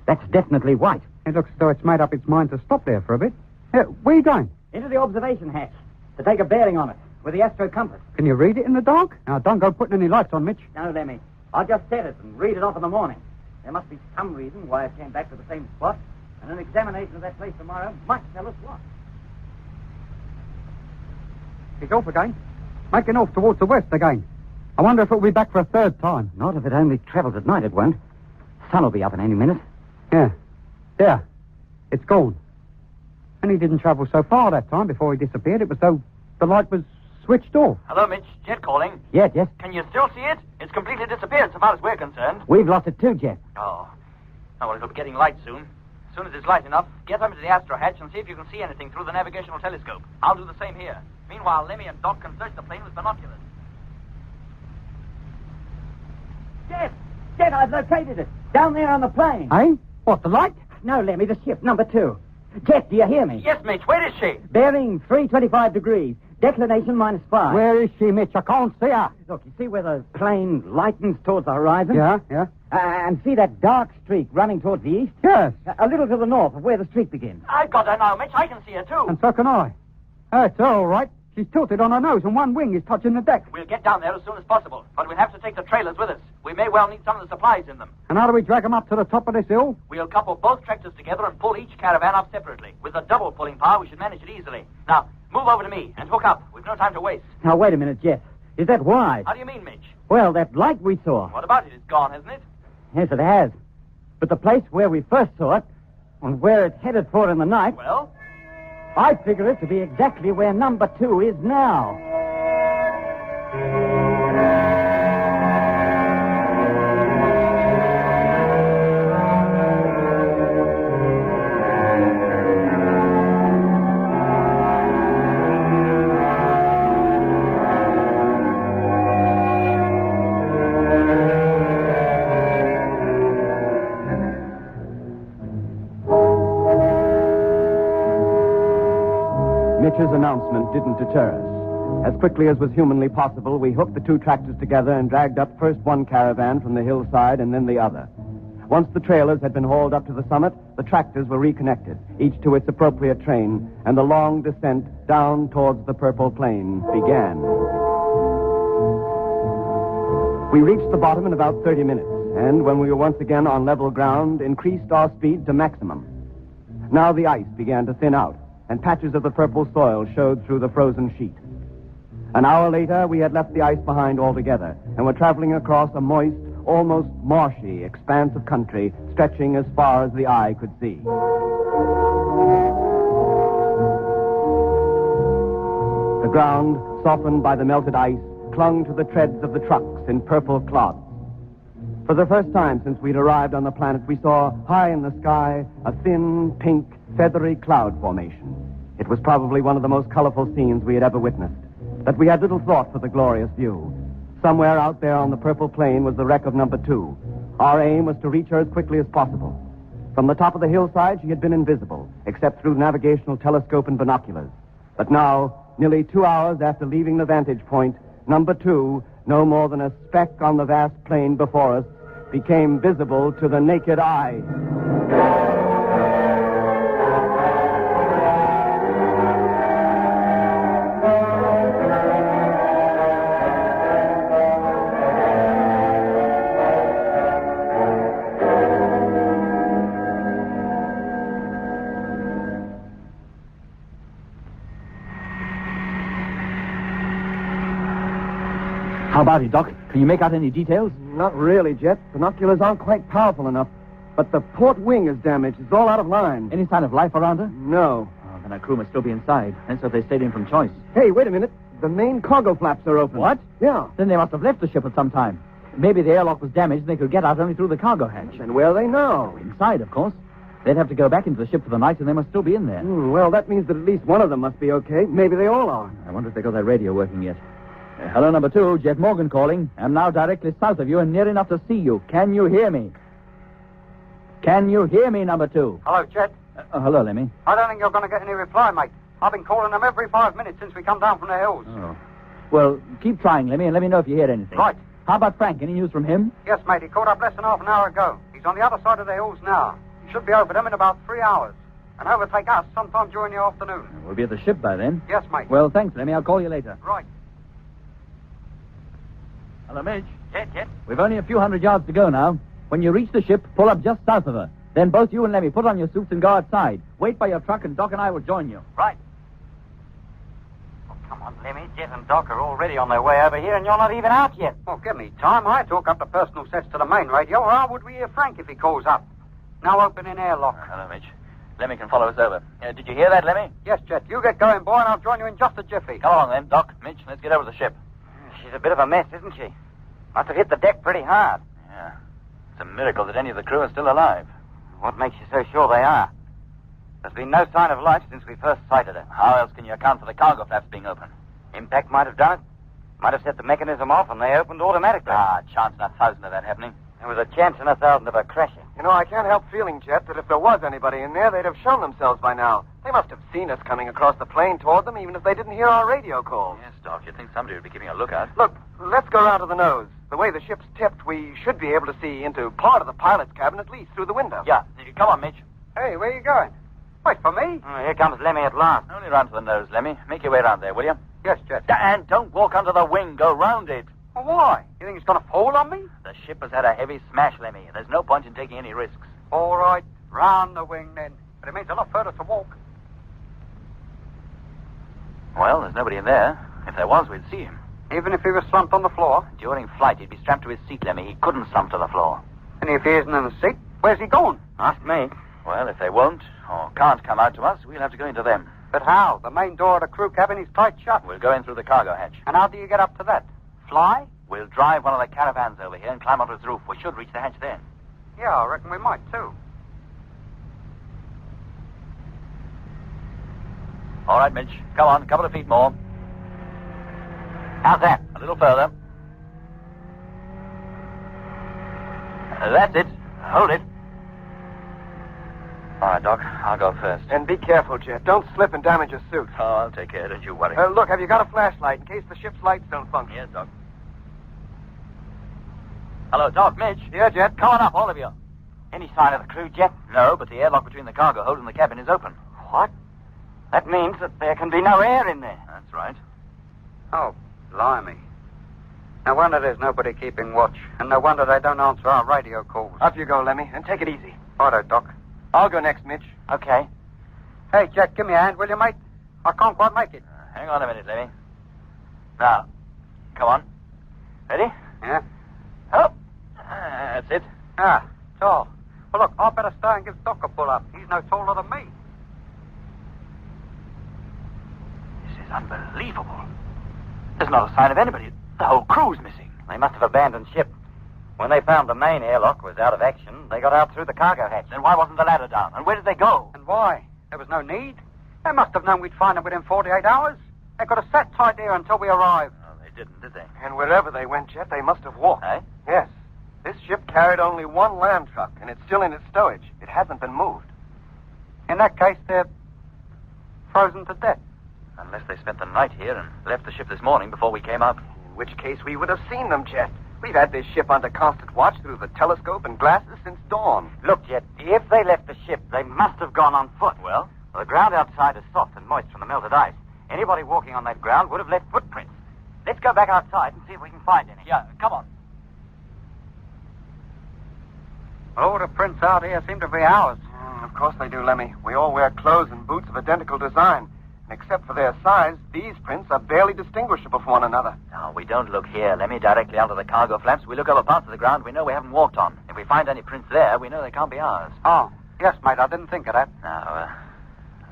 That's definitely white. It looks as though it's made up its mind to stop there for a bit. Where are you going? Into the observation hatch. To take a bearing on it. With the astro compass. Can you read it in the dark? Now, don't go putting any lights on, Mitch. No, Lemmy. I'll just set it and read it off in the morning. There must be some reason why it came back to the same spot. And an examination of that place tomorrow might tell us what. He's off again. Making off towards the west again. I wonder if it'll be back for a third time. Not if it only travels at night, it won't. Sun will be up in any minute. Yeah. There. It's gone. And he didn't travel so far that time before he disappeared. It was though the light was switched off. Hello, Mitch. Jet calling. Yes. Can you still see it? It's completely disappeared, so far as we're concerned. We've lost it too, Jeff. Oh. Oh, well, it'll be getting light soon. As soon as it's light enough, get up into the astro hatch and see if you can see anything through the navigational telescope. I'll do the same here. Meanwhile, Lemmy and Doc can search the plane with binoculars. Jet, I've located it. Down there on the plane. Eh? What, the light? No, Lemmy, the ship, number 2. Jet, do you hear me? Yes, Mitch. Where is she? Bearing 325 degrees. Declination -5. Where is she, Mitch? I can't see her. Look, you see where the plane lightens towards the horizon? Yeah. And see that dark streak running towards the east? Yes. A little to the north of where the streak begins. I've got her now, Mitch. I can see her, too. And so can I. It's all right. She's tilted on her nose and one wing is touching the deck. We'll get down there as soon as possible, but we'll have to take the trailers with us. We may well need some of the supplies in them. And how do we drag them up to the top of this hill? We'll couple both tractors together and pull each caravan up separately. With the double pulling power, we should manage it easily. Now, move over to me and hook up. We've no time to waste. Now, wait a minute, Jet. Is that wise? How do you mean, Mitch? Well, that light we saw. What about it? It's gone, hasn't it? Yes, it has. But the place where we first saw it, and where it's headed for in the night... Well? I figure it to be exactly where number 2 is now. Mitch's announcement didn't deter us. As quickly as was humanly possible, we hooked the 2 tractors together and dragged up first one caravan from the hillside and then the other. Once the trailers had been hauled up to the summit, the tractors were reconnected, each to its appropriate train, and the long descent down towards the purple plain began. We reached the bottom in about 30 minutes, and when we were once again on level ground, increased our speed to maximum. Now the ice began to thin out, and patches of the purple soil showed through the frozen sheet. An hour later, we had left the ice behind altogether and were traveling across a moist, almost marshy expanse of country stretching as far as the eye could see. The ground, softened by the melted ice, clung to the treads of the trucks in purple clods. For the first time since we'd arrived on the planet, we saw high in the sky a thin, pink, feathery cloud formation. It was probably one of the most colorful scenes we had ever witnessed, but we had little thought for the glorious view. Somewhere out there on the purple plain was the wreck of number 2. Our aim was to reach her as quickly as possible. From the top of the hillside, she had been invisible, except through navigational telescope and binoculars. But now, nearly 2 hours after leaving the vantage point, number 2, no more than a speck on the vast plain before us, became visible to the naked eye. How about it, Doc? Can you make out any details? Not really, Jet. Binoculars aren't quite powerful enough. But the port wing is damaged. It's all out of line. Any sign of life around her? No. Oh, then our crew must still be inside. That's what they stayed in from choice. Hey, wait a minute. The main cargo flaps are open. What? Yeah. Then they must have left the ship at some time. Maybe the airlock was damaged and they could get out only through the cargo hatch. And where are they now? Inside, of course. They'd have to go back into the ship for the night and they must still be in there. Well, that means that at least one of them must be okay. Maybe they all are. I wonder if they got their radio working yet. Hello, number 2, Jet Morgan calling. I'm now directly south of you and near enough to see you. Can you hear me? Can you hear me, number 2? Hello, Jet. Hello, Lemmy. I don't think you're going to get any reply, mate. I've been calling them every 5 minutes since we come down from the hills. Oh. Well, keep trying, Lemmy, and let me know if you hear anything. Right. How about Frank? Any news from him? Yes, mate. He called up less than half an hour ago. He's on the other side of the hills now. He should be over them in about 3 hours. And overtake us sometime during the afternoon. We'll be at the ship by then. Yes, mate. Well, thanks, Lemmy. I'll call you later. Right. Hello, Midge. Jet. We've only a few hundred yards to go now. When you reach the ship, pull up just south of her. Then both you and Lemmy put on your suits and go outside. Wait by your truck and Doc and I will join you. Right. Oh, come on, Lemmy. Jet and Doc are already on their way over here and you're not even out yet. Well, give me time. I talk up the personal sets to the main radio, or how would we hear Frank if he calls up? Now opening airlock. Hello, Midge. Lemmy can follow us over. Did you hear that, Lemmy? Yes, Jet. You get going, boy, and I'll join you in just a jiffy. Come along, then. Doc, Mitch, let's get over the ship. She's a bit of a mess, isn't she? Must have hit the deck pretty hard. Yeah. It's a miracle that any of the crew are still alive. What makes you so sure they are? There's been no sign of life since we first sighted it. How else can you account for the cargo flaps being open? Impact might have done it. Might have set the mechanism off and they opened automatically. Chance in 1,000 of that happening. There was a chance in 1,000 of a crashing. You know, I can't help feeling, Jet, that if there was anybody in there, they'd have shown themselves by now. They must have seen us coming across the plain toward them, even if they didn't hear our radio calls. Yes, Doc, you'd think somebody would be keeping a lookout. Look, let's go round to the nose. The way the ship's tipped, we should be able to see into part of the pilot's cabin, at least through the window. Yeah, come on, Mitch. Hey, where you going? Wait for me? Oh, here comes Lemmy at last. Only round to the nose, Lemmy. Make your way round there, will you? Yes, Jet. And don't walk under the wing. Go round it. Well, why? You think it's going to fall on me? The ship has had a heavy smash, Lemmy. There's no point in taking any risks. All right, round the wing then. But it means a lot further to walk. Well, there's nobody in there. If there was, we'd see him. Even if he was slumped on the floor? During flight, he'd be strapped to his seat, Lemmy. He couldn't slump to the floor. And if he isn't in the seat, where's he going? Ask me. Well, if they won't or can't come out to us, we'll have to go into them. But how? The main door of the crew cabin is tight shut. We'll go in through the cargo hatch. And how do you get up to that? Fly? We'll drive one of the caravans over here and climb onto its roof. We should reach the hatch then. Yeah, I reckon we might, too. All right, Mitch. Come on, a couple of feet more. How's that? A little further. That's it. Hold it. All right, Doc. I'll go first. And be careful, Jet. Don't slip and damage your suit. Oh, I'll take care. Don't you worry. Look, have you got a flashlight in case the ship's lights don't function? Yes, Doc. Hello, Doc. Mitch. Yeah, Jet? Come on up, all of you. Any sign of the crew, Jet? No, but the airlock between the cargo hold and the cabin is open. What? That means that there can be no air in there. That's right. Oh, blimey. No wonder there's nobody keeping watch. And no wonder they don't answer our radio calls. Up you go, Lemmy, and take it easy. Righto, Doc. I'll go next, Mitch. Okay. Hey, Jack, give me a hand, will you, mate? I can't quite make it. Hang on a minute, Lemmy. Now, come on. Ready? Yeah? Up. That's it. Ah, tall. Well, look, I better stay and give Doc a pull up. He's no taller than me. This is unbelievable. There's not a sign of anybody. The whole crew's missing. They must have abandoned ship. When they found the main airlock was out of action, they got out through the cargo hatch. Then why wasn't the ladder down? And where did they go? And why? There was no need. They must have known we'd find them within 48 hours. They could have sat tight here until we arrived. Oh, they didn't, did they? And wherever they went, Jet, they must have walked. Eh? Yes. This ship carried only one land truck, and it's still in its stowage. It hasn't been moved. In that case, they're frozen to death. Unless they spent the night here and left the ship this morning before we came up. In which case, we would have seen them, Jet. We've had this ship under constant watch through the telescope and glasses since dawn. Look, Jet, if they left the ship, they must have gone on foot. Well? The ground outside is soft and moist from the melted ice. Anybody walking on that ground would have left footprints. Let's go back outside and see if we can find any. Yeah, come on. Oh, the prints out here seem to be ours. Of course they do, Lemmy. We all wear clothes and boots of identical design. And except for their size, these prints are barely distinguishable from one another. No, we don't look here, Lemmy, directly under the cargo flaps. We look over parts of the ground we know we haven't walked on. If we find any prints there, we know they can't be ours. Oh, yes, mate, I didn't think of that. Now,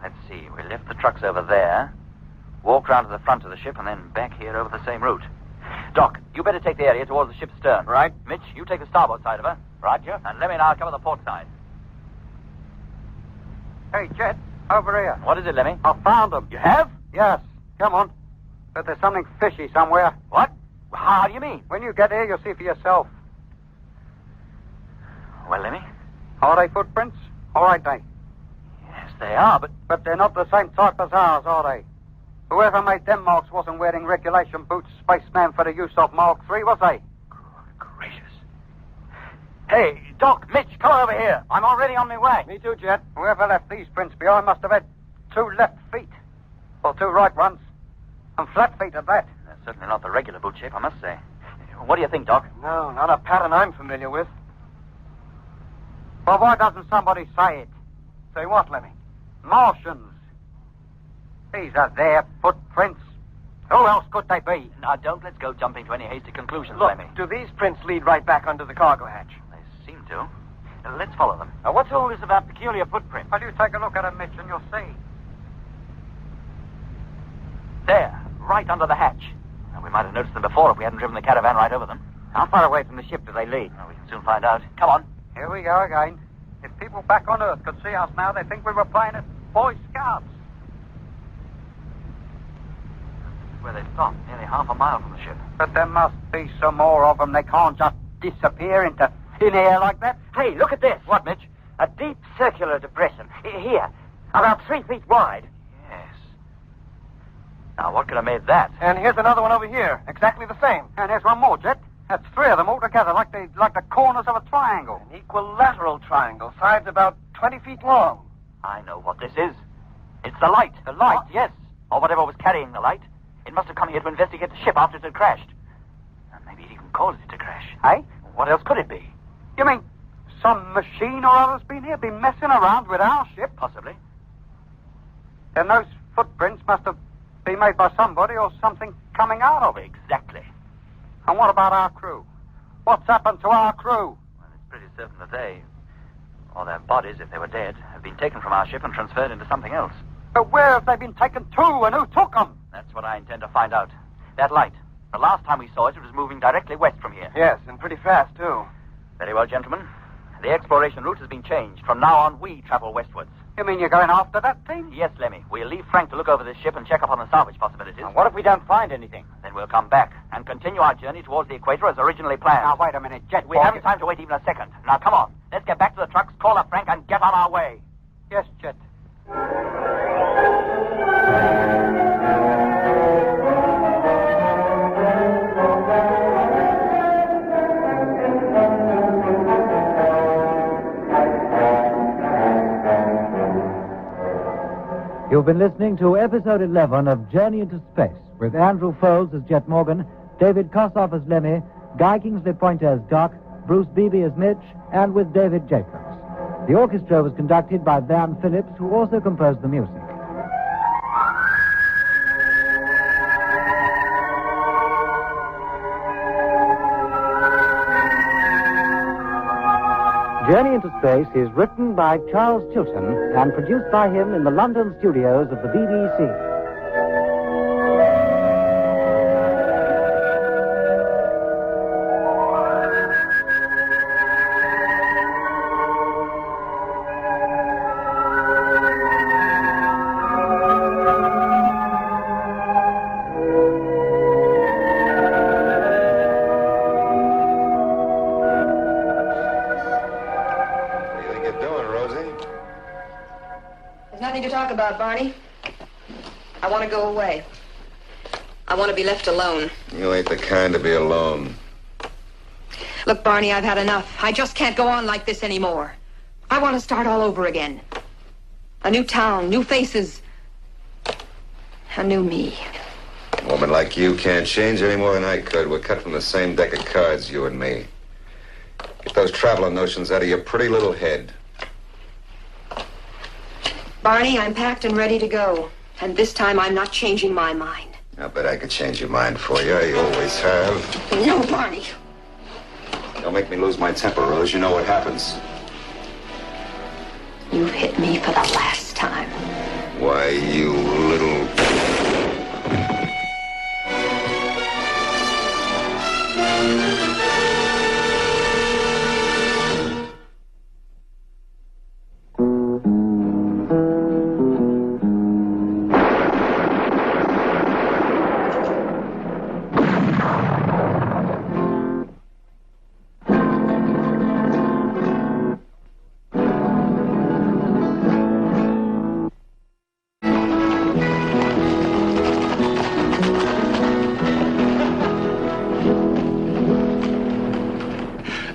let's see. We left the trucks over there, walked round to the front of the ship, and then back here over the same route. Doc, you better take the area towards the ship's stern. Right. Mitch, you take the starboard side of her. Roger. And Lemmy and I'll cover the port side. Hey, Jet, over here. What is it, Lemmy? I found them. You have? Yes. Come on. But there's something fishy somewhere. What? How do you mean? When you get here, you'll see for yourself. Well, Lemmy? Are they footprints? All right, they. Yes, they are, But they're not the same type as ours, are they? Whoever made them marks wasn't wearing regulation boots, spaceman for the use of Mark III, was they? Gracious. Hey, Doc, Mitch, come over here. I'm already on my way. Me too, Jet. Whoever left these prints behind must have had 2 left feet. Or 2 right ones. And flat feet at that. That's certainly not the regular boot shape, I must say. What do you think, Doc? No, not a pattern I'm familiar with. Well, why doesn't somebody say it? Say what, Lemmy? Martians. These are their footprints. Who else could they be? Now, don't let's go jumping to any hasty conclusions, Look, Lemmy. do these prints lead right back under the cargo hatch? They seem to. Let's follow them. Now, what's all this about peculiar footprints? Well, you take a look at them, Mitch, and you'll see. There, right under the hatch. Now, we might have noticed them before if we hadn't driven the caravan right over them. How far away from the ship do they lead? Well, we can soon find out. Come on. Here we go again. If people back on Earth could see us now, they'd think we were playing at Boy Scouts. Where they stopped, nearly half a mile from the ship. But there must be some more of them. They can't just disappear into thin air like that. Hey, look at this. What, Mitch? A deep circular depression. Here, about 3 feet wide. Yes. Now, what could have made that? And here's another one over here, exactly the same. And here's one more, Jet. That's 3 of them all together, like the corners of a triangle. An equilateral triangle, sides about 20 feet long. I know what this is. It's the light. The light? What? Yes. Or whatever was carrying the light. It must have come here to investigate the ship after it had crashed. And maybe it even caused it to crash. Hey? What else could it be? You mean some machine or other's been here, been messing around with our ship? Possibly. Then those footprints must have been made by somebody or something coming out of it. Exactly. And what about our crew? What's happened to our crew? Well, it's pretty certain that they, or their bodies, if they were dead, have been taken from our ship and transferred into something else. But where have they been taken to, and who took them? That's what I intend to find out. That light. The last time we saw it, it was moving directly west from here. Yes, and pretty fast, too. Very well, gentlemen. The exploration route has been changed. From now on, we travel westwards. You mean you're going after that thing? Yes, Lemmy. We'll leave Frank to look over this ship and check up on the salvage possibilities. And what if we don't find anything? Then we'll come back and continue our journey towards the equator as originally planned. Now, wait a minute, Jet. We haven't time to wait even a second. Now, come on. Let's get back to the trucks, call up Frank, and get on our way. Yes, Jet. You've been listening to episode 11 of Journey into Space with Andrew Foles as Jet Morgan, David Kossoff as Lemmy, Guy Kingsley Pointer as Doc, Bruce Beebe as Mitch, and with David Jacobs. The orchestra was conducted by Van Phillips, who also composed the music. Journey into Space is written by Charles Chilton and produced by him in the London studios of the BBC. Nothing to talk about, Barney. I want to go away. I want to be left alone. You ain't the kind to be alone. Look, Barney, I've had enough. I just can't go on like this anymore. I want to start all over again. A new town, new faces, a new me. A woman like you can't change any more than I could. We're cut from the same deck of cards, you and me. Get those traveler notions out of your pretty little head. Barney, I'm packed and ready to go. And this time I'm not changing my mind. I bet I could change your mind for you. I always have. No, Barney. Don't make me lose my temper, Rose. You know what happens. You've hit me for the last time. Why, you little...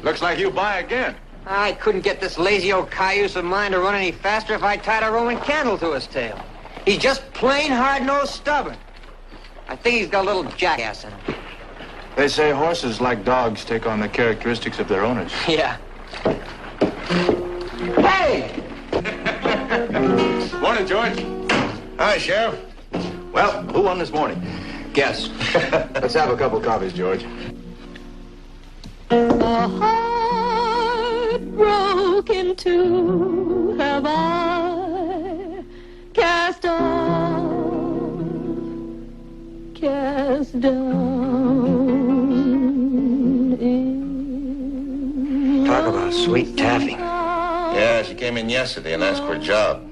Looks like you buy again. I couldn't get this lazy old cayuse of mine to run any faster if I tied a Roman candle to his tail. He's just plain hard-nosed stubborn. I think he's got a little jackass in him. They say horses, like dogs, take on the characteristics of their owners. Yeah. Hey! Morning, George. Hi, Sheriff. Well, who won this morning? Guess. Let's have a couple coffees, George. A heart broke in two have I cast off, cast down in. Talk about sweet taffy. Yeah, she came in yesterday and asked for a job.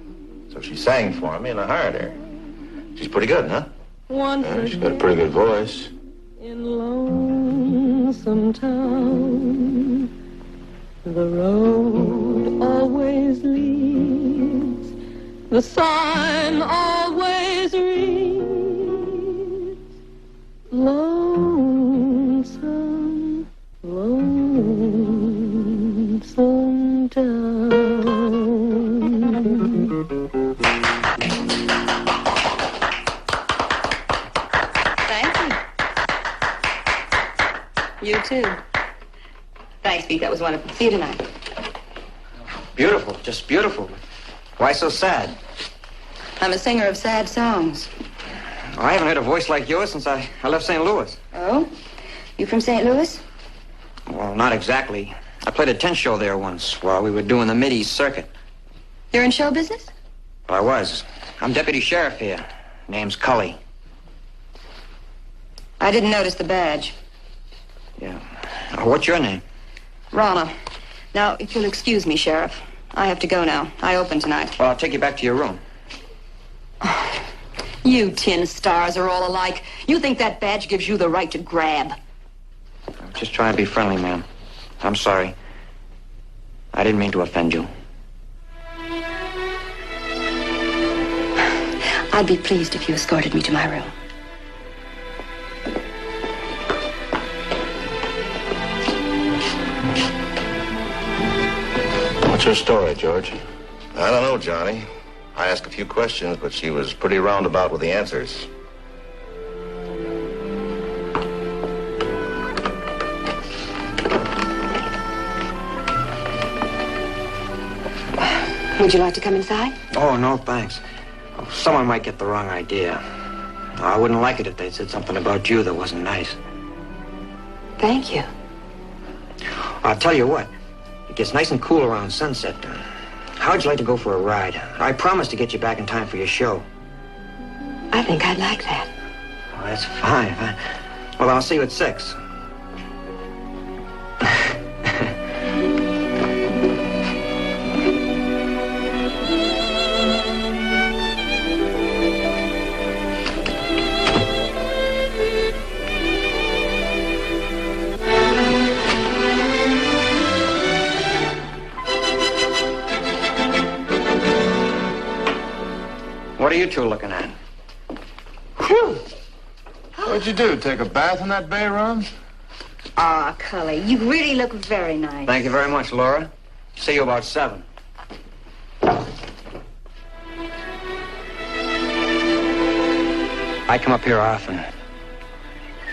So she sang for me and I hired her. She's pretty good, huh? Yeah, she's got a pretty good voice. In lonesome town, the road always leads, the sign always reads, lonesome, lonesome town. Thank you. You too. Thanks, Pete. That was wonderful. See you tonight. Beautiful, just beautiful. Why so sad? I'm a singer of sad songs. Oh, I haven't heard a voice like yours since I left St. Louis. Oh? You from St. Louis? Well, not exactly. I played a tent show there once while we were doing the Mid-East circuit. You're in show business? Well, I was. I'm deputy sheriff here. Name's Cully. I didn't notice the badge. Yeah. What's your name? Rana. Now, if you'll excuse me, Sheriff, I have to go now. I open tonight. Well, I'll take you back to your room. You tin stars are all alike. You think that badge gives you the right to grab. I'm just trying to be friendly, ma'am. I'm sorry. I didn't mean to offend you. I'd be pleased if you escorted me to my room. What's her story, George? I don't know, Johnny. I asked a few questions, but she was pretty roundabout with the answers. Would you like to come inside? Oh, no, thanks. Oh, someone might get the wrong idea. I wouldn't like it if they said something about you that wasn't nice. Thank you. I'll tell you what. It gets nice and cool around sunset. How'd you like to go for a ride? I promised to get you back in time for your show. I think I'd like that. Oh, that's fine. Well, I'll see you at 6. What are you two looking at? Whew. What'd you do, take a bath in that bay rum? Ah, Cully, you really look very nice. Thank you very much, Laura. See you about 7. I come up here often.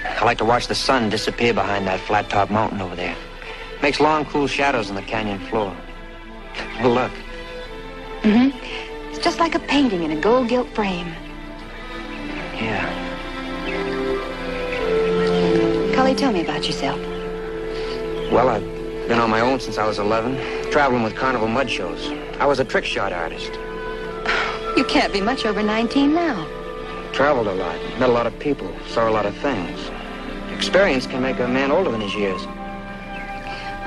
I like to watch the sun disappear behind that flat-top mountain over there. Makes long, cool shadows on the canyon floor. Look. Mm-hmm. It's just like a painting in a gold-gilt frame. Yeah. Cully, tell me about yourself. Well, I've been on my own since I was 11, traveling with carnival mud shows. I was a trick shot artist. You can't be much over 19 now. Traveled a lot, met a lot of people, saw a lot of things. Experience can make a man older than his years.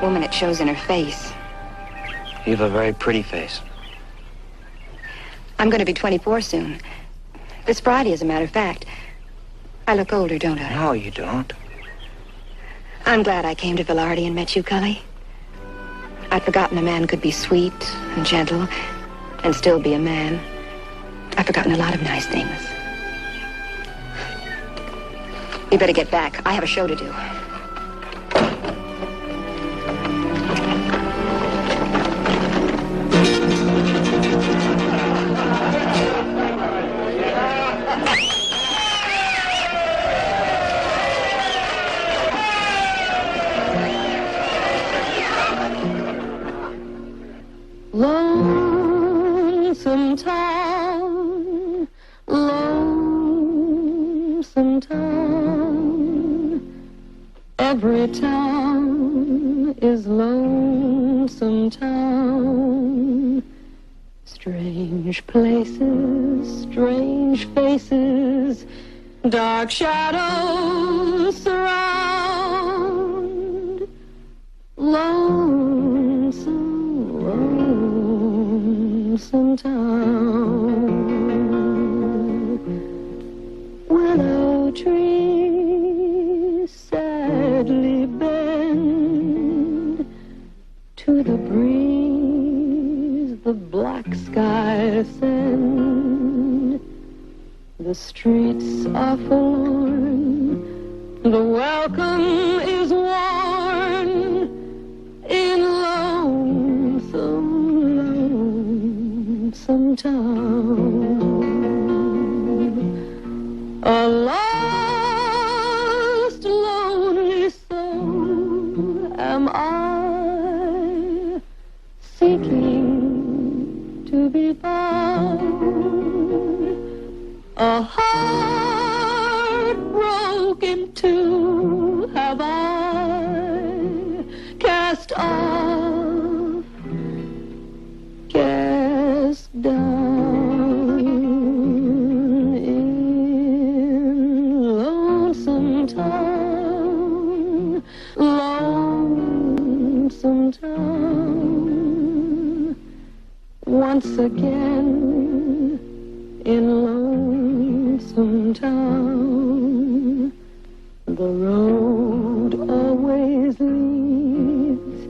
Woman, it shows in her face. You've a very pretty face. I'm going to be 24 soon. This Friday, as a matter of fact. I look older, don't I? No, you don't. I'm glad I came to Villardi and met you, Cully. I'd forgotten a man could be sweet and gentle and still be a man. I've forgotten a lot of nice things. You better get back. I have a show to do. Lonesome town, lonesome town. Every town is lonesome town. Strange places, strange faces, dark shadows surround. Lonesome, lonesome. lonesome town. Willow trees sadly bend to the breeze, the black skies send. The streets are forlorn, the welcome is worn in lonesome town. A lost, lonely soul am I, seeking to be found. A heart broken too have I cast off, cast down in lonesome town, lonesome town. Once again in lonesome town, the road always leads,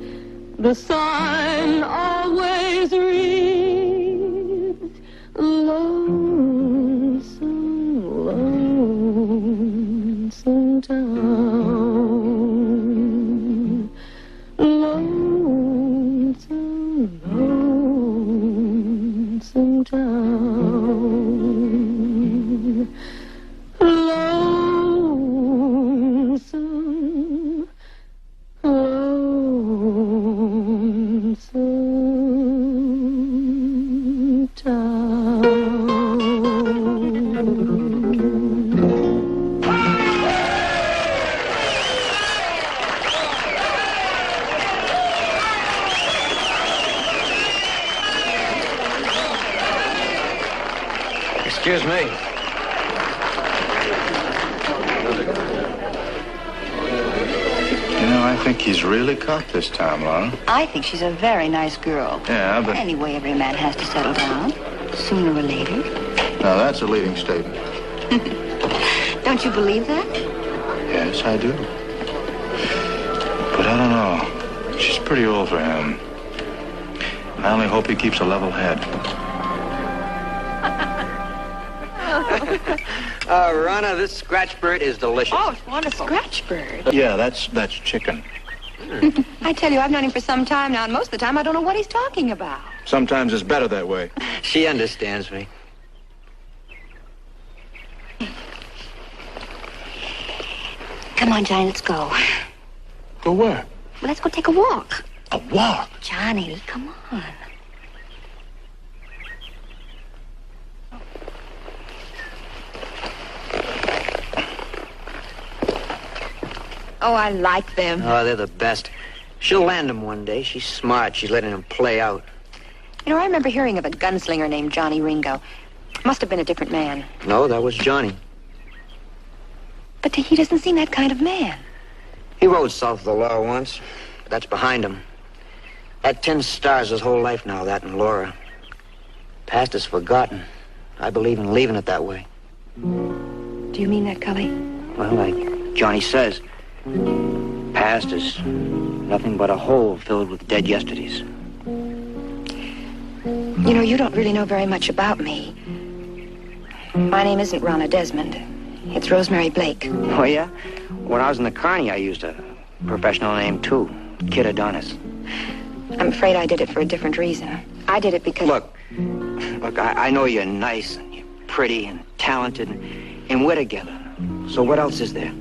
the sign always reads, lonesome, lonesome town, lonesome, lonesome town, lonesome, lonesome town. Excuse me. You know, I think he's really caught this time, Laura. I think she's a very nice girl. Yeah, but... Anyway, every man has to settle down, sooner or later. Now, that's a leading statement. Don't you believe that? Yes, I do. But I don't know. She's pretty old for him. I only hope he keeps a level head. Rana, this scratch bird is delicious. Oh, it's wonderful. Scratch bird. Yeah, that's chicken. I tell you, I've known him for some time now, and most of the time I don't know what he's talking about. Sometimes it's better that way. She understands me. Come on, Johnny, let's go. Go where? Well, let's go take a walk. A walk? Johnny, come on. Oh, I like them. Oh, they're the best. She'll land them one day. She's smart. She's letting them play out. You know, I remember hearing of a gunslinger named Johnny Ringo. Must have been a different man. No, that was Johnny. But he doesn't seem that kind of man. He rode south of the law once, but that's behind him. That 10 stars his whole life now, that and Laura. Past is forgotten. I believe in leaving it that way. Do you mean that, Cully? Well, like Johnny says, past is nothing but a hole filled with dead yesterdays. You know, you don't really know very much about me. My name isn't Ronna Desmond. It's Rosemary Blake. Oh, yeah? When I was in the Carney, I used a professional name, too. Kid Adonis. I'm afraid I did it for a different reason. I did it because... Look, I know you're nice and you're pretty and talented and we're together. So what else is there?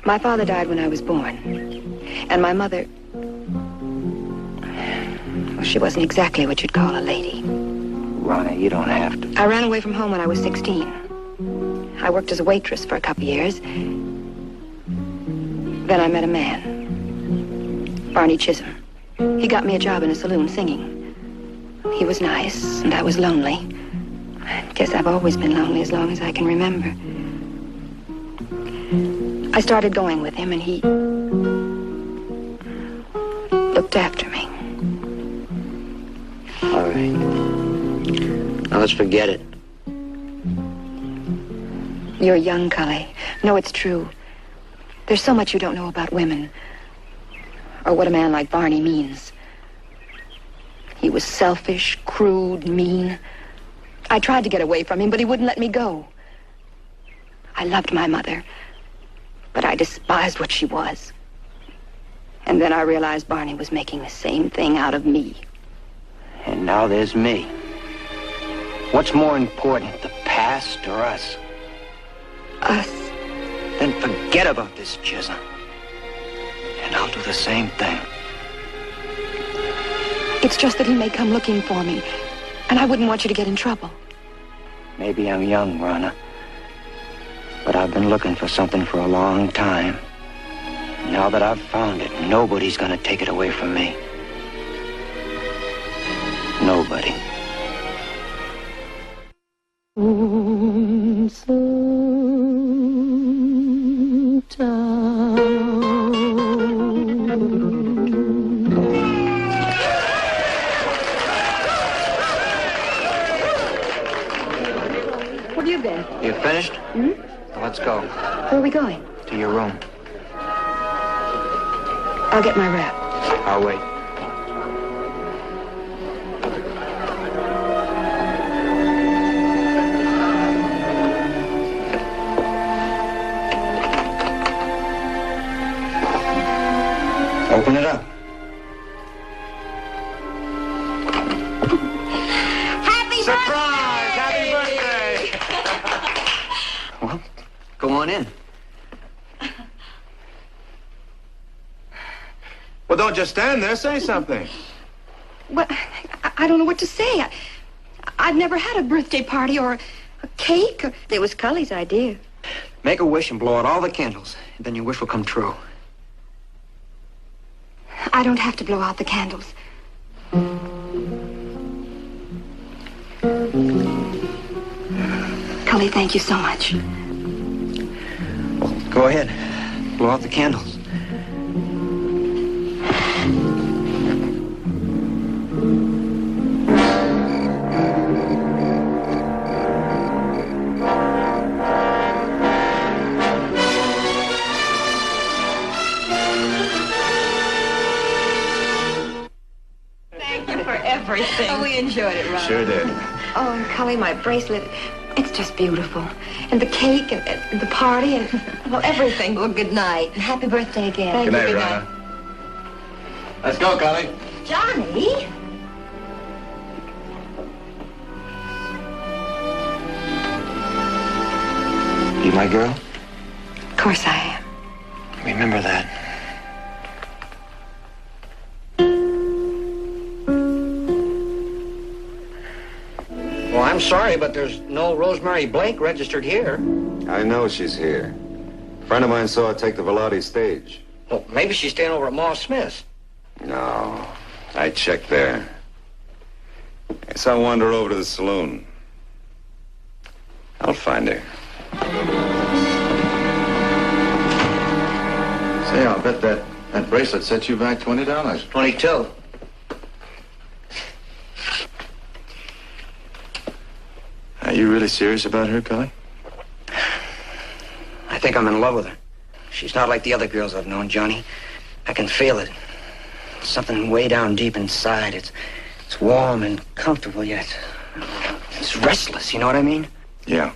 My father died when I was born. And my mother... Well, she wasn't exactly what you'd call a lady. Ronna, you don't have to. I ran away from home when I was 16. I worked as a waitress for a couple years. Then I met a man, Barney Chisholm. He got me a job in a saloon singing. He was nice, and I was lonely. I guess I've always been lonely as long as I can remember. I started going with him, and he looked after me. All right. let's forget it. You're young, Cully. No, it's true. There's so much you don't know about women. Or what a man like Barney means. He was selfish, crude, mean. I tried to get away from him, but he wouldn't let me go. I loved my mother, but I despised what she was. And then I realized Barney was making the same thing out of me. And now there's me. What's more important, the past or us? Us? Then forget about this Chisholm. And I'll do the same thing. It's just that he may come looking for me, and I wouldn't want you to get in trouble. Maybe I'm young, Rana. But I've been looking for something for a long time. Now that I've found it, nobody's gonna take it away from me. Nobody. Where have you been? You finished? Hmm? Let's go. Where are we going? To your room. I'll get my wrap. I'll wait. Open it up. Happy Surprise! Happy birthday! Well, go on in. Well, don't just stand there. Say something. Well, I don't know what to say. I've never had a birthday party or a cake. It was Cully's idea. Make a wish and blow out all the candles. And then your wish will come true. I don't have to blow out the candles. Cully, thank you so much. Well, go ahead. Blow out the candles. Everything. Oh, we enjoyed it, Ron. Sure did. Oh, and Cully, my bracelet, it's just beautiful. And the cake and the party and, well, everything. Well, good night. And happy birthday again. Good night, Rana. Let's go, Cully. Johnny? You my girl? Of course I am. Remember that. Well, I'm sorry, but there's no Rosemary Blake registered here. I know she's here. A friend of mine saw her take the Velotti stage. Well, maybe she's staying over at Ma Smith's. No, I checked there. I saw her wander over to the saloon. I'll find her. Say, I'll bet that bracelet set you back $20. 22. Are you really serious about her, Cully? I think I'm in love with her. She's not like the other girls I've known, Johnny. I can feel it. Something way down deep inside. It's warm and comfortable, yet it's restless, you know what I mean? Yeah.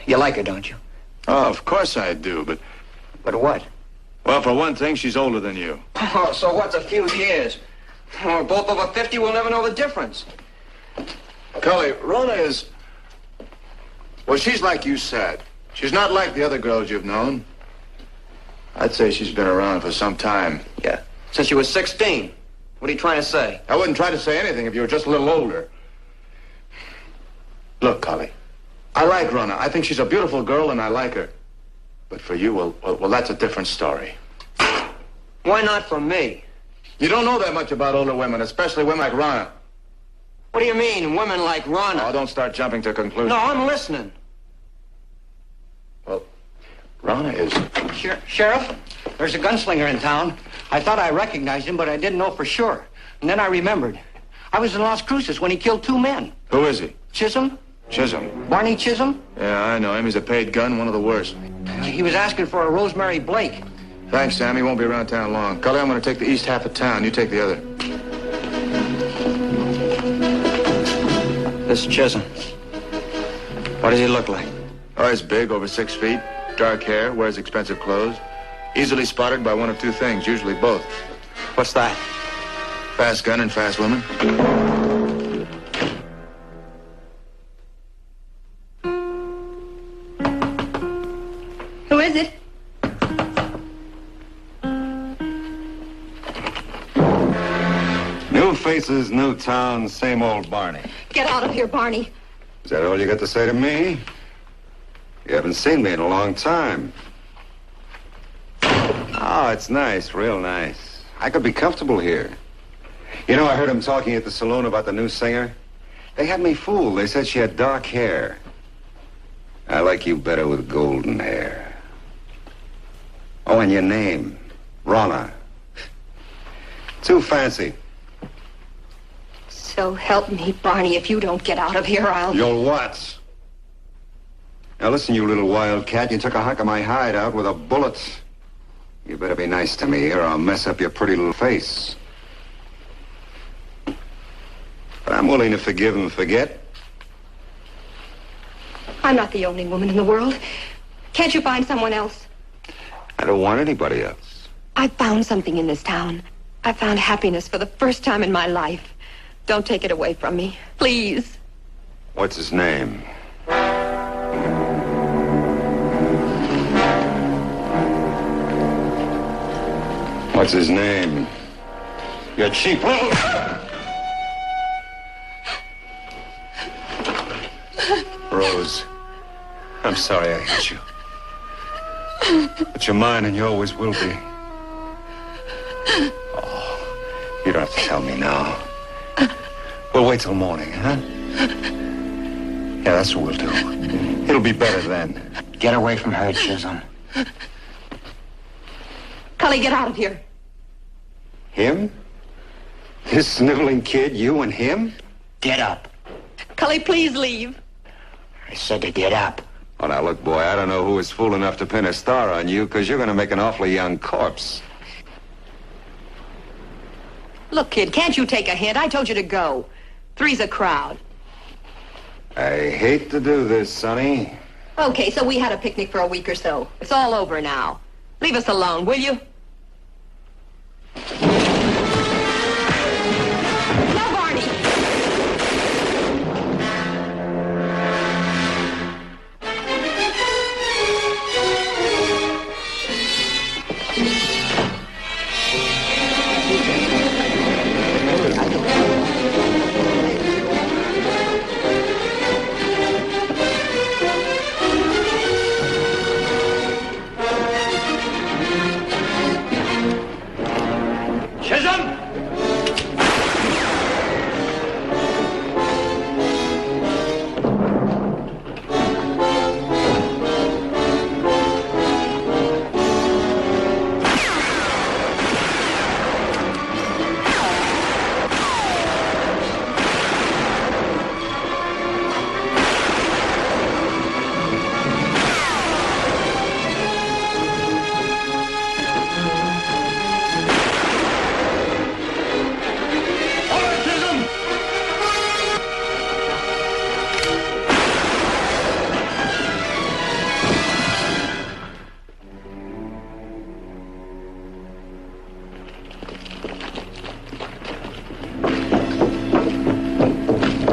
You like her, don't you? Oh, of course I do, but... But what? Well, for one thing, she's older than you. Oh, so what's a few years? We're both over 50, we'll never know the difference. Cully, Rona is... Well, she's like you said. She's not like the other girls you've known. I'd say she's been around for some time. Yeah. Since you were 16. What are you trying to say? I wouldn't try to say anything if you were just a little older. Look, Cully, I like Rona. I think she's a beautiful girl, and I like her. But for you, well, that's a different story. Why not for me? You don't know that much about older women, especially women like Rona. What do you mean, women like Rona? Oh, don't start jumping to conclusions. No, I'm listening. Well, Rona is... Sheriff, there's a gunslinger in town. I thought I recognized him, but I didn't know for sure. And then I remembered. I was in Las Cruces when he killed 2 men. Who is he? Chisholm? Chisholm. Barney Chisholm? Yeah, I know him. He's a paid gun, one of the worst. He was asking for a Rosemary Blake. Thanks, Sam. He won't be around town long. Cully, I'm going to take the east half of town. You take the other. This is Chisholm. What does he look like? Oh, he's big, over 6 feet, dark hair, wears expensive clothes. Easily spotted by one of two things, usually both. What's that? Fast gun and fast women. Who is it? New faces, new town, same old Barney. Get out of here, Barney. Is that all you got to say to me? You haven't seen me in a long time. Oh, it's nice, real nice. I could be comfortable here. You know, I heard him talking at the saloon about the new singer. They had me fooled. They said she had dark hair. I like you better with golden hair. Oh, and your name, Ronna. Too fancy. So help me, Barney, if you don't get out of here, I'll... You'll what? Now listen, you little wildcat. You took a hunk of my hide out with a bullet. You better be nice to me or I'll mess up your pretty little face. But I'm willing to forgive and forget. I'm not the only woman in the world. Can't you find someone else? I don't want anybody else. I found something in this town. I found happiness for the first time in my life. Don't take it away from me, please. What's his name? What's his name? You cheap little... Rose, I'm sorry I hit you. But you're mine and you always will be. Oh, you don't have to tell me now. We'll wait till morning, huh? Yeah, that's what we'll do. It'll be better then. Get away from her, Chisholm. Cully, get out of here. Him? This sniveling kid, you and him? Get up. Cully, please leave. I said to get up. Oh, now, look, boy, I don't know who was fool enough to pin a star on you, because you're going to make an awfully young corpse. Look, kid, can't you take a hint? I told you to go. Three's a crowd. I hate to do this, Sonny. Okay, so we had a picnic for a week or so. It's all over now. Leave us alone, will you? No, Barney! Chisholm!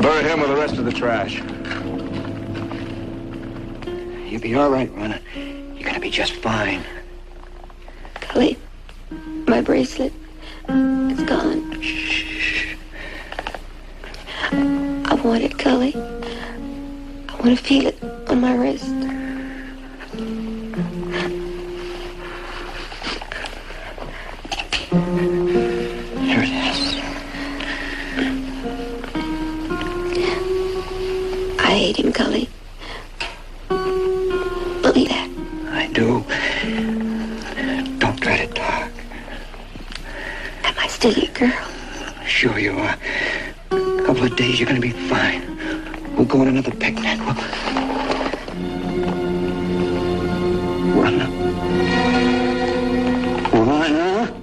Bury him with the rest of the trash. You'll be all right, Ronna. You're gonna be just fine. Cully, my bracelet, it's gone. Shh. I want it, Cully. I want to feel it on my wrist. Here it is. I hate him, Cully. Believe that. I do. Don't try to talk. Am I still your girl? Sure you are. A couple of days, you're gonna be fine. We'll go on another picnic. We'll run up. Run up.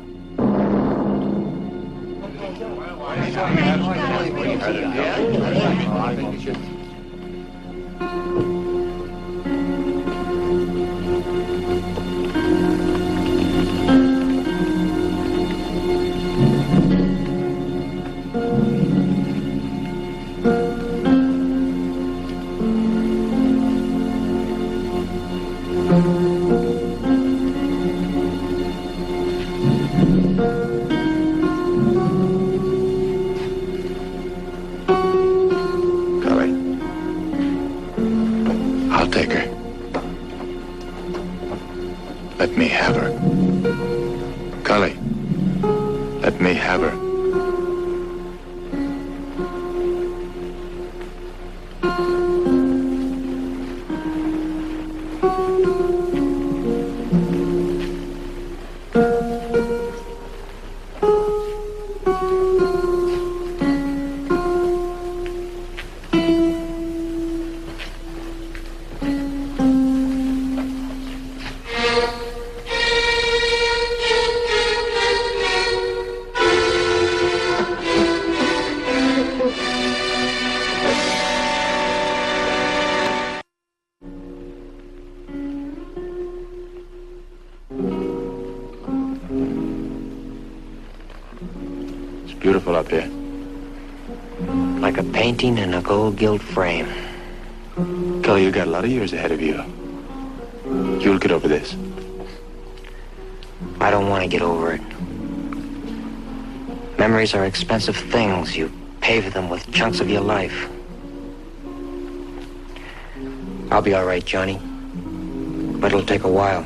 I'll take her. Let me have her. Cully, let me have her. Beautiful up here. Like a painting in a gold gilt frame. Kelly, you got a lot of years ahead of you. You'll get over this. I don't want to get over it. Memories are expensive things. You pay for them with chunks of your life. I'll be all right, Johnny. But it'll take a while.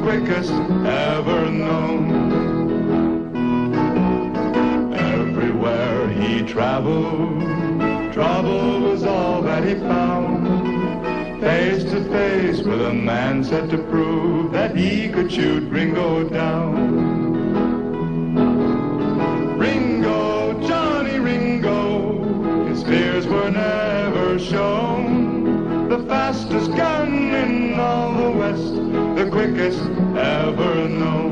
Quickest ever known. Everywhere he traveled, trouble was all that he found. Face to face with a man set to prove that he could shoot Ringo down. Ringo, Johnny Ringo, his fears were never shown. The fastest gun in all the West, the quickest ever known.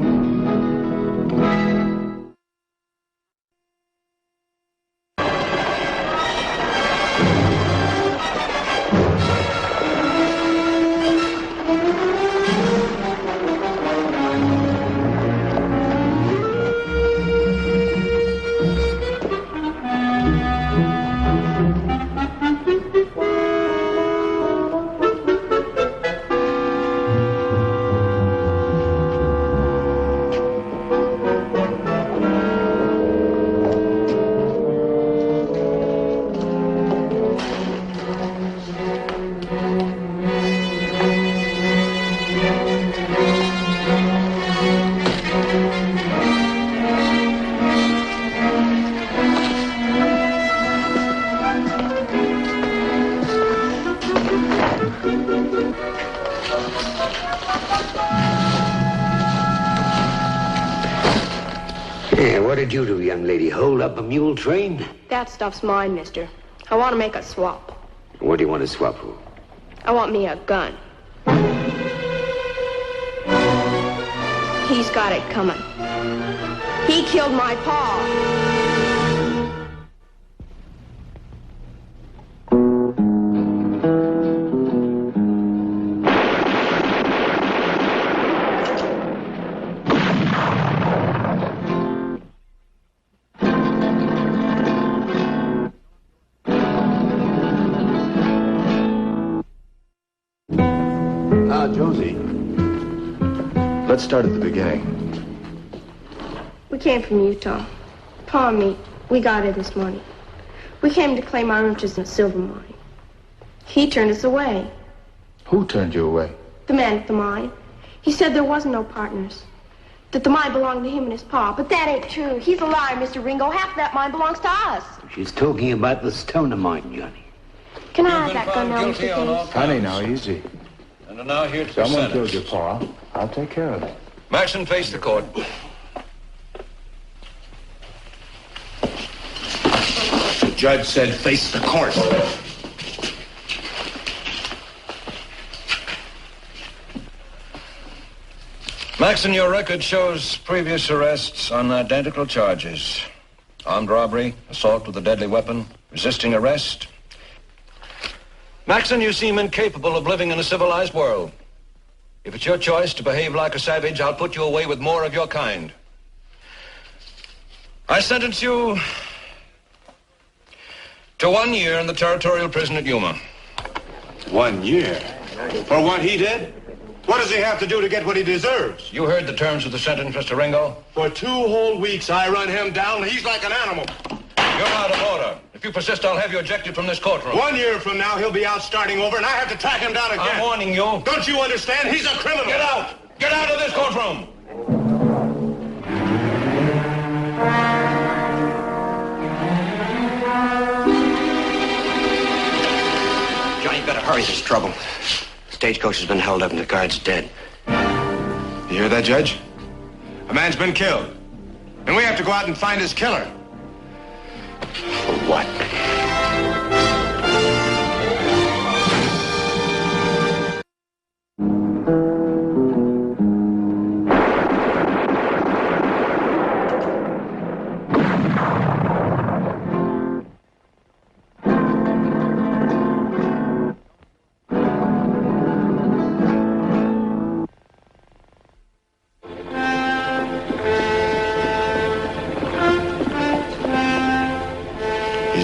Yeah, what did you do, young lady? Hold up a mule train? That stuff's mine, mister. I want to make a swap. What do you want to swap for? I want me a gun. He's got it coming. He killed my pa. Josie, let's start at the beginning. We came from Utah. Pa and me, we got here this morning. We came to claim our interest in a silver mine. He turned us away. Who turned you away? The man at the mine. He said there wasn't no partners. That the mine belonged to him and his pa. But that ain't true. He's a liar, Mr. Ringo. Half of that mine belongs to us. She's talking about the stoner mine, Johnny. Can I have that gun now, Mr. Thief? Honey, now, easy. And are now here to Someone present killed us. your pa. I'll take care of it. Maxon, face the court. The judge said face the court. Maxon, your record shows previous arrests on identical charges. Armed robbery, assault with a deadly weapon, resisting arrest. Maxon, you seem incapable of living in a civilized world. If it's your choice to behave like a savage, I'll put you away with more of your kind. I sentence you to 1 year in the territorial prison at Yuma. 1 year? For what he did? What does he have to do to get what he deserves? You heard the terms of the sentence, Mr. Ringo. For 2 whole weeks, I run him down. He's like an animal. You're out of order. If you persist, I'll have you ejected from this courtroom. 1 year from now, he'll be out starting over, and I have to track him down again. I'm warning you. Don't you understand? He's a criminal. Get out! Get out of this courtroom! Johnny, you better hurry. There's trouble. Stagecoach has been held up and the guard's dead. You hear that, Judge? A man's been killed. And we have to go out and find his killer. For what?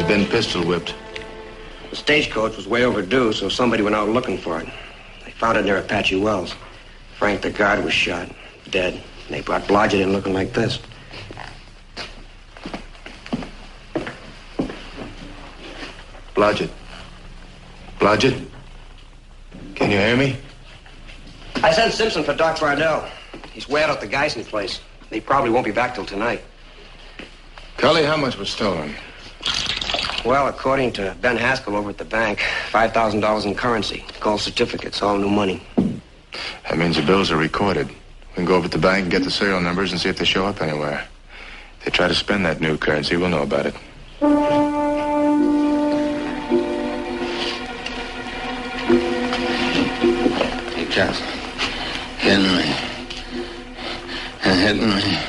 Been pistol whipped. The stagecoach was way overdue, so somebody went out looking for it. They found it near Apache Wells. Frank, the guard, was shot, dead. And they brought Blodgett in looking like this. Blodgett. Blodgett? Can you hear me? I sent Simpson for Doc Bardell. He's way out at the Geisen place. He probably won't be back till tonight. Cully, how much was stolen? Well, according to Ben Haskell over at the bank, $5,000 in currency, gold certificates, all new money. That means the bills are recorded. We can go over to the bank and get the serial numbers and see if they show up anywhere. If they try to spend that new currency, we'll know about it. He kept hitting me. And hitting me.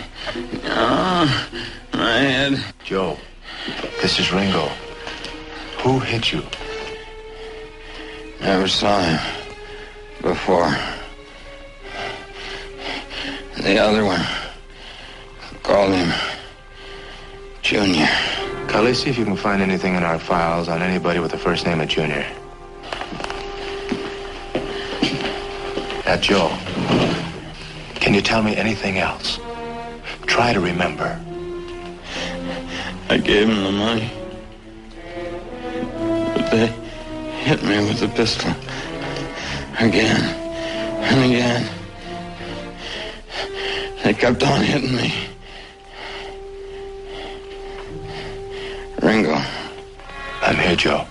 Oh, my head. Joe, this is Ringo. Who hit you? Never saw him before. The other one called him Junior. Cully, see if you can find anything in our files on anybody with the first name of Junior. Now, Joe, can you tell me anything else? Try to remember. I gave him the money. But they hit me with the pistol. Again and again. They kept on hitting me. Ringo. I'm here, Joe.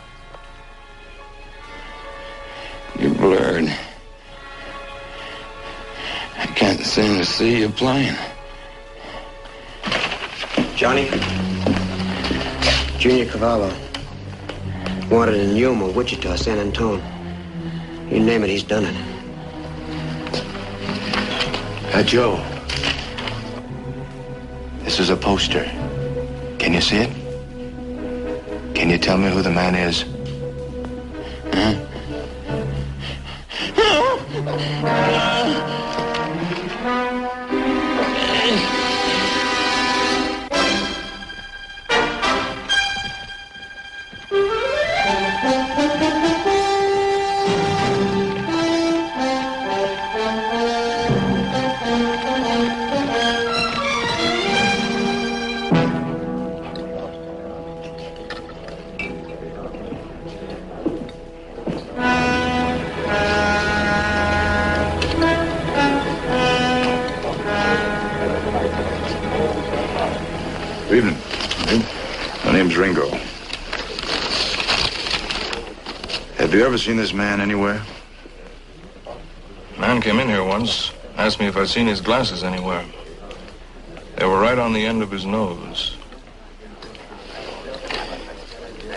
You're blurred. I can't seem to see you playing. Johnny? Junior Cavallo. Wanted in Yuma, Wichita, San Antone. You name it, he's done it. Joe. This is a poster. Can you see it? Can you tell me who the man is? Huh? Good evening. My name's Ringo. Have you ever seen this man anywhere? A man came in here once, asked me if I'd seen his glasses anywhere. They were right on the end of his nose.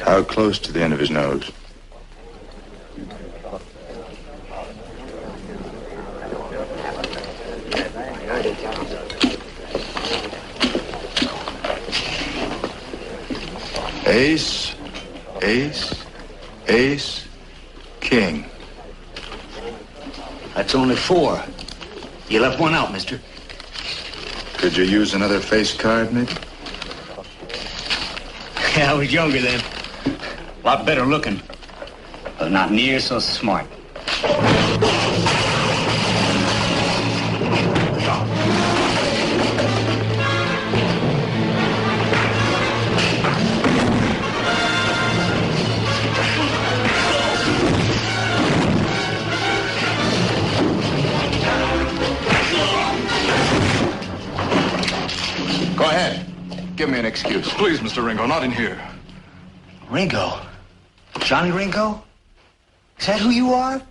How close to the end of his nose? Ace, ace, ace, king. That's only 4. You left one out, mister. Could you use another face card, maybe? Yeah, I was younger then. A lot better looking, but not near so smart. Go ahead. Give me an excuse. Please, Mr. Ringo, not in here. Ringo? Johnny Ringo? Is that who you are?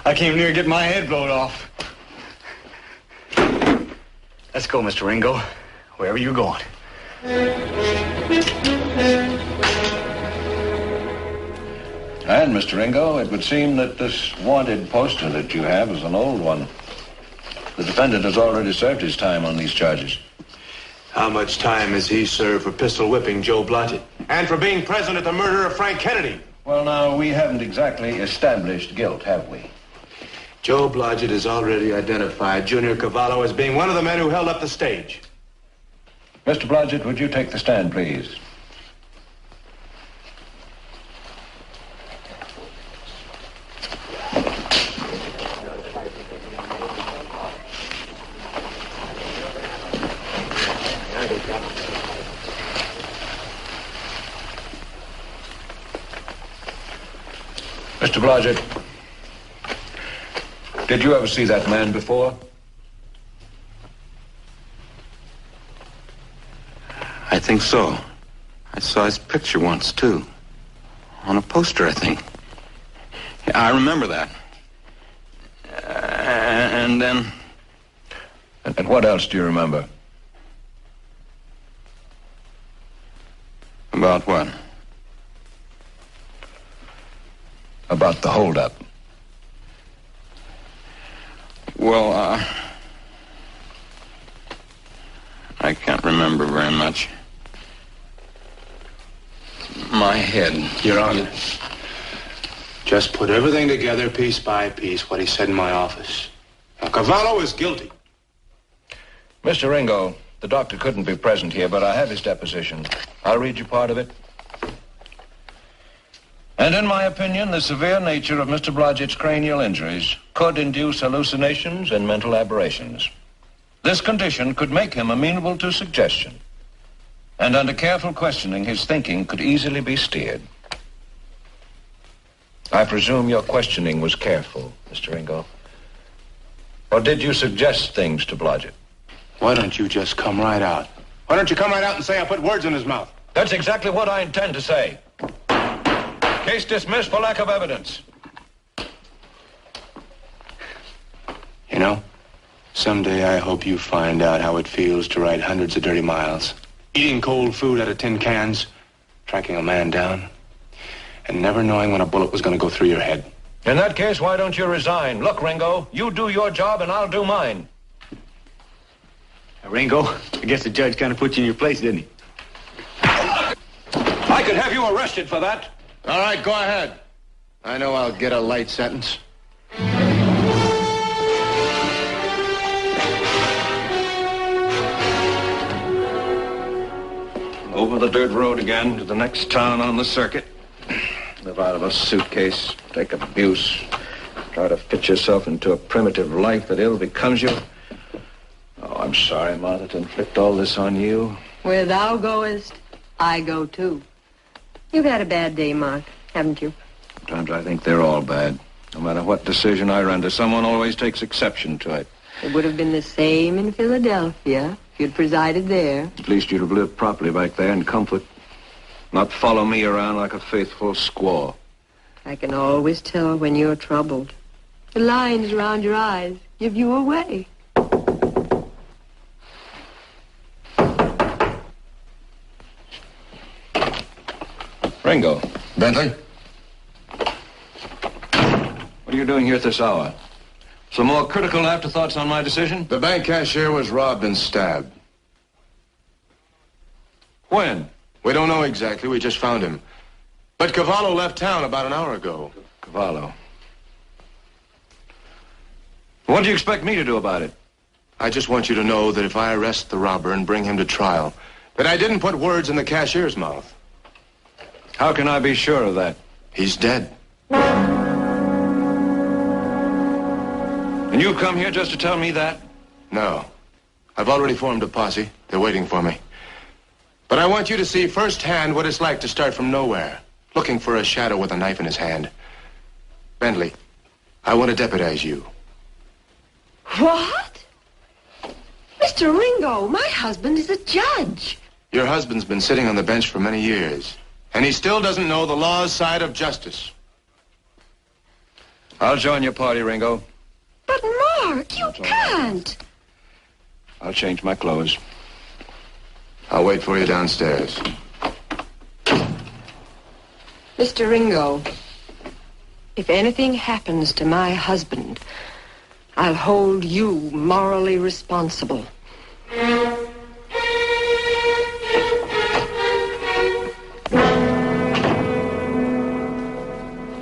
I came near getting my head blown off. Let's go, Mr. Ringo. Wherever you're going. And, Mr. Ringo, it would seem that this wanted poster that you have is an old one. The defendant has already served his time on these charges. How much time has he served for pistol whipping Joe Blodgett? And for being present at the murder of Frank Kennedy? Well, now, we haven't exactly established guilt, have we? Joe Blodgett has already identified Junior Cavallo as being one of the men who held up the stage. Mr. Blodgett, would you take the stand, please? Mr. Blodgett, did you ever see that man before? I think so. I saw his picture once, too. On a poster, I think. Yeah, I remember that. And then... And what else do you remember? About what? About the holdup. Well, I can't remember very much. My head. Your Honor, just put everything together piece by piece, what he said in my office. Now, Cavallo is guilty. Mr. Ringo, the doctor couldn't be present here, but I have his deposition. I'll read you part of it. And in my opinion, the severe nature of Mr. Blodgett's cranial injuries could induce hallucinations and mental aberrations. This condition could make him amenable to suggestion. And under careful questioning, his thinking could easily be steered. I presume your questioning was careful, Mr. Ringo. Or did you suggest things to Blodgett? Why don't you just come right out? Why don't you come right out and say I put words in his mouth? That's exactly what I intend to say. Case dismissed for lack of evidence. You know, someday I hope you find out how it feels to ride hundreds of dirty miles, eating cold food out of tin cans, tracking a man down, and never knowing when a bullet was going to go through your head. In that case, why don't you resign? Look, Ringo, you do your job and I'll do mine. Ringo, I guess the judge kind of put you in your place, didn't he? I could have you arrested for that. All right, go ahead. I know I'll get a light sentence. Over the dirt road again to the next town on the circuit. Live out of a suitcase, take abuse, try to fit yourself into a primitive life that ill becomes you. Oh, I'm sorry, Martha, to inflict all this on you. Where thou goest, I go too. You've had a bad day, Mark, haven't you? Sometimes I think they're all bad. No matter what decision I render, someone always takes exception to it. It would have been the same in Philadelphia. if you'd presided there. At least you'd have lived properly back there in comfort. Not follow me around like a faithful squaw. I can always tell when you're troubled. The lines around your eyes give you away. Ringo. Bentley? What are you doing here at this hour? Some more critical afterthoughts on my decision? The bank cashier was robbed and stabbed. When? We don't know exactly. We just found him. But Cavallo left town about an hour ago. Cavallo. What do you expect me to do about it? I just want you to know that if I arrest the robber and bring him to trial, that I didn't put words in the cashier's mouth. How can I be sure of that? He's dead. And you've come here just to tell me that? No. I've already formed a posse. They're waiting for me. But I want you to see firsthand what it's like to start from nowhere, looking for a shadow with a knife in his hand. Bentley, I want to deputize you. What? Mr. Ringo, my husband is a judge. Your husband's been sitting on the bench for many years, and he still doesn't know the law's side of justice. I'll join your party, Ringo. But, Mark, you can't. I'll change my clothes. I'll wait for you downstairs. Mr. Ringo, if anything happens to my husband, I'll hold you morally responsible.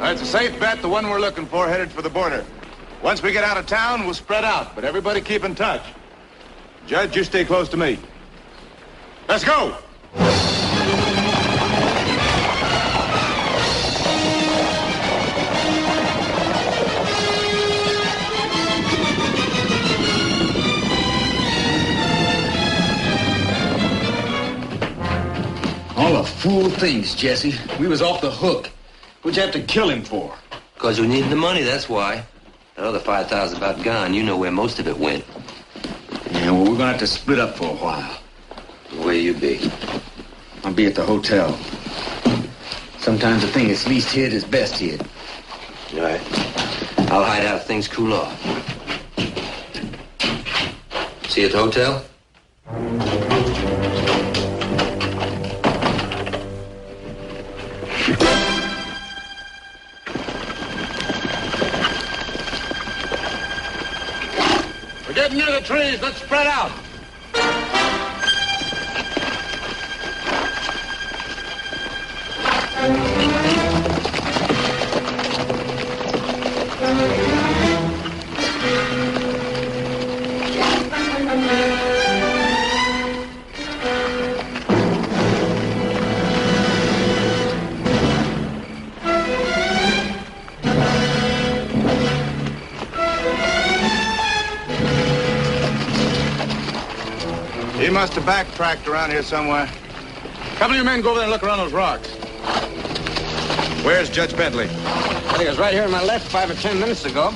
It's a safe bet, the one we're looking for headed for the border. Once we get out of town, we'll spread out, but everybody keep in touch. Judge, you stay close to me. Let's go! All the fool things, Jesse. We was off the hook. What'd you have to kill him for? Because we needed the money, that's why. That other 5,000 about gone. You know where most of it went. Yeah, well, we're gonna have to split up for a while. Where you be? I'll be at the hotel. Sometimes the thing that's least hid is best hid. All right. I'll hide out if things cool off. See you at the hotel? We're getting near the trees. Let's spread out. He must have backtracked around here somewhere. A couple of your men go over there and look around those rocks. Where's Judge Bentley? I think he was right here on my left 5 or 10 minutes ago.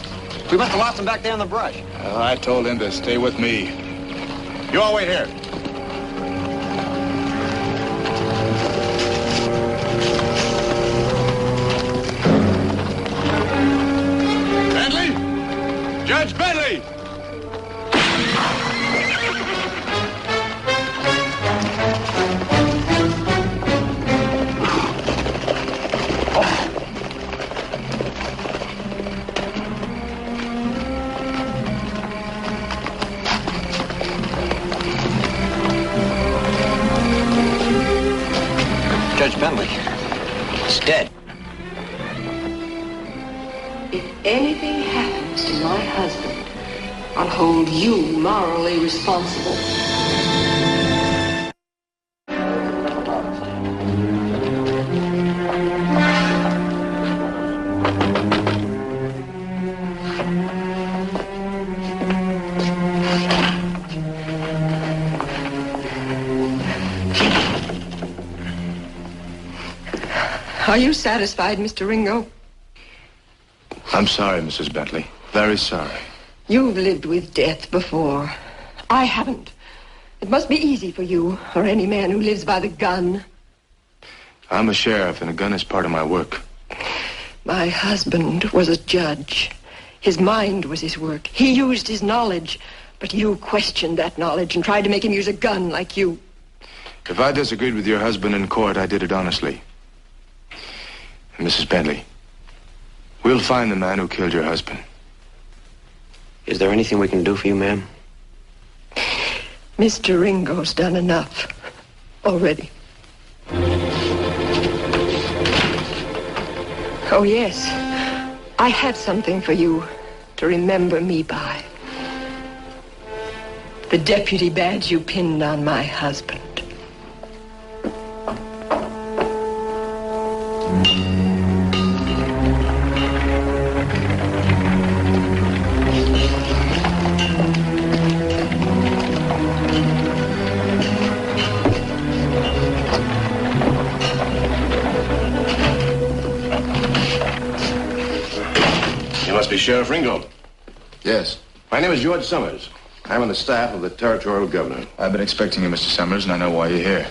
We must have lost him back there in the brush. I told him to stay with me. You all wait here. Bentley! Judge Bentley! Judge Bentley. He's dead. If anything happens to my husband, I'll hold you morally responsible. Are you satisfied, Mr. Ringo? I'm sorry, Mrs. Bentley. Very sorry. You've lived with death before. I haven't. It must be easy for you, or any man who lives by the gun. I'm a sheriff, and a gun is part of my work. My husband was a judge. His mind was his work. He used his knowledge, but you questioned that knowledge and tried to make him use a gun like you. If I disagreed with your husband in court, I did it honestly. And Mrs. Bentley, we'll find the man who killed your husband. Is there anything we can do for you, ma'am? Mr. Ringo's done enough already. Oh, yes. I have something for you to remember me by. The deputy badge you pinned on my husband. Must be Sheriff Ringo. Yes. My name is George Summers. I'm on the staff of the territorial governor. I've been expecting you, Mr. Summers, and I know why you're here.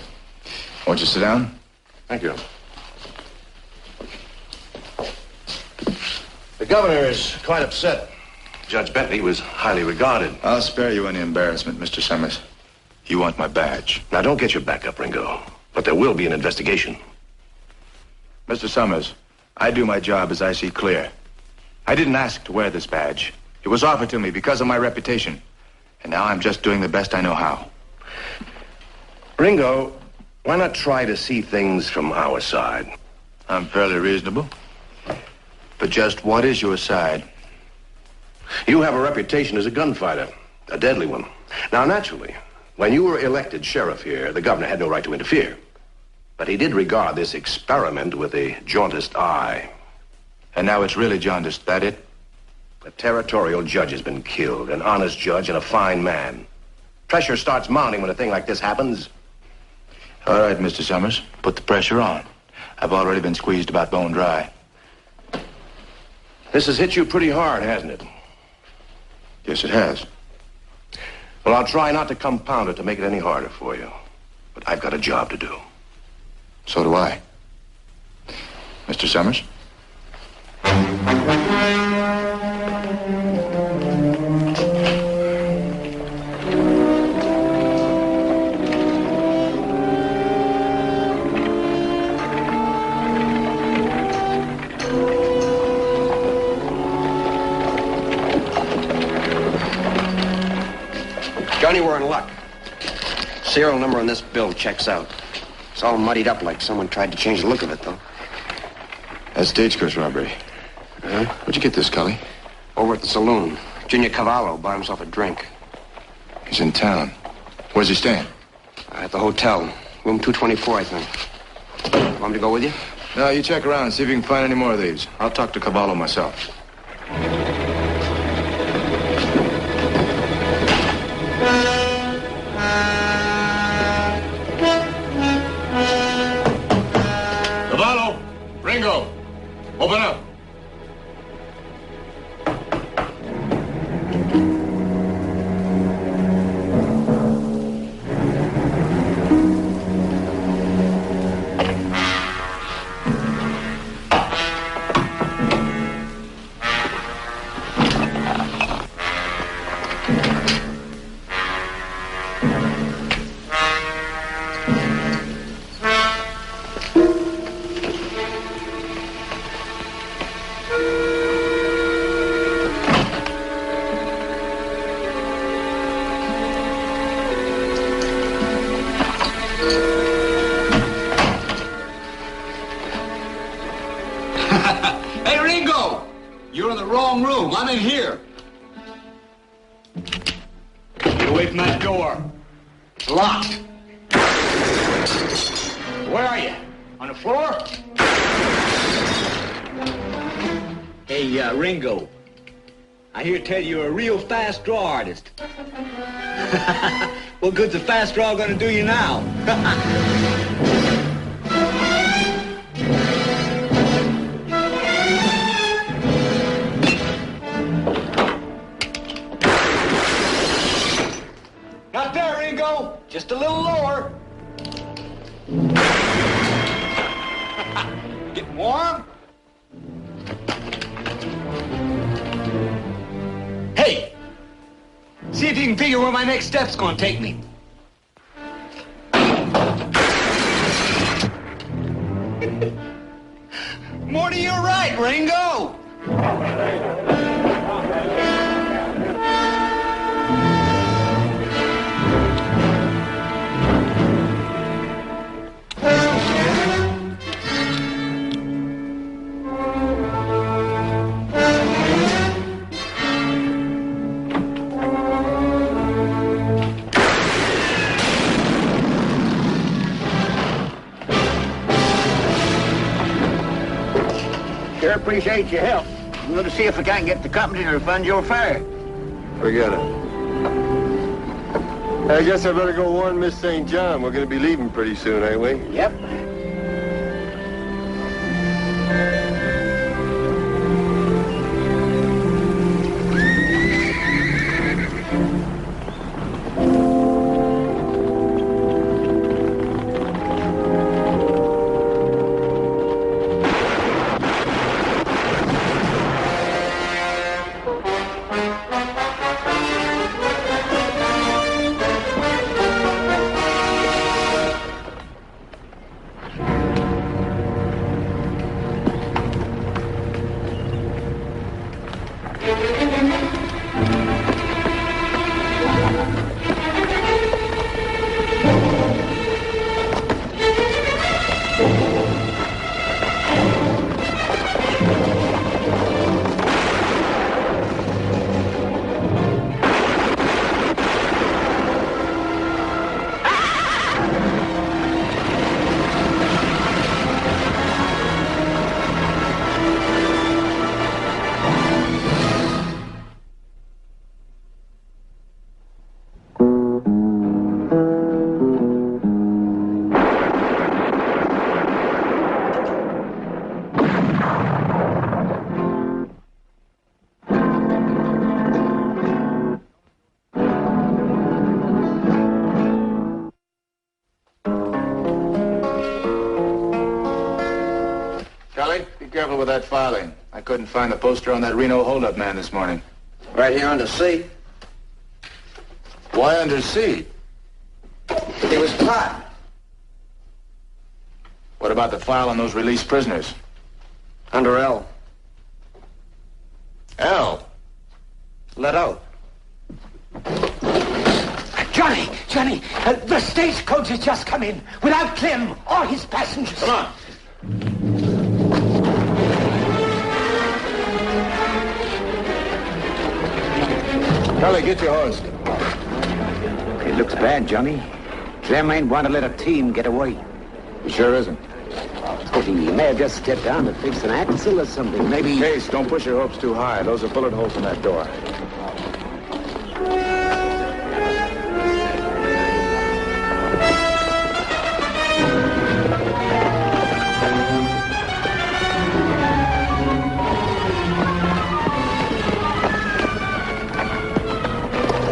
Won't you sit down? Thank you. The governor is quite upset. Judge Bentley was highly regarded. I'll spare you any embarrassment, Mr. Summers. You want my badge. Now, don't get your back up, Ringo. But there will be an investigation. Mr. Summers, I do my job as I see clear. I didn't ask to wear this badge. It was offered to me because of my reputation. And now I'm just doing the best I know how. Ringo, why not try to see things from our side? I'm fairly reasonable. But just what is your side? You have a reputation as a gunfighter, a deadly one. Now, naturally, when you were elected sheriff here, the governor had no right to interfere. But he did regard this experiment with a jaundiced eye. And now it's really jaundiced, that it? A territorial judge has been killed, an honest judge and a fine man. Pressure starts mounting when a thing like this happens. All right, Mr. Summers, put the pressure on. I've already been squeezed about bone dry. This has hit you pretty hard, hasn't it? Yes, it has. Well, I'll try not to compound it to make it any harder for you. But I've got a job to do. So do I. Mr. Summers? Johnny, we're in luck. Serial number on this bill checks out. It's all muddied up like someone tried to change the look of it, though. That's stagecoach robbery. Where'd you get this, Cully? Over at the saloon. Junior Cavallo bought himself a drink. He's in town. Where's he staying? At the hotel. Room 224, I think. Want me to go with you? No, you check around and see if you can find any more of these. I'll talk to Cavallo myself. Cavallo! Ringo! Open up! Hey, Ringo! You're in the wrong room. I'm in here. Get away from that door. It's locked. Where are you? On the floor? Hey, Ringo. I hear tell you're a real fast draw artist. What good's a fast draw gonna do you now? Not there, Ringo. Just a little lower. Getting warm? Hey, see if you can figure where my next step's gonna take me. More to your right, Ringo. Sure appreciate your help. I'm going to see if I can't get the company to refund your fare. Forget it. I guess I better go warn Miss St. John. We're going to be leaving pretty soon, ain't we? Yep. Charlie, be careful with that filing. I couldn't find the poster on that Reno holdup man this morning. Right here under C. Why under C? He was caught. What about the file on those released prisoners? Under L. L? Let out. Johnny, the stagecoach has just come in without Clem or his passengers. Come on. Charlie, get your horse. It looks bad, Johnny. Clem ain't want to let a team get away. He sure isn't. He may have just stepped down to fix an axle or something. Maybe... Case, don't push your hopes too high. Those are bullet holes in that door.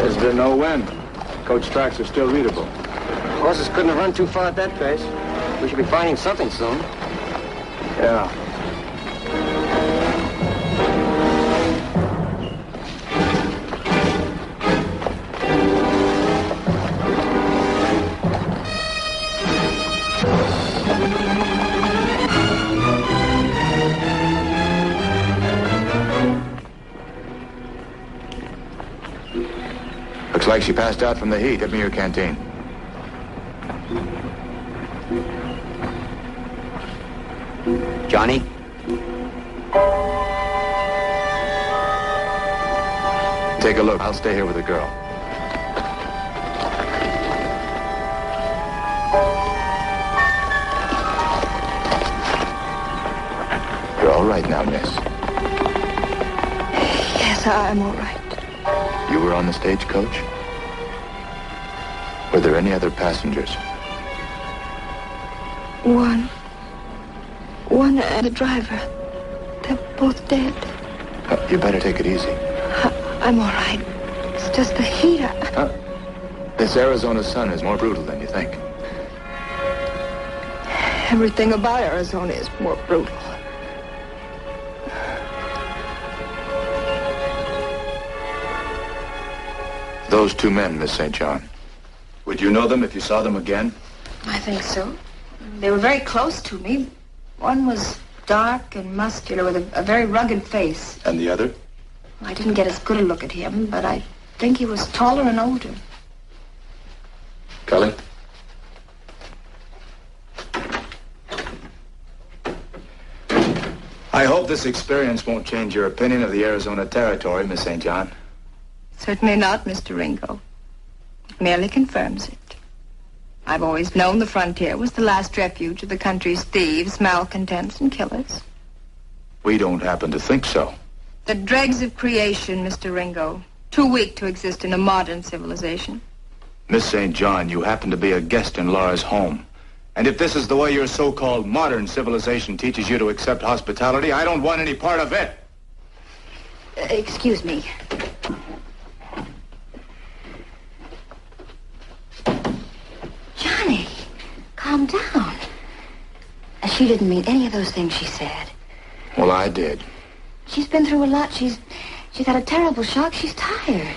Is there no wind? Coach tracks are still readable. Horses couldn't have run too far at that pace. We should be finding something soon. Yeah. Looks like she passed out from the heat. Get me your canteen. Johnny? Take a look. I'll stay here with the girl. You're all right now, miss. Yes, I'm all right. You were on the stagecoach? Were there any other passengers? One and the driver. They're both dead. You better take it easy. I'm all right. It's just the heat. This Arizona sun is more brutal than you think. Everything about Arizona is more brutal. Those two men, Miss St. John. Would you know them if you saw them again? I think so. They were very close to me. One was dark and muscular with a very rugged face. And the other? I didn't get as good a look at him, but I think he was taller and older. Cully? I hope this experience won't change your opinion of the Arizona Territory, Miss St. John. Certainly not, Mr. Ringo. It merely confirms it. I've always known the frontier was the last refuge of the country's thieves, malcontents, and killers. We don't happen to think so. The dregs of creation, Mr. Ringo. Too weak to exist in a modern civilization. Miss St. John, you happen to be a guest in Laura's home. And if this is the way your so-called modern civilization teaches you to accept hospitality, I don't want any part of it. Excuse me. Johnny, calm down. She didn't mean any of those things she said. Well, I did. She's been through a lot. She's had a terrible shock. She's tired.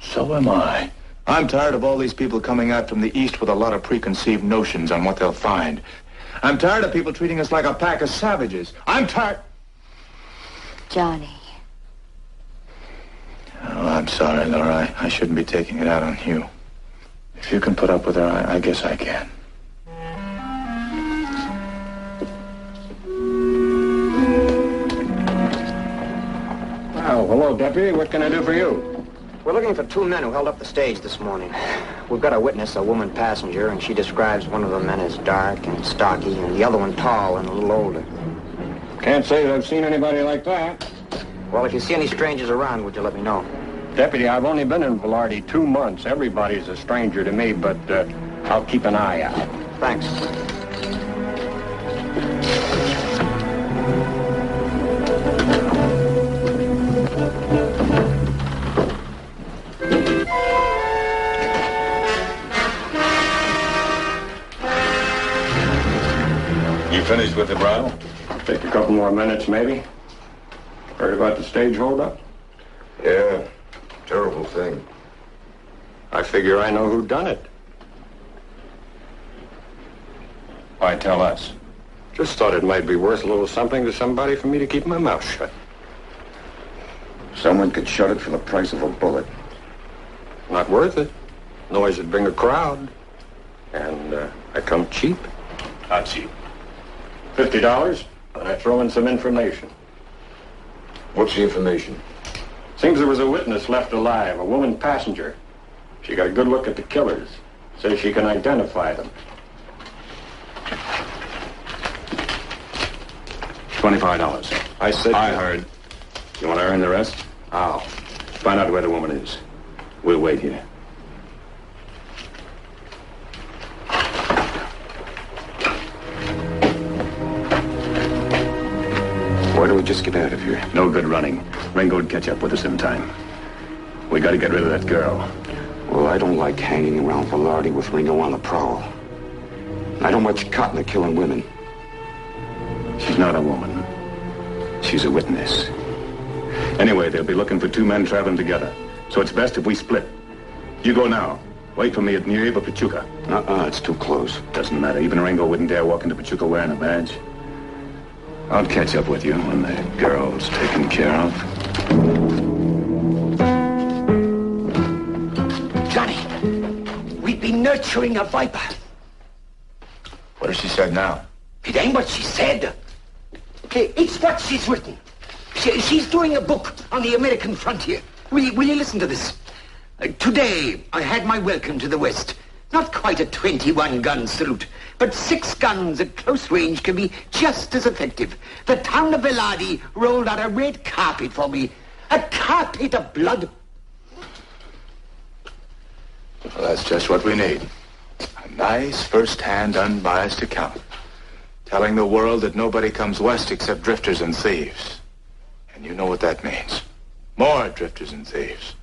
So am I. I'm tired of all these people coming out from the East with a lot of preconceived notions on what they'll find. I'm tired of people treating us like a pack of savages. I'm tired... Johnny. Oh, I'm sorry, Laura. I shouldn't be taking it out on you. If you can put up with her, I guess I can. Oh, hello, Deputy. What can I do for you? We're looking for two men who held up the stage this morning. We've got a witness, a woman passenger, and she describes one of the men as dark and stocky, and the other one tall and a little older. Can't say that I've seen anybody like that. Well, if you see any strangers around, would you let me know? Deputy, I've only been in Velarde 2 months. Everybody's a stranger to me, but I'll keep an eye out. Thanks. You finished with the bridal? Take a couple more minutes, maybe. Heard about the stage holdup? Yeah, terrible thing. I figure I know who done it. Why tell us? Just thought it might be worth a little something to somebody for me to keep my mouth shut. Someone could shut it for the price of a bullet. Not worth it. Noise would bring a crowd. And I come cheap. How cheap? $50, and I throw in some information. What's the information? Seems there was a witness left alive, a woman passenger. She got a good look at the killers. Says she can identify them. $25. I said... I heard. You want to earn the rest? How? Find out where the woman is. We'll wait here. Why don't we just get out of here? No good running. Ringo would catch up with us in time. We got to get rid of that girl. Well, I don't like hanging around Velarde with Ringo on the prowl. I don't much cotton to killing women. She's not a woman. She's a witness. Anyway, they'll be looking for 2 men traveling together. So it's best if we split. You go now. Wait for me at Nieva, Pachuca. It's too close. Doesn't matter. Even Ringo wouldn't dare walk into Pachuca wearing a badge. I'll catch up with you when the girl's taken care of. Johnny, we've been nurturing a viper. What has she said now? It ain't what she said. It's what she's written. She's doing a book on the American frontier. Will you listen to this? Today, I had my welcome to the West. Not quite a 21-gun salute, but 6 guns at close range can be just as effective. The town of Velarde rolled out a red carpet for me. A carpet of blood. Well, that's just what we need. A nice, first-hand, unbiased account. Telling the world that nobody comes west except drifters and thieves. And you know what that means. More drifters and thieves.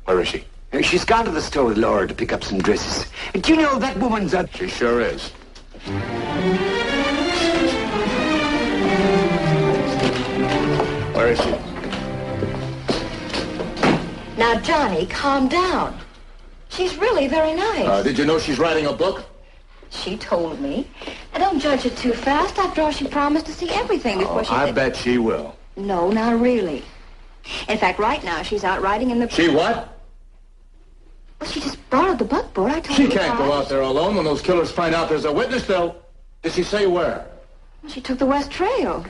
Where is she? She's gone to the store with Laura to pick up some dresses. Do you know that woman's a... She sure is. Where is she? Now, Johnny, calm down. She's really very nice. Did you know she's writing a book? She told me. I don't judge her too fast. After all, she promised to see everything before she... I bet she will. No, not really. In fact, right now, she's out riding in the... She what? Well, she just borrowed the buckboard. I told She her can't go out there alone. When those killers find out there's a witness, they'll... Did she say where? Well, she took the West Trail.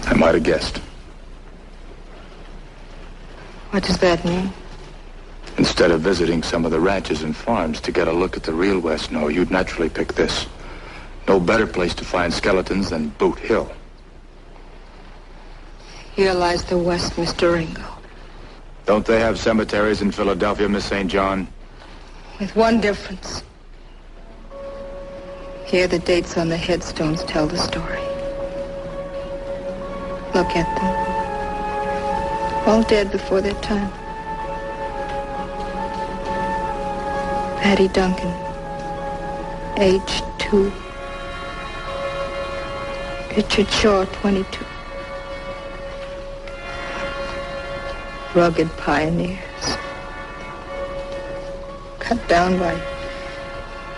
I might have guessed. What does that mean? Instead of visiting some of the ranches and farms to get a look at the real West Snow, you'd naturally pick this. No better place to find skeletons than Boot Hill. Here lies the West, Mr. Ringo. Don't they have cemeteries in Philadelphia, Miss St. John? With one difference. Here the dates on the headstones tell the story. Look at them. All dead before their time. Patty Duncan, age 2. Richard Shaw, 22. Rugged pioneers. Cut down by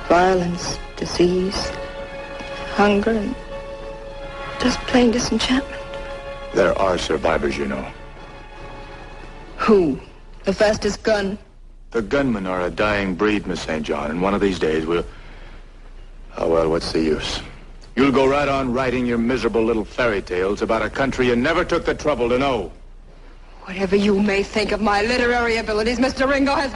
violence, disease, hunger, and just plain disenchantment. There are survivors, you know. Who? The fastest gun? The gunmen are a dying breed, Miss St. John, and one of these days we'll... Oh, well, what's the use? You'll go right on writing your miserable little fairy tales about a country you never took the trouble to know. Whatever you may think of my literary abilities, Mr. Ringo has...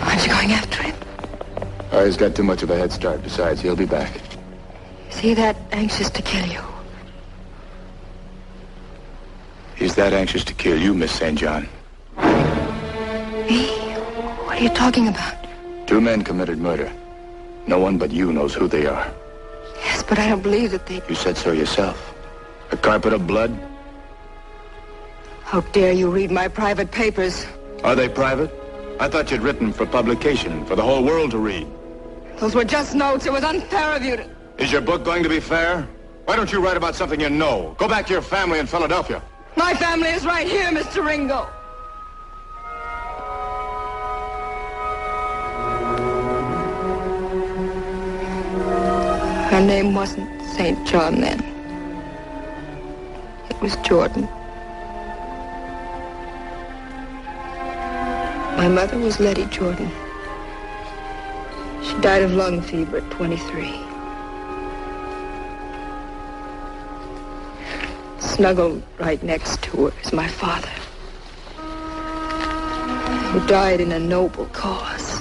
Aren't you going after him? Oh, he's got too much of a head start. Besides, he'll be back. Is he that anxious to kill you? He's that anxious to kill you, Miss St. John. Me? What are you talking about? 2 men committed murder. No one but you knows who they are. Yes, but I don't believe that they... You said so yourself. A carpet of blood? How dare you read my private papers? Are they private? I thought you'd written for publication, for the whole world to read. Those were just notes. It was unfair of you to... Is your book going to be fair? Why don't you write about something you know? Go back to your family in Philadelphia. My family is right here, Mr. Ringo. Her name wasn't St. John then. It was Jordan. My mother was Letty Jordan. She died of lung fever at 23. Snuggled right next to her is my father, who died in a noble cause,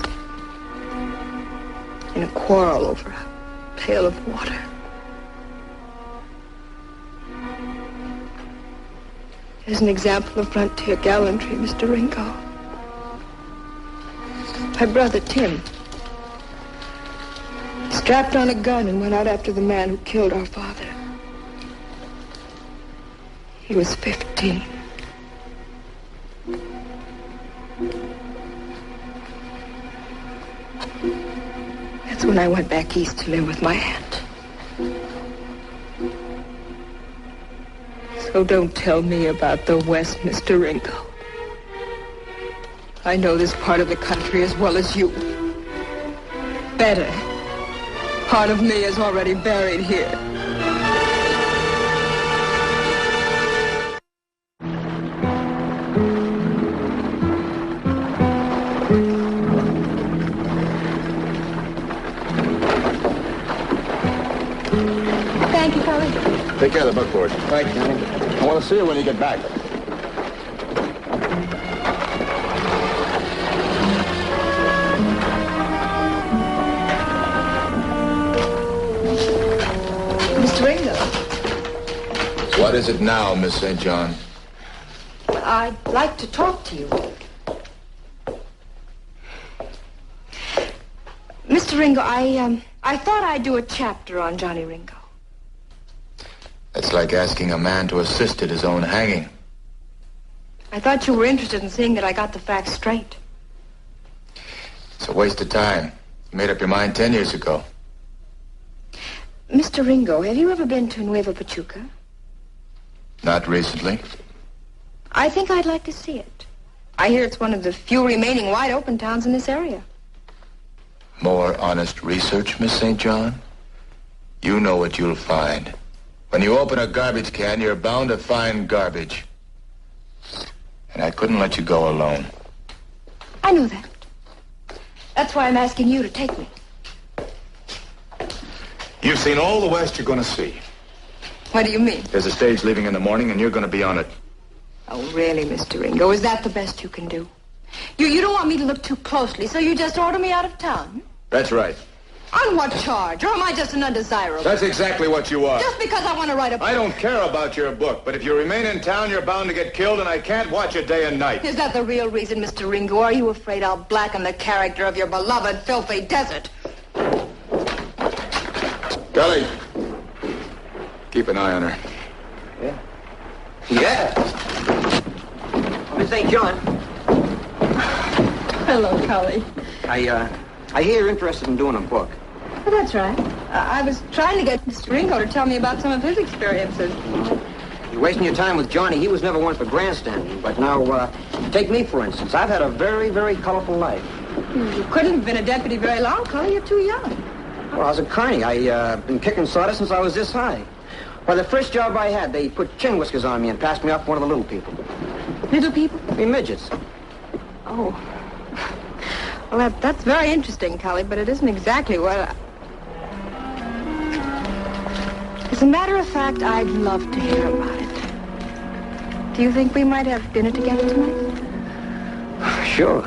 in a quarrel over a pail of water. There's an example of frontier gallantry, Mr. Ringo. My brother, Tim, strapped on a gun and went out after the man who killed our father. He was 15. That's when I went back east to live with my aunt. So don't tell me about the West, Mr. Ringo. I know this part of the country as well as you. Better. Part of me is already buried here. Thank you, Cully. Take care of the buckboard. Right, Johnny. I want to see you when you get back. Mr. Ringo, What is it now, Miss St. John? I'd like to talk to you. Mr. Ringo, I thought I'd do a chapter on Johnny Ringo. It's like asking a man to assist at his own hanging. I thought you were interested in seeing that I got the facts straight. It's a waste of time. You made up your mind 10 years ago. Mr. Ringo, have you ever been to Nueva Pachuca? Not recently. I think I'd like to see it. I hear it's one of the few remaining wide-open towns in this area. More honest research, Miss St. John? You know what you'll find. When you open a garbage can, you're bound to find garbage. And I couldn't let you go alone. I know that. That's why I'm asking you to take me. You've seen all the West you're going to see. What do you mean? There's a stage leaving in the morning, and you're going to be on it. Oh, really, Mr. Ringo? Is that the best you can do? You don't want me to look too closely, so you just order me out of town? That's right. On what charge? Or am I just an undesirable? That's exactly what you are. Just because I want to write a book. I don't care about your book, but if you remain in town, you're bound to get killed, and I can't watch it day and night. Is that the real reason, Mr. Ringo? Are you afraid I'll blacken the character of your beloved, filthy desert? Gully, keep an eye on her. Yeah. Miss St. John, Hello, Cully. I hear you're interested in doing a book. Oh, that's right. I was trying to get Mr. Ringo to tell me about some of his experiences. You're wasting your time with Johnny. He was never one for grandstanding. But now, take me, for instance. I've had a very, very colorful life. You couldn't have been a deputy very long, Cully. You're too young. Well, I was a carny. I've been kicking sawdust since I was this high. Well, the first job I had, they put chin whiskers on me and passed me off for one of the little people. Little people? The midgets. Oh. Well, that's very interesting, Cully, but it isn't exactly what As a matter of fact, I'd love to hear about it. Do you think we might have dinner together tonight? Sure.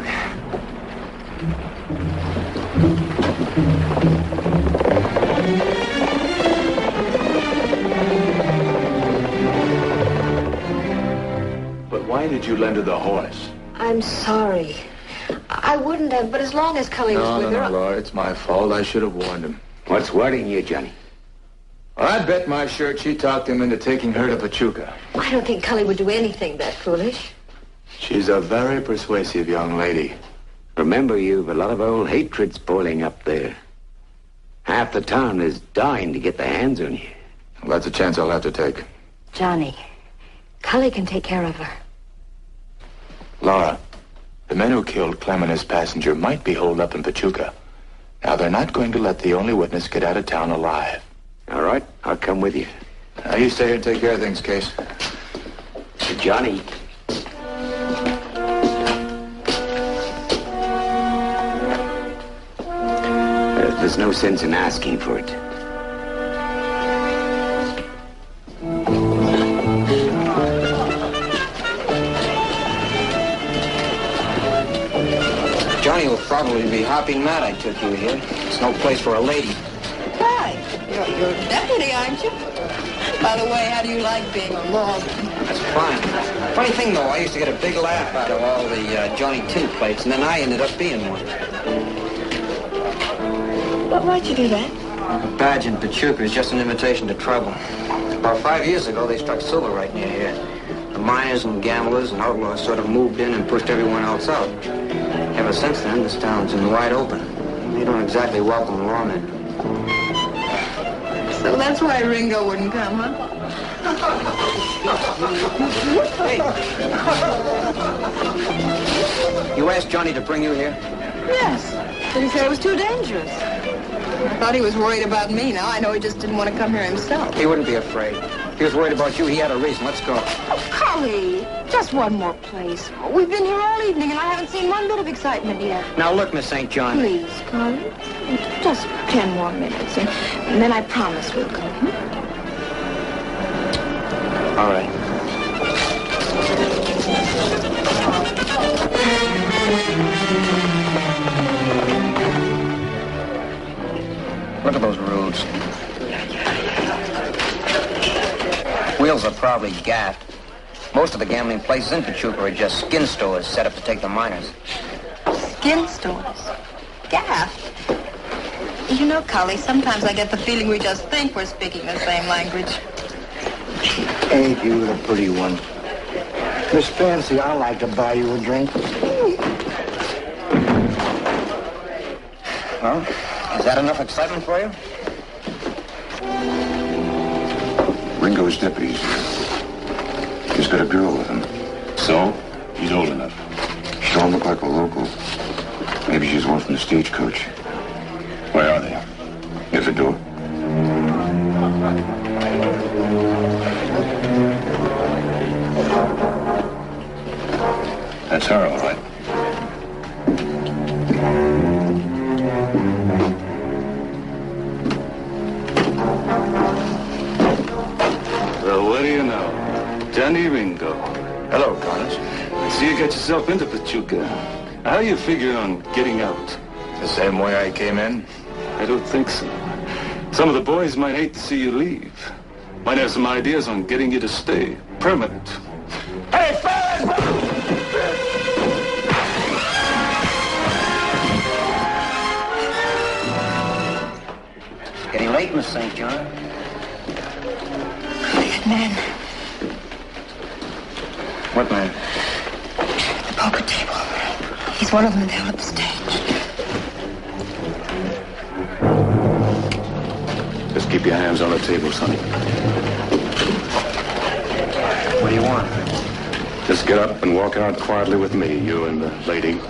But why did you lend her the horse? I'm sorry. I wouldn't have, but as long as Cully was with her... No, Laura, it's my fault. I should have warned him. What's worrying you, Johnny? Well, I bet my shirt she talked him into taking her to Pachuca. I don't think Cully would do anything that foolish. She's a very persuasive young lady. Remember, you've a lot of old hatreds boiling up there. Half the town is dying to get their hands on you. Well, that's a chance I'll have to take. Johnny, Cully can take care of her. Laura, the men who killed Clem and his passenger might be holed up in Pachuca. Now, they're not going to let the only witness get out of town alive. All right, I'll come with you. Now, you stay here and take care of things, Case. Johnny. There's no sense in asking for it. Johnny will probably be hopping mad I took you here. It's no place for a lady. Why? You're a deputy, aren't you? By the way, how do you like being a lawman? That's fine. Funny thing, though, I used to get a big laugh out of all the Johnny tin plates, and then I ended up being one. Why'd you do that? A badge in Pachuca is just an invitation to trouble. About 5 years ago, they struck silver right near here. The miners and gamblers and outlaws sort of moved in and pushed everyone else out. Ever since then, this town's in wide open. They don't exactly welcome lawmen. So that's why Ringo wouldn't come, huh? You asked Johnny to bring you here? Yes, but he said it was too dangerous. I thought he was worried about me. Now I know he just didn't want to come here himself. He wouldn't be afraid. If he was worried about you, he had a reason. Let's go. Oh, Cully, just one more place. We've been here all evening, and I haven't seen one bit of excitement yet. Now look, Miss St. John. Please, Cully, just 10 more minutes, and then I promise we'll go. All right. Look at those roads. Wheels are probably gaffed. Most of the gambling places in Pachuca are just skin stores set up to take the minors. Skin stores? Gaff. You know, Cully, sometimes I get the feeling we just think we're speaking the same language. Ain't you the pretty one? Miss Fancy, I'd like to buy you a drink. Well, is that enough excitement for you? Ringo's deputies. He's got a girl with him. So? He's old enough. She don't look like a local. Maybe she's one from the stagecoach. Where are they? Here's the door. That's her, all right. Well, what do you know? Johnny Ringo. Hello, Carnes. I see you got yourself into Pachuca. How you figure on getting out? The same way I came in? I don't think so. Some of the boys might hate to see you leave. Might have some ideas on getting you to stay permanent. Hey, fellas! Getting late, Miss St. John. That man, What man? the poker table. He's one of them down at the stage. Just keep your hands on the table, Sonny. What do you want? Just get up and walk out quietly with me, you and the lady.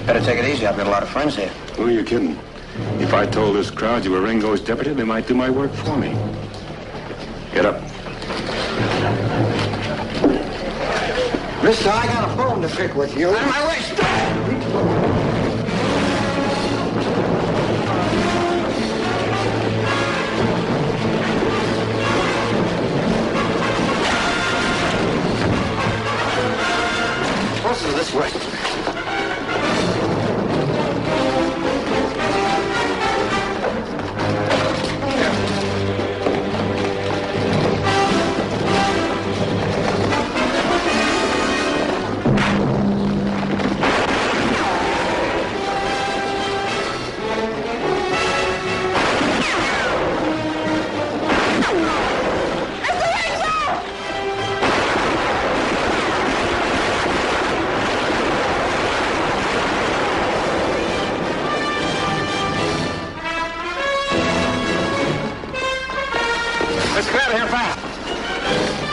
Better take it easy. I've got a lot of friends here. Who are you kidding? If I told this crowd you were Ringo's deputy, they might do my work for me. Get up. Mister, I got a bone to pick with you. Out of my way, stop! Horses this way. Let's get out of here fast.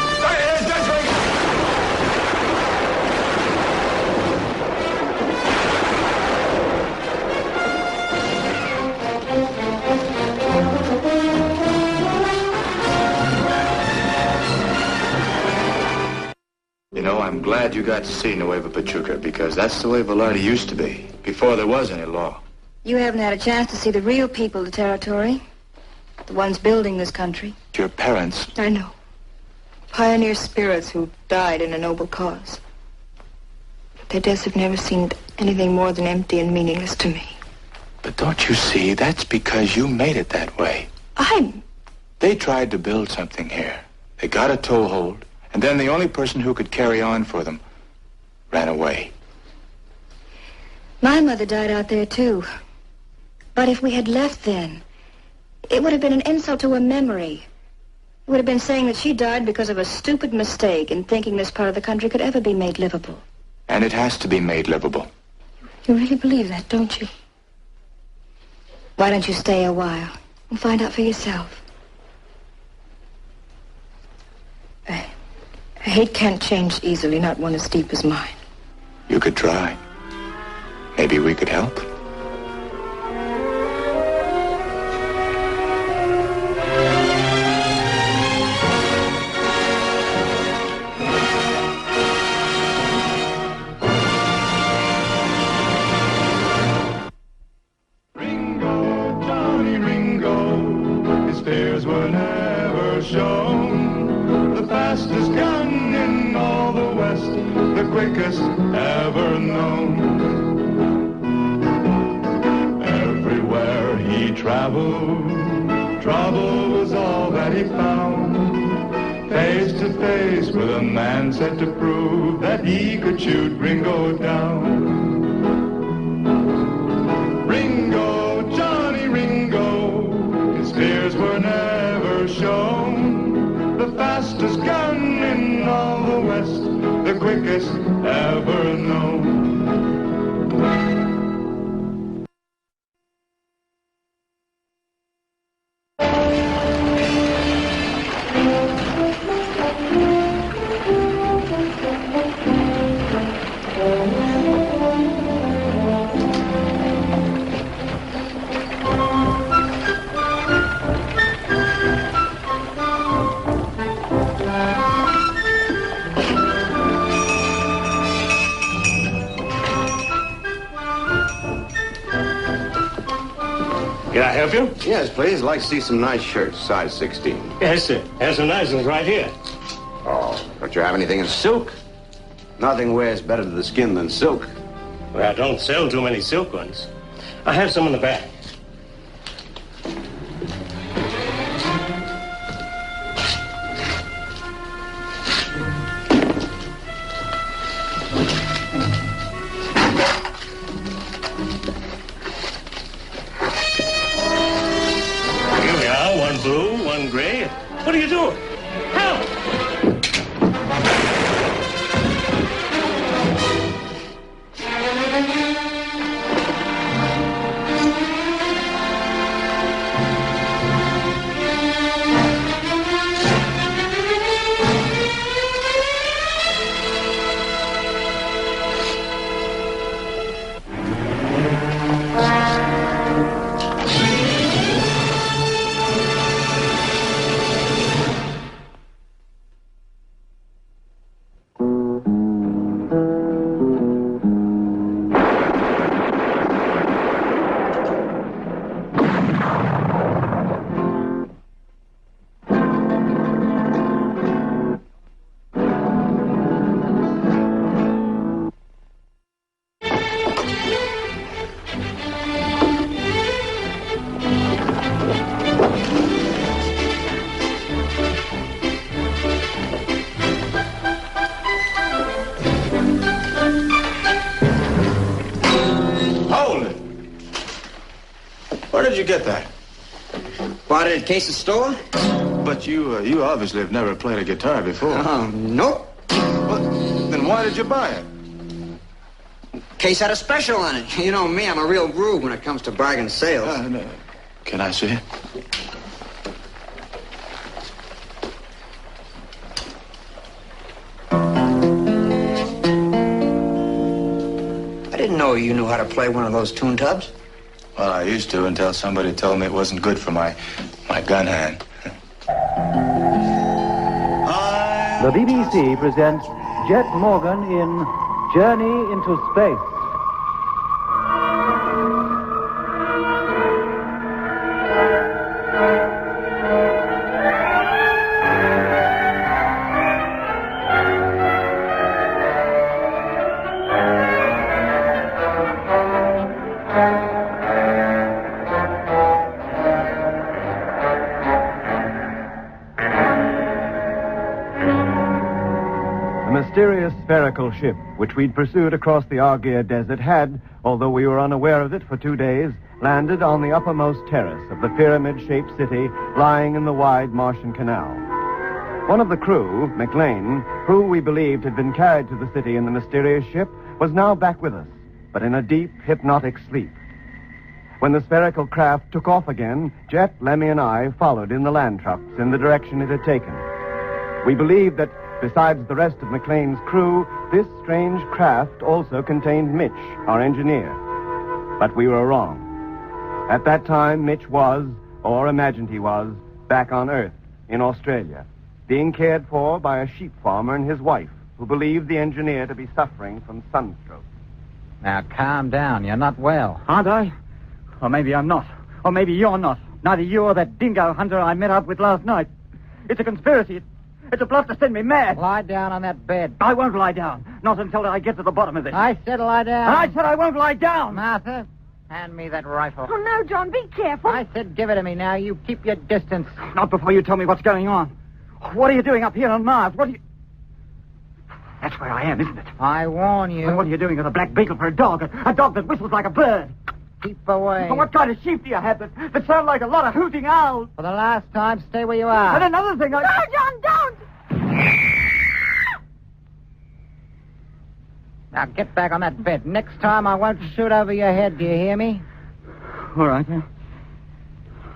You know, I'm glad you got to see Nueva Pachuca, because that's the way Velarde used to be, before there was any law. You haven't had a chance to see the real people of the territory. The ones building this country. Your parents. I know. Pioneer spirits who died in a noble cause. But their deaths have never seemed anything more than empty and meaningless to me. But don't you see, that's because you made it that way. I'm... They tried to build something here. They got a toehold, and then the only person who could carry on for them ran away. My mother died out there, too. But if we had left then, it would have been an insult to her memory. It would have been saying that she died because of a stupid mistake in thinking this part of the country could ever be made livable. And it has to be made livable. You really believe that, don't you? Why don't you stay a while and find out for yourself? hate can't change easily, not one as deep as mine. You could try. Maybe we could help. Were never shown. The fastest gun in all the West, the quickest ever known. Everywhere he traveled, trouble was all that he found. Face to face with a man set to prove that he could shoot Ringo down. Ringo, Johnny Ringo, his fears were never shown. The fastest gun in all the West, the quickest ever known. Can I help you? Yes, please. I'd like to see some nice shirts, size 16. Yes, sir. There's some nice ones right here. Oh, don't you have anything in silk? Nothing wears better to the skin than silk. Well, I don't sell too many silk ones. I have some in the back. Here we are, one blue, one gray. What are you doing? Help! Where did you get that? Bought it at Case's store? But you obviously have never played a guitar before. Nope. Well, then why did you buy it? Case had a special on it. You know me, I'm a real groove when it comes to bargain sales. No. Can I see it? I didn't know you knew how to play one of those tune tubs. Well, I used to until somebody told me it wasn't good for my gun hand. The BBC presents Jet Morgan in Journey into Space. The mysterious spherical ship, which we'd pursued across the Argier Desert, had, although we were unaware of it for 2 days, landed on the uppermost terrace of the pyramid-shaped city lying in the wide Martian Canal. One of the crew, McLean, who we believed had been carried to the city in the mysterious ship, was now back with us, but in a deep, hypnotic sleep. When the spherical craft took off again, Jet, Lemmy, and I followed in the land trucks in the direction it had taken. We believed that Besides the rest of McLean's crew, this strange craft also contained Mitch, our engineer. But we were wrong. At that time, Mitch was, or imagined he was, back on Earth, in Australia, being cared for by a sheep farmer and his wife, who believed the engineer to be suffering from sunstroke. Now, calm down. You're not well. Aren't I? Or maybe I'm not. Or maybe you're not. Neither you or that dingo hunter I met up with last night. It's a conspiracy. It's a plot to send me mad. Lie down on that bed. I won't lie down. Not until I get to the bottom of this. I said lie down. I said I won't lie down. Martha, hand me that rifle. Oh, no, John, be careful. I said give it to me now. You keep your distance. Not before you tell me what's going on. What are you doing up here on Mars? What are you... That's where I am, isn't it? I warn you. And what are you doing with a black beetle for a dog? A dog that whistles like a bird. Keep away. And what kind of sheep do you have that sound like a lot of hooting owls? For the last time, stay where you are. And another thing, No, John, don't! Now get back on that bed. Next time I won't shoot over your head. Do you hear me? All right.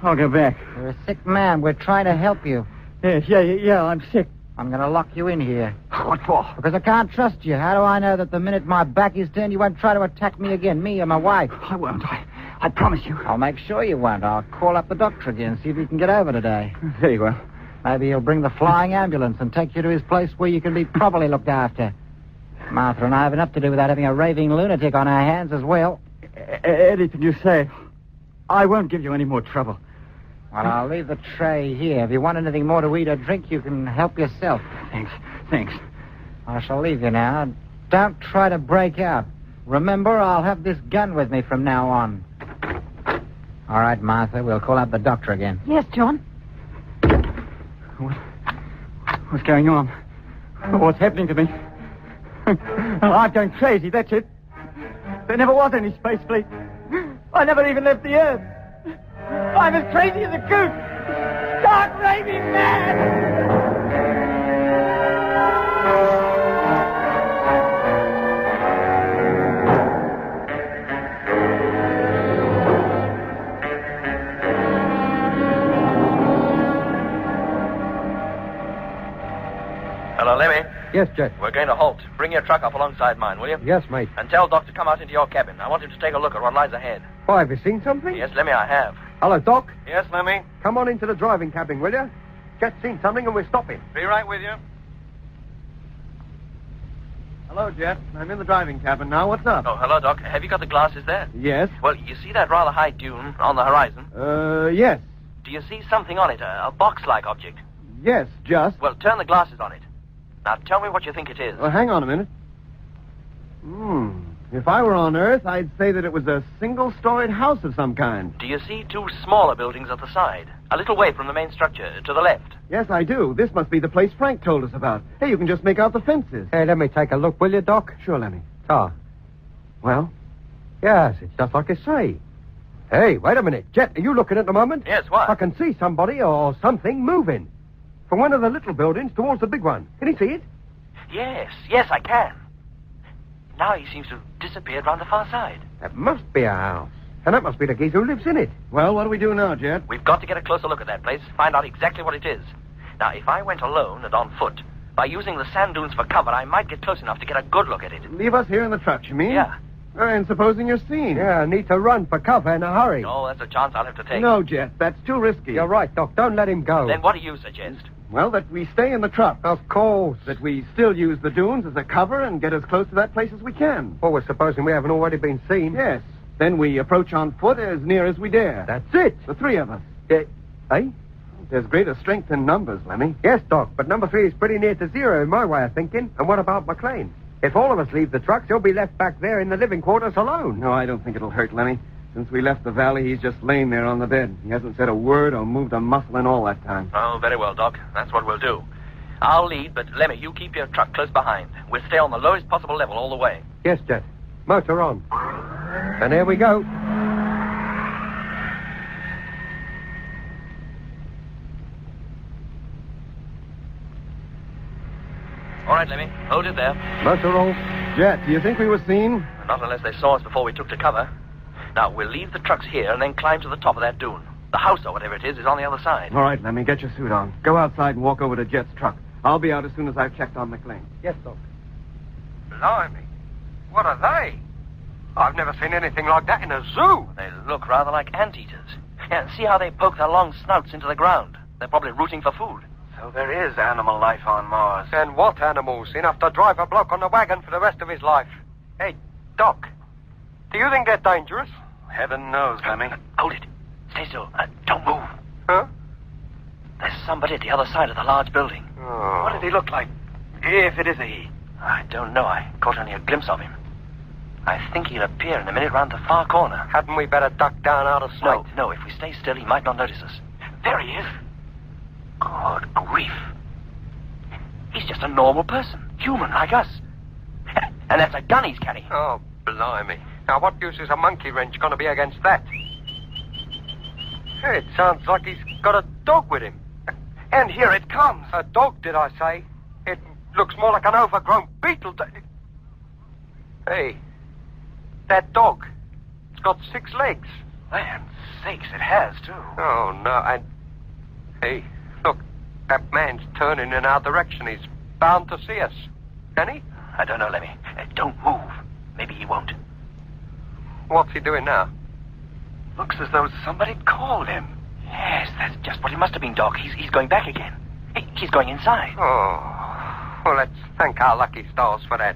I'll go back. You're a sick man. We're trying to help you. Yes, yeah, I'm sick. I'm going to lock you in here. What for? Because I can't trust you. How do I know that the minute my back is turned, you won't try to attack me again, me or my wife? I won't. I promise you. I'll make sure you won't. I'll call up the doctor again, see if he can get over today. Very well. Maybe he'll bring the flying ambulance and take you to his place where you can be properly looked after. Martha and I have enough to do without having a raving lunatic on our hands as well. Anything you say. I won't give you any more trouble. Well, I'll leave the tray here. If you want anything more to eat or drink, you can help yourself. Thanks. I shall leave you now. Don't try to break out. Remember, I'll have this gun with me from now on. All right, Martha, we'll call up the doctor again. Yes, John. What's going on? What's happening to me? I'm going crazy, that's it. There never was any space fleet. I never even left the Earth. I'm as crazy as a goose. Start raving mad! Hello, Lemmy. Yes, Jet. We're going to halt. Bring your truck up alongside mine, will you? Yes, mate. And tell Doc to come out into your cabin. I want him to take a look at what lies ahead. Oh, have you seen something? Yes, Lemmy, I have. Hello, Doc. Yes, Lemmy? Come on into the driving cabin, will you? Jet's seen something and we're stopping. Be right with you. Hello, Jet. I'm in the driving cabin now. What's up? Oh, hello, Doc. Have you got the glasses there? Yes. Well, you see that rather high dune on the horizon? Yes. Do you see something on it, a box-like object? Yes, just. Well, turn the glasses on it. Now, tell me what you think it is. Well, hang on a minute. If I were on Earth, I'd say that it was a single-storied house of some kind. Do you see two smaller buildings at the side? A little way from the main structure, to the left. Yes, I do. This must be the place Frank told us about. Hey, you can just make out the fences. Hey, let me take a look, will you, Doc? Sure, Lemmy. Ah. Well? Yes, it's just like you say. Hey, wait a minute. Jet, are you looking at the moment? Yes, what? I can see somebody or something moving. From one of the little buildings towards the big one. Can you see it? Yes, I can. Now he seems to have disappeared round the far side. That must be a house. And that must be the geezer who lives in it. Well, what do we do now, Jet? We've got to get a closer look at that place, find out exactly what it is. Now, if I went alone and on foot, by using the sand dunes for cover, I might get close enough to get a good look at it. Leave us here in the truck, you mean? Yeah. And supposing you're seen. Yeah, I need to run for cover in a hurry. Oh, that's a chance I'll have to take. No, Jet, that's too risky. You're right, Doc. Don't let him go. Then what do you suggest? Well, that we stay in the truck. Of course. That we still use the dunes as a cover and get as close to that place as we can. Well, we're supposing we haven't already been seen. Yes. Then we approach on foot as near as we dare. That's it. The three of us. Eh? There's greater strength in numbers, Lemmy. Yes, Doc, but number 3 is pretty near to 0 in my way of thinking. And what about McLean? If all of us leave the trucks, he'll be left back there in the living quarters alone. No, I don't think it'll hurt, Lemmy. Since we left the valley, he's just lain there on the bed. He hasn't said a word or moved a muscle in all that time. Oh, very well, Doc. That's what we'll do. I'll lead, but Lemmy, you keep your truck close behind. We'll stay on the lowest possible level all the way. Yes, Jet. Motor on. And here we go. All right, Lemmy. Hold it there. Motor off. Jet, do you think we were seen? Not unless they saw us before we took to cover. Now, we'll leave the trucks here and then climb to the top of that dune. The house, or whatever it is on the other side. All right, Lemmy, get your suit on. Go outside and walk over to Jet's truck. I'll be out as soon as I've checked on McLean. Yes, Doc. Blimey. What are they? I've never seen anything like that in a zoo. They look rather like anteaters. Yeah, see how they poke their long snouts into the ground. They're probably rooting for food. So there is animal life on Mars. And what animals? Enough to drive a bloke on the wagon for the rest of his life. Hey, Doc, do you think they're dangerous? Heaven knows, Lemmy. Hold it. Stay still. Don't move. Huh? There's somebody at the other side of the large building. Oh. What did he look like? If it is a he. I don't know. I caught only a glimpse of him. I think he'll appear in a minute round the far corner. Hadn't we better duck down out of sight? No. If we stay still, he might not notice us. There he is. Good grief. He's just a normal person. Human, like us. And that's a gun he's carrying. Oh, blimey. Now, what use is a monkey wrench going to be against that? It sounds like he's got a dog with him. And here it comes. A dog, did I say? It looks more like an overgrown beetle. Hey, that dog. It's got 6 legs. Land sakes, it has, too. Oh, no, and... Hey, look, that man's turning in our direction. He's bound to see us. Can he? I don't know, Lemmy. Don't move. Maybe he won't. What's he doing now? Looks as though somebody called him. Yes, that's just what it must have been, Doc. He's going back again. He's going inside. Oh, well, let's thank our lucky stars for that.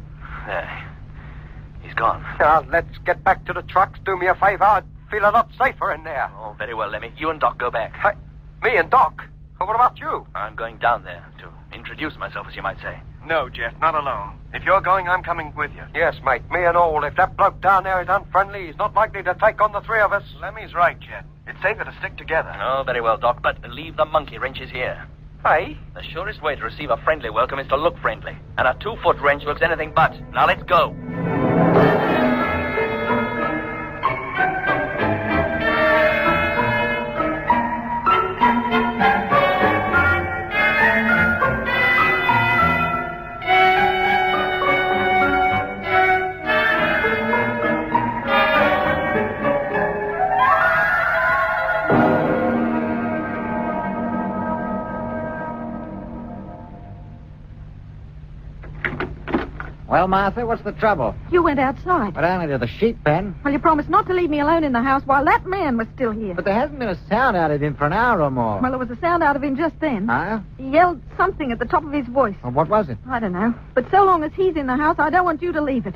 He's gone. Now, let's get back to the trucks. Do me a favor. I'd feel a lot safer in there. Oh, very well, Lemmy. You and Doc go back. Me and Doc? What about you? I'm going down there to introduce myself, as you might say. No, Jeff, not alone. If you're going, I'm coming with you. Yes, mate, me and all. If that bloke down there is unfriendly, he's not likely to take on the 3 of us. Lemmy's right, Jet. It's safer to stick together. Oh, very well, Doc, but leave the monkey wrenches here. Hey? The surest way to receive a friendly welcome is to look friendly. And a 2-foot wrench looks anything but. Now, let's go. Well, Martha, what's the trouble? You went outside. But only to the sheep pen. Well, you promised not to leave me alone in the house while that man was still here. But there hasn't been a sound out of him for an hour or more. Well, there was a sound out of him just then. Huh? He yelled something at the top of his voice. Well, what was it? I don't know. But so long as he's in the house, I don't want you to leave it.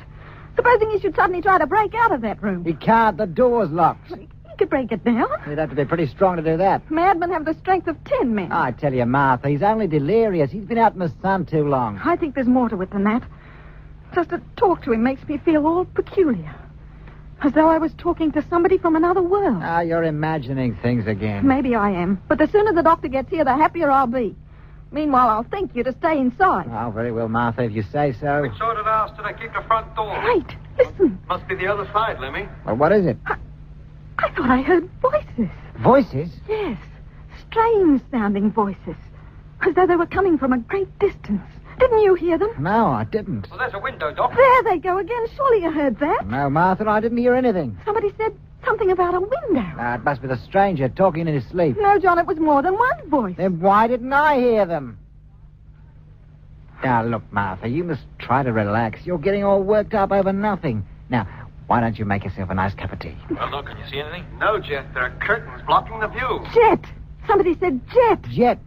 Supposing he should suddenly try to break out of that room. He can't. The door's locked. He could break it down. He'd have to be pretty strong to do that. Madmen have the strength of 10 men. I tell you, Martha, he's only delirious. He's been out in the sun too long. I think there's more to it than that. Just to talk to him makes me feel all peculiar. As though I was talking to somebody from another world. Ah, you're imagining things again. Maybe I am. But the sooner the doctor gets here, the happier I'll be. Meanwhile, I'll thank you to stay inside. Oh, very well, Martha, if you say so. We sort of asked to keep the front door. Wait, listen. Must be the other side, Lemmy. Well, what is it? I thought I heard voices. Voices? Yes. Strange-sounding voices. As though they were coming from a great distance. Didn't you hear them? No, I didn't. Well, there's a window, Doc. There they go again. Surely you heard that. No, Martha, I didn't hear anything. Somebody said something about a window. It must be the stranger talking in his sleep. No, John, it was more than one voice. Then why didn't I hear them? Now, look, Martha, you must try to relax. You're getting all worked up over nothing. Now, why don't you make yourself a nice cup of tea? Well, look, can you see anything? No, Jet. There are curtains blocking the view. Jet. Somebody said Jet. Jet?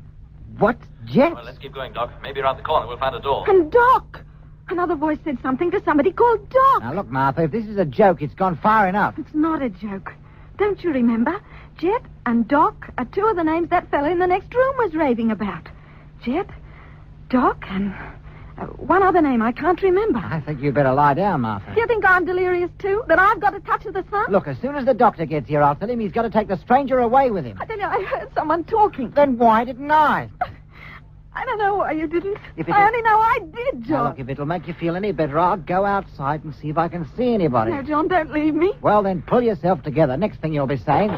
What? Jet? Well, let's keep going, Doc. Maybe around the corner we'll find a door. And Doc. Another voice said something to somebody called Doc. Now, look, Martha, if this is a joke, it's gone far enough. It's not a joke. Don't you remember? Jet and Doc are 2 of the names that fellow in the next room was raving about. Jet, Doc, and one other name I can't remember. I think you'd better lie down, Martha. Do you think I'm delirious, too? That I've got a touch of the sun? Look, as soon as the doctor gets here, I'll tell him he's got to take the stranger away with him. I tell you, I heard someone talking. Then why didn't I? I don't know why you didn't. If it I is- only know I did, John. Now, look, if it'll make you feel any better, I'll go outside and see if I can see anybody. No, John, don't leave me. Well, then pull yourself together. Next thing you'll be saying,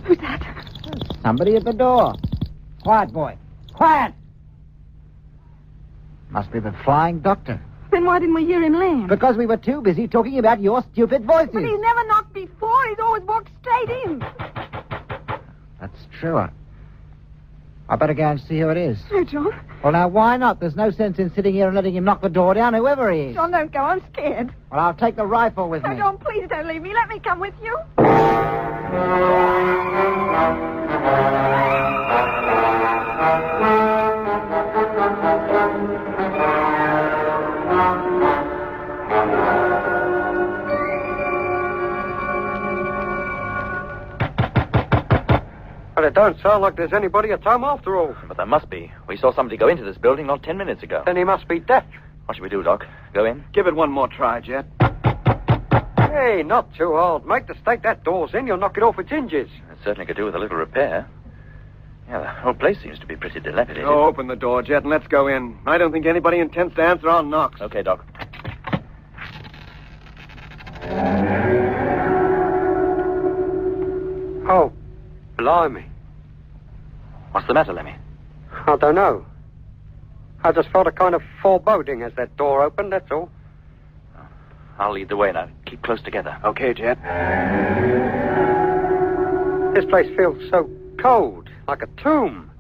Who's that? somebody at the door. Quiet, boy. Quiet! Must be the flying doctor. Then why didn't we hear him land? Because we were too busy talking about your stupid voices. But he's never knocked before. He's always walked straight in. That's true. I better go and see who it is. No, John. Well, now, why not? There's no sense in sitting here and letting him knock the door down, whoever he is. John, don't go. I'm scared. Well, I'll take the rifle with No, me. John, please don't leave me. Let me come with you. But it don't sound like there's anybody at home after all. But there must be. We saw somebody go into this building not 10 minutes ago. Then he must be deaf. What should we do, Doc? Go in? Give it one more try, Jet. Hey, not too hard. Make the stake that door's in, you'll knock it off its hinges. It certainly could do with a little repair. Yeah, the whole place seems to be pretty dilapidated. Oh, open the door, Jet, and let's go in. I don't think anybody intends to answer our knocks. Okay, Doc. Oh, blimey. What's the matter, Lemmy? I don't know. I just felt a kind of foreboding as that door opened, that's all. I'll lead the way now. Keep close together. Okay, Jet. This place feels so cold, like a tomb.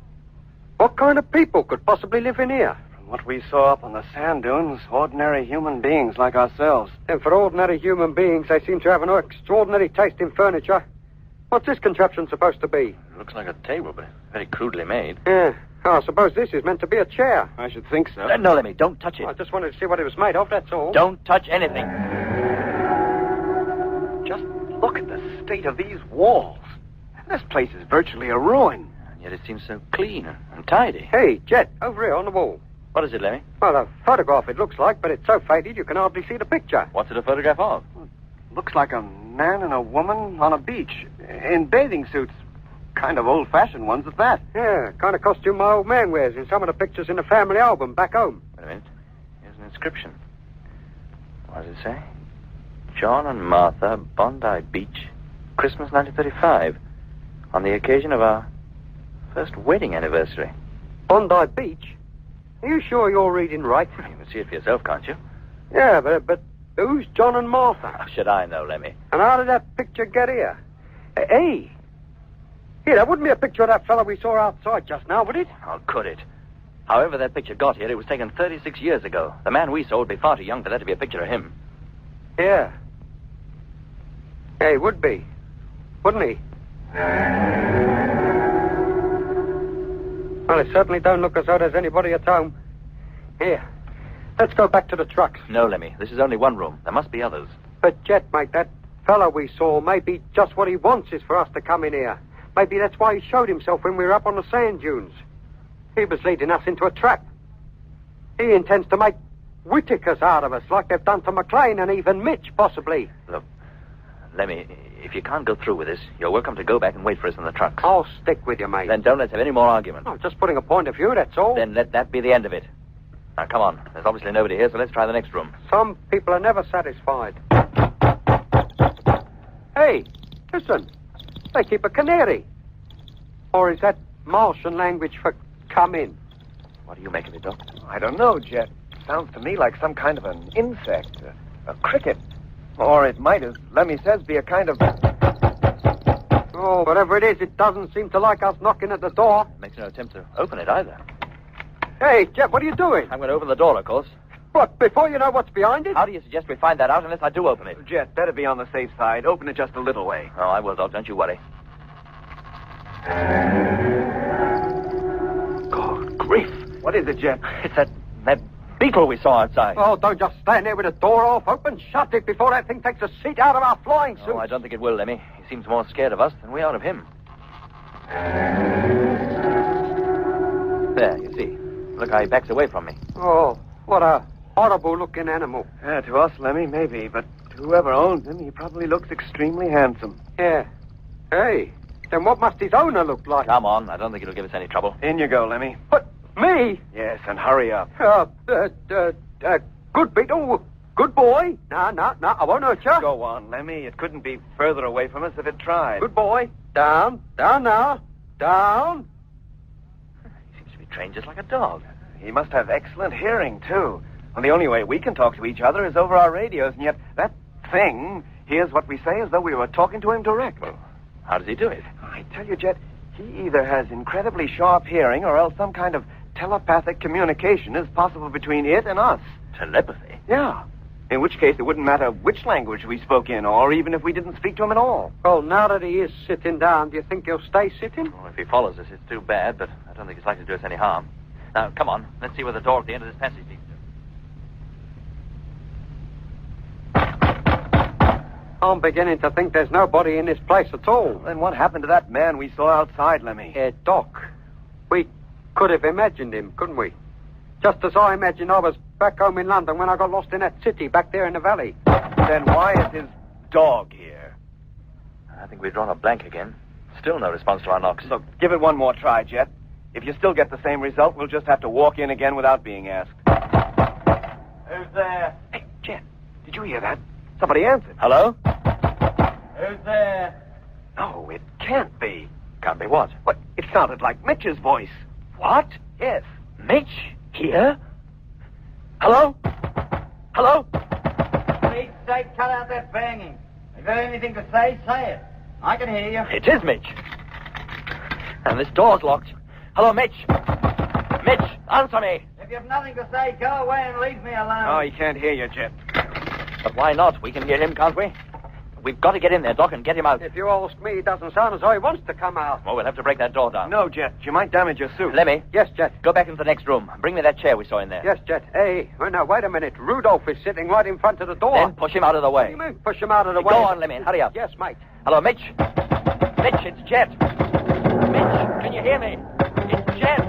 What kind of people could possibly live in here? From what we saw up on the sand dunes, ordinary human beings like ourselves. And for ordinary human beings, they seem to have an extraordinary taste in furniture. What's this contraption supposed to be? Looks like a table, but very crudely made. Yeah. Oh, I suppose this is meant to be a chair. I should think so. No, Lemmy, don't touch it. I just wanted to see what it was made of, that's all. Don't touch anything. Just look at the state of these walls. This place is virtually a ruin. And yet it seems so clean and tidy. Hey, Jet, over here on the wall. What is it, Lemmy? Well, a photograph it looks like, but it's so faded you can hardly see the picture. What's it a photograph of? Looks like a man and a woman on a beach in bathing suits. Kind of old-fashioned ones at that. Yeah, kind of costume my old man wears in some of the pictures in the family album back home. Wait a minute. Here's an inscription. What does it say? John and Martha, Bondi Beach, Christmas 1935, on the occasion of our first wedding anniversary. Bondi Beach? Are you sure you're reading right? You can see it for yourself, can't you? Yeah, but who's John and Martha? How should I know, Lemmy? And how did that picture get here? Hey! Here, that wouldn't be a picture of that fellow we saw outside just now, would it? How could it? However that picture got here, it was taken 36 years ago. The man we saw would be far too young for that to be a picture of him. Yeah. Hey, would be. Wouldn't he? Well, it certainly don't look as though there's anybody at home. Here, let's go back to the trucks. No, Lemmy, this is only one room. There must be others. But, Jet, mate, that fellow we saw, maybe just what he wants is for us to come in here. Maybe that's why he showed himself when we were up on the sand dunes. He was leading us into a trap. He intends to make Whittakers out of us, like they've done to McLean and even Mitch, possibly. Look, Lemmy, if you can't go through with this, you're welcome to go back and wait for us in the trucks. I'll stick with you, mate. Then don't let's have any more argument. I'm just putting a point of view, that's all. Then let that be the end of it. Now, come on. There's obviously nobody here, so let's try the next room. Some people are never satisfied. Hey, listen. They keep a canary. Or is that Martian language for come in? What do you make of it, Doc? I don't know, Jet. Sounds to me like some kind of an insect, a cricket. Or it might, as Lemmy says, be a kind of... Oh, whatever it is, it doesn't seem to like us knocking at the door. It makes no attempt to open it either. Hey, Jet, what are you doing? I'm going to open the door, of course. What, before you know what's behind it? How do you suggest we find that out unless I do open it? Jet, better be on the safe side. Open it just a little way. Oh, I will, Doc. Don't you worry. God, grief. What is it, Jet? It's that beetle we saw outside. Oh, don't just stand there with the door off open. Shut it before that thing takes a seat out of our flying suit. Oh, I don't think it will, Lemmy. He seems more scared of us than we are of him. There, you see. Look how he backs away from me. Oh, what a horrible-looking animal. To us, Lemmy, maybe, but to whoever owns him, he probably looks extremely handsome. Yeah. Hey, then what must his owner look like? Come on, I don't think it'll give us any trouble. In you go, Lemmy. But me? Yes, and hurry up. Good beetle. Good boy. No, I won't hurt you. Go on, Lemmy. It couldn't be further away from us if it tried. Good boy. Down now. Down. He seems to be trained just like a dog. He must have excellent hearing, too. Well, the only way we can talk to each other is over our radios, and yet that thing hears what we say as though we were talking to him direct. Well, how does he do it? I tell you, Jet, He either has incredibly sharp hearing or else some kind of telepathic communication is possible between it and us. Telepathy? Yeah. In which case, it wouldn't matter which language we spoke in, or even if we didn't speak to him at all. Well, now that he is sitting down, do you think he'll stay sitting? Well, if he follows us, it's too bad, but I don't think it's likely to do us any harm. Now, come on. Let's see where the door at the end of this passage leads to. I'm beginning to think there's nobody in this place at all. Then what happened to that man we saw outside, Lemmy? Doc. We could have imagined him, couldn't we? Just as I imagined I was back home in London when I got lost in that city back there in the valley. Then why is his dog here? I think we've drawn a blank again. Still no response to our knocks. Look, give it one more try, Jet. If you still get the same result, we'll just have to walk in again without being asked. Who's there? Hey, Jet, did you hear that? Somebody answered. Hello? Who's there? No, it can't be. Can't be what? What? It sounded like Mitch's voice. What? Yes. Mitch? Here? Hello? Hello? Please, say, cut out that banging. If you've got anything to say, say it. I can hear you. It is Mitch. And this door's locked. Hello, Mitch. Mitch, answer me. If you have nothing to say, go away and leave me alone. Oh, he can't hear you, Jet. But why not? We can hear him, can't we? We've got to get in there, Doc, and get him out. If you ask me, it doesn't sound as though he wants to come out. Well, we'll have to break that door down. No, Jet. You might damage your suit. Lemmy. Yes, Jet. Go back into the next room. Bring me that chair we saw in there. Yes, Jet. Hey, now, wait a minute. Rudolph is sitting right in front of the door. Then push him out of the way. What do you mean, push him out of the way? Go on, Lemmy. Hurry up. Yes, mate. Hello, Mitch. Mitch, it's Jet. Mitch, can you hear me? It's Jet.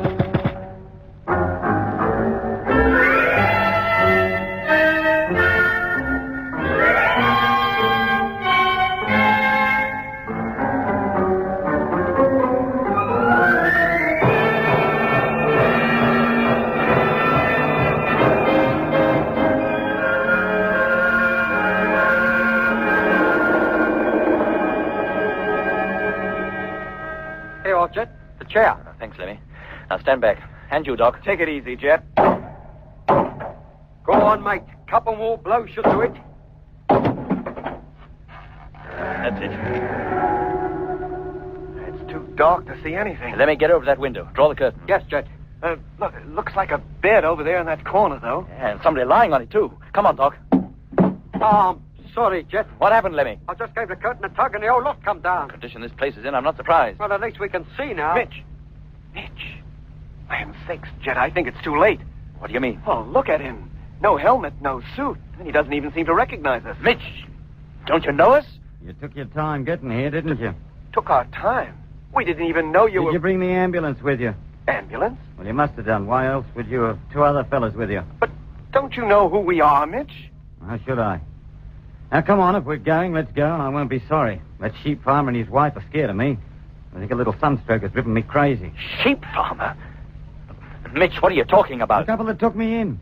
Jet. The chair. Thanks, Lemmy. Now stand back. And you, Doc. Take it easy, Jet. Go on, mate. Couple more blows should do it. That's it. It's too dark to see anything. Let me get over that window. Draw the curtain. Yes, Jet. Look, it looks like a bed over there in that corner, though. Yeah, and somebody lying on it, too. Come on, Doc. Sorry, Jet. What happened, Lemmy? I just gave the curtain a tug and the old lot come down. The condition this place is in, I'm not surprised. Well, at least we can see now. Mitch. Land sakes, Jet, I think it's too late. What do you mean? Oh, look at him. No helmet, no suit. And he doesn't even seem to recognize us. Mitch, don't you know us? You took your time getting here, didn't you? Took our time. We didn't even know you were... Did you bring the ambulance with you? Ambulance? Well, you must have done. Why else would you have two other fellas with you? But don't you know who we are, Mitch? How should I? Now, come on, if we're going, let's go, and I won't be sorry. That sheep farmer and his wife are scared of me. I think a little sunstroke has driven me crazy. Sheep farmer? Mitch, what are you talking about? A couple that took me in.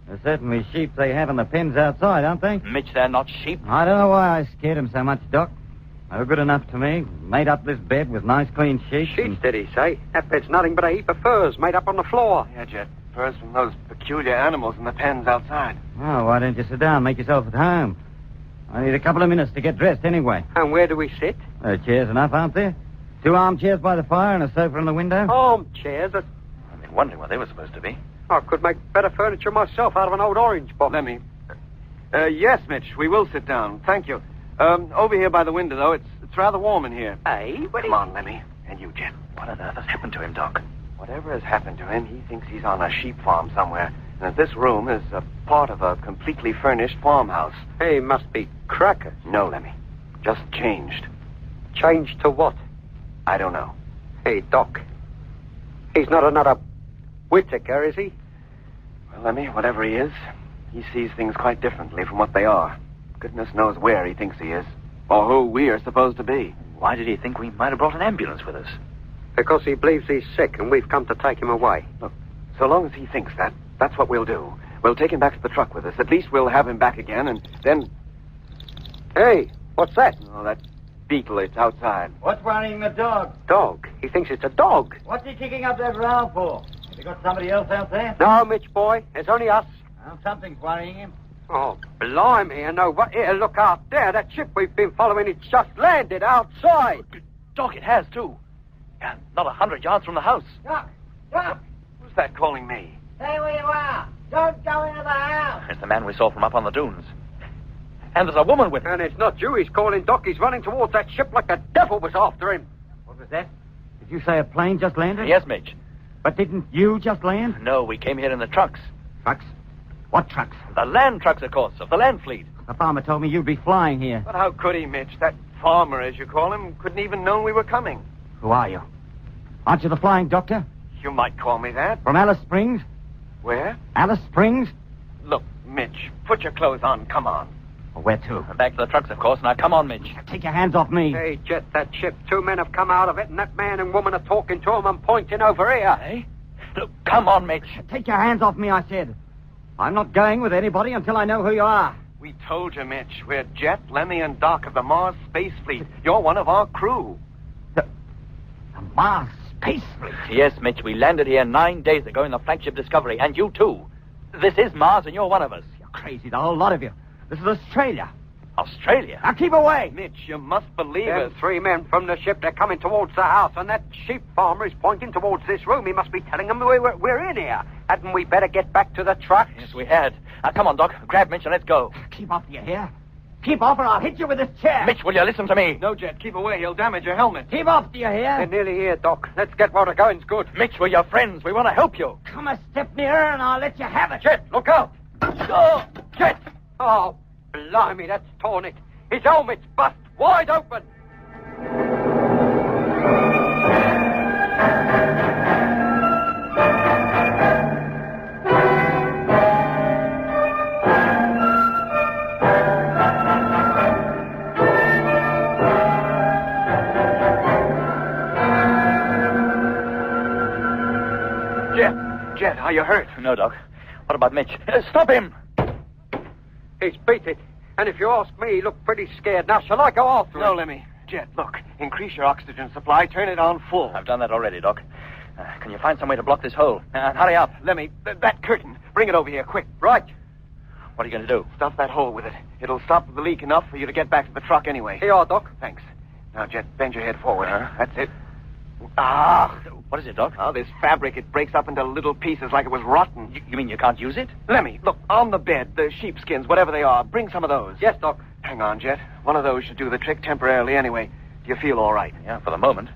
They're certainly sheep they have in the pens outside, aren't they? Mitch, they're not sheep. I don't know why I scared them so much, Doc. They were good enough to me. Made up this bed with nice clean sheets. Sheets, did he say? That bed's nothing but a heap of furs made up on the floor. Yeah, Jet. Furs from those peculiar animals in the pens outside. Oh, why don't you sit down, make yourself at home? I need a couple of minutes to get dressed anyway. And where do we sit? Chairs enough, aren't there? 2 armchairs by the fire and a sofa in the window. Armchairs? I've been wondering what they were supposed to be. I could make better furniture myself out of an old orange box. Let me... yes, Mitch, we will sit down. Thank you. Over here by the window, though, it's rather warm in here. Hey, Come on, Lemmy. And you, Jet. What on earth has happened to him, Doc? Whatever has happened to him, he thinks he's on a sheep farm somewhere. And that this room is a part of a completely furnished farmhouse. He must be crackers. No, Lemmy. Just changed. Changed to what? I don't know. Hey, Doc. He's not another Whittaker, is he? Well, Lemmy, whatever he is, he sees things quite differently from what they are. Goodness knows where he thinks he is. Or who we are supposed to be. Why did he think we might have brought an ambulance with us? Because he believes he's sick and we've come to take him away. Look, so long as he thinks that, that's what we'll do. We'll take him back to the truck with us. At least we'll have him back again, and then... Hey, what's that? Oh, that beetle, it's outside. What's worrying the dog? Dog? He thinks it's a dog. What's he kicking up that row for? Have you got somebody else out there? No, Mitch, boy. It's only us. Well, something's worrying him. Oh, blimey, I know what... Here, look out there. That ship we've been following, it's just landed outside. Doc, it has, too. Not 100 yards from the house. Doc! Doc! Who's that calling me? Stay where you are. Don't go into the house. It's the man we saw from up on the dunes. And there's a woman with him. And it's not you he's calling, Doc. He's running towards that ship like the devil was after him. What was that? Did you say a plane just landed? Yes, Mitch. But didn't you just land? No, we came here in the trucks. Trucks? What trucks? The land trucks, of course, of the land fleet. The farmer told me you'd be flying here. But how could he, Mitch? That farmer, as you call him, couldn't even know we were coming. Who are you? Aren't you the flying doctor? You might call me that. From Alice Springs? Where? Alice Springs? Look, Mitch, put your clothes on. Come on. Where to? Back to the trucks, of course. Now, come on, Mitch. Take your hands off me. Hey, Jet, that ship. 2 men have come out of it, and that man and woman are talking to him and pointing over here. Hey? Look, come on, Mitch. Take your hands off me, I said. I'm not going with anybody until I know who you are. We told you, Mitch. We're Jet, Lemmy, and Doc of the Mars Space Fleet. You're one of our crew. The Mars Space Fleet? Yes, Mitch. We landed here 9 days ago in the flagship Discovery, and you too. This is Mars, and you're one of us. You're crazy, the whole lot of you. This is Australia. Australia? Now keep away! Mitch, you must believe Them us. 3 men from the ship, they're coming towards the house, and that sheep farmer is pointing towards this room. He must be telling them we're in here. Hadn't we better get back to the trucks? Yes, we had. Come on, Doc. Grab Mitch and let's go. Keep off, do you hear? Keep off or I'll hit you with this chair. Mitch, will you listen to me? No, Jet, keep away. He'll damage your helmet. Keep off, do you hear? They're nearly here, Doc. Let's get where the going's good. Mitch, we're your friends. We want to help you. Come a step nearer and I'll let you have it. Jet, look out. Oh, Jet. Oh, blimey, that's torn it. His helmet's bust wide open. Jet, are you hurt? No, Doc. What about Mitch? Stop him! He's beat it. And if you ask me, he looked pretty scared. Now, shall I go after him? No, Lemmy. Jet, look. Increase your oxygen supply. Turn it on full. I've done that already, Doc. Can you find some way to block this hole? Hurry up. Lemmy, that curtain. Bring it over here, quick. Right. What are you going to do? Stuff that hole with it. It'll stop the leak enough for you to get back to the truck anyway. Here you are, Doc. Thanks. Now, Jet, bend your head forward. That's it. Ah! What is it, Doc? Oh, this fabric, it breaks up into little pieces like it was rotten. You mean you can't use it? Lemmy, look, on the bed, the sheepskins, whatever they are, bring some of those. Yes, Doc. Hang on, Jet. One of those should do the trick temporarily anyway. Do you feel all right? Yeah, for the moment.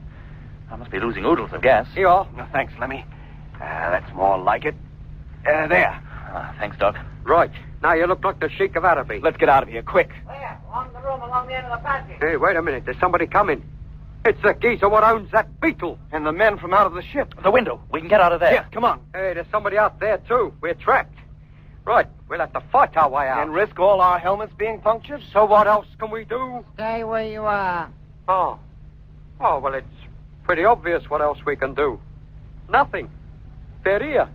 I must be losing oodles of gas. Here you are. No, thanks, Lemmy. That's more like it. There. Thanks, Doc. Right. Now you look like the Sheik of Araby. Let's get out of here, quick. Where? Along the room, along the end of the passage. Hey, wait a minute. There's somebody coming. It's the geezer what owns that beetle. And the men from out of the ship. The window. We can get out of there. Yeah, come on. Hey, there's somebody out there, too. We're trapped. Right. We'll have to fight our way out. And risk all our helmets being punctured? So what else can we do? Stay where you are. Oh. Oh, well, it's pretty obvious what else we can do. Nothing. They're here.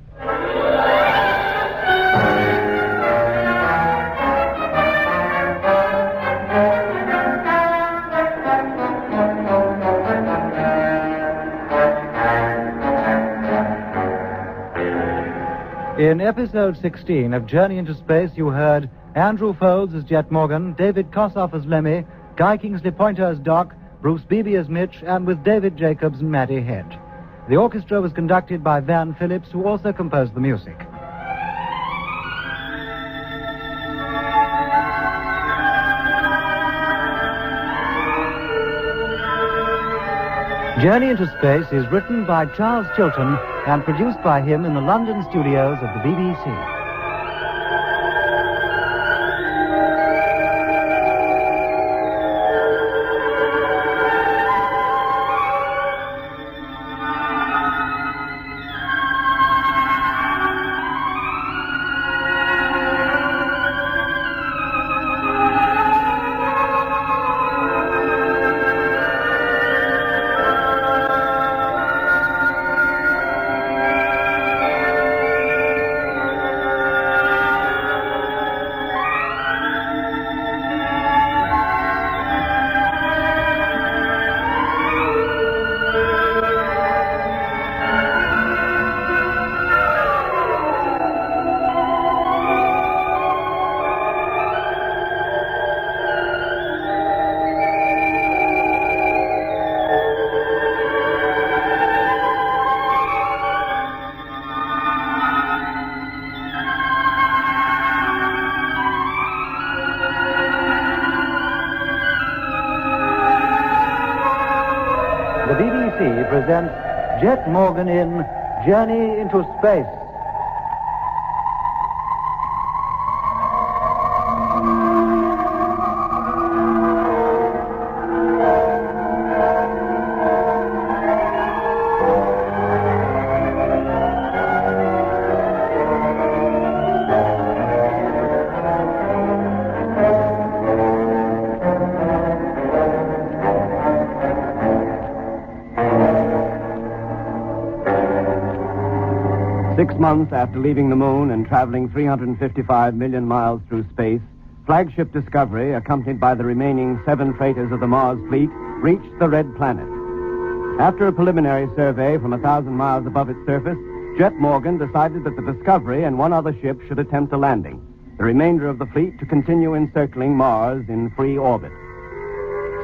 In episode 16 of Journey into Space, you heard Andrew Folds as Jet Morgan, David Kossoff as Lemmy, Guy Kingsley Pointer as Doc, Bruce Beebe as Mitch, and with David Jacobs and Matty Head. The orchestra was conducted by Van Phillips, who also composed the music. Journey into Space is written by Charles Chilton and produced by him in the London studios of the BBC. presents Jet Morgan in Journey into Space. Months after leaving the moon and traveling 355 million miles through space, flagship Discovery, accompanied by the remaining 7 freighters of the Mars fleet, reached the Red Planet. After a preliminary survey from 1,000 miles above its surface, Jet Morgan decided that the Discovery and one other ship should attempt a landing, the remainder of the fleet to continue encircling Mars in free orbit.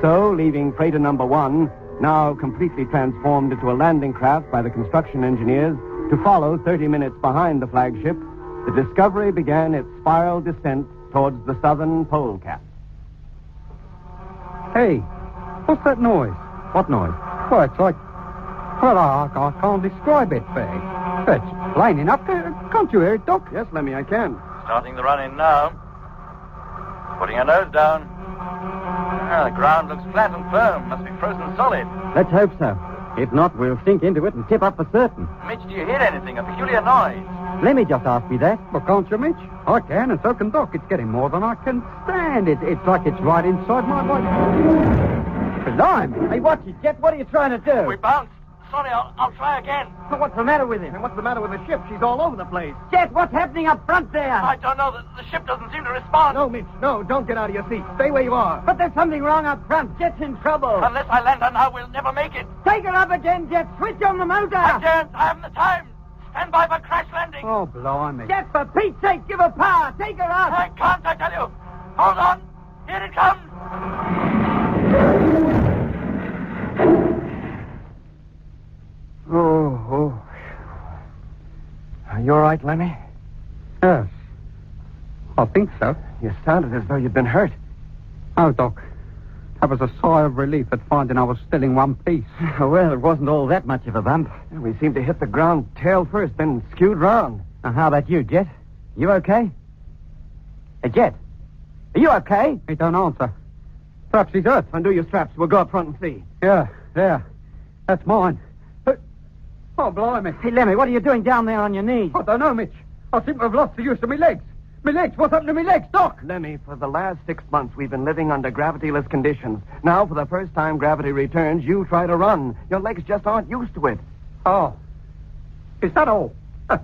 So, leaving freighter number 1, now completely transformed into a landing craft by the construction engineers, to follow 30 minutes behind the flagship, the Discovery began its spiral descent towards the southern pole cap. Hey, what's that noise? What noise? Well, it's like... Well, I can't describe it, Fay. It's plain enough. Can't you hear it, Doc? Yes, Lemmy, I can. Starting the run-in now. Putting her nose down. The ground looks flat and firm. Must be frozen solid. Let's hope so. If not, we'll sink into it and tip up for certain. Mitch, do you hear anything? A peculiar noise. Lemmy just asked me that. Well, can't you, Mitch? I can, and so can Doc. It's getting more than I can stand. It's like it's right inside my body. Blimey. Hey, watch it, Jet. What are you trying to do? We bounced. Sorry, I'll try again. What's the matter with him? And what's the matter with the ship? She's all over the place. Jet, what's happening up front there? I don't know. The ship doesn't seem to respond. No, Mitch, no. Don't get out of your seat. Stay where you are. But there's something wrong up front. Jet's in trouble. Unless I land her now, we'll never make it. Take her up again, Jet. Switch on the motor. I can't. I haven't the time. Stand by for crash landing. Oh, blimey. Jet, for Pete's sake, give her power. Take her up. I can't, I tell you. Hold on. Here it comes. Oh. Are you all right, Lemmy? Yes. I think so. You sounded as though you'd been hurt. Oh, Doc. That was a sigh of relief at finding I was still in one piece. Well, it wasn't all that much of a bump. We seemed to hit the ground tail first, then skewed round. Now, how about you, Jet? You okay? Hey, Jet. Are you okay? He don't answer. Perhaps he's hurt. Undo your straps. We'll go up front and see. Yeah, there. That's mine. Oh, blimey. Hey, Lemmy, what are you doing down there on your knees? I don't know, Mitch. I seem to have lost the use of my legs. My legs? What's happened to my legs, Doc? Lemmy, for the last 6 months, we've been living under gravityless conditions. Now, for the first time gravity returns, you try to run. Your legs just aren't used to it. Oh. Is that all? For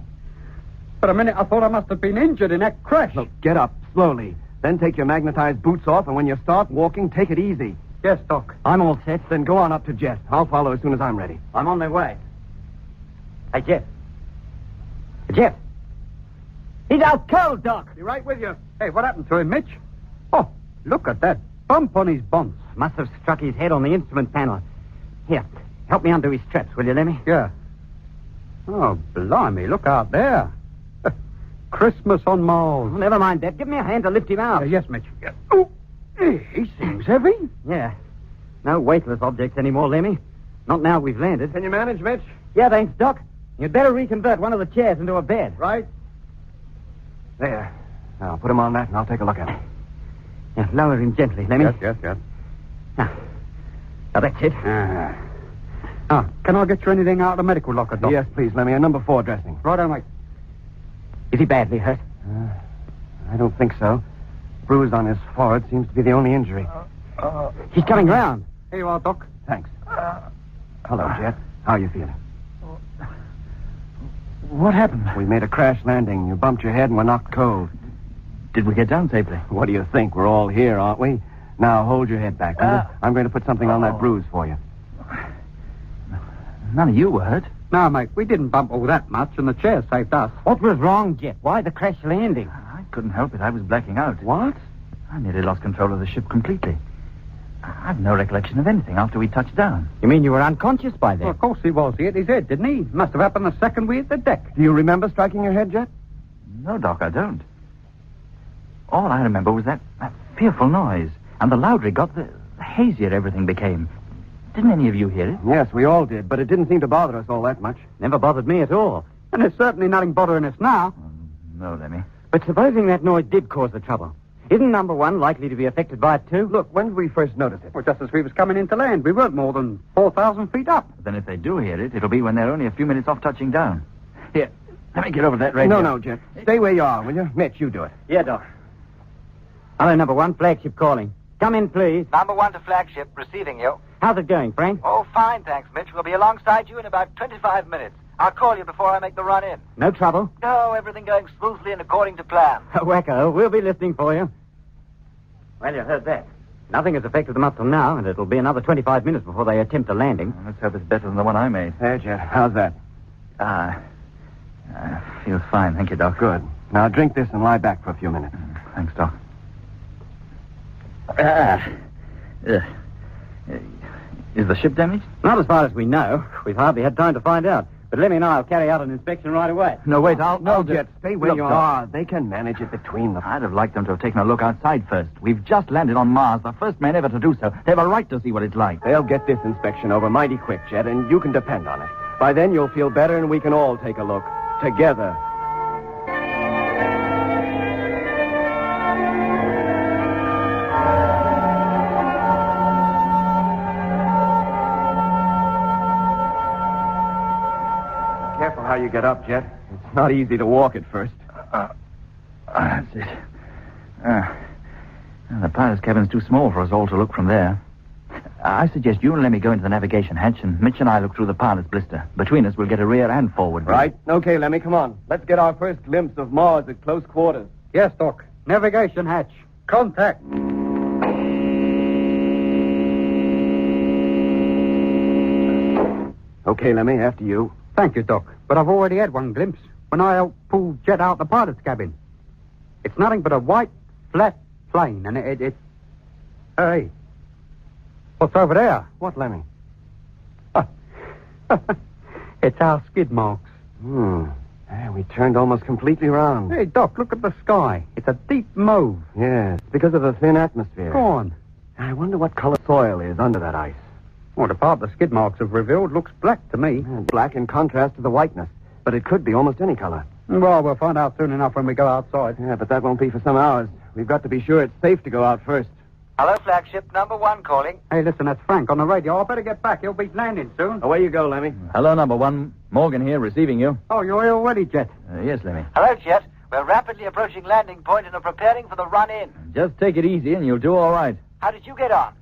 a minute, I thought I must have been injured in that crash. Look, get up, slowly. Then take your magnetized boots off, and when you start walking, take it easy. Yes, Doc. I'm all set. Then go on up to Jet. I'll follow as soon as I'm ready. I'm on my way. Hey, Jet. Jet. He's out cold, Doc. Be right with you. Hey, what happened to him, Mitch? Oh, look at that bump on his bonds. Must have struck his head on the instrument panel. Here, help me undo his straps, will you, Lemmy? Yeah. Oh, blimey, look out there. Christmas on Mars. Oh, never mind that. Give me a hand to lift him out. Yes, Mitch. Yeah. Oh, he seems heavy. Yeah. No weightless objects anymore, Lemmy. Not now we've landed. Can you manage, Mitch? Yeah, thanks, Doc. You'd better reconvert one of the chairs into a bed. Right. There. Now, put him on that, and I'll take a look at him. Now, lower him gently, Lemmy. Yes. Now, that's it. Can I get you anything out of the medical locker, Doc? Yes, please, Lemmy. A number 4 dressing. Right on, mate. Is he badly hurt? I don't think so. Bruise on his forehead seems to be the only injury. He's coming round. Here you are, Doc. Thanks. Hello, Jet. How are you feeling? What happened? We made a crash landing. You bumped your head and were knocked cold. Did we get down safely? What do you think? We're all here, aren't we? Now, hold your head back, will you? I'm going to put something on that bruise for you. None of you were hurt. No, mate, we didn't bump all that much, and the chair saved us. What was wrong, Jet? Why the crash landing? I couldn't help it. I was blacking out. What? I nearly lost control of the ship completely. I've no recollection of anything after we touched down. You mean you were unconscious by then? Well, of course he was. He hit his head, didn't he? Must have happened the second we hit the deck. Do you remember striking your head, Jet? No, Doc, I don't. All I remember was that fearful noise. And the louder it got, the hazier everything became. Didn't any of you hear it? Yes, we all did, but it didn't seem to bother us all that much. Never bothered me at all. And there's certainly nothing bothering us now. No, Lemmy. But supposing that noise did cause the trouble, isn't number one likely to be affected by it too? Look, when did we first notice it? Well, just as we was coming into land. We weren't more than 4,000 feet up. Then if they do hear it, it'll be when they're only a few minutes off touching down. Here, let me get over that radio. No, Jet. Stay where you are, will you? Mitch, you do it. Yeah, Doc. Hello, number one. Flagship calling. Come in, please. Number one to flagship, receiving you. How's it going, Frank? Oh, fine, thanks, Mitch. We'll be alongside you in about 25 minutes. I'll call you before I make the run in. No trouble? No, everything going smoothly and according to plan. Wacko, we'll be listening for you. Well, you heard that. Nothing has affected them up till now, and it'll be another 25 minutes before they attempt a landing. Let's hope it's better than the one I made. There, Jet. How's that? Feels fine, thank you, Doc. Good. Now drink this and lie back for a few minutes. Thanks, Doc. Is the ship damaged? Not as far as we know. We've hardly had time to find out. But Lemmy and I will carry out an inspection right away. No, wait, I'll Jet, stay where Look, you Doc, are. They can manage it between them. I'd have liked them to have taken a look outside first. We've just landed on Mars, the first men ever to do so. They have a right to see what it's like. They'll get this inspection over mighty quick, Jet, and you can depend on it. By then, you'll feel better, and we can all take a look. Together. Careful how you get up, Jet. It's not easy to walk at first. That's it. The pilot's cabin's too small for us all to look from there. I suggest you and Lemmy go into the navigation hatch, and Mitch and I look through the pilot's blister. Between us, we'll get a rear and forward view. Right. Okay, Lemmy, come on. Let's get our first glimpse of Mars at close quarters. Yes, Doc. Navigation hatch. Contact. Okay, Lemmy, after you. Thank you, Doc. But I've already had one glimpse when I helped pull Jet out the pilot's cabin. It's nothing but a white, flat plane, and it... Hey. What's over there? What, Lemmy? It's our skid marks. We turned almost completely round. Hey, Doc, look at the sky. It's a deep mauve. Yes, because of the thin atmosphere. Go on. I wonder what color soil is under that ice. Well, the part the skid marks have revealed looks black to me. Black in contrast to the whiteness. But it could be almost any color. Well, we'll find out soon enough when we go outside. Yeah, but that won't be for some hours. We've got to be sure it's safe to go out first. Hello, flagship. Number one calling. Hey, listen, that's Frank on the radio. I better get back. He'll be landing soon. Away you go, Lemmy. Hello, number one. Morgan here, receiving you. Oh, you're here already, Jet? Yes, Lemmy. Hello, Jet. We're rapidly approaching landing point and are preparing for the run-in. Just take it easy and you'll do all right. How did you get on?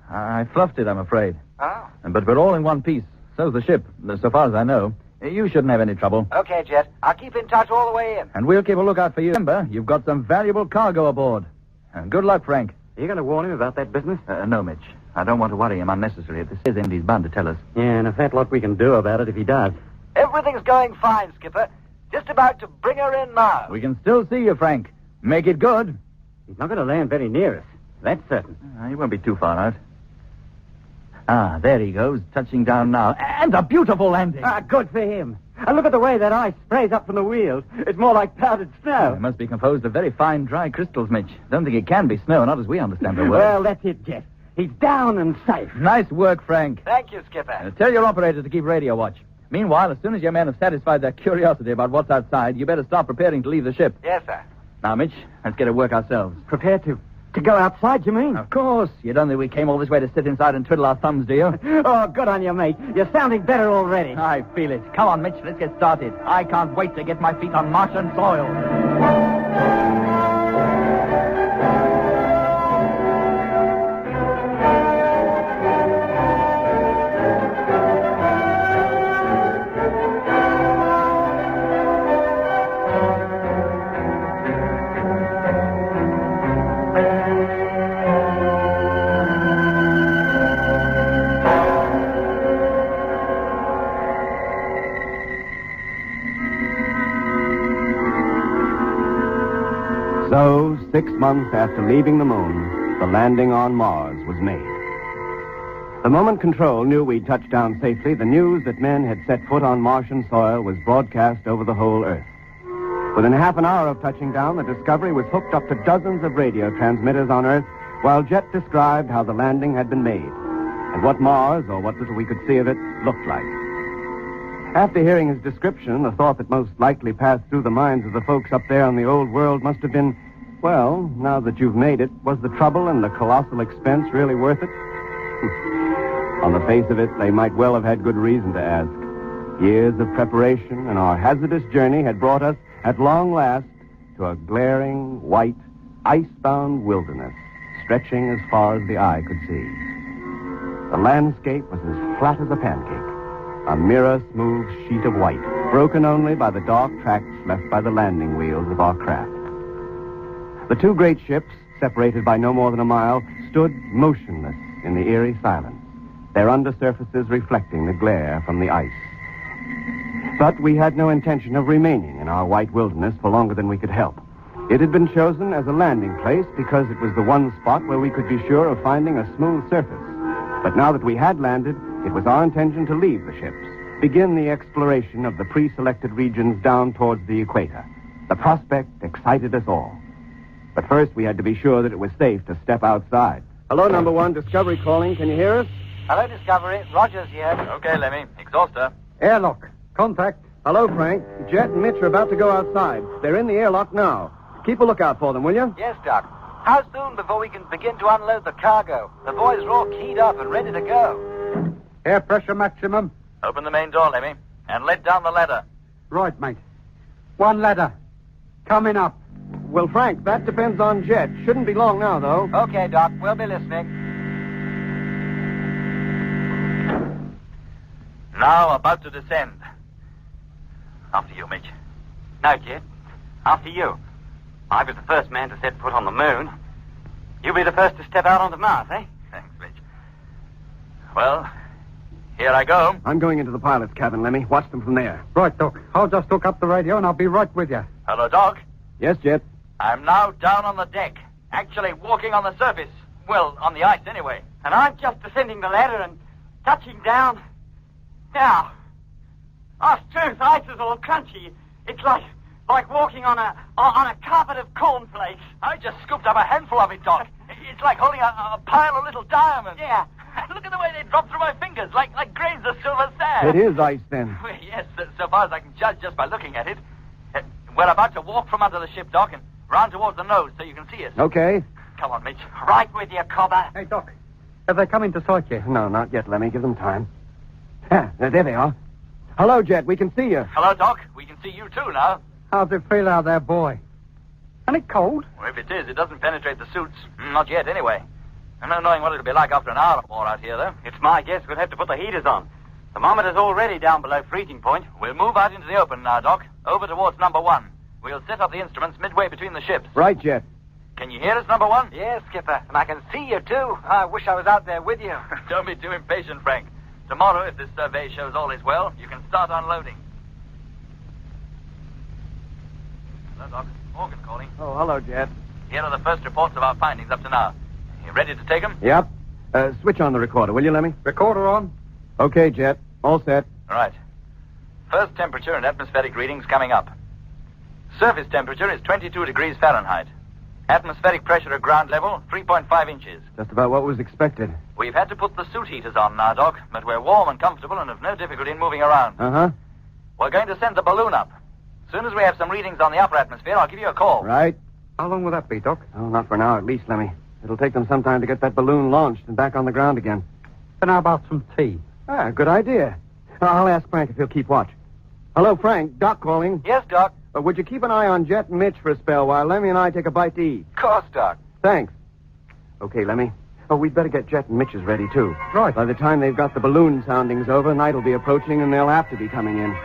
I fluffed it, I'm afraid. Oh. But we're all in one piece. So's the ship, so far as I know. You shouldn't have any trouble. Okay, Jet. I'll keep in touch all the way in. And we'll keep a lookout for you. Remember, you've got some valuable cargo aboard. And good luck, Frank. Are you going to warn him about that business? No, Mitch. I don't want to worry him unnecessarily. If this is end, he's bound to tell us. Yeah, and a fat lot we can do about it if he does. Everything's going fine, Skipper. Just about to bring her in now. We can still see you, Frank. Make it good. He's not going to land very near us. That's certain. He won't be too far out. There he goes, touching down now. And a beautiful landing. Good for him. And look at the way that ice sprays up from the wheels. It's more like powdered snow. It must be composed of very fine, dry crystals, Mitch. Don't think it can be snow, not as we understand the word. Well, that's it, Jeff. He's down and safe. Nice work, Frank. Thank you, Skipper. Tell your operator to keep radio watch. Meanwhile, as soon as your men have satisfied their curiosity about what's outside, you better start preparing to leave the ship. Yes, sir. Now, Mitch, let's get to work ourselves. Prepare to go outside, you mean? Of course. You don't think we came all this way to sit inside and twiddle our thumbs, do you? Oh, good on you, mate. You're sounding better already. I feel it. Come on, Mitch, let's get started. I can't wait to get my feet on Martian soil. So, 6 months after leaving the moon, the landing on Mars was made. The moment Control knew we'd touched down safely, the news that men had set foot on Martian soil was broadcast over the whole Earth. Within half an hour of touching down, the Discovery was hooked up to dozens of radio transmitters on Earth, while Jet described how the landing had been made. and what Mars, or what little we could see of it, looked like. After hearing his description, the thought that most likely passed through the minds of the folks up there on the old world must have been, well, now that you've made it, was the trouble and the colossal expense really worth it? On the face of it, they might well have had good reason to ask. Years of preparation and our hazardous journey had brought us, at long last, to a glaring, white, ice-bound wilderness, stretching as far as the eye could see. The landscape was as flat as a pancake, a mirror-smooth sheet of white, broken only by the dark tracks left by the landing wheels of our craft. The two great ships, separated by no more than a mile, stood motionless in the eerie silence, their undersurfaces reflecting the glare from the ice. But we had no intention of remaining in our white wilderness for longer than we could help. It had been chosen as a landing place because it was the one spot where we could be sure of finding a smooth surface. But now that we had landed, it was our intention to leave the ships, begin the exploration of the pre-selected regions down towards the equator. The prospect excited us all. But first, we had to be sure that it was safe to step outside. Hello, number one, Discovery calling. Can you hear us? Hello, Discovery. Rogers here. Okay, Lemmy. Exhauster. Airlock. Contact. Hello, Frank. Jet and Mitch are about to go outside. They're in the airlock now. Keep a lookout for them, will you? Yes, Doc. How soon before we can begin to unload the cargo? The boys are all keyed up and ready to go. Air pressure maximum. Open the main door, Lemmy, and let down the ladder. Right, mate. One ladder. Coming up. Well, Frank, that depends on Jet. Shouldn't be long now, though. Okay, Doc. We'll be listening. Now about to descend. After you, Mitch. No, Jet. After you. I was the first man to set foot on the moon. You'll be the first to step out onto Mars, eh? Thanks, Mitch. Well, here I go. I'm going into the pilot's cabin, Lemmy. Watch them from there. Right, Doc. I'll just hook up the radio and I'll be right with you. Hello, Doc. Yes, Jet. I'm now down on the deck, actually walking on the surface. Well, on the ice anyway. And I'm just descending the ladder and touching down. Now. Oh, Stu's ice is all crunchy. It's like walking on a carpet of cornflakes. I just scooped up a handful of it, Doc. It's like holding a pile of little diamonds. Yeah. Look at the way they drop through my fingers, like grains of silver sand. It is ice, then. Well, yes, so far as I can judge just by looking at it. We're about to walk from under the ship, Doc, and round towards the nose so you can see us. Okay. Come on, Mitch. Right with you, Cobber. Hey, Doc. Have they come into sight yet? No, not yet, Lemmy. Give them time. There they are. Hello, Jet. We can see you. Hello, Doc. We can see you, too, now. How's it feel out there, boy? And it cold? Well, if it is, it doesn't penetrate the suits. Not yet, anyway. I'm not knowing what it'll be like after an hour or more out here, though. It's my guess we'll have to put the heaters on. Thermometer's already down below freezing point. We'll move out into the open now, Doc. Over towards number one. We'll set up the instruments midway between the ships. Right, Jet. Can you hear us, number one? Yes, Skipper. And I can see you, too. I wish I was out there with you. Don't be too impatient, Frank. Tomorrow, if this survey shows all is well, you can start unloading. Hello, Doc. Morgan calling. Oh, hello, Jet. Here are the first reports of our findings up to now. You ready to take them? Yep. Switch on the recorder, will you, Lemmy? Recorder on. Okay, Jet. All set. All right. First temperature and atmospheric readings coming up. Surface temperature is 22 degrees Fahrenheit. Atmospheric pressure at ground level, 3.5 inches. Just about what was expected. We've had to put the suit heaters on now, Doc, but we're warm and comfortable and have no difficulty in moving around. Uh-huh. We're going to send the balloon up. As soon as we have some readings on the upper atmosphere, I'll give you a call. Right. How long will that be, Doc? Oh, not for an hour at least, Lemmy. It'll take them some time to get that balloon launched and back on the ground again. Then how about some tea? Ah, good idea. I'll ask Frank if he'll keep watch. Hello, Frank. Doc calling. Yes, Doc. Would you keep an eye on Jet and Mitch for a spell while Lemmy and I take a bite to eat? Of course, Doc. Thanks. Okay, Lemmy. Oh, we'd better get Jet and Mitch's ready, too. Right. By the time they've got the balloon soundings over, night will be approaching and they'll have to be coming in.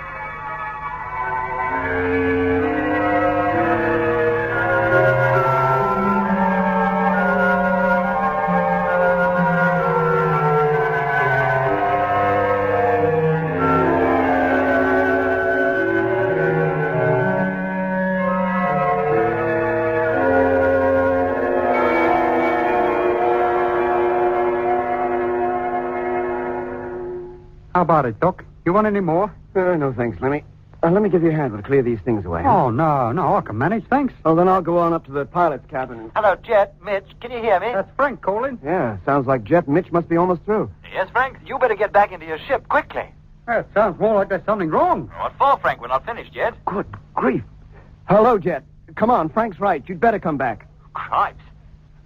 How about it, Doc? You want any more? No, thanks, Lemmy. Let me give you a hand. We'll clear these things away. Oh, no, I can manage, thanks. Well, then I'll go on up to the pilot's cabin. Hello, Jet. Mitch, can you hear me? That's Frank calling. Yeah, sounds like Jet and Mitch must be almost through. Yes, Frank? You better get back into your ship quickly. That sounds more like there's something wrong. What for, Frank? We're not finished yet. Good grief. Hello, Jet. Come on, Frank's right. You'd better come back. Cripes.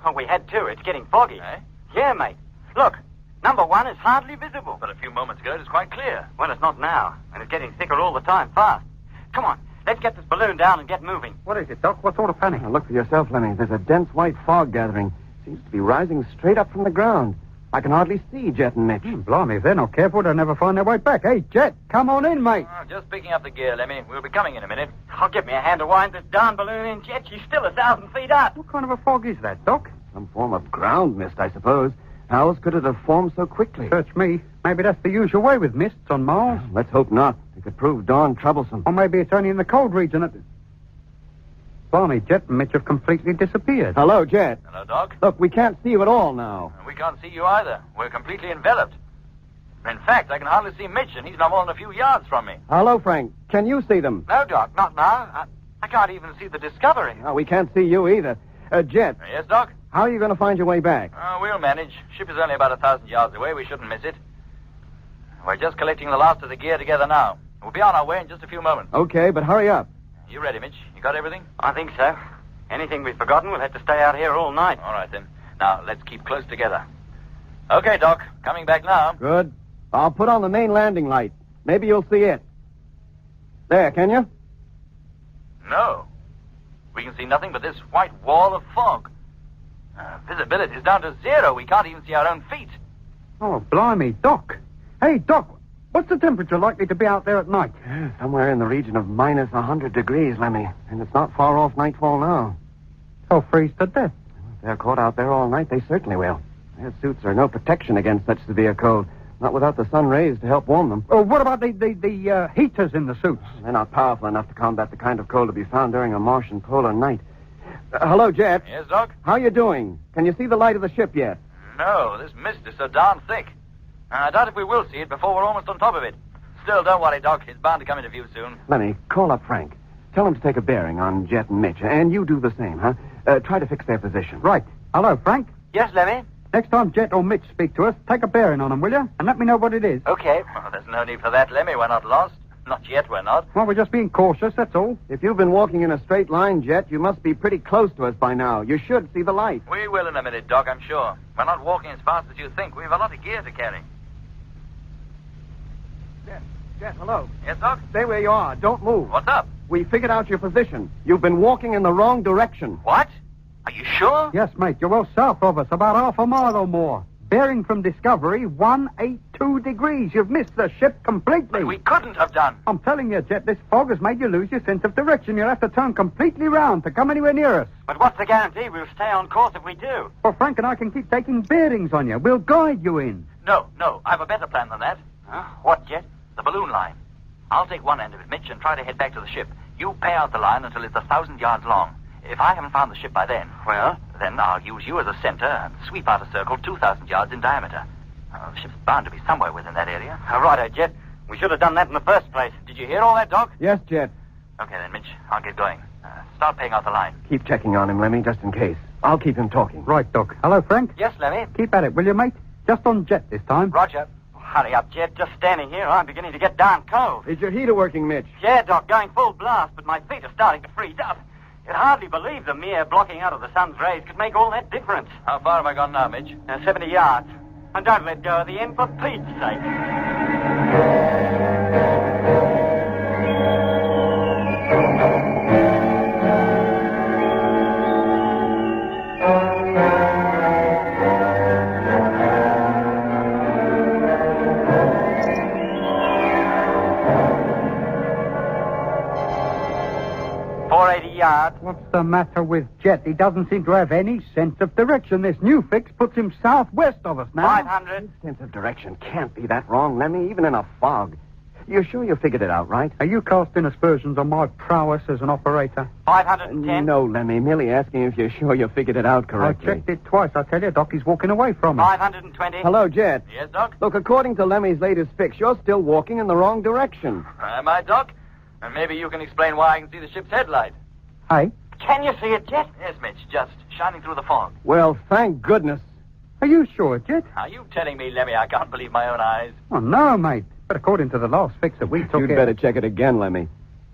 Oh, we had to. It's getting foggy. Eh? Yeah, mate. Look, number 1 is hardly visible. But a few moments ago, it was quite clear. Well, it's not now, and it's getting thicker all the time, fast. Come on, let's get this balloon down and get moving. What is it, Doc? What sort of panic? Now, look for yourself, Lemmy. There's a dense white fog gathering. Seems to be rising straight up from the ground. I can hardly see Jet and Mitch. Blimey, if they're not careful, they'll never find their way back. Hey, Jet, come on in, mate. Just picking up the gear, Lemmy. We'll be coming in a minute. I'll get me a hand to wind this darn balloon in, Jet. She's still 1,000 feet up. What kind of a fog is that, Doc? Some form of ground mist, I suppose. How else could it have formed so quickly? Search me. Maybe that's the usual way with mists on Mars. Let's hope not. It could prove darn troublesome. Or maybe it's only in the cold region that... Blimey, Jet and Mitch have completely disappeared. Hello, Jet. Hello, Doc. Look, we can't see you at all now. We can't see you either. We're completely enveloped. In fact, I can hardly see Mitch, and he's not more than a few yards from me. Hello, Frank. Can you see them? No, Doc, not now. I can't even see the Discovery. No, we can't see you either. Jet. Yes, Doc? How are you going to find your way back? We'll manage. Ship is only about 1,000 yards away. We shouldn't miss it. We're just collecting the last of the gear together now. We'll be on our way in just a few moments. Okay, but hurry up. You ready, Mitch? You got everything? I think so. Anything we've forgotten, we'll have to stay out here all night. All right, then. Now, let's keep close together. Okay, Doc. Coming back now. Good. I'll put on the main landing light. Maybe you'll see it. There, can you? No. We can see nothing but this white wall of fog. Visibility is down to 0. We can't even see our own feet. Oh, blimey, Doc. Hey, Doc, what's the temperature likely to be out there at night? Somewhere in the region of minus 100 degrees, Lemmy. And it's not far off nightfall now. They'll freeze to death. If they're caught out there all night, they certainly will. Their suits are no protection against such severe cold. Not without the sun rays to help warm them. Oh, what about the heaters in the suits? They're not powerful enough to combat the kind of cold to be found during a Martian polar night. Hello, Jet. Yes, Doc? How you doing? Can you see the light of the ship yet? No, this mist is so darn thick. I doubt if we will see it before we're almost on top of it. Still, don't worry, Doc. It's bound to come into view soon. Lenny, call up Frank. Tell him to take a bearing on Jet and Mitch. And you do the same, huh? Try to fix their position. Right. Hello, Frank. Yes, Lemmy? Next time Jet or Mitch speak to us, take a bearing on them, will you? And let me know what it is. Okay. Well, there's no need for that, Lemmy. We're not lost. Not yet, we're not. Well, we're just being cautious, that's all. If you've been walking in a straight line, Jet, you must be pretty close to us by now. You should see the light. We will in a minute, Doc, I'm sure. We're not walking as fast as you think. We've a lot of gear to carry. Jet, hello. Yes, Doc? Stay where you are. Don't move. What's up? We figured out your position. You've been walking in the wrong direction. What? Are you sure? Yes, mate. You're well south of us, about half a mile or more. Bearing from Discovery, 182 degrees. You've missed the ship completely. But we couldn't have done. I'm telling you, Jet, this fog has made you lose your sense of direction. You'll have to turn completely round to come anywhere near us. But what's the guarantee we'll stay on course if we do? Well, Frank and I can keep taking bearings on you. We'll guide you in. No. I've a better plan than that. Huh? What, Jet? The balloon line. I'll take one end of it, Mitch, and try to head back to the ship. You pay out the line until it's 1,000 yards long. If I haven't found the ship by then, well, then I'll use you as a center and sweep out a circle 2,000 yards in diameter. The ship's bound to be somewhere within that area. Righto, Jet. We should have done that in the first place. Did you hear all that, Doc? Yes, Jet. Okay, then, Mitch. I'll get going. Start paying out the line. Keep checking on him, Lemmy, just in case. I'll keep him talking. Right, Doc. Hello, Frank. Yes, Lemmy? Keep at it, will you, mate? Just on Jet this time. Roger. Hurry up, Jet. Just standing here, I'm beginning to get darn cold. Is your heater working, Mitch? Yeah, Doc, going full blast, but my feet are starting to freeze up. You'd hardly believe the mere blocking out of the sun's rays could make all that difference. How far have I gone now, Mitch? 70 yards. And don't let go of the end for Pete's sake. 480 yards. What's the matter with Jet? He doesn't seem to have any sense of direction. This new fix puts him southwest of us now. 500. Sense of direction can't be that wrong, Lemmy, even in a fog. You're sure you figured it out, right? Are you casting aspersions on my prowess as an operator? 510. No, Lemmy, merely asking if you're sure you figured it out correctly. I checked it twice. I tell you, Doc, he's walking away from us. 520. Hello, Jet. Yes, Doc? Look, according to Lemmy's latest fix, you're still walking in the wrong direction. Am I, Doc? And maybe you can explain why I can see the ship's headlight. Hey? Can you see it, Jet? Yes, Mitch, just shining through the fog. Well, thank goodness. Are you sure, Jet? Are you telling me, Lemmy, I can't believe my own eyes? Oh, no, mate. But according to the last fix that we took... You'd better check it again, Lemmy.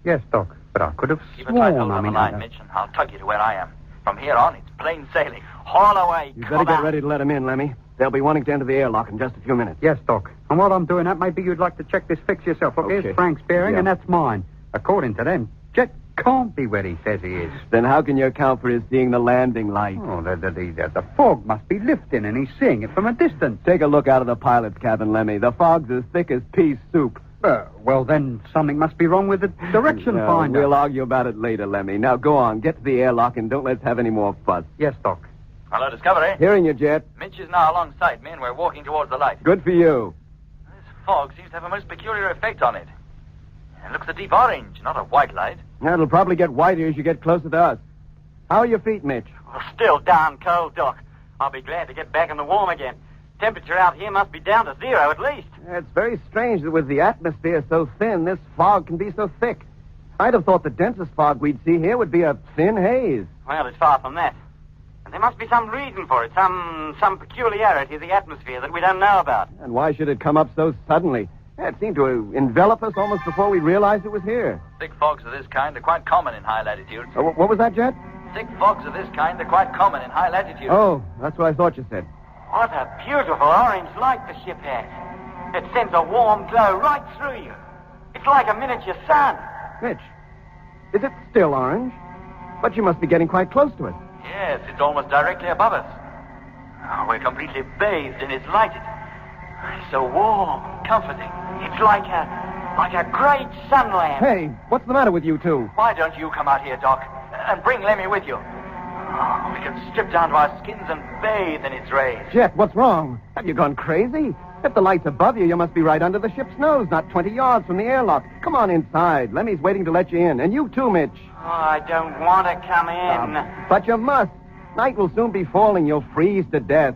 Yes, Doc. But I could have Keep a tight sworn, hold on the I line, Mitch, and I'll tug you to where I am. From here on, it's plain sailing. Haul away. You better get ready to let him in, Lemmy. They'll be wanting to enter the airlock in just a few minutes. Yes, Doc. And while I'm doing that, maybe you'd like to check this fix yourself. Look, Okay. here's Frank's bearing, Yeah. and that's mine. According to them, Jet can't be where he says he is. Then how can you account for his seeing the landing light? Oh, the fog must be lifting, and he's seeing it from a distance. Take a look out of the pilot's cabin, Lemmy. The fog's as thick as pea soup. Well, then something must be wrong with the direction No, finder. We'll argue about it later, Lemmy. Now go on, get to the airlock, and don't let's have any more fuss. Yes, Doc. Hello, Discovery. Hearing you, Jet. Mitch is now alongside me, and we're walking towards the light. Good for you. This fog seems to have a most peculiar effect on it. It looks a deep orange, not a white light. It'll probably get whiter as you get closer to us. How are your feet, Mitch? Well, still darn cold, Doc. I'll be glad to get back in the warm again. Temperature out here must be down to 0 at least. It's very strange that with the atmosphere so thin, this fog can be so thick. I'd have thought the densest fog we'd see here would be a thin haze. Well, it's far from that. And there must be some reason for it, some peculiarity of the atmosphere that we don't know about. And why should it come up so suddenly? It seemed to envelop us almost before we realized it was here. Thick fogs of this kind are quite common in high latitudes. What was that, Jet? Thick fogs of this kind are quite common in high latitudes. Oh, that's what I thought you said. What a beautiful orange light the ship has. It sends a warm glow right through you. It's like a miniature sun. Mitch, is it still orange? But you must be getting quite close to it. Yes, it's almost directly above us. Oh, we're completely bathed in its light. It's so warm, comforting. It's like a great sunlamp. Hey, what's the matter with you two? Why don't you come out here, Doc, and bring Lemmy with you? Oh, we can strip down to our skins and bathe in its rays. Jet, what's wrong? Have you gone crazy? If the light's above you, you must be right under the ship's nose, not 20 yards from the airlock. Come on inside. Lemmy's waiting to let you in. And you too, Mitch. Oh, I don't want to come in. But you must. Night will soon be falling. You'll freeze to death.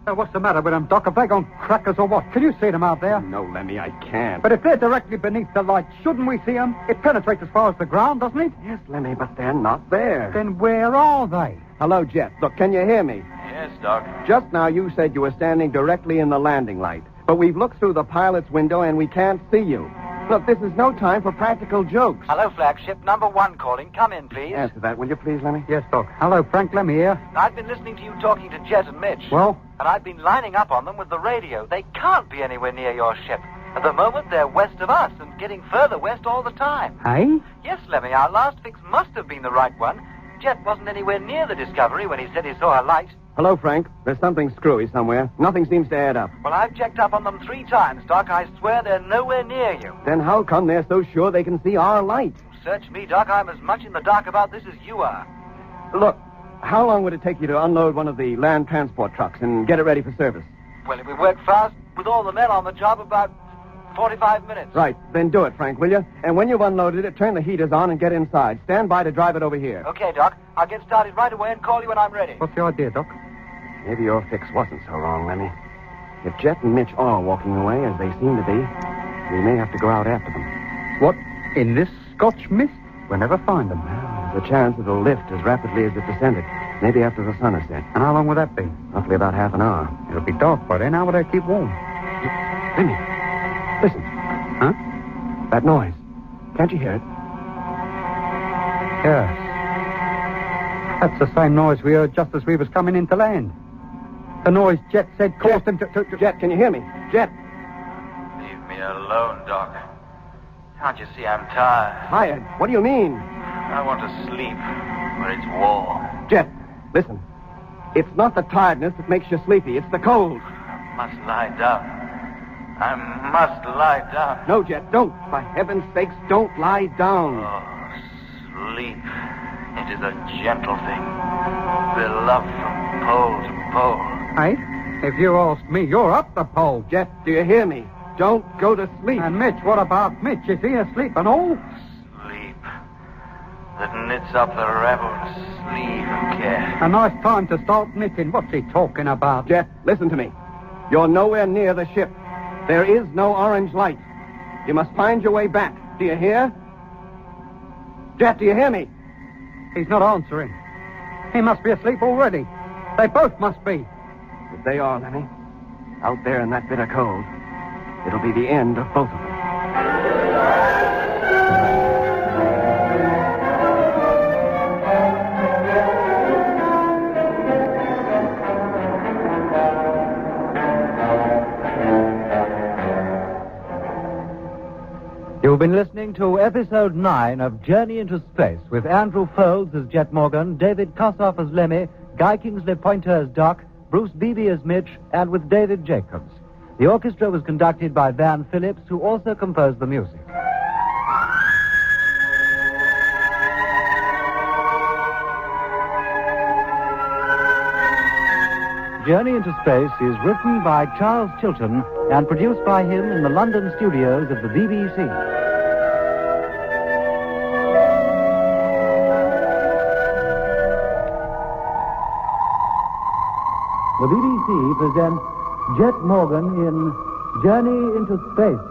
What's the matter with them, Doc? Have they gone crackers or what? Can you see them out there? No, Lemmy, I can't. But if they're directly beneath the light, shouldn't we see them? It penetrates as far as the ground, doesn't it? Yes, Lemmy, but they're not there. Then where are they? Hello, Jet. Look, can you hear me? Yes, Doc. Just now you said you were standing directly in the landing light. But we've looked through the pilot's window and we can't see you. Look, this is no time for practical jokes. Hello, flagship. Number 1 calling. Come in, please. Answer that, will you please, Lemmy? Yes, Doc. Hello, Frank. Lemmy here. I've been listening to you talking to Jet and Mitch. Well? And I've been lining up on them with the radio. They can't be anywhere near your ship. At the moment, they're west of us and getting further west all the time. Hey? Yes, Lemmy, our last fix must have been the right one. Jet wasn't anywhere near the Discovery when he said he saw a light. Hello, Frank. There's something screwy somewhere. Nothing seems to add up. Well, I've checked up on them 3 times, Doc. I swear they're nowhere near you. Then how come they're so sure they can see our light? Search me, Doc. I'm as much in the dark about this as you are. Look, how long would it take you to unload one of the land transport trucks and get it ready for service? Well, if we work fast, with all the men on the job, about 45 minutes. Right. Then do it, Frank, will you? And when you've unloaded it, turn the heaters on and get inside. Stand by to drive it over here. Okay, Doc. I'll get started right away and call you when I'm ready. What's the idea, Doc? Maybe your fix wasn't so wrong, Lemmy. If Jet and Mitch are walking away, as they seem to be, we may have to go out after them. What? In this Scotch mist? We'll never find them. There's a chance it'll lift as rapidly as it descended. Maybe after the sun has set. And how long will that be? Roughly about half an hour. It'll be dark by then. How will they keep warm? Lemmy, listen. Huh? That noise. Can't you hear it? Yes. That's the same noise we heard just as we was coming into land. The noise Jet said caused him to... Jet, can you hear me? Jet. Leave me alone, Doc. Can't you see I'm tired? Tired? What do you mean? I want to sleep where it's warm. Jet, listen. It's not the tiredness that makes you sleepy. It's the cold. I must lie down. I must lie down. No, Jet, don't. For heaven's sakes, don't lie down. Oh, sleep. It is a gentle thing. Beloved from pole to pole. Hey, if you ask me, you're up the pole. Jet, do you hear me? Don't go to sleep. And Mitch, what about Mitch? Is he asleep and all? Sleep. That knits up the rebels, sleeve and care. A nice time to start knitting. What's he talking about? Jet, listen to me. You're nowhere near the ship. There is no orange light. You must find your way back. Do you hear? Jet, do you hear me? He's not answering. He must be asleep already. They both must be. If they are, Lemmy, out there in that bitter cold, it'll be the end of both of them. You've been listening to episode 9 of Journey into Space with Andrew Folds as Jet Morgan, David Kossoff as Lemmy, Guy Kingsley Pointer as Doc, Bruce Beebe as Mitch, and with David Jacobs. The orchestra was conducted by Van Phillips, who also composed the music. Journey into Space is written by Charles Chilton and produced by him in the London studios of the BBC. The BBC presents Jet Morgan in Journey into Space.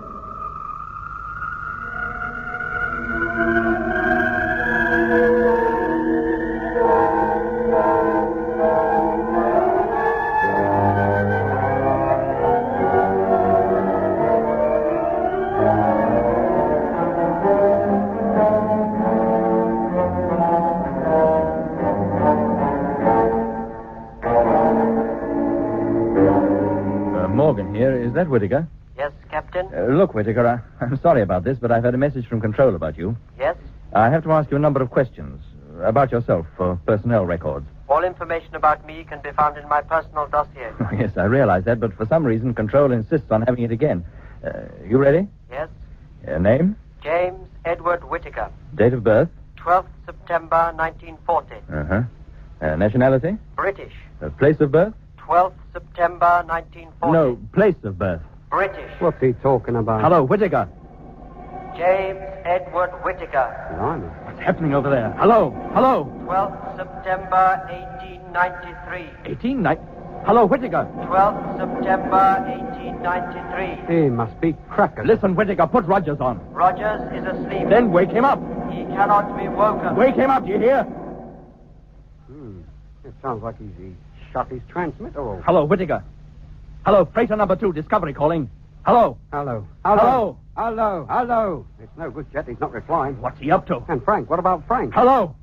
Morgan here. Is that Whittaker? Yes, Captain? Look, Whittaker, I'm sorry about this, but I've had a message from Control about you. Yes? I have to ask you a number of questions about yourself for personnel records. All information about me can be found in my personal dossier. Yes, I realize that, but for some reason, Control insists on having it again. You ready? Yes? Name? James Edward Whittaker. Date of birth? 12th September 1940. Uh-huh. Nationality? British. Place of birth? 12th September 1940. No, place of birth. British. What's he talking about? Hello, Whittaker. James Edward Whittaker. Blimey. What's happening over there? Hello, hello. 12th September 1893. Hello, Whittaker. 12th September 1893. He must be crackers. Listen, Whittaker, put Rogers on. Rogers is asleep. Then wake him up. He cannot be woken. Wake him up, do you hear? It sounds like he shut his transmitter off. Hello, Whittaker. Hello, freighter number 2, Discovery calling. Hello. Hello. Hello. Hello. Hello. It's no good, Jet. He's not replying. What's he up to? And Frank, what about Frank? Hello.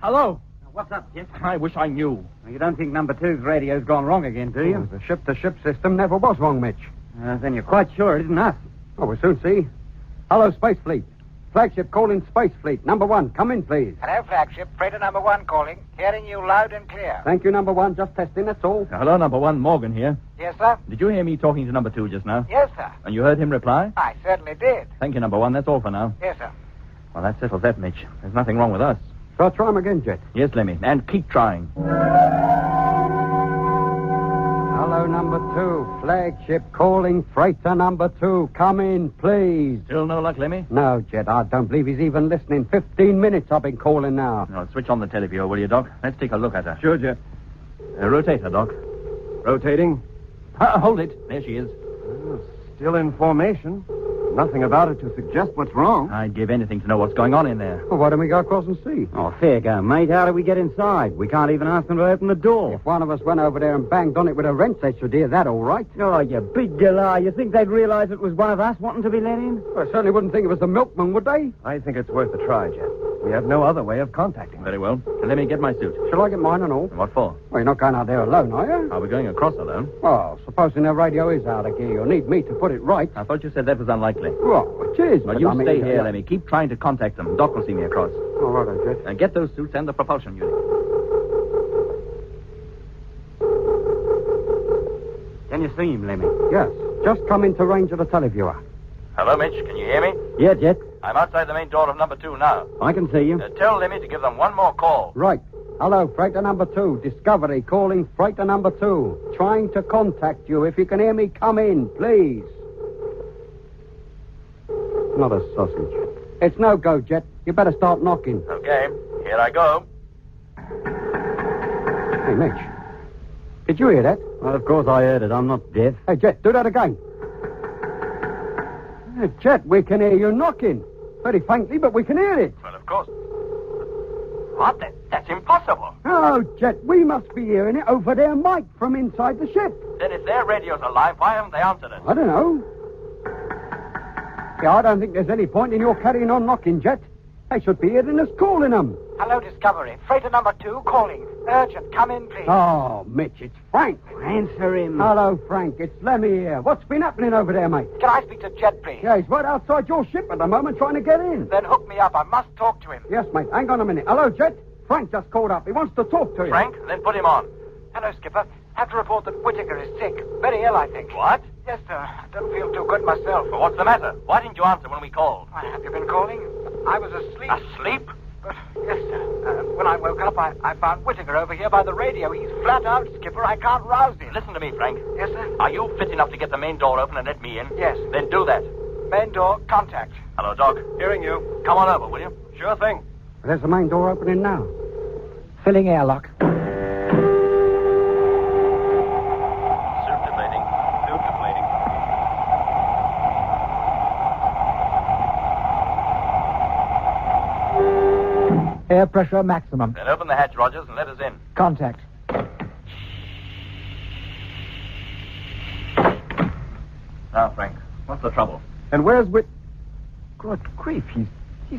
Hello. What's up, Jet? I wish I knew. You don't think number 2's radio's gone wrong again, do you? The ship-to-ship system never was wrong, Mitch. Then you're quite sure it isn't us. Oh, we'll soon see. Hello, Space Fleet. Flagship calling Space Fleet. Number 1, come in, please. Hello, Flagship. Freighter number 1 calling. Hearing you loud and clear. Thank you, number 1. Just testing, that's all. Hello, number 1, Morgan here. Yes, sir? Did you hear me talking to number 2 just now? Yes, sir. And you heard him reply? I certainly did. Thank you, number 1. That's all for now. Yes, sir. Well, that settles that, Mitch. There's nothing wrong with us. So I'll try him again, Jet. Yes, Lemmy. And keep trying. Hello, number 2. Flagship calling freighter number 2. Come in, please. Still no luck, Lemmy? No, Jet. I don't believe he's even listening. 15 minutes I've been calling now. No, switch on the teleview, will you, Doc? Let's take a look at her. Sure, Jet. Rotate her, Doc. Rotating. Hold it. There she is. Still in formation. Nothing about it to suggest what's wrong. I'd give anything to know what's going on in there. Well, why don't we go across and see? Oh, fair go, mate. How do we get inside? We can't even ask them to open the door. If one of us went over there and banged on it with a wrench, they should hear that all right. Oh, you big galah. You think they'd realize it was one of us wanting to be let in? Well, I certainly wouldn't think it was the milkman, would they? I think it's worth a try, Jet. We have no other way of contacting them. Very well. Let me get my suit. Shall I get mine and all? What for? Well, you're not going out there alone, are you? Are we going across alone? Well, supposing their radio is out of gear, you'll need me to put it right. I thought you said that was unlikely. Well, it is. Well, but you I mean, stay here, Lemmy. Keep trying to contact them. Doc will see me across. All right, Jet. And get those suits and the propulsion unit. Can you see him, Lemmy? Yes. Just come into range of the televiewer. Hello, Mitch. Can you hear me? Yeah, Jet. I'm outside the main door of number 2 now. I can see you. Tell Lemmy to give them one more call. Right. Hello, freighter number 2. Discovery calling freighter number 2. Trying to contact you. If you can hear me, come in, please. Not a sausage. It's no go, Jet. You better start knocking. Okay, here I go. Hey, Mitch. Did you hear that? Well, of course I heard it. I'm not deaf. Hey, Jet, do that again. Hey, Jet, we can hear you knocking. Very faintly, but we can hear it. Well, of course. What? That's impossible. Oh, Jet, we must be hearing it over their mic from inside the ship. Then if their radio's alive, why haven't they answered us? I don't know. Yeah, I don't think there's any point in your carrying on knocking, Jet. They should be hearing us calling them. Hello, Discovery. Freighter number 2 calling. Urgent. Come in, please. Oh, Mitch, it's Frank. Answer him. Hello, Frank. It's Lemmy here. What's been happening over there, mate? Can I speak to Jet, please? Yeah, he's right outside your ship at the moment trying to get in. Then hook me up. I must talk to him. Yes, mate. Hang on a minute. Hello, Jet. Frank just called up. He wants to talk to you. Frank, then put him on. Hello, Skipper. Have to report that Whittaker is sick. Very ill, I think. What? Yes, sir. I don't feel too good myself. Well, what's the matter? Why didn't you answer when we called? Why, have you been calling? I was asleep. Asleep? But, yes, sir. When I woke up, I found Whittaker over here by the radio. He's flat out, Skipper. I can't rouse him. Listen to me, Frank. Yes, sir? Are you fit enough to get the main door open and let me in? Yes. Then do that. Main door, contact. Hello, Doc. Hearing you. Come on over, will you? Sure thing. There's the main door opening now. Filling airlock. Suit deflating. Suit deflating. Air pressure maximum. Then open the hatch, Rogers, and let us in. Contact. Now, Frank, what's the trouble? And where's Whit... Good grief, he's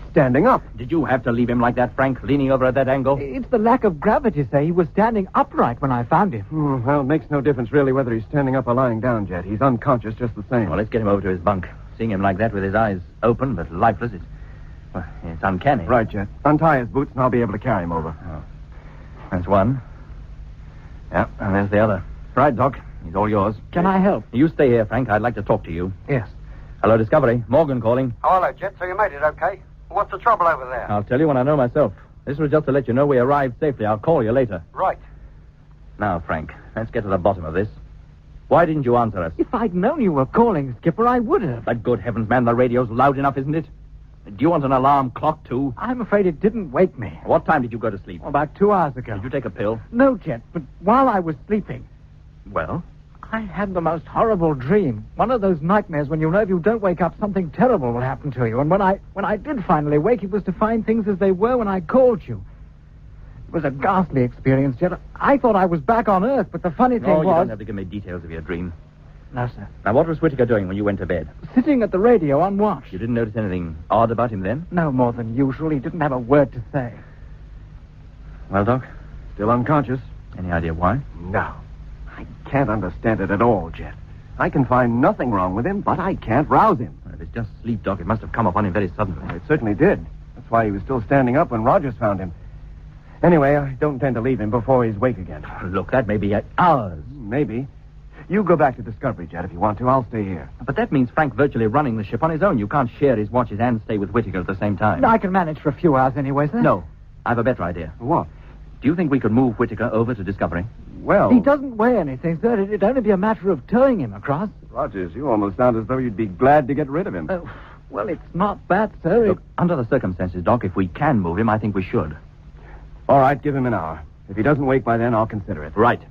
standing up. Did you have to leave him like that, Frank, leaning over at that angle? It's the lack of gravity, sir. He was standing upright when I found him. Well, it makes no difference really whether he's standing up or lying down, Jet. He's unconscious just the same. Well, let's get him over to his bunk. Seeing him like that with his eyes open but lifeless, it's uncanny. Right, Jet. Untie his boots and I'll be able to carry him over. Oh. That's one. Yeah, and there's the other. Right, Doc. He's all yours. Can I help? You stay here, Frank. I'd like to talk to you. Yes. Hello, Discovery. Morgan calling. Oh, hello, Jet. So you made it okay? What's the trouble over there? I'll tell you when I know myself. This was just to let you know we arrived safely. I'll call you later. Right. Now, Frank, let's get to the bottom of this. Why didn't you answer us? If I'd known you were calling, Skipper, I would have. But good heavens, man, the radio's loud enough, isn't it? Do you want an alarm clock, too? I'm afraid it didn't wake me. What time did you go to sleep? About 2 hours ago. Did you take a pill? No, Jet, but while I was sleeping, Well? I had the most horrible dream. One of those nightmares when you know if you don't wake up, something terrible will happen to you. And when I did finally wake, it was to find things as they were when I called you. It was a ghastly experience, Jet. I thought I was back on Earth, but the funny thing Oh, was... you don't have to give me details of your dream. No, sir. Now, what was Whittaker doing when you went to bed? Sitting at the radio on watch. You didn't notice anything odd about him then? No more than usual. He didn't have a word to say. Well, Doc? Still unconscious? Any idea why? No. I can't understand it at all, Jet. I can find nothing wrong with him, but I can't rouse him. Well, if it's just sleep, Doc, it must have come upon him very suddenly. It certainly did. That's why he was still standing up when Rogers found him. Anyway, I don't intend to leave him before he's awake again. Look, that may be hours. Maybe. You go back to Discovery, Jet, if you want to. I'll stay here. But that means Frank virtually running the ship on his own. You can't share his watches and stay with Whittaker at the same time. No, I can manage for a few hours anyway, sir. No. I have a better idea. What? Do you think we could move Whittaker over to Discovery? Well... He doesn't weigh anything, sir. It'd only be a matter of towing him across. Rogers, you almost sound as though you'd be glad to get rid of him. Well, it's not that, sir. Look, under the circumstances, Doc, if we can move him, I think we should. All right, give him an hour. If he doesn't wake by then, I'll consider it. Right.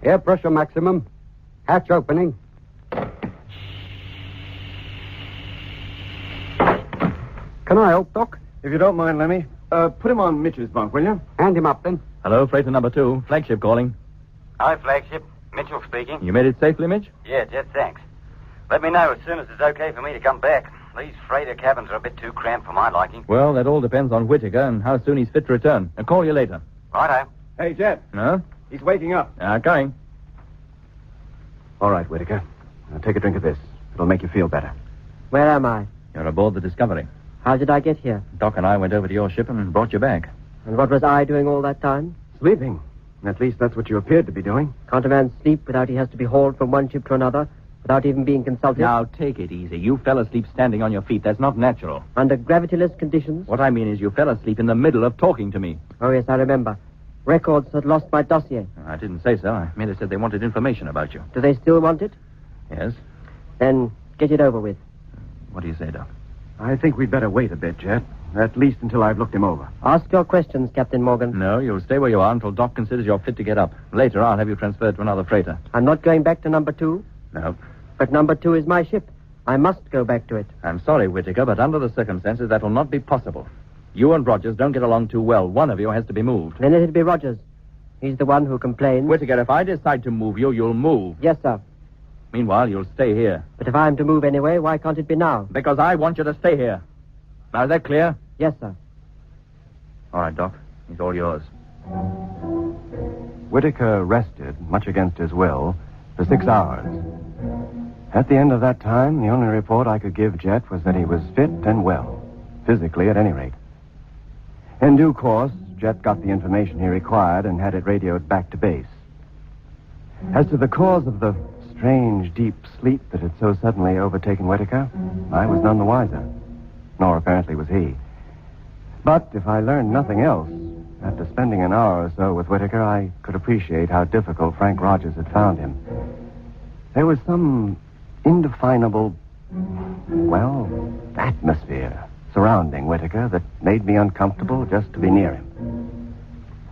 Air pressure maximum. Hatch opening. Can I help, Doc? If you don't mind, Lemmy, put him on Mitch's bunk, will you? Hand him up, then. Hello, freighter number 2. Flagship calling. Hi, Flagship. Mitchell speaking. You made it safely, Mitch? Yeah, Jet, thanks. Let me know as soon as it's okay for me to come back. These freighter cabins are a bit too cramped for my liking. Well, that all depends on Whittaker and how soon he's fit to return. I'll call you later. Righto. Hey, Jet. No? He's waking up. Coming. All right, Whittaker. Now take a drink of this. It'll make you feel better. Where am I? You're aboard the Discovery. How did I get here? Doc and I went over to your ship and brought you back. And what was I doing all that time? Sleeping. At least that's what you appeared to be doing. Can't a man sleep without he has to be hauled from one ship to another, without even being consulted? Now, take it easy. You fell asleep standing on your feet. That's not natural. Under gravityless conditions? What I mean is you fell asleep in the middle of talking to me. Oh, yes, I remember. Records had lost my dossier. I didn't say so. I merely said they wanted information about you. Do they still want it? Yes. Then get it over with. What do you say, Doc? I think we'd better wait a bit, Jet. At least until I've looked him over. Ask your questions, Captain Morgan. No, you'll stay where you are until Doc considers you're fit to get up. Later, I'll have you transferred to another freighter. I'm not going back to number 2. No. But number 2 is my ship. I must go back to it. I'm sorry, Whittaker, but under the circumstances, that'll not be possible. You and Rogers don't get along too well. One of you has to be moved. Then it'll be Rogers. He's the one who complains. Whittaker, if I decide to move you, you'll move. Yes, sir. Meanwhile, you'll stay here. But if I'm to move anyway, why can't it be now? Because I want you to stay here. Now, is that clear? Yes, sir. All right, Doc. He's all yours. Whittaker rested, much against his will, for 6 hours. At the end of that time, the only report I could give Jet was that he was fit and well, physically at any rate. In due course, Jet got the information he required and had it radioed back to base. As to the cause of the strange, deep sleep that had so suddenly overtaken Whittaker, I was none the wiser. Nor apparently was he. But if I learned nothing else, after spending an hour or so with Whittaker, I could appreciate how difficult Frank Rogers had found him. There was some indefinable, atmosphere surrounding Whittaker that made me uncomfortable just to be near him.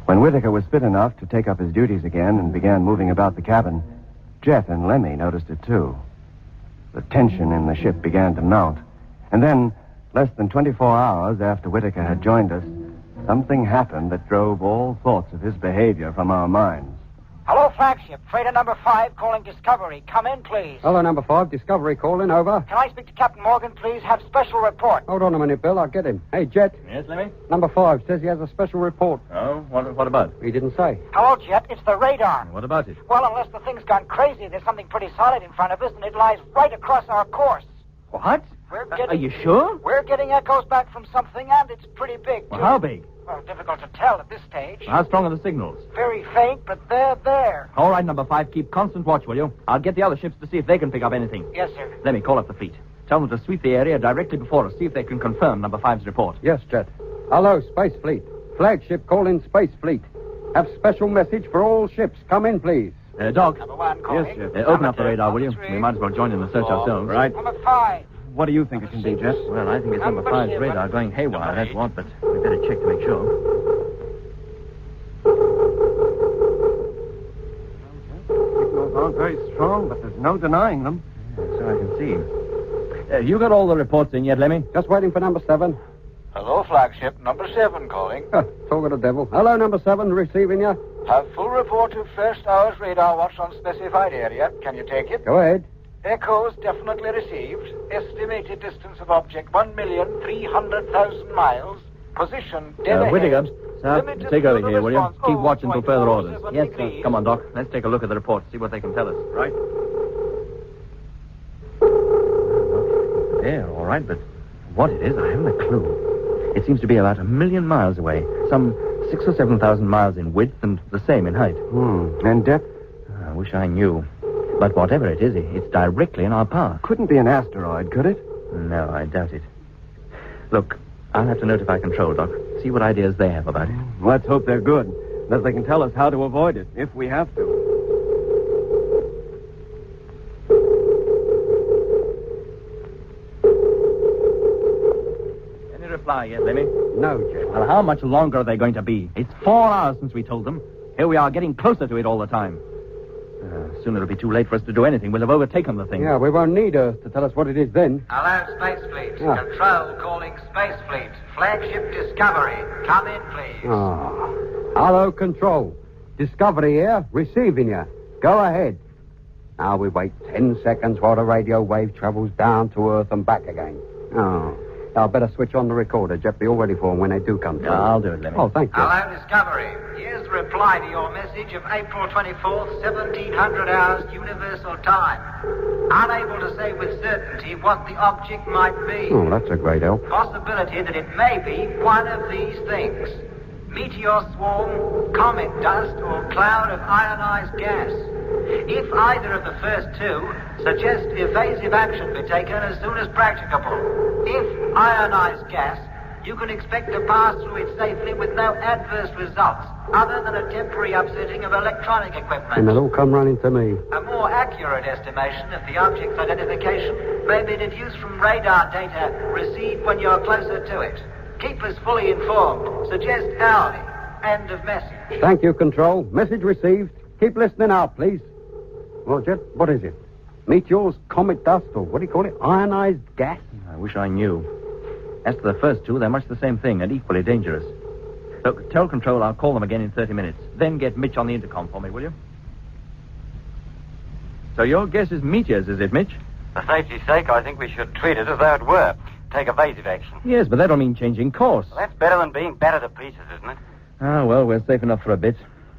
When Whittaker was fit enough to take up his duties again and began moving about the cabin, Jet and Lemmy noticed it too. The tension in the ship began to mount. And then, less than 24 hours after Whittaker had joined us, something happened that drove all thoughts of his behavior from our minds. Hello, flagship. Freighter number 5 calling Discovery. Come in, please. Hello, number 5. Discovery calling. Over. Can I speak to Captain Morgan, please? Have special report. Hold on a minute, Bill. I'll get him. Hey, Jet. Yes, Lemmy? Number 5 says he has a special report. Oh? What about? He didn't say. Hello, Jet. It's the radar. What about it? Well, unless the thing's gone crazy, there's something pretty solid in front of us, and it lies right across our course. What? Are you sure? We're getting echoes back from something, and it's pretty big, too. Well, how big? Well, difficult to tell at this stage. How strong are the signals? Very faint, but they're there. All right, number 5, keep constant watch, will you? I'll get the other ships to see if they can pick up anything. Yes, sir. Let me call up the fleet. Tell them to sweep the area directly before us, see if they can confirm number 5's report. Yes, Jet. Hello, Space Fleet. Flagship calling Space Fleet. Have special message for all ships. Come in, please. Doc. Number 1 calling. Yes, Jet. Open up the radar, will you? We might as well join in the search ourselves. Right. Number 5. What do you think it can be, Jet? Well, I think it's number 5's radar going haywire, that's what, but we better check to make sure. Signals aren't very strong, but there's no denying them. So I can see. You got all the reports in yet, Lemmy? Just waiting for number 7. Hello, flagship. Number 7 calling. Talk of the devil. Hello, number 7. Receiving you. Have full report of first hour's radar watch on specified area. Can you take it? Go ahead. Echoes definitely received. Estimated distance of object 1,300,000 miles. Position dead ahead. Whittaker. Sir, Limited take over further here, will you? response. Keep watch until further orders. 0.47 Yes, degrees. sir. Come on, Doc. Let's take a look at the report, see what they can tell us. Right. There, all right, but what it is, I haven't a clue. It seems to be about 1,000,000 miles away. Some 6,000 or 7,000 miles in width and the same in height. And depth? I wish I knew. But whatever it is, it's directly in our path. Couldn't be an asteroid, could it? No, I doubt it. Look, I'll have to notify control, Doc. See what ideas they have about it. Let's hope they're good. That they can tell us how to avoid it, if we have to. Any reply yet, Lemmy? No, Jet. Well, how much longer are they going to be? It's 4 hours since we told them. Here we are getting closer to it all the time. Soon it'll be too late for us to do anything. We'll have overtaken the thing. Yeah, we won't need Earth to tell us what it is then. Hello, Space Fleet. Yeah. Control calling Space Fleet. Flagship Discovery. Come in, please. Hello, Control. Discovery here. Receiving you. Go ahead. Now we wait 10 seconds while the radio wave travels down to Earth and back again. I'll better switch on the recorder, Jet. Be all ready for them when they do come through. I'll do it, Lemmy. Oh, thank you. Hello, Discovery. Here's the reply to your message of April 24th, 1700 hours Universal Time. Unable to say with certainty what the object might be. Oh, that's a great help. Possibility that it may be one of these things. Meteor swarm, comet dust, or cloud of ionized gas. If either of the first two, suggest evasive action be taken as soon as practicable. If ionized gas, you can expect to pass through it safely with no adverse results, other than a temporary upsetting of electronic equipment. And they'll all come running to me. A more accurate estimation of the object's identification may be deduced from radar data received when you're closer to it. Keep us fully informed. Suggest hourly. End of message. Thank you, Control. Message received. Keep listening out, please. Well, Jet, what is it? Meteors, comet dust, or what do you call it? Ionized gas? I wish I knew. As to the first two, they're much the same thing and equally dangerous. Look, tell Control I'll call them again in 30 minutes. Then get Mitch on the intercom for me, will you? So your guess is meteors, is it, Mitch? For safety's sake, I think we should treat it as though it were. Take evasive action. Yes, but that'll mean changing course. Well, that's better than being battered to pieces, isn't it? Ah, well, we're safe enough for a bit.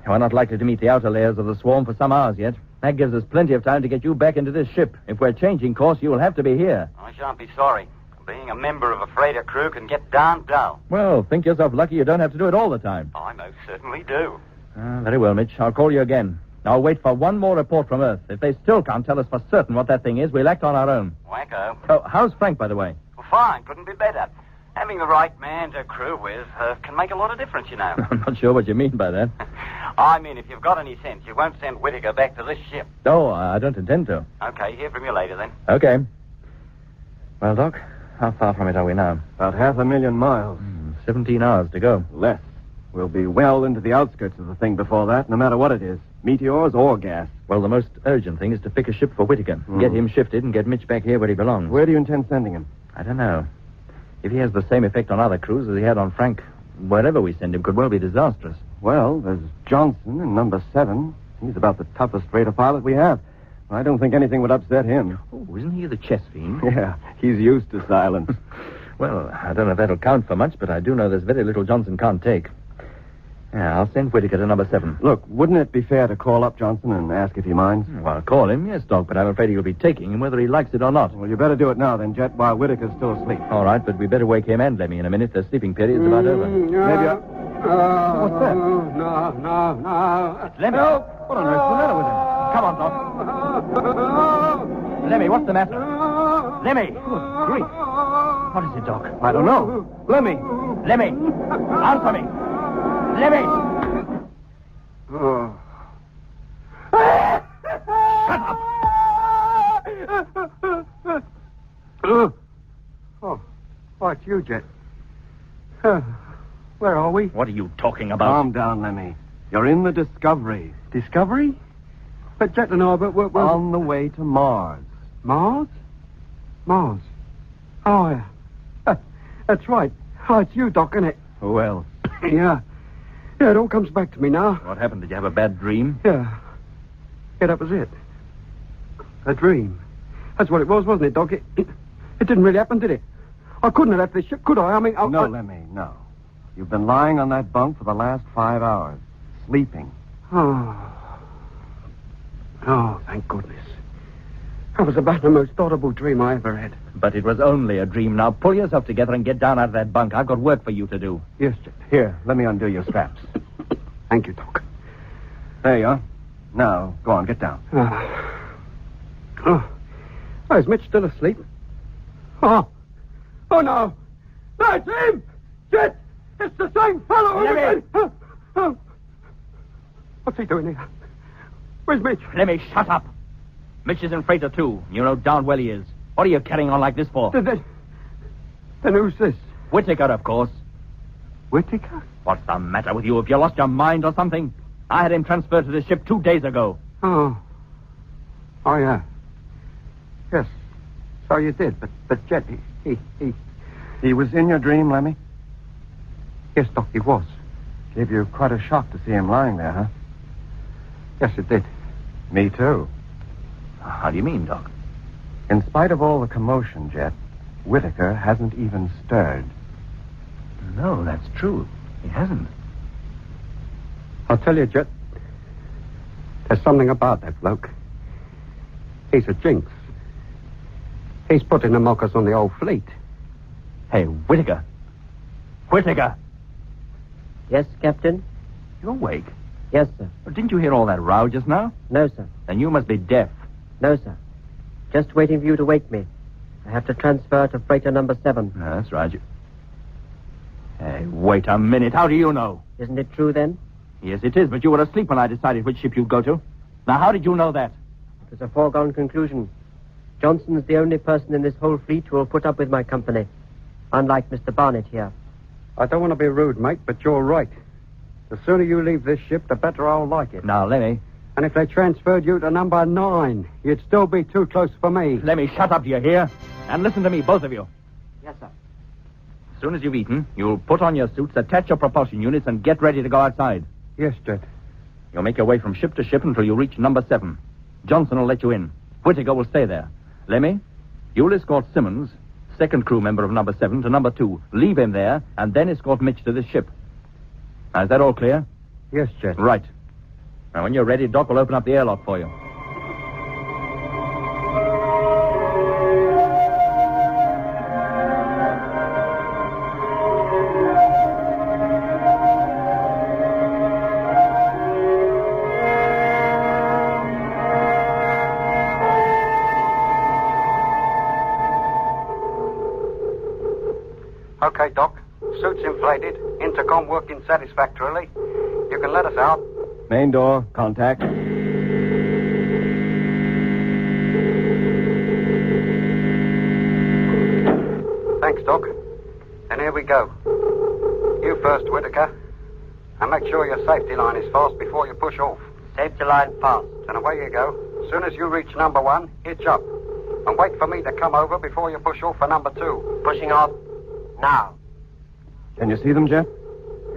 We're not likely to meet the outer layers of the swarm for some hours yet. That gives us plenty of time to get you back into this ship. If we're changing course, you will have to be here. I shan't be sorry. Being a member of a freighter crew can get darn dull. Well, think yourself lucky you don't have to do it all the time. I most certainly do. Very well, Mitch. I'll call you again. I'll wait for one more report from Earth. If they still can't tell us for certain what that thing is, we'll act on our own. Wacko. Oh, how's Frank, by the way? Well, fine. Couldn't be better. Having the right man to crew with can make a lot of difference, you know. I'm not sure what you mean by that. I mean, if you've got any sense, you won't send Whittaker back to this ship. Oh, I don't intend to. Okay, hear from you later, then. Okay. Well, Doc, how far from it are we now? About 500,000 miles. 17 hours to go. Less. We'll be well into the outskirts of the thing before that, no matter what it is. Meteors or gas. Well, the most urgent thing is to pick a ship for Whittaker. Get him shifted and get Mitch back here where he belongs. Where do you intend sending him? I don't know. If he has the same effect on other crews as he had on Frank, wherever we send him could well be disastrous. Well, there's Johnson in number 7. He's about the toughest freighter pilot we have. I don't think anything would upset him. Oh, isn't he the chess fiend? Yeah, he's used to silence. Well, I don't know if that'll count for much, but I do know there's very little Johnson can't take. Yeah, I'll send Whittaker to number 7. Look, wouldn't it be fair to call up Johnson and ask if he minds? Well, I'll call him, yes, Doc, but I'm afraid he'll be taking him whether he likes it or not. Well, you better do it now, then, Jet, while Whittaker's still asleep. All right, but we better wake him and Lemmy in a minute. The sleeping period's about over. Maybe what's that? No. It's Lemmy. No. What on earth's the matter with him? Come on, Doc. Lemmy, what's the matter? Lemmy! Good grief. What is it, Doc? I don't know. Lemmy! Lemmy! Answer me! Lemmy! Oh. Shut up! Oh, it's you, Jet. Where are we? What are you talking about? Calm down, Lemmy. You're in the Discovery. Discovery? But Jet and I, we're on the way to Mars. Mars? Mars. Oh, yeah. That's right. Oh, it's you, Doc, isn't it? Who else? Yeah. Yeah, it all comes back to me now. What happened? Did you have a bad dream? Yeah. Yeah, that was it. A dream. That's what it was, wasn't it, Doc? It didn't really happen, did it? I couldn't have left this ship, could I? I mean... No, Lemmy, no. You've been lying on that bunk for the last 5 hours. Sleeping. Oh, thank goodness. That was about the most horrible dream I ever had. But it was only a dream. Now pull yourself together and get down out of that bunk. I've got work for you to do. Yes, Jet. Here, let me undo your straps. Thank you, Doc. There you are. Now, go on, get down. Oh, is Mitch still asleep? Oh, no. No, it's him! Jet! It's the same fellow! Lemmy! Oh. What's he doing here? Where's Mitch? Lemmy, shut up. Mitch is in freighter 2. You know darn well he is. What are you carrying on like this for? Then who's this? Whittaker, of course. Whittaker? What's the matter with you? Have you lost your mind or something? I had him transferred to this ship 2 days ago. Oh, yeah. Yes. So you did, but Jet, He was in your dream, Lemmy? Yes, Doc, he was. Gave you quite a shock to see him lying there, huh? Yes, it did. Me too. How do you mean, Doc? In spite of all the commotion, Jet, Whittaker hasn't even stirred. No, that's true. He hasn't. I'll tell you, Jet. There's something about that bloke. He's a jinx. He's putting the mockers on the old fleet. Hey, Whittaker. Whittaker! Yes, Captain? You're awake? Yes, sir. But didn't you hear all that row just now? No, sir. Then you must be deaf. No, sir. Just waiting for you to wake me. I have to transfer to freighter number 7. No, that's right. Hey, wait a minute. How do you know? Isn't it true, then? Yes, it is, but you were asleep when I decided which ship you'd go to. Now, how did you know that? It was a foregone conclusion. Johnson's the only person in this whole fleet who will put up with my company. Unlike Mr. Barnett here. I don't want to be rude, mate, but you're right. The sooner you leave this ship, the better I'll like it. Now, Lemmy. And if they transferred you to number 9, you'd still be too close for me. Lemmy, shut up, do you hear? And listen to me, both of you. Yes, sir. As soon as you've eaten, you'll put on your suits, attach your propulsion units, and get ready to go outside. Yes, Jet. You'll make your way from ship to ship until you reach number 7. Johnson will let you in. Whittaker will stay there. Lemmy, you'll escort Simmons, second crew member of number 7, to number 2. Leave him there, and then escort Mitch to this ship. Now, is that all clear? Yes, Jet. Right. Now, when you're ready, Doc will open up the airlock for you. Okay, Doc. Suits inflated. Intercom working satisfactorily. You can let us out. Main door, contact. Thanks, Doc. And here we go. You first, Whittaker. And make sure your safety line is fast before you push off. Safety line fast. And away you go. As soon as you reach number 1, hitch up. And wait for me to come over before you push off for number 2. Pushing off now. Can you see them, Jeff?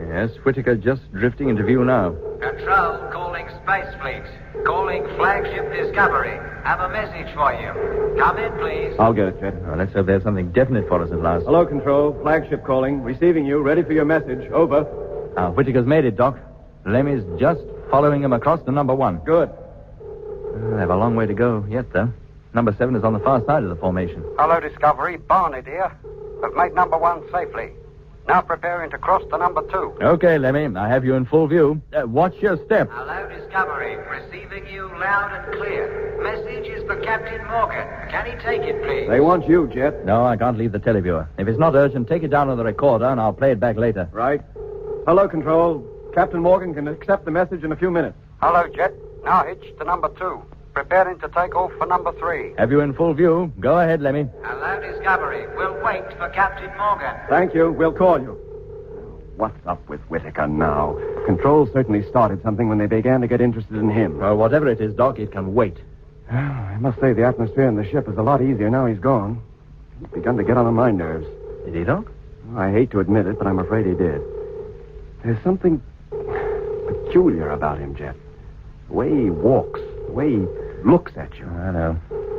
Yes, Whittaker just drifting into view now. Control, calling Space Fleet. Calling Flagship Discovery. Have a message for you. Come in, please. I'll get it, Jet. Well, let's hope there's something definite for us at last. Hello, Control. Flagship calling. Receiving you. Ready for your message. Over. Whittaker's made it, Doc. Lemmy's just following him across to number 1. Good. They have a long way to go yet, though. Number 7 is on the far side of the formation. Hello, Discovery. Barnett here. We've made number 1 safely. Now preparing to cross to number 2. Okay, Lemmy. I have you in full view. Watch your step. Hello, Discovery. Receiving you loud and clear. Message is for Captain Morgan. Can he take it, please? They want you, Jet. No, I can't leave the televiewer. If it's not urgent, take it down on the recorder, and I'll play it back later. Right. Hello, Control. Captain Morgan can accept the message in a few minutes. Hello, Jet. Now hitch to number 2. Preparing to take off for number 3. Have you in full view? Go ahead, Lemmy. Hello, Discovery. We'll wait for Captain Morgan. Thank you. We'll call you. What's up with Whittaker now? Control certainly started something when they began to get interested in him. Well, whatever it is, Doc, it can wait. I must say the atmosphere in the ship is a lot easier now he's gone. He's begun to get on my nerves. Did he, Doc? I hate to admit it, but I'm afraid he did. There's something peculiar about him, Jet. The way he walks, the way he looks at you. I know.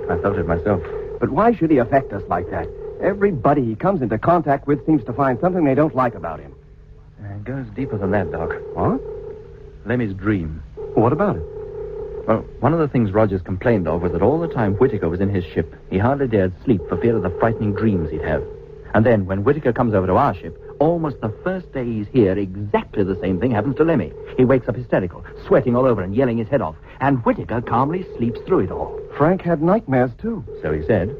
I felt it myself. But why should he affect us like that? Everybody he comes into contact with seems to find something they don't like about him. It goes deeper than that, Doc. What? Lemmy's dream. What about it? Well, one of the things Rogers complained of was that all the time Whittaker was in his ship, he hardly dared sleep for fear of the frightening dreams he'd have. And then, when Whittaker comes over to our ship, almost the first day he's here, exactly the same thing happens to Lemmy. He wakes up hysterical, sweating all over and yelling his head off. And Whittaker calmly sleeps through it all. Frank had nightmares, too. So he said.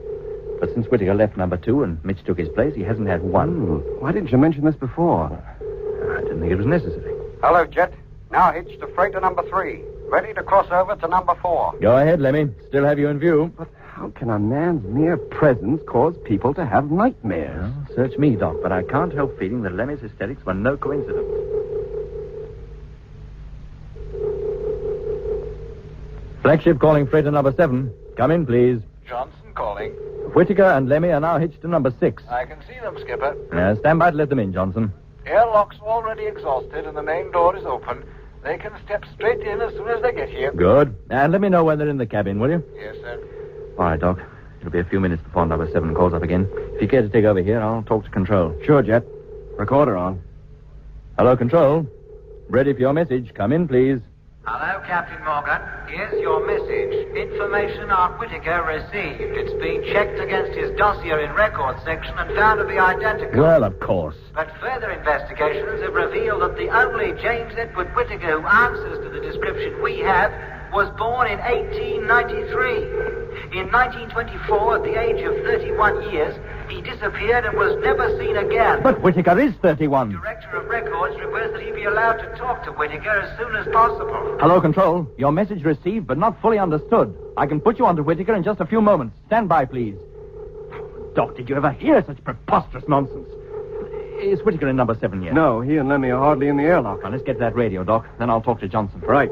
But since Whittaker left number 2 and Mitch took his place, he hasn't had one. Why didn't you mention this before? I didn't think it was necessary. Hello, Jet. Now hitch to freighter number 3. Ready to cross over to number 4. Go ahead, Lemmy. Still have you in view. But how can a man's mere presence cause people to have nightmares? Well, search me, Doc, but I can't help feeling that Lemmy's hysterics were no coincidence. Flagship calling freighter number 7. Come in, please. Johnson calling. Whittaker and Lemmy are now hitched to number 6. I can see them, Skipper. Stand by to let them in, Johnson. Airlock's already exhausted and the main door is open. They can step straight in as soon as they get here. Good. And let me know when they're in the cabin, will you? Yes, sir. All right, Doc. It'll be a few minutes before number 7 calls up again. If you care to take over here, I'll talk to Control. Sure, Jet. Recorder on. Hello, Control. Ready for your message. Come in, please. Hello, Captain Morgan. Here's your message. Information on Whittaker received. It's been checked against his dossier in records section and found to be identical. Well, of course. But further investigations have revealed that the only James Edward Whittaker who answers to the description we have was born in 1893. In 1924, at the age of 31 years, he disappeared and was never seen again. But Whittaker is 31. Director of Records requests that he be allowed to talk to Whittaker as soon as possible. Hello, Control. Your message received, but not fully understood. I can put you on to Whittaker in just a few moments. Stand by, please. Doc, did you ever hear such preposterous nonsense? Is Whittaker in number 7 yet? No, he and Lemmy are hardly in the airlock. Now, let's get that radio, Doc. Then I'll talk to Johnson. Right.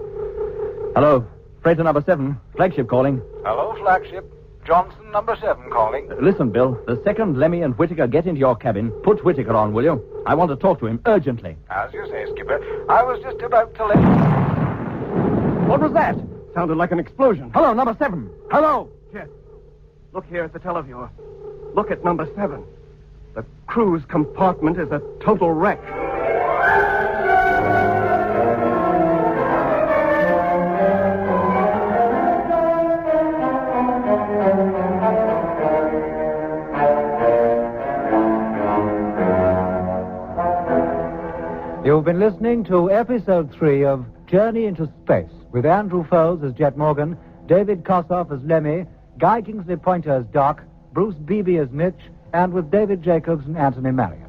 Hello. Freighter number 7. Flagship calling. Hello, flagship. Johnson, number 7 calling. Listen, Bill. The second Lemmy and Whittaker get into your cabin, put Whittaker on, will you? I want to talk to him urgently. As you say, Skipper. I was just about to let... What was that? Sounded like an explosion. Hello, number 7. Hello. Jet. Look here at the televiewer. Look at number 7. The crew's compartment is a total wreck. You've been listening to episode 3 of Journey into Space with Andrew Foles as Jet Morgan, David Kossoff as Lemmy, Guy Kingsley Pointer as Doc, Bruce Beebe as Mitch, and with David Jacobs and Anthony Marriott.